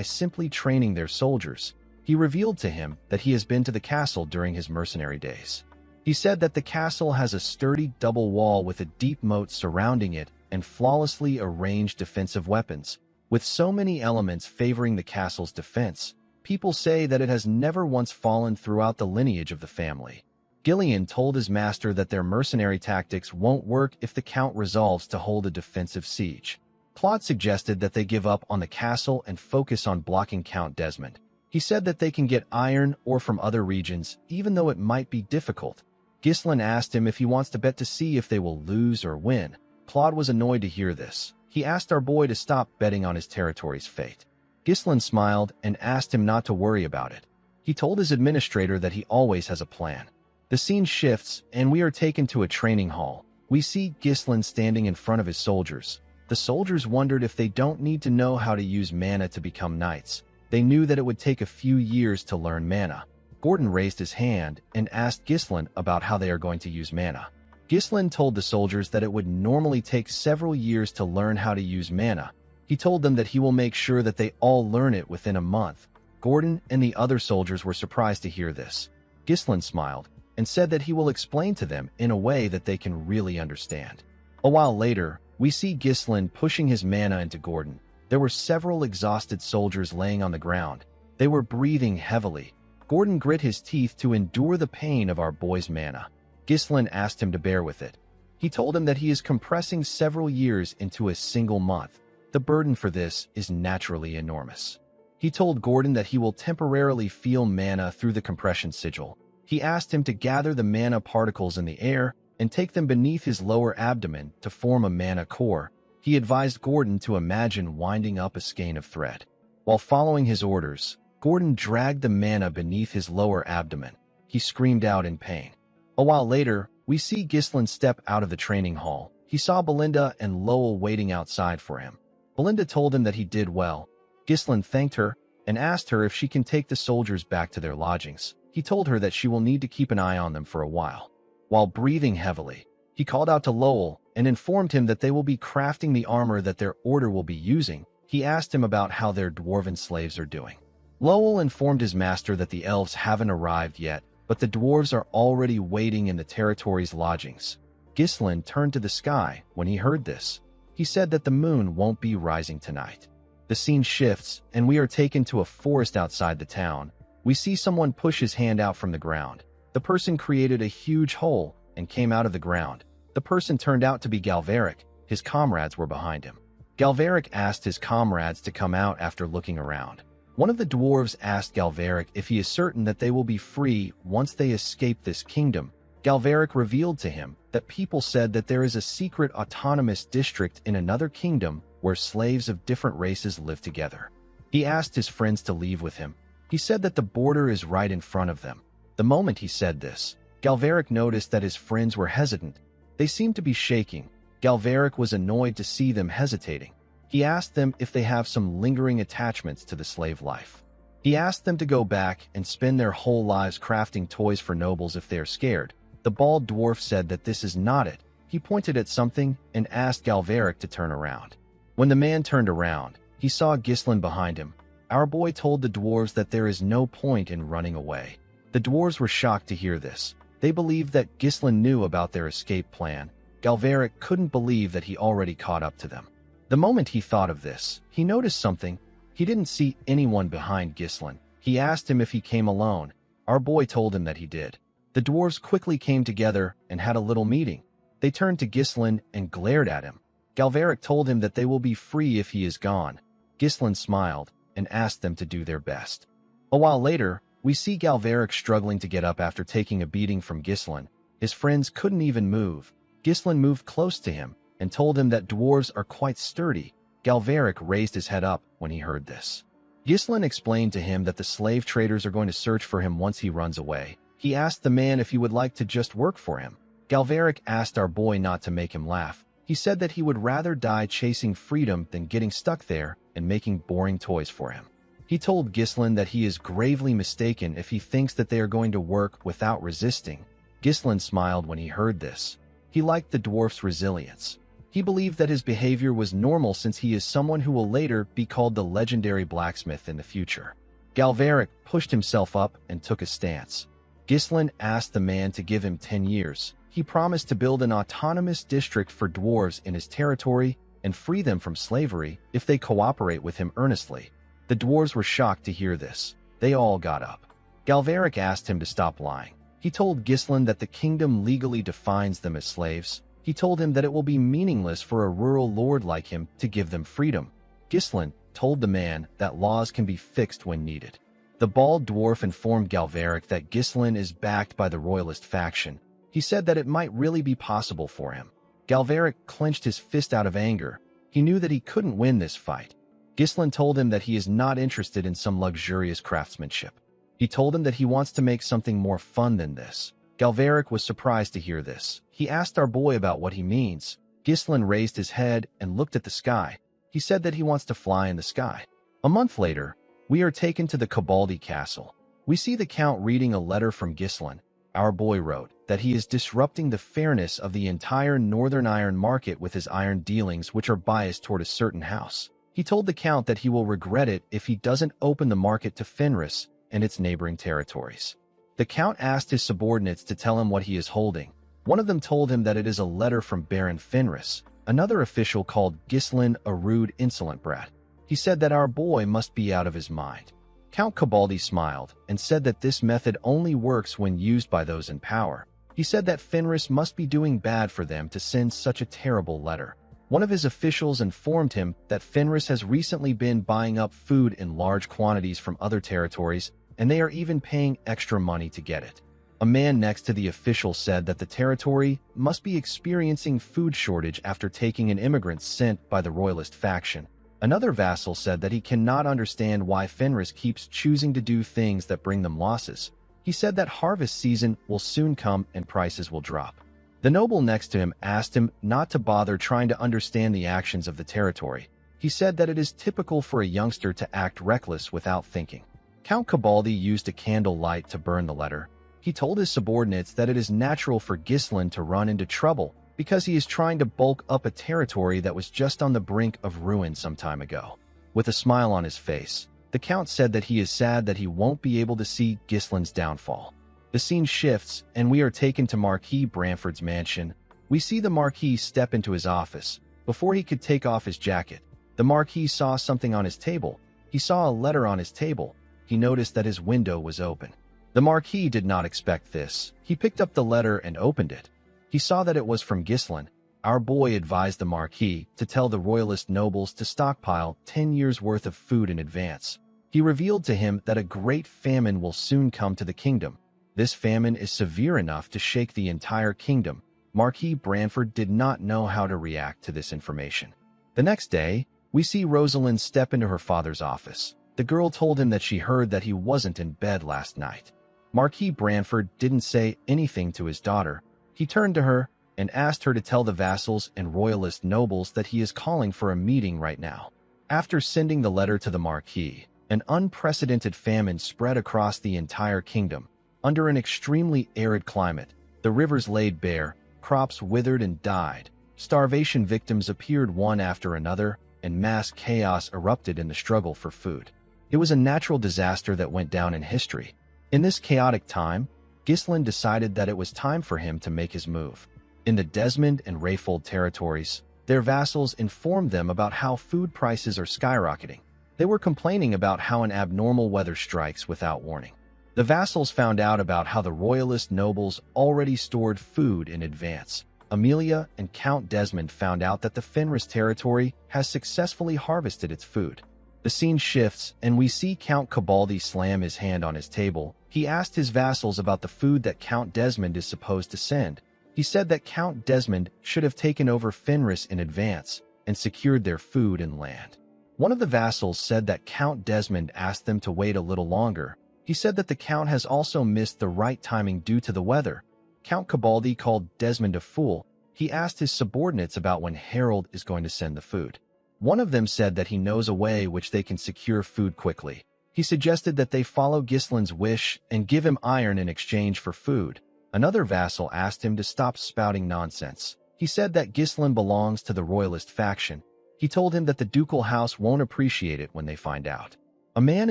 simply training their soldiers. He revealed to him that he has been to the castle during his mercenary days. He said that the castle has a sturdy double wall with a deep moat surrounding it and flawlessly arranged defensive weapons. With so many elements favoring the castle's defense, people say that it has never once fallen throughout the lineage of the family. Gillian told his master that their mercenary tactics won't work if the Count resolves to hold a defensive siege. Claude suggested that they give up on the castle and focus on blocking Count Desmond. He said that they can get iron ore from other regions, even though it might be difficult. Ghislain asked him if he wants to bet to see if they will lose or win. Claude was annoyed to hear this. He asked our boy to stop betting on his territory's fate. Ghislain smiled and asked him not to worry about it. He told his administrator that he always has a plan. The scene shifts, and we are taken to a training hall. We see Ghislain standing in front of his soldiers. The soldiers wondered if they don't need to know how to use mana to become knights. They knew that it would take a few years to learn mana. Gordon raised his hand and asked Ghislain about how they are going to use mana. Ghislain told the soldiers that it would normally take several years to learn how to use mana. He told them that he will make sure that they all learn it within a month. Gordon and the other soldiers were surprised to hear this. Ghislain smiled and said that he will explain to them in a way that they can really understand. A while later, we see Ghislain pushing his mana into Gordon. There were several exhausted soldiers laying on the ground. They were breathing heavily. Gordon grit his teeth to endure the pain of our boy's mana. Ghislain asked him to bear with it. He told him that he is compressing several years into a single month. The burden for this is naturally enormous. He told Gordon that he will temporarily feel mana through the compression sigil. He asked him to gather the mana particles in the air and take them beneath his lower abdomen to form a mana core. He advised Gordon to imagine winding up a skein of thread. While following his orders, Gordon dragged the mana beneath his lower abdomen. He screamed out in pain. A while later, we see Ghislain step out of the training hall. He saw Belinda and Lowell waiting outside for him. Belinda told him that he did well. Ghislain thanked her and asked her if she can take the soldiers back to their lodgings. He told her that she will need to keep an eye on them for a while. While breathing heavily, he called out to Lowell and informed him that they will be crafting the armor that their order will be using. He asked him about how their dwarven slaves are doing. Lowell informed his master that the elves haven't arrived yet, but the dwarves are already waiting in the territory's lodgings. Ghislain turned to the sky when he heard this. He said that the moon won't be rising tonight. The scene shifts, and we are taken to a forest outside the town. We see someone push his hand out from the ground. The person created a huge hole and came out of the ground. The person turned out to be Galveric. His comrades were behind him. Galveric asked his comrades to come out after looking around. One of the dwarves asked Galveric if he is certain that they will be free once they escape this kingdom. Galveric revealed to him that people said that there is a secret autonomous district in another kingdom where slaves of different races live together. He asked his friends to leave with him. He said that the border is right in front of them. The moment he said this, Galveric noticed that his friends were hesitant. They seemed to be shaking. Galveric was annoyed to see them hesitating. He asked them if they have some lingering attachments to the slave life. He asked them to go back and spend their whole lives crafting toys for nobles if they are scared. The bald dwarf said that this is not it. He pointed at something and asked Galveric to turn around. When the man turned around, he saw Ghislain behind him. Our boy told the dwarves that there is no point in running away. The dwarves were shocked to hear this. They believed that Ghislain knew about their escape plan. Galveric couldn't believe that he already caught up to them. The moment he thought of this, he noticed something. He didn't see anyone behind Ghislain. He asked him if he came alone. Our boy told him that he did. The dwarves quickly came together and had a little meeting. They turned to Ghislain and glared at him. Galveric told him that they will be free if he is gone. Ghislain smiled and asked them to do their best. A while later, we see Galveric struggling to get up after taking a beating from Ghislain. His friends couldn't even move. Ghislain moved close to him and told him that dwarves are quite sturdy. Galveric raised his head up when he heard this. Ghislain explained to him that the slave traders are going to search for him once he runs away. He asked the man if he would like to just work for him. Galveric asked our boy not to make him laugh. He said that he would rather die chasing freedom than getting stuck there and making boring toys for him. He told Ghislain that he is gravely mistaken if he thinks that they are going to work without resisting. Ghislain smiled when he heard this. He liked the dwarf's resilience. He believed that his behavior was normal since he is someone who will later be called the legendary blacksmith in the future. Galveric pushed himself up and took a stance. Ghislain asked the man to give him 10 years. He promised to build an autonomous district for dwarves in his territory and free them from slavery if they cooperate with him earnestly. The dwarves were shocked to hear this. They all got up. Galveric asked him to stop lying. He told Ghislain that the kingdom legally defines them as slaves. He told him that it will be meaningless for a rural lord like him to give them freedom. Ghislain told the man that laws can be fixed when needed. The bald dwarf informed Galveric that Ghislain is backed by the royalist faction. He said that it might really be possible for him. Galveric clenched his fist out of anger. He knew that he couldn't win this fight. Ghislain told him that he is not interested in some luxurious craftsmanship. He told him that he wants to make something more fun than this. Galveric was surprised to hear this. He asked our boy about what he means. Ghislain raised his head and looked at the sky. He said that he wants to fly in the sky. A month later, we are taken to the Cabaldi castle. We see the count reading a letter from Ghislain. Our boy wrote that he is disrupting the fairness of the entire northern iron market with his iron dealings, which are biased toward a certain house. He told the count that he will regret it if he doesn't open the market to Fenris and its neighboring territories. The count asked his subordinates to tell him what he is holding. One of them told him that it is a letter from Baron Fenris. Another official called Ghislain a rude, insolent brat. He said that our boy must be out of his mind. Count Cabaldi smiled and said that this method only works when used by those in power. He said that Fenris must be doing bad for them to send such a terrible letter. One of his officials informed him that Fenris has recently been buying up food in large quantities from other territories, and they are even paying extra money to get it. A man next to the official said that the territory must be experiencing food shortage after taking an immigrant sent by the royalist faction. Another vassal said that he cannot understand why Fenris keeps choosing to do things that bring them losses. He said that harvest season will soon come and prices will drop. The noble next to him asked him not to bother trying to understand the actions of the territory. He said that it is typical for a youngster to act reckless without thinking. Count Cabaldi used a candle light to burn the letter. He told his subordinates that it is natural for Ghislain to run into trouble because he is trying to bulk up a territory that was just on the brink of ruin some time ago. With a smile on his face, The Count said that he is sad that he won't be able to see Gislin's downfall. The scene shifts, and we are taken to Marquis Branford's mansion. We see the Marquis step into his office. Before he could take off his jacket, the Marquis saw something on his table. He saw a letter on his table. He noticed that his window was open. The Marquis did not expect this. He picked up the letter and opened it. He saw that it was from Gislin. Our boy advised the Marquis to tell the royalist nobles to stockpile 10 years' worth of food in advance. He revealed to him that a great famine will soon come to the kingdom. This famine is severe enough to shake the entire kingdom. Marquis Branford did not know how to react to this information. The next day, we see Rosalind step into her father's office. The girl told him that she heard that he wasn't in bed last night. Marquis Branford didn't say anything to his daughter. He turned to her and asked her to tell the vassals and royalist nobles that he is calling for a meeting right now. After sending the letter to the Marquis, an unprecedented famine spread across the entire kingdom. Under an extremely arid climate, the rivers laid bare, crops withered and died. Starvation victims appeared one after another, and mass chaos erupted in the struggle for food. It was a natural disaster that went down in history. In this chaotic time, Gislin decided that it was time for him to make his move. In the Desmond and Rayfold territories, their vassals informed them about how food prices are skyrocketing. They were complaining about how an abnormal weather strikes without warning. The vassals found out about how the royalist nobles already stored food in advance. Amelia and Count Desmond found out that the Fenris territory has successfully harvested its food. The scene shifts, and we see Count Cabaldi slam his hand on his table. He asked his vassals about the food that Count Desmond is supposed to send. He said that Count Desmond should have taken over Fenris in advance and secured their food and land. One of the vassals said that Count Desmond asked them to wait a little longer. He said that the Count has also missed the right timing due to the weather. Count Cabaldi called Desmond a fool. He asked his subordinates about when Harold is going to send the food. One of them said that he knows a way which they can secure food quickly. He suggested that they follow Gislin's wish and give him iron in exchange for food. Another vassal asked him to stop spouting nonsense. He said that Gislin belongs to the royalist faction. He told him that the ducal house won't appreciate it when they find out. A man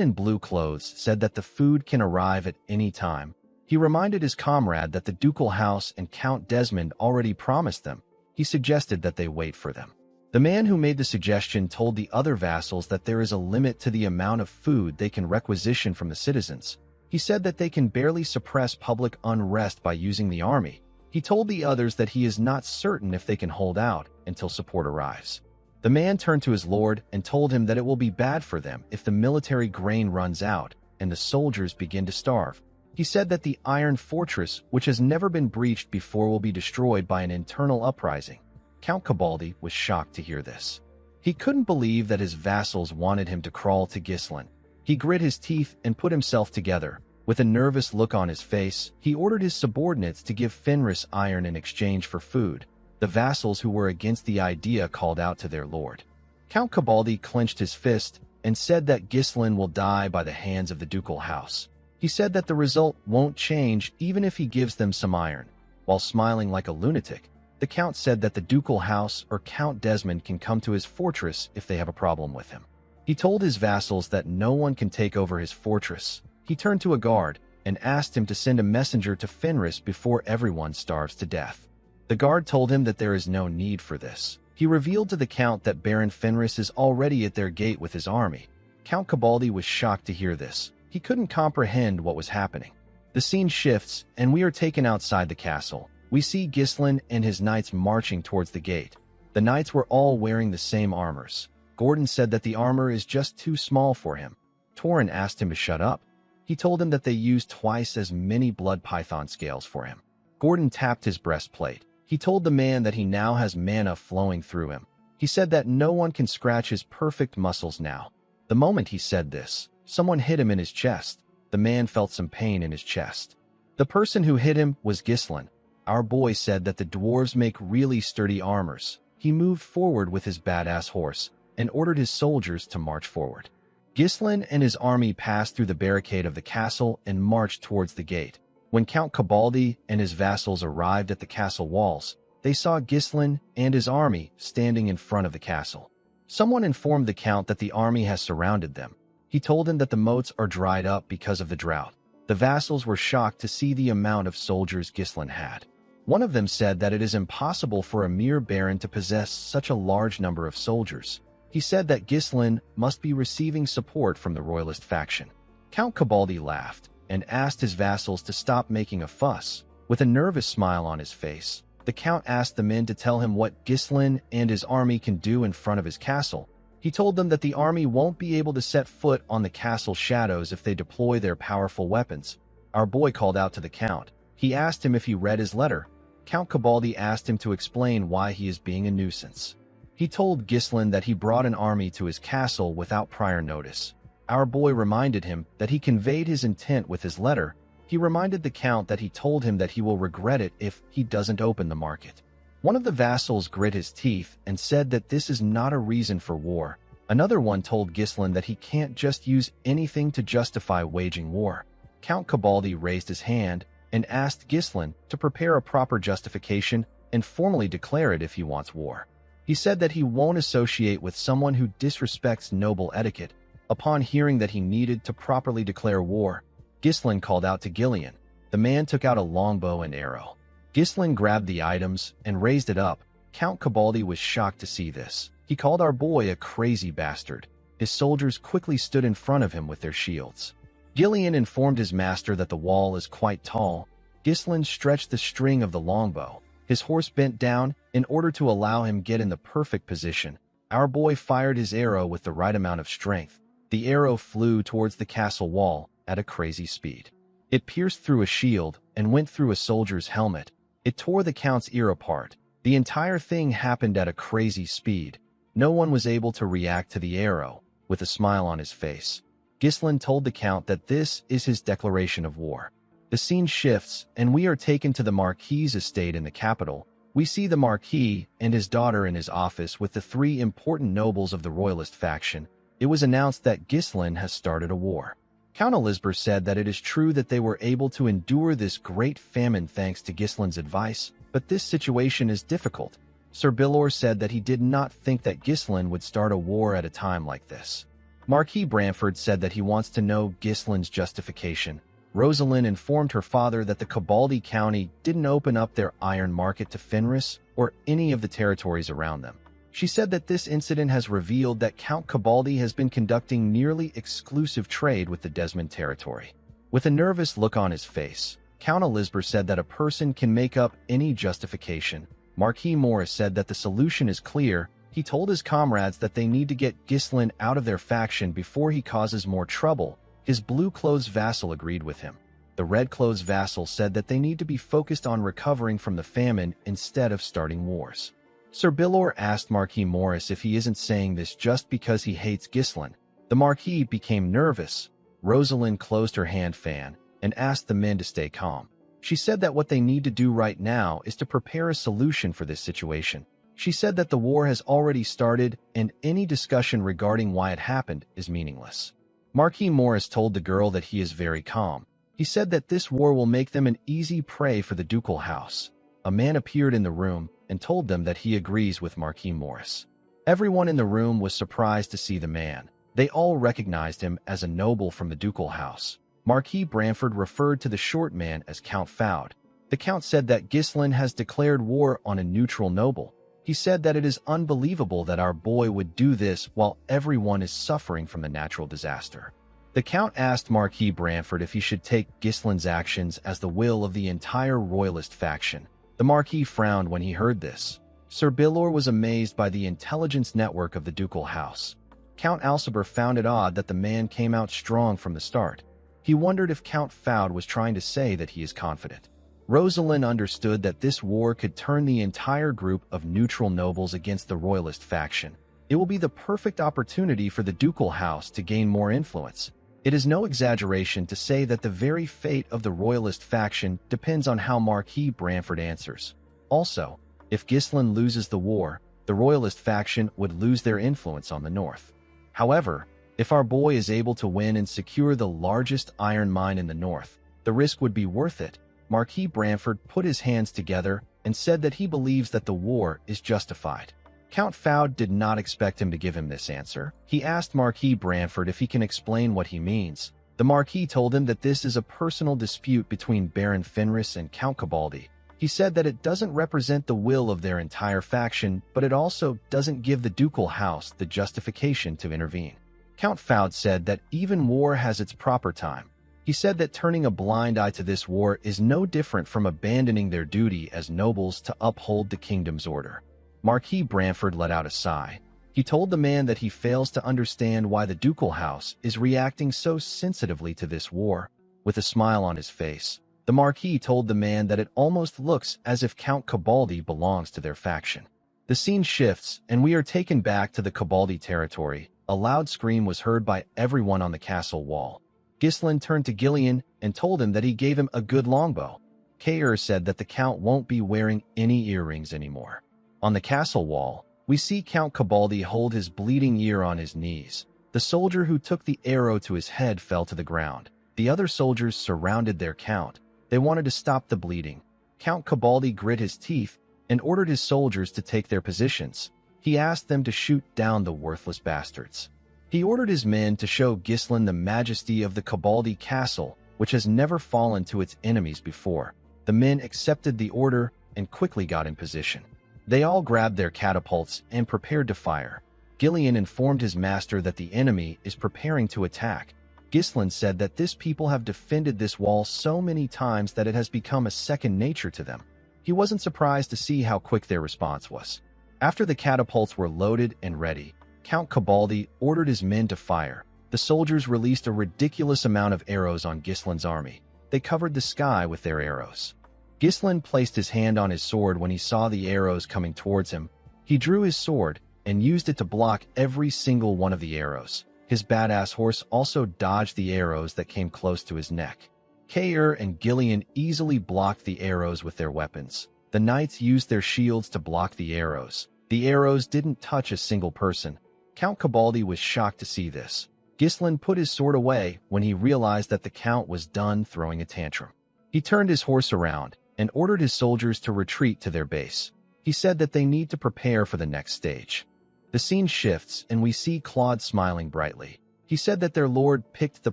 in blue clothes said that the food can arrive at any time. He reminded his comrade that the ducal house and Count Desmond already promised them. He suggested that they wait for them. The man who made the suggestion told the other vassals that there is a limit to the amount of food they can requisition from the citizens. He said that they can barely suppress public unrest by using the army. He told the others that he is not certain if they can hold out until support arrives. The man turned to his lord and told him that it will be bad for them if the military grain runs out and the soldiers begin to starve. He said that the Iron Fortress, which has never been breached before, will be destroyed by an internal uprising. Count Cabaldi was shocked to hear this. He couldn't believe that his vassals wanted him to crawl to Gislin. He grit his teeth and put himself together. With a nervous look on his face, he ordered his subordinates to give Fenris iron in exchange for food. The vassals who were against the idea called out to their lord. Count Cabaldi clenched his fist and said that Gislin will die by the hands of the ducal house. He said that the result won't change even if he gives them some iron. While smiling like a lunatic, the Count said that the ducal house or Count Desmond can come to his fortress if they have a problem with him. He told his vassals that no one can take over his fortress. He turned to a guard and asked him to send a messenger to Fenris before everyone starves to death. The guard told him that there is no need for this. He revealed to the Count that Baron Fenris is already at their gate with his army. Count Cabaldi was shocked to hear this. He couldn't comprehend what was happening. The scene shifts, and we are taken outside the castle. We see Gislin and his knights marching towards the gate. The knights were all wearing the same armors. Gordon said that the armor is just too small for him. Torin asked him to shut up. He told him that they used twice as many blood python scales for him. Gordon tapped his breastplate. He told the man that he now has mana flowing through him. He said that no one can scratch his perfect muscles now. The moment he said this, someone hit him in his chest. The man felt some pain in his chest. The person who hit him was Gislin. Our boy said that the dwarves make really sturdy armors. He moved forward with his badass horse and ordered his soldiers to march forward. Gislin and his army passed through the barricade of the castle and marched towards the gate. When Count Cabaldi and his vassals arrived at the castle walls, they saw Gislin and his army standing in front of the castle. Someone informed the Count that the army has surrounded them. He told him that the moats are dried up because of the drought. The vassals were shocked to see the amount of soldiers Gislin had. One of them said that it is impossible for a mere baron to possess such a large number of soldiers. He said that Gislin must be receiving support from the royalist faction. Count Cabaldi laughed and asked his vassals to stop making a fuss. With a nervous smile on his face, the count asked the men to tell him what Gislin and his army can do in front of his castle. He told them that the army won't be able to set foot on the castle shadows if they deploy their powerful weapons. Our boy called out to the count. He asked him if he read his letter. Count Cabaldi asked him to explain why he is being a nuisance. He told Gislin that he brought an army to his castle without prior notice. Our boy reminded him that he conveyed his intent with his letter. He reminded the count that he told him that he will regret it if he doesn't open the market. One of the vassals grit his teeth and said that this is not a reason for war. Another one told Gislin that he can't just use anything to justify waging war. Count Cabaldi raised his hand and asked Gislin to prepare a proper justification and formally declare it if he wants war. He said that he won't associate with someone who disrespects noble etiquette. Upon hearing that he needed to properly declare war, Gislin called out to Gillian. The man took out a longbow and arrow. Gislin grabbed the items and raised it up. Count Cabaldi was shocked to see this. He called our boy a crazy bastard. His soldiers quickly stood in front of him with their shields. Gillian informed his master that the wall is quite tall. Gislin stretched the string of the longbow. His horse bent down in order to allow him get in the perfect position. Our boy fired his arrow with the right amount of strength. The arrow flew towards the castle wall at a crazy speed. It pierced through a shield and went through a soldier's helmet. It tore the count's ear apart. The entire thing happened at a crazy speed. No one was able to react to the arrow. With a smile on his face, Gislin told the count that this is his declaration of war. The scene shifts, and we are taken to the Marquis's estate in the capital. We see the Marquis and his daughter in his office with the three important nobles of the royalist faction. It was announced that Gislin has started a war. Count Elisber said that it is true that they were able to endure this great famine thanks to Gislin's advice, but this situation is difficult. Sir Bilor said that he did not think that Gislin would start a war at a time like this. Marquis Branford said that he wants to know Gislin's justification. Rosalind informed her father that the Cabaldi County didn't open up their iron market to Fenris or any of the territories around them. She said that this incident has revealed that Count Cabaldi has been conducting nearly exclusive trade with the Desmond territory. With a nervous look on his face, Count Elisber said that a person can make up any justification. Marquis Morris said that the solution is clear. He told his comrades that they need to get Gislin out of their faction before he causes more trouble. His blue-clothes vassal agreed with him. The red-clothes vassal said that they need to be focused on recovering from the famine instead of starting wars. Sir Bilor asked Marquis Morris if he isn't saying this just because he hates Gislin. The Marquis became nervous. Rosalind closed her hand fan and asked the men to stay calm. She said that what they need to do right now is to prepare a solution for this situation. She said that the war has already started and any discussion regarding why it happened is meaningless. Marquis Morris told the girl that he is very calm. He said that this war will make them an easy prey for the ducal house. A man appeared in the room and told them that he agrees with Marquis Morris. Everyone in the room was surprised to see the man. They all recognized him as a noble from the ducal house. Marquis Branford referred to the short man as Count Foude. The count said that Gislin has declared war on a neutral noble. He said that it is unbelievable that our boy would do this while everyone is suffering from the natural disaster. The count asked Marquis Branford if he should take Gislin's actions as the will of the entire royalist faction. The Marquis frowned when he heard this. Sir Bilor was amazed by the intelligence network of the ducal house. Count Alciber found it odd that the man came out strong from the start. He wondered if Count Foude was trying to say that he is confident. Rosalind understood that this war could turn the entire group of neutral nobles against the royalist faction. It will be the perfect opportunity for the ducal house to gain more influence. It is no exaggeration to say that the very fate of the royalist faction depends on how Marquis Branford answers. Also, if Gislin loses the war, the royalist faction would lose their influence on the north. However, if our boy is able to win and secure the largest iron mine in the north, the risk would be worth it. Marquis Branford put his hands together and said that he believes that the war is justified. Count Fowd did not expect him to give him this answer. He asked Marquis Branford if he can explain what he means. The Marquis told him that this is a personal dispute between Baron Fenris and Count Cabaldi. He said that it doesn't represent the will of their entire faction, but it also doesn't give the ducal house the justification to intervene. Count Fowd said that even war has its proper time. He said that turning a blind eye to this war is no different from abandoning their duty as nobles to uphold the kingdom's order. Marquis Branford let out a sigh. He told the man that he fails to understand why the ducal house is reacting so sensitively to this war. With a smile on his face, the Marquis told the man that it almost looks as if Count Cabaldi belongs to their faction. The scene shifts, and we are taken back to the Cabaldi territory. A loud scream was heard by everyone on the castle wall. Ghislain turned to Gillian and told him that he gave him a good longbow. Kaer said that the Count won't be wearing any earrings anymore. On the castle wall, we see Count Cabaldi hold his bleeding ear on his knees. The soldier who took the arrow to his head fell to the ground. The other soldiers surrounded their Count. They wanted to stop the bleeding. Count Cabaldi grit his teeth and ordered his soldiers to take their positions. He asked them to shoot down the worthless bastards. He ordered his men to show Ghislain the majesty of the Cabaldi castle, which has never fallen to its enemies before. The men accepted the order and quickly got in position. They all grabbed their catapults and prepared to fire. Gillian informed his master that the enemy is preparing to attack. Ghislain said that this people have defended this wall so many times that it has become a second nature to them. He wasn't surprised to see how quick their response was. After the catapults were loaded and ready, Count Cabaldi ordered his men to fire. The soldiers released a ridiculous amount of arrows on Ghislain's army. They covered the sky with their arrows. Ghislain placed his hand on his sword when he saw the arrows coming towards him. He drew his sword and used it to block every single one of the arrows. His badass horse also dodged the arrows that came close to his neck. Kaer and Gillian easily blocked the arrows with their weapons. The knights used their shields to block the arrows. The arrows didn't touch a single person. Count Cabaldi was shocked to see this. Ghislain put his sword away when he realized that the Count was done throwing a tantrum. He turned his horse around and ordered his soldiers to retreat to their base. He said that they need to prepare for the next stage. The scene shifts and we see Claude smiling brightly. He said that their lord picked the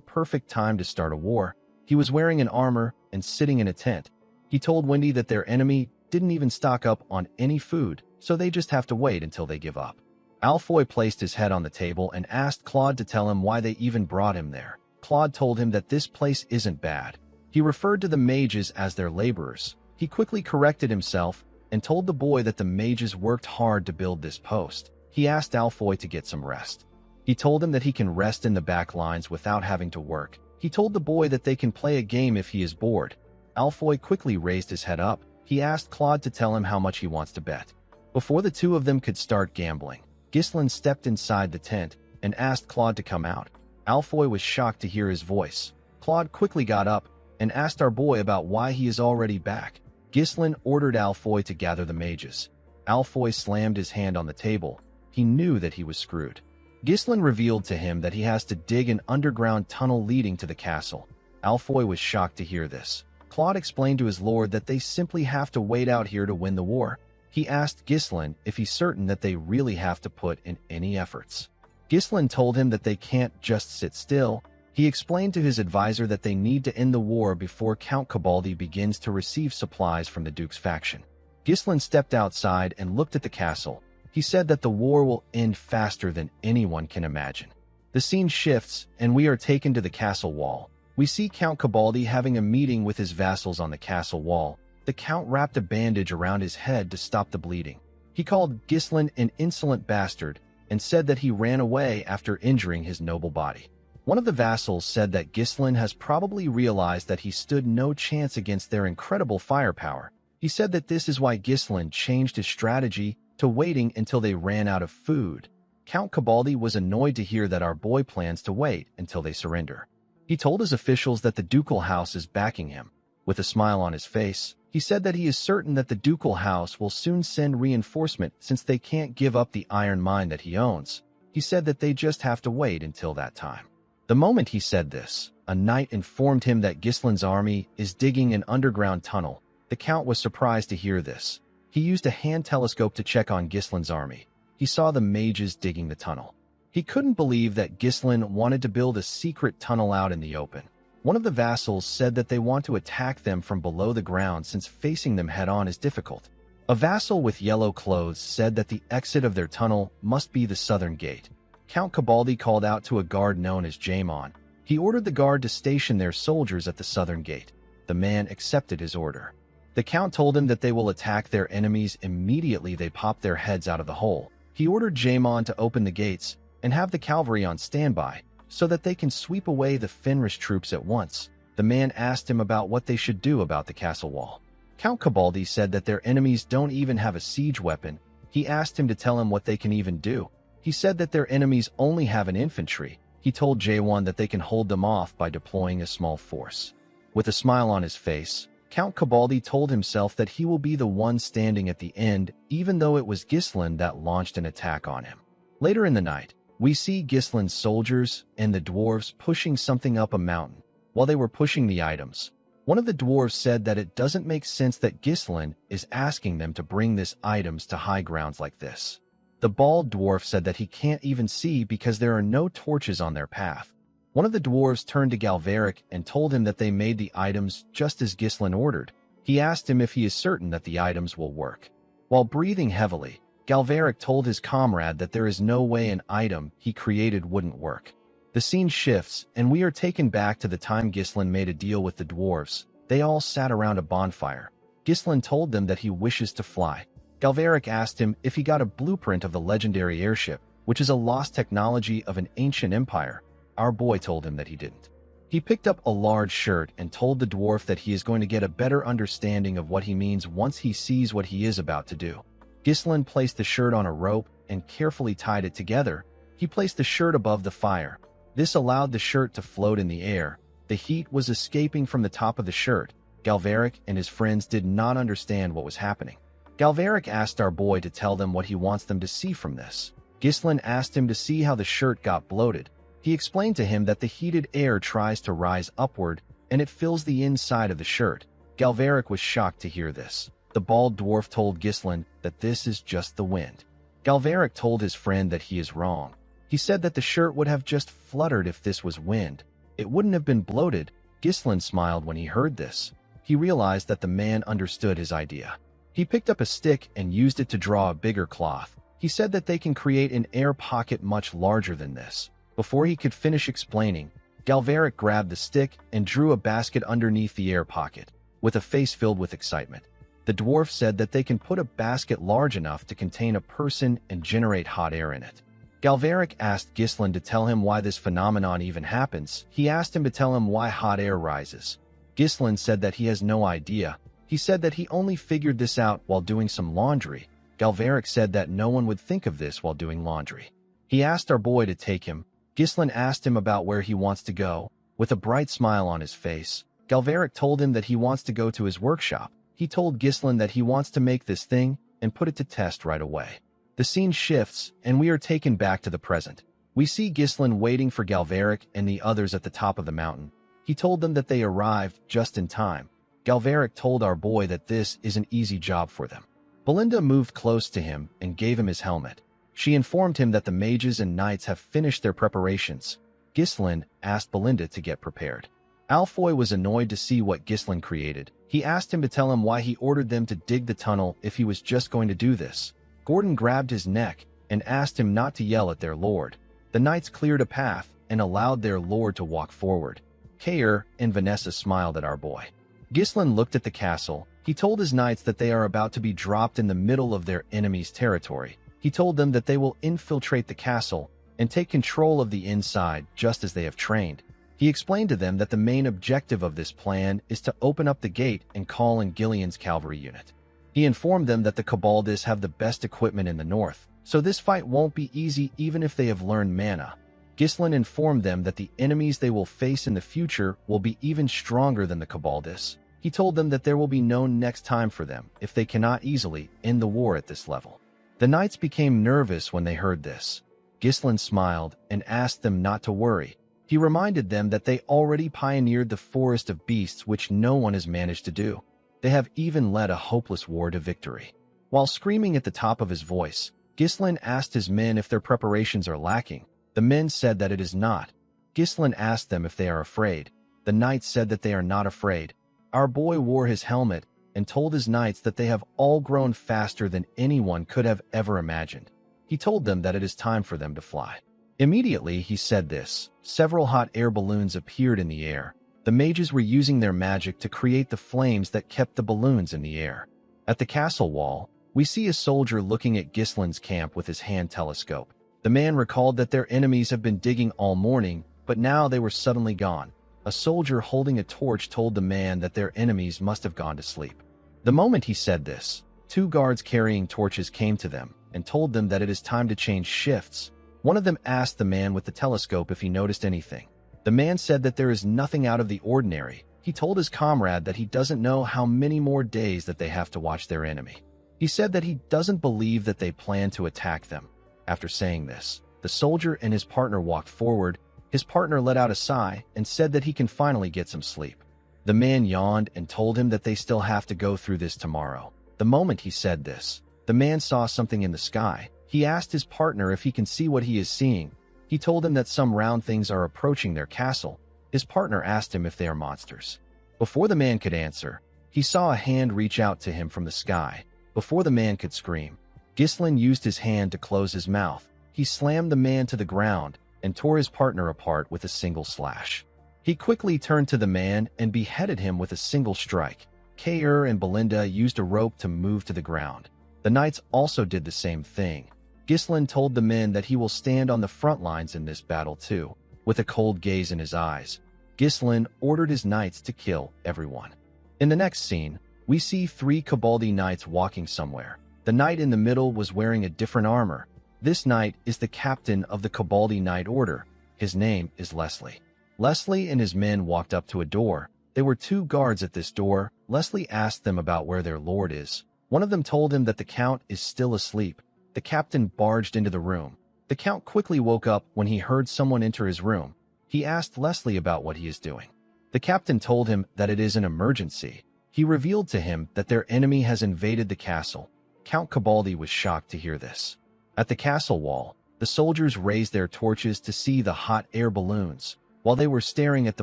perfect time to start a war. He was wearing an armor and sitting in a tent. He told Wendy that their enemy didn't even stock up on any food, so they just have to wait until they give up. Alfoy placed his head on the table and asked Claude to tell him why they even brought him there. Claude told him that this place isn't bad. He referred to the mages as their laborers. He quickly corrected himself and told the boy that the mages worked hard to build this post. He asked Alfoy to get some rest. He told him that he can rest in the back lines without having to work. He told the boy that they can play a game if he is bored. Alfoy quickly raised his head up. He asked Claude to tell him how much he wants to bet. Before the two of them could start gambling, Ghislain stepped inside the tent and asked Claude to come out. Alfoy was shocked to hear his voice. Claude quickly got up and asked our boy about why he is already back. Ghislain ordered Alfoy to gather the mages. Alfoy slammed his hand on the table. He knew that he was screwed. Ghislain revealed to him that he has to dig an underground tunnel leading to the castle. Alfoy was shocked to hear this. Claude explained to his lord that they simply have to wait out here to win the war. He asked Ghislain if he's certain that they really have to put in any efforts. Ghislain told him that they can't just sit still. He explained to his advisor that they need to end the war before Count Cabaldi begins to receive supplies from the Duke's faction. Ghislain stepped outside and looked at the castle. He said that the war will end faster than anyone can imagine. The scene shifts, and we are taken to the castle wall. We see Count Cabaldi having a meeting with his vassals on the castle wall. The Count wrapped a bandage around his head to stop the bleeding. He called Ghislain an insolent bastard and said that he ran away after injuring his noble body. One of the vassals said that Ghislain has probably realized that he stood no chance against their incredible firepower. He said that this is why Ghislain changed his strategy to waiting until they ran out of food. Count Cabaldi was annoyed to hear that our boy plans to wait until they surrender. He told his officials that the ducal house is backing him. With a smile on his face, he said that he is certain that the ducal house will soon send reinforcement since they can't give up the iron mine that he owns. He said that they just have to wait until that time. The moment he said this, a knight informed him that Ghislain's army is digging an underground tunnel. The Count was surprised to hear this. He used a hand telescope to check on Ghislain's army. he saw the mages digging the tunnel. He couldn't believe that Ghislain wanted to build a secret tunnel out in the open. One of the vassals said that they want to attack them from below the ground since facing them head-on is difficult. A vassal with yellow clothes said that the exit of their tunnel must be the southern gate. Count Cabaldi called out to a guard known as Jaimon. He ordered the guard to station their soldiers at the southern gate. The man accepted his order. The count told him that they will attack their enemies immediately they pop their heads out of the hole. He ordered Jaimon to open the gates and have the cavalry on standby so that they can sweep away the Fenris troops at once. The man asked him about what they should do about the castle wall. Count Cabaldi said that their enemies don't even have a siege weapon. He asked him to tell him what they can even do. He said that their enemies only have an infantry. He told Jaewon that they can hold them off by deploying a small force. With a smile on his face, Count Cabaldi told himself that he will be the one standing at the end, even though it was Ghislain that launched an attack on him. Later in the night, we see Ghislain's soldiers and the dwarves pushing something up a mountain. While they were pushing the items, one of the dwarves said that it doesn't make sense that Ghislain is asking them to bring these items to high grounds like this. The bald dwarf said that he can't even see because there are no torches on their path. One of the dwarves turned to Galveric and told him that they made the items just as Ghislain ordered. He asked him if he is certain that the items will work. While breathing heavily, Galveric told his comrade that there is no way an item he created wouldn't work. The scene shifts, and we are taken back to the time Ghislain made a deal with the dwarves. They all sat around a bonfire. Ghislain told them that he wishes to fly. Galveric asked him if he got a blueprint of the legendary airship, which is a lost technology of an ancient empire. Our boy told him that he didn't. He picked up a large shirt and told the dwarf that he is going to get a better understanding of what he means once he sees what he is about to do. Ghislain placed the shirt on a rope and carefully tied it together. He placed the shirt above the fire. This allowed the shirt to float in the air. The heat was escaping from the top of the shirt. Galveric and his friends did not understand what was happening. Galveric asked our boy to tell them what he wants them to see from this. Ghislain asked him to see how the shirt got bloated. He explained to him that the heated air tries to rise upward and it fills the inside of the shirt. Galveric was shocked to hear this. The bald dwarf told Ghislain that this is just the wind. Galveric told his friend that he is wrong. He said that the shirt would have just fluttered if this was wind. It wouldn't have been bloated. Ghislain smiled when he heard this. He realized that the man understood his idea. He picked up a stick and used it to draw a bigger cloth. He said that they can create an air pocket much larger than this. Before he could finish explaining, Galveric grabbed the stick and drew a basket underneath the air pocket. With a face filled with excitement, the dwarf said that they can put a basket large enough to contain a person and generate hot air in it. Galveric asked Ghislain to tell him why this phenomenon even happens. He asked him to tell him why hot air rises. Ghislain said that he has no idea. He said that he only figured this out while doing some laundry. Galveric said that no one would think of this while doing laundry. He asked our boy to take him. Ghislain asked him about where he wants to go. With a bright smile on his face, Galveric told him that he wants to go to his workshop. He told Ghislain that he wants to make this thing and put it to test right away. The scene shifts, and we are taken back to the present. We see Ghislain waiting for Galveric and the others at the top of the mountain. He told them that they arrived just in time. Galveric told our boy that this is an easy job for them. Belinda moved close to him and gave him his helmet. She informed him that the mages and knights have finished their preparations. Ghislain asked Belinda to get prepared. Alfoy was annoyed to see what Ghislain created. He asked him to tell him why he ordered them to dig the tunnel if he was just going to do this. Gordon grabbed his neck and asked him not to yell at their lord. The knights cleared a path and allowed their lord to walk forward. Kair and Vanessa smiled at our boy. Ghislain looked at the castle. He told his knights that they are about to be dropped in the middle of their enemy's territory. He told them that they will infiltrate the castle and take control of the inside just as they have trained. He explained to them that the main objective of this plan is to open up the gate and call in Gillian's cavalry unit. He informed them that the Cabaldis have the best equipment in the north, so this fight won't be easy even if they have learned mana. Ghislain informed them that the enemies they will face in the future will be even stronger than the Cabaldis. He told them that there will be no next time for them if they cannot easily end the war at this level. The knights became nervous when they heard this. Ghislain smiled and asked them not to worry. He reminded them that they already pioneered the forest of beasts, which no one has managed to do. They have even led a hopeless war to victory. While screaming at the top of his voice, Ghislain asked his men if their preparations are lacking. The men said that it is not. Ghislain asked them if they are afraid. The knights said that they are not afraid. Our boy wore his helmet and told his knights that they have all grown faster than anyone could have ever imagined. He told them that it is time for them to fly. Immediately he said this, several hot air balloons appeared in the air. The mages were using their magic to create the flames that kept the balloons in the air. At the castle wall, we see a soldier looking at Ghislain's camp with his hand telescope. The man recalled that their enemies have been digging all morning, but now they were suddenly gone. A soldier holding a torch told the man that their enemies must have gone to sleep. The moment he said this, 2 guards carrying torches came to them and told them that it is time to change shifts. One of them asked the man with the telescope if he noticed anything. The man said that there is nothing out of the ordinary. He told his comrade that he doesn't know how many more days that they have to watch their enemy. He said that he doesn't believe that they plan to attack them. After saying this, the soldier and his partner walked forward. His partner let out a sigh and said that he can finally get some sleep. The man yawned and told him that they still have to go through this tomorrow. The moment he said this, the man saw something in the sky. He asked his partner if he can see what he is seeing. He told him that some round things are approaching their castle. His partner asked him if they are monsters. Before the man could answer, he saw a hand reach out to him from the sky. Before the man could scream, Ghislain used his hand to close his mouth. He slammed the man to the ground and tore his partner apart with a single slash. He quickly turned to the man and beheaded him with a single strike. Kair and Belinda used a rope to move to the ground. The knights also did the same thing. Ghislain told the men that he will stand on the front lines in this battle too. With a cold gaze in his eyes, Ghislain ordered his knights to kill everyone. In the next scene, we see 3 Kabaldi knights walking somewhere. The knight in the middle was wearing a different armor. This knight is the captain of the Kabaldi Knight Order. His name is Leslie. Leslie and his men walked up to a door. There were 2 guards at this door. Leslie asked them about where their lord is. One of them told him that the count is still asleep. The captain barged into the room. The count quickly woke up when he heard someone enter his room. He asked Leslie about what he is doing. The captain told him that it is an emergency. He revealed to him that their enemy has invaded the castle. Count Kabaldi was shocked to hear this. At the castle wall, the soldiers raised their torches to see the hot air balloons. While they were staring at the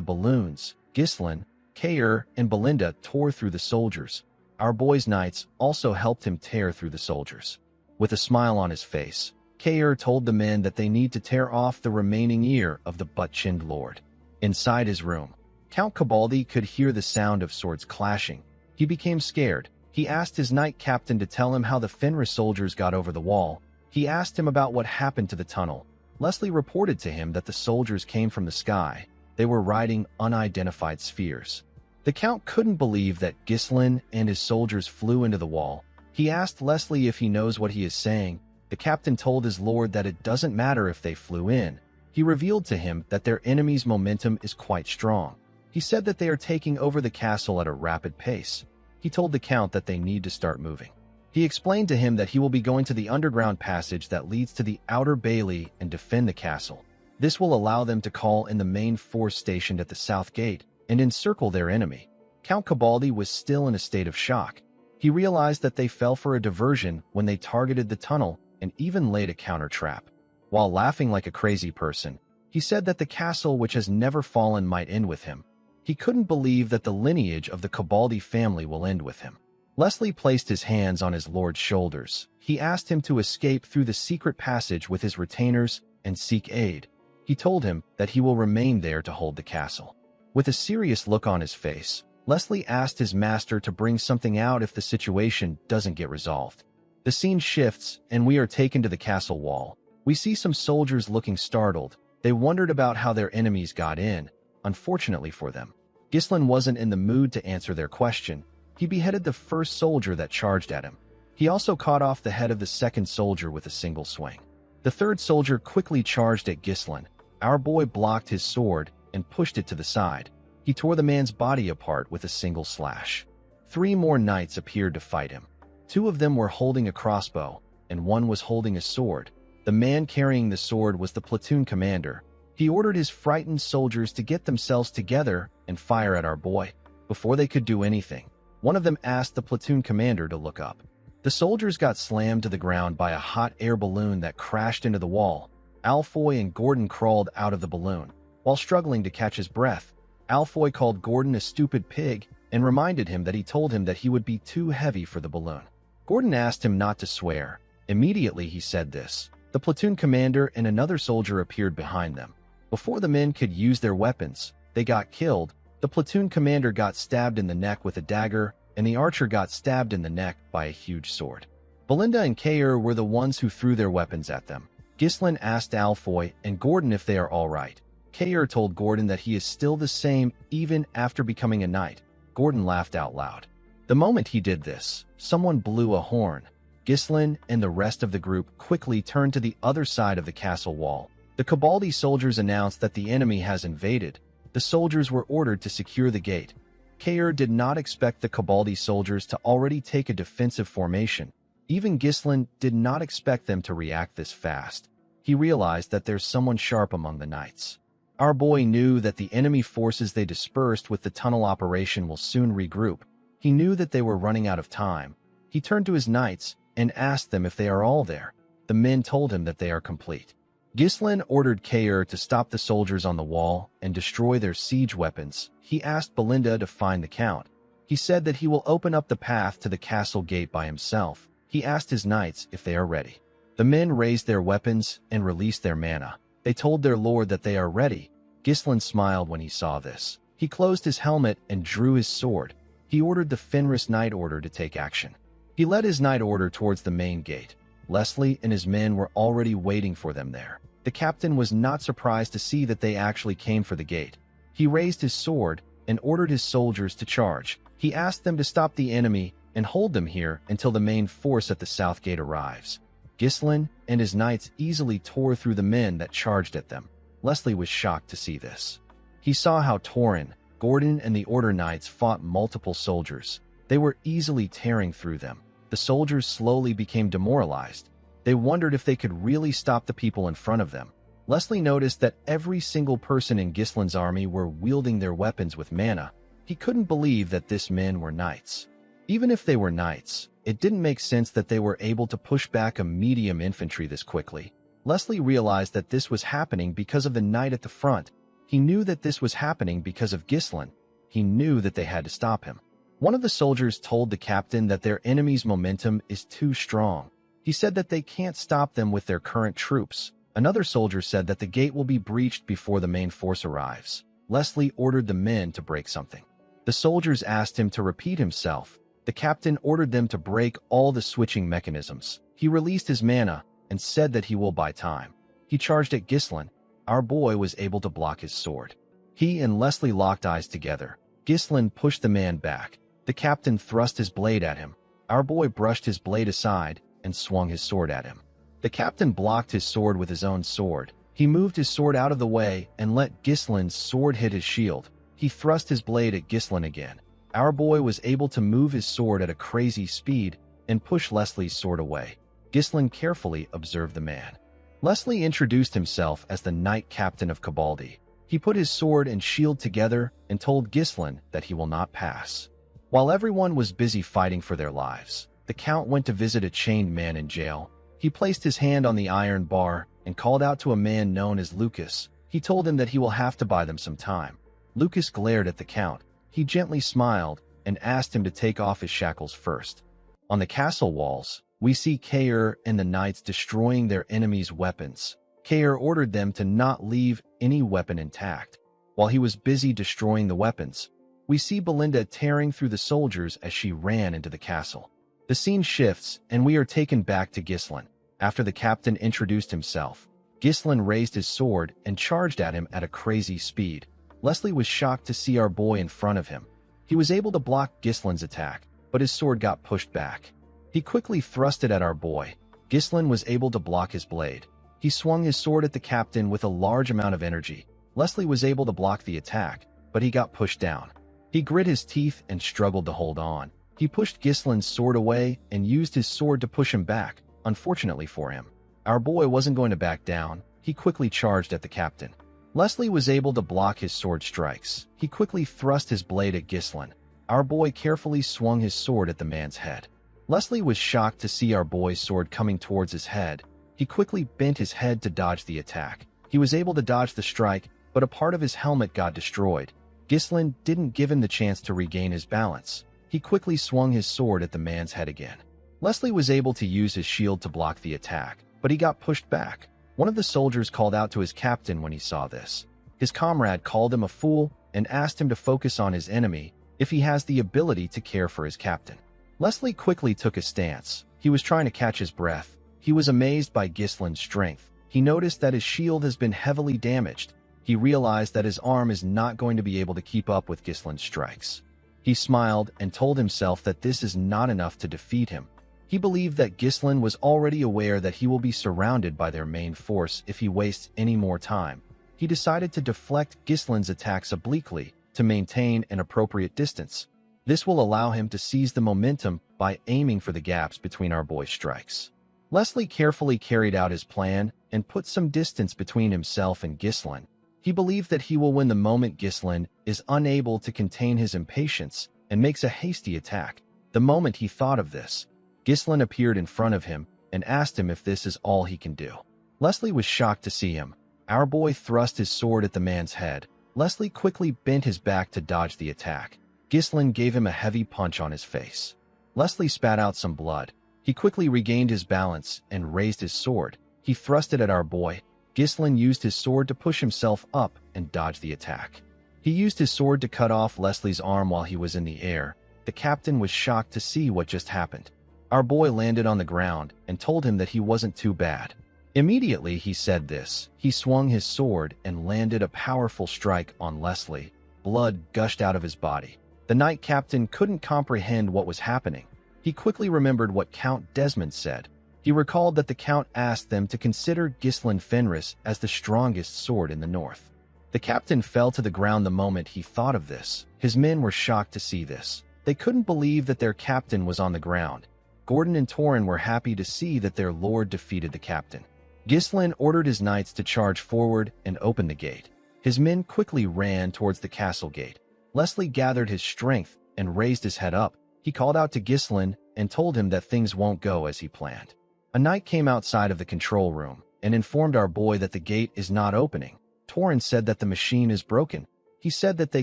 balloons, Ghislain, Kair, and Belinda tore through the soldiers. Our boy's knights also helped him tear through the soldiers. With a smile on his face, Kair told the men that they need to tear off the remaining ear of the butt-chinned lord. Inside his room, Count Kabaldi could hear the sound of swords clashing. He became scared. He asked his knight captain to tell him how the Fenris soldiers got over the wall. He asked him about what happened to the tunnel. Leslie reported to him that the soldiers came from the sky. They were riding unidentified spheres. The count couldn't believe that Ghislain and his soldiers flew into the wall. He asked Leslie if he knows what he is saying. The captain told his lord that it doesn't matter if they flew in. He revealed to him that their enemy's momentum is quite strong. He said that they are taking over the castle at a rapid pace. He told the count that they need to start moving. He explained to him that he will be going to the underground passage that leads to the outer bailey and defend the castle. This will allow them to call in the main force stationed at the south gate and encircle their enemy. Count Kabaldi was still in a state of shock. He realized that they fell for a diversion when they targeted the tunnel and even laid a counter trap. While laughing like a crazy person, he said that the castle which has never fallen might end with him. He couldn't believe that the lineage of the Kabaldi family will end with him. Leslie placed his hands on his lord's shoulders. He asked him to escape through the secret passage with his retainers and seek aid. He told him that he will remain there to hold the castle. With a serious look on his face, Leslie asked his master to bring something out if the situation doesn't get resolved. The scene shifts, and we are taken to the castle wall. We see some soldiers looking startled. They wondered about how their enemies got in. Unfortunately for them, Ghislain wasn't in the mood to answer their question. He beheaded the first soldier that charged at him. He also cut off the head of the second soldier with a single swing. The third soldier quickly charged at Ghislain. Our boy blocked his sword and pushed it to the side. He tore the man's body apart with a single slash. 3 more knights appeared to fight him. 2 of them were holding a crossbow, and 1 was holding a sword. The man carrying the sword was the platoon commander. He ordered his frightened soldiers to get themselves together and fire at our boy. Before they could do anything, one of them asked the platoon commander to look up. The soldiers got slammed to the ground by a hot air balloon that crashed into the wall. Alfoy and Gordon crawled out of the balloon. While struggling to catch his breath, Alfoy called Gordon a stupid pig and reminded him that he told him that he would be too heavy for the balloon. Gordon asked him not to swear. Immediately he said this. The platoon commander and another soldier appeared behind them. Before the men could use their weapons, they got killed. The platoon commander got stabbed in the neck with a dagger, and the archer got stabbed in the neck by a huge sword. Belinda and Kayer were the ones who threw their weapons at them. Ghislain asked Alfoy and Gordon if they are all right. Kayer told Gordon that he is still the same even after becoming a knight. Gordon laughed out loud. The moment he did this, someone blew a horn. Ghislain and the rest of the group quickly turned to the other side of the castle wall. The Cabaldi soldiers announced that the enemy has invaded. The soldiers were ordered to secure the gate. Kayer did not expect the Cabaldi soldiers to already take a defensive formation. Even Ghislain did not expect them to react this fast. He realized that there's someone sharp among the knights. Our boy knew that the enemy forces they dispersed with the tunnel operation will soon regroup. He knew that they were running out of time. He turned to his knights and asked them if they are all there. The men told him that they are complete. Ghislain ordered Kayer to stop the soldiers on the wall and destroy their siege weapons. He asked Belinda to find the count. He said that he will open up the path to the castle gate by himself. He asked his knights if they are ready. The men raised their weapons and released their mana. They told their lord that they are ready. Ghislain smiled when he saw this. He closed his helmet and drew his sword. He ordered the Fenris Knight Order to take action. He led his Knight Order towards the main gate. Leslie and his men were already waiting for them there. The captain was not surprised to see that they actually came for the gate. He raised his sword and ordered his soldiers to charge. He asked them to stop the enemy and hold them here until the main force at the south gate arrives. Ghislain and his knights easily tore through the men that charged at them. Leslie was shocked to see this. He saw how Torin, Gordon, and the Order Knights fought multiple soldiers. They were easily tearing through them. The soldiers slowly became demoralized. They wondered if they could really stop the people in front of them. Leslie noticed that every single person in Ghislain's army were wielding their weapons with mana. He couldn't believe that these men were knights. Even if they were knights, it didn't make sense that they were able to push back a medium infantry this quickly. Leslie realized that this was happening because of the knight at the front. He knew that this was happening because of Ghislain. He knew that they had to stop him. One of the soldiers told the captain that their enemy's momentum is too strong. He said that they can't stop them with their current troops. Another soldier said that the gate will be breached before the main force arrives. Leslie ordered the men to break something. The soldiers asked him to repeat himself. The captain ordered them to break all the switching mechanisms. He released his mana and said that he will buy time. He charged at Ghislain. Our boy was able to block his sword. He and Leslie locked eyes together. Ghislain pushed the man back. The captain thrust his blade at him. Our boy brushed his blade aside and swung his sword at him. The captain blocked his sword with his own sword. He moved his sword out of the way and let Ghislain's sword hit his shield. He thrust his blade at Ghislain again. Our boy was able to move his sword at a crazy speed and push Leslie's sword away. Ghislain carefully observed the man. Leslie introduced himself as the Knight Captain of Cabaldi. He put his sword and shield together and told Ghislain that he will not pass. While everyone was busy fighting for their lives, the Count went to visit a chained man in jail. He placed his hand on the iron bar and called out to a man known as Lucas. He told him that he will have to buy them some time. Lucas glared at the Count. He gently smiled and asked him to take off his shackles first. On the castle walls, we see Kayer and the knights destroying their enemies' weapons. Kayer ordered them to not leave any weapon intact. While he was busy destroying the weapons, we see Belinda tearing through the soldiers as she ran into the castle. The scene shifts, and we are taken back to Ghislain. After the captain introduced himself, Ghislain raised his sword and charged at him at a crazy speed. Leslie was shocked to see our boy in front of him. He was able to block Ghislain's attack, but his sword got pushed back. He quickly thrust it at our boy. Ghislain was able to block his blade. He swung his sword at the captain with a large amount of energy. Leslie was able to block the attack, but he got pushed down. He grit his teeth and struggled to hold on. He pushed Ghislain's sword away and used his sword to push him back. Unfortunately for him, our boy wasn't going to back down. He quickly charged at the captain. Leslie was able to block his sword strikes. He quickly thrust his blade at Ghislain. Our boy carefully swung his sword at the man's head. Leslie was shocked to see our boy's sword coming towards his head. He quickly bent his head to dodge the attack. He was able to dodge the strike, but a part of his helmet got destroyed. Ghislain didn't give him the chance to regain his balance. He quickly swung his sword at the man's head again. Leslie was able to use his shield to block the attack, but he got pushed back. One of the soldiers called out to his captain when he saw this. His comrade called him a fool and asked him to focus on his enemy if he has the ability to care for his captain. Leslie quickly took a stance. He was trying to catch his breath. He was amazed by Ghislain's strength. He noticed that his shield has been heavily damaged. He realized that his arm is not going to be able to keep up with Ghislain's strikes. He smiled and told himself that this is not enough to defeat him. He believed that Ghislain was already aware that he will be surrounded by their main force if he wastes any more time. He decided to deflect Ghislain's attacks obliquely to maintain an appropriate distance. This will allow him to seize the momentum by aiming for the gaps between our boy's strikes. Leslie carefully carried out his plan and put some distance between himself and Ghislain. He believed that he will win the moment Ghislain is unable to contain his impatience and makes a hasty attack. The moment he thought of this, Ghislain appeared in front of him and asked him if this is all he can do. Leslie was shocked to see him. Our boy thrust his sword at the man's head. Leslie quickly bent his back to dodge the attack. Ghislain gave him a heavy punch on his face. Leslie spat out some blood. He quickly regained his balance and raised his sword. He thrust it at our boy. Ghislain used his sword to push himself up and dodge the attack. He used his sword to cut off Leslie's arm while he was in the air. The captain was shocked to see what just happened. Our boy landed on the ground and told him that he wasn't too bad. Immediately he said this. He swung his sword and landed a powerful strike on Leslie. Blood gushed out of his body. The knight captain couldn't comprehend what was happening. He quickly remembered what Count Desmond said. He recalled that the Count asked them to consider Ghislain Fenris as the strongest sword in the north. The captain fell to the ground the moment he thought of this. His men were shocked to see this. They couldn't believe that their captain was on the ground. Gordon and Torin were happy to see that their lord defeated the captain. Ghislain ordered his knights to charge forward and open the gate. His men quickly ran towards the castle gate. Leslie gathered his strength and raised his head up. He called out to Ghislain and told him that things won't go as he planned. A knight came outside of the control room and informed our boy that the gate is not opening. Torin said that the machine is broken. He said that they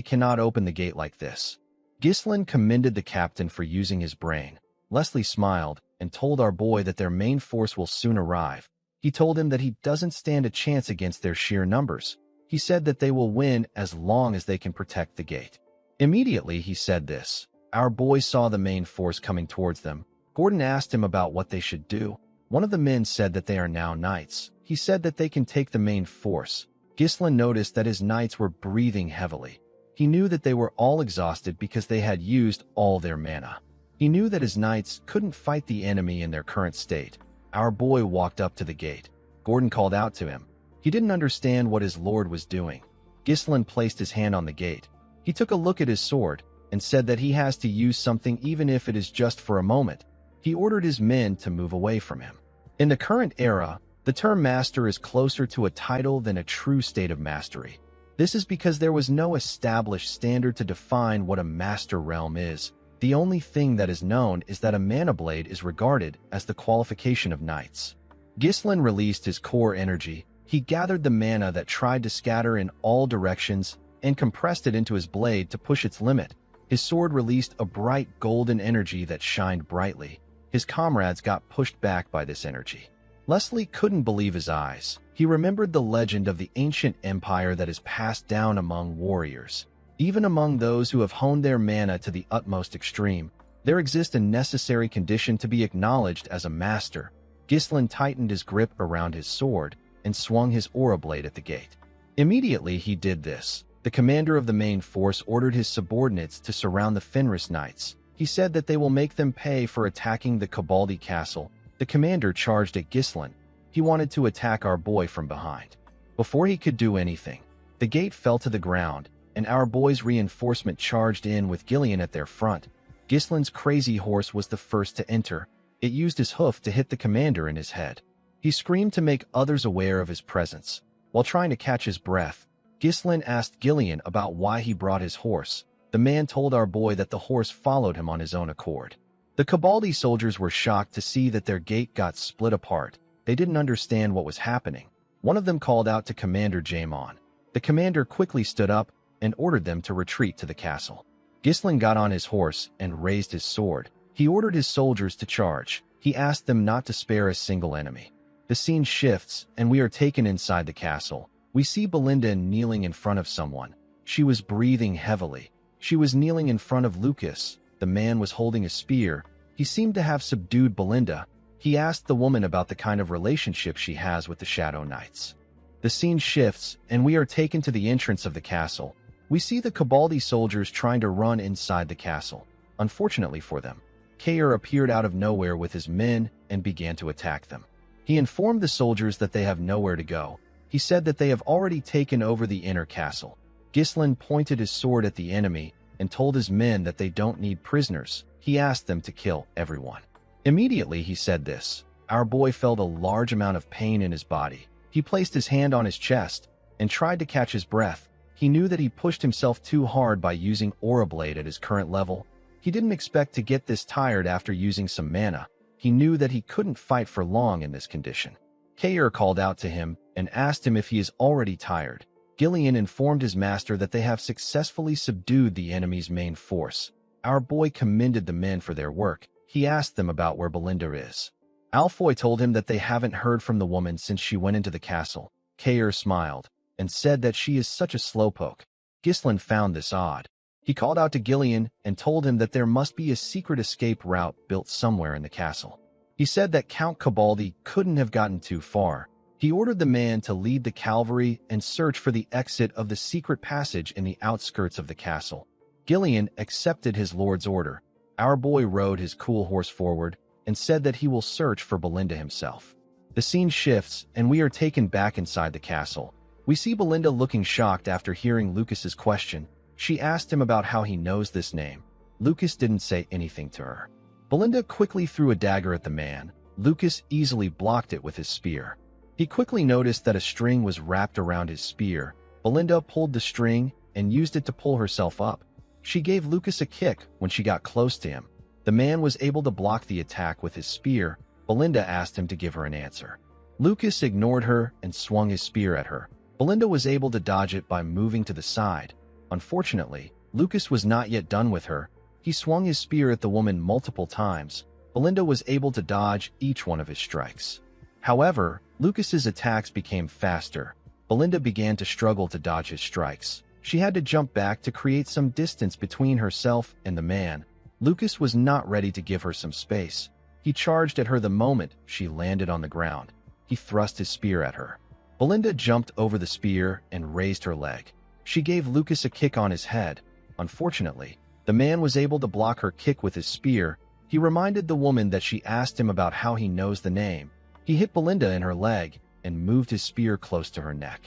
cannot open the gate like this. Ghislain commended the captain for using his brain. Leslie smiled and told our boy that their main force will soon arrive. He told him that he doesn't stand a chance against their sheer numbers. He said that they will win as long as they can protect the gate. Immediately he said this. Our boy saw the main force coming towards them. Gordon asked him about what they should do. One of the men said that they are now knights. He said that they can take the main force. Ghislain noticed that his knights were breathing heavily. He knew that they were all exhausted because they had used all their mana. He knew that his knights couldn't fight the enemy in their current state. Our boy walked up to the gate. Gordon called out to him. He didn't understand what his lord was doing. Ghislain placed his hand on the gate. He took a look at his sword and said that he has to use something even if it is just for a moment. He ordered his men to move away from him. In the current era, the term master is closer to a title than a true state of mastery. This is because there was no established standard to define what a master realm is. The only thing that is known is that a mana blade is regarded as the qualification of knights. Ghislain released his core energy. He gathered the mana that tried to scatter in all directions and compressed it into his blade to push its limit. His sword released a bright golden energy that shined brightly. His comrades got pushed back by this energy. Leslie couldn't believe his eyes. He remembered the legend of the ancient empire that is passed down among warriors. Even among those who have honed their mana to the utmost extreme, there exists a necessary condition to be acknowledged as a master. Ghislain tightened his grip around his sword and swung his aura blade at the gate. Immediately he did this. The commander of the main force ordered his subordinates to surround the Fenris Knights. He said that they will make them pay for attacking the Cabaldi castle. The commander charged at Ghislain. He wanted to attack our boy from behind. Before he could do anything, the gate fell to the ground, and our boy's reinforcement charged in with Gillian at their front. Ghislain's crazy horse was the first to enter. It used his hoof to hit the commander in his head. He screamed to make others aware of his presence. While trying to catch his breath, Ghislain asked Gillian about why he brought his horse. The man told our boy that the horse followed him on his own accord. The Cabaldi soldiers were shocked to see that their gate got split apart. They didn't understand what was happening. One of them called out to Commander Jaemon. The commander quickly stood up and ordered them to retreat to the castle. Ghislain got on his horse and raised his sword. He ordered his soldiers to charge. He asked them not to spare a single enemy. The scene shifts, and we are taken inside the castle. We see Belinda kneeling in front of someone. She was breathing heavily. She was kneeling in front of Lucas. The man was holding a spear. He seemed to have subdued Belinda. He asked the woman about the kind of relationship she has with the Shadow Knights. The scene shifts, and we are taken to the entrance of the castle. We see the Cabaldi soldiers trying to run inside the castle. Unfortunately for them, Kair appeared out of nowhere with his men and began to attack them. He informed the soldiers that they have nowhere to go. He said that they have already taken over the inner castle. Ghislain pointed his sword at the enemy and told his men that they don't need prisoners. He asked them to kill everyone. Immediately he said this. Our boy felt a large amount of pain in his body. He placed his hand on his chest and tried to catch his breath. He knew that he pushed himself too hard by using Aura Blade at his current level. He didn't expect to get this tired after using some mana. He knew that he couldn't fight for long in this condition. Kair called out to him and asked him if he is already tired. Gillian informed his master that they have successfully subdued the enemy's main force. Our boy commended the men for their work. He asked them about where Belinda is. Alfoy told him that they haven't heard from the woman since she went into the castle. Kair smiled and said that she is such a slowpoke. Ghislain found this odd. He called out to Gillian and told him that there must be a secret escape route built somewhere in the castle. He said that Count Cabaldi couldn't have gotten too far. He ordered the man to lead the cavalry and search for the exit of the secret passage in the outskirts of the castle. Gillian accepted his lord's order. Our boy rode his cool horse forward and said that he will search for Belinda himself. The scene shifts, and we are taken back inside the castle. We see Belinda looking shocked after hearing Lucas's question. She asked him about how he knows this name. Lucas didn't say anything to her. Belinda quickly threw a dagger at the man. Lucas easily blocked it with his spear. He quickly noticed that a string was wrapped around his spear. Belinda pulled the string and used it to pull herself up. She gave Lucas a kick when she got close to him. The man was able to block the attack with his spear. Belinda asked him to give her an answer. Lucas ignored her and swung his spear at her. Belinda was able to dodge it by moving to the side. Unfortunately, Lucas was not yet done with her. He swung his spear at the woman multiple times. Belinda was able to dodge each one of his strikes. However, Lucas's attacks became faster. Belinda began to struggle to dodge his strikes. She had to jump back to create some distance between herself and the man. Lucas was not ready to give her some space. He charged at her the moment she landed on the ground. He thrust his spear at her. Belinda jumped over the spear and raised her leg. She gave Lucas a kick on his head. Unfortunately, the man was able to block her kick with his spear. He reminded the woman that she asked him about how he knows the name. He hit Belinda in her leg and moved his spear close to her neck.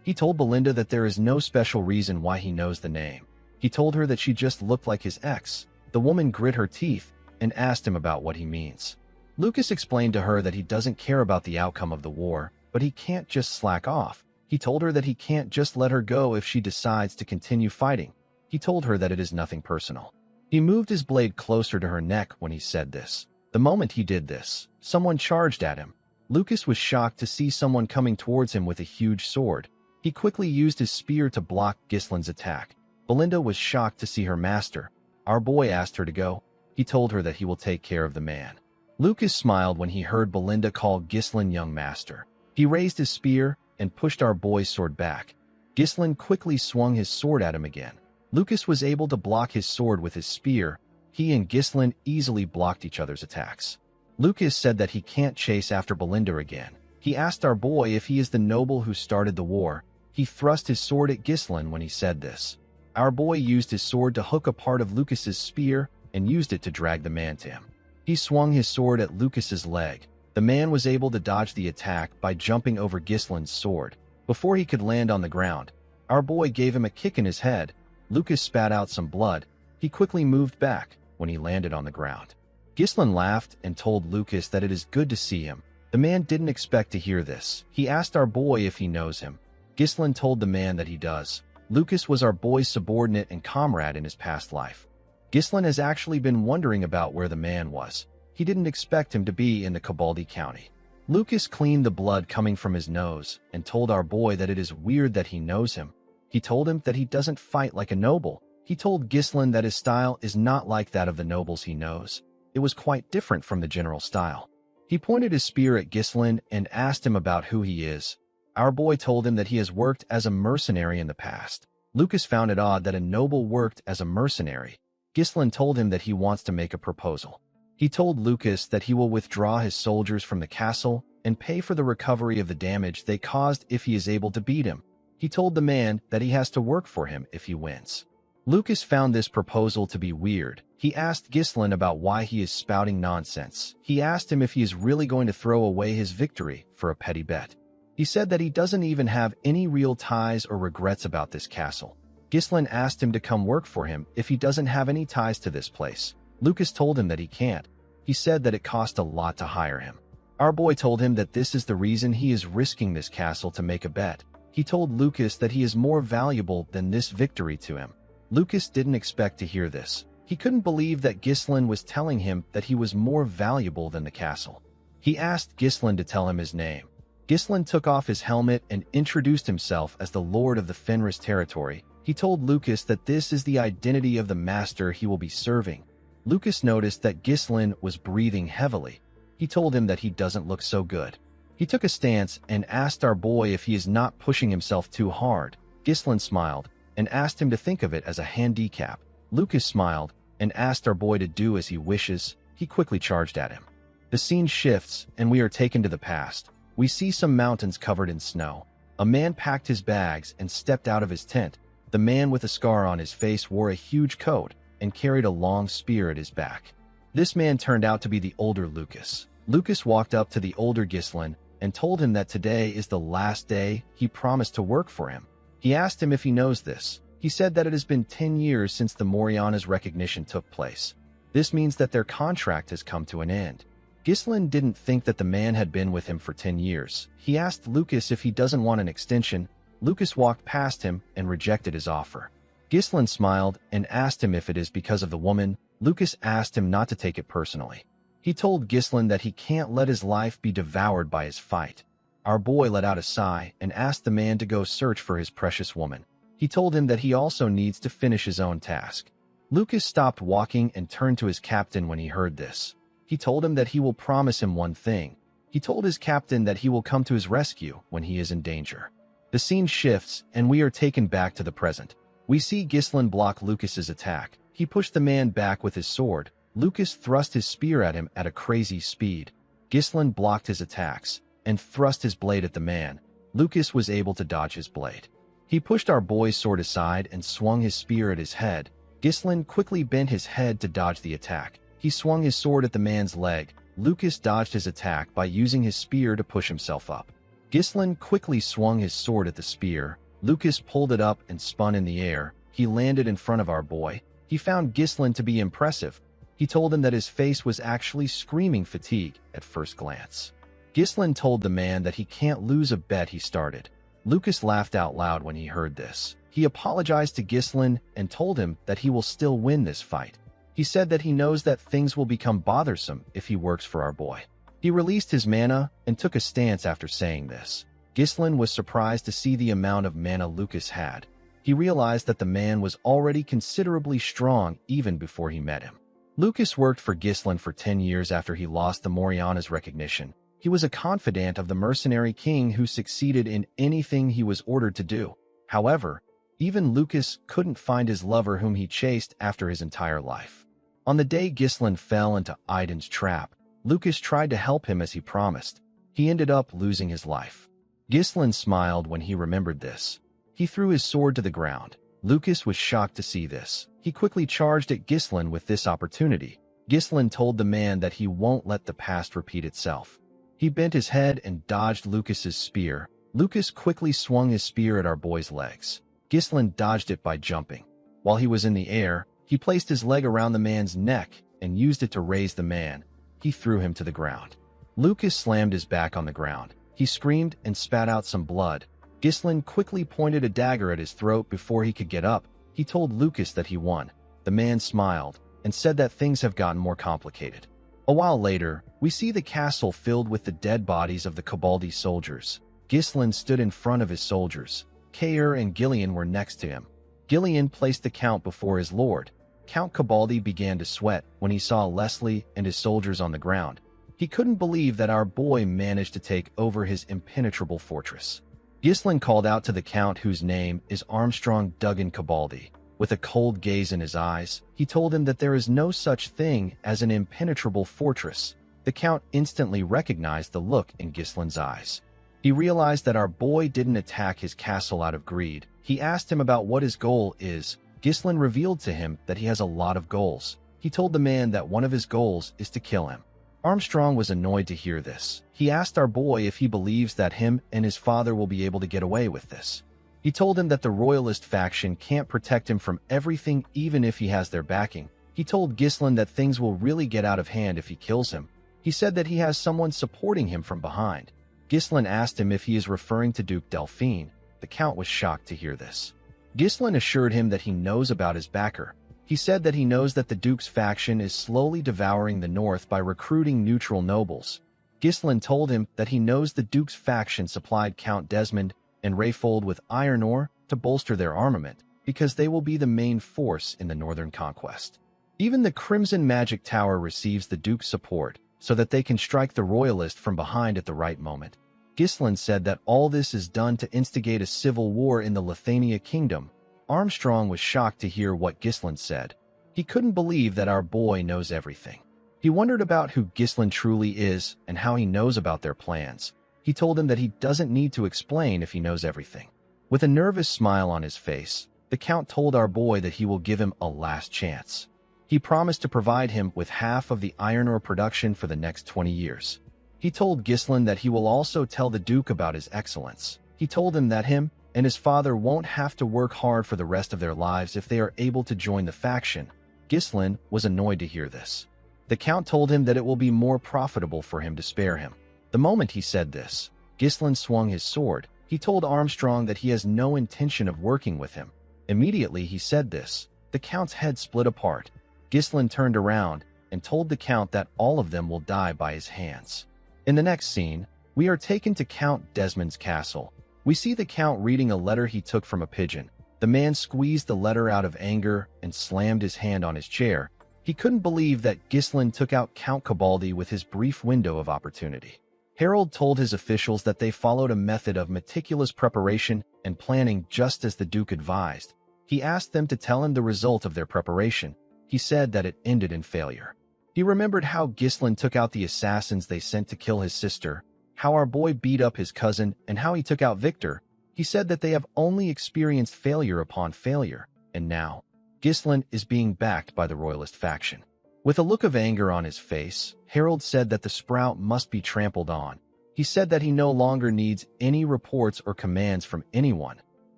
He told Belinda that there is no special reason why he knows the name. He told her that she just looked like his ex. The woman grit her teeth and asked him about what he means. Lucas explained to her that he doesn't care about the outcome of the war, but he can't just slack off. He told her that he can't just let her go if she decides to continue fighting. He told her that it is nothing personal. He moved his blade closer to her neck when he said this. The moment he did this, someone charged at him. Lucas was shocked to see someone coming towards him with a huge sword. He quickly used his spear to block Ghislain's attack. Belinda was shocked to see her master. Our boy asked her to go. He told her that he will take care of the man. Lucas smiled when he heard Belinda call Ghislain young master. He raised his spear and pushed our boy's sword back. Ghislain quickly swung his sword at him again. Lucas was able to block his sword with his spear. He and Ghislain easily blocked each other's attacks. Lucas said that he can't chase after Belinda again. He asked our boy if he is the noble who started the war. He thrust his sword at Ghislain when he said this. Our boy used his sword to hook a part of Lucas's spear and used it to drag the man to him. He swung his sword at Lucas's leg. The man was able to dodge the attack by jumping over Ghislain's sword. Before he could land on the ground, our boy gave him a kick in his head. Lucas spat out some blood. He quickly moved back when he landed on the ground. Ghislain laughed and told Lucas that it is good to see him. The man didn't expect to hear this. He asked our boy if he knows him. Ghislain told the man that he does. Lucas was our boy's subordinate and comrade in his past life. Ghislain has actually been wondering about where the man was. He didn't expect him to be in the Cabaldi County. Lucas cleaned the blood coming from his nose and told our boy that it is weird that he knows him. He told him that he doesn't fight like a noble. He told Ghislain that his style is not like that of the nobles he knows. It was quite different from the general style. He pointed his spear at Ghislain and asked him about who he is. Our boy told him that he has worked as a mercenary in the past. Lucas found it odd that a noble worked as a mercenary. Ghislain told him that he wants to make a proposal. He told Lucas that he will withdraw his soldiers from the castle and pay for the recovery of the damage they caused if he is able to beat him. He told the man that he has to work for him if he wins. Lucas found this proposal to be weird. He asked Ghislain about why he is spouting nonsense. He asked him if he is really going to throw away his victory for a petty bet. He said that he doesn't even have any real ties or regrets about this castle. Ghislain asked him to come work for him if he doesn't have any ties to this place. Lucas told him that he can't. He said that it cost a lot to hire him. Our boy told him that this is the reason he is risking this castle to make a bet. He told Lucas that he is more valuable than this victory to him. Lucas didn't expect to hear this. He couldn't believe that Ghislain was telling him that he was more valuable than the castle. He asked Ghislain to tell him his name. Ghislain took off his helmet and introduced himself as the Lord of the Fenris territory. He told Lucas that this is the identity of the master he will be serving. Lucas noticed that Ghislain was breathing heavily. He told him that he doesn't look so good. He took a stance and asked our boy if he is not pushing himself too hard. Ghislain smiled and asked him to think of it as a handicap. Lucas smiled and asked our boy to do as he wishes. He quickly charged at him. The scene shifts and we are taken to the past. We see some mountains covered in snow. A man packed his bags and stepped out of his tent. The man with a scar on his face wore a huge coat and carried a long spear at his back. This man turned out to be the older Lucas. Lucas walked up to the older Ghislain and told him that today is the last day he promised to work for him. He asked him if he knows this. He said that it has been 10 years since the Moriana's recognition took place. This means that their contract has come to an end. Ghislain didn't think that the man had been with him for 10 years. He asked Lucas if he doesn't want an extension. Lucas walked past him and rejected his offer. Ghislain smiled and asked him if it is because of the woman. Lucas asked him not to take it personally. He told Ghislain that he can't let his life be devoured by his fight. Our boy let out a sigh and asked the man to go search for his precious woman. He told him that he also needs to finish his own task. Lucas stopped walking and turned to his captain when he heard this. He told him that he will promise him one thing. He told his captain that he will come to his rescue when he is in danger. The scene shifts and we are taken back to the present. We see Ghislain block Lucas's attack. He pushed the man back with his sword. Lucas thrust his spear at him at a crazy speed. Ghislain blocked his attacks and thrust his blade at the man. Lucas was able to dodge his blade. He pushed our boy's sword aside and swung his spear at his head. Ghislain quickly bent his head to dodge the attack. He swung his sword at the man's leg. Lucas dodged his attack by using his spear to push himself up. Ghislain quickly swung his sword at the spear. Lucas pulled it up and spun in the air. He landed in front of our boy. He found Ghislain to be impressive. He told him that his face was actually screaming fatigue at first glance. Ghislain told the man that he can't lose a bet he started. Lucas laughed out loud when he heard this. He apologized to Ghislain and told him that he will still win this fight. He said that he knows that things will become bothersome if he works for our boy. He released his mana and took a stance after saying this. Ghislain was surprised to see the amount of mana Lucas had. He realized that the man was already considerably strong even before he met him. Lucas worked for Ghislain for 10 years after he lost the Moriana's recognition. He was a confidant of the mercenary king who succeeded in anything he was ordered to do. However, even Lucas couldn't find his lover whom he chased after his entire life. On the day Ghislain fell into Iden's trap, Lucas tried to help him as he promised. He ended up losing his life. Ghislain smiled when he remembered this. He threw his sword to the ground. Lucas was shocked to see this. He quickly charged at Ghislain with this opportunity. Ghislain told the man that he won't let the past repeat itself. He bent his head and dodged Lucas's spear. Lucas quickly swung his spear at our boy's legs. Ghislain dodged it by jumping. While he was in the air, he placed his leg around the man's neck and used it to raise the man. He threw him to the ground. Lucas slammed his back on the ground. He screamed and spat out some blood. Ghislain quickly pointed a dagger at his throat before he could get up. He told Lucas that he won. The man smiled and said that things have gotten more complicated. A while later, we see the castle filled with the dead bodies of the Cabaldi soldiers. Ghislain stood in front of his soldiers. Kair and Gillian were next to him. Gillian placed the Count before his lord. Count Cabaldi began to sweat when he saw Leslie and his soldiers on the ground. He couldn't believe that our boy managed to take over his impenetrable fortress. Ghislain called out to the Count, whose name is Armstrong Duggan Cabaldi. With a cold gaze in his eyes, he told him that there is no such thing as an impenetrable fortress. The Count instantly recognized the look in Ghislain's eyes. He realized that our boy didn't attack his castle out of greed. He asked him about what his goal is. Ghislain revealed to him that he has a lot of goals. He told the man that one of his goals is to kill him. Armstrong was annoyed to hear this. He asked our boy if he believes that him and his father will be able to get away with this. He told him that the Royalist faction can't protect him from everything even if he has their backing. He told Ghislain that things will really get out of hand if he kills him. He said that he has someone supporting him from behind. Ghislain asked him if he is referring to Duke Delphine. The Count was shocked to hear this. Ghislain assured him that he knows about his backer. He said that he knows that the Duke's faction is slowly devouring the north by recruiting neutral nobles. Ghislain told him that he knows the Duke's faction supplied Count Desmond and Rayfold with iron ore to bolster their armament, because they will be the main force in the northern conquest. Even the Crimson Magic Tower receives the Duke's support, so that they can strike the Royalist from behind at the right moment. Ghislain said that all this is done to instigate a civil war in the Lithania kingdom. Armstrong was shocked to hear what Ghislain said. He couldn't believe that our boy knows everything. He wondered about who Ghislain truly is and how he knows about their plans. He told him that he doesn't need to explain if he knows everything. With a nervous smile on his face, the Count told our boy that he will give him a last chance. He promised to provide him with half of the iron ore production for the next 20 years. He told Ghislain that he will also tell the Duke about his excellence. He told him that him and his father won't have to work hard for the rest of their lives if they are able to join the faction. Ghislain was annoyed to hear this. The Count told him that it will be more profitable for him to spare him. The moment he said this, Ghislain swung his sword. He told Armstrong that he has no intention of working with him. Immediately he said this, the Count's head split apart. Ghislain turned around and told the Count that all of them will die by his hands. In the next scene, we are taken to Count Desmond's castle. We see the Count reading a letter he took from a pigeon. The man squeezed the letter out of anger and slammed his hand on his chair. He couldn't believe that Ghislain took out Count Cabaldi with his brief window of opportunity. Harold told his officials that they followed a method of meticulous preparation and planning just as the Duke advised. He asked them to tell him the result of their preparation. He said that it ended in failure. He remembered how Ghislain took out the assassins they sent to kill his sister, how our boy beat up his cousin, and how he took out Victor. He said that they have only experienced failure upon failure, and now Ghislain is being backed by the Royalist faction. With a look of anger on his face, Harold said that the sprout must be trampled on. He said that he no longer needs any reports or commands from anyone.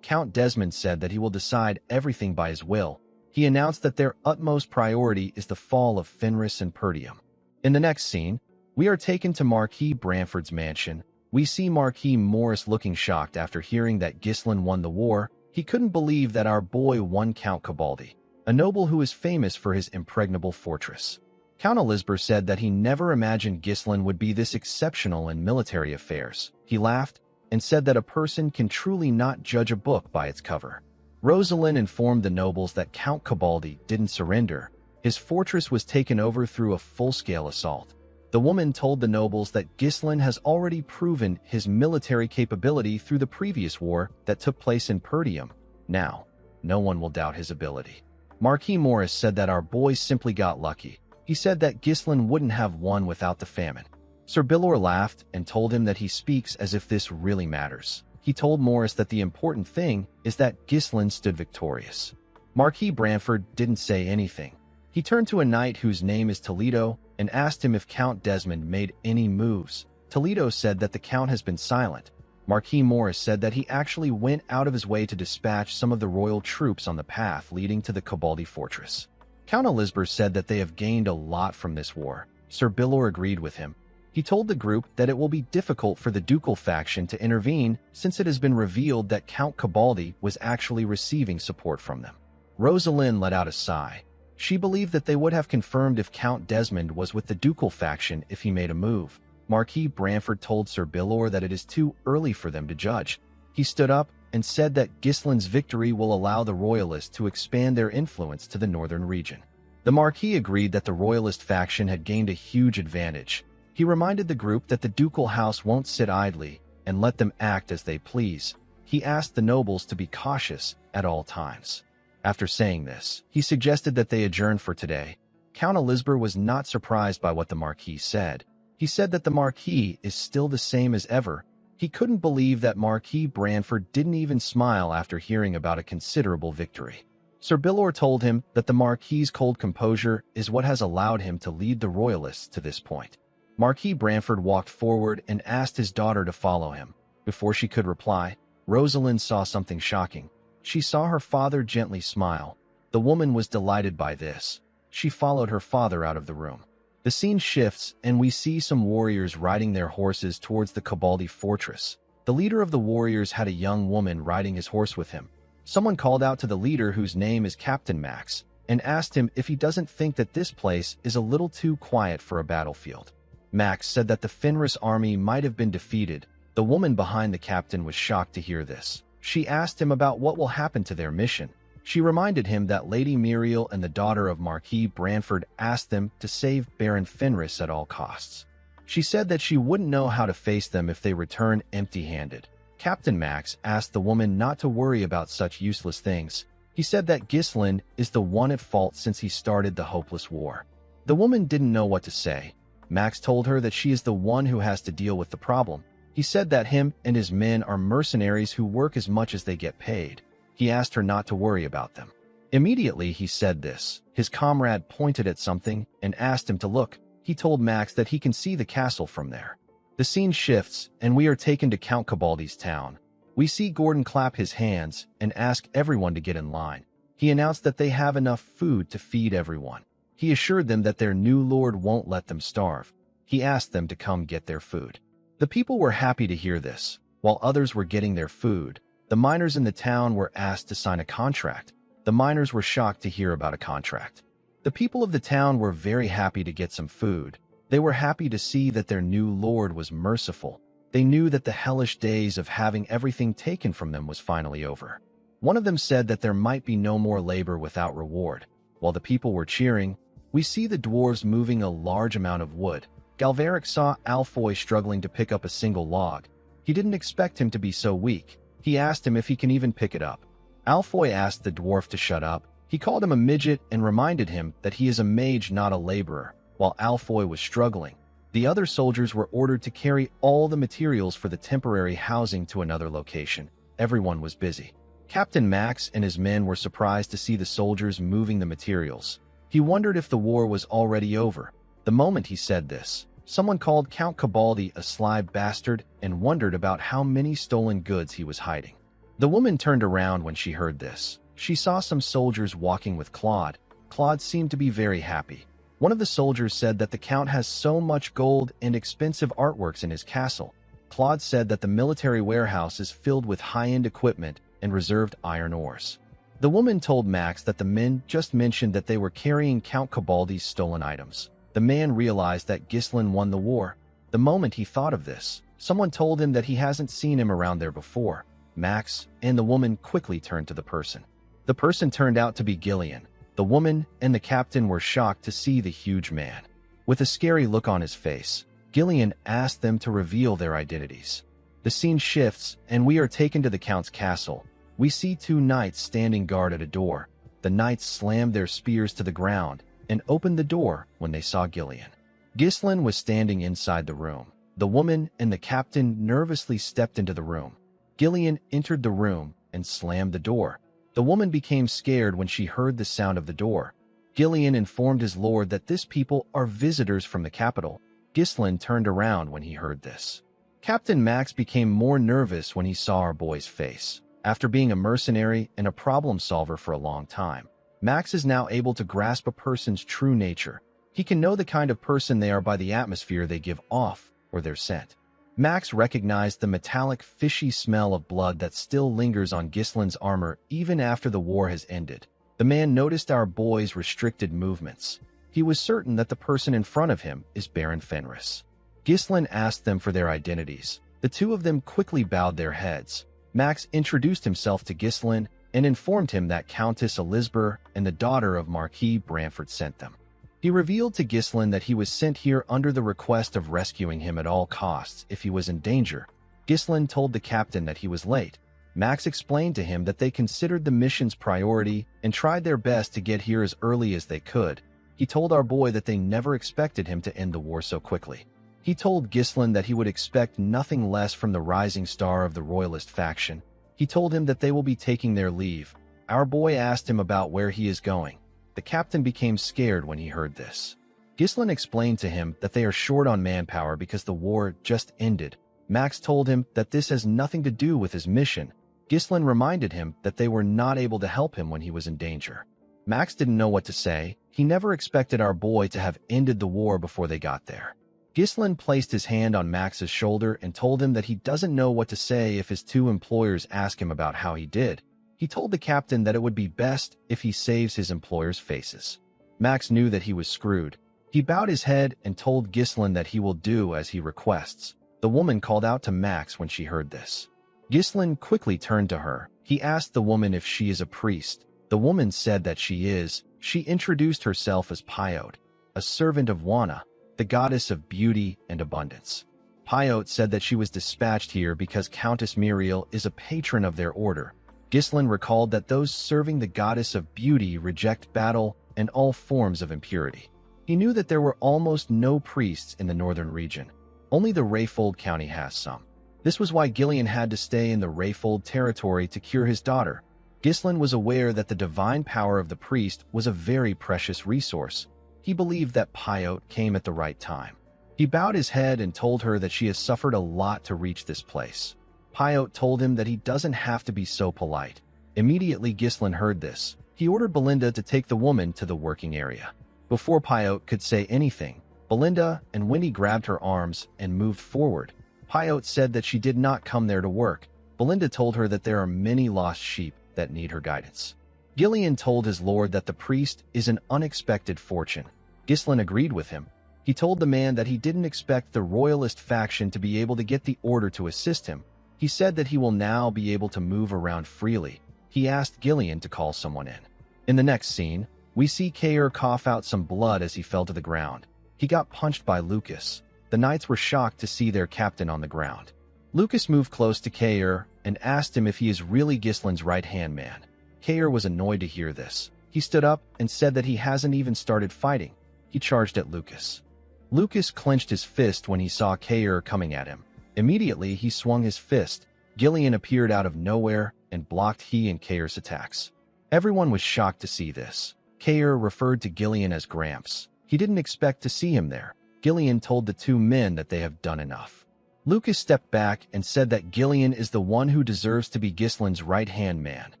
Count Desmond said that he will decide everything by his will. He announced that their utmost priority is the fall of Fenris and Perdium. In the next scene, we are taken to Marquis Branford's mansion. We see Marquis Morris looking shocked after hearing that Ghislain won the war. He couldn't believe that our boy won Count Cabaldi, a noble who is famous for his impregnable fortress. Count Elizabeth said that he never imagined Ghislain would be this exceptional in military affairs. He laughed and said that a person can truly not judge a book by its cover. Rosalind informed the nobles that Count Cabaldi didn't surrender. His fortress was taken over through a full-scale assault. The woman told the nobles that Ghislain has already proven his military capability through the previous war that took place in Perdium. Now, no one will doubt his ability. Marquis Morris said that our boy simply got lucky. He said that Ghislain wouldn't have won without the famine. Sir Billor laughed and told him that he speaks as if this really matters. He told Morris that the important thing is that Ghislain stood victorious. Marquis Branford didn't say anything. He turned to a knight whose name is Toledo and asked him if Count Desmond made any moves. Toledo said that the Count has been silent. Marquis Morris said that he actually went out of his way to dispatch some of the royal troops on the path leading to the Cabaldi fortress. Count Elizabeth said that they have gained a lot from this war. Sir Billor agreed with him. He told the group that it will be difficult for the ducal faction to intervene since it has been revealed that Count Cabaldi was actually receiving support from them. Rosalind let out a sigh. She believed that they would have confirmed if Count Desmond was with the ducal faction if he made a move. Marquis Branford told Sir Bilor that it is too early for them to judge. He stood up and said that Gislin's victory will allow the Royalists to expand their influence to the northern region. The Marquis agreed that the Royalist faction had gained a huge advantage. He reminded the group that the ducal house won't sit idly and let them act as they please. He asked the nobles to be cautious at all times. After saying this, he suggested that they adjourn for today. Count Elizabeth was not surprised by what the Marquis said. He said that the Marquis is still the same as ever. He couldn't believe that Marquis Branford didn't even smile after hearing about a considerable victory. Sir Bilor told him that the Marquis's cold composure is what has allowed him to lead the Royalists to this point. Marquis Branford walked forward and asked his daughter to follow him. Before she could reply, Rosalind saw something shocking. She saw her father gently smile. The woman was delighted by this. She followed her father out of the room. The scene shifts, and we see some warriors riding their horses towards the Cabaldi fortress. The leader of the warriors had a young woman riding his horse with him. Someone called out to the leader, whose name is Captain Max, and asked him if he doesn't think that this place is a little too quiet for a battlefield. Max said that the Fenris army might have been defeated. The woman behind the captain was shocked to hear this. She asked him about what will happen to their mission. She reminded him that Lady Muriel and the daughter of Marquis Branford asked them to save Baron Fenris at all costs. She said that she wouldn't know how to face them if they return empty-handed. Captain Max asked the woman not to worry about such useless things. He said that Gislin is the one at fault since he started the hopeless war. The woman didn't know what to say. Max told her that she is the one who has to deal with the problem. He said that him and his men are mercenaries who work as much as they get paid. He asked her not to worry about them. Immediately he said this, his comrade pointed at something and asked him to look. He told Max that he can see the castle from there. The scene shifts, and we are taken to Count Cabaldi's town. We see Gordon clap his hands and ask everyone to get in line. He announced that they have enough food to feed everyone. He assured them that their new lord won't let them starve. He asked them to come get their food. The people were happy to hear this. While others were getting their food, the miners in the town were asked to sign a contract. The miners were shocked to hear about a contract. The people of the town were very happy to get some food. They were happy to see that their new lord was merciful. They knew that the hellish days of having everything taken from them was finally over. One of them said that there might be no more labor without reward. While the people were cheering, we see the dwarves moving a large amount of wood. Galveric saw Alfoy struggling to pick up a single log. He didn't expect him to be so weak. He asked him if he can even pick it up. Alfoy asked the dwarf to shut up. He called him a midget and reminded him that he is a mage, not a laborer. While Alfoy was struggling, the other soldiers were ordered to carry all the materials for the temporary housing to another location. Everyone was busy. Captain Max and his men were surprised to see the soldiers moving the materials. He wondered if the war was already over. The moment he said this, someone called Count Cabaldi a sly bastard and wondered about how many stolen goods he was hiding. The woman turned around when she heard this. She saw some soldiers walking with Claude. Claude seemed to be very happy. One of the soldiers said that the Count has so much gold and expensive artworks in his castle. Claude said that the military warehouse is filled with high-end equipment and reserved iron ores. The woman told Max that the men just mentioned that they were carrying Count Cabaldi's stolen items. The man realized that Gislin won the war. The moment he thought of this, someone told him that he hasn't seen him around there before. Max and the woman quickly turned to the person. The person turned out to be Gillian. The woman and the captain were shocked to see the huge man. With a scary look on his face, Gillian asked them to reveal their identities. The scene shifts, and we are taken to the Count's castle. We see two knights standing guard at a door. The knights slammed their spears to the ground and opened the door when they saw Gillian. Gislin was standing inside the room. The woman and the captain nervously stepped into the room. Gillian entered the room and slammed the door. The woman became scared when she heard the sound of the door. Gillian informed his lord that this people are visitors from the capital. Gislin turned around when he heard this. Captain Max became more nervous when he saw our boy's face. After being a mercenary and a problem solver for a long time, Max is now able to grasp a person's true nature. He can know the kind of person they are by the atmosphere they give off or their scent. Max recognized the metallic, fishy smell of blood that still lingers on Gislin's armor even after the war has ended. The man noticed our boy's restricted movements. He was certain that the person in front of him is Baron Fenris. Ghislain asked them for their identities. The two of them quickly bowed their heads. Max introduced himself to Ghislain and informed him that Countess Elizabeth and the daughter of Marquis Branford sent them. He revealed to Ghislain that he was sent here under the request of rescuing him at all costs if he was in danger. Ghislain told the captain that he was late. Max explained to him that they considered the mission's priority and tried their best to get here as early as they could. He told our boy that they never expected him to end the war so quickly. He told Ghislain that he would expect nothing less from the rising star of the Royalist faction. He told him that they will be taking their leave. Our boy asked him about where he is going. The captain became scared when he heard this. Ghislain explained to him that they are short on manpower because the war just ended. Max told him that this has nothing to do with his mission. Ghislain reminded him that they were not able to help him when he was in danger. Max didn't know what to say. He never expected our boy to have ended the war before they got there. Ghislain placed his hand on Max's shoulder and told him that he doesn't know what to say if his two employers ask him about how he did. He told the captain that it would be best if he saves his employers' faces. Max knew that he was screwed. He bowed his head and told Ghislain that he will do as he requests. The woman called out to Max when she heard this. Ghislain quickly turned to her. He asked the woman if she is a priest. The woman said that she is. She introduced herself as Pyot, a servant of Wana, the goddess of beauty and abundance. Pyot said that she was dispatched here because Countess Muriel is a patron of their order. Ghislain recalled that those serving the goddess of beauty reject battle and all forms of impurity. He knew that there were almost no priests in the northern region. Only the Rayfold County has some. This was why Gillian had to stay in the Rayfold territory to cure his daughter. Ghislain was aware that the divine power of the priest was a very precious resource. He believed that Pyot came at the right time. He bowed his head and told her that she has suffered a lot to reach this place. Pyot told him that he doesn't have to be so polite. Immediately Ghislain heard this. He ordered Belinda to take the woman to the working area. Before Pyot could say anything, Belinda and Winnie grabbed her arms and moved forward. Pyot said that she did not come there to work. Belinda told her that there are many lost sheep that need her guidance. Gillian told his lord that the priest is an unexpected fortune. Ghislain agreed with him. He told the man that he didn't expect the Royalist faction to be able to get the order to assist him. He said that he will now be able to move around freely. He asked Gillian to call someone in. In the next scene, we see Kair cough out some blood as he fell to the ground. He got punched by Lucas. The knights were shocked to see their captain on the ground. Lucas moved close to Kair and asked him if he is really Ghislain's right-hand man. Kair was annoyed to hear this. He stood up and said that he hasn't even started fighting. He charged at Lucas. Lucas clenched his fist when he saw Kair coming at him. Immediately, he swung his fist. Gillian appeared out of nowhere and blocked he and Kair's attacks. Everyone was shocked to see this. Kair referred to Gillian as Gramps. He didn't expect to see him there. Gillian told the two men that they have done enough. Lucas stepped back and said that Gillian is the one who deserves to be Ghislain's right-hand man.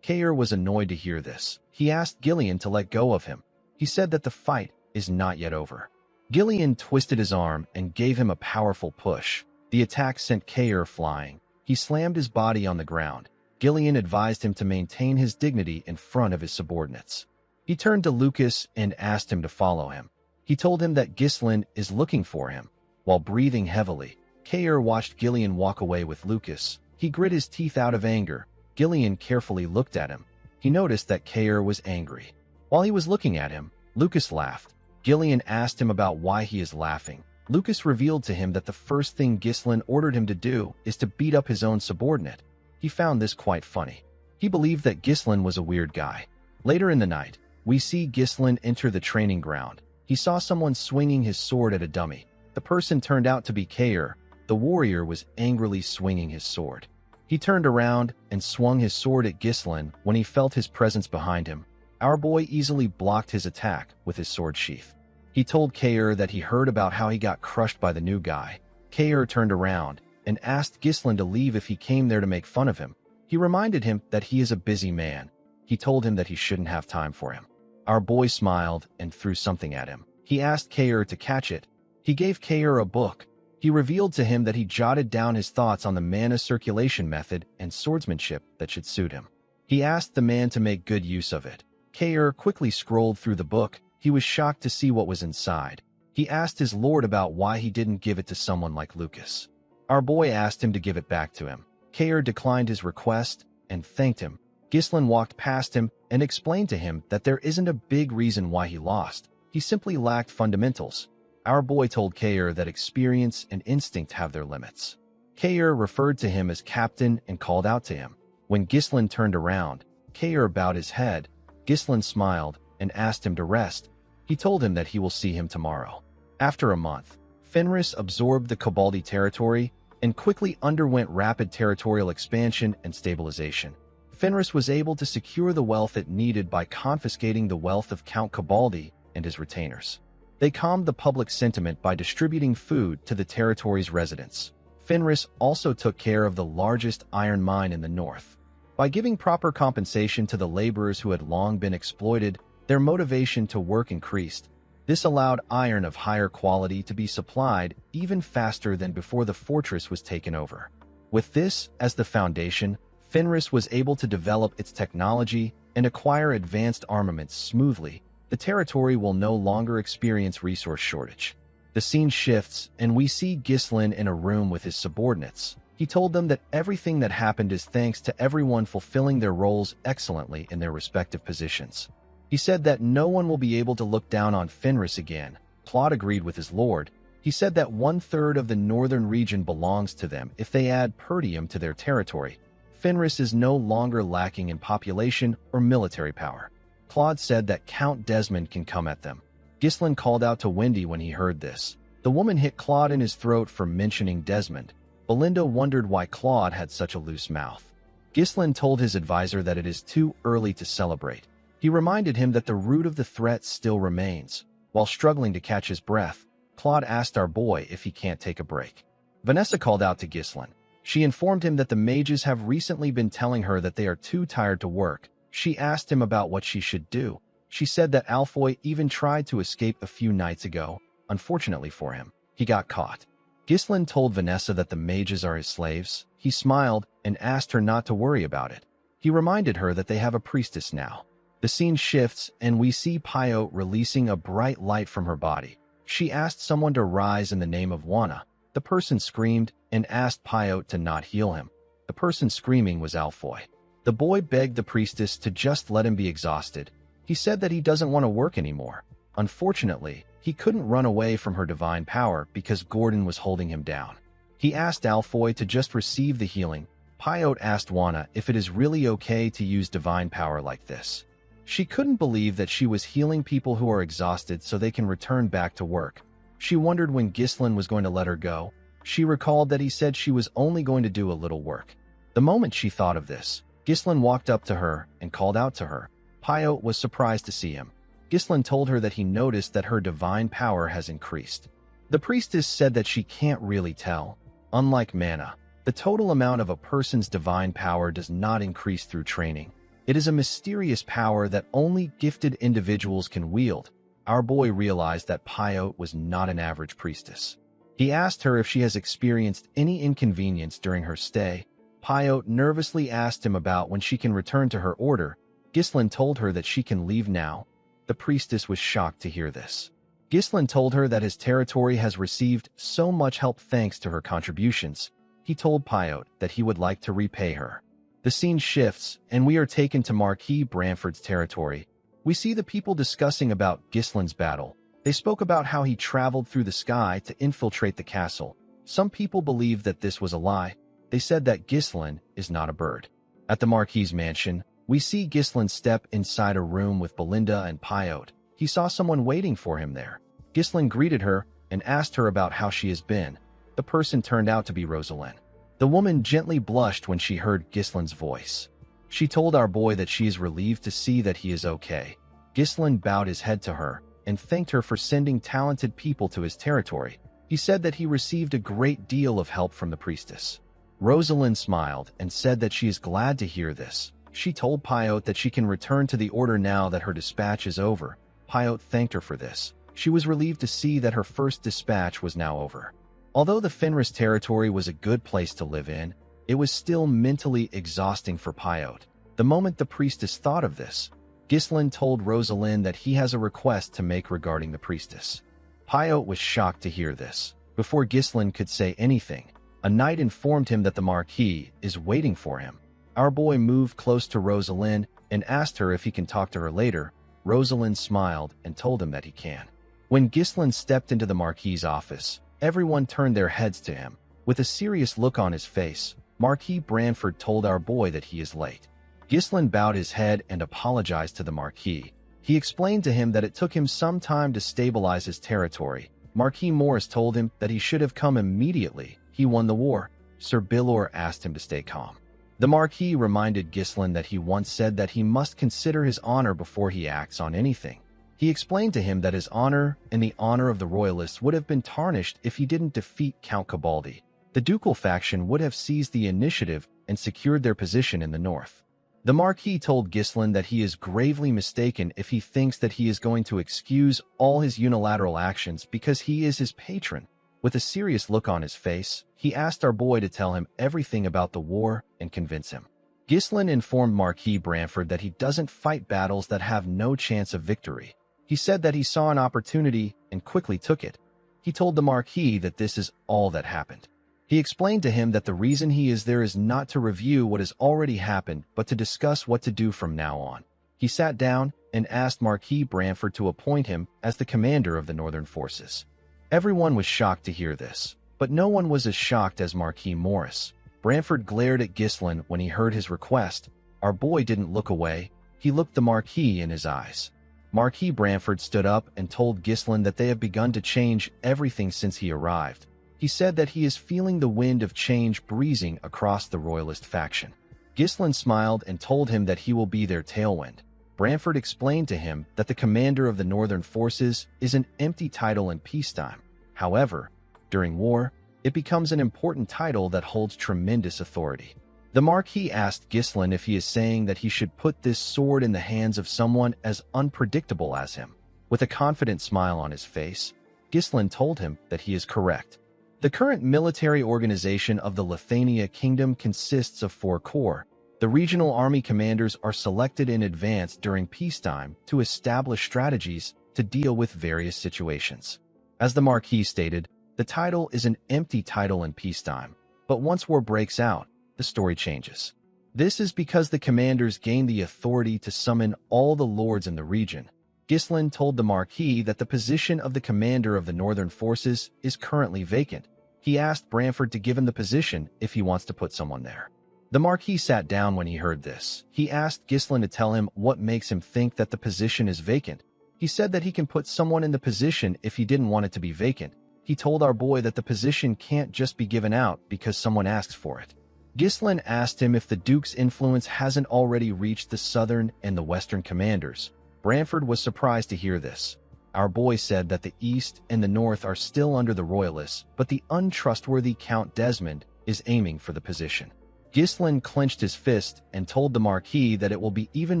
Kair was annoyed to hear this. He asked Gillian to let go of him. He said that the fight is not yet over. Gillian twisted his arm and gave him a powerful push. The attack sent Kair flying. He slammed his body on the ground. Gillian advised him to maintain his dignity in front of his subordinates. He turned to Lucas and asked him to follow him. He told him that Ghislain is looking for him. While breathing heavily, Kair watched Gillian walk away with Lucas. He grit his teeth out of anger. Gillian carefully looked at him. He noticed that Kair was angry. While he was looking at him, Lucas laughed. Gillian asked him about why he is laughing. Lucas revealed to him that the first thing Ghislain ordered him to do is to beat up his own subordinate. He found this quite funny. He believed that Ghislain was a weird guy. Later in the night, we see Ghislain enter the training ground. He saw someone swinging his sword at a dummy. The person turned out to be Kair. The warrior was angrily swinging his sword. He turned around and swung his sword at Ghislain when he felt his presence behind him. Our boy easily blocked his attack with his sword sheath. He told Kair that he heard about how he got crushed by the new guy. Kair turned around and asked Ghislain to leave if he came there to make fun of him. He reminded him that he is a busy man. He told him that he shouldn't have time for him. Our boy smiled and threw something at him. He asked Kair to catch it. He gave Kair a book. He revealed to him that he jotted down his thoughts on the mana circulation method and swordsmanship that should suit him. He asked the man to make good use of it. Kair quickly scrolled through the book. He was shocked to see what was inside. He asked his lord about why he didn't give it to someone like Lucas. Our boy asked him to give it back to him. Kair declined his request and thanked him. Ghislain walked past him and explained to him that there isn't a big reason why he lost. He simply lacked fundamentals. Our boy told Kair that experience and instinct have their limits. Kair referred to him as captain and called out to him. When Ghislain turned around, Kair bowed his head. Ghislain smiled and asked him to rest. He told him that he will see him tomorrow. After a month, Fenris absorbed the Koboldi territory and quickly underwent rapid territorial expansion and stabilization. Fenris was able to secure the wealth it needed by confiscating the wealth of Count Koboldi and his retainers. They calmed the public sentiment by distributing food to the territory's residents. Fenris also took care of the largest iron mine in the north. By giving proper compensation to the laborers who had long been exploited, their motivation to work increased. This allowed iron of higher quality to be supplied even faster than before the fortress was taken over. With this as the foundation, Fenris was able to develop its technology and acquire advanced armaments smoothly. The territory will no longer experience resource shortage. The scene shifts, and we see Ghislain in a room with his subordinates. He told them that everything that happened is thanks to everyone fulfilling their roles excellently in their respective positions. He said that no one will be able to look down on Fenris again. Claude agreed with his lord. He said that 1/3 of the northern region belongs to them if they add Perdium to their territory. Fenris is no longer lacking in population or military power. Claude said that Count Desmond can come at them. Ghislain called out to Wendy when he heard this. The woman hit Claude in his throat for mentioning Desmond. Belinda wondered why Claude had such a loose mouth. Ghislain told his advisor that it is too early to celebrate. He reminded him that the root of the threat still remains. While struggling to catch his breath, Claude asked our boy if he can't take a break. Vanessa called out to Ghislain. She informed him that the mages have recently been telling her that they are too tired to work. She asked him about what she should do. She said that Alfoy even tried to escape a few nights ago. Unfortunately for him, he got caught. Ghislain told Vanessa that the mages are his slaves. He smiled and asked her not to worry about it. He reminded her that they have a priestess now. The scene shifts, and we see Pyo releasing a bright light from her body. She asked someone to rise in the name of Wana. The person screamed and asked Pyo to not heal him. The person screaming was Alfoy. The boy begged the priestess to just let him be exhausted. He said that he doesn't want to work anymore. Unfortunately, he couldn't run away from her divine power because Gordon was holding him down. He asked Alfoy to just receive the healing. Pyo asked Wana if it is really okay to use divine power like this. She couldn't believe that she was healing people who are exhausted so they can return back to work. She wondered when Ghislain was going to let her go. She recalled that he said she was only going to do a little work. The moment she thought of this, Ghislain walked up to her and called out to her. Pyo was surprised to see him. Ghislain told her that he noticed that her divine power has increased. The priestess said that she can't really tell. Unlike mana, the total amount of a person's divine power does not increase through training. It is a mysterious power that only gifted individuals can wield. Our boy realized that Pyo was not an average priestess. He asked her if she has experienced any inconvenience during her stay. Pyo nervously asked him about when she can return to her order. Ghislain told her that she can leave now. The priestess was shocked to hear this. Ghislain told her that his territory has received so much help thanks to her contributions. He told Pyo that he would like to repay her. The scene shifts, and we are taken to Marquis Branford's territory. We see the people discussing about Ghislain's battle. They spoke about how he traveled through the sky to infiltrate the castle. Some people believed that this was a lie. They said that Ghislain is not a bird. At the Marquis' mansion, we see Ghislain step inside a room with Belinda and Pyo. He saw someone waiting for him there. Ghislain greeted her and asked her about how she has been. The person turned out to be Rosalind. The woman gently blushed when she heard Ghislain's voice. She told our boy that she is relieved to see that he is okay. Ghislain bowed his head to her and thanked her for sending talented people to his territory. He said that he received a great deal of help from the priestess. Rosalind smiled and said that she is glad to hear this. She told Pyo that she can return to the order now that her dispatch is over. Pyo thanked her for this. She was relieved to see that her first dispatch was now over. Although the Fenris territory was a good place to live in, it was still mentally exhausting for Pyo. The moment the priestess thought of this, Ghislain told Rosalind that he has a request to make regarding the priestess. Pio was shocked to hear this. Before Ghislain could say anything, a knight informed him that the Marquis is waiting for him. Our boy moved close to Rosalind and asked her if he can talk to her later. Rosalind smiled and told him that he can. When Ghislain stepped into the Marquis's office, everyone turned their heads to him. With a serious look on his face, Marquis Branford told our boy that he is late. Ghislain bowed his head and apologized to the Marquis. He explained to him that it took him some time to stabilize his territory. Marquis Morris told him that he should have come immediately. He won the war. Sir Bilor asked him to stay calm. The Marquis reminded Ghislain that he once said that he must consider his honor before he acts on anything. He explained to him that his honor and the honor of the royalists would have been tarnished if he didn't defeat Count Cabaldi. The ducal faction would have seized the initiative and secured their position in the north. The Marquis told Ghislain that he is gravely mistaken if he thinks that he is going to excuse all his unilateral actions because he is his patron. With a serious look on his face, he asked our boy to tell him everything about the war and convince him. Ghislain informed Marquis Branford that he doesn't fight battles that have no chance of victory. He said that he saw an opportunity and quickly took it. He told the Marquis that this is all that happened. He explained to him that the reason he is there is not to review what has already happened, but to discuss what to do from now on. He sat down and asked Marquis Branford to appoint him as the commander of the Northern forces. Everyone was shocked to hear this, but no one was as shocked as Marquis Morris. Branford glared at Ghislain when he heard his request. Our boy didn't look away. He looked the Marquis in his eyes. Marquis Branford stood up and told Ghislain that they have begun to change everything since he arrived. He said that he is feeling the wind of change breezing across the royalist faction. Ghislain smiled and told him that he will be their tailwind. Branford explained to him that the commander of the Northern forces is an empty title in peacetime. However, during war, it becomes an important title that holds tremendous authority. The Marquis asked Ghislain if he is saying that he should put this sword in the hands of someone as unpredictable as him. With a confident smile on his face, Ghislain told him that he is correct. The current military organization of the Lithuania Kingdom consists of 4 corps. The regional army commanders are selected in advance during peacetime to establish strategies to deal with various situations. As the Marquis stated, the title is an empty title in peacetime, but once war breaks out, the story changes. This is because the commanders gain the authority to summon all the lords in the region. Ghislain told the Marquis that the position of the commander of the Northern forces is currently vacant. He asked Branford to give him the position if he wants to put someone there. The Marquis sat down when he heard this. He asked Ghislain to tell him what makes him think that the position is vacant. He said that he can put someone in the position if he didn't want it to be vacant. He told our boy that the position can't just be given out because someone asks for it. Ghislain asked him if the Duke's influence hasn't already reached the southern and the western commanders. Branford was surprised to hear this. Our boy said that the east and the north are still under the royalists, but the untrustworthy Count Desmond is aiming for the position. Ghislain clenched his fist and told the Marquis that it will be even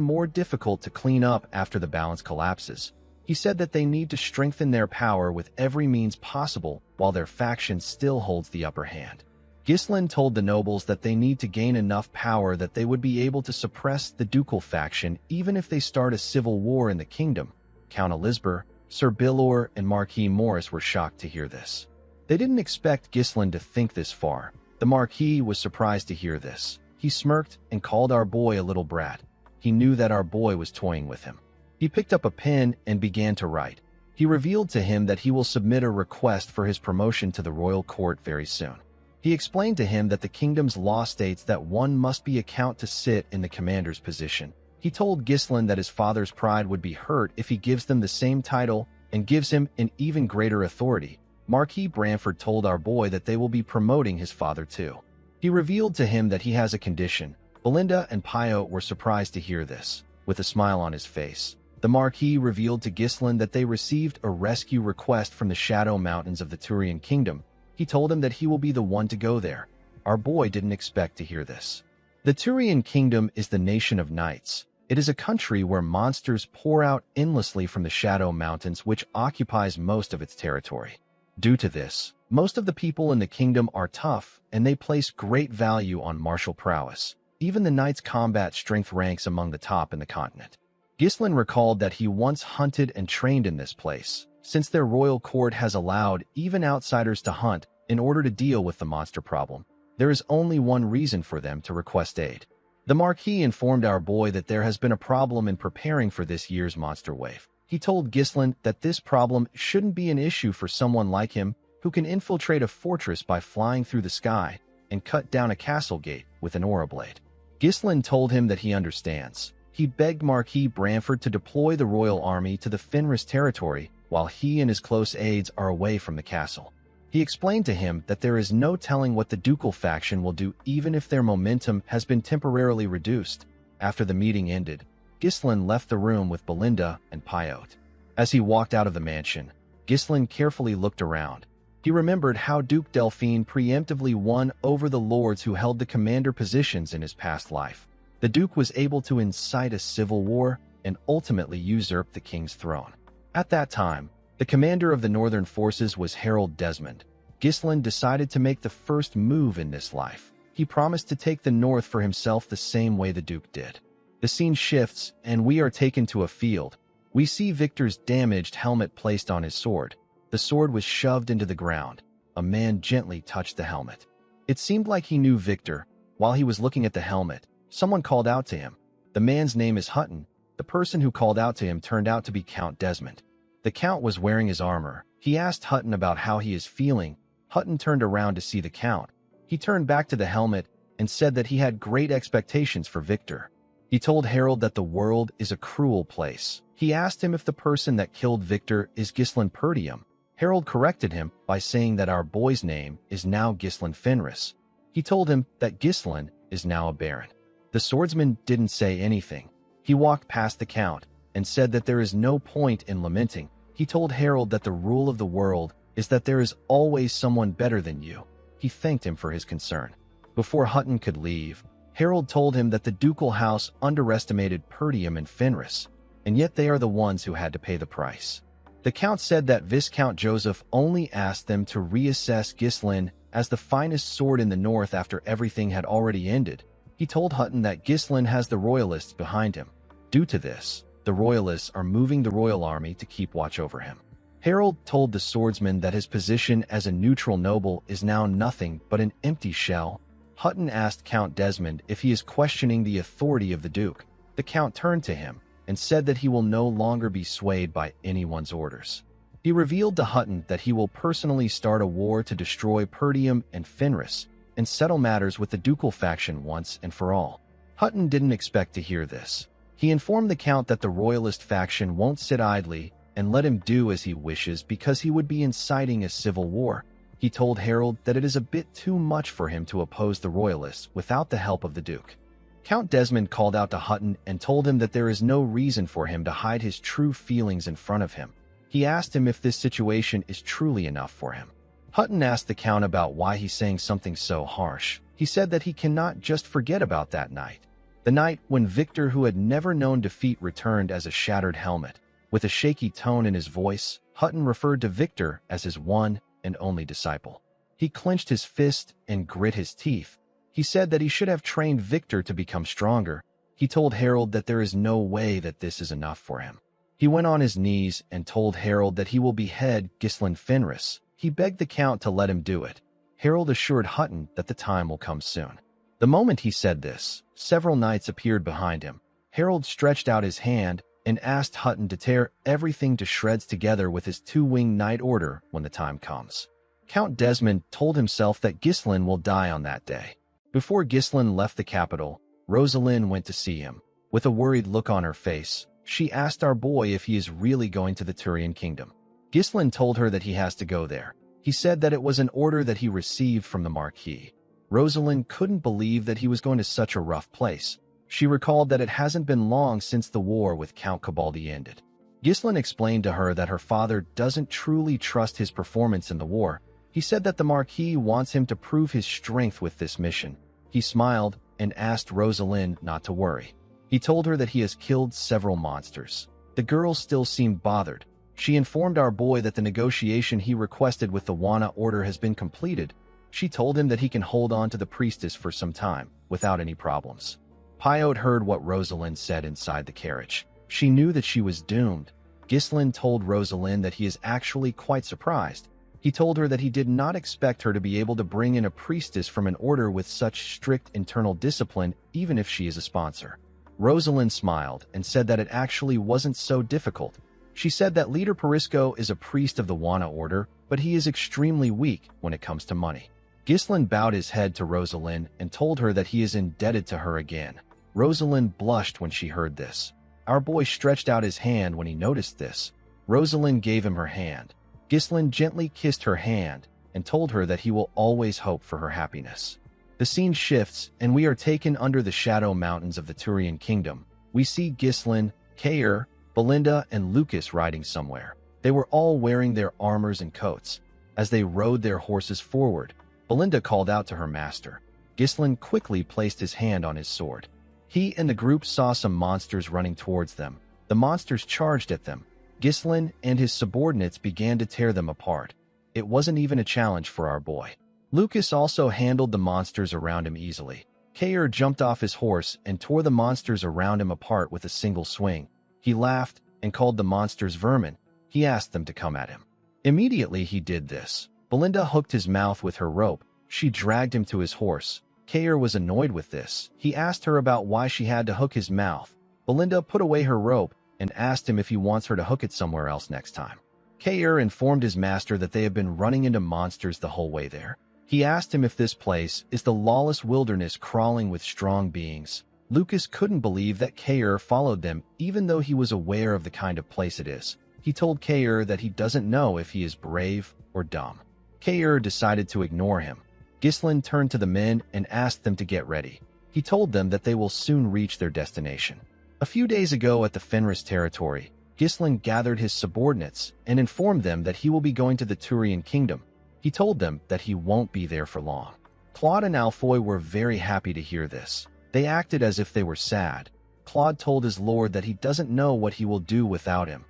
more difficult to clean up after the balance collapses. He said that they need to strengthen their power with every means possible while their faction still holds the upper hand. Ghislain told the nobles that they need to gain enough power that they would be able to suppress the ducal faction even if they start a civil war in the kingdom. Count Elizabeth, Sir Bilor, and Marquis Morris were shocked to hear this. They didn't expect Ghislain to think this far. The Marquis was surprised to hear this. He smirked and called our boy a little brat. He knew that our boy was toying with him. He picked up a pen and began to write. He revealed to him that he will submit a request for his promotion to the royal court very soon. He explained to him that the kingdom's law states that one must be a count to sit in the commander's position. He told Ghislain that his father's pride would be hurt if he gives them the same title and gives him an even greater authority. Marquis Branford told our boy that they will be promoting his father too. He revealed to him that he has a condition. Belinda and Pio were surprised to hear this. With a smile on his face, the Marquis revealed to Ghislain that they received a rescue request from the Shadow Mountains of the Turian Kingdom. He told him that he will be the one to go there. Our boy didn't expect to hear this. The Turian Kingdom is the nation of knights. It is a country where monsters pour out endlessly from the Shadow Mountains, which occupies most of its territory. Due to this, most of the people in the kingdom are tough, and they place great value on martial prowess. Even the knights' combat strength ranks among the top in the continent. Ghislain recalled that he once hunted and trained in this place, since their royal court has allowed even outsiders to hunt in order to deal with the monster problem. There is only one reason for them to request aid. The Marquis informed our boy that there has been a problem in preparing for this year's monster wave. He told Ghislain that this problem shouldn't be an issue for someone like him who can infiltrate a fortress by flying through the sky and cut down a castle gate with an aura blade. Ghislain told him that he understands. He begged Marquis Branford to deploy the royal army to the Fenris territory while he and his close aides are away from the castle. He explained to him that there is no telling what the ducal faction will do even if their momentum has been temporarily reduced. After the meeting ended, Ghislain left the room with Belinda and Pyote. As he walked out of the mansion, Ghislain carefully looked around. He remembered how Duke Delphine preemptively won over the lords who held the commander positions in his past life. The Duke was able to incite a civil war and ultimately usurp the king's throne. At that time, the commander of the northern forces was Harold Desmond. Ghislain decided to make the first move in this life. He promised to take the north for himself the same way the Duke did. The scene shifts, and we are taken to a field. We see Victor's damaged helmet placed on his sword. The sword was shoved into the ground. A man gently touched the helmet. It seemed like he knew Victor. While he was looking at the helmet, someone called out to him. The man's name is Hutton. The person who called out to him turned out to be Count Desmond. The Count was wearing his armor. He asked Hutton about how he is feeling. Hutton turned around to see the Count. He turned back to the helmet and said that he had great expectations for Victor. He told Harold that the world is a cruel place. He asked him if the person that killed Victor is Ghislain Perdium. Harold corrected him by saying that our boy's name is now Ghislain Fenris. He told him that Ghislain is now a baron. The swordsman didn't say anything. He walked past the Count and said that there is no point in lamenting. He told Harold that the rule of the world is that there is always someone better than you. He thanked him for his concern. Before Hutton could leave, Harold told him that the ducal house underestimated Perdium and Fenris, and yet they are the ones who had to pay the price. The Count said that Viscount Joseph only asked them to reassess Ghislain as the finest sword in the north after everything had already ended. He told Hutton that Ghislain has the royalists behind him. Due to this, the royalists are moving the royal army to keep watch over him. Harold told the swordsman that his position as a neutral noble is now nothing but an empty shell. Hutton asked Count Desmond if he is questioning the authority of the Duke. The Count turned to him and said that he will no longer be swayed by anyone's orders. He revealed to Hutton that he will personally start a war to destroy Perdium and Fenris and settle matters with the ducal faction once and for all. Hutton didn't expect to hear this. He informed the Count that the royalist faction won't sit idly and let him do as he wishes because he would be inciting a civil war. He told Harold that it is a bit too much for him to oppose the royalists without the help of the Duke. Count Desmond called out to Hutton and told him that there is no reason for him to hide his true feelings in front of him. He asked him if this situation is truly enough for him. Hutton asked the Count about why he's saying something so harsh. He said that he cannot just forget about that night. The night when Victor, who had never known defeat, returned as a shattered helmet. With a shaky tone in his voice, Hutton referred to Victor as his one and only disciple. He clenched his fist and grit his teeth. He said that he should have trained Victor to become stronger. He told Harold that there is no way that this is enough for him. He went on his knees and told Harold that he will behead Ghislain Fenris. He begged the Count to let him do it. Harold assured Hutton that the time will come soon. The moment he said this, several knights appeared behind him. Harold stretched out his hand and asked Hutton to tear everything to shreds together with his two-winged knight order when the time comes. Count Desmond told himself that Ghislain will die on that day. Before Ghislain left the capital, Rosalind went to see him. With a worried look on her face, she asked our boy if he is really going to the Turian kingdom. Ghislain told her that he has to go there. He said that it was an order that he received from the Marquis. Rosalind couldn't believe that he was going to such a rough place. She recalled that it hasn't been long since the war with Count Cabaldi ended. Ghislain explained to her that her father doesn't truly trust his performance in the war. He said that the Marquis wants him to prove his strength with this mission. He smiled and asked Rosalind not to worry. He told her that he has killed several monsters. The girl still seemed bothered. She informed our boy that the negotiation he requested with the Wana order has been completed. She told him that he can hold on to the priestess for some time, without any problems. Pyote heard what Rosalind said inside the carriage. She knew that she was doomed. Ghislain told Rosalind that he is actually quite surprised. He told her that he did not expect her to be able to bring in a priestess from an order with such strict internal discipline, even if she is a sponsor. Rosalind smiled and said that it actually wasn't so difficult. She said that Leader Perisco is a priest of the Wana order, but he is extremely weak when it comes to money. Ghislain bowed his head to Rosalind and told her that he is indebted to her again. Rosalind blushed when she heard this. Our boy stretched out his hand when he noticed this. Rosalind gave him her hand. Ghislain gently kissed her hand and told her that he will always hope for her happiness. The scene shifts, and we are taken under the shadow mountains of the Turian kingdom. We see Ghislain, Kair, Belinda, and Lucas riding somewhere. They were all wearing their armors and coats. As they rode their horses forward, Belinda called out to her master. Ghislain quickly placed his hand on his sword. He and the group saw some monsters running towards them. The monsters charged at them. Ghislain and his subordinates began to tear them apart. It wasn't even a challenge for our boy. Lucas also handled the monsters around him easily. Kair jumped off his horse and tore the monsters around him apart with a single swing. He laughed and called the monsters vermin. He asked them to come at him. Immediately he did this. Belinda hooked his mouth with her rope. She dragged him to his horse. Kair was annoyed with this. He asked her about why she had to hook his mouth. Belinda put away her rope and asked him if he wants her to hook it somewhere else next time. Kair informed his master that they have been running into monsters the whole way there. He asked him if this place is the lawless wilderness crawling with strong beings. Lucas couldn't believe that Kair followed them, even though he was aware of the kind of place it is. He told Kair that he doesn't know if he is brave or dumb. Kair decided to ignore him. Ghislain turned to the men and asked them to get ready. He told them that they will soon reach their destination. A few days ago at the Fenris territory, Ghislain gathered his subordinates and informed them that he will be going to the Turian kingdom. He told them that he won't be there for long. Claude and Alfoy were very happy to hear this. They acted as if they were sad. Claude told his lord that he doesn't know what he will do without him.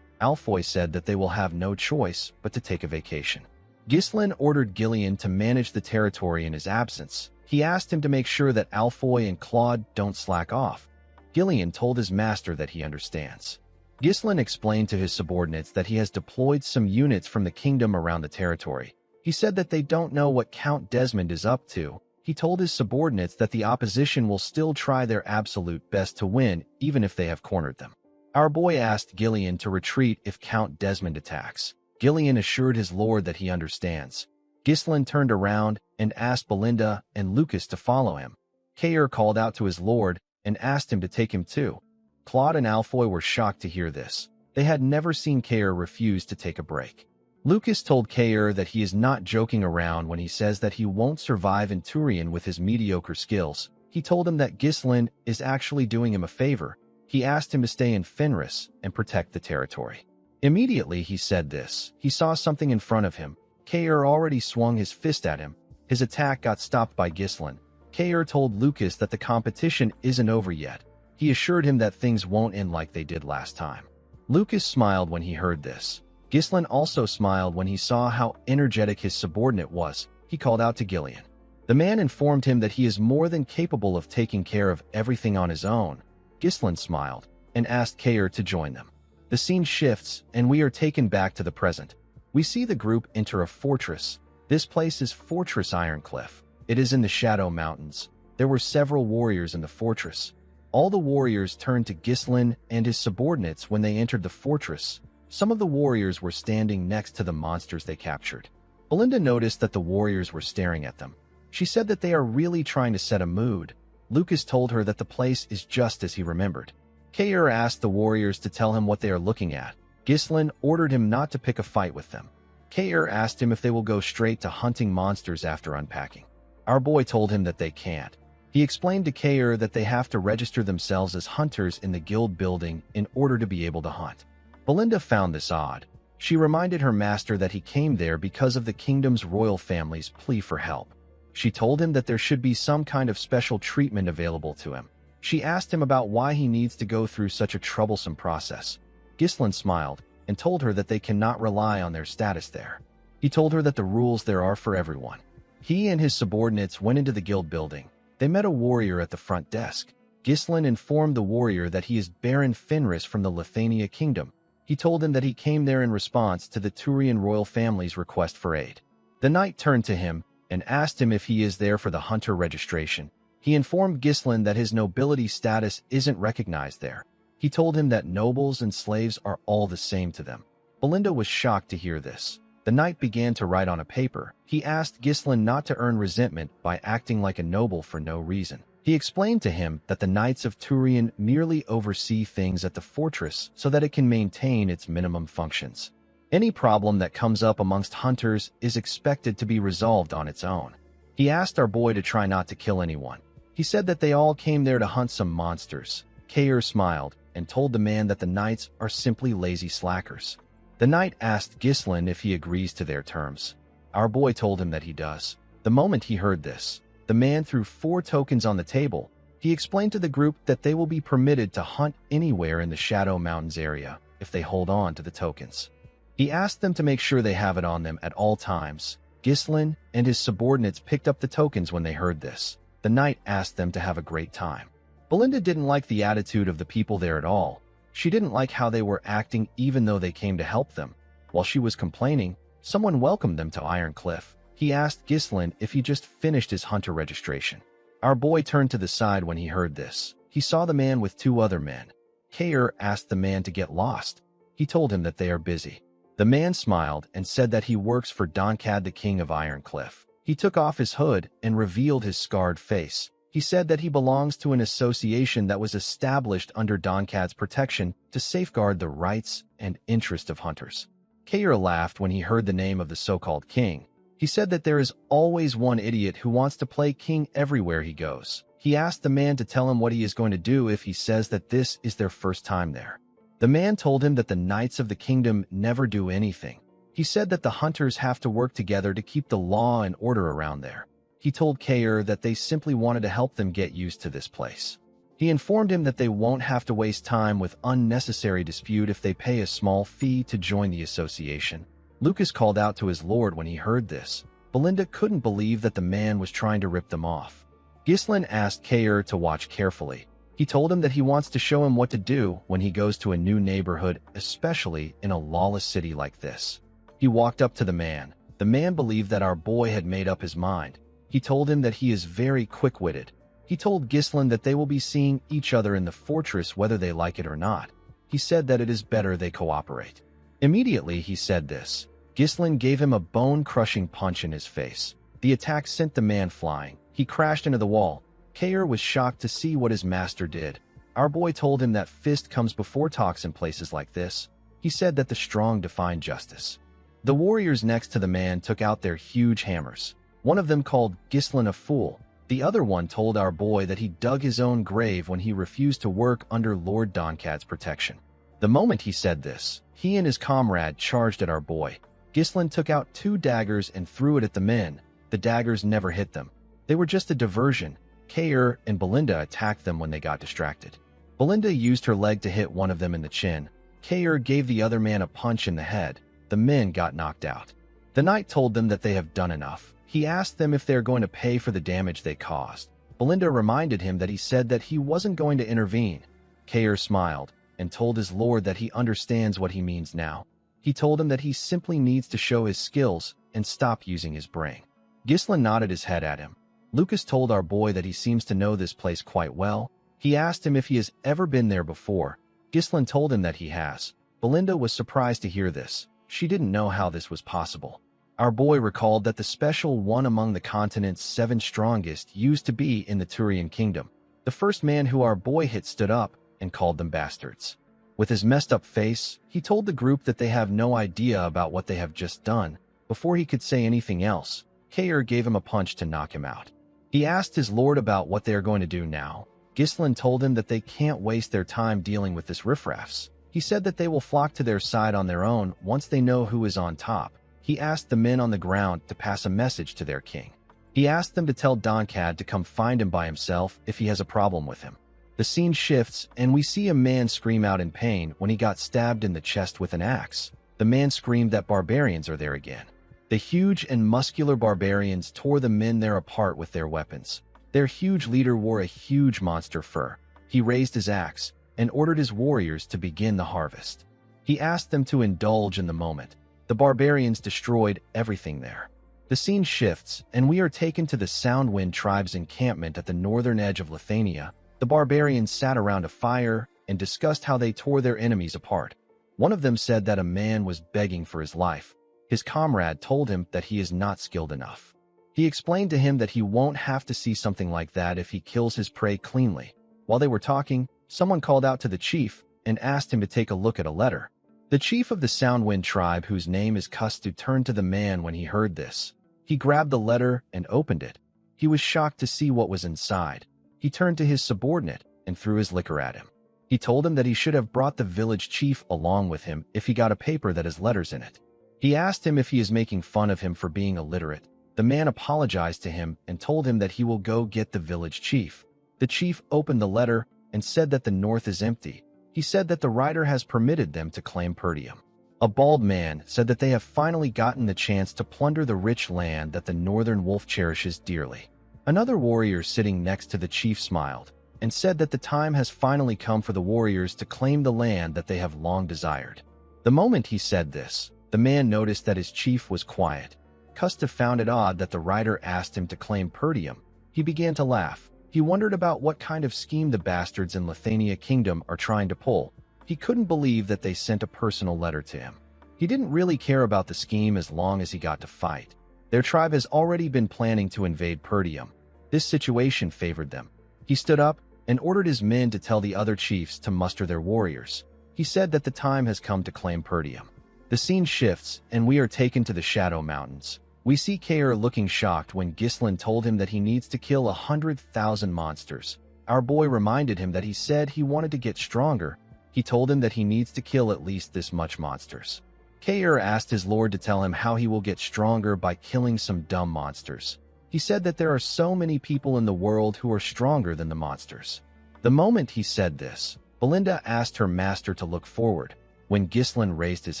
Alfoy said that they will have no choice but to take a vacation. Ghislain ordered Gillian to manage the territory in his absence. He asked him to make sure that Alfoy and Claude don't slack off. Gillian told his master that he understands. Ghislain explained to his subordinates that he has deployed some units from the kingdom around the territory. He said that they don't know what Count Desmond is up to. He told his subordinates that the opposition will still try their absolute best to win, even if they have cornered them. Our boy asked Gillian to retreat if Count Desmond attacks. Gillian assured his lord that he understands. Ghislain turned around and asked Belinda and Lucas to follow him. Kair called out to his lord and asked him to take him too. Claude and Alfoy were shocked to hear this. They had never seen Kair refuse to take a break. Lucas told Kair that he is not joking around when he says that he won't survive in Turian with his mediocre skills. He told him that Ghislain is actually doing him a favor. He asked him to stay in Fenris and protect the territory. Immediately he said this, he saw something in front of him. Kair already swung his fist at him. His attack got stopped by Ghislain. Kair told Lucas that the competition isn't over yet. He assured him that things won't end like they did last time. Lucas smiled when he heard this. Ghislain also smiled when he saw how energetic his subordinate was. He called out to Gillian. The man informed him that he is more than capable of taking care of everything on his own. Ghislain smiled and asked Kair to join them. The scene shifts, and we are taken back to the present. We see the group enter a fortress. This place is Fortress Ironcliff. It is in the Shadow Mountains. There were several warriors in the fortress. All the warriors turned to Ghislain and his subordinates when they entered the fortress. Some of the warriors were standing next to the monsters they captured. Belinda noticed that the warriors were staring at them. She said that they are really trying to set a mood. Lucas told her that the place is just as he remembered. Kair asked the warriors to tell him what they are looking at. Ghislain ordered him not to pick a fight with them. Kair asked him if they will go straight to hunting monsters after unpacking. Our boy told him that they can't. He explained to Kair that they have to register themselves as hunters in the guild building in order to be able to hunt. Belinda found this odd. She reminded her master that he came there because of the kingdom's royal family's plea for help. She told him that there should be some kind of special treatment available to him. She asked him about why he needs to go through such a troublesome process. Ghislain smiled and told her that they cannot rely on their status there. He told her that the rules there are for everyone. He and his subordinates went into the guild building. They met a warrior at the front desk. Gislin informed the warrior that he is Baron Fenris from the Lithuania kingdom. He told him that he came there in response to the Turian royal family's request for aid. The knight turned to him and asked him if he is there for the hunter registration. He informed Gislin that his nobility status isn't recognized there. He told him that nobles and slaves are all the same to them. Belinda was shocked to hear this. The knight began to write on a paper. He asked Gislin not to earn resentment by acting like a noble for no reason. He explained to him that the Knights of Turian merely oversee things at the fortress so that it can maintain its minimum functions. Any problem that comes up amongst hunters is expected to be resolved on its own. He asked our boy to try not to kill anyone. He said that they all came there to hunt some monsters. Kair smiled and told the man that the knights are simply lazy slackers. The knight asked Gislin if he agrees to their terms. Our boy told him that he does. The moment he heard this, the man threw 4 tokens on the table. He explained to the group that they will be permitted to hunt anywhere in the Shadow Mountains area if they hold on to the tokens. He asked them to make sure they have it on them at all times. Gislin and his subordinates picked up the tokens when they heard this. The knight asked them to have a great time. Belinda didn't like the attitude of the people there at all. She didn't like how they were acting even though they came to help them. While she was complaining, someone welcomed them to Iron Cliff. He asked Gislin if he just finished his hunter registration. Our boy turned to the side when he heard this. He saw the man with 2 other men. Kair asked the man to get lost. He told him that they are busy. The man smiled and said that he works for Donkad, the king of Iron Cliff. He took off his hood and revealed his scarred face. He said that he belongs to an association that was established under Donkad's protection to safeguard the rights and interest of hunters. Kair laughed when he heard the name of the so-called king. He said that there is always one idiot who wants to play king everywhere he goes. He asked the man to tell him what he is going to do if he says that this is their first time there. The man told him that the knights of the kingdom never do anything. He said that the hunters have to work together to keep the law and order around there. He told Kair that they simply wanted to help them get used to this place. He informed him that they won't have to waste time with unnecessary dispute if they pay a small fee to join the association. Lucas called out to his lord when he heard this. Belinda couldn't believe that the man was trying to rip them off. Gislin asked Kair to watch carefully. He told him that he wants to show him what to do when he goes to a new neighborhood, especially in a lawless city like this. He walked up to the man. The man believed that our boy had made up his mind. He told him that he is very quick-witted. He told Gislin that they will be seeing each other in the fortress whether they like it or not. He said that it is better they cooperate. Immediately he said this. Gislin gave him a bone-crushing punch in his face. The attack sent the man flying. He crashed into the wall. Kair was shocked to see what his master did. Our boy told him that fist comes before talks in places like this. He said that the strong define justice. The warriors next to the man took out their huge hammers. One of them called Gislin a fool. The other one told our boy that he dug his own grave when he refused to work under Lord Donkad's protection. The moment he said this, he and his comrade charged at our boy. Gislin took out 2 daggers and threw it at the men. The daggers never hit them. They were just a diversion. Kair and Belinda attacked them when they got distracted. Belinda used her leg to hit one of them in the chin. Kair gave the other man a punch in the head. The men got knocked out. The knight told them that they have done enough. He asked them if they are going to pay for the damage they caused. Belinda reminded him that he said that he wasn't going to intervene. Kair smiled and told his lord that he understands what he means now. He told him that he simply needs to show his skills and stop using his brain. Gislin nodded his head at him. Lucas told our boy that he seems to know this place quite well. He asked him if he has ever been there before. Gislin told him that he has. Belinda was surprised to hear this. She didn't know how this was possible. Our boy recalled that the special one among the continent's 7 strongest used to be in the Turian kingdom. The first man who our boy hit stood up and called them bastards. With his messed up face, he told the group that they have no idea about what they have just done. Before he could say anything else, Kair gave him a punch to knock him out. He asked his lord about what they are going to do now. Gislin told him that they can't waste their time dealing with this riffraffs. He said that they will flock to their side on their own once they know who is on top. He asked the men on the ground to pass a message to their king. He asked them to tell Donkad to come find him by himself if he has a problem with him. The scene shifts, and we see a man scream out in pain when he got stabbed in the chest with an axe. The man screamed that barbarians are there again. The huge and muscular barbarians tore the men there apart with their weapons. Their huge leader wore a huge monster fur. He raised his axe and ordered his warriors to begin the harvest. He asked them to indulge in the moment. The barbarians destroyed everything there. The scene shifts, and we are taken to the Soundwind tribe's encampment at the northern edge of Lithuania. The barbarians sat around a fire and discussed how they tore their enemies apart. One of them said that a man was begging for his life. His comrade told him that he is not skilled enough. He explained to him that he won't have to see something like that if he kills his prey cleanly. While they were talking, someone called out to the chief and asked him to take a look at a letter. The chief of the Soundwind tribe, whose name is Kustu, turned to the man when he heard this. He grabbed the letter and opened it. He was shocked to see what was inside. He turned to his subordinate and threw his liquor at him. He told him that he should have brought the village chief along with him if he got a paper that has letters in it. He asked him if he is making fun of him for being illiterate. The man apologized to him and told him that he will go get the village chief. The chief opened the letter and said that the north is empty. He said that the writer has permitted them to claim Perdium. A bald man said that they have finally gotten the chance to plunder the rich land that the northern wolf cherishes dearly. Another warrior sitting next to the chief smiled and said that the time has finally come for the warriors to claim the land that they have long desired. The moment he said this, the man noticed that his chief was quiet. Kusta found it odd that the writer asked him to claim Perdium. He began to laugh. He wondered about what kind of scheme the bastards in Lithuania Kingdom are trying to pull. He couldn't believe that they sent a personal letter to him. He didn't really care about the scheme as long as he got to fight. Their tribe has already been planning to invade Perdium. This situation favored them. He stood up and ordered his men to tell the other chiefs to muster their warriors. He said that the time has come to claim Perdium. The scene shifts, and we are taken to the Shadow Mountains. We see Kair looking shocked when Gislin told him that he needs to kill 100,000 monsters. Our boy reminded him that he said he wanted to get stronger. He told him that he needs to kill at least this much monsters. Kair asked his lord to tell him how he will get stronger by killing some dumb monsters. He said that there are so many people in the world who are stronger than the monsters. The moment he said this, Belinda asked her master to look forward. When Gislin raised his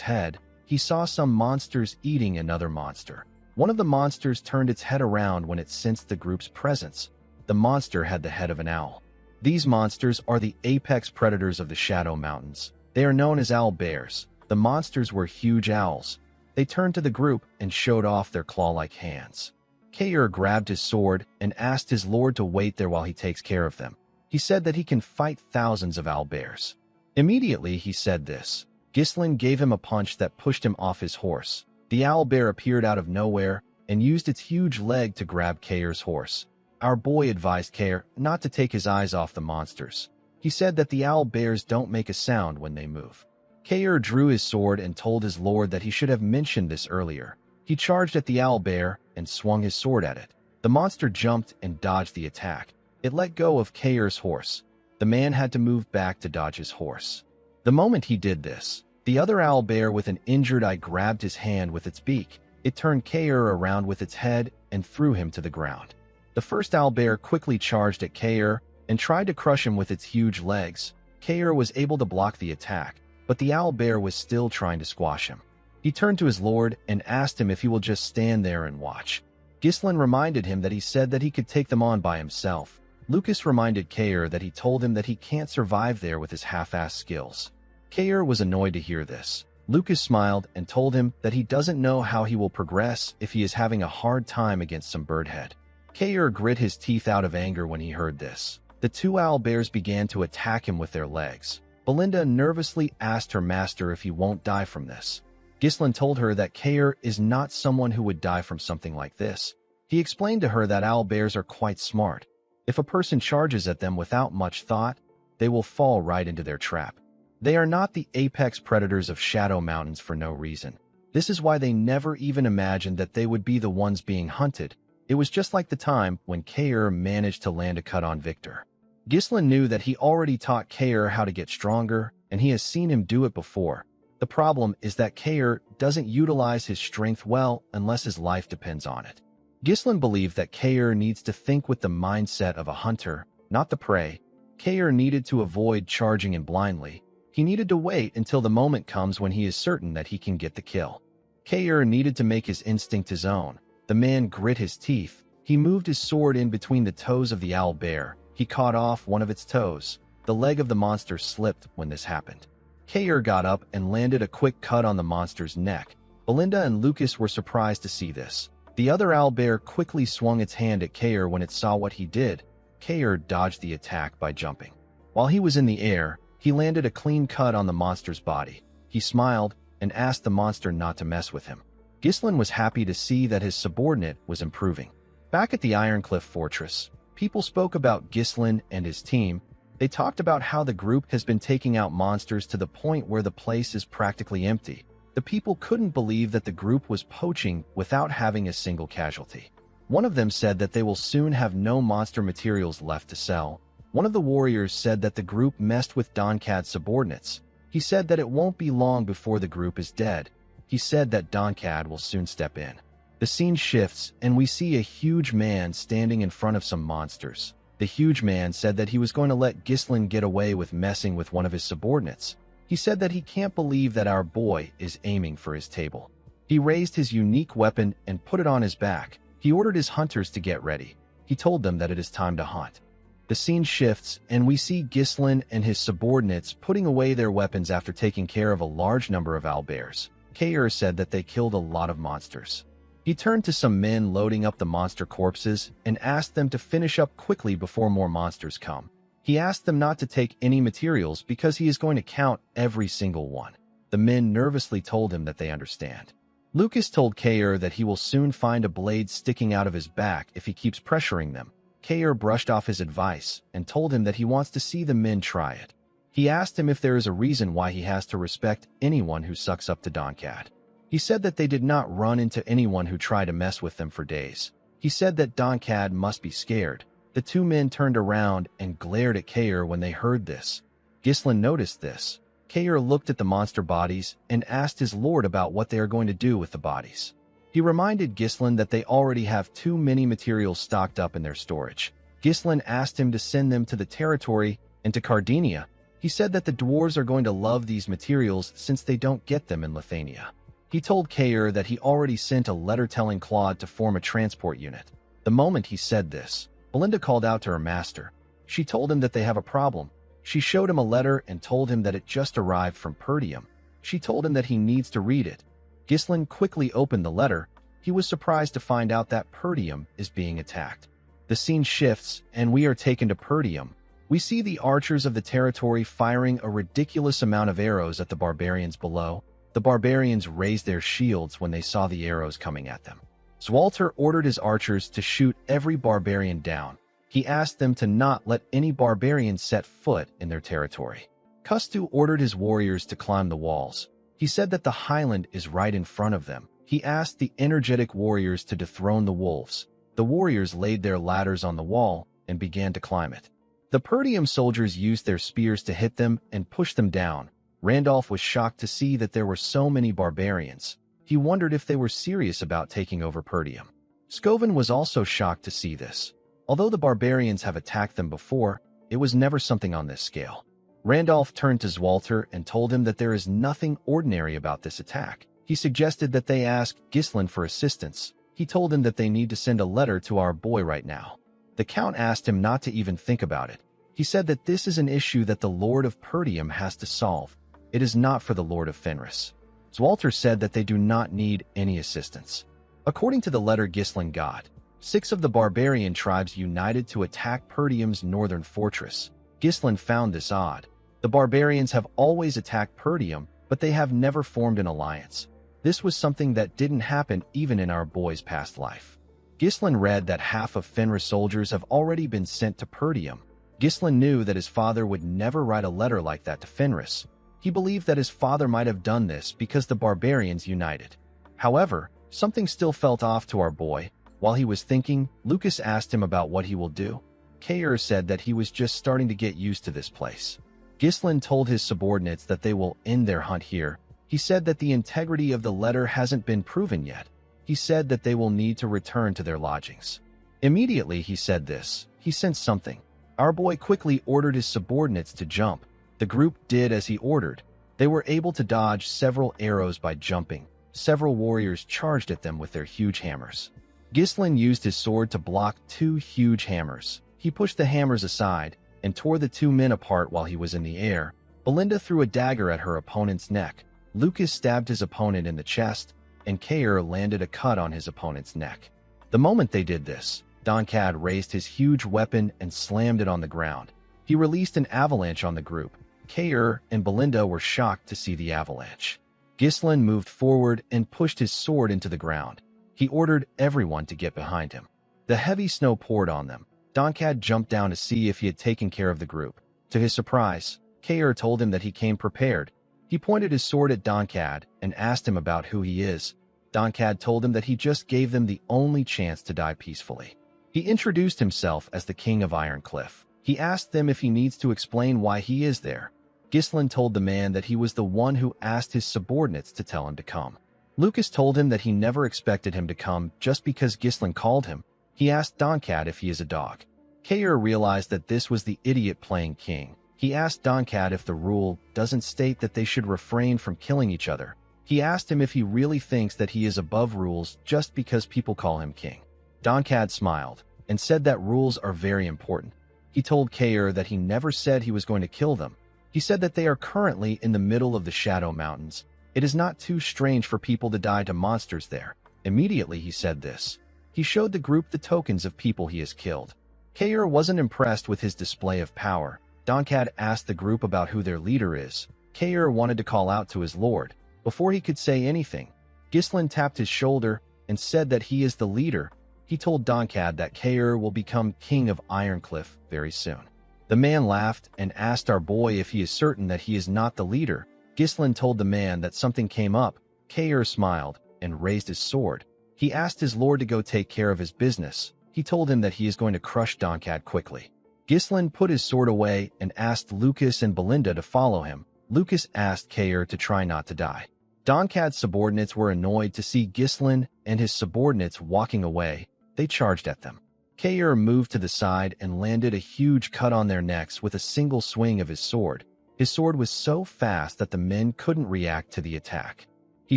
head, he saw some monsters eating another monster. One of the monsters turned its head around when it sensed the group's presence. The monster had the head of an owl. These monsters are the apex predators of the Shadow Mountains. They are known as owl bears. The monsters were huge owls. They turned to the group and showed off their claw-like hands. Kair grabbed his sword and asked his lord to wait there while he takes care of them. He said that he can fight thousands of owl bears. Immediately he said this, Gislin gave him a punch that pushed him off his horse. The owl bear appeared out of nowhere and used its huge leg to grab Kair's horse. Our boy advised Kair not to take his eyes off the monsters. He said that the owl bears don't make a sound when they move. Kair drew his sword and told his lord that he should have mentioned this earlier. He charged at the owl bear and swung his sword at it. The monster jumped and dodged the attack. It let go of Kair's horse. The man had to move back to dodge his horse. The moment he did this, the other owl bear with an injured eye grabbed his hand with its beak. It turned Kair around with its head and threw him to the ground. The first owl bear quickly charged at Kair and tried to crush him with its huge legs. Kair was able to block the attack, but the owl bear was still trying to squash him. He turned to his lord and asked him if he will just stand there and watch. Gislin reminded him that he said that he could take them on by himself. Lucas reminded Kair that he told him that he can't survive there with his half-assed skills. Kair was annoyed to hear this. Lucas smiled and told him that he doesn't know how he will progress if he is having a hard time against some birdhead. Kair grit his teeth out of anger when he heard this. The two owl bears began to attack him with their legs. Belinda nervously asked her master if he won't die from this. Gislin told her that Kair is not someone who would die from something like this. He explained to her that owl bears are quite smart. If a person charges at them without much thought, they will fall right into their trap. They are not the apex predators of Shadow Mountains for no reason. This is why they never even imagined that they would be the ones being hunted. It was just like the time when Kair managed to land a cut on Victor. Gislin knew that he already taught Kair how to get stronger, and he has seen him do it before. The problem is that Kair doesn't utilize his strength well unless his life depends on it. Gislin believed that Kair needs to think with the mindset of a hunter, not the prey. Kair needed to avoid charging in blindly. He needed to wait until the moment comes when he is certain that he can get the kill. Kair needed to make his instinct his own. The man grit his teeth. He moved his sword in between the toes of the owl bear. He caught off one of its toes. The leg of the monster slipped when this happened. Kair got up and landed a quick cut on the monster's neck. Belinda and Lucas were surprised to see this. The other owlbear quickly swung its hand at Kair when it saw what he did. Kair dodged the attack by jumping. While he was in the air, he landed a clean cut on the monster's body. He smiled and asked the monster not to mess with him. Ghislain was happy to see that his subordinate was improving. Back at the Ironcliff Fortress, people spoke about Ghislain and his team. They talked about how the group has been taking out monsters to the point where the place is practically empty. The people couldn't believe that the group was poaching without having a single casualty. One of them said that they will soon have no monster materials left to sell. One of the warriors said that the group messed with Donkad's subordinates. He said that it won't be long before the group is dead. He said that Donkad will soon step in. The scene shifts, and we see a huge man standing in front of some monsters. The huge man said that he was going to let Ghislain get away with messing with one of his subordinates. He said that he can't believe that our boy is aiming for his table. He raised his unique weapon and put it on his back. He ordered his hunters to get ready. He told them that it is time to hunt. The scene shifts, and we see Ghislain and his subordinates putting away their weapons after taking care of a large number of owlbears. Kair said that they killed a lot of monsters. He turned to some men loading up the monster corpses and asked them to finish up quickly before more monsters come. He asked them not to take any materials because he is going to count every single one. The men nervously told him that they understand. Lucas told Kair that he will soon find a blade sticking out of his back if he keeps pressuring them. Kair brushed off his advice and told him that he wants to see the men try it. He asked him if there is a reason why he has to respect anyone who sucks up to Donkad. He said that they did not run into anyone who tried to mess with them for days. He said that Donkad must be scared. The two men turned around and glared at Kair when they heard this. Ghislain noticed this. Kair looked at the monster bodies and asked his lord about what they are going to do with the bodies. He reminded Ghislain that they already have too many materials stocked up in their storage. Ghislain asked him to send them to the territory and to Cardinia. He said that the dwarves are going to love these materials since they don't get them in Lithania. He told Kair that he already sent a letter telling Claude to form a transport unit. The moment he said this, Belinda called out to her master. She told him that they have a problem. She showed him a letter and told him that it just arrived from Perdium. She told him that he needs to read it. Ghislain quickly opened the letter. He was surprised to find out that Perdium is being attacked. The scene shifts, and we are taken to Perdium. We see the archers of the territory firing a ridiculous amount of arrows at the barbarians below. The barbarians raised their shields when they saw the arrows coming at them. Zwalter ordered his archers to shoot every barbarian down. He asked them to not let any barbarian set foot in their territory. Kustu ordered his warriors to climb the walls. He said that the highland is right in front of them. He asked the energetic warriors to dethrone the wolves. The warriors laid their ladders on the wall and began to climb it. The Perdium soldiers used their spears to hit them and push them down. Randolph was shocked to see that there were so many barbarians. He wondered if they were serious about taking over Perdium. Scoven was also shocked to see this. Although the barbarians have attacked them before, it was never something on this scale. Randolph turned to Zwalter and told him that there is nothing ordinary about this attack. He suggested that they ask Ghislain for assistance. He told him that they need to send a letter to our boy right now. The Count asked him not to even think about it. He said that this is an issue that the Lord of Perdium has to solve. It is not for the Lord of Fenris. Zwalter said that they do not need any assistance. According to the letter Ghislain got, 6 of the barbarian tribes united to attack Perdium's northern fortress. Ghislain found this odd. The barbarians have always attacked Perdium, but they have never formed an alliance. This was something that didn't happen even in our boy's past life. Ghislain read that half of Fenris soldiers have already been sent to Perdium. Ghislain knew that his father would never write a letter like that to Fenris. He believed that his father might have done this because the barbarians united. However, something still felt off to our boy. While he was thinking, Lucas asked him about what he will do. Kair said that he was just starting to get used to this place. Ghislain told his subordinates that they will end their hunt here. He said that the integrity of the letter hasn't been proven yet. He said that they will need to return to their lodgings. Immediately he said this, he sensed something. Our boy quickly ordered his subordinates to jump. The group did as he ordered. They were able to dodge several arrows by jumping. Several warriors charged at them with their huge hammers. Ghislain used his sword to block 2 huge hammers. He pushed the hammers aside. and tore the two men apart while he was in the air. Belinda threw a dagger at her opponent's neck. Lucas stabbed his opponent in the chest, and Kair landed a cut on his opponent's neck. The moment they did this, Donkad raised his huge weapon and slammed it on the ground. He released an avalanche on the group. Kair and Belinda were shocked to see the avalanche. Ghislain moved forward and pushed his sword into the ground. He ordered everyone to get behind him. The heavy snow poured on them. Donkad jumped down to see if he had taken care of the group. To his surprise, Kair told him that he came prepared. He pointed his sword at Donkad and asked him about who he is. Donkad told him that he just gave them the only chance to die peacefully. He introduced himself as the King of Iron Cliff. He asked them if he needs to explain why he is there. Ghislain told the man that he was the one who asked his subordinates to tell him to come. Lucas told him that he never expected him to come just because Ghislain called him. He asked Donkad if he is a dog. Kair realized that this was the idiot playing king. He asked Donkad if the rule doesn't state that they should refrain from killing each other. He asked him if he really thinks that he is above rules just because people call him king. Donkad smiled and said that rules are very important. He told Kair that he never said he was going to kill them. He said that they are currently in the middle of the Shadow Mountains. It is not too strange for people to die to monsters there. Immediately he said this. He showed the group the tokens of people he has killed. Kair wasn't impressed with his display of power. Donkad asked the group about who their leader is. Kair wanted to call out to his lord. Before he could say anything, Ghislain tapped his shoulder and said that he is the leader. He told Donkad that Kair will become king of Ironcliff very soon. The man laughed and asked our boy if he is certain that he is not the leader. Ghislain told the man that something came up. Kair smiled and raised his sword. He asked his lord to go take care of his business. He told him that he is going to crush Donkad quickly. Ghislain put his sword away and asked Lucas and Belinda to follow him. Lucas asked Kair to try not to die. Donkad's subordinates were annoyed to see Ghislain and his subordinates walking away. They charged at them. Kair moved to the side and landed a huge cut on their necks with a single swing of his sword. His sword was so fast that the men couldn't react to the attack. He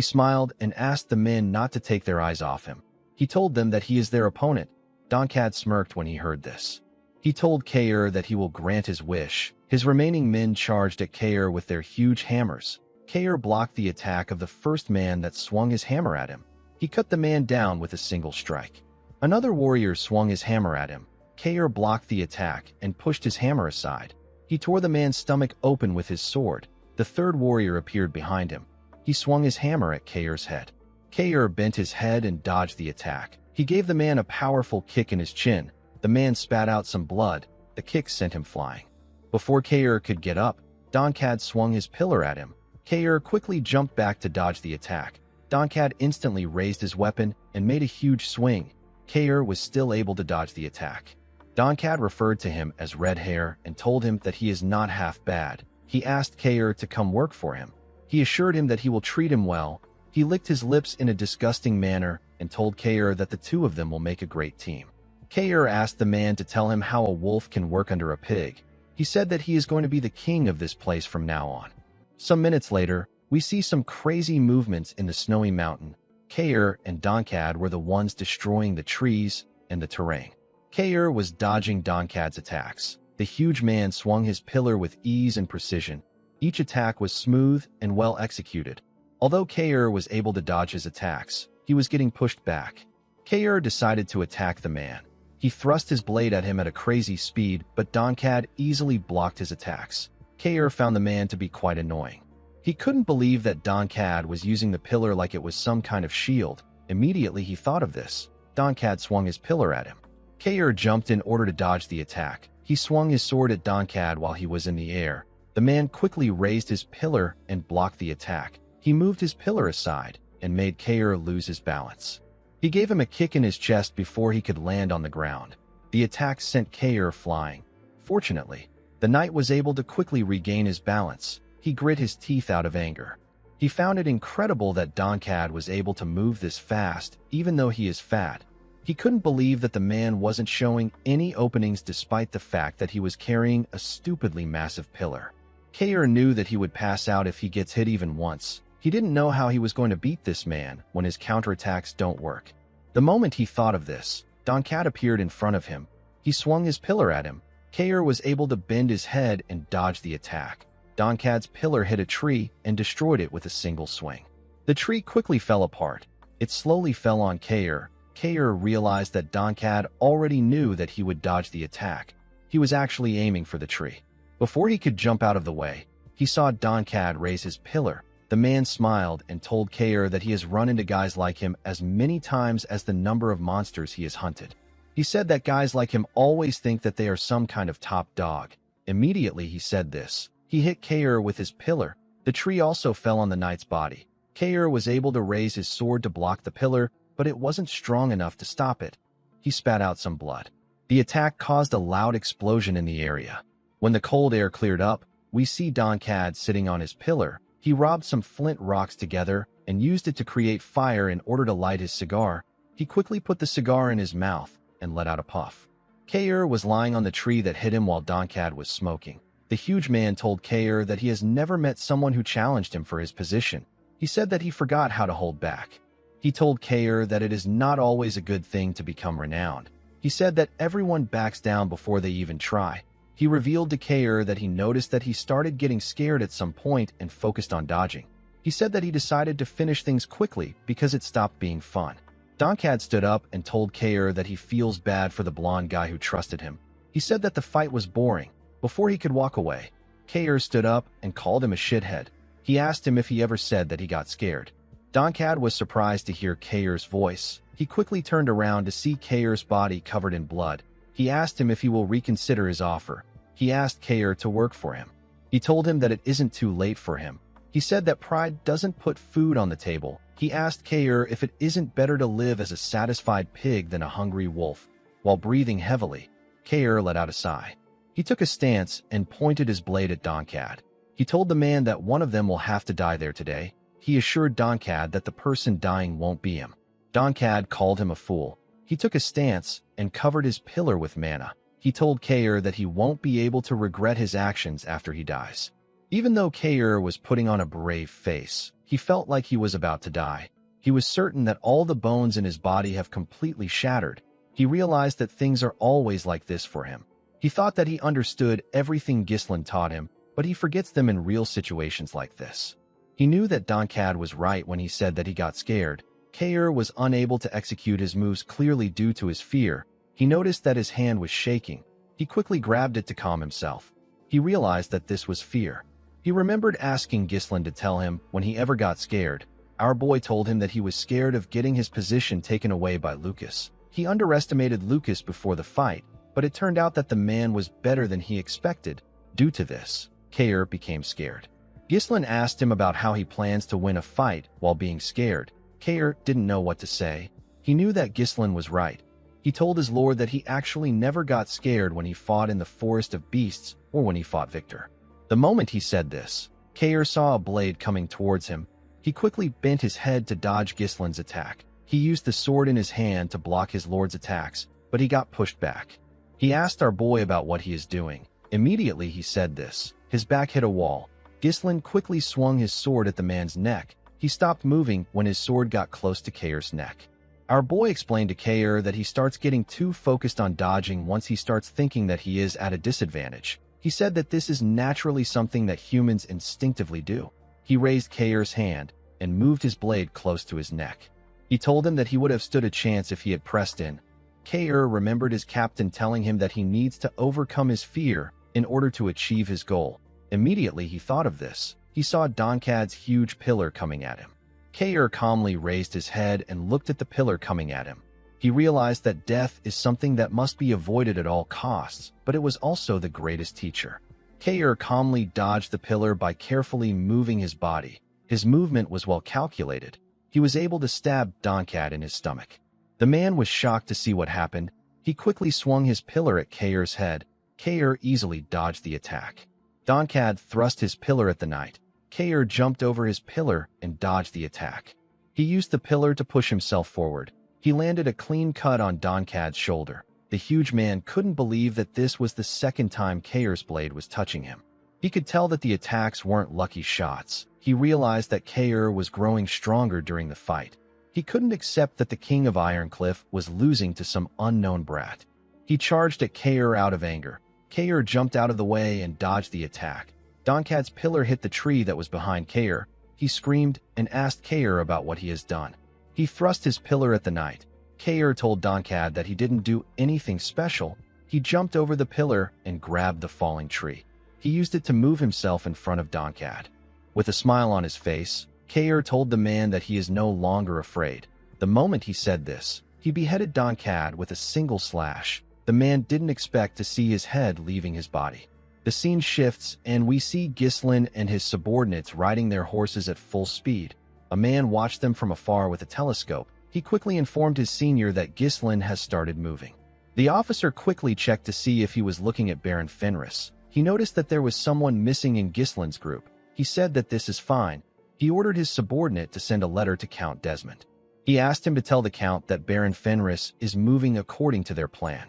smiled and asked the men not to take their eyes off him. He told them that he is their opponent. Donkad smirked when he heard this. He told Kair that he will grant his wish. His remaining men charged at Kair with their huge hammers. Kair blocked the attack of the first man that swung his hammer at him. He cut the man down with a single strike. Another warrior swung his hammer at him. Kair blocked the attack and pushed his hammer aside. He tore the man's stomach open with his sword. The third warrior appeared behind him. He swung his hammer at Kair's head. Kair bent his head and dodged the attack. He gave the man a powerful kick in his chin. The man spat out some blood. The kick sent him flying. Before Kair could get up, Donkad swung his pillar at him. Kair quickly jumped back to dodge the attack. Donkad instantly raised his weapon and made a huge swing. Kair was still able to dodge the attack. Donkad referred to him as Red Hair and told him that he is not half bad. He asked Kair to come work for him. He assured him that he will treat him well. He licked his lips in a disgusting manner and told Kair that the two of them will make a great team. Kair asked the man to tell him how a wolf can work under a pig. He said that he is going to be the king of this place from now on. Some minutes later, we see some crazy movements in the snowy mountain. Kair and Donkad were the ones destroying the trees and the terrain. Kair was dodging Donkad's attacks. The huge man swung his pillar with ease and precision. Each attack was smooth and well executed. Although Kair was able to dodge his attacks, he was getting pushed back. Kair decided to attack the man. He thrust his blade at him at a crazy speed, but Donkad easily blocked his attacks. Kair found the man to be quite annoying. He couldn't believe that Donkad was using the pillar like it was some kind of shield. Immediately he thought of this. Donkad swung his pillar at him. Kair jumped in order to dodge the attack. He swung his sword at Donkad while he was in the air. The man quickly raised his pillar and blocked the attack. He moved his pillar aside and made Kair lose his balance. He gave him a kick in his chest before he could land on the ground. The attack sent Kair flying. Fortunately, the knight was able to quickly regain his balance. He grit his teeth out of anger. He found it incredible that Donkad was able to move this fast, even though he is fat. He couldn't believe that the man wasn't showing any openings despite the fact that he was carrying a stupidly massive pillar. Kair knew that he would pass out if he gets hit even once. He didn't know how he was going to beat this man when his counterattacks don't work. The moment he thought of this, Donkad appeared in front of him. He swung his pillar at him. Kair was able to bend his head and dodge the attack. Donkad's pillar hit a tree and destroyed it with a single swing. The tree quickly fell apart. It slowly fell on Kair. Kair realized that Donkad already knew that he would dodge the attack. He was actually aiming for the tree. Before he could jump out of the way, he saw Donkad raise his pillar. The man smiled and told Kair that he has run into guys like him as many times as the number of monsters he has hunted. He said that guys like him always think that they are some kind of top dog. Immediately he said this. He hit Kair with his pillar. The tree also fell on the knight's body. Kair was able to raise his sword to block the pillar, but it wasn't strong enough to stop it. He spat out some blood. The attack caused a loud explosion in the area. When the cold air cleared up, we see Donkad sitting on his pillar. He robbed some flint rocks together and used it to create fire in order to light his cigar. He quickly put the cigar in his mouth and let out a puff. Kair was lying on the tree that hit him while Donkad was smoking. The huge man told Kair that he has never met someone who challenged him for his position. He said that he forgot how to hold back. He told Kair that it is not always a good thing to become renowned. He said that everyone backs down before they even try. He revealed to Kair that he noticed that he started getting scared at some point and focused on dodging. He said that he decided to finish things quickly because it stopped being fun. Donkad stood up and told Kair that he feels bad for the blonde guy who trusted him. He said that the fight was boring. Before he could walk away, Kair stood up and called him a shithead. He asked him if he ever said that he got scared. Donkad was surprised to hear Kair's voice. He quickly turned around to see Kair's body covered in blood. He asked him if he will reconsider his offer. He asked Kair to work for him. He told him that it isn't too late for him. He said that pride doesn't put food on the table. He asked Kair if it isn't better to live as a satisfied pig than a hungry wolf. While breathing heavily, Kair let out a sigh. He took a stance and pointed his blade at Donkad. He told the man that one of them will have to die there today. He assured Donkad that the person dying won't be him. Donkad called him a fool. He took a stance and covered his pillar with mana. He told Kair that he won't be able to regret his actions after he dies. Even though Kair was putting on a brave face, he felt like he was about to die. He was certain that all the bones in his body have completely shattered. He realized that things are always like this for him. He thought that he understood everything Ghislain taught him, but he forgets them in real situations like this. He knew that Donkad was right when he said that he got scared. Kair was unable to execute his moves clearly due to his fear. He noticed that his hand was shaking. He quickly grabbed it to calm himself. He realized that this was fear. He remembered asking Ghislain to tell him when he ever got scared. Our boy told him that he was scared of getting his position taken away by Lucas. He underestimated Lucas before the fight, but it turned out that the man was better than he expected. Due to this, Kair became scared. Ghislain asked him about how he plans to win a fight while being scared. Kair didn't know what to say. He knew that Ghislain was right. He told his lord that he actually never got scared when he fought in the Forest of Beasts or when he fought Victor. The moment he said this, Kair saw a blade coming towards him. He quickly bent his head to dodge Ghislain's attack. He used the sword in his hand to block his lord's attacks, but he got pushed back. He asked our boy about what he is doing. Immediately he said this. His back hit a wall. Ghislain quickly swung his sword at the man's neck. He stopped moving when his sword got close to Kair's neck. Our boy explained to Kair that he starts getting too focused on dodging once he starts thinking that he is at a disadvantage. He said that this is naturally something that humans instinctively do. He raised Kair's hand and moved his blade close to his neck. He told him that he would have stood a chance if he had pressed in. Kair remembered his captain telling him that he needs to overcome his fear in order to achieve his goal. Immediately he thought of this. He saw Donkad's huge pillar coming at him. Kair calmly raised his head and looked at the pillar coming at him. He realized that death is something that must be avoided at all costs, but it was also the greatest teacher. Kair calmly dodged the pillar by carefully moving his body. His movement was well calculated. He was able to stab Donkad in his stomach. The man was shocked to see what happened. He quickly swung his pillar at Kair's head. Kair easily dodged the attack. Donkad thrust his pillar at the knight. Kair jumped over his pillar and dodged the attack. He used the pillar to push himself forward. He landed a clean cut on Donkad's shoulder. The huge man couldn't believe that this was the second time Kair's blade was touching him. He could tell that the attacks weren't lucky shots. He realized that Kair was growing stronger during the fight. He couldn't accept that the king of Ironcliff was losing to some unknown brat. He charged at Kair out of anger. Kair jumped out of the way and dodged the attack. Donkad's pillar hit the tree that was behind Kair. He screamed and asked Kair about what he has done. He thrust his pillar at the knight. Kair told Donkad that he didn't do anything special. He jumped over the pillar and grabbed the falling tree. He used it to move himself in front of Donkad. With a smile on his face, Kair told the man that he is no longer afraid. The moment he said this, he beheaded Donkad with a single slash. The man didn't expect to see his head leaving his body. The scene shifts, and we see Ghislain and his subordinates riding their horses at full speed. A man watched them from afar with a telescope. He quickly informed his senior that Ghislain has started moving. The officer quickly checked to see if he was looking at Baron Fenris. He noticed that there was someone missing in Ghislain's group. He said that this is fine. He ordered his subordinate to send a letter to Count Desmond. He asked him to tell the Count that Baron Fenris is moving according to their plan.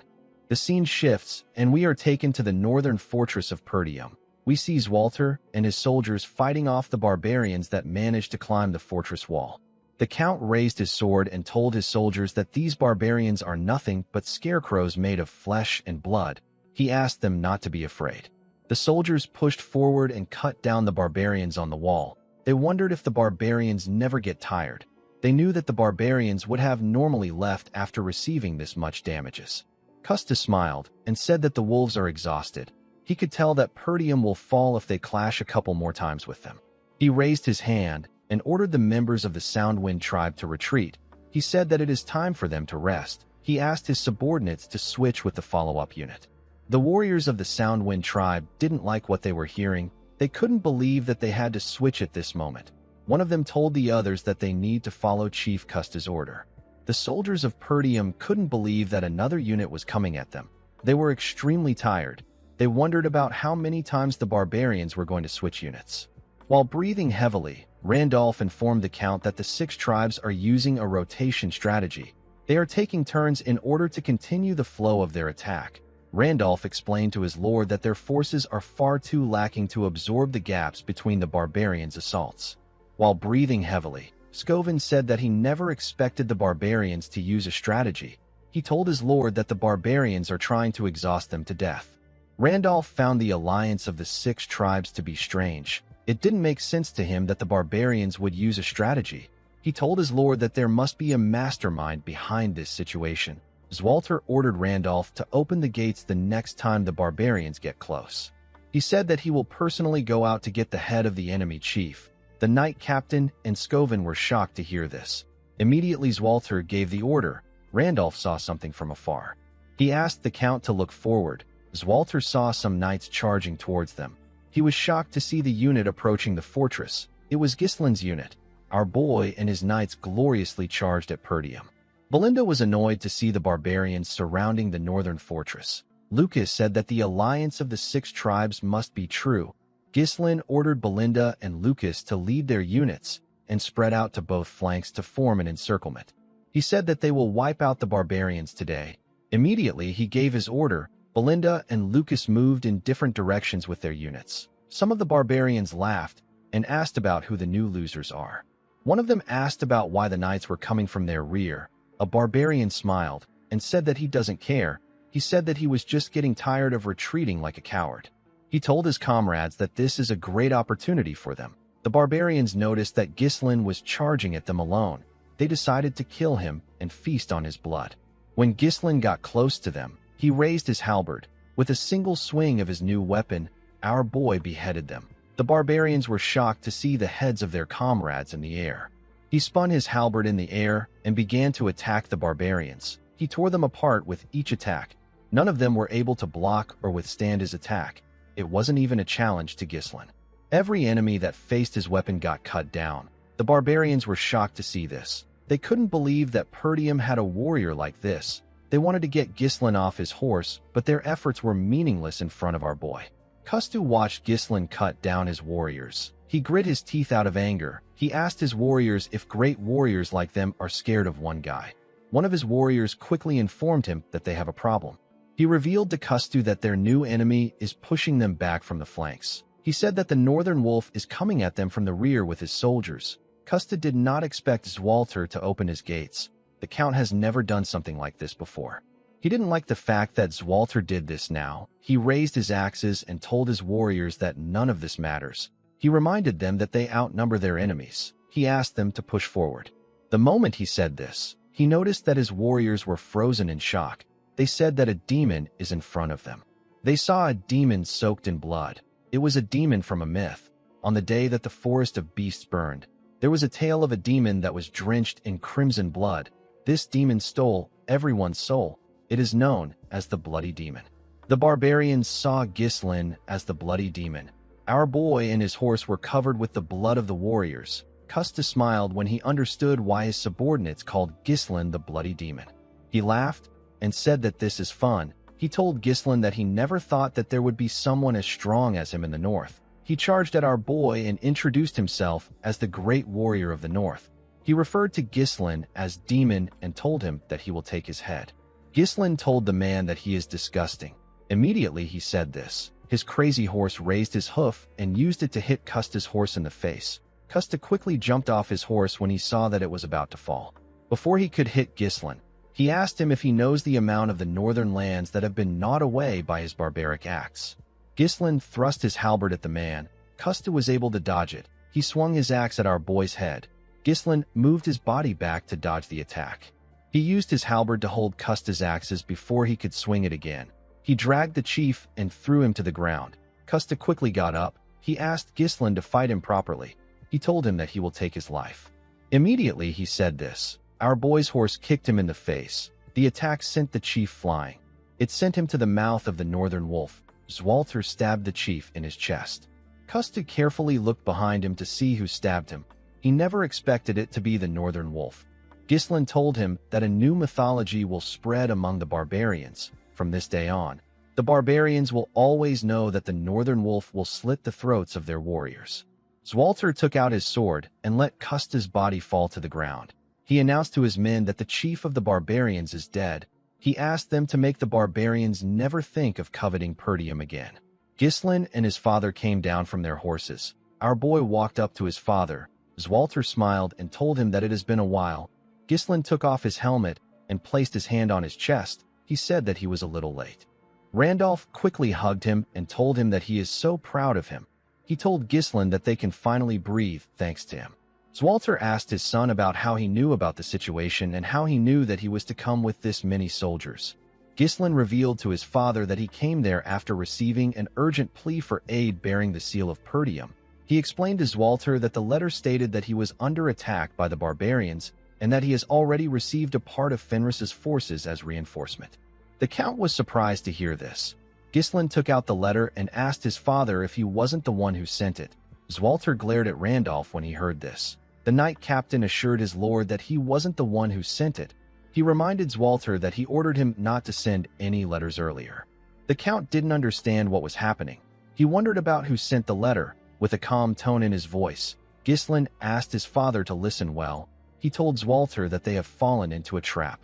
The scene shifts, and we are taken to the northern fortress of Perdium. We see Zwalter and his soldiers fighting off the barbarians that managed to climb the fortress wall. The Count raised his sword and told his soldiers that these barbarians are nothing but scarecrows made of flesh and blood. He asked them not to be afraid. The soldiers pushed forward and cut down the barbarians on the wall. They wondered if the barbarians never get tired. They knew that the barbarians would have normally left after receiving this much damages. Custa smiled and said that the wolves are exhausted. He could tell that Perdium will fall if they clash a couple more times with them. He raised his hand and ordered the members of the Soundwind tribe to retreat. He said that it is time for them to rest. He asked his subordinates to switch with the follow-up unit. The warriors of the Soundwind tribe didn't like what they were hearing. They couldn't believe that they had to switch at this moment. One of them told the others that they need to follow Chief Custa's order. The soldiers of Perdium couldn't believe that another unit was coming at them. They were extremely tired. They wondered about how many times the barbarians were going to switch units. While breathing heavily, Randolph informed the Count that the 6 tribes are using a rotation strategy. They are taking turns in order to continue the flow of their attack. Randolph explained to his lord that their forces are far too lacking to absorb the gaps between the barbarians' assaults. While breathing heavily, Scovin said that he never expected the barbarians to use a strategy. He told his lord that the barbarians are trying to exhaust them to death. Randolph found the alliance of the 6 tribes to be strange. It didn't make sense to him that the barbarians would use a strategy. He told his lord that there must be a mastermind behind this situation. Zwalter ordered Randolph to open the gates the next time the barbarians get close. He said that he will personally go out to get the head of the enemy chief. The knight captain and Scovin were shocked to hear this. Immediately Zwalter gave the order. Randolph saw something from afar. He asked the Count to look forward. Zwalter saw some knights charging towards them. He was shocked to see the unit approaching the fortress. It was Ghislain's unit. Our boy and his knights gloriously charged at Perdium. Belinda was annoyed to see the barbarians surrounding the northern fortress. Lucas said that the alliance of the 6 tribes must be true. Ghislain ordered Belinda and Lucas to lead their units and spread out to both flanks to form an encirclement. He said that they will wipe out the barbarians today. Immediately, he gave his order. Belinda and Lucas moved in different directions with their units. Some of the barbarians laughed and asked about who the new losers are. One of them asked about why the knights were coming from their rear. A barbarian smiled and said that he doesn't care. He said that he was just getting tired of retreating like a coward. He told his comrades that this is a great opportunity for them. The barbarians noticed that Ghislain was charging at them alone. They decided to kill him and feast on his blood. When Ghislain got close to them, he raised his halberd. With a single swing of his new weapon, our boy beheaded them. The barbarians were shocked to see the heads of their comrades in the air. He spun his halberd in the air and began to attack the barbarians. He tore them apart with each attack. None of them were able to block or withstand his attack. It wasn't even a challenge to Ghislain. Every enemy that faced his weapon got cut down. The barbarians were shocked to see this. They couldn't believe that Perdium had a warrior like this. They wanted to get Ghislain off his horse, but their efforts were meaningless in front of our boy. Kustu watched Ghislain cut down his warriors. He grit his teeth out of anger. He asked his warriors if great warriors like them are scared of one guy. One of his warriors quickly informed him that they have a problem. He revealed to Kustu that their new enemy is pushing them back from the flanks. He said that the northern wolf is coming at them from the rear with his soldiers. Kustu did not expect Zwalter to open his gates. The Count has never done something like this before. He didn't like the fact that Zwalter did this now. He raised his axes and told his warriors that none of this matters. He reminded them that they outnumber their enemies. He asked them to push forward. The moment he said this, he noticed that his warriors were frozen in shock. They said that a demon is in front of them. They saw a demon soaked in blood. It was a demon from a myth. On the day that the forest of beasts burned, there was a tale of a demon that was drenched in crimson blood. This demon stole everyone's soul. It is known as the Bloody Demon. The barbarians saw Ghislain as the Bloody Demon. Our boy and his horse were covered with the blood of the warriors. Custa smiled when he understood why his subordinates called Ghislain the Bloody Demon. He laughed and said that this is fun. He told Ghislain that he never thought that there would be someone as strong as him in the north. He charged at our boy and introduced himself as the great warrior of the north. He referred to Ghislain as Demon and told him that he will take his head. Ghislain told the man that he is disgusting. Immediately he said this. His crazy horse raised his hoof and used it to hit Custa's horse in the face. Custa quickly jumped off his horse when he saw that it was about to fall. Before he could hit Ghislain, he asked him if he knows the amount of the northern lands that have been gnawed away by his barbaric axe. Ghislain thrust his halberd at the man. Custa was able to dodge it. He swung his axe at our boy's head. Ghislain moved his body back to dodge the attack. He used his halberd to hold Custa's axes before he could swing it again. He dragged the chief and threw him to the ground. Custa quickly got up. He asked Ghislain to fight him properly. He told him that he will take his life. Immediately he said this. Our boy's horse kicked him in the face. The attack sent the chief flying. It sent him to the mouth of the northern wolf. Zwalter stabbed the chief in his chest. Custa carefully looked behind him to see who stabbed him. He never expected it to be the northern wolf. Ghislain told him that a new mythology will spread among the barbarians. From this day on, the barbarians will always know that the northern wolf will slit the throats of their warriors. Zwalter took out his sword and let Custa's body fall to the ground. He announced to his men that the chief of the barbarians is dead. He asked them to make the barbarians never think of coveting Perdium again. Ghislain and his father came down from their horses. Our boy walked up to his father. Zwalter smiled and told him that it has been a while. Ghislain took off his helmet and placed his hand on his chest. He said that he was a little late. Randolph quickly hugged him and told him that he is so proud of him. He told Ghislain that they can finally breathe thanks to him. Zwalter asked his son about how he knew about the situation and how he knew that he was to come with this many soldiers. Ghislain revealed to his father that he came there after receiving an urgent plea for aid bearing the seal of Perdium. He explained to Zwalter that the letter stated that he was under attack by the barbarians and that he has already received a part of Fenris's forces as reinforcement. The Count was surprised to hear this. Ghislain took out the letter and asked his father if he wasn't the one who sent it. Zwalter glared at Randolph when he heard this. The knight captain assured his lord that he wasn't the one who sent it. He reminded Zwalter that he ordered him not to send any letters earlier. The Count didn't understand what was happening. He wondered about who sent the letter. With a calm tone in his voice, Ghislain asked his father to listen well. He told Zwalter that they have fallen into a trap.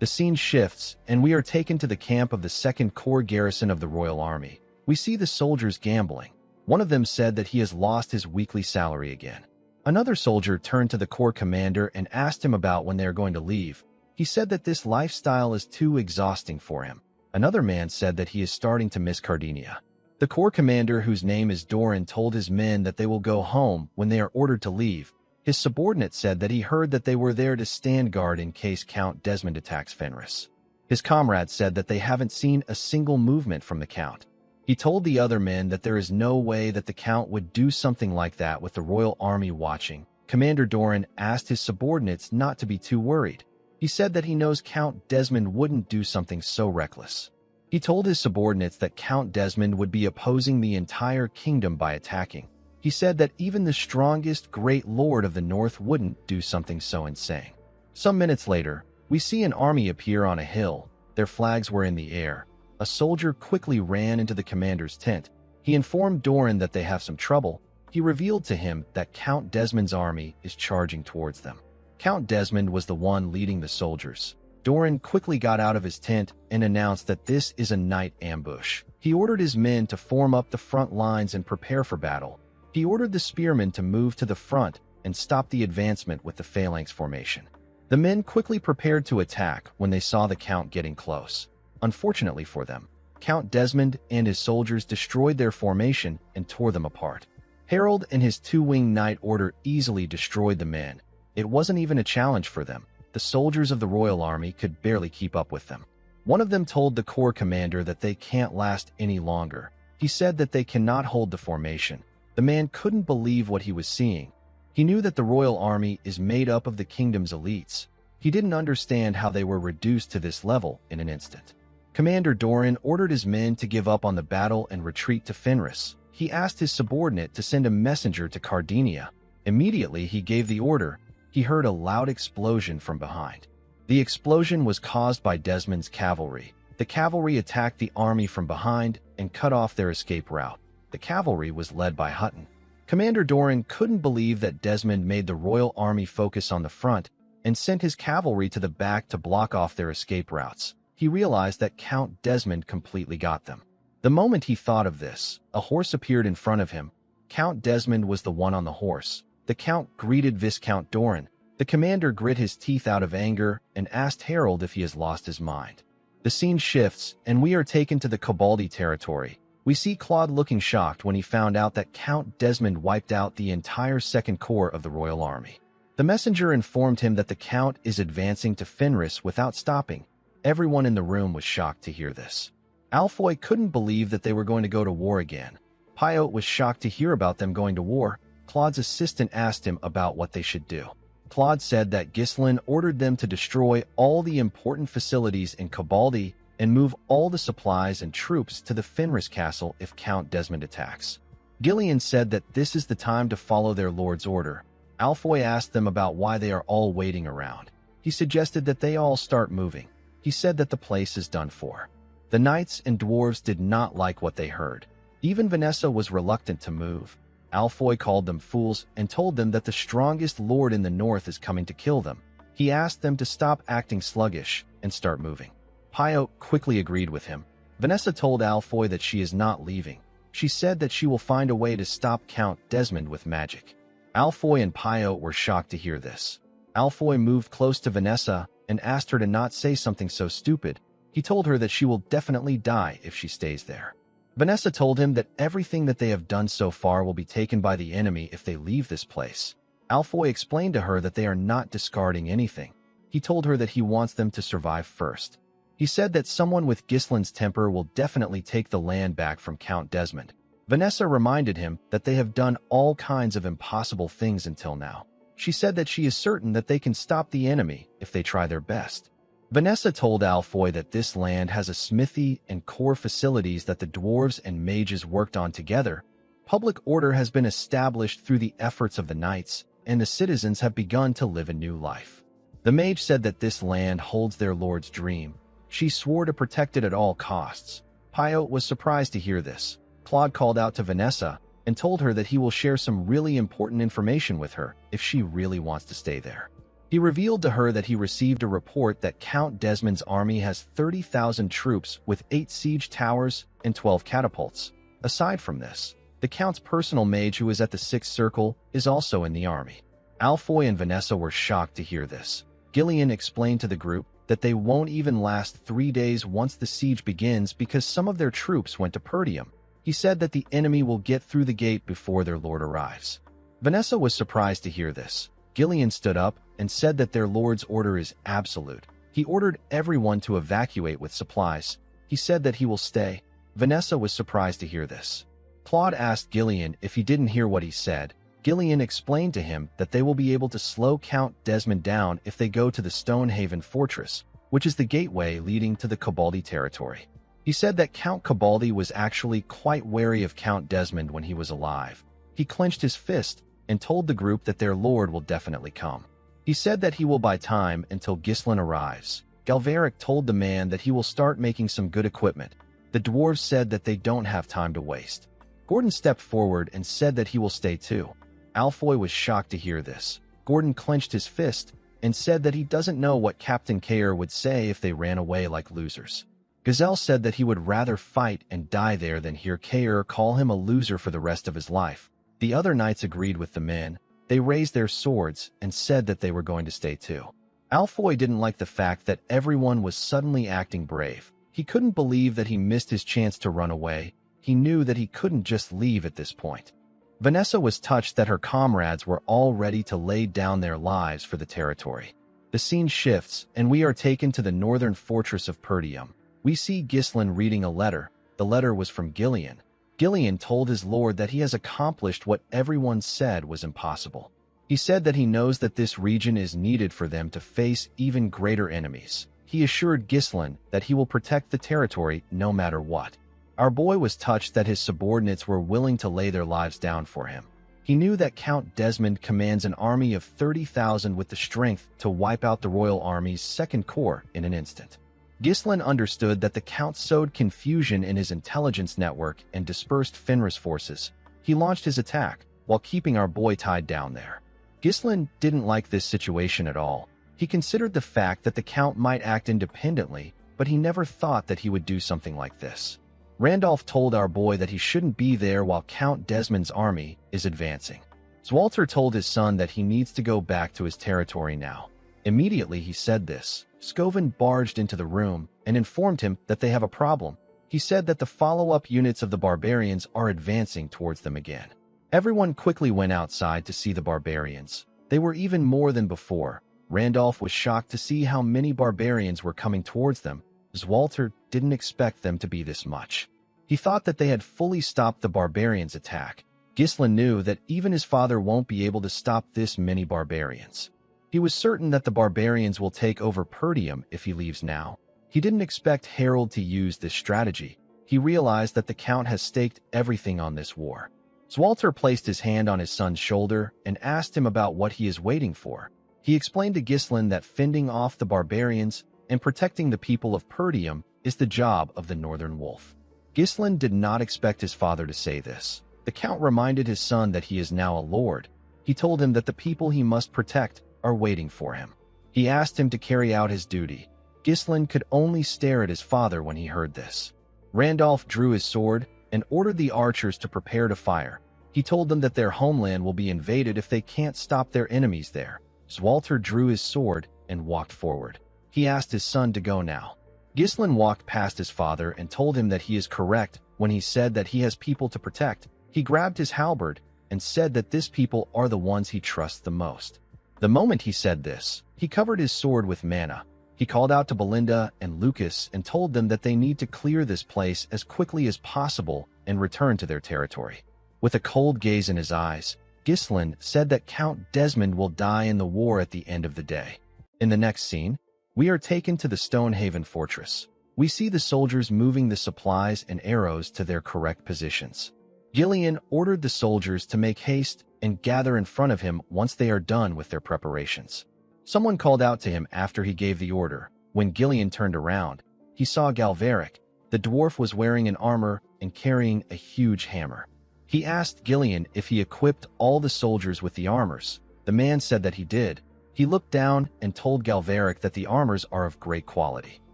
The scene shifts, and we are taken to the camp of the 2nd Corps garrison of the Royal Army. We see the soldiers gambling. One of them said that he has lost his weekly salary again. Another soldier turned to the Corps commander and asked him about when they are going to leave. He said that this lifestyle is too exhausting for him. Another man said that he is starting to miss Cardinia. The Corps commander, whose name is Doran, told his men that they will go home when they are ordered to leave. His subordinate said that he heard that they were there to stand guard in case Count Desmond attacks Fenris. His comrade said that they haven't seen a single movement from the Count. He told the other men that there is no way that the Count would do something like that with the Royal Army watching. Commander Doran asked his subordinates not to be too worried. He said that he knows Count Desmond wouldn't do something so reckless. He told his subordinates that Count Desmond would be opposing the entire kingdom by attacking. He said that even the strongest great lord of the north wouldn't do something so insane. Some minutes later, we see an army appear on a hill. Their flags were in the air. A soldier quickly ran into the commander's tent. He informed Doran that they have some trouble. He revealed to him that Count Desmond's army is charging towards them. Count Desmond was the one leading the soldiers. Doran quickly got out of his tent and announced that this is a night ambush. He ordered his men to form up the front lines and prepare for battle. He ordered the spearmen to move to the front and stop the advancement with the phalanx formation. The men quickly prepared to attack when they saw the Count getting close. Unfortunately for them, Count Desmond and his soldiers destroyed their formation and tore them apart. Harold and his two-winged knight order easily destroyed the men. It wasn't even a challenge for them. The soldiers of the royal army could barely keep up with them. One of them told the corps commander that they can't last any longer. He said that they cannot hold the formation. The man couldn't believe what he was seeing. He knew that the royal army is made up of the kingdom's elites. He didn't understand how they were reduced to this level in an instant. Commander Doran ordered his men to give up on the battle and retreat to Fenris. He asked his subordinate to send a messenger to Cardinia. Immediately he gave the order. He heard a loud explosion from behind. The explosion was caused by Desmond's cavalry. The cavalry attacked the army from behind and cut off their escape route. The cavalry was led by Hutton. Commander Doran couldn't believe that Desmond made the royal army focus on the front and sent his cavalry to the back to block off their escape routes. He realized that Count Desmond completely got them. The moment he thought of this, a horse appeared in front of him. Count Desmond was the one on the horse. The Count greeted Viscount Doran. The commander grit his teeth out of anger and asked Harold if he has lost his mind. The scene shifts, and we are taken to the Cobaldi territory. We see Claude looking shocked when he found out that Count Desmond wiped out the entire Second Corps of the Royal Army. The messenger informed him that the Count is advancing to Fenris without stopping. Everyone in the room was shocked to hear this. Alfoy couldn't believe that they were going to go to war again. Pyote was shocked to hear about them going to war. Claude's assistant asked him about what they should do. Claude said that Ghislain ordered them to destroy all the important facilities in Cobaldi and move all the supplies and troops to the Fenris castle if Count Desmond attacks. Gillian said that this is the time to follow their lord's order. Alfoy asked them about why they are all waiting around. He suggested that they all start moving. He said that the place is done for. The knights and dwarves did not like what they heard. Even Vanessa was reluctant to move. Alfoy called them fools and told them that the strongest lord in the north is coming to kill them. He asked them to stop acting sluggish and start moving. Pyote quickly agreed with him. Vanessa told Alfoy that she is not leaving. She said that she will find a way to stop Count Desmond with magic. Alfoy and Pyote were shocked to hear this. Alfoy moved close to Vanessa and asked her to not say something so stupid. He told her that she will definitely die if she stays there. Vanessa told him that everything that they have done so far will be taken by the enemy if they leave this place. Alfoy explained to her that they are not discarding anything. He told her that he wants them to survive first. He said that someone with Ghislain's temper will definitely take the land back from Count Desmond. Vanessa reminded him that they have done all kinds of impossible things until now. She said that she is certain that they can stop the enemy if they try their best. Vanessa told Alfoy that this land has a smithy and core facilities that the dwarves and mages worked on together. Public order has been established through the efforts of the knights, and the citizens have begun to live a new life. The mage said that this land holds their lord's dream. She swore to protect it at all costs. Pyote was surprised to hear this. Claude called out to Vanessa and told her that he will share some really important information with her if she really wants to stay there. He revealed to her that he received a report that Count Desmond's army has 30,000 troops with 8 siege towers and 12 catapults. Aside from this, the Count's personal mage who is at the Sixth Circle is also in the army. Alfoy and Vanessa were shocked to hear this. Gillian explained to the group that they won't even last 3 days once the siege begins because some of their troops went to Perdium. He said that the enemy will get through the gate before their lord arrives. Vanessa was surprised to hear this. Gillian stood up and said that their lord's order is absolute. He ordered everyone to evacuate with supplies. He said that he will stay. Vanessa was surprised to hear this. Claude asked Gillian if he didn't hear what he said. Gillian explained to him that they will be able to slow Count Desmond down if they go to the Stonehaven Fortress, which is the gateway leading to the Cobaldi territory. He said that Count Cobaldi was actually quite wary of Count Desmond when he was alive. He clenched his fist and told the group that their lord will definitely come. He said that he will buy time until Ghislain arrives. Galveric told the man that he will start making some good equipment. The dwarves said that they don't have time to waste. Gordon stepped forward and said that he will stay too. Alfoy was shocked to hear this. Gordon clenched his fist and said that he doesn't know what Captain Kayer would say if they ran away like losers. Gazelle said that he would rather fight and die there than hear Kayer call him a loser for the rest of his life. The other knights agreed with the men. They raised their swords and said that they were going to stay too. Alfoy didn't like the fact that everyone was suddenly acting brave. He couldn't believe that he missed his chance to run away. He knew that he couldn't just leave at this point. Vanessa was touched that her comrades were all ready to lay down their lives for the territory. The scene shifts, and we are taken to the northern fortress of Perdium. We see Ghislain reading a letter. The letter was from Gillian. Gillian told his lord that he has accomplished what everyone said was impossible. He said that he knows that this region is needed for them to face even greater enemies. He assured Ghislain that he will protect the territory no matter what. Our boy was touched that his subordinates were willing to lay their lives down for him. He knew that Count Desmond commands an army of 30,000 with the strength to wipe out the royal army's second corps in an instant. Ghislain understood that the Count sowed confusion in his intelligence network and dispersed Fenris forces. He launched his attack, while keeping our boy tied down there. Ghislain didn't like this situation at all. He considered the fact that the Count might act independently, but he never thought that he would do something like this. Randolph told our boy that he shouldn't be there while Count Desmond's army is advancing. Zwalter told his son that he needs to go back to his territory now. Immediately he said this, Scoven barged into the room and informed him that they have a problem. He said that the follow-up units of the barbarians are advancing towards them again. Everyone quickly went outside to see the barbarians. They were even more than before. Randolph was shocked to see how many barbarians were coming towards them. Zwalter didn't expect them to be this much. He thought that they had fully stopped the barbarians' attack. Ghislain knew that even his father won't be able to stop this many barbarians. He was certain that the barbarians will take over Perdium if he leaves now. He didn't expect Harold to use this strategy. He realized that the Count has staked everything on this war. Zwalter placed his hand on his son's shoulder and asked him about what he is waiting for. He explained to Ghislain that fending off the barbarians and protecting the people of Perdium is the job of the Northern Wolf. Ghislain did not expect his father to say this. The Count reminded his son that he is now a lord. He told him that the people he must protect are waiting for him. He asked him to carry out his duty. Ghislain could only stare at his father when he heard this. Randolph drew his sword and ordered the archers to prepare to fire. He told them that their homeland will be invaded if they can't stop their enemies there. Zwalter drew his sword and walked forward. He asked his son to go now. Ghislain walked past his father and told him that he is correct when he said that he has people to protect. He grabbed his halberd and said that this people are the ones he trusts the most. The moment he said this, he covered his sword with mana. He called out to Belinda and Lucas and told them that they need to clear this place as quickly as possible and return to their territory. With a cold gaze in his eyes, Ghislain said that Count Desmond will die in the war at the end of the day. In the next scene, we are taken to the Stonehaven fortress. We see the soldiers moving the supplies and arrows to their correct positions. Gillian ordered the soldiers to make haste and gather in front of him once they are done with their preparations. Someone called out to him after he gave the order. When Gillian turned around, he saw Galveric. The dwarf was wearing an armor and carrying a huge hammer. He asked Gillian if he equipped all the soldiers with the armors. The man said that he did. He looked down and told Galveric that the armors are of great quality.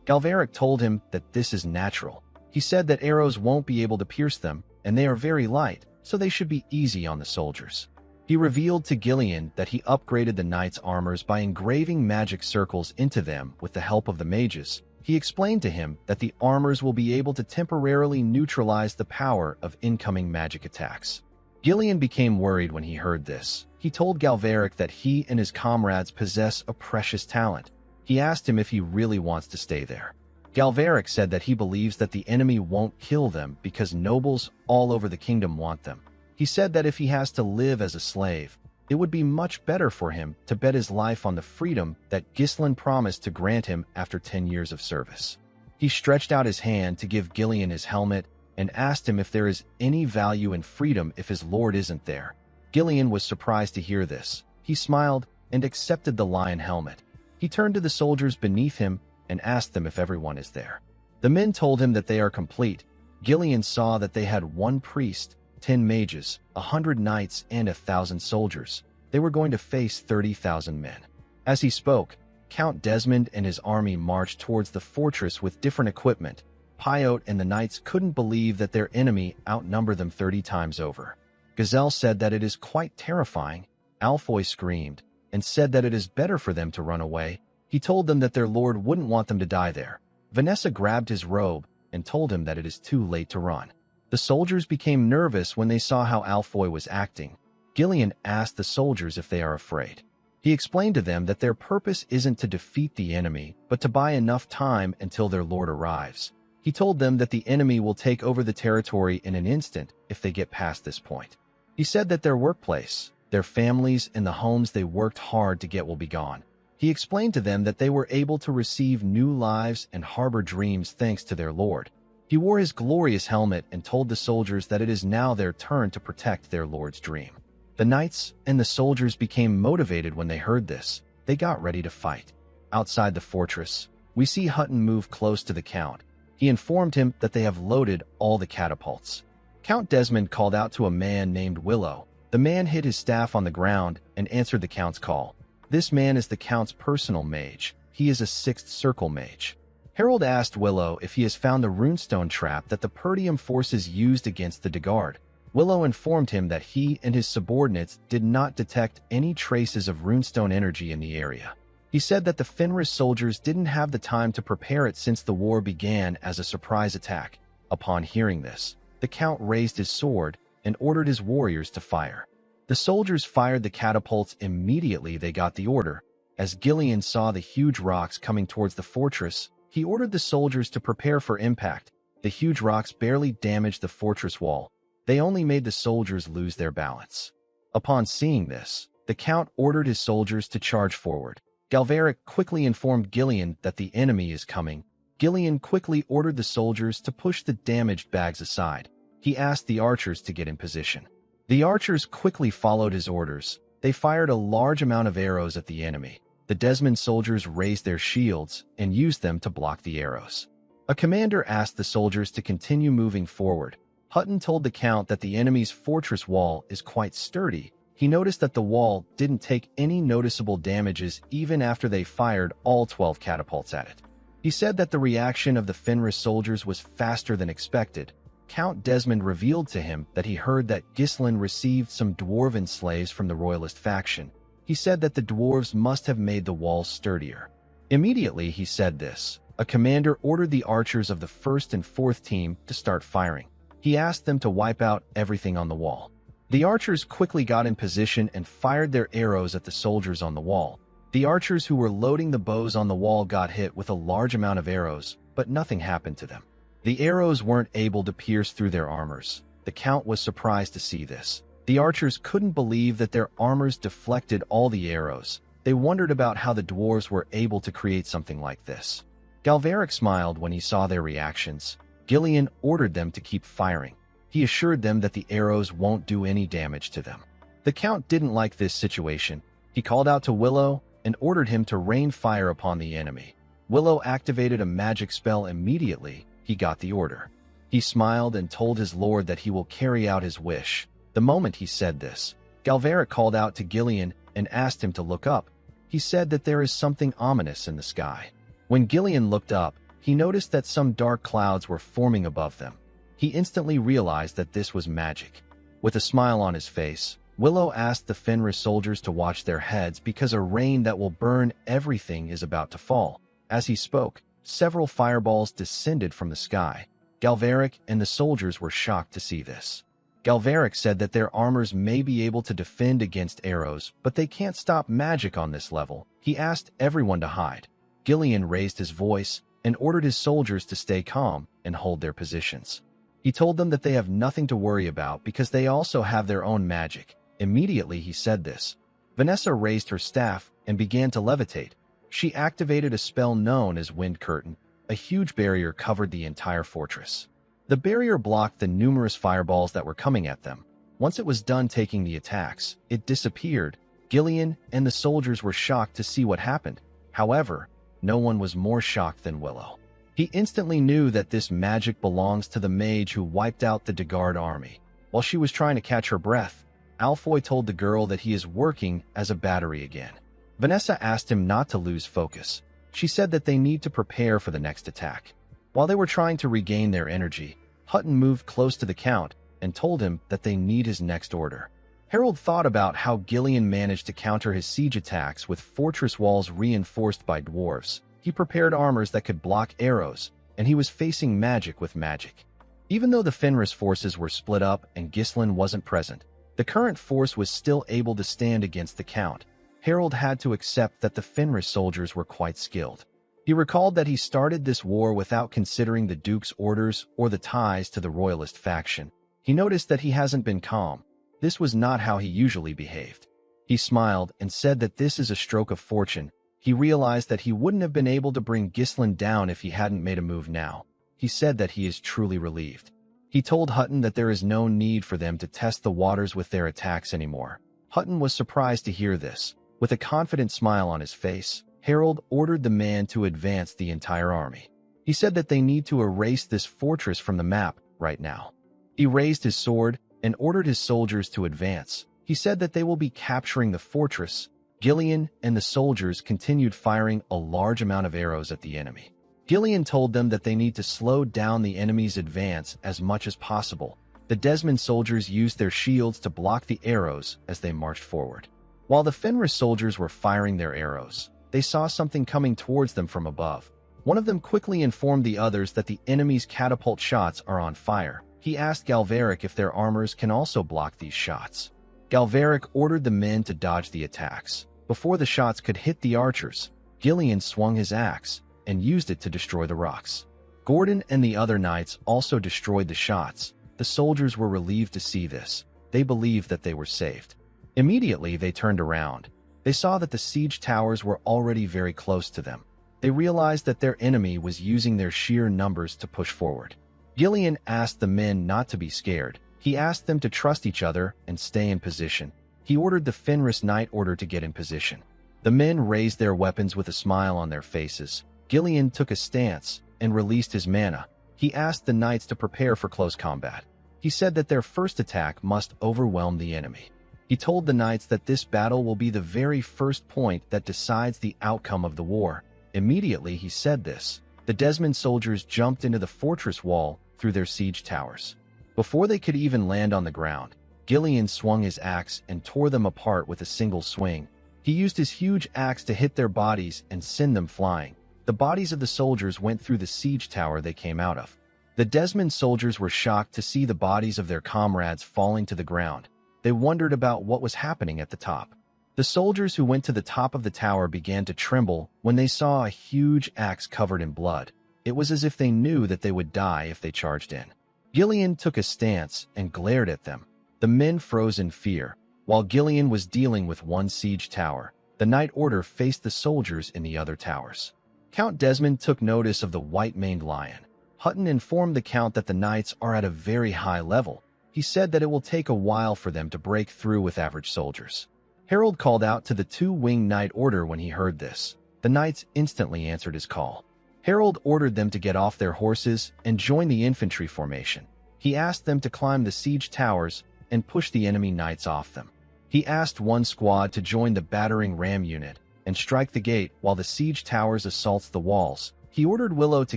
Galveric told him that this is natural. He said that arrows won't be able to pierce them, and they are very light, so they should be easy on the soldiers. He revealed to Gillian that he upgraded the knights' armors by engraving magic circles into them with the help of the mages. He explained to him that the armors will be able to temporarily neutralize the power of incoming magic attacks. Gillian became worried when he heard this. He told Galveric that he and his comrades possess a precious talent. He asked him if he really wants to stay there. Galveric said that he believes that the enemy won't kill them because nobles all over the kingdom want them. He said that if he has to live as a slave, it would be much better for him to bet his life on the freedom that Ghislain promised to grant him after 10 years of service. He stretched out his hand to give Gillian his helmet and asked him if there is any value in freedom if his lord isn't there. Gillian was surprised to hear this. He smiled and accepted the lion helmet. He turned to the soldiers beneath him and asked them if everyone is there. The men told him that they are complete. Gillian saw that they had 1 priest, 10 mages, 100 knights, and 1,000 soldiers. They were going to face 30,000 men. As he spoke, Count Desmond and his army marched towards the fortress with different equipment. Pyote and the knights couldn't believe that their enemy outnumbered them 30 times over. Gazelle said that it is quite terrifying. Alfoy screamed and said that it is better for them to run away. He told them that their lord wouldn't want them to die there. Vanessa grabbed his robe and told him that it is too late to run. The soldiers became nervous when they saw how Alfoy was acting. Gillian asked the soldiers if they are afraid. He explained to them that their purpose isn't to defeat the enemy, but to buy enough time until their lord arrives. He told them that the enemy will take over the territory in an instant if they get past this point. He said that their workplace, their families, and the homes they worked hard to get will be gone. He explained to them that they were able to receive new lives and harbor dreams thanks to their lord. He wore his glorious helmet and told the soldiers that it is now their turn to protect their lord's dream. The knights and the soldiers became motivated when they heard this. They got ready to fight. Outside the fortress, we see Hutton move close to the Count. He informed him that they have loaded all the catapults. Count Desmond called out to a man named Willow. The man hit his staff on the ground and answered the Count's call. This man is the Count's personal mage. He is a sixth circle mage. Harold asked Willow if he has found the runestone trap that the Perdium forces used against the Degard. Willow informed him that he and his subordinates did not detect any traces of runestone energy in the area. He said that the Fenris soldiers didn't have the time to prepare it since the war began as a surprise attack. Upon hearing this, the Count raised his sword and ordered his warriors to fire. The soldiers fired the catapults immediately they got the order. As Gillian saw the huge rocks coming towards the fortress, he ordered the soldiers to prepare for impact. The huge rocks barely damaged the fortress wall. They only made the soldiers lose their balance. Upon seeing this, the Count ordered his soldiers to charge forward. Galveric quickly informed Gillian that the enemy is coming. Gillian quickly ordered the soldiers to push the damaged bags aside. He asked the archers to get in position. The archers quickly followed his orders. They fired a large amount of arrows at the enemy. The Desmond soldiers raised their shields and used them to block the arrows. A commander asked the soldiers to continue moving forward. Hutton told the Count that the enemy's fortress wall is quite sturdy. He noticed that the wall didn't take any noticeable damages even after they fired all 12 catapults at it. He said that the reaction of the Fenris soldiers was faster than expected. Count Desmond revealed to him that he heard that Ghislain received some dwarven slaves from the royalist faction. He said that the dwarves must have made the walls sturdier. Immediately he said this, a commander ordered the archers of the 1st and 4th team to start firing. He asked them to wipe out everything on the wall. The archers quickly got in position and fired their arrows at the soldiers on the wall. The archers who were loading the bows on the wall got hit with a large amount of arrows, but nothing happened to them. The arrows weren't able to pierce through their armors. The Count was surprised to see this. The archers couldn't believe that their armors deflected all the arrows. They wondered about how the dwarves were able to create something like this. Galveric smiled when he saw their reactions. Gillian ordered them to keep firing. He assured them that the arrows won't do any damage to them. The Count didn't like this situation. He called out to Willow and ordered him to rain fire upon the enemy. Willow activated a magic spell immediately. He got the order. He smiled and told his lord that he will carry out his wish. The moment he said this, Galveric called out to Gillian and asked him to look up. He said that there is something ominous in the sky. When Gillian looked up, he noticed that some dark clouds were forming above them. He instantly realized that this was magic. With a smile on his face, Willow asked the Fenris soldiers to watch their heads because a rain that will burn everything is about to fall. As he spoke, several fireballs descended from the sky. Galveric and the soldiers were shocked to see this. Galveric said that their armors may be able to defend against arrows, but they can't stop magic on this level. He asked everyone to hide. Gillian raised his voice and ordered his soldiers to stay calm and hold their positions. He told them that they have nothing to worry about because they also have their own magic. Immediately he said this. Vanessa raised her staff and began to levitate. She activated a spell known as Wind Curtain. A huge barrier covered the entire fortress. The barrier blocked the numerous fireballs that were coming at them. Once it was done taking the attacks, it disappeared. Gillian and the soldiers were shocked to see what happened. However, no one was more shocked than Willow. He instantly knew that this magic belongs to the mage who wiped out the Degard army. While she was trying to catch her breath, Alfoy told the girl that he is working as a battery again. Vanessa asked him not to lose focus. She said that they need to prepare for the next attack. While they were trying to regain their energy, Hutton moved close to the Count and told him that they need his next order. Harold thought about how Gillian managed to counter his siege attacks with fortress walls reinforced by dwarves. He prepared armors that could block arrows, and he was facing magic with magic. Even though the Fenris forces were split up and Ghislain wasn't present, the current force was still able to stand against the Count. Harold had to accept that the Fenris soldiers were quite skilled. He recalled that he started this war without considering the Duke's orders or the ties to the Royalist faction. He noticed that he hasn't been calm. This was not how he usually behaved. He smiled and said that this is a stroke of fortune. He realized that he wouldn't have been able to bring Ghislain down if he hadn't made a move now. He said that he is truly relieved. He told Hutton that there is no need for them to test the waters with their attacks anymore. Hutton was surprised to hear this. With a confident smile on his face, Harold ordered the man to advance the entire army. He said that they need to erase this fortress from the map right now. He raised his sword and ordered his soldiers to advance. He said that they will be capturing the fortress. Gillian and the soldiers continued firing a large amount of arrows at the enemy. Gillian told them that they need to slow down the enemy's advance as much as possible. The Desmond soldiers used their shields to block the arrows as they marched forward. While the Fenris soldiers were firing their arrows, they saw something coming towards them from above. One of them quickly informed the others that the enemy's catapult shots are on fire. He asked Galveric if their armors can also block these shots. Galveric ordered the men to dodge the attacks. Before the shots could hit the archers, Gillian swung his axe and used it to destroy the rocks. Gordon and the other knights also destroyed the shots. The soldiers were relieved to see this. They believed that they were saved. Immediately, they turned around. They saw that the siege towers were already very close to them. They realized that their enemy was using their sheer numbers to push forward. Gillian asked the men not to be scared. He asked them to trust each other and stay in position. He ordered the Fenris Knight Order to get in position. The men raised their weapons with a smile on their faces. Gillian took a stance and released his mana. He asked the knights to prepare for close combat. He said that their first attack must overwhelm the enemy. He told the knights that this battle will be the very first point that decides the outcome of the war. Immediately he said this, the Desmond soldiers jumped into the fortress wall through their siege towers. Before they could even land on the ground, Gillian swung his axe and tore them apart with a single swing. He used his huge axe to hit their bodies and send them flying. The bodies of the soldiers went through the siege tower they came out of. The Desmond soldiers were shocked to see the bodies of their comrades falling to the ground. They wondered about what was happening at the top. The soldiers who went to the top of the tower began to tremble when they saw a huge axe covered in blood. It was as if they knew that they would die if they charged in. Gillian took a stance and glared at them. The men froze in fear. While Gillian was dealing with one siege tower, the Knight Order faced the soldiers in the other towers. Count Desmond took notice of the white-maned lion. Hutton informed the Count that the knights are at a very high level. He said that it will take a while for them to break through with average soldiers. Harold called out to the two-winged Knight Order when he heard this. The knights instantly answered his call. Harold ordered them to get off their horses and join the infantry formation. He asked them to climb the siege towers and push the enemy knights off them. He asked one squad to join the battering ram unit and strike the gate while the siege towers assaults the walls. He ordered Willow to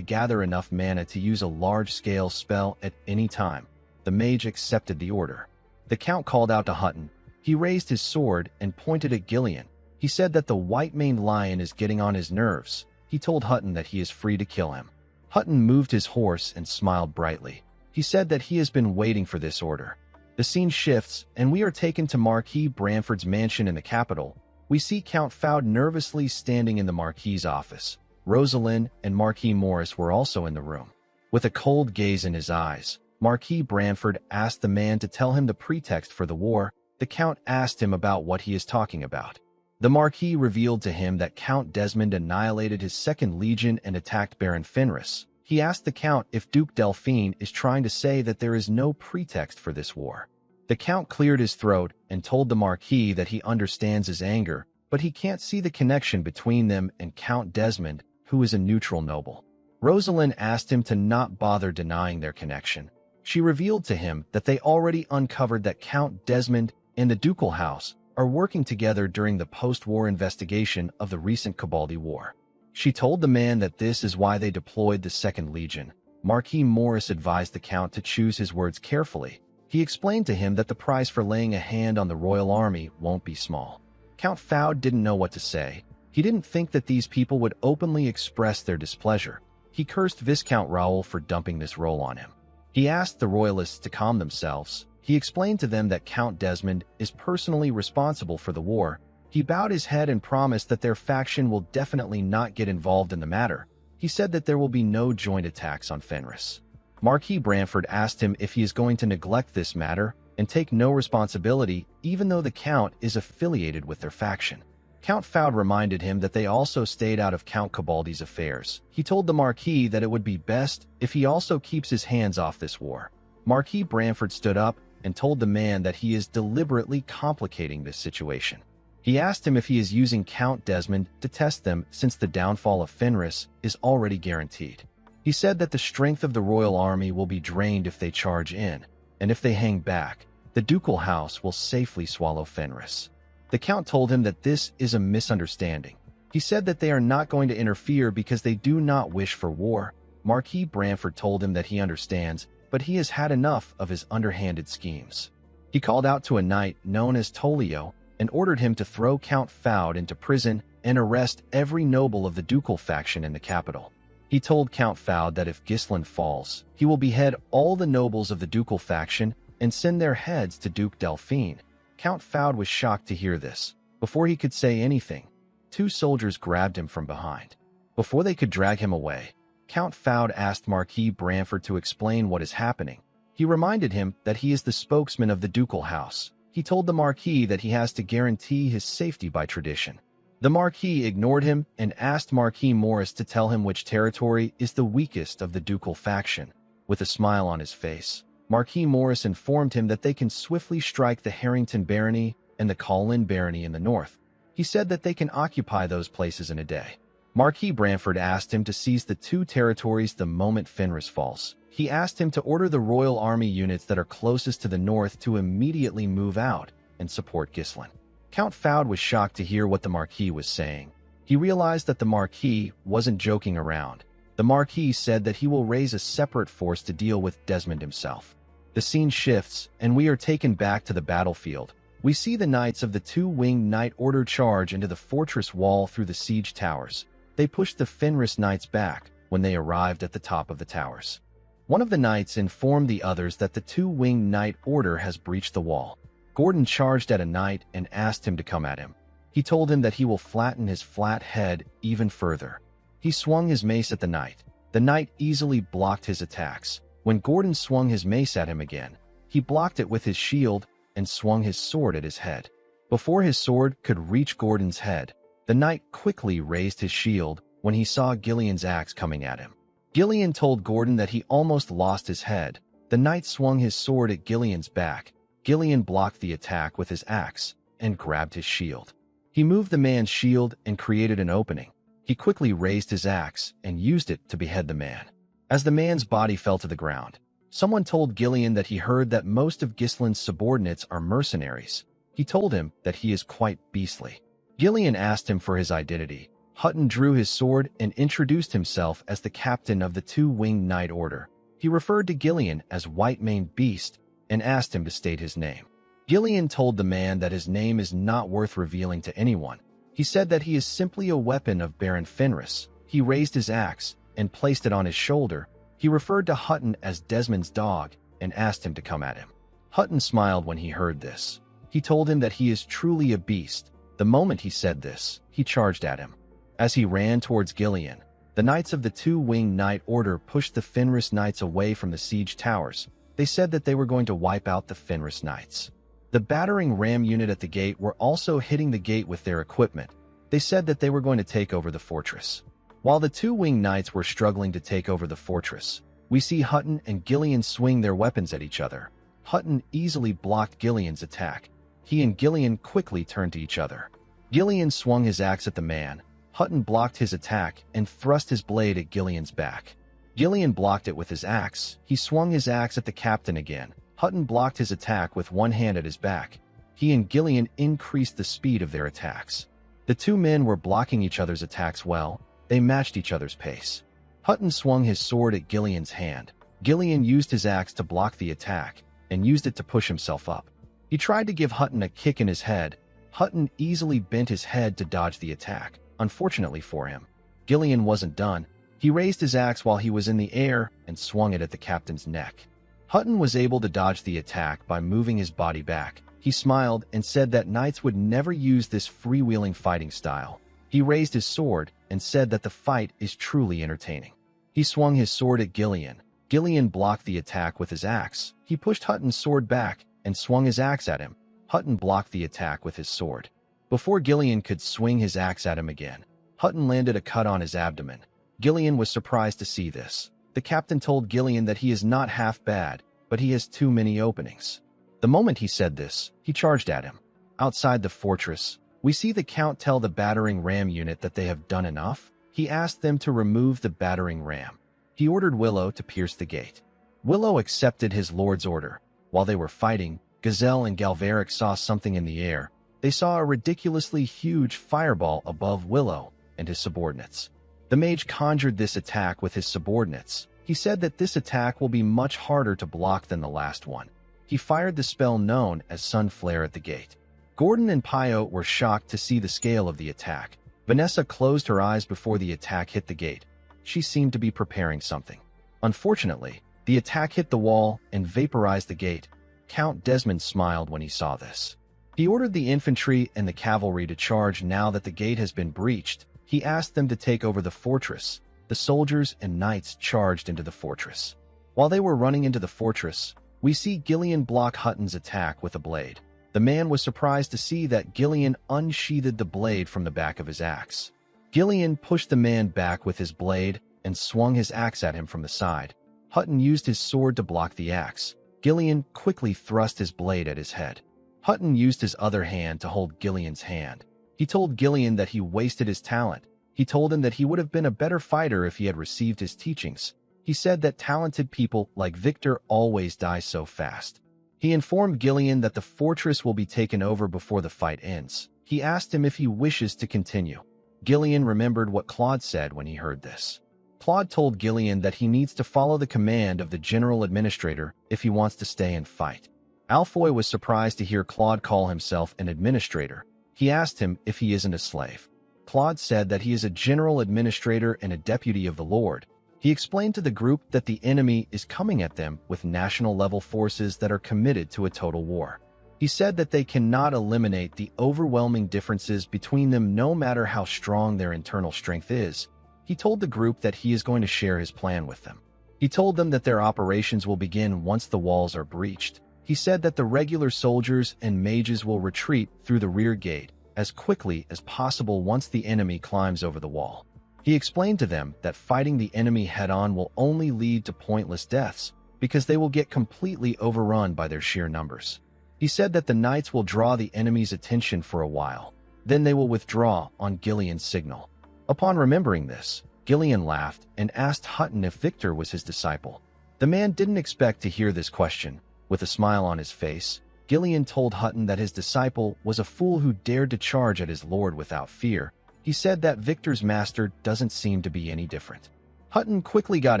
gather enough mana to use a large-scale spell at any time. The mage accepted the order. The Count called out to Hutton. He raised his sword and pointed at Gillian. He said that the white-maned lion is getting on his nerves. He told Hutton that he is free to kill him. Hutton moved his horse and smiled brightly. He said that he has been waiting for this order. The scene shifts, and we are taken to Marquis Branford's mansion in the capital. We see Count Fowd nervously standing in the Marquis's office. Rosalind and Marquis Morris were also in the room. With a cold gaze in his eyes, Marquis Branford asked the man to tell him the pretext for the war. The Count asked him about what he is talking about. The Marquis revealed to him that Count Desmond annihilated his second legion and attacked Baron Fenris. He asked the Count if Duke Delphine is trying to say that there is no pretext for this war. The Count cleared his throat and told the Marquis that he understands his anger, but he can't see the connection between them and Count Desmond, who is a neutral noble. Rosalind asked him to not bother denying their connection. She revealed to him that they already uncovered that Count Desmond and the ducal house are working together during the post-war investigation of the recent Cabaldi War. She told the man that this is why they deployed the Second Legion. Marquis Morris advised the Count to choose his words carefully. He explained to him that the price for laying a hand on the royal army won't be small. Count Fowd didn't know what to say. He didn't think that these people would openly express their displeasure. He cursed Viscount Raoul for dumping this role on him. He asked the royalists to calm themselves. He explained to them that Count Desmond is personally responsible for the war. He bowed his head and promised that their faction will definitely not get involved in the matter. He said that there will be no joint attacks on Fenris. Marquis Branford asked him if he is going to neglect this matter and take no responsibility, even though the Count is affiliated with their faction. Count Foude reminded him that they also stayed out of Count Cabaldi's affairs. He told the Marquis that it would be best if he also keeps his hands off this war. Marquis Branford stood up and told the man that he is deliberately complicating this situation. He asked him if he is using Count Desmond to test them since the downfall of Fenris is already guaranteed. He said that the strength of the royal army will be drained if they charge in, and if they hang back, the ducal house will safely swallow Fenris. The Count told him that this is a misunderstanding. He said that they are not going to interfere because they do not wish for war. Marquis Branford told him that he understands, but he has had enough of his underhanded schemes. He called out to a knight known as Tolio and ordered him to throw Count Foude into prison and arrest every noble of the ducal faction in the capital. He told Count Foude that if Gisland falls, he will behead all the nobles of the ducal faction and send their heads to Duke Delphine. Count Foude was shocked to hear this. Before he could say anything, two soldiers grabbed him from behind. Before they could drag him away, Count Foude asked Marquis Branford to explain what is happening. He reminded him that he is the spokesman of the ducal house. He told the Marquis that he has to guarantee his safety by tradition. The Marquis ignored him and asked Marquis Morris to tell him which territory is the weakest of the ducal faction. With a smile on his face, Marquis Morris informed him that they can swiftly strike the Harrington barony and the Colin barony in the north. He said that they can occupy those places in a day. Marquis Branford asked him to seize the two territories the moment Fenris falls. He asked him to order the royal army units that are closest to the north to immediately move out and support Gisland. Count Foude was shocked to hear what the Marquis was saying. He realized that the Marquis wasn't joking around. The Marquis said that he will raise a separate force to deal with Desmond himself. The scene shifts, and we are taken back to the battlefield. We see the knights of the two-winged Knight Order charge into the fortress wall through the siege towers. They pushed the Fenris knights back when they arrived at the top of the towers. One of the knights informed the others that the two-winged Knight Order has breached the wall. Gordon charged at a knight and asked him to come at him. He told him that he will flatten his flat head even further. He swung his mace at the knight. The knight easily blocked his attacks. When Gordon swung his mace at him again, he blocked it with his shield and swung his sword at his head. Before his sword could reach Gordon's head, the knight quickly raised his shield when he saw Gillian's axe coming at him. Gillian told Gordon that he almost lost his head. The knight swung his sword at Gillian's back. Gillian blocked the attack with his axe and grabbed his shield. He moved the man's shield and created an opening. He quickly raised his axe and used it to behead the man. As the man's body fell to the ground, someone told Gillian that he heard that most of Gisland's subordinates are mercenaries. He told him that he is quite beastly. Gillian asked him for his identity. Hutton drew his sword and introduced himself as the captain of the two-winged Knight Order. He referred to Gillian as White-Maned Beast and asked him to state his name. Gillian told the man that his name is not worth revealing to anyone. He said that he is simply a weapon of Baron Fenris. He raised his axe and placed it on his shoulder. He referred to Hutton as Desmond's dog and asked him to come at him. Hutton smiled when he heard this. He told him that he is truly a beast. The moment he said this, he charged at him. As he ran towards Gillian, the knights of the two-winged Knight Order pushed the Fenris knights away from the siege towers. They said that they were going to wipe out the Fenris knights. The battering ram unit at the gate were also hitting the gate with their equipment. They said that they were going to take over the fortress. While the two-winged knights were struggling to take over the fortress, we see Hutton and Gillian swing their weapons at each other. Hutton easily blocked Gillian's attack. He and Gillian quickly turned to each other. Gillian swung his axe at the man. Hutton blocked his attack and thrust his blade at Gillian's back. Gillian blocked it with his axe. He swung his axe at the captain again. Hutton blocked his attack with one hand at his back. He and Gillian increased the speed of their attacks. The two men were blocking each other's attacks well. They matched each other's pace. Hutton swung his sword at Gillian's hand. Gillian used his axe to block the attack and used it to push himself up. He tried to give Hutton a kick in his head. Hutton easily bent his head to dodge the attack. Unfortunately for him, Gillian wasn't done. He raised his axe while he was in the air and swung it at the captain's neck. Hutton was able to dodge the attack by moving his body back. He smiled and said that knights would never use this freewheeling fighting style. He raised his sword and said that the fight is truly entertaining. He swung his sword at Gillian. Gillian blocked the attack with his axe. He pushed Hutton's sword back and swung his axe at him. Hutton blocked the attack with his sword. Before Gillian could swing his axe at him again, Hutton landed a cut on his abdomen. Gillian was surprised to see this. The captain told Gillian that he is not half bad, but he has too many openings. The moment he said this, he charged at him. Outside the fortress, we see the Count tell the battering ram unit that they have done enough. He asked them to remove the battering ram. He ordered Willow to pierce the gate. Willow accepted his lord's order. While they were fighting, Gazelle and Galveric saw something in the air. They saw a ridiculously huge fireball above Willow and his subordinates. The mage conjured this attack with his subordinates. He said that this attack will be much harder to block than the last one. He fired the spell known as Sun Flare at the gate. Gordon and Pio were shocked to see the scale of the attack. Vanessa closed her eyes before the attack hit the gate. She seemed to be preparing something. Unfortunately, the attack hit the wall and vaporized the gate. Count Desmond smiled when he saw this. He ordered the infantry and the cavalry to charge now that the gate has been breached. He asked them to take over the fortress. The soldiers and knights charged into the fortress. While they were running into the fortress, we see Gillian block Hutton's attack with a blade. The man was surprised to see that Gillian unsheathed the blade from the back of his axe. Gillian pushed the man back with his blade and swung his axe at him from the side. Hutton used his sword to block the axe. Gillian quickly thrust his blade at his head. Hutton used his other hand to hold Gillian's hand. He told Gillian that he wasted his talent. He told him that he would have been a better fighter if he had received his teachings. He said that talented people like Victor always die so fast. He informed Gillian that the fortress will be taken over before the fight ends. He asked him if he wishes to continue. Gillian remembered what Claude said when he heard this. Claude told Gillian that he needs to follow the command of the general administrator if he wants to stay and fight. Alfoy was surprised to hear Claude call himself an administrator. He asked him if he isn't a slave. Claude said that he is a general administrator and a deputy of the Lord. He explained to the group that the enemy is coming at them with national-level forces that are committed to a total war. He said that they cannot eliminate the overwhelming differences between them no matter how strong their internal strength is. He told the group that he is going to share his plan with them. He told them that their operations will begin once the walls are breached. He said that the regular soldiers and mages will retreat through the rear gate as quickly as possible once the enemy climbs over the wall. He explained to them that fighting the enemy head-on will only lead to pointless deaths because they will get completely overrun by their sheer numbers. He said that the knights will draw the enemy's attention for a while. Then they will withdraw on Gillian's signal. Upon remembering this, Gillian laughed and asked Hutton if Victor was his disciple. The man didn't expect to hear this question. With a smile on his face, Gillian told Hutton that his disciple was a fool who dared to charge at his lord without fear. He said that Victor's master doesn't seem to be any different. Hutton quickly got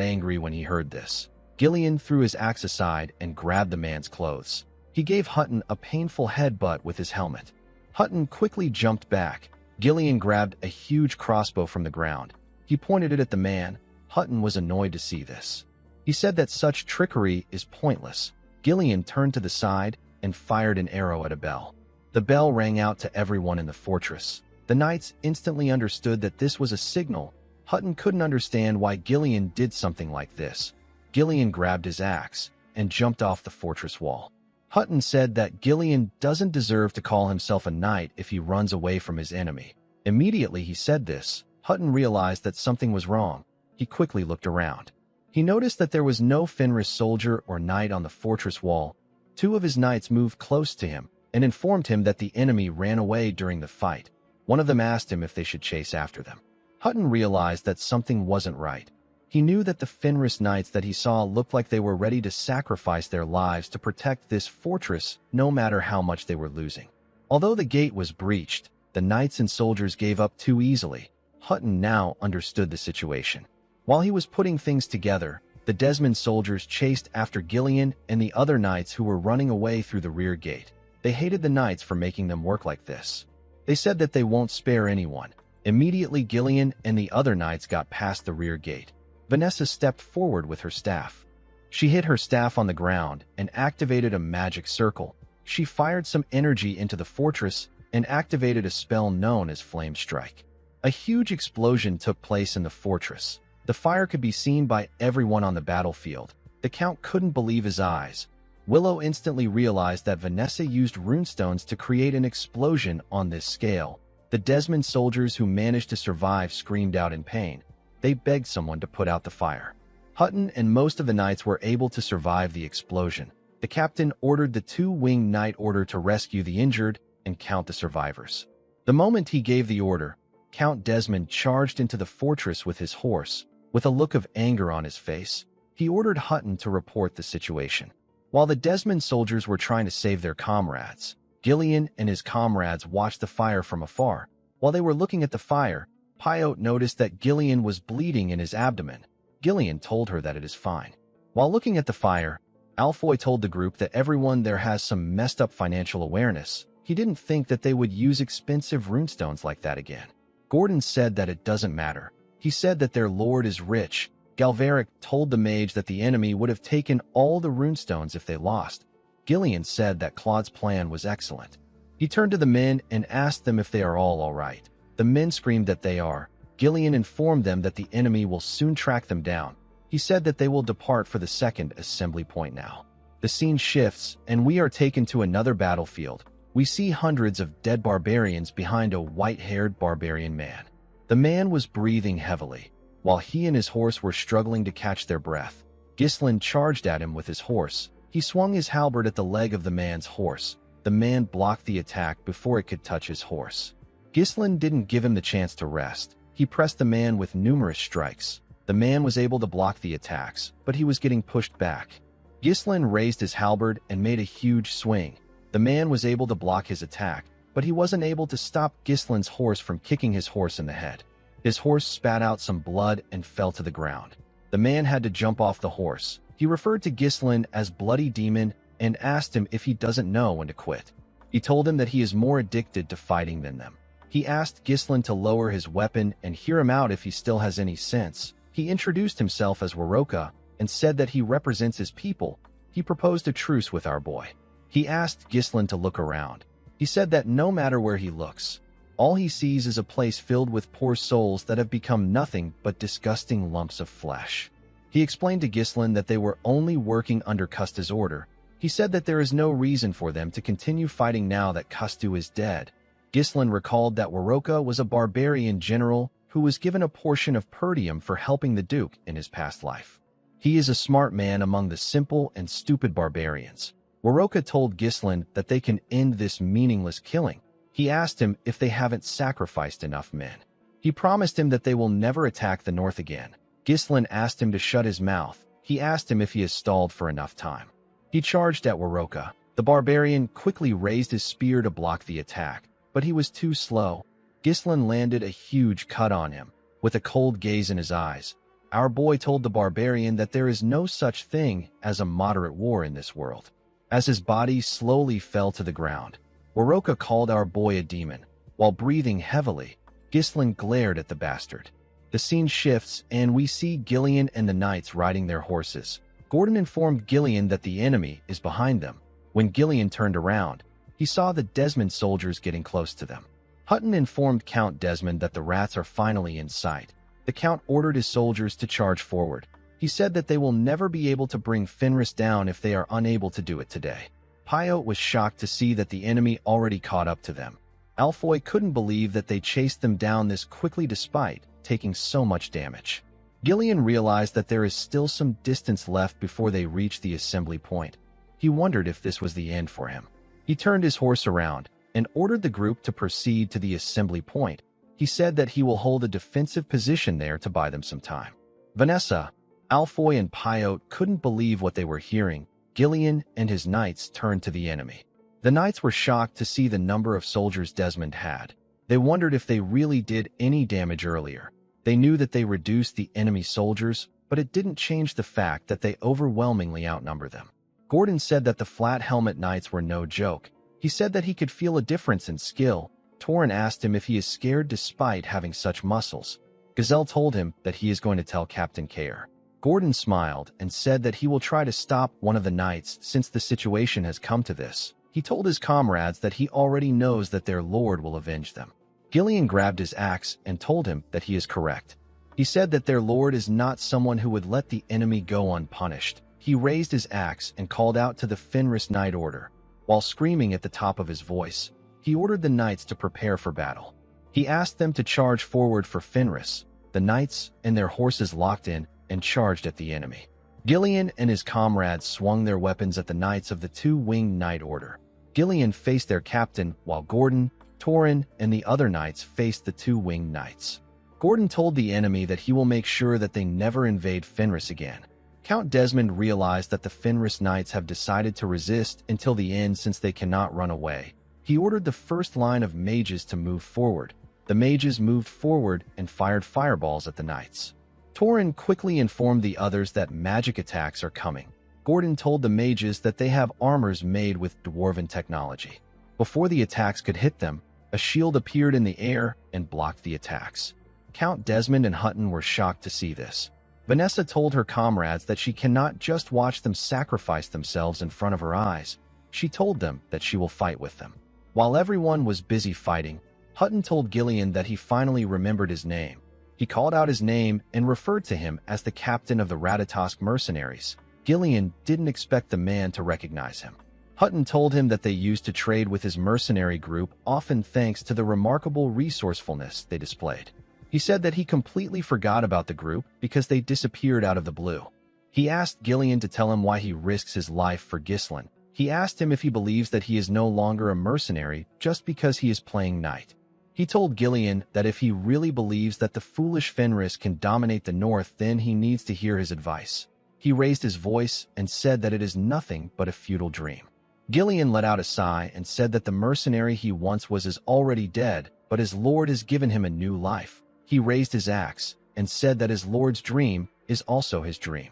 angry when he heard this. Gillian threw his axe aside and grabbed the man's clothes. He gave Hutton a painful headbutt with his helmet. Hutton quickly jumped back. Gillian grabbed a huge crossbow from the ground. He pointed it at the man. Hutton was annoyed to see this. He said that such trickery is pointless. Gillian turned to the side and fired an arrow at a bell. The bell rang out to everyone in the fortress. The knights instantly understood that this was a signal. Hutton couldn't understand why Gillian did something like this. Gillian grabbed his axe and jumped off the fortress wall. Hutton said that Gillian doesn't deserve to call himself a knight if he runs away from his enemy. Immediately he said this, Hutton realized that something was wrong. He quickly looked around. He noticed that there was no Fenris soldier or knight on the fortress wall. Two of his knights moved close to him and informed him that the enemy ran away during the fight. One of them asked him if they should chase after them. Hutton realized that something wasn't right. He knew that the Fenris knights that he saw looked like they were ready to sacrifice their lives to protect this fortress no matter how much they were losing. Although the gate was breached, the knights and soldiers gave up too easily. Hutton now understood the situation. While he was putting things together, the Desmond soldiers chased after Gillian and the other knights who were running away through the rear gate. They hated the knights for making them work like this. They said that they won't spare anyone. Immediately, Gillian and the other knights got past the rear gate. Vanessa stepped forward with her staff. She hit her staff on the ground and activated a magic circle. She fired some energy into the fortress and activated a spell known as Flame Strike. A huge explosion took place in the fortress. The fire could be seen by everyone on the battlefield. The Count couldn't believe his eyes. Willow instantly realized that Vanessa used runestones to create an explosion on this scale. The Desmond soldiers who managed to survive screamed out in pain. They begged someone to put out the fire. Hutton and most of the knights were able to survive the explosion. The captain ordered the two-winged knight order to rescue the injured and count the survivors. The moment he gave the order, Count Desmond charged into the fortress with his horse. With a look of anger on his face, he ordered Hutton to report the situation. While the Desmond soldiers were trying to save their comrades, Gillian and his comrades watched the fire from afar. While they were looking at the fire, Pyote noticed that Gillian was bleeding in his abdomen. Gillian told her that it is fine. While looking at the fire, Alfoy told the group that everyone there has some messed up financial awareness. He didn't think that they would use expensive runestones like that again. Gordon said that it doesn't matter. He said that their lord is rich. Galveric told the mage that the enemy would have taken all the runestones if they lost. Gillian said that Claude's plan was excellent. He turned to the men and asked them if they are all right. The men screamed that they are. Gillian informed them that the enemy will soon track them down. He said that they will depart for the second assembly point now. The scene shifts, and we are taken to another battlefield. We see hundreds of dead barbarians behind a white-haired barbarian man. The man was breathing heavily. While he and his horse were struggling to catch their breath, Ghislain charged at him with his horse. He swung his halberd at the leg of the man's horse. The man blocked the attack before it could touch his horse. Ghislain didn't give him the chance to rest. He pressed the man with numerous strikes. The man was able to block the attacks, but he was getting pushed back. Ghislain raised his halberd and made a huge swing. The man was able to block his attack, but he wasn't able to stop Ghislain's horse from kicking his horse in the head. His horse spat out some blood and fell to the ground. The man had to jump off the horse. He referred to Ghislain as Bloody Demon and asked him if he doesn't know when to quit. He told him that he is more addicted to fighting than them. He asked Ghislain to lower his weapon and hear him out if he still has any sense. He introduced himself as Waroka and said that he represents his people. He proposed a truce with our boy. He asked Ghislain to look around. He said that no matter where he looks, all he sees is a place filled with poor souls that have become nothing but disgusting lumps of flesh. He explained to Ghislain that they were only working under Kusta's order. He said that there is no reason for them to continue fighting now that Kustu is dead. Ghislain recalled that Waroka was a barbarian general who was given a portion of Perdium for helping the Duke in his past life. He is a smart man among the simple and stupid barbarians. Waroka told Ghislain that they can end this meaningless killing. He asked him if they haven't sacrificed enough men. He promised him that they will never attack the north again. Ghislain asked him to shut his mouth. He asked him if he has stalled for enough time. He charged at Waroka. The barbarian quickly raised his spear to block the attack, but he was too slow. Ghislain landed a huge cut on him. With a cold gaze in his eyes, our boy told the barbarian that there is no such thing as a moderate war in this world. As his body slowly fell to the ground, Waroka called our boy a demon. While breathing heavily, Ghislain glared at the bastard. The scene shifts, and we see Gillian and the knights riding their horses. Gordon informed Gillian that the enemy is behind them. When Gillian turned around, he saw the Desmond soldiers getting close to them. Hutton informed Count Desmond that the rats are finally in sight. The Count ordered his soldiers to charge forward. He said that they will never be able to bring Fenris down if they are unable to do it today. Pyote was shocked to see that the enemy already caught up to them. Alfoy couldn't believe that they chased them down this quickly despite taking so much damage. Gillian realized that there is still some distance left before they reach the assembly point. He wondered if this was the end for him. He turned his horse around and ordered the group to proceed to the assembly point. He said that he will hold a defensive position there to buy them some time. Vanessa, Alfoy and Pyote couldn't believe what they were hearing. Gillian and his knights turned to the enemy. The knights were shocked to see the number of soldiers Desmond had. They wondered if they really did any damage earlier. They knew that they reduced the enemy soldiers, but it didn't change the fact that they overwhelmingly outnumber them. Gordon said that the flat helmet knights were no joke. He said that he could feel a difference in skill. Torin asked him if he is scared despite having such muscles. Gazelle told him that he is going to tell Captain Care. Gordon smiled and said that he will try to stop one of the knights since the situation has come to this. He told his comrades that he already knows that their lord will avenge them. Gillian grabbed his axe and told him that he is correct. He said that their lord is not someone who would let the enemy go unpunished. He raised his axe and called out to the Fenris Knight Order. While screaming at the top of his voice, he ordered the knights to prepare for battle. He asked them to charge forward for Fenris. The knights and their horses locked in and charged at the enemy. Gillian and his comrades swung their weapons at the knights of the two-winged Knight Order. Gillian faced their captain, while Gordon, Torin, and the other knights faced the two-winged knights. Gordon told the enemy that he will make sure that they never invade Fenris again. Count Desmond realized that the Fenris knights have decided to resist until the end since they cannot run away. He ordered the first line of mages to move forward. The mages moved forward and fired fireballs at the knights. Torin quickly informed the others that magic attacks are coming. Gordon told the mages that they have armors made with dwarven technology. Before the attacks could hit them, a shield appeared in the air and blocked the attacks. Count Desmond and Hutton were shocked to see this. Vanessa told her comrades that she cannot just watch them sacrifice themselves in front of her eyes. She told them that she will fight with them. While everyone was busy fighting, Hutton told Gillian that he finally remembered his name. He called out his name and referred to him as the captain of the Ratatosk mercenaries. Gillian didn't expect the man to recognize him. Hutton told him that they used to trade with his mercenary group, often thanks to the remarkable resourcefulness they displayed. He said that he completely forgot about the group because they disappeared out of the blue. He asked Gillian to tell him why he risks his life for Ghislain. He asked him if he believes that he is no longer a mercenary just because he is playing knight. He told Gillian that if he really believes that the foolish Fenris can dominate the north, then he needs to hear his advice. He raised his voice and said that it is nothing but a futile dream. Gillian let out a sigh and said that the mercenary he once was is already dead, but his lord has given him a new life. He raised his axe and said that his lord's dream is also his dream.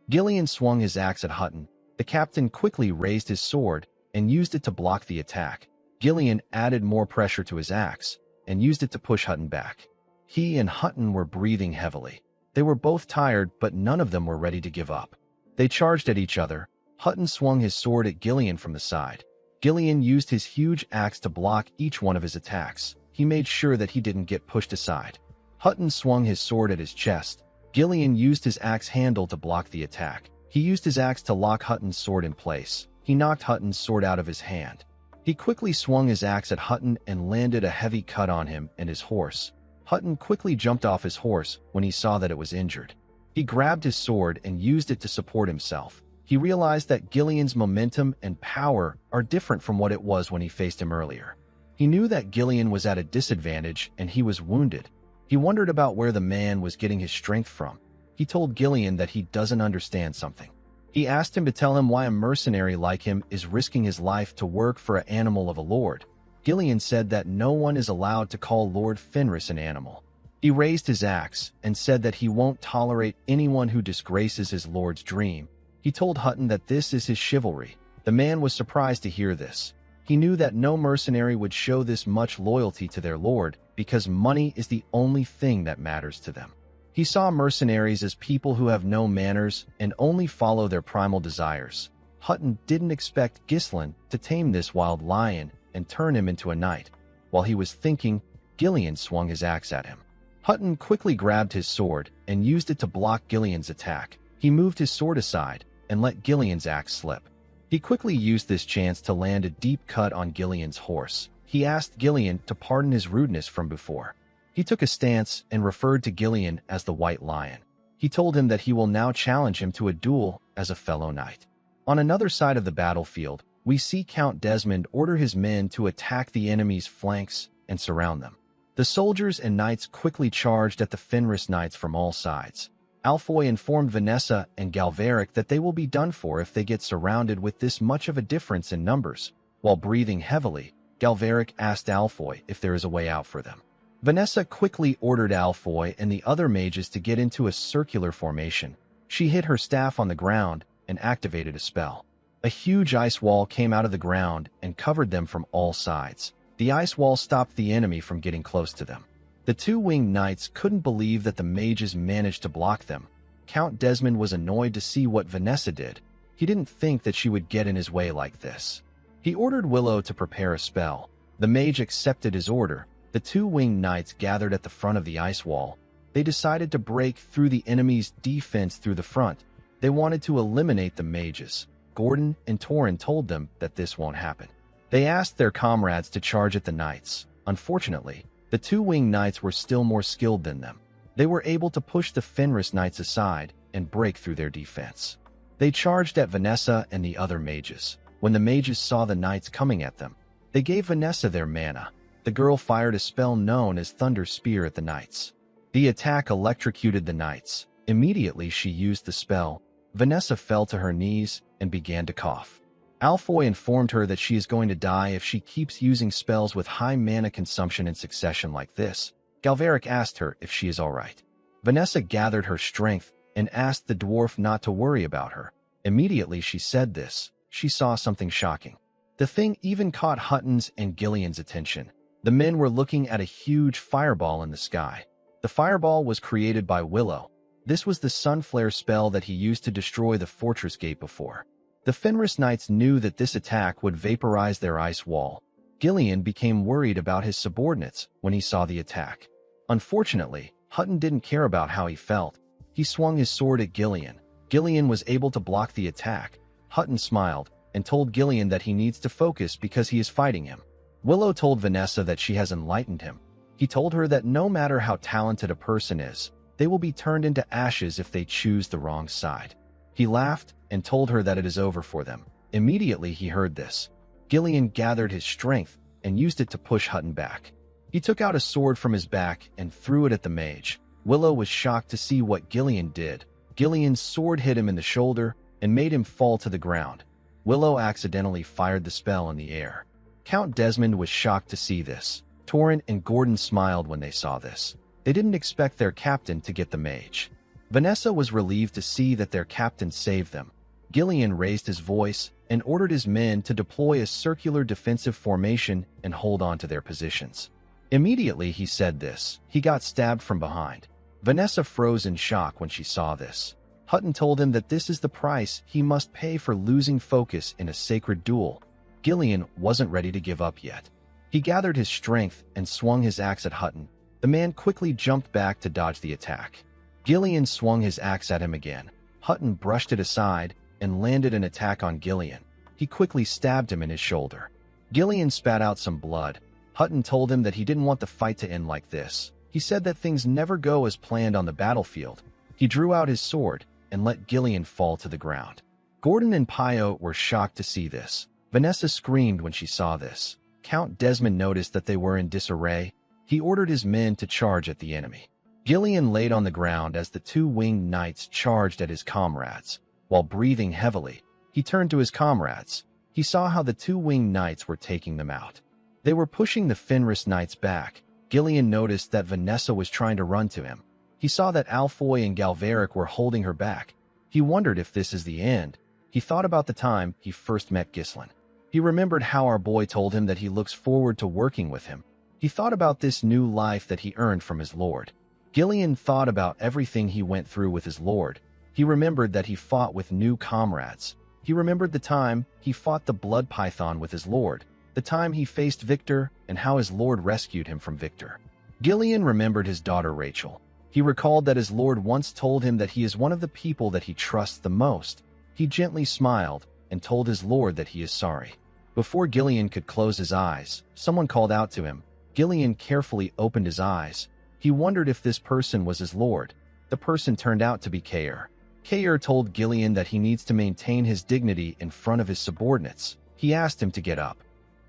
Gillian swung his axe at Hutton. The captain quickly raised his sword and used it to block the attack. Gillian added more pressure to his axe and used it to push Hutton back. He and Hutton were breathing heavily. They were both tired, but none of them were ready to give up. They charged at each other. Hutton swung his sword at Gillian from the side. Gillian used his huge axe to block each one of his attacks. He made sure that he didn't get pushed aside. Hutton swung his sword at his chest. Gillian used his axe handle to block the attack. He used his axe to lock Hutton's sword in place. He knocked Hutton's sword out of his hand. He quickly swung his axe at Hutton and landed a heavy cut on him and his horse. Hutton quickly jumped off his horse when he saw that it was injured. He grabbed his sword and used it to support himself. He realized that Gillian's momentum and power are different from what it was when he faced him earlier. He knew that Gillian was at a disadvantage and he was wounded. He wondered about where the man was getting his strength from. He told Gillian that he doesn't understand something. He asked him to tell him why a mercenary like him is risking his life to work for an animal of a lord. Gillian said that no one is allowed to call Lord Fenris an animal. He raised his axe and said that he won't tolerate anyone who disgraces his lord's dream. He told Hutton that this is his chivalry. The man was surprised to hear this. He knew that no mercenary would show this much loyalty to their lord because money is the only thing that matters to them. He saw mercenaries as people who have no manners and only follow their primal desires. Hutton didn't expect Ghislain to tame this wild lion and turn him into a knight. While he was thinking, Gillian swung his axe at him. Hutton quickly grabbed his sword and used it to block Gillian's attack. He moved his sword aside and let Gillian's axe slip. He quickly used this chance to land a deep cut on Gillian's horse. He asked Gillian to pardon his rudeness from before. He took a stance and referred to Gillian as the White Lion. He told him that he will now challenge him to a duel as a fellow knight. On another side of the battlefield, we see Count Desmond order his men to attack the enemy's flanks and surround them. The soldiers and knights quickly charged at the Fenris knights from all sides. Alfoy informed Vanessa and Galveric that they will be done for if they get surrounded with this much of a difference in numbers. While breathing heavily, Galveric asked Alfoy if there is a way out for them. Vanessa quickly ordered Alfoy and the other mages to get into a circular formation. She hit her staff on the ground and activated a spell. A huge ice wall came out of the ground and covered them from all sides. The ice wall stopped the enemy from getting close to them. The two winged knights couldn't believe that the mages managed to block them. Count Desmond was annoyed to see what Vanessa did. He didn't think that she would get in his way like this. He ordered Willow to prepare a spell. The mage accepted his order. The two winged knights gathered at the front of the ice wall. They decided to break through the enemy's defense through the front. They wanted to eliminate the mages. Gordon and Torin told them that this won't happen. They asked their comrades to charge at the knights. Unfortunately, the two winged knights were still more skilled than them. They were able to push the Fenris knights aside and break through their defense. They charged at Vanessa and the other mages. When the mages saw the knights coming at them, they gave Vanessa their mana. The girl fired a spell known as Thunder Spear at the knights. The attack electrocuted the knights. Immediately she used the spell. Vanessa fell to her knees and began to cough. Alfoy informed her that she is going to die if she keeps using spells with high mana consumption in succession like this. Galveric asked her if she is all right. Vanessa gathered her strength and asked the dwarf not to worry about her. Immediately she said this, she saw something shocking. The thing even caught Hutton's and Gillian's attention. The men were looking at a huge fireball in the sky. The fireball was created by Willow. This was the Sunflare spell that he used to destroy the fortress gate before. The Fenris Knights knew that this attack would vaporize their ice wall. Gillian became worried about his subordinates when he saw the attack. Unfortunately, Hutton didn't care about how he felt. He swung his sword at Gillian. Gillian was able to block the attack. Hutton smiled and told Gillian that he needs to focus because he is fighting him. Willow told Vanessa that she has enlightened him. He told her that no matter how talented a person is, they will be turned into ashes if they choose the wrong side. He laughed and told her that it is over for them. Immediately he heard this. Gillian gathered his strength and used it to push Hutton back. He took out a sword from his back and threw it at the mage. Willow was shocked to see what Gillian did. Gillian's sword hit him in the shoulder and made him fall to the ground. Willow accidentally fired the spell in the air. Count Desmond was shocked to see this. Torin and Gordon smiled when they saw this. They didn't expect their captain to get the mage. Vanessa was relieved to see that their captain saved them. Gillian raised his voice and ordered his men to deploy a circular defensive formation and hold on to their positions. Immediately he said this, he got stabbed from behind. Vanessa froze in shock when she saw this. Hutton told him that this is the price he must pay for losing focus in a sacred duel. Gillian wasn't ready to give up yet. He gathered his strength and swung his axe at Hutton. The man quickly jumped back to dodge the attack. Gillian swung his axe at him again. Hutton brushed it aside and landed an attack on Gillian. He quickly stabbed him in his shoulder. Gillian spat out some blood. Hutton told him that he didn't want the fight to end like this. He said that things never go as planned on the battlefield. He drew out his sword and let Gillian fall to the ground. Gordon and Pio were shocked to see this. Vanessa screamed when she saw this. Count Desmond noticed that they were in disarray. He ordered his men to charge at the enemy. Gillian laid on the ground as the two winged knights charged at his comrades. While breathing heavily, he turned to his comrades. He saw how the two winged knights were taking them out. They were pushing the Fenris knights back. Gillian noticed that Vanessa was trying to run to him. He saw that Alfoy and Galveric were holding her back. He wondered if this is the end. He thought about the time he first met Ghislain. He remembered how our boy told him that he looks forward to working with him. He thought about this new life that he earned from his lord. Gillian thought about everything he went through with his lord. He remembered that he fought with new comrades. He remembered the time he fought the blood python with his lord, the time he faced Victor, and how his lord rescued him from Victor. Gillian remembered his daughter Rachel. He recalled that his lord once told him that he is one of the people that he trusts the most. He gently smiled and told his lord that he is sorry. Before Gillian could close his eyes, someone called out to him. Gillian carefully opened his eyes. He wondered if this person was his lord. The person turned out to be Kair. Kair told Gillian that he needs to maintain his dignity in front of his subordinates. He asked him to get up.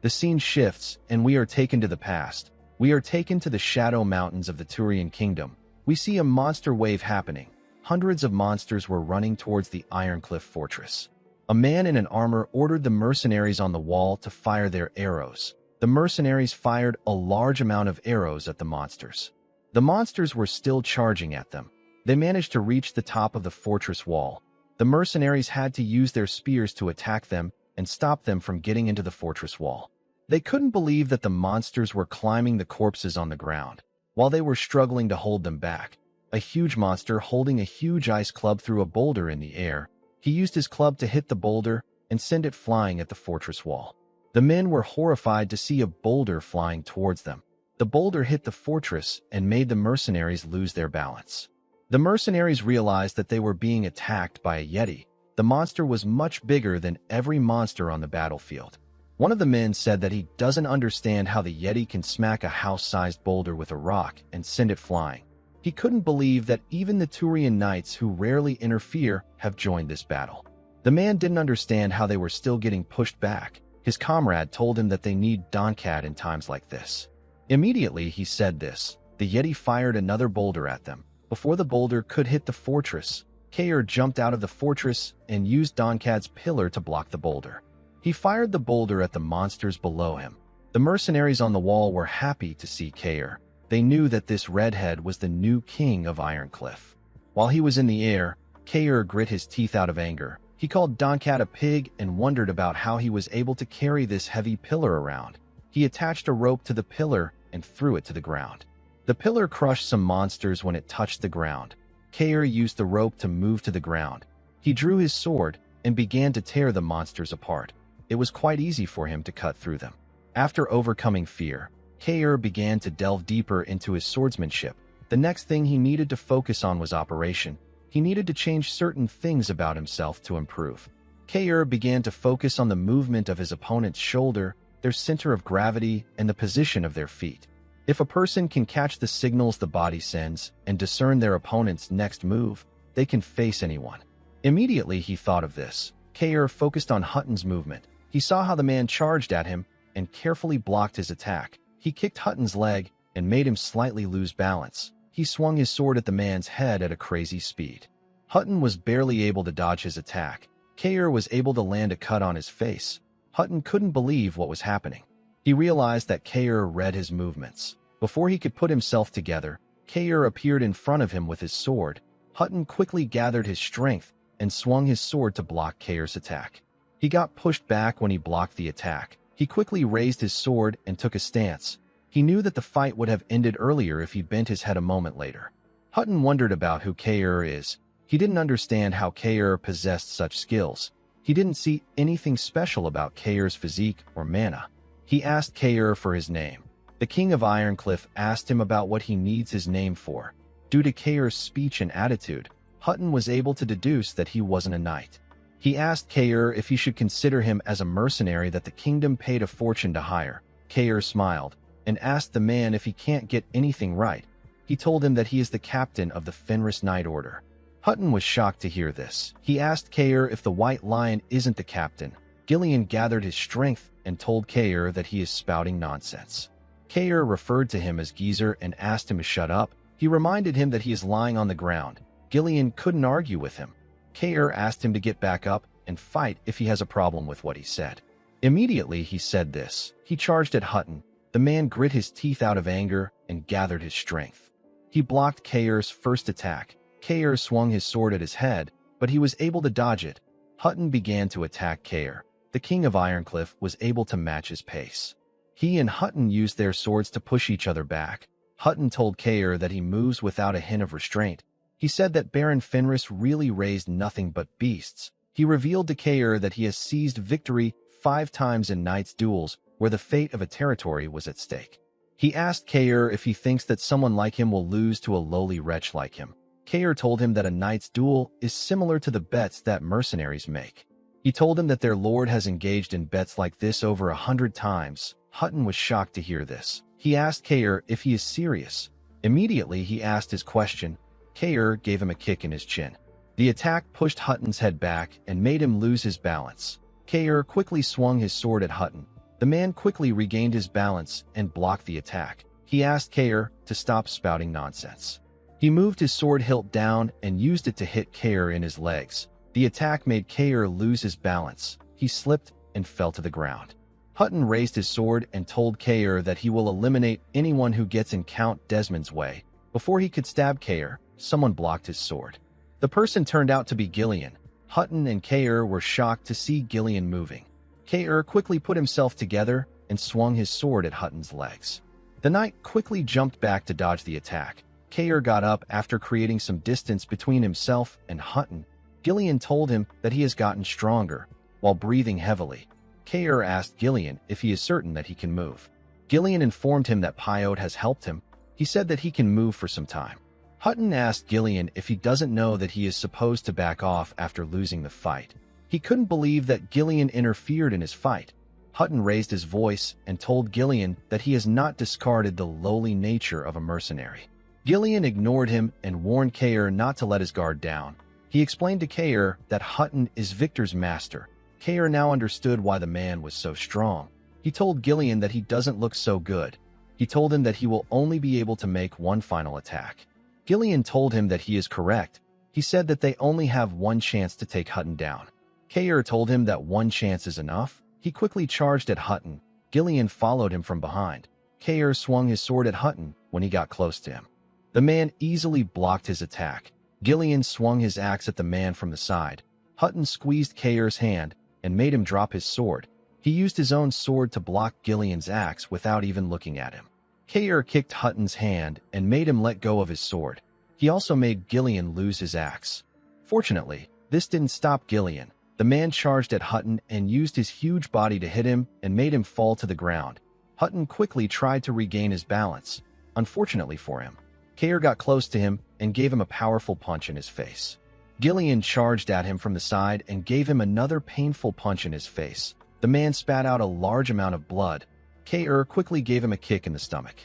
The scene shifts, and we are taken to the past. We are taken to the Shadow Mountains of the Turian Kingdom. We see a monster wave happening. Hundreds of monsters were running towards the Ironcliff Fortress. A man in an armor ordered the mercenaries on the wall to fire their arrows. The mercenaries fired a large amount of arrows at the monsters. The monsters were still charging at them. They managed to reach the top of the fortress wall. The mercenaries had to use their spears to attack them and stop them from getting into the fortress wall. They couldn't believe that the monsters were climbing the corpses on the ground, while they were struggling to hold them back. A huge monster holding a huge ice club threw a boulder in the air. He used his club to hit the boulder and send it flying at the fortress wall. The men were horrified to see a boulder flying towards them. The boulder hit the fortress and made the mercenaries lose their balance. The mercenaries realized that they were being attacked by a yeti. The monster was much bigger than every monster on the battlefield. One of the men said that he doesn't understand how the yeti can smack a house-sized boulder with a rock and send it flying. He couldn't believe that even the Turian knights, who rarely interfere, have joined this battle. The man didn't understand how they were still getting pushed back. His comrade told him that they need Donkat in times like this. Immediately he said this. The yeti fired another boulder at them. Before the boulder could hit the fortress, Kair jumped out of the fortress and used Donkad's pillar to block the boulder. He fired the boulder at the monsters below him. The mercenaries on the wall were happy to see Kair. They knew that this redhead was the new king of Ironcliff. While he was in the air, Kair grit his teeth out of anger. He called Donkat a pig and wondered about how he was able to carry this heavy pillar around. He attached a rope to the pillar and threw it to the ground. The pillar crushed some monsters when it touched the ground. Kair used the rope to move to the ground. He drew his sword and began to tear the monsters apart. It was quite easy for him to cut through them. After overcoming fear, Kair began to delve deeper into his swordsmanship. The next thing he needed to focus on was operation. He needed to change certain things about himself to improve. Kair began to focus on the movement of his opponent's shoulder, their center of gravity, and the position of their feet. If a person can catch the signals the body sends and discern their opponent's next move, they can face anyone. Immediately he thought of this. Kair focused on Hutton's movement. He saw how the man charged at him and carefully blocked his attack. He kicked Hutton's leg and made him slightly lose balance. He swung his sword at the man's head at a crazy speed. Hutton was barely able to dodge his attack. Kair was able to land a cut on his face. Hutton couldn't believe what was happening. He realized that Kair read his movements. Before he could put himself together, Kair appeared in front of him with his sword. Hutton quickly gathered his strength and swung his sword to block Kair's attack. He got pushed back when he blocked the attack. He quickly raised his sword and took a stance. He knew that the fight would have ended earlier if he bent his head a moment later. Hutton wondered about who Kair is. He didn't understand how Kair possessed such skills. He didn't see anything special about Kair's physique or mana. He asked Kair for his name. The king of Ironcliff asked him about what he needs his name for. Due to Kair's speech and attitude, Hutton was able to deduce that he wasn't a knight. He asked Kair if he should consider him as a mercenary that the kingdom paid a fortune to hire. Kair smiled and asked the man if he can't get anything right. He told him that he is the captain of the Fenris Knight Order. Hutton was shocked to hear this. He asked Kair if the White Lion isn't the captain. Gillian gathered his strength and told Kair that he is spouting nonsense. Kair referred to him as Geezer and asked him to shut up. He reminded him that he is lying on the ground. Gillian couldn't argue with him. Kair asked him to get back up and fight if he has a problem with what he said. Immediately he said this. He charged at Hutton. The man grit his teeth out of anger and gathered his strength. He blocked Kair's first attack. Kair swung his sword at his head, but he was able to dodge it. Hutton began to attack Kair. The king of Ironcliff was able to match his pace. He and Hutton used their swords to push each other back. Hutton told Kair that he moves without a hint of restraint. He said that Baron Fenris really raised nothing but beasts. He revealed to Kair that he has seized victory 5 times in knights' duels where the fate of a territory was at stake. He asked Kair if he thinks that someone like him will lose to a lowly wretch like him. Kair told him that a knight's duel is similar to the bets that mercenaries make. He told him that their lord has engaged in bets like this over 100 times. Hutton was shocked to hear this. He asked Kair if he is serious. Immediately he asked his question. Kair gave him a kick in his chin. The attack pushed Hutton's head back and made him lose his balance. Kair quickly swung his sword at Hutton. The man quickly regained his balance and blocked the attack. He asked Kair to stop spouting nonsense. He moved his sword hilt down and used it to hit Kair in his legs. The attack made Kair lose his balance. He slipped and fell to the ground. Hutton raised his sword and told Kair that he will eliminate anyone who gets in Count Desmond's way. Before he could stab Kair, someone blocked his sword. The person turned out to be Gillian. Hutton and Kair were shocked to see Gillian moving. Kair quickly put himself together and swung his sword at Hutton's legs. The knight quickly jumped back to dodge the attack. Kair got up after creating some distance between himself and Hutton. Gillian told him that he has gotten stronger. While breathing heavily, Kair asked Gillian if he is certain that he can move. Gillian informed him that Pyode has helped him. He said that he can move for some time. Hutton asked Gillian if he doesn't know that he is supposed to back off after losing the fight. He couldn't believe that Gillian interfered in his fight. Hutton raised his voice and told Gillian that he has not discarded the lowly nature of a mercenary. Gillian ignored him and warned Kair not to let his guard down. He explained to Kair that Hutton is Victor's master. Kair now understood why the man was so strong. He told Gillian that he doesn't look so good. He told him that he will only be able to make one final attack. Gillian told him that he is correct. He said that they only have one chance to take Hutton down. Kair told him that one chance is enough. He quickly charged at Hutton. Gillian followed him from behind. Kair swung his sword at Hutton when he got close to him. The man easily blocked his attack. Gillian swung his axe at the man from the side. Hutton squeezed Kair's hand and made him drop his sword. He used his own sword to block Gillian's axe without even looking at him. Kair kicked Hutton's hand and made him let go of his sword. He also made Gillian lose his axe. Fortunately, this didn't stop Gillian. The man charged at Hutton and used his huge body to hit him and made him fall to the ground. Hutton quickly tried to regain his balance. Unfortunately for him, Kair got close to him and gave him a powerful punch in his face. Gillian charged at him from the side and gave him another painful punch in his face. The man spat out a large amount of blood. Kair quickly gave him a kick in the stomach.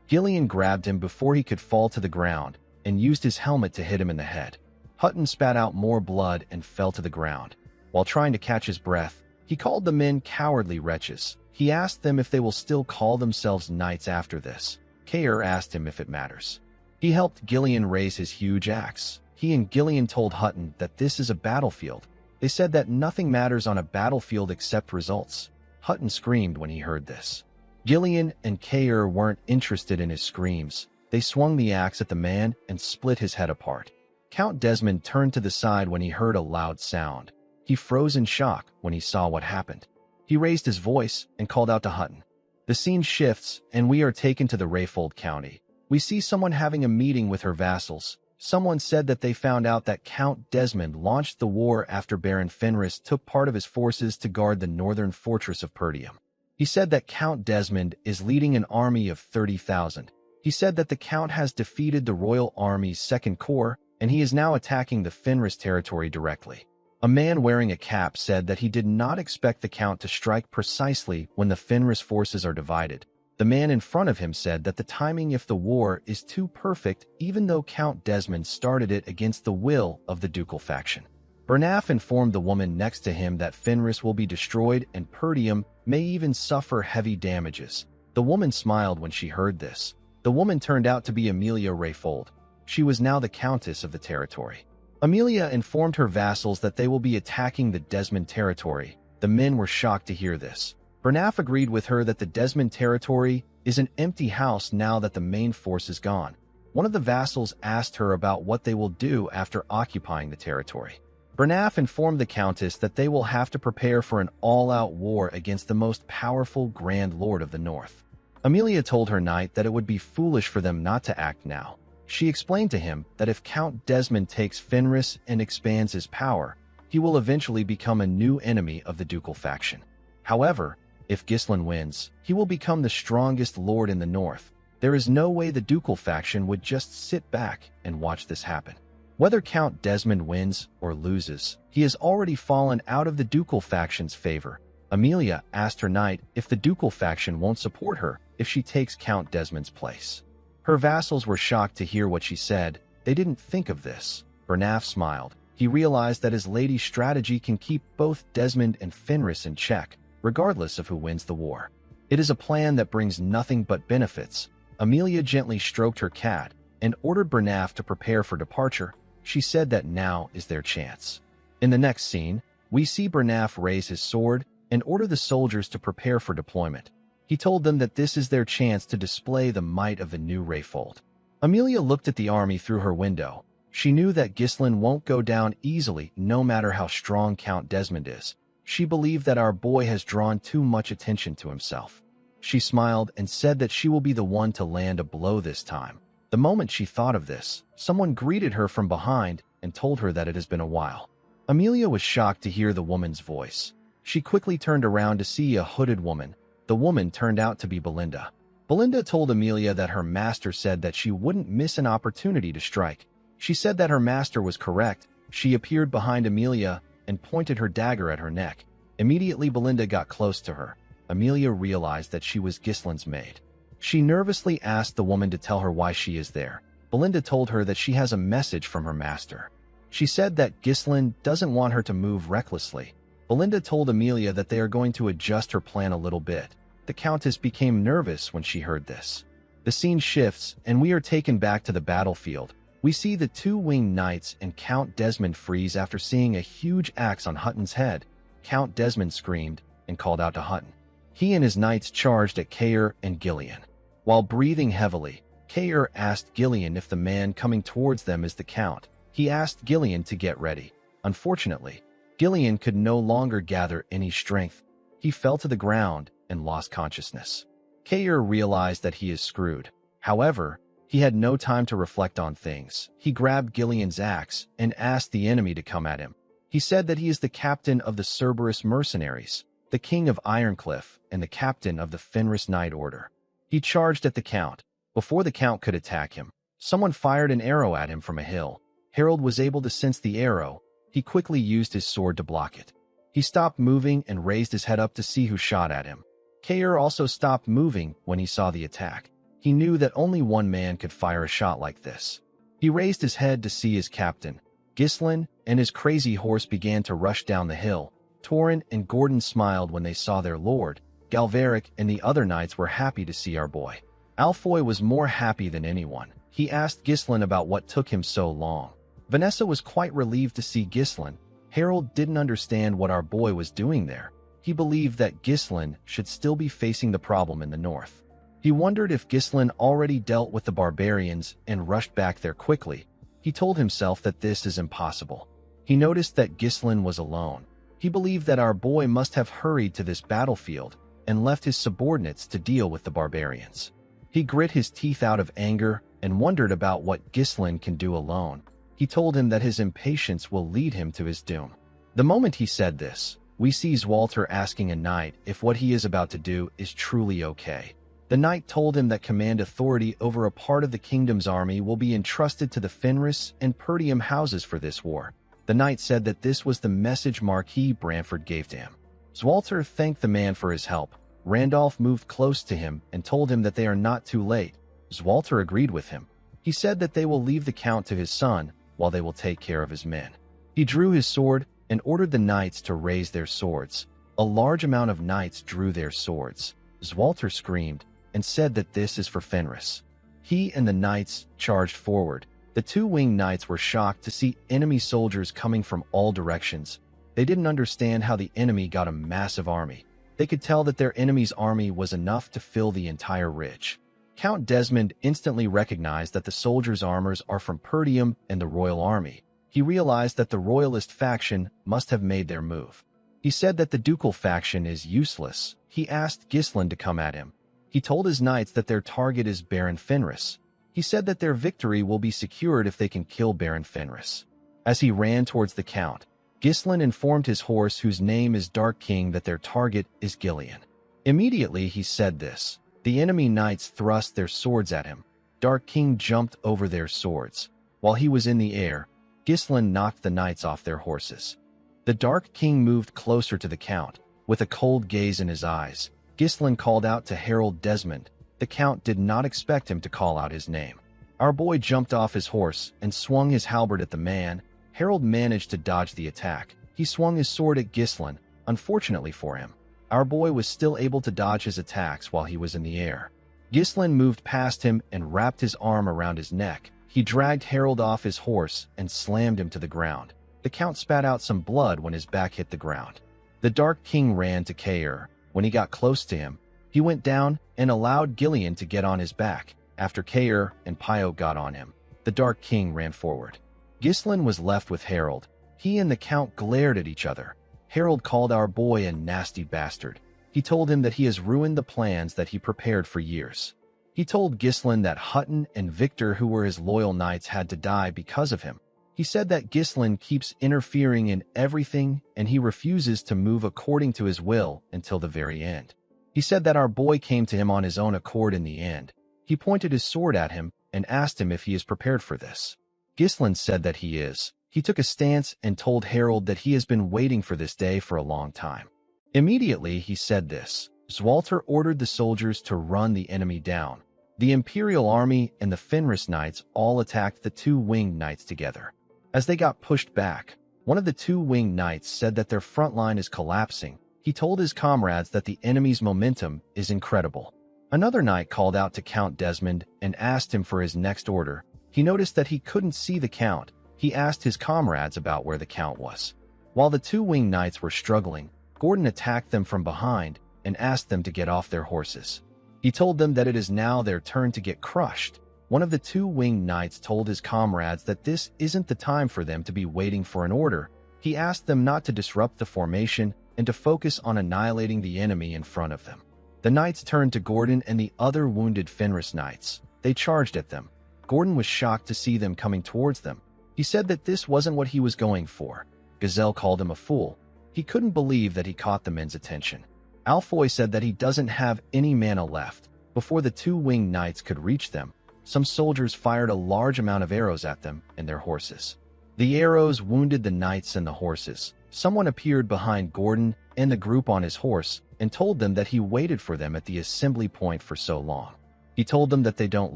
Gillian grabbed him before he could fall to the ground and used his helmet to hit him in the head. Hutton spat out more blood and fell to the ground. While trying to catch his breath, he called the men cowardly wretches. He asked them if they will still call themselves knights after this. Kair asked him if it matters. He helped Gillian raise his huge axe. He and Gillian told Hutton that this is a battlefield. They said that nothing matters on a battlefield except results. Hutton screamed when he heard this. Gillian and Kair weren't interested in his screams. They swung the axe at the man and split his head apart. Count Desmond turned to the side when he heard a loud sound. He froze in shock when he saw what happened. He raised his voice and called out to Hutton. The scene shifts and we are taken to the Rayfold County. We see someone having a meeting with her vassals. Someone said that they found out that Count Desmond launched the war after Baron Fenris took part of his forces to guard the northern fortress of Perdium. He said that Count Desmond is leading an army of 30,000. He said that the Count has defeated the Royal Army's Second Corps, and he is now attacking the Fenris territory directly. A man wearing a cap said that he did not expect the Count to strike precisely when the Fenris forces are divided. The man in front of him said that the timing of the war is too perfect even though Count Desmond started it against the will of the ducal faction. Bernaf informed the woman next to him that Fenris will be destroyed and Perdium may even suffer heavy damages. The woman smiled when she heard this. The woman turned out to be Amelia Rayfold. She was now the countess of the territory. Amelia informed her vassals that they will be attacking the Desmond territory. The men were shocked to hear this. Bernaf agreed with her that the Desmond territory is an empty house now that the main force is gone. One of the vassals asked her about what they will do after occupying the territory. Bernaf informed the countess that they will have to prepare for an all-out war against the most powerful Grand Lord of the North. Amelia told her knight that it would be foolish for them not to act now. She explained to him that if Count Desmond takes Fenris and expands his power, he will eventually become a new enemy of the ducal faction. However, if Ghislain wins, he will become the strongest lord in the north. There is no way the ducal faction would just sit back and watch this happen. Whether Count Desmond wins or loses, he has already fallen out of the ducal faction's favor. Amelia asked her knight if the ducal faction won't support her if she takes Count Desmond's place. Her vassals were shocked to hear what she said. They didn't think of this. Bernaf smiled. He realized that his lady's strategy can keep both Desmond and Fenris in check, regardless of who wins the war. It is a plan that brings nothing but benefits. Amelia gently stroked her cat and ordered Bernaf to prepare for departure. She said that now is their chance. In the next scene, we see Bernaf raise his sword and order the soldiers to prepare for deployment. He told them that this is their chance to display the might of the new Rayfold. Amelia looked at the army through her window. She knew that Ghislain won't go down easily no matter how strong Count Desmond is. She believed that our boy has drawn too much attention to himself. She smiled and said that she will be the one to land a blow this time. The moment she thought of this, someone greeted her from behind and told her that it has been a while. Amelia was shocked to hear the woman's voice. She quickly turned around to see a hooded woman. The woman turned out to be Belinda. Belinda told Amelia that her master said that she wouldn't miss an opportunity to strike. She said that her master was correct. She appeared behind Amelia and pointed her dagger at her neck. Immediately, Belinda got close to her. Amelia realized that she was Gislin's maid. She nervously asked the woman to tell her why she is there. Belinda told her that she has a message from her master. She said that Gislin doesn't want her to move recklessly. Belinda told Amelia that they are going to adjust her plan a little bit. The Countess became nervous when she heard this. The scene shifts, and we are taken back to the battlefield. We see the two winged knights and Count Desmond freeze after seeing a huge axe on Hutton's head. Count Desmond screamed and called out to Hutton. He and his knights charged at Kair and Gillian. While breathing heavily, Kair asked Gillian if the man coming towards them is the Count. He asked Gillian to get ready. Unfortunately, Gillian could no longer gather any strength. He fell to the ground and lost consciousness. Kair realized that he is screwed. However, he had no time to reflect on things. He grabbed Gillian's axe and asked the enemy to come at him. He said that he is the captain of the Cerberus mercenaries, the king of Ironcliff, and the captain of the Fenris Knight Order. He charged at the Count. Before the Count could attack him, someone fired an arrow at him from a hill. Harold was able to sense the arrow. He quickly used his sword to block it. He stopped moving and raised his head up to see who shot at him. Kair also stopped moving when he saw the attack. He knew that only one man could fire a shot like this. He raised his head to see his captain. Gislin and his crazy horse began to rush down the hill. Torrin and Gordon smiled when they saw their lord. Galveric and the other knights were happy to see our boy. Alfoy was more happy than anyone. He asked Gislin about what took him so long. Vanessa was quite relieved to see Gislin. Harold didn't understand what our boy was doing there. He believed that Gislin should still be facing the problem in the north. He wondered if Gislin already dealt with the barbarians and rushed back there quickly. He told himself that this is impossible. He noticed that Gislin was alone. He believed that our boy must have hurried to this battlefield and left his subordinates to deal with the barbarians. He grit his teeth out of anger and wondered about what Gislin can do alone. He told him that his impatience will lead him to his doom. The moment he said this, we see Zwalter asking a knight if what he is about to do is truly okay. The knight told him that command authority over a part of the kingdom's army will be entrusted to the Fenris and Perdium houses for this war. The knight said that this was the message Marquis Branford gave to him. Zwalter thanked the man for his help. Randolph moved close to him and told him that they are not too late. Zwalter agreed with him. He said that they will leave the Count to his son while they will take care of his men. He drew his sword and ordered the knights to raise their swords. A large amount of knights drew their swords. Zwalter screamed and said that this is for Fenris. He and the knights charged forward. The two winged knights were shocked to see enemy soldiers coming from all directions. They didn't understand how the enemy got a massive army. They could tell that their enemy's army was enough to fill the entire ridge. Count Desmond instantly recognized that the soldiers' armors are from Perdium and the royal army. He realized that the royalist faction must have made their move. He said that the ducal faction is useless. He asked Gislin to come at him. He told his knights that their target is Baron Fenris. He said that their victory will be secured if they can kill Baron Fenris. As he ran towards the Count, Gislin informed his horse, whose name is Dark King, that their target is Gillian. Immediately he said this. The enemy knights thrust their swords at him. Dark King jumped over their swords. While he was in the air, Gislin knocked the knights off their horses. The Dark King moved closer to the Count. With a cold gaze in his eyes, Gislin called out to Harold Desmond. The Count did not expect him to call out his name. Our boy jumped off his horse and swung his halberd at the man. Harold managed to dodge the attack. He swung his sword at Gislin. Unfortunately for him, our boy was still able to dodge his attacks while he was in the air. Gislin moved past him and wrapped his arm around his neck. He dragged Harold off his horse and slammed him to the ground. The Count spat out some blood when his back hit the ground. The Dark King ran to Kair. When he got close to him, he went down and allowed Gillian to get on his back. After Kair and Pio got on him, the Dark King ran forward. Gislin was left with Harold. He and the Count glared at each other. Harold called our boy a nasty bastard. He told him that he has ruined the plans that he prepared for years. He told Ghislain that Hutton and Victor, who were his loyal knights, had to die because of him. He said that Ghislain keeps interfering in everything and he refuses to move according to his will until the very end. He said that our boy came to him on his own accord in the end. He pointed his sword at him and asked him if he is prepared for this. Ghislain said that he is. He took a stance and told Harold that he has been waiting for this day for a long time. Immediately he said this. Zwalter ordered the soldiers to run the enemy down. The Imperial Army and the Fenris Knights all attacked the two winged knights together. As they got pushed back, one of the two winged knights said that their front line is collapsing. He told his comrades that the enemy's momentum is incredible. Another knight called out to Count Desmond and asked him for his next order. He noticed that he couldn't see the Count. He asked his comrades about where the Count was. While the two winged knights were struggling, Gordon attacked them from behind and asked them to get off their horses. He told them that it is now their turn to get crushed. One of the two winged knights told his comrades that this isn't the time for them to be waiting for an order. He asked them not to disrupt the formation and to focus on annihilating the enemy in front of them. The knights turned to Gordon and the other wounded Fenris knights. They charged at them. Gordon was shocked to see them coming towards them. He said that this wasn't what he was going for. Gazelle called him a fool. He couldn't believe that he caught the men's attention. Alfoy said that he doesn't have any mana left. Before the two winged knights could reach them, some soldiers fired a large amount of arrows at them and their horses. The arrows wounded the knights and the horses. Someone appeared behind Gordon and the group on his horse and told them that he waited for them at the assembly point for so long. He told them that they don't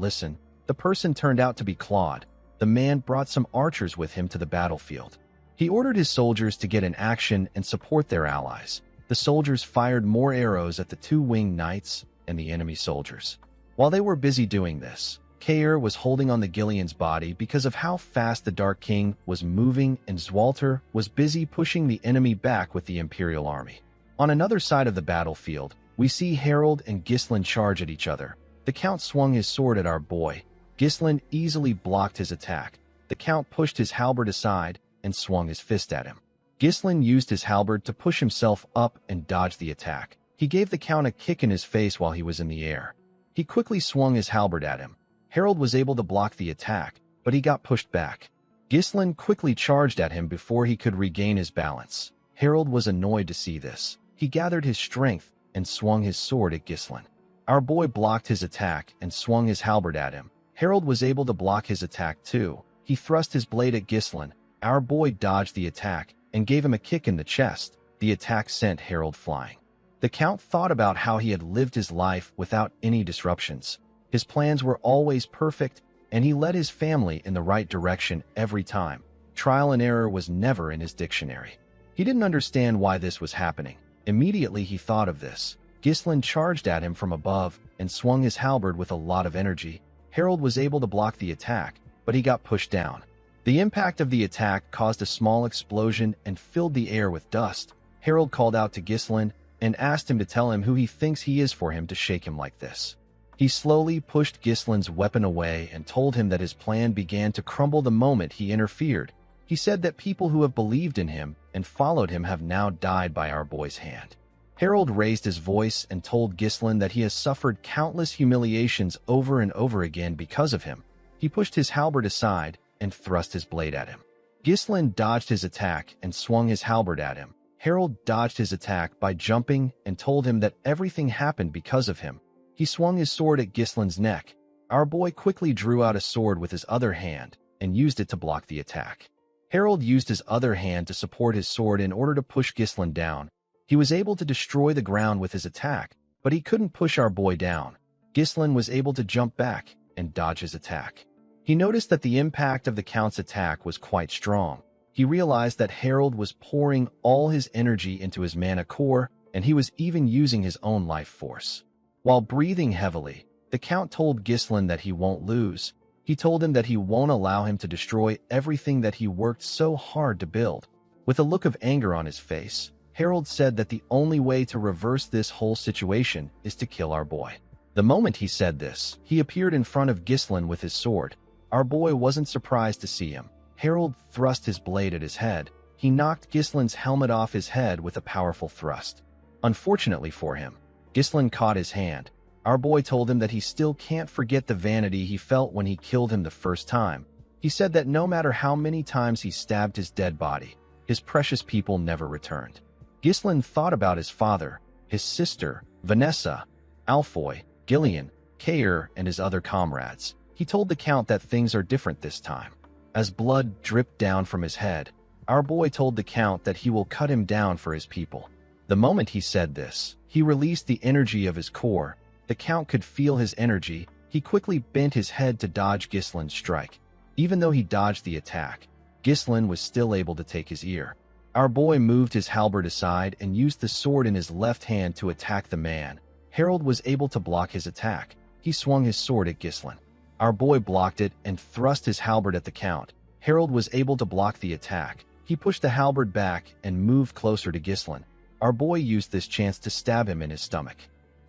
listen. The person turned out to be Claude. The man brought some archers with him to the battlefield. He ordered his soldiers to get in action and support their allies. The soldiers fired more arrows at the two winged knights and the enemy soldiers. While they were busy doing this, Kair was holding on the Gillian's body because of how fast the Dark King was moving, and Zwalter was busy pushing the enemy back with the Imperial Army. On another side of the battlefield, we see Harold and Ghislain charge at each other. The Count swung his sword at our boy. Ghislain easily blocked his attack. The Count pushed his halberd aside and swung his fist at him. Ghislain used his halberd to push himself up and dodge the attack. He gave the Count a kick in his face while he was in the air. He quickly swung his halberd at him. Harold was able to block the attack, but he got pushed back. Ghislain quickly charged at him before he could regain his balance. Harold was annoyed to see this. He gathered his strength and swung his sword at Ghislain. Our boy blocked his attack and swung his halberd at him. Harold was able to block his attack too. He thrust his blade at Ghislain. Our boy dodged the attack and gave him a kick in the chest. The attack sent Harold flying. The Count thought about how he had lived his life without any disruptions. His plans were always perfect, and he led his family in the right direction every time. Trial and error was never in his dictionary. He didn't understand why this was happening. Immediately he thought of this. Ghislain charged at him from above and swung his halberd with a lot of energy. Harold was able to block the attack, but he got pushed down. The impact of the attack caused a small explosion and filled the air with dust. Harold called out to Ghislain and asked him to tell him who he thinks he is for him to shake him like this. He slowly pushed Ghislain's weapon away and told him that his plan began to crumble the moment he interfered. He said that people who have believed in him and followed him have now died by our boy's hand. Harold raised his voice and told Ghislain that he has suffered countless humiliations over and over again because of him. He pushed his halberd aside and thrust his blade at him. Ghislain dodged his attack and swung his halberd at him. Harold dodged his attack by jumping and told him that everything happened because of him. He swung his sword at Ghislain's neck. Our boy quickly drew out a sword with his other hand and used it to block the attack. Harold used his other hand to support his sword in order to push Ghislain down. He was able to destroy the ground with his attack, but he couldn't push our boy down. Ghislain was able to jump back and dodge his attack. He noticed that the impact of the Count's attack was quite strong. He realized that Harold was pouring all his energy into his mana core, and he was even using his own life force. While breathing heavily, the Count told Ghislain that he won't lose. He told him that he won't allow him to destroy everything that he worked so hard to build. With a look of anger on his face, Harold said that the only way to reverse this whole situation is to kill our boy. The moment he said this, he appeared in front of Ghislain with his sword. Our boy wasn't surprised to see him. Harold thrust his blade at his head. He knocked Ghislain's helmet off his head with a powerful thrust. Unfortunately for him, Ghislain caught his hand. Our boy told him that he still can't forget the vanity he felt when he killed him the first time. He said that no matter how many times he stabbed his dead body, his precious people never returned. Ghislain thought about his father, his sister, Vanessa, Alfoy, Gillian, Kair, and his other comrades. He told the Count that things are different this time. As blood dripped down from his head, our boy told the Count that he will cut him down for his people. The moment he said this, he released the energy of his core. The Count could feel his energy. He quickly bent his head to dodge Ghislain's strike. Even though he dodged the attack, Ghislain was still able to take his ear. Our boy moved his halberd aside and used the sword in his left hand to attack the man. Harold was able to block his attack. He swung his sword at Ghislain. Our boy blocked it and thrust his halberd at the Count. Harold was able to block the attack. He pushed the halberd back and moved closer to Ghislain. Our boy used this chance to stab him in his stomach.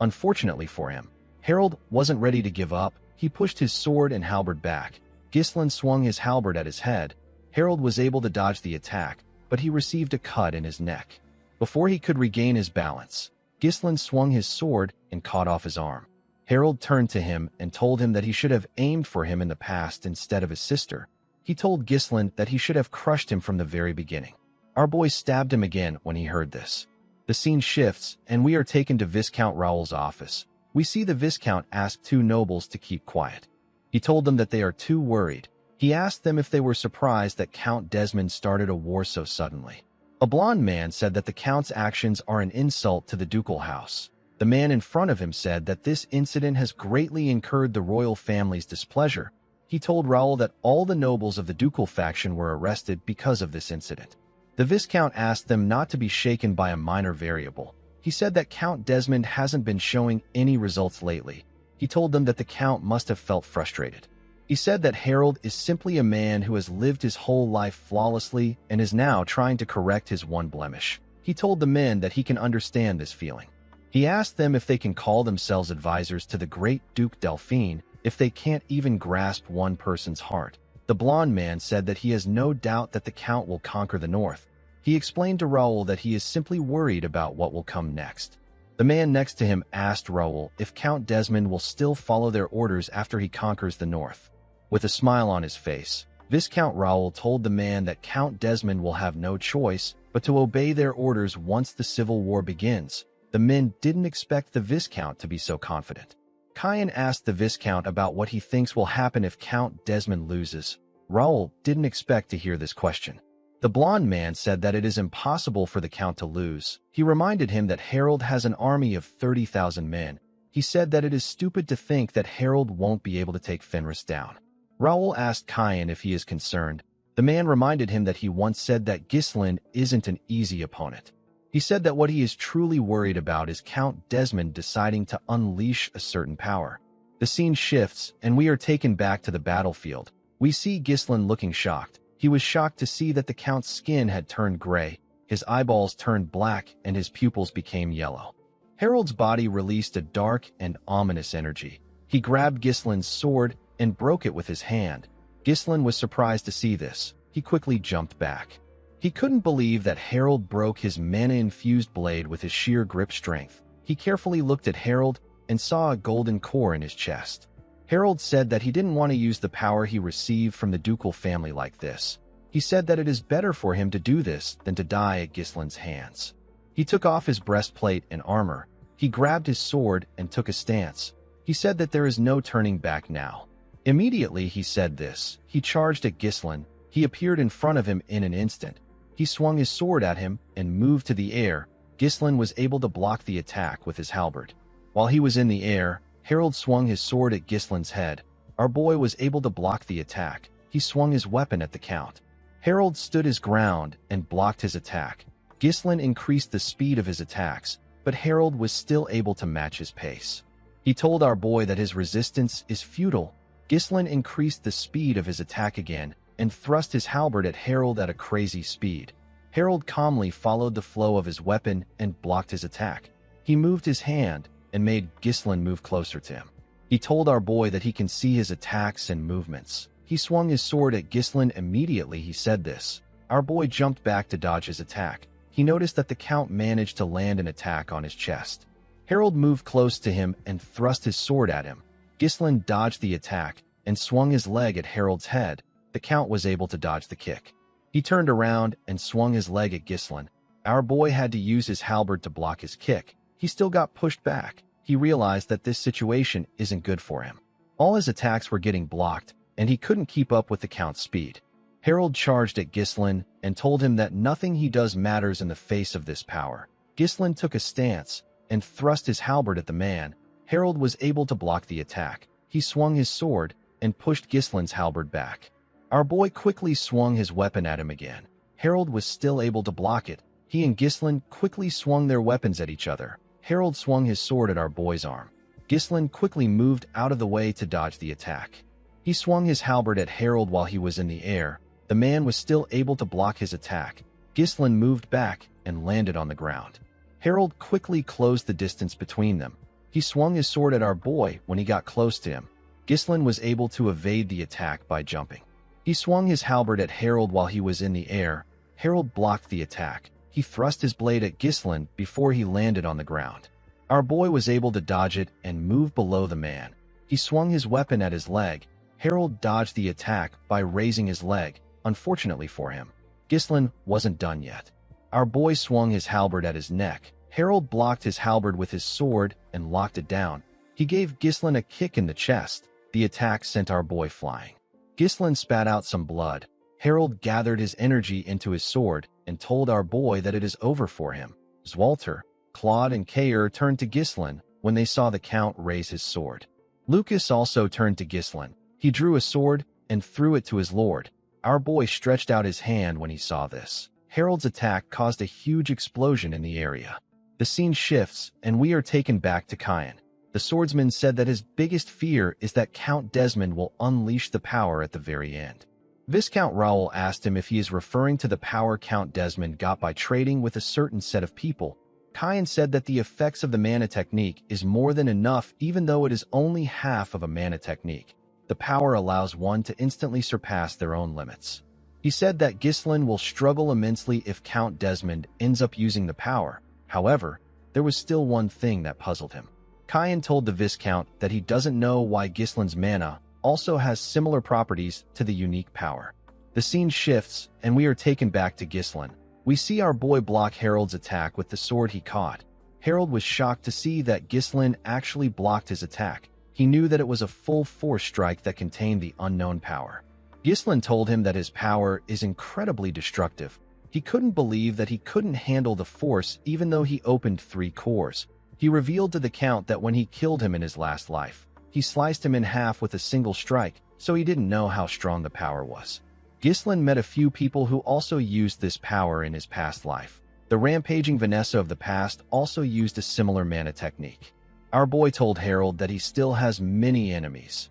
Unfortunately for him, Harold wasn't ready to give up. He pushed his sword and halberd back. Ghislain swung his halberd at his head. Harold was able to dodge the attack, but he received a cut in his neck. Before he could regain his balance, Ghislain swung his sword and cut off his arm. Harold turned to him and told him that he should have aimed for him in the past instead of his sister. He told Ghislain that he should have crushed him from the very beginning. Our boy stabbed him again when he heard this. The scene shifts, and we are taken to Viscount Raoul's office. We see the Viscount ask two nobles to keep quiet. He told them that they are too worried. He asked them if they were surprised that Count Desmond started a war so suddenly. A blond man said that the Count's actions are an insult to the ducal house. The man in front of him said that this incident has greatly incurred the royal family's displeasure. He told Raoul that all the nobles of the ducal faction were arrested because of this incident. The Viscount asked them not to be shaken by a minor variable. He said that Count Desmond hasn't been showing any results lately. He told them that the Count must have felt frustrated. He said that Harold is simply a man who has lived his whole life flawlessly and is now trying to correct his one blemish. He told the men that he can understand this feeling. He asked them if they can call themselves advisors to the great Duke Delphine if they can't even grasp one person's heart. The blond man said that he has no doubt that the Count will conquer the north. He explained to Raoul that he is simply worried about what will come next. The man next to him asked Raoul if Count Desmond will still follow their orders after he conquers the north. With a smile on his face, Viscount Raoul told the man that Count Desmond will have no choice but to obey their orders once the civil war begins. The men didn't expect the Viscount to be so confident. Caen asked the Viscount about what he thinks will happen if Count Desmond loses. Raoul didn't expect to hear this question. The blond man said that it is impossible for the Count to lose. He reminded him that Harold has an army of 30,000 men. He said that it is stupid to think that Harold won't be able to take Fenris down. Raoul asked Caen if he is concerned. The man reminded him that he once said that Ghislain isn't an easy opponent. He said that what he is truly worried about is Count Desmond deciding to unleash a certain power. The scene shifts, and we are taken back to the battlefield. We see Ghislain looking shocked. He was shocked to see that the Count's skin had turned gray, his eyeballs turned black, and his pupils became yellow. Harold's body released a dark and ominous energy. He grabbed Ghislain's sword and broke it with his hand. Ghislain was surprised to see this. He quickly jumped back. He couldn't believe that Harold broke his mana-infused blade with his sheer grip strength. He carefully looked at Harold and saw a golden core in his chest. Harold said that he didn't want to use the power he received from the ducal family like this. He said that it is better for him to do this than to die at Ghislain's hands. He took off his breastplate and armor. He grabbed his sword and took a stance. He said that there is no turning back now. Immediately he said this. He charged at Ghislain. He appeared in front of him in an instant. He swung his sword at him and moved to the air. Ghislain was able to block the attack with his halberd. While he was in the air, Harold swung his sword at Ghislain's head. Our boy was able to block the attack. He swung his weapon at the Count. Harold stood his ground and blocked his attack. Ghislain increased the speed of his attacks, but Harold was still able to match his pace. He told our boy that his resistance is futile. Ghislain increased the speed of his attack again and thrust his halberd at Harold at a crazy speed. Harold calmly followed the flow of his weapon and blocked his attack. He moved his hand and made Ghislain move closer to him. He told our boy that he can see his attacks and movements. He swung his sword at Ghislain immediately he said this. Our boy jumped back to dodge his attack. he noticed that the Count managed to land an attack on his chest. Harold moved close to him and thrust his sword at him. Ghislain dodged the attack and swung his leg at Harold's head. The Count was able to dodge the kick. He turned around and swung his leg at Ghislain. Our boy had to use his halberd to block his kick. He still got pushed back. He realized that this situation isn't good for him. All his attacks were getting blocked, and he couldn't keep up with the Count's speed. Harold charged at Ghislain and told him that nothing he does matters in the face of this power. Ghislain took a stance and thrust his halberd at the man. Harold was able to block the attack. He swung his sword and pushed Ghislain's halberd back. Our boy quickly swung his weapon at him again. Harold was still able to block it. He and Ghislain quickly swung their weapons at each other. Harold swung his sword at our boy's arm. Ghislain quickly moved out of the way to dodge the attack. He swung his halberd at Harold while he was in the air. The man was still able to block his attack. Ghislain moved back and landed on the ground. Harold quickly closed the distance between them. He swung his sword at our boy when he got close to him. Ghislain was able to evade the attack by jumping. He swung his halberd at Harold while he was in the air. Harold blocked the attack. He thrust his blade at Ghislain before he landed on the ground. Our boy was able to dodge it and move below the man. He swung his weapon at his leg. Harold dodged the attack by raising his leg. Unfortunately for him, Ghislain wasn't done yet. Our boy swung his halberd at his neck. Harold blocked his halberd with his sword and locked it down. He gave Ghislain a kick in the chest. The attack sent our boy flying. Ghislain spat out some blood. Harold gathered his energy into his sword and told our boy that it is over for him. Zwalter, Claude, and Kayer turned to Ghislain when they saw the Count raise his sword. Lucas also turned to Ghislain. He drew a sword and threw it to his lord. Our boy stretched out his hand when he saw this. Harold's attack caused a huge explosion in the area. The scene shifts, and we are taken back to Caen. The swordsman said that his biggest fear is that Count Desmond will unleash the power at the very end. Viscount Raoul asked him if he is referring to the power Count Desmond got by trading with a certain set of people. Caen said that the effects of the mana technique is more than enough even though it is only half of a mana technique. The power allows one to instantly surpass their own limits. He said that Ghislain will struggle immensely if Count Desmond ends up using the power. However, there was still one thing that puzzled him. Caen told the Viscount that he doesn't know why Ghislain's mana also has similar properties to the unique power. The scene shifts, and we are taken back to Ghislain. We see our boy block Harold's attack with the sword he caught. Harold was shocked to see that Ghislain actually blocked his attack. He knew that it was a full-force strike that contained the unknown power. Ghislain told him that his power is incredibly destructive. He couldn't believe that he couldn't handle the force even though he opened 3 cores. He revealed to the Count that when he killed him in his last life, he sliced him in half with a single strike, so he didn't know how strong the power was. Ghislain met a few people who also used this power in his past life. The rampaging Vanessa of the past also used a similar mana technique. Our boy told Harold that he still has many enemies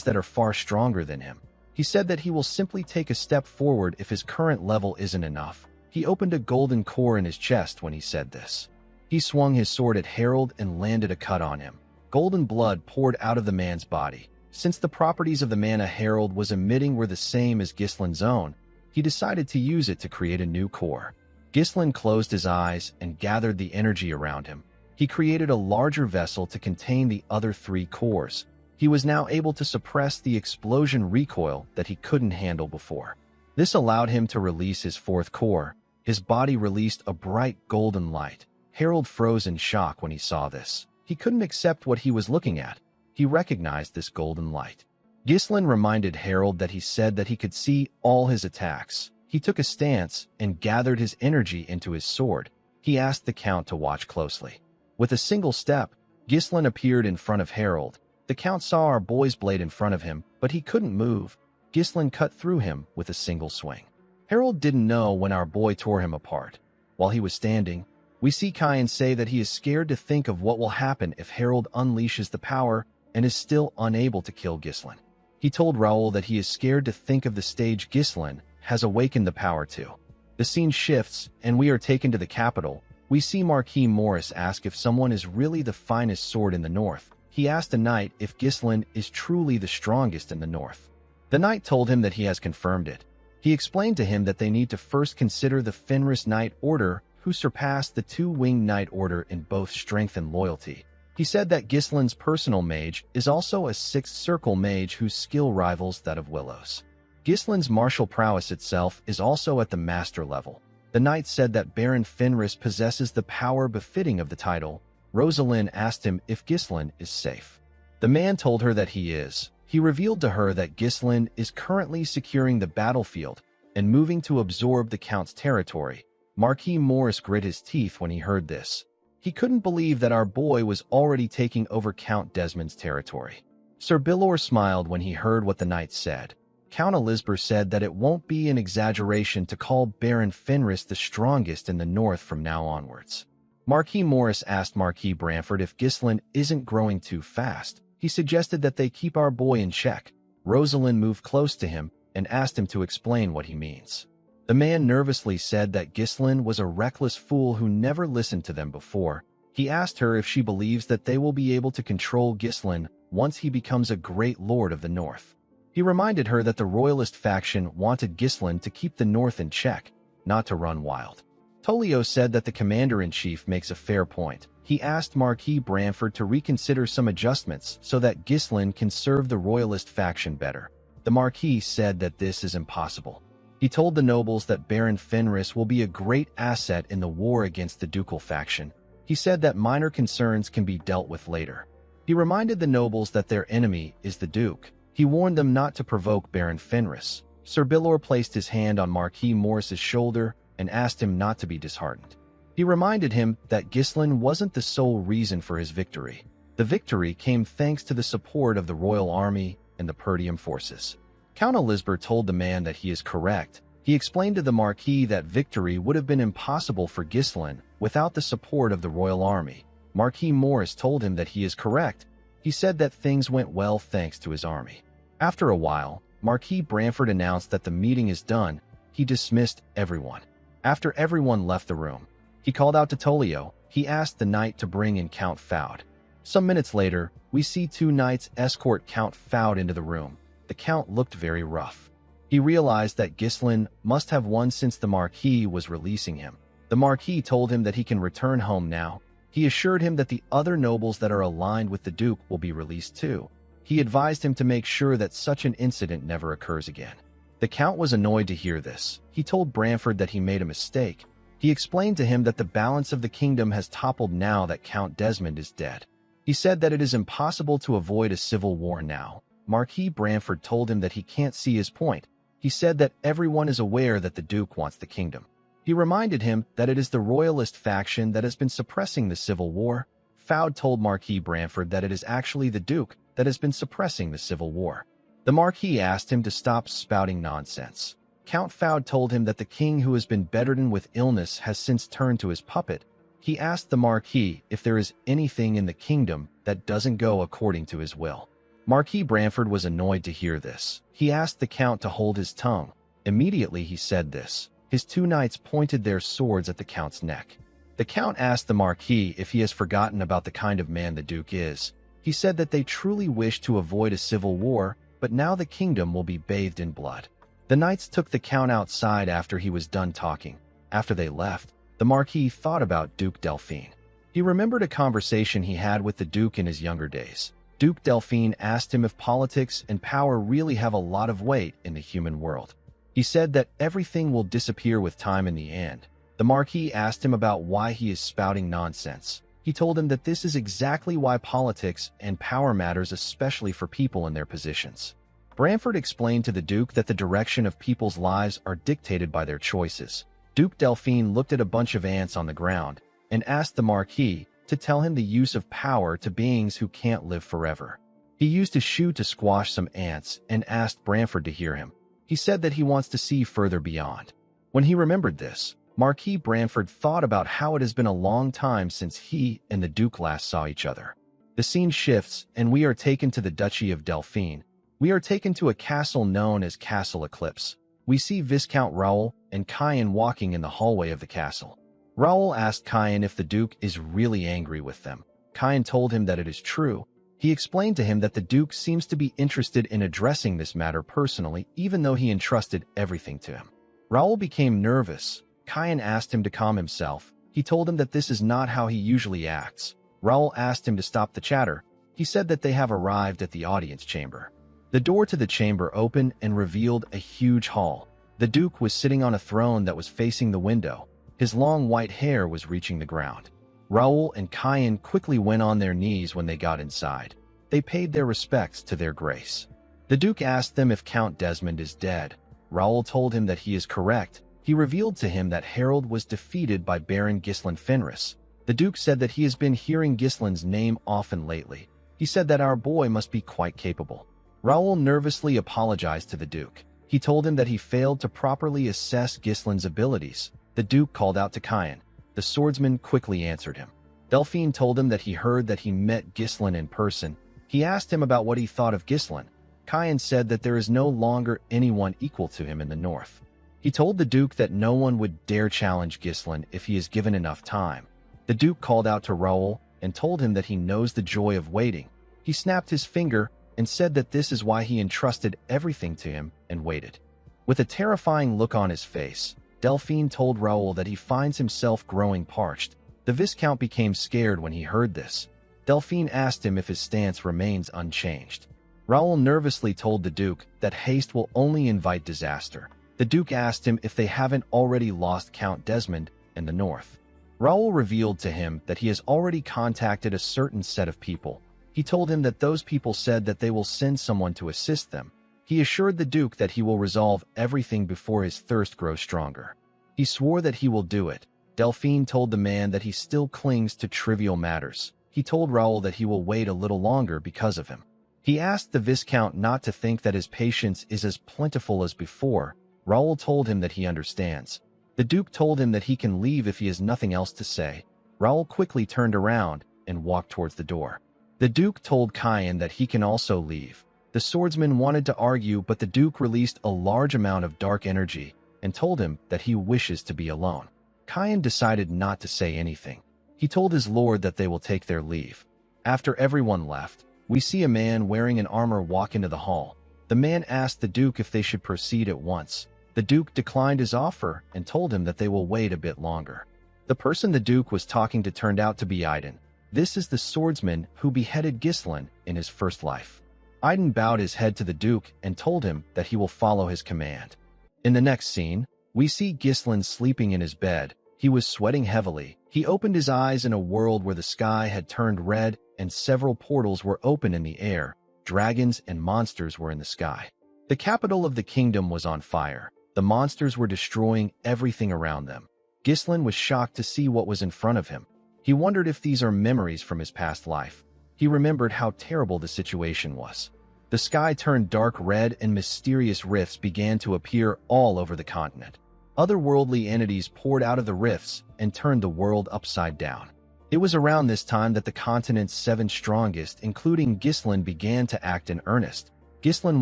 that are far stronger than him. He said that he will simply take a step forward if his current level isn't enough. He opened a golden core in his chest when he said this. He swung his sword at Harold and landed a cut on him. Golden blood poured out of the man's body. Since the properties of the mana Harold was emitting were the same as Ghislain's own, he decided to use it to create a new core. Ghislain closed his eyes and gathered the energy around him. He created a larger vessel to contain the other 3 cores. He was now able to suppress the explosion recoil that he couldn't handle before. This allowed him to release his 4th core. His body released a bright golden light. Harold froze in shock when he saw this. He couldn't accept what he was looking at. He recognized this golden light. Ghislain reminded Harold that he said that he could see all his attacks. He took a stance and gathered his energy into his sword. He asked the Count to watch closely. With a single step, Ghislain appeared in front of Harold. The Count saw our boy's blade in front of him, but he couldn't move. Ghislain cut through him with a single swing. Harold didn't know when our boy tore him apart. While he was standing, we see Caen say that he is scared to think of what will happen if Harold unleashes the power and is still unable to kill Ghislain. He told Raoul that he is scared to think of the stage Ghislain has awakened the power to. The scene shifts, and we are taken to the capital. We see Marquis Morris ask if someone is really the finest sword in the north. He asked the knight if Ghislain is truly the strongest in the north. The knight told him that he has confirmed it. He explained to him that they need to first consider the Fenris Knight Order, who surpassed the Two-Winged Knight Order in both strength and loyalty. He said that Gislin's personal mage is also a Sixth Circle mage whose skill rivals that of Willow's. Gislin's martial prowess itself is also at the master level. The knight said that Baron Fenris possesses the power befitting of the title. Rosalind asked him if Gislin is safe. The man told her that he is. He revealed to her that Gislin is currently securing the battlefield and moving to absorb the Count's territory. Marquis Morris grit his teeth when he heard this. He couldn't believe that our boy was already taking over Count Desmond's territory. Sir Bilor smiled when he heard what the knight said. Count Elizabeth said that it won't be an exaggeration to call Baron Fenris the strongest in the north from now onwards. Marquis Morris asked Marquis Branford if Gislin isn't growing too fast. He suggested that they keep our boy in check. Rosalind moved close to him and asked him to explain what he means. The man nervously said that Gislin was a reckless fool who never listened to them before. He asked her if she believes that they will be able to control Gislin once he becomes a great lord of the north. He reminded her that the royalist faction wanted Gislin to keep the north in check, not to run wild. Tolio said that the commander-in-chief makes a fair point. He asked Marquis Branford to reconsider some adjustments so that Gislin can serve the royalist faction better. The Marquis said that this is impossible. He told the nobles that Baron Fenris will be a great asset in the war against the ducal faction. He said that minor concerns can be dealt with later. He reminded the nobles that their enemy is the Duke. He warned them not to provoke Baron Fenris. Sir Bilor placed his hand on Marquis Morris's shoulder and asked him not to be disheartened. He reminded him that Gislin wasn't the sole reason for his victory. The victory came thanks to the support of the royal army and the Perdium forces. Count Elizabeth told the man that he is correct. He explained to the Marquis that victory would have been impossible for Gislin without the support of the royal army. Marquis Morris told him that he is correct. He said that things went well thanks to his army. After a while, Marquis Branford announced that the meeting is done. He dismissed everyone. After everyone left the room, he called out to Tolio. He asked the knight to bring in Count Foud. Some minutes later, we see two knights escort Count Foud into the room. The Count looked very rough. He realized that Gislin must have won since the Marquis was releasing him. The Marquis told him that he can return home now. He assured him that the other nobles that are aligned with the Duke will be released too. He advised him to make sure that such an incident never occurs again. The Count was annoyed to hear this. He told Branford that he made a mistake. He explained to him that the balance of the kingdom has toppled now that Count Desmond is dead. He said that it is impossible to avoid a civil war now. Marquis Branford told him that he can't see his point. He said that everyone is aware that the Duke wants the kingdom. He reminded him that it is the royalist faction that has been suppressing the civil war. Foud told Marquis Branford that it is actually the Duke that has been suppressing the civil war. The Marquis asked him to stop spouting nonsense. Count Foud told him that the king who has been bedridden with illness has since turned to his puppet. He asked the Marquis if there is anything in the kingdom that doesn't go according to his will. Marquis Branford was annoyed to hear this. He asked the Count to hold his tongue. Immediately he said this. His two knights pointed their swords at the Count's neck. The Count asked the Marquis if he has forgotten about the kind of man the Duke is. He said that they truly wish to avoid a civil war, but now the kingdom will be bathed in blood. The knights took the Count outside after he was done talking. After they left, the Marquis thought about Duke Delphine. He remembered a conversation he had with the Duke in his younger days. Duke Delphine asked him if politics and power really have a lot of weight in the human world. He said that everything will disappear with time in the end. The Marquis asked him about why he is spouting nonsense. He told him that this is exactly why politics and power matters, especially for people in their positions. Branford explained to the Duke that the direction of people's lives are dictated by their choices. Duke Delphine looked at a bunch of ants on the ground and asked the Marquis to tell him the use of power to beings who can't live forever. He used his shoe to squash some ants and asked Branford to hear him. He said that he wants to see further beyond. When he remembered this, Marquis Branford thought about how it has been a long time since he and the Duke last saw each other. The scene shifts, and we are taken to the Duchy of Delphine. We are taken to a castle known as Castle Eclipse. We see Viscount Raoul and Cayenne walking in the hallway of the castle. Raoul asked Cayenne if the Duke is really angry with them. Cayenne told him that it is true. He explained to him that the Duke seems to be interested in addressing this matter personally, even though he entrusted everything to him. Raoul became nervous. Kayan asked him to calm himself. He told him that this is not how he usually acts. Raoul asked him to stop the chatter. He said that they have arrived at the audience chamber. The door to the chamber opened and revealed a huge hall. The Duke was sitting on a throne that was facing the window. His long white hair was reaching the ground. Raoul and Kayan quickly went on their knees when they got inside. They paid their respects to their grace. The Duke asked them if Count Desmond is dead. Raoul told him that he is correct. He revealed to him that Harold was defeated by Baron Ghislain Fenris. The Duke said that he has been hearing Ghislain's name often lately. He said that our boy must be quite capable. Raoul nervously apologized to the Duke. He told him that he failed to properly assess Ghislain's abilities. The Duke called out to Kayan. The swordsman quickly answered him. Delphine told him that he heard that he met Ghislain in person. He asked him about what he thought of Ghislain. Kayan said that there is no longer anyone equal to him in the north. He told the Duke that no one would dare challenge Ghislain if he is given enough time. The Duke called out to Raoul and told him that he knows the joy of waiting. He snapped his finger and said that this is why he entrusted everything to him and waited. With a terrifying look on his face, Delphine told Raoul that he finds himself growing parched. The Viscount became scared when he heard this. Delphine asked him if his stance remains unchanged. Raoul nervously told the Duke that haste will only invite disaster. The Duke asked him if they haven't already lost Count Desmond in the north. Raoul revealed to him that he has already contacted a certain set of people. He told him that those people said that they will send someone to assist them. He assured the Duke that he will resolve everything before his thirst grows stronger. He swore that he will do it. Delphine told the man that he still clings to trivial matters. He told Raoul that he will wait a little longer because of him. He asked the Viscount not to think that his patience is as plentiful as before. Raoul told him that he understands. The Duke told him that he can leave if he has nothing else to say. Raoul quickly turned around and walked towards the door. The Duke told Kayan that he can also leave. The swordsman wanted to argue, but the Duke released a large amount of dark energy and told him that he wishes to be alone. Kayan decided not to say anything. He told his lord that they will take their leave. After everyone left, we see a man wearing an armor walk into the hall. The man asked the Duke if they should proceed at once. The Duke declined his offer and told him that they will wait a bit longer. The person the Duke was talking to turned out to be Iden. This is the swordsman who beheaded Ghislain in his first life. Iden bowed his head to the Duke and told him that he will follow his command. In the next scene, we see Ghislain sleeping in his bed. He was sweating heavily. He opened his eyes in a world where the sky had turned red and several portals were open in the air. Dragons and monsters were in the sky. The capital of the kingdom was on fire. The monsters were destroying everything around them. Ghislain was shocked to see what was in front of him. He wondered if these are memories from his past life. He remembered how terrible the situation was. The sky turned dark red and mysterious rifts began to appear all over the continent. Otherworldly entities poured out of the rifts and turned the world upside down. It was around this time that the continent's 7 strongest, including Ghislain, began to act in earnest. Ghislain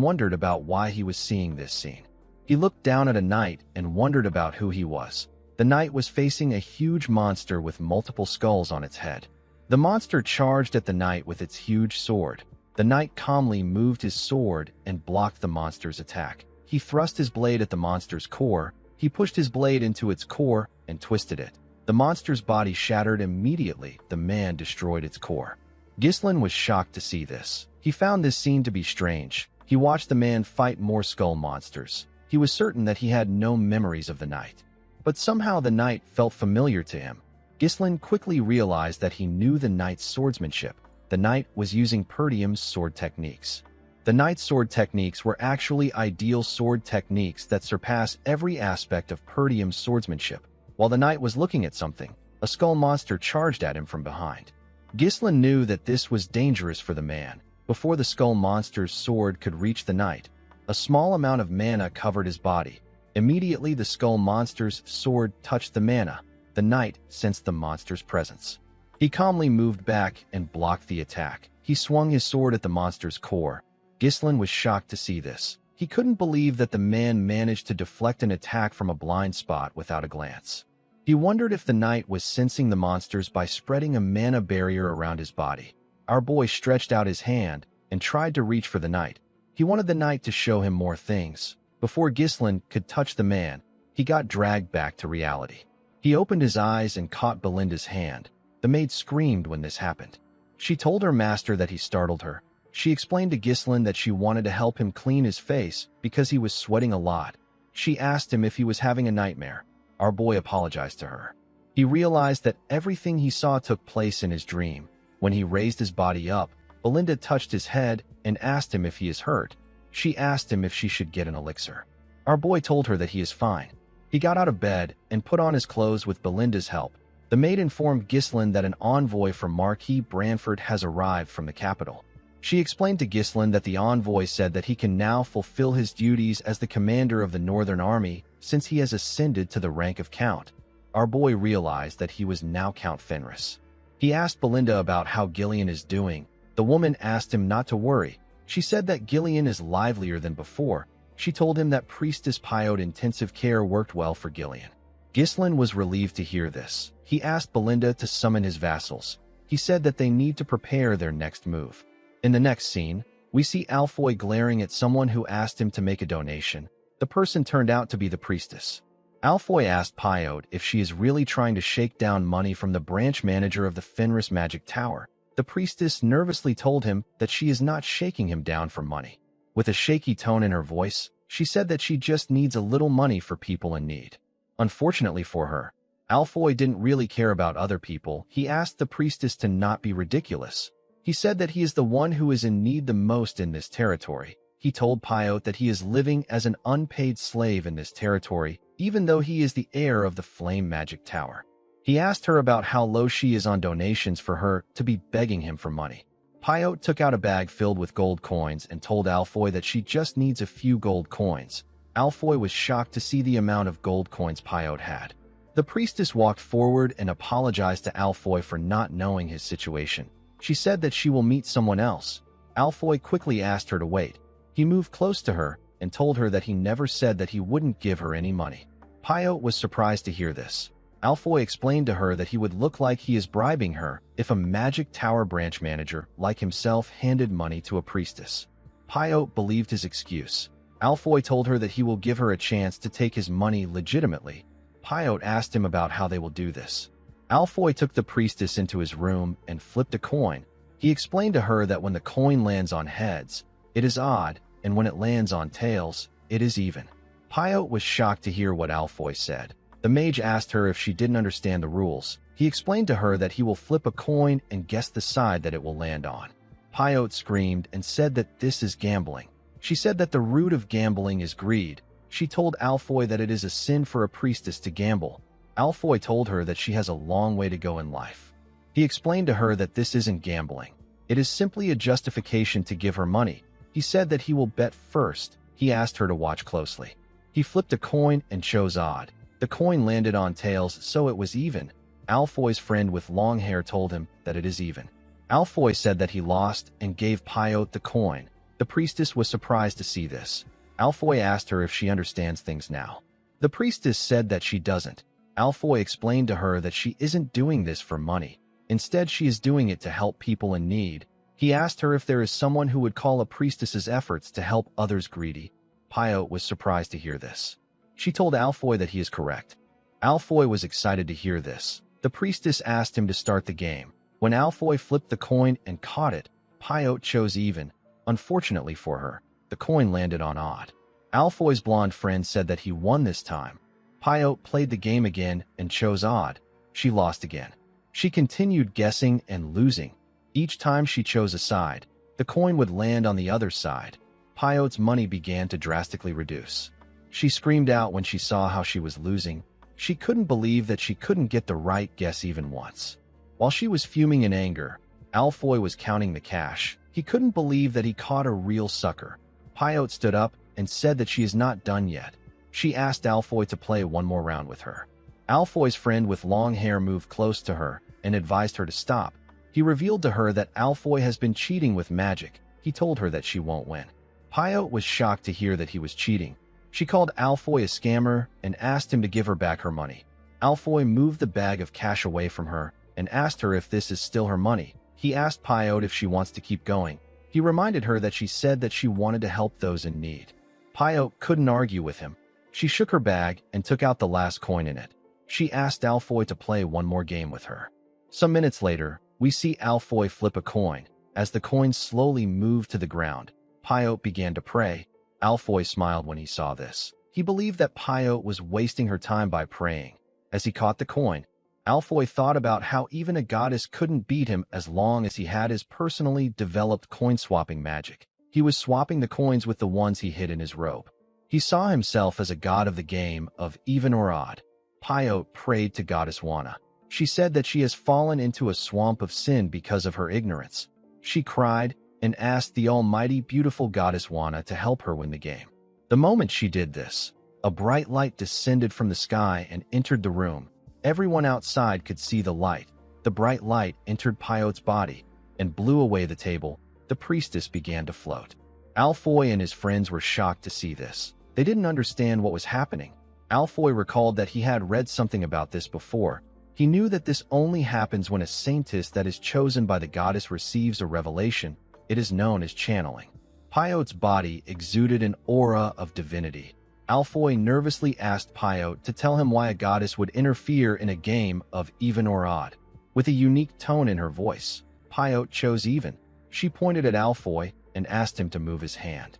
wondered about why he was seeing this scene. He looked down at a knight and wondered about who he was. The knight was facing a huge monster with multiple skulls on its head. The monster charged at the knight with its huge sword. The knight calmly moved his sword and blocked the monster's attack. He thrust his blade at the monster's core. He pushed his blade into its core and twisted it. The monster's body shattered immediately. The man destroyed its core. Ghislain was shocked to see this. He found this scene to be strange. He watched the man fight more skull monsters. He was certain that he had no memories of the knight. But somehow the knight felt familiar to him. Ghislain quickly realized that he knew the knight's swordsmanship. The knight was using Perdium's sword techniques. The knight's sword techniques were actually ideal sword techniques that surpass every aspect of Perdium's swordsmanship. While the knight was looking at something, a skull monster charged at him from behind. Ghislain knew that this was dangerous for the man. Before the skull monster's sword could reach the knight, a small amount of mana covered his body. Immediately, the skull monster's sword touched the mana. The knight sensed the monster's presence. He calmly moved back and blocked the attack. He swung his sword at the monster's core. Ghislain was shocked to see this. He couldn't believe that the man managed to deflect an attack from a blind spot without a glance. He wondered if the knight was sensing the monsters by spreading a mana barrier around his body. Our boy stretched out his hand and tried to reach for the knight. He wanted the knight to show him more things. Before Ghislain could touch the man, he got dragged back to reality. He opened his eyes and caught Belinda's hand. The maid screamed when this happened. She told her master that he startled her. She explained to Ghislain that she wanted to help him clean his face because he was sweating a lot. She asked him if he was having a nightmare. Our boy apologized to her. He realized that everything he saw took place in his dream. When he raised his body up, Belinda touched his head and asked him if he is hurt. She asked him if she should get an elixir. Our boy told her that he is fine. He got out of bed and put on his clothes with Belinda's help. The maid informed Ghislain that an envoy from Marquis Branford has arrived from the capital. She explained to Ghislain that the envoy said that he can now fulfill his duties as the commander of the Northern Army since he has ascended to the rank of Count. Our boy realized that he was now Count Fenris. He asked Belinda about how Gillian is doing. The woman asked him not to worry. She said that Gillian is livelier than before. She told him that Priestess Pyote intensive care worked well for Gillian. Ghislain was relieved to hear this. He asked Belinda to summon his vassals. He said that they need to prepare their next move. In the next scene, we see Alfoy glaring at someone who asked him to make a donation. The person turned out to be the priestess. Alfoy asked Pyote if she is really trying to shake down money from the branch manager of the Fenris Magic Tower. The priestess nervously told him that she is not shaking him down for money. With a shaky tone in her voice, she said that she just needs a little money for people in need. Unfortunately for her, Alfoy didn't really care about other people. He asked the priestess to not be ridiculous. He said that he is the one who is in need the most in this territory. He told Pyote that he is living as an unpaid slave in this territory, even though he is the heir of the Flame Magic Tower. He asked her about how low she is on donations for her to be begging him for money. Pyote took out a bag filled with gold coins and told Alfoy that she just needs a few gold coins. Alfoy was shocked to see the amount of gold coins Pyote had. The priestess walked forward and apologized to Alfoy for not knowing his situation. She said that she will meet someone else. Alfoy quickly asked her to wait. He moved close to her and told her that he never said that he wouldn't give her any money. Pyote was surprised to hear this. Alfoy explained to her that he would look like he is bribing her if a Magic Tower branch manager like himself handed money to a priestess. Pyote believed his excuse. Alfoy told her that he will give her a chance to take his money legitimately. Pyote asked him about how they will do this. Alfoy took the priestess into his room and flipped a coin. He explained to her that when the coin lands on heads, it is odd, and when it lands on tails, it is even. Pyote was shocked to hear what Alfoy said. The mage asked her if she didn't understand the rules. He explained to her that he will flip a coin and guess the side that it will land on. Pyote screamed and said that this is gambling. She said that the root of gambling is greed. She told Alfoy that it is a sin for a priestess to gamble. Alfoy told her that she has a long way to go in life. He explained to her that this isn't gambling. It is simply a justification to give her money. He said that he will bet first. He asked her to watch closely. He flipped a coin and chose odd. The coin landed on tails, so it was even. Alfoy's friend with long hair told him that it is even. Alfoy said that he lost and gave Pyote the coin. The priestess was surprised to see this. Alfoy asked her if she understands things now. The priestess said that she doesn't. Alfoy explained to her that she isn't doing this for money. Instead, she is doing it to help people in need. He asked her if there is someone who would call a priestess's efforts to help others greedy. Pyote was surprised to hear this. She told Alfoy that he is correct. Alfoy was excited to hear this. The priestess asked him to start the game. When Alfoy flipped the coin and caught it, Pyote chose even. Unfortunately for her, the coin landed on odd. Alfoy's blonde friend said that he won this time. Pyote played the game again and chose odd. She lost again. She continued guessing and losing. Each time she chose a side, the coin would land on the other side. Pyote's money began to drastically reduce. She screamed out when she saw how she was losing. She couldn't believe that she couldn't get the right guess even once. While she was fuming in anger, Alfoy was counting the cash. He couldn't believe that he caught a real sucker. Pyote stood up and said that she is not done yet. She asked Alfoy to play one more round with her. Alfoy's friend with long hair moved close to her and advised her to stop. He revealed to her that Alfoy has been cheating with magic. He told her that she won't win. Pyote was shocked to hear that he was cheating. She called Alfoy a scammer and asked him to give her back her money. Alfoy moved the bag of cash away from her and asked her if this is still her money. He asked Pyote if she wants to keep going. He reminded her that she said that she wanted to help those in need. Pyote couldn't argue with him. She shook her bag and took out the last coin in it. She asked Alfoy to play one more game with her. Some minutes later, we see Alfoy flip a coin. As the coin slowly moved to the ground, Pyote began to pray. Alfoy smiled when he saw this. He believed that Pyote was wasting her time by praying. As he caught the coin, Alfoy thought about how even a goddess couldn't beat him as long as he had his personally developed coin-swapping magic. He was swapping the coins with the ones he hid in his robe. He saw himself as a god of the game of even or odd. Pyote prayed to Goddess Wana. She said that she has fallen into a swamp of sin because of her ignorance. She cried and asked the almighty beautiful Goddess Wana to help her win the game. The moment she did this, a bright light descended from the sky and entered the room. Everyone outside could see the light. The bright light entered Pyote's body and blew away the table. The priestess began to float. Alfoy and his friends were shocked to see this. They didn't understand what was happening. Alfoy recalled that he had read something about this before. He knew that this only happens when a saintess that is chosen by the goddess receives a revelation. It is known as channeling. Pyote's body exuded an aura of divinity. Alfoy nervously asked Pyote to tell him why a goddess would interfere in a game of even or odd. With a unique tone in her voice, Pyote chose even. She pointed at Alfoy and asked him to move his hand.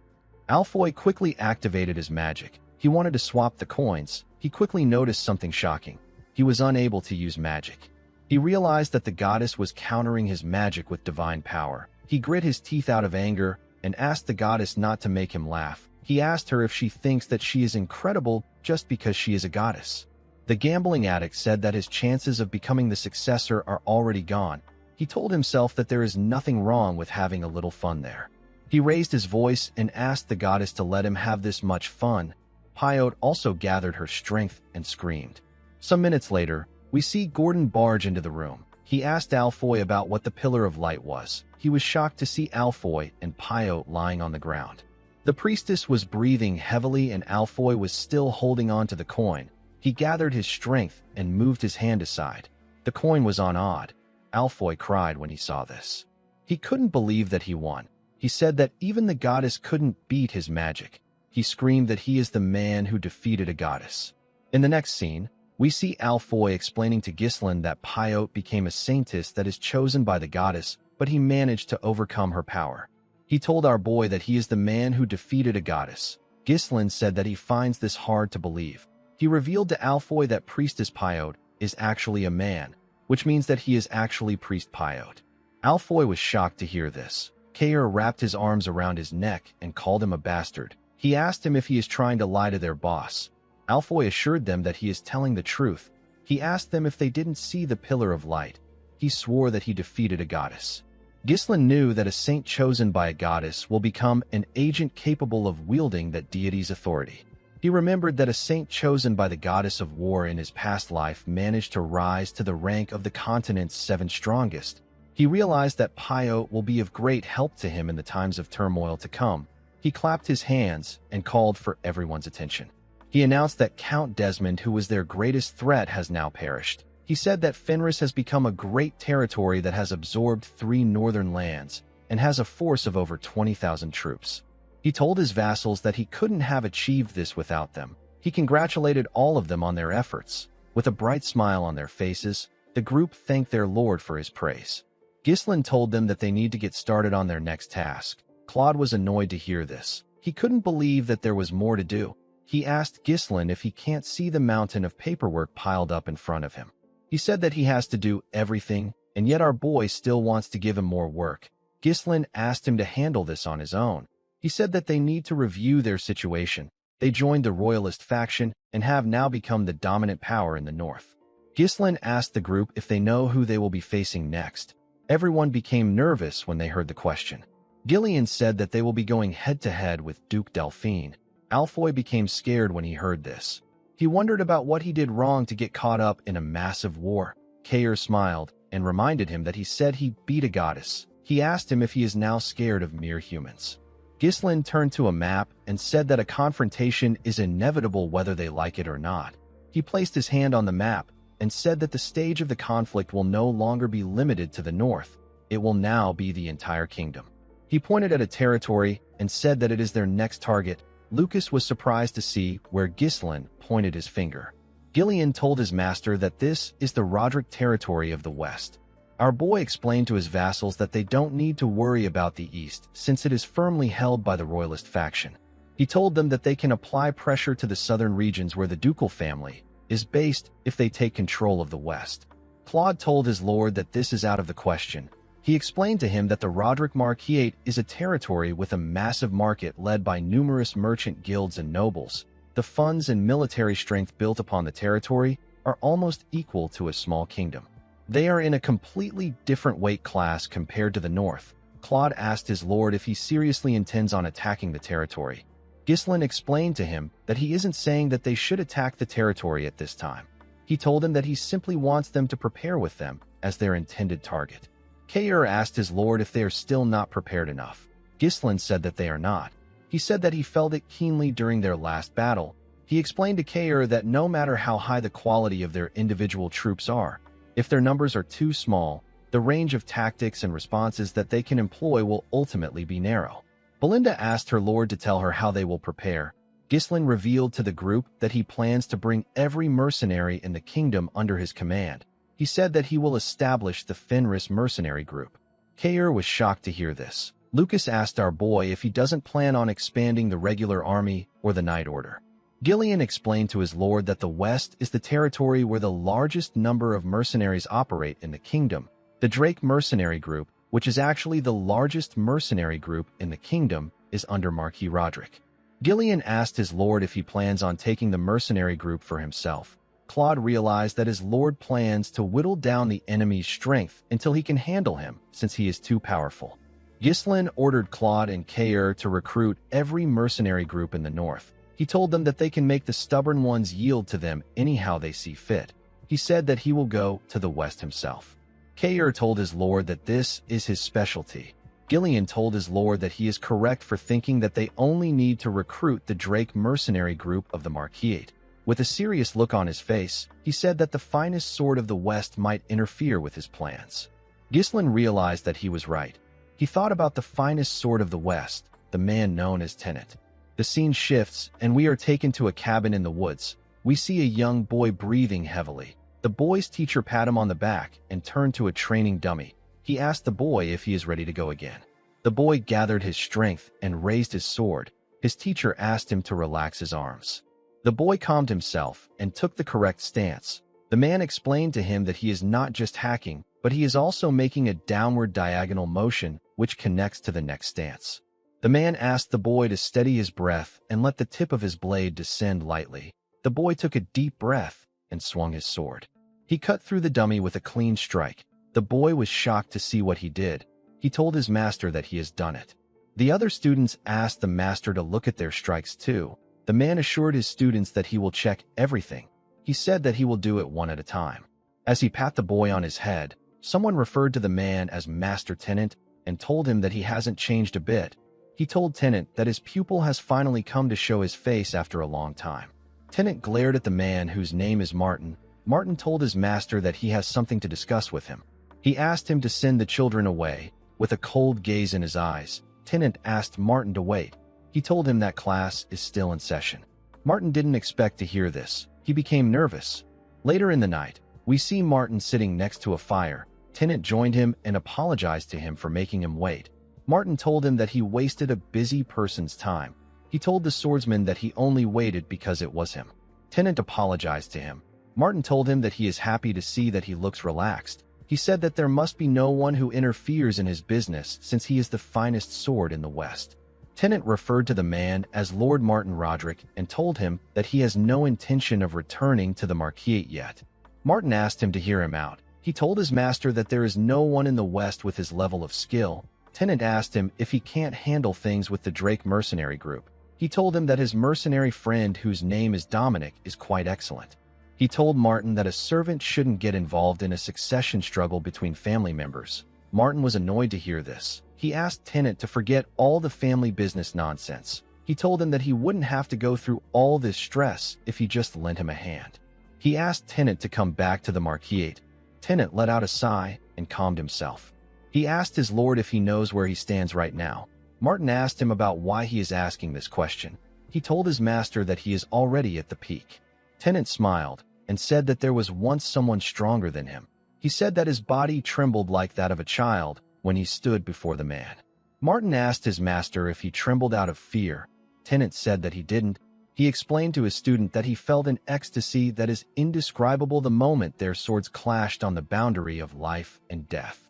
Alfoy quickly activated his magic. He wanted to swap the coins. He quickly noticed something shocking. He was unable to use magic. He realized that the goddess was countering his magic with divine power. He grit his teeth out of anger and asked the goddess not to make him laugh. He asked her if she thinks that she is incredible just because she is a goddess. The gambling addict said that his chances of becoming the successor are already gone. He told himself that there is nothing wrong with having a little fun there. He raised his voice and asked the goddess to let him have this much fun. Pyote also gathered her strength and screamed. Some minutes later, we see Gordon barge into the room. He asked Alfoy about what the pillar of light was. He was shocked to see Alfoy and Pyote lying on the ground. The priestess was breathing heavily and Alfoy was still holding on to the coin. He gathered his strength and moved his hand aside. The coin was on odd. Alfoy cried when he saw this. He couldn't believe that he won. He said that even the goddess couldn't beat his magic. He screamed that he is the man who defeated a goddess. In the next scene, we see Alfoy explaining to Ghislain that Pyote became a saintess that is chosen by the goddess, but he managed to overcome her power. He told our boy that he is the man who defeated a goddess. Ghislain said that he finds this hard to believe. He revealed to Alfoy that Priestess Pyote is actually a man, which means that he is actually Priest Pyote. Alfoy was shocked to hear this. Kair wrapped his arms around his neck and called him a bastard. He asked him if he is trying to lie to their boss. Alfoy assured them that he is telling the truth. He asked them if they didn't see the pillar of light. He swore that he defeated a goddess. Ghislain knew that a saint chosen by a goddess will become an agent capable of wielding that deity's authority. He remembered that a saint chosen by the goddess of war in his past life managed to rise to the rank of the continent's 7 strongest. He realized that Pyote will be of great help to him in the times of turmoil to come. He clapped his hands and called for everyone's attention. He announced that Count Desmond, who was their greatest threat, has now perished. He said that Fenris has become a great territory that has absorbed 3 northern lands and has a force of over 20,000 troops. He told his vassals that he couldn't have achieved this without them. He congratulated all of them on their efforts. With a bright smile on their faces, the group thanked their lord for his praise. Ghislain told them that they need to get started on their next task. Claude was annoyed to hear this. He couldn't believe that there was more to do. He asked Ghislain if he can't see the mountain of paperwork piled up in front of him. He said that he has to do everything, and yet our boy still wants to give him more work. Ghislain asked him to handle this on his own. He said that they need to review their situation. They joined the royalist faction and have now become the dominant power in the north. Ghislain asked the group if they know who they will be facing next. Everyone became nervous when they heard the question. Gillian said that they will be going head-to-head with Duke Delphine. Alfoy became scared when he heard this. He wondered about what he did wrong to get caught up in a massive war. Kair smiled and reminded him that he said he beat a goddess. He asked him if he is now scared of mere humans. Ghislain turned to a map and said that a confrontation is inevitable whether they like it or not. He placed his hand on the map and said that the stage of the conflict will no longer be limited to the north. it will now be the entire kingdom. He pointed at a territory and said that it is their next target. Lucas was surprised to see where Ghislain pointed his finger. Gillian told his master that this is the Roderick territory of the West. Our boy explained to his vassals that they don't need to worry about the East since it is firmly held by the royalist faction. He told them that they can apply pressure to the southern regions where the ducal family is based if they take control of the West. Claude told his lord that this is out of the question. He explained to him that the Roderick Marquisate is a territory with a massive market led by numerous merchant guilds and nobles. The funds and military strength built upon the territory are almost equal to a small kingdom. They are in a completely different weight class compared to the north. Claude asked his lord if he seriously intends on attacking the territory. Ghislain explained to him that he isn't saying that they should attack the territory at this time. He told him that he simply wants them to prepare with them as their intended target. Kair asked his lord if they are still not prepared enough. Ghislain said that they are not. He said that he felt it keenly during their last battle. He explained to Kair that no matter how high the quality of their individual troops are, if their numbers are too small, the range of tactics and responses that they can employ will ultimately be narrow. Belinda asked her lord to tell her how they will prepare. Ghislain revealed to the group that he plans to bring every mercenary in the kingdom under his command. He said that he will establish the Fenris mercenary group. Kair was shocked to hear this. Lucas asked our boy if he doesn't plan on expanding the regular army or the Knight Order. Gillian explained to his lord that the West is the territory where the largest number of mercenaries operate in the kingdom. The Drake mercenary group, which is actually the largest mercenary group in the kingdom, is under Marquis Roderick. Gillian asked his lord if he plans on taking the mercenary group for himself. Claude realized that his lord plans to whittle down the enemy's strength until he can handle him, since he is too powerful. Ghislain ordered Claude and Kair to recruit every mercenary group in the north. He told them that they can make the stubborn ones yield to them anyhow they see fit. He said that he will go to the west himself. Kair told his lord that this is his specialty. Gillian told his lord that he is correct for thinking that they only need to recruit the Drake mercenary group of the Marquisate. With a serious look on his face, he said that the finest sword of the West might interfere with his plans. Ghislain realized that he was right. He thought about the finest sword of the West, the man known as Tennant. The scene shifts, and we are taken to a cabin in the woods. We see a young boy breathing heavily. The boy's teacher pat him on the back and turned to a training dummy. He asked the boy if he is ready to go again. The boy gathered his strength and raised his sword. His teacher asked him to relax his arms. The boy calmed himself and took the correct stance. The man explained to him that he is not just hacking, but he is also making a downward diagonal motion which connects to the next stance. The man asked the boy to steady his breath and let the tip of his blade descend lightly. The boy took a deep breath and swung his sword. He cut through the dummy with a clean strike. The boy was shocked to see what he did. He told his master that he has done it. The other students asked the master to look at their strikes too. The man assured his students that he will check everything. He said that he will do it one at a time. As he pat the boy on his head, someone referred to the man as Master Tennant and told him that he hasn't changed a bit. He told Tennant that his pupil has finally come to show his face after a long time. Tennant glared at the man whose name is Martin. Martin told his master that he has something to discuss with him. He asked him to send the children away. With a cold gaze in his eyes, Tennant asked Martin to wait. He told him that class is still in session. Martin didn't expect to hear this. He became nervous. Later in the night, we see Martin sitting next to a fire. Tennant joined him and apologized to him for making him wait. Martin told him that he wasted a busy person's time. He told the swordsman that he only waited because it was him. Tennant apologized to him. Martin told him that he is happy to see that he looks relaxed. He said that there must be no one who interferes in his business since he is the finest sword in the West. Tennant referred to the man as Lord Martin Roderick and told him that he has no intention of returning to the Marquisate yet. Martin asked him to hear him out. He told his master that there is no one in the West with his level of skill. Tennant asked him if he can't handle things with the Drake mercenary group. He told him that his mercenary friend, whose name is Dominic, is quite excellent. He told Martin that a servant shouldn't get involved in a succession struggle between family members. Martin was annoyed to hear this. He asked Tennant to forget all the family business nonsense. He told him that he wouldn't have to go through all this stress if he just lent him a hand. He asked Tennant to come back to the Marquisate. Tennant let out a sigh and calmed himself. He asked his lord if he knows where he stands right now. Martin asked him about why he is asking this question. He told his master that he is already at the peak. Tennant smiled and said that there was once someone stronger than him. He said that his body trembled like that of a child when he stood before the man. Martin asked his master if he trembled out of fear. Tennant said that he didn't. He explained to his student that he felt an ecstasy that is indescribable the moment their swords clashed on the boundary of life and death.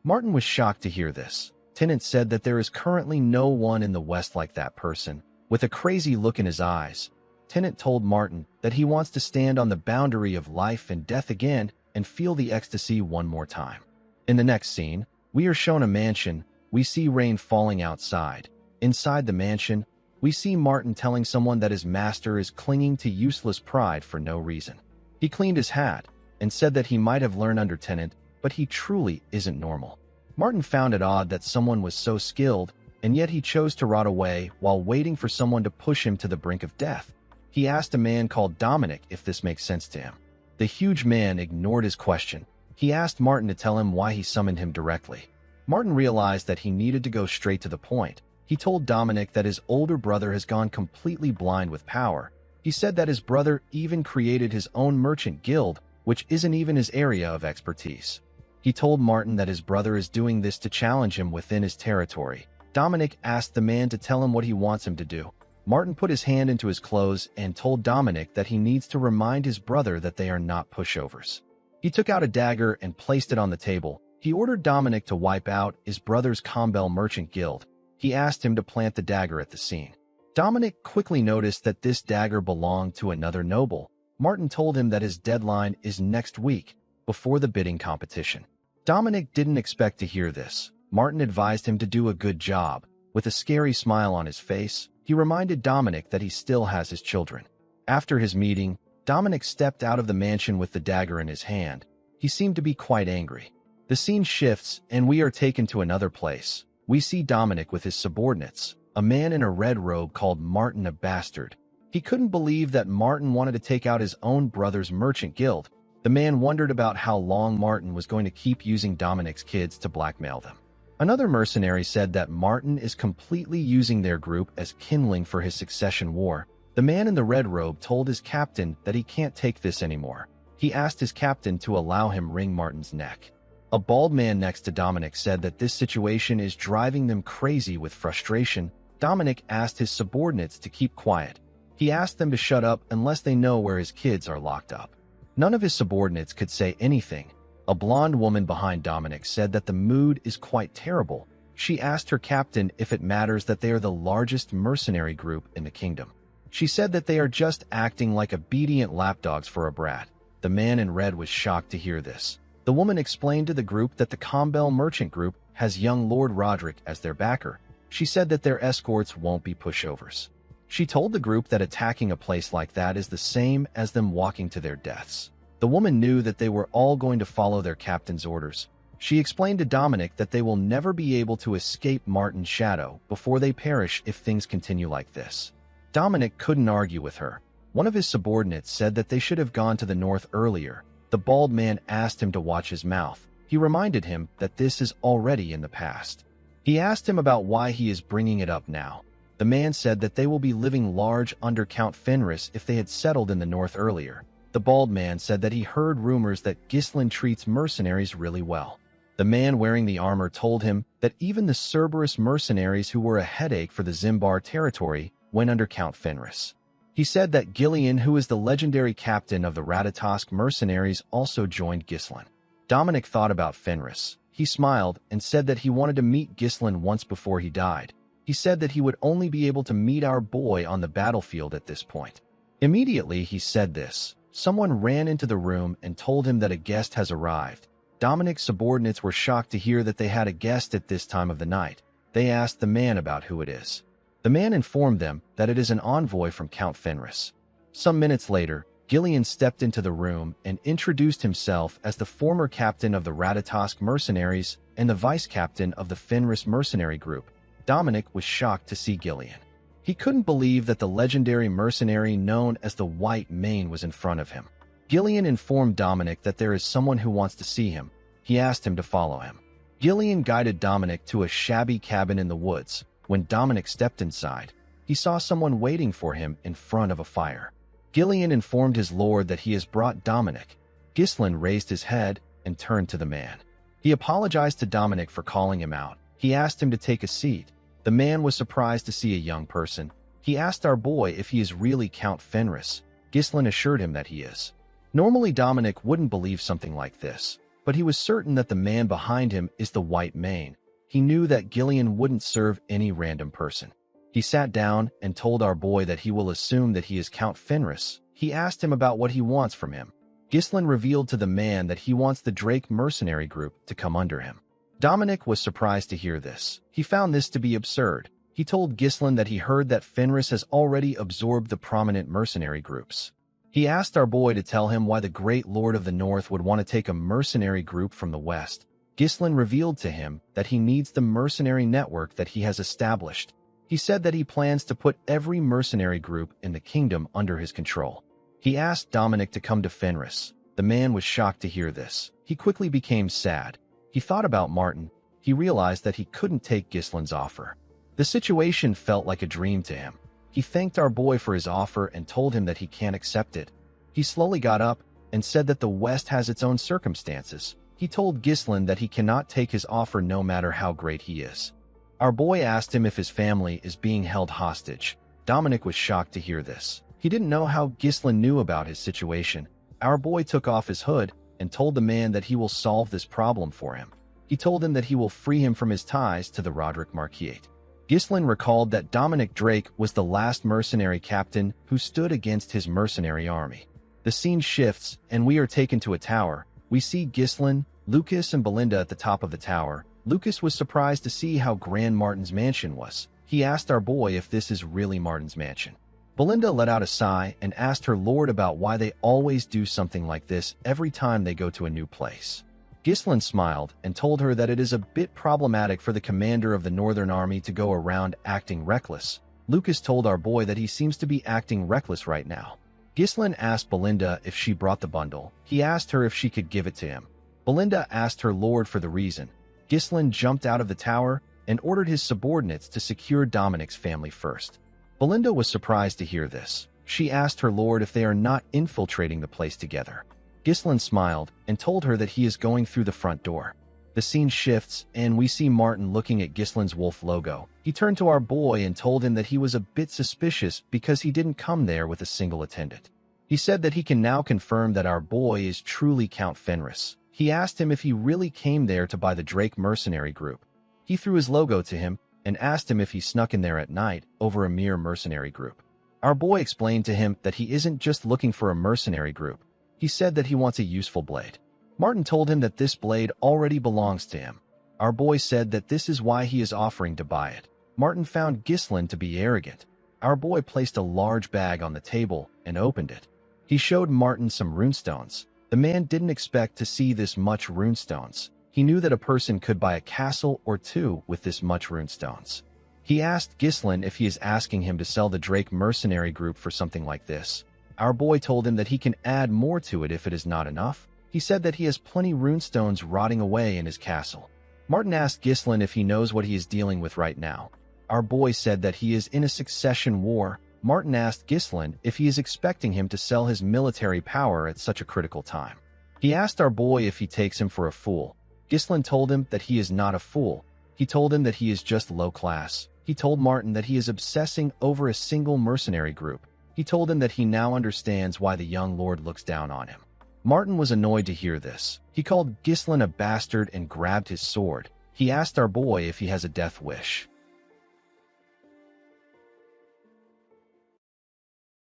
Martin was shocked to hear this. Tennant said that there is currently no one in the West like that person. With a crazy look in his eyes, Tennant told Martin that he wants to stand on the boundary of life and death again and feel the ecstasy one more time. In the next scene, we are shown a mansion. We see rain falling outside. Inside the mansion, we see Martin telling someone that his master is clinging to useless pride for no reason. He cleaned his hat and said that he might have learned under Tennant, but he truly isn't normal. Martin found it odd that someone was so skilled, and yet he chose to rot away while waiting for someone to push him to the brink of death. He asked a man called Dominic if this makes sense to him. The huge man ignored his question. He asked Martin to tell him why he summoned him directly. Martin realized that he needed to go straight to the point. He told Dominic that his older brother has gone completely blind with power. He said that his brother even created his own merchant guild, which isn't even his area of expertise. He told Martin that his brother is doing this to challenge him within his territory. Dominic asked the man to tell him what he wants him to do. Martin put his hand into his clothes and told Dominic that he needs to remind his brother that they are not pushovers. He took out a dagger and placed it on the table. He ordered Dominic to wipe out his brother's Combel merchant guild. He asked him to plant the dagger at the scene. Dominic quickly noticed that this dagger belonged to another noble. Martin told him that his deadline is next week, before the bidding competition. Dominic didn't expect to hear this. Martin advised him to do a good job. With a scary smile on his face, he reminded Dominic that he still has his children. After his meeting, Dominic stepped out of the mansion with the dagger in his hand. He seemed to be quite angry. The scene shifts, and we are taken to another place. We see Dominic with his subordinates, a man in a red robe called Martin a bastard. He couldn't believe that Martin wanted to take out his own brother's merchant guild. The man wondered about how long Martin was going to keep using Dominic's kids to blackmail them. Another mercenary said that Martin is completely using their group as kindling for his succession war. The man in the red robe told his captain that he can't take this anymore. He asked his captain to allow him wring Martin's neck. A bald man next to Dominic said that this situation is driving them crazy with frustration. Dominic asked his subordinates to keep quiet. He asked them to shut up unless they know where his kids are locked up. None of his subordinates could say anything. A blonde woman behind Dominic said that the mood is quite terrible. She asked her captain if it matters that they are the largest mercenary group in the kingdom. She said that they are just acting like obedient lapdogs for a brat. The man in red was shocked to hear this. The woman explained to the group that the Combel merchant group has young Lord Roderick as their backer. She said that their escorts won't be pushovers. She told the group that attacking a place like that is the same as them walking to their deaths. The woman knew that they were all going to follow their captain's orders. She explained to Dominic that they will never be able to escape Martin's shadow before they perish if things continue like this. Dominic couldn't argue with her. One of his subordinates said that they should have gone to the north earlier. The bald man asked him to watch his mouth. He reminded him that this is already in the past. He asked him about why he is bringing it up now. The man said that they will be living large under Count Fenris if they had settled in the north earlier. The bald man said that he heard rumors that Ghislain treats mercenaries really well. The man wearing the armor told him that even the Cerberus mercenaries who were a headache for the Zimbar territory went under Count Fenris. He said that Gillian, who is the legendary captain of the Ratatosk mercenaries, also joined Ghislain. Dominic thought about Fenris. He smiled and said that he wanted to meet Ghislain once before he died. He said that he would only be able to meet our boy on the battlefield at this point. Immediately he said this, someone ran into the room and told him that a guest has arrived. Dominic's subordinates were shocked to hear that they had a guest at this time of the night. They asked the man about who it is. The man informed them that it is an envoy from Count Fenris. Some minutes later, Gillian stepped into the room and introduced himself as the former captain of the Ratatosk mercenaries and the vice-captain of the Fenris mercenary group. Dominic was shocked to see Gillian. He couldn't believe that the legendary mercenary known as the White Mane was in front of him. Gillian informed Dominic that there is someone who wants to see him. He asked him to follow him. Gillian guided Dominic to a shabby cabin in the woods. When Dominic stepped inside, he saw someone waiting for him in front of a fire. Gillian informed his lord that he has brought Dominic. Ghislain raised his head and turned to the man. He apologized to Dominic for calling him out. He asked him to take a seat. The man was surprised to see a young person. He asked our boy if he is really Count Fenris. Ghislain assured him that he is. Normally Dominic wouldn't believe something like this, but he was certain that the man behind him is the White Mane. He knew that Gillian wouldn't serve any random person. He sat down and told our boy that he will assume that he is Count Fenris. He asked him about what he wants from him. Ghislain revealed to the man that he wants the Drake mercenary group to come under him. Dominic was surprised to hear this. He found this to be absurd. He told Ghislain that he heard that Fenris has already absorbed the prominent mercenary groups. He asked our boy to tell him why the Great Lord of the North would want to take a mercenary group from the West. Ghislain revealed to him that he needs the mercenary network that he has established. He said that he plans to put every mercenary group in the kingdom under his control. He asked Dominic to come to Fenris. The man was shocked to hear this. He quickly became sad. He thought about Martin. He realized that he couldn't take Ghislain's offer. The situation felt like a dream to him. He thanked our boy for his offer and told him that he can't accept it. He slowly got up and said that the West has its own circumstances. He told Ghislain that he cannot take his offer no matter how great he is. Our boy asked him if his family is being held hostage. Dominic was shocked to hear this. He didn't know how Ghislain knew about his situation. Our boy took off his hood and told the man that he will solve this problem for him. He told him that he will free him from his ties to the Roderick Marquiate. Ghislain recalled that Dominic Drake was the last mercenary captain who stood against his mercenary army. The scene shifts, and we are taken to a tower. We see Ghislain, Lucas, and Belinda at the top of the tower. Lucas was surprised to see how grand Martin's mansion was. He asked our boy if this is really Martin's mansion. Belinda let out a sigh and asked her lord about why they always do something like this every time they go to a new place. Ghislain smiled and told her that it is a bit problematic for the commander of the Northern Army to go around acting reckless. Lucas told our boy that he seems to be acting reckless right now. Ghislain asked Belinda if she brought the bundle. He asked her if she could give it to him. Belinda asked her lord for the reason. Ghislain jumped out of the tower and ordered his subordinates to secure Dominic's family first. Belinda was surprised to hear this. She asked her lord if they are not infiltrating the place together. Ghislain smiled and told her that he is going through the front door. The scene shifts, and we see Martin looking at Ghislain's wolf logo. He turned to our boy and told him that he was a bit suspicious because he didn't come there with a single attendant. He said that he can now confirm that our boy is truly Count Fenris. He asked him if he really came there to buy the Drake mercenary group. He threw his logo to him and asked him if he snuck in there at night over a mere mercenary group. Our boy explained to him that he isn't just looking for a mercenary group. He said that he wants a useful blade. Martin told him that this blade already belongs to him. Our boy said that this is why he is offering to buy it. Martin found Ghislain to be arrogant. Our boy placed a large bag on the table and opened it. He showed Martin some runestones. The man didn't expect to see this much runestones. He knew that a person could buy a castle or two with this much runestones. He asked Ghislain if he is asking him to sell the Drake mercenary group for something like this. Our boy told him that he can add more to it if it is not enough. He said that he has plenty runestones rotting away in his castle. Martin asked Ghislain if he knows what he is dealing with right now. Our boy said that he is in a succession war. Martin asked Ghislain if he is expecting him to sell his military power at such a critical time. He asked our boy if he takes him for a fool. Ghislain told him that he is not a fool. He told him that he is just low class. He told Martin that he is obsessing over a single mercenary group. He told him that he now understands why the young lord looks down on him. Martin was annoyed to hear this. He called Ghislain a bastard and grabbed his sword. He asked our boy if he has a death wish.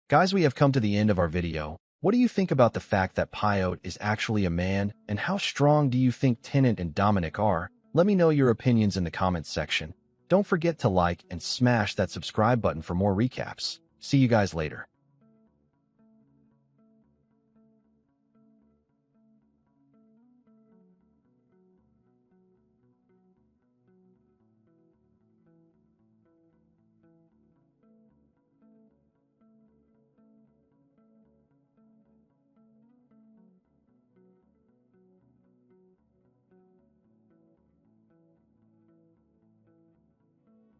Guys, we have come to the end of our video. What do you think about the fact that Pyote is actually a man, and how strong do you think Tennant and Dominic are? Let me know your opinions in the comments section. Don't forget to like and smash that subscribe button for more recaps. See you guys later.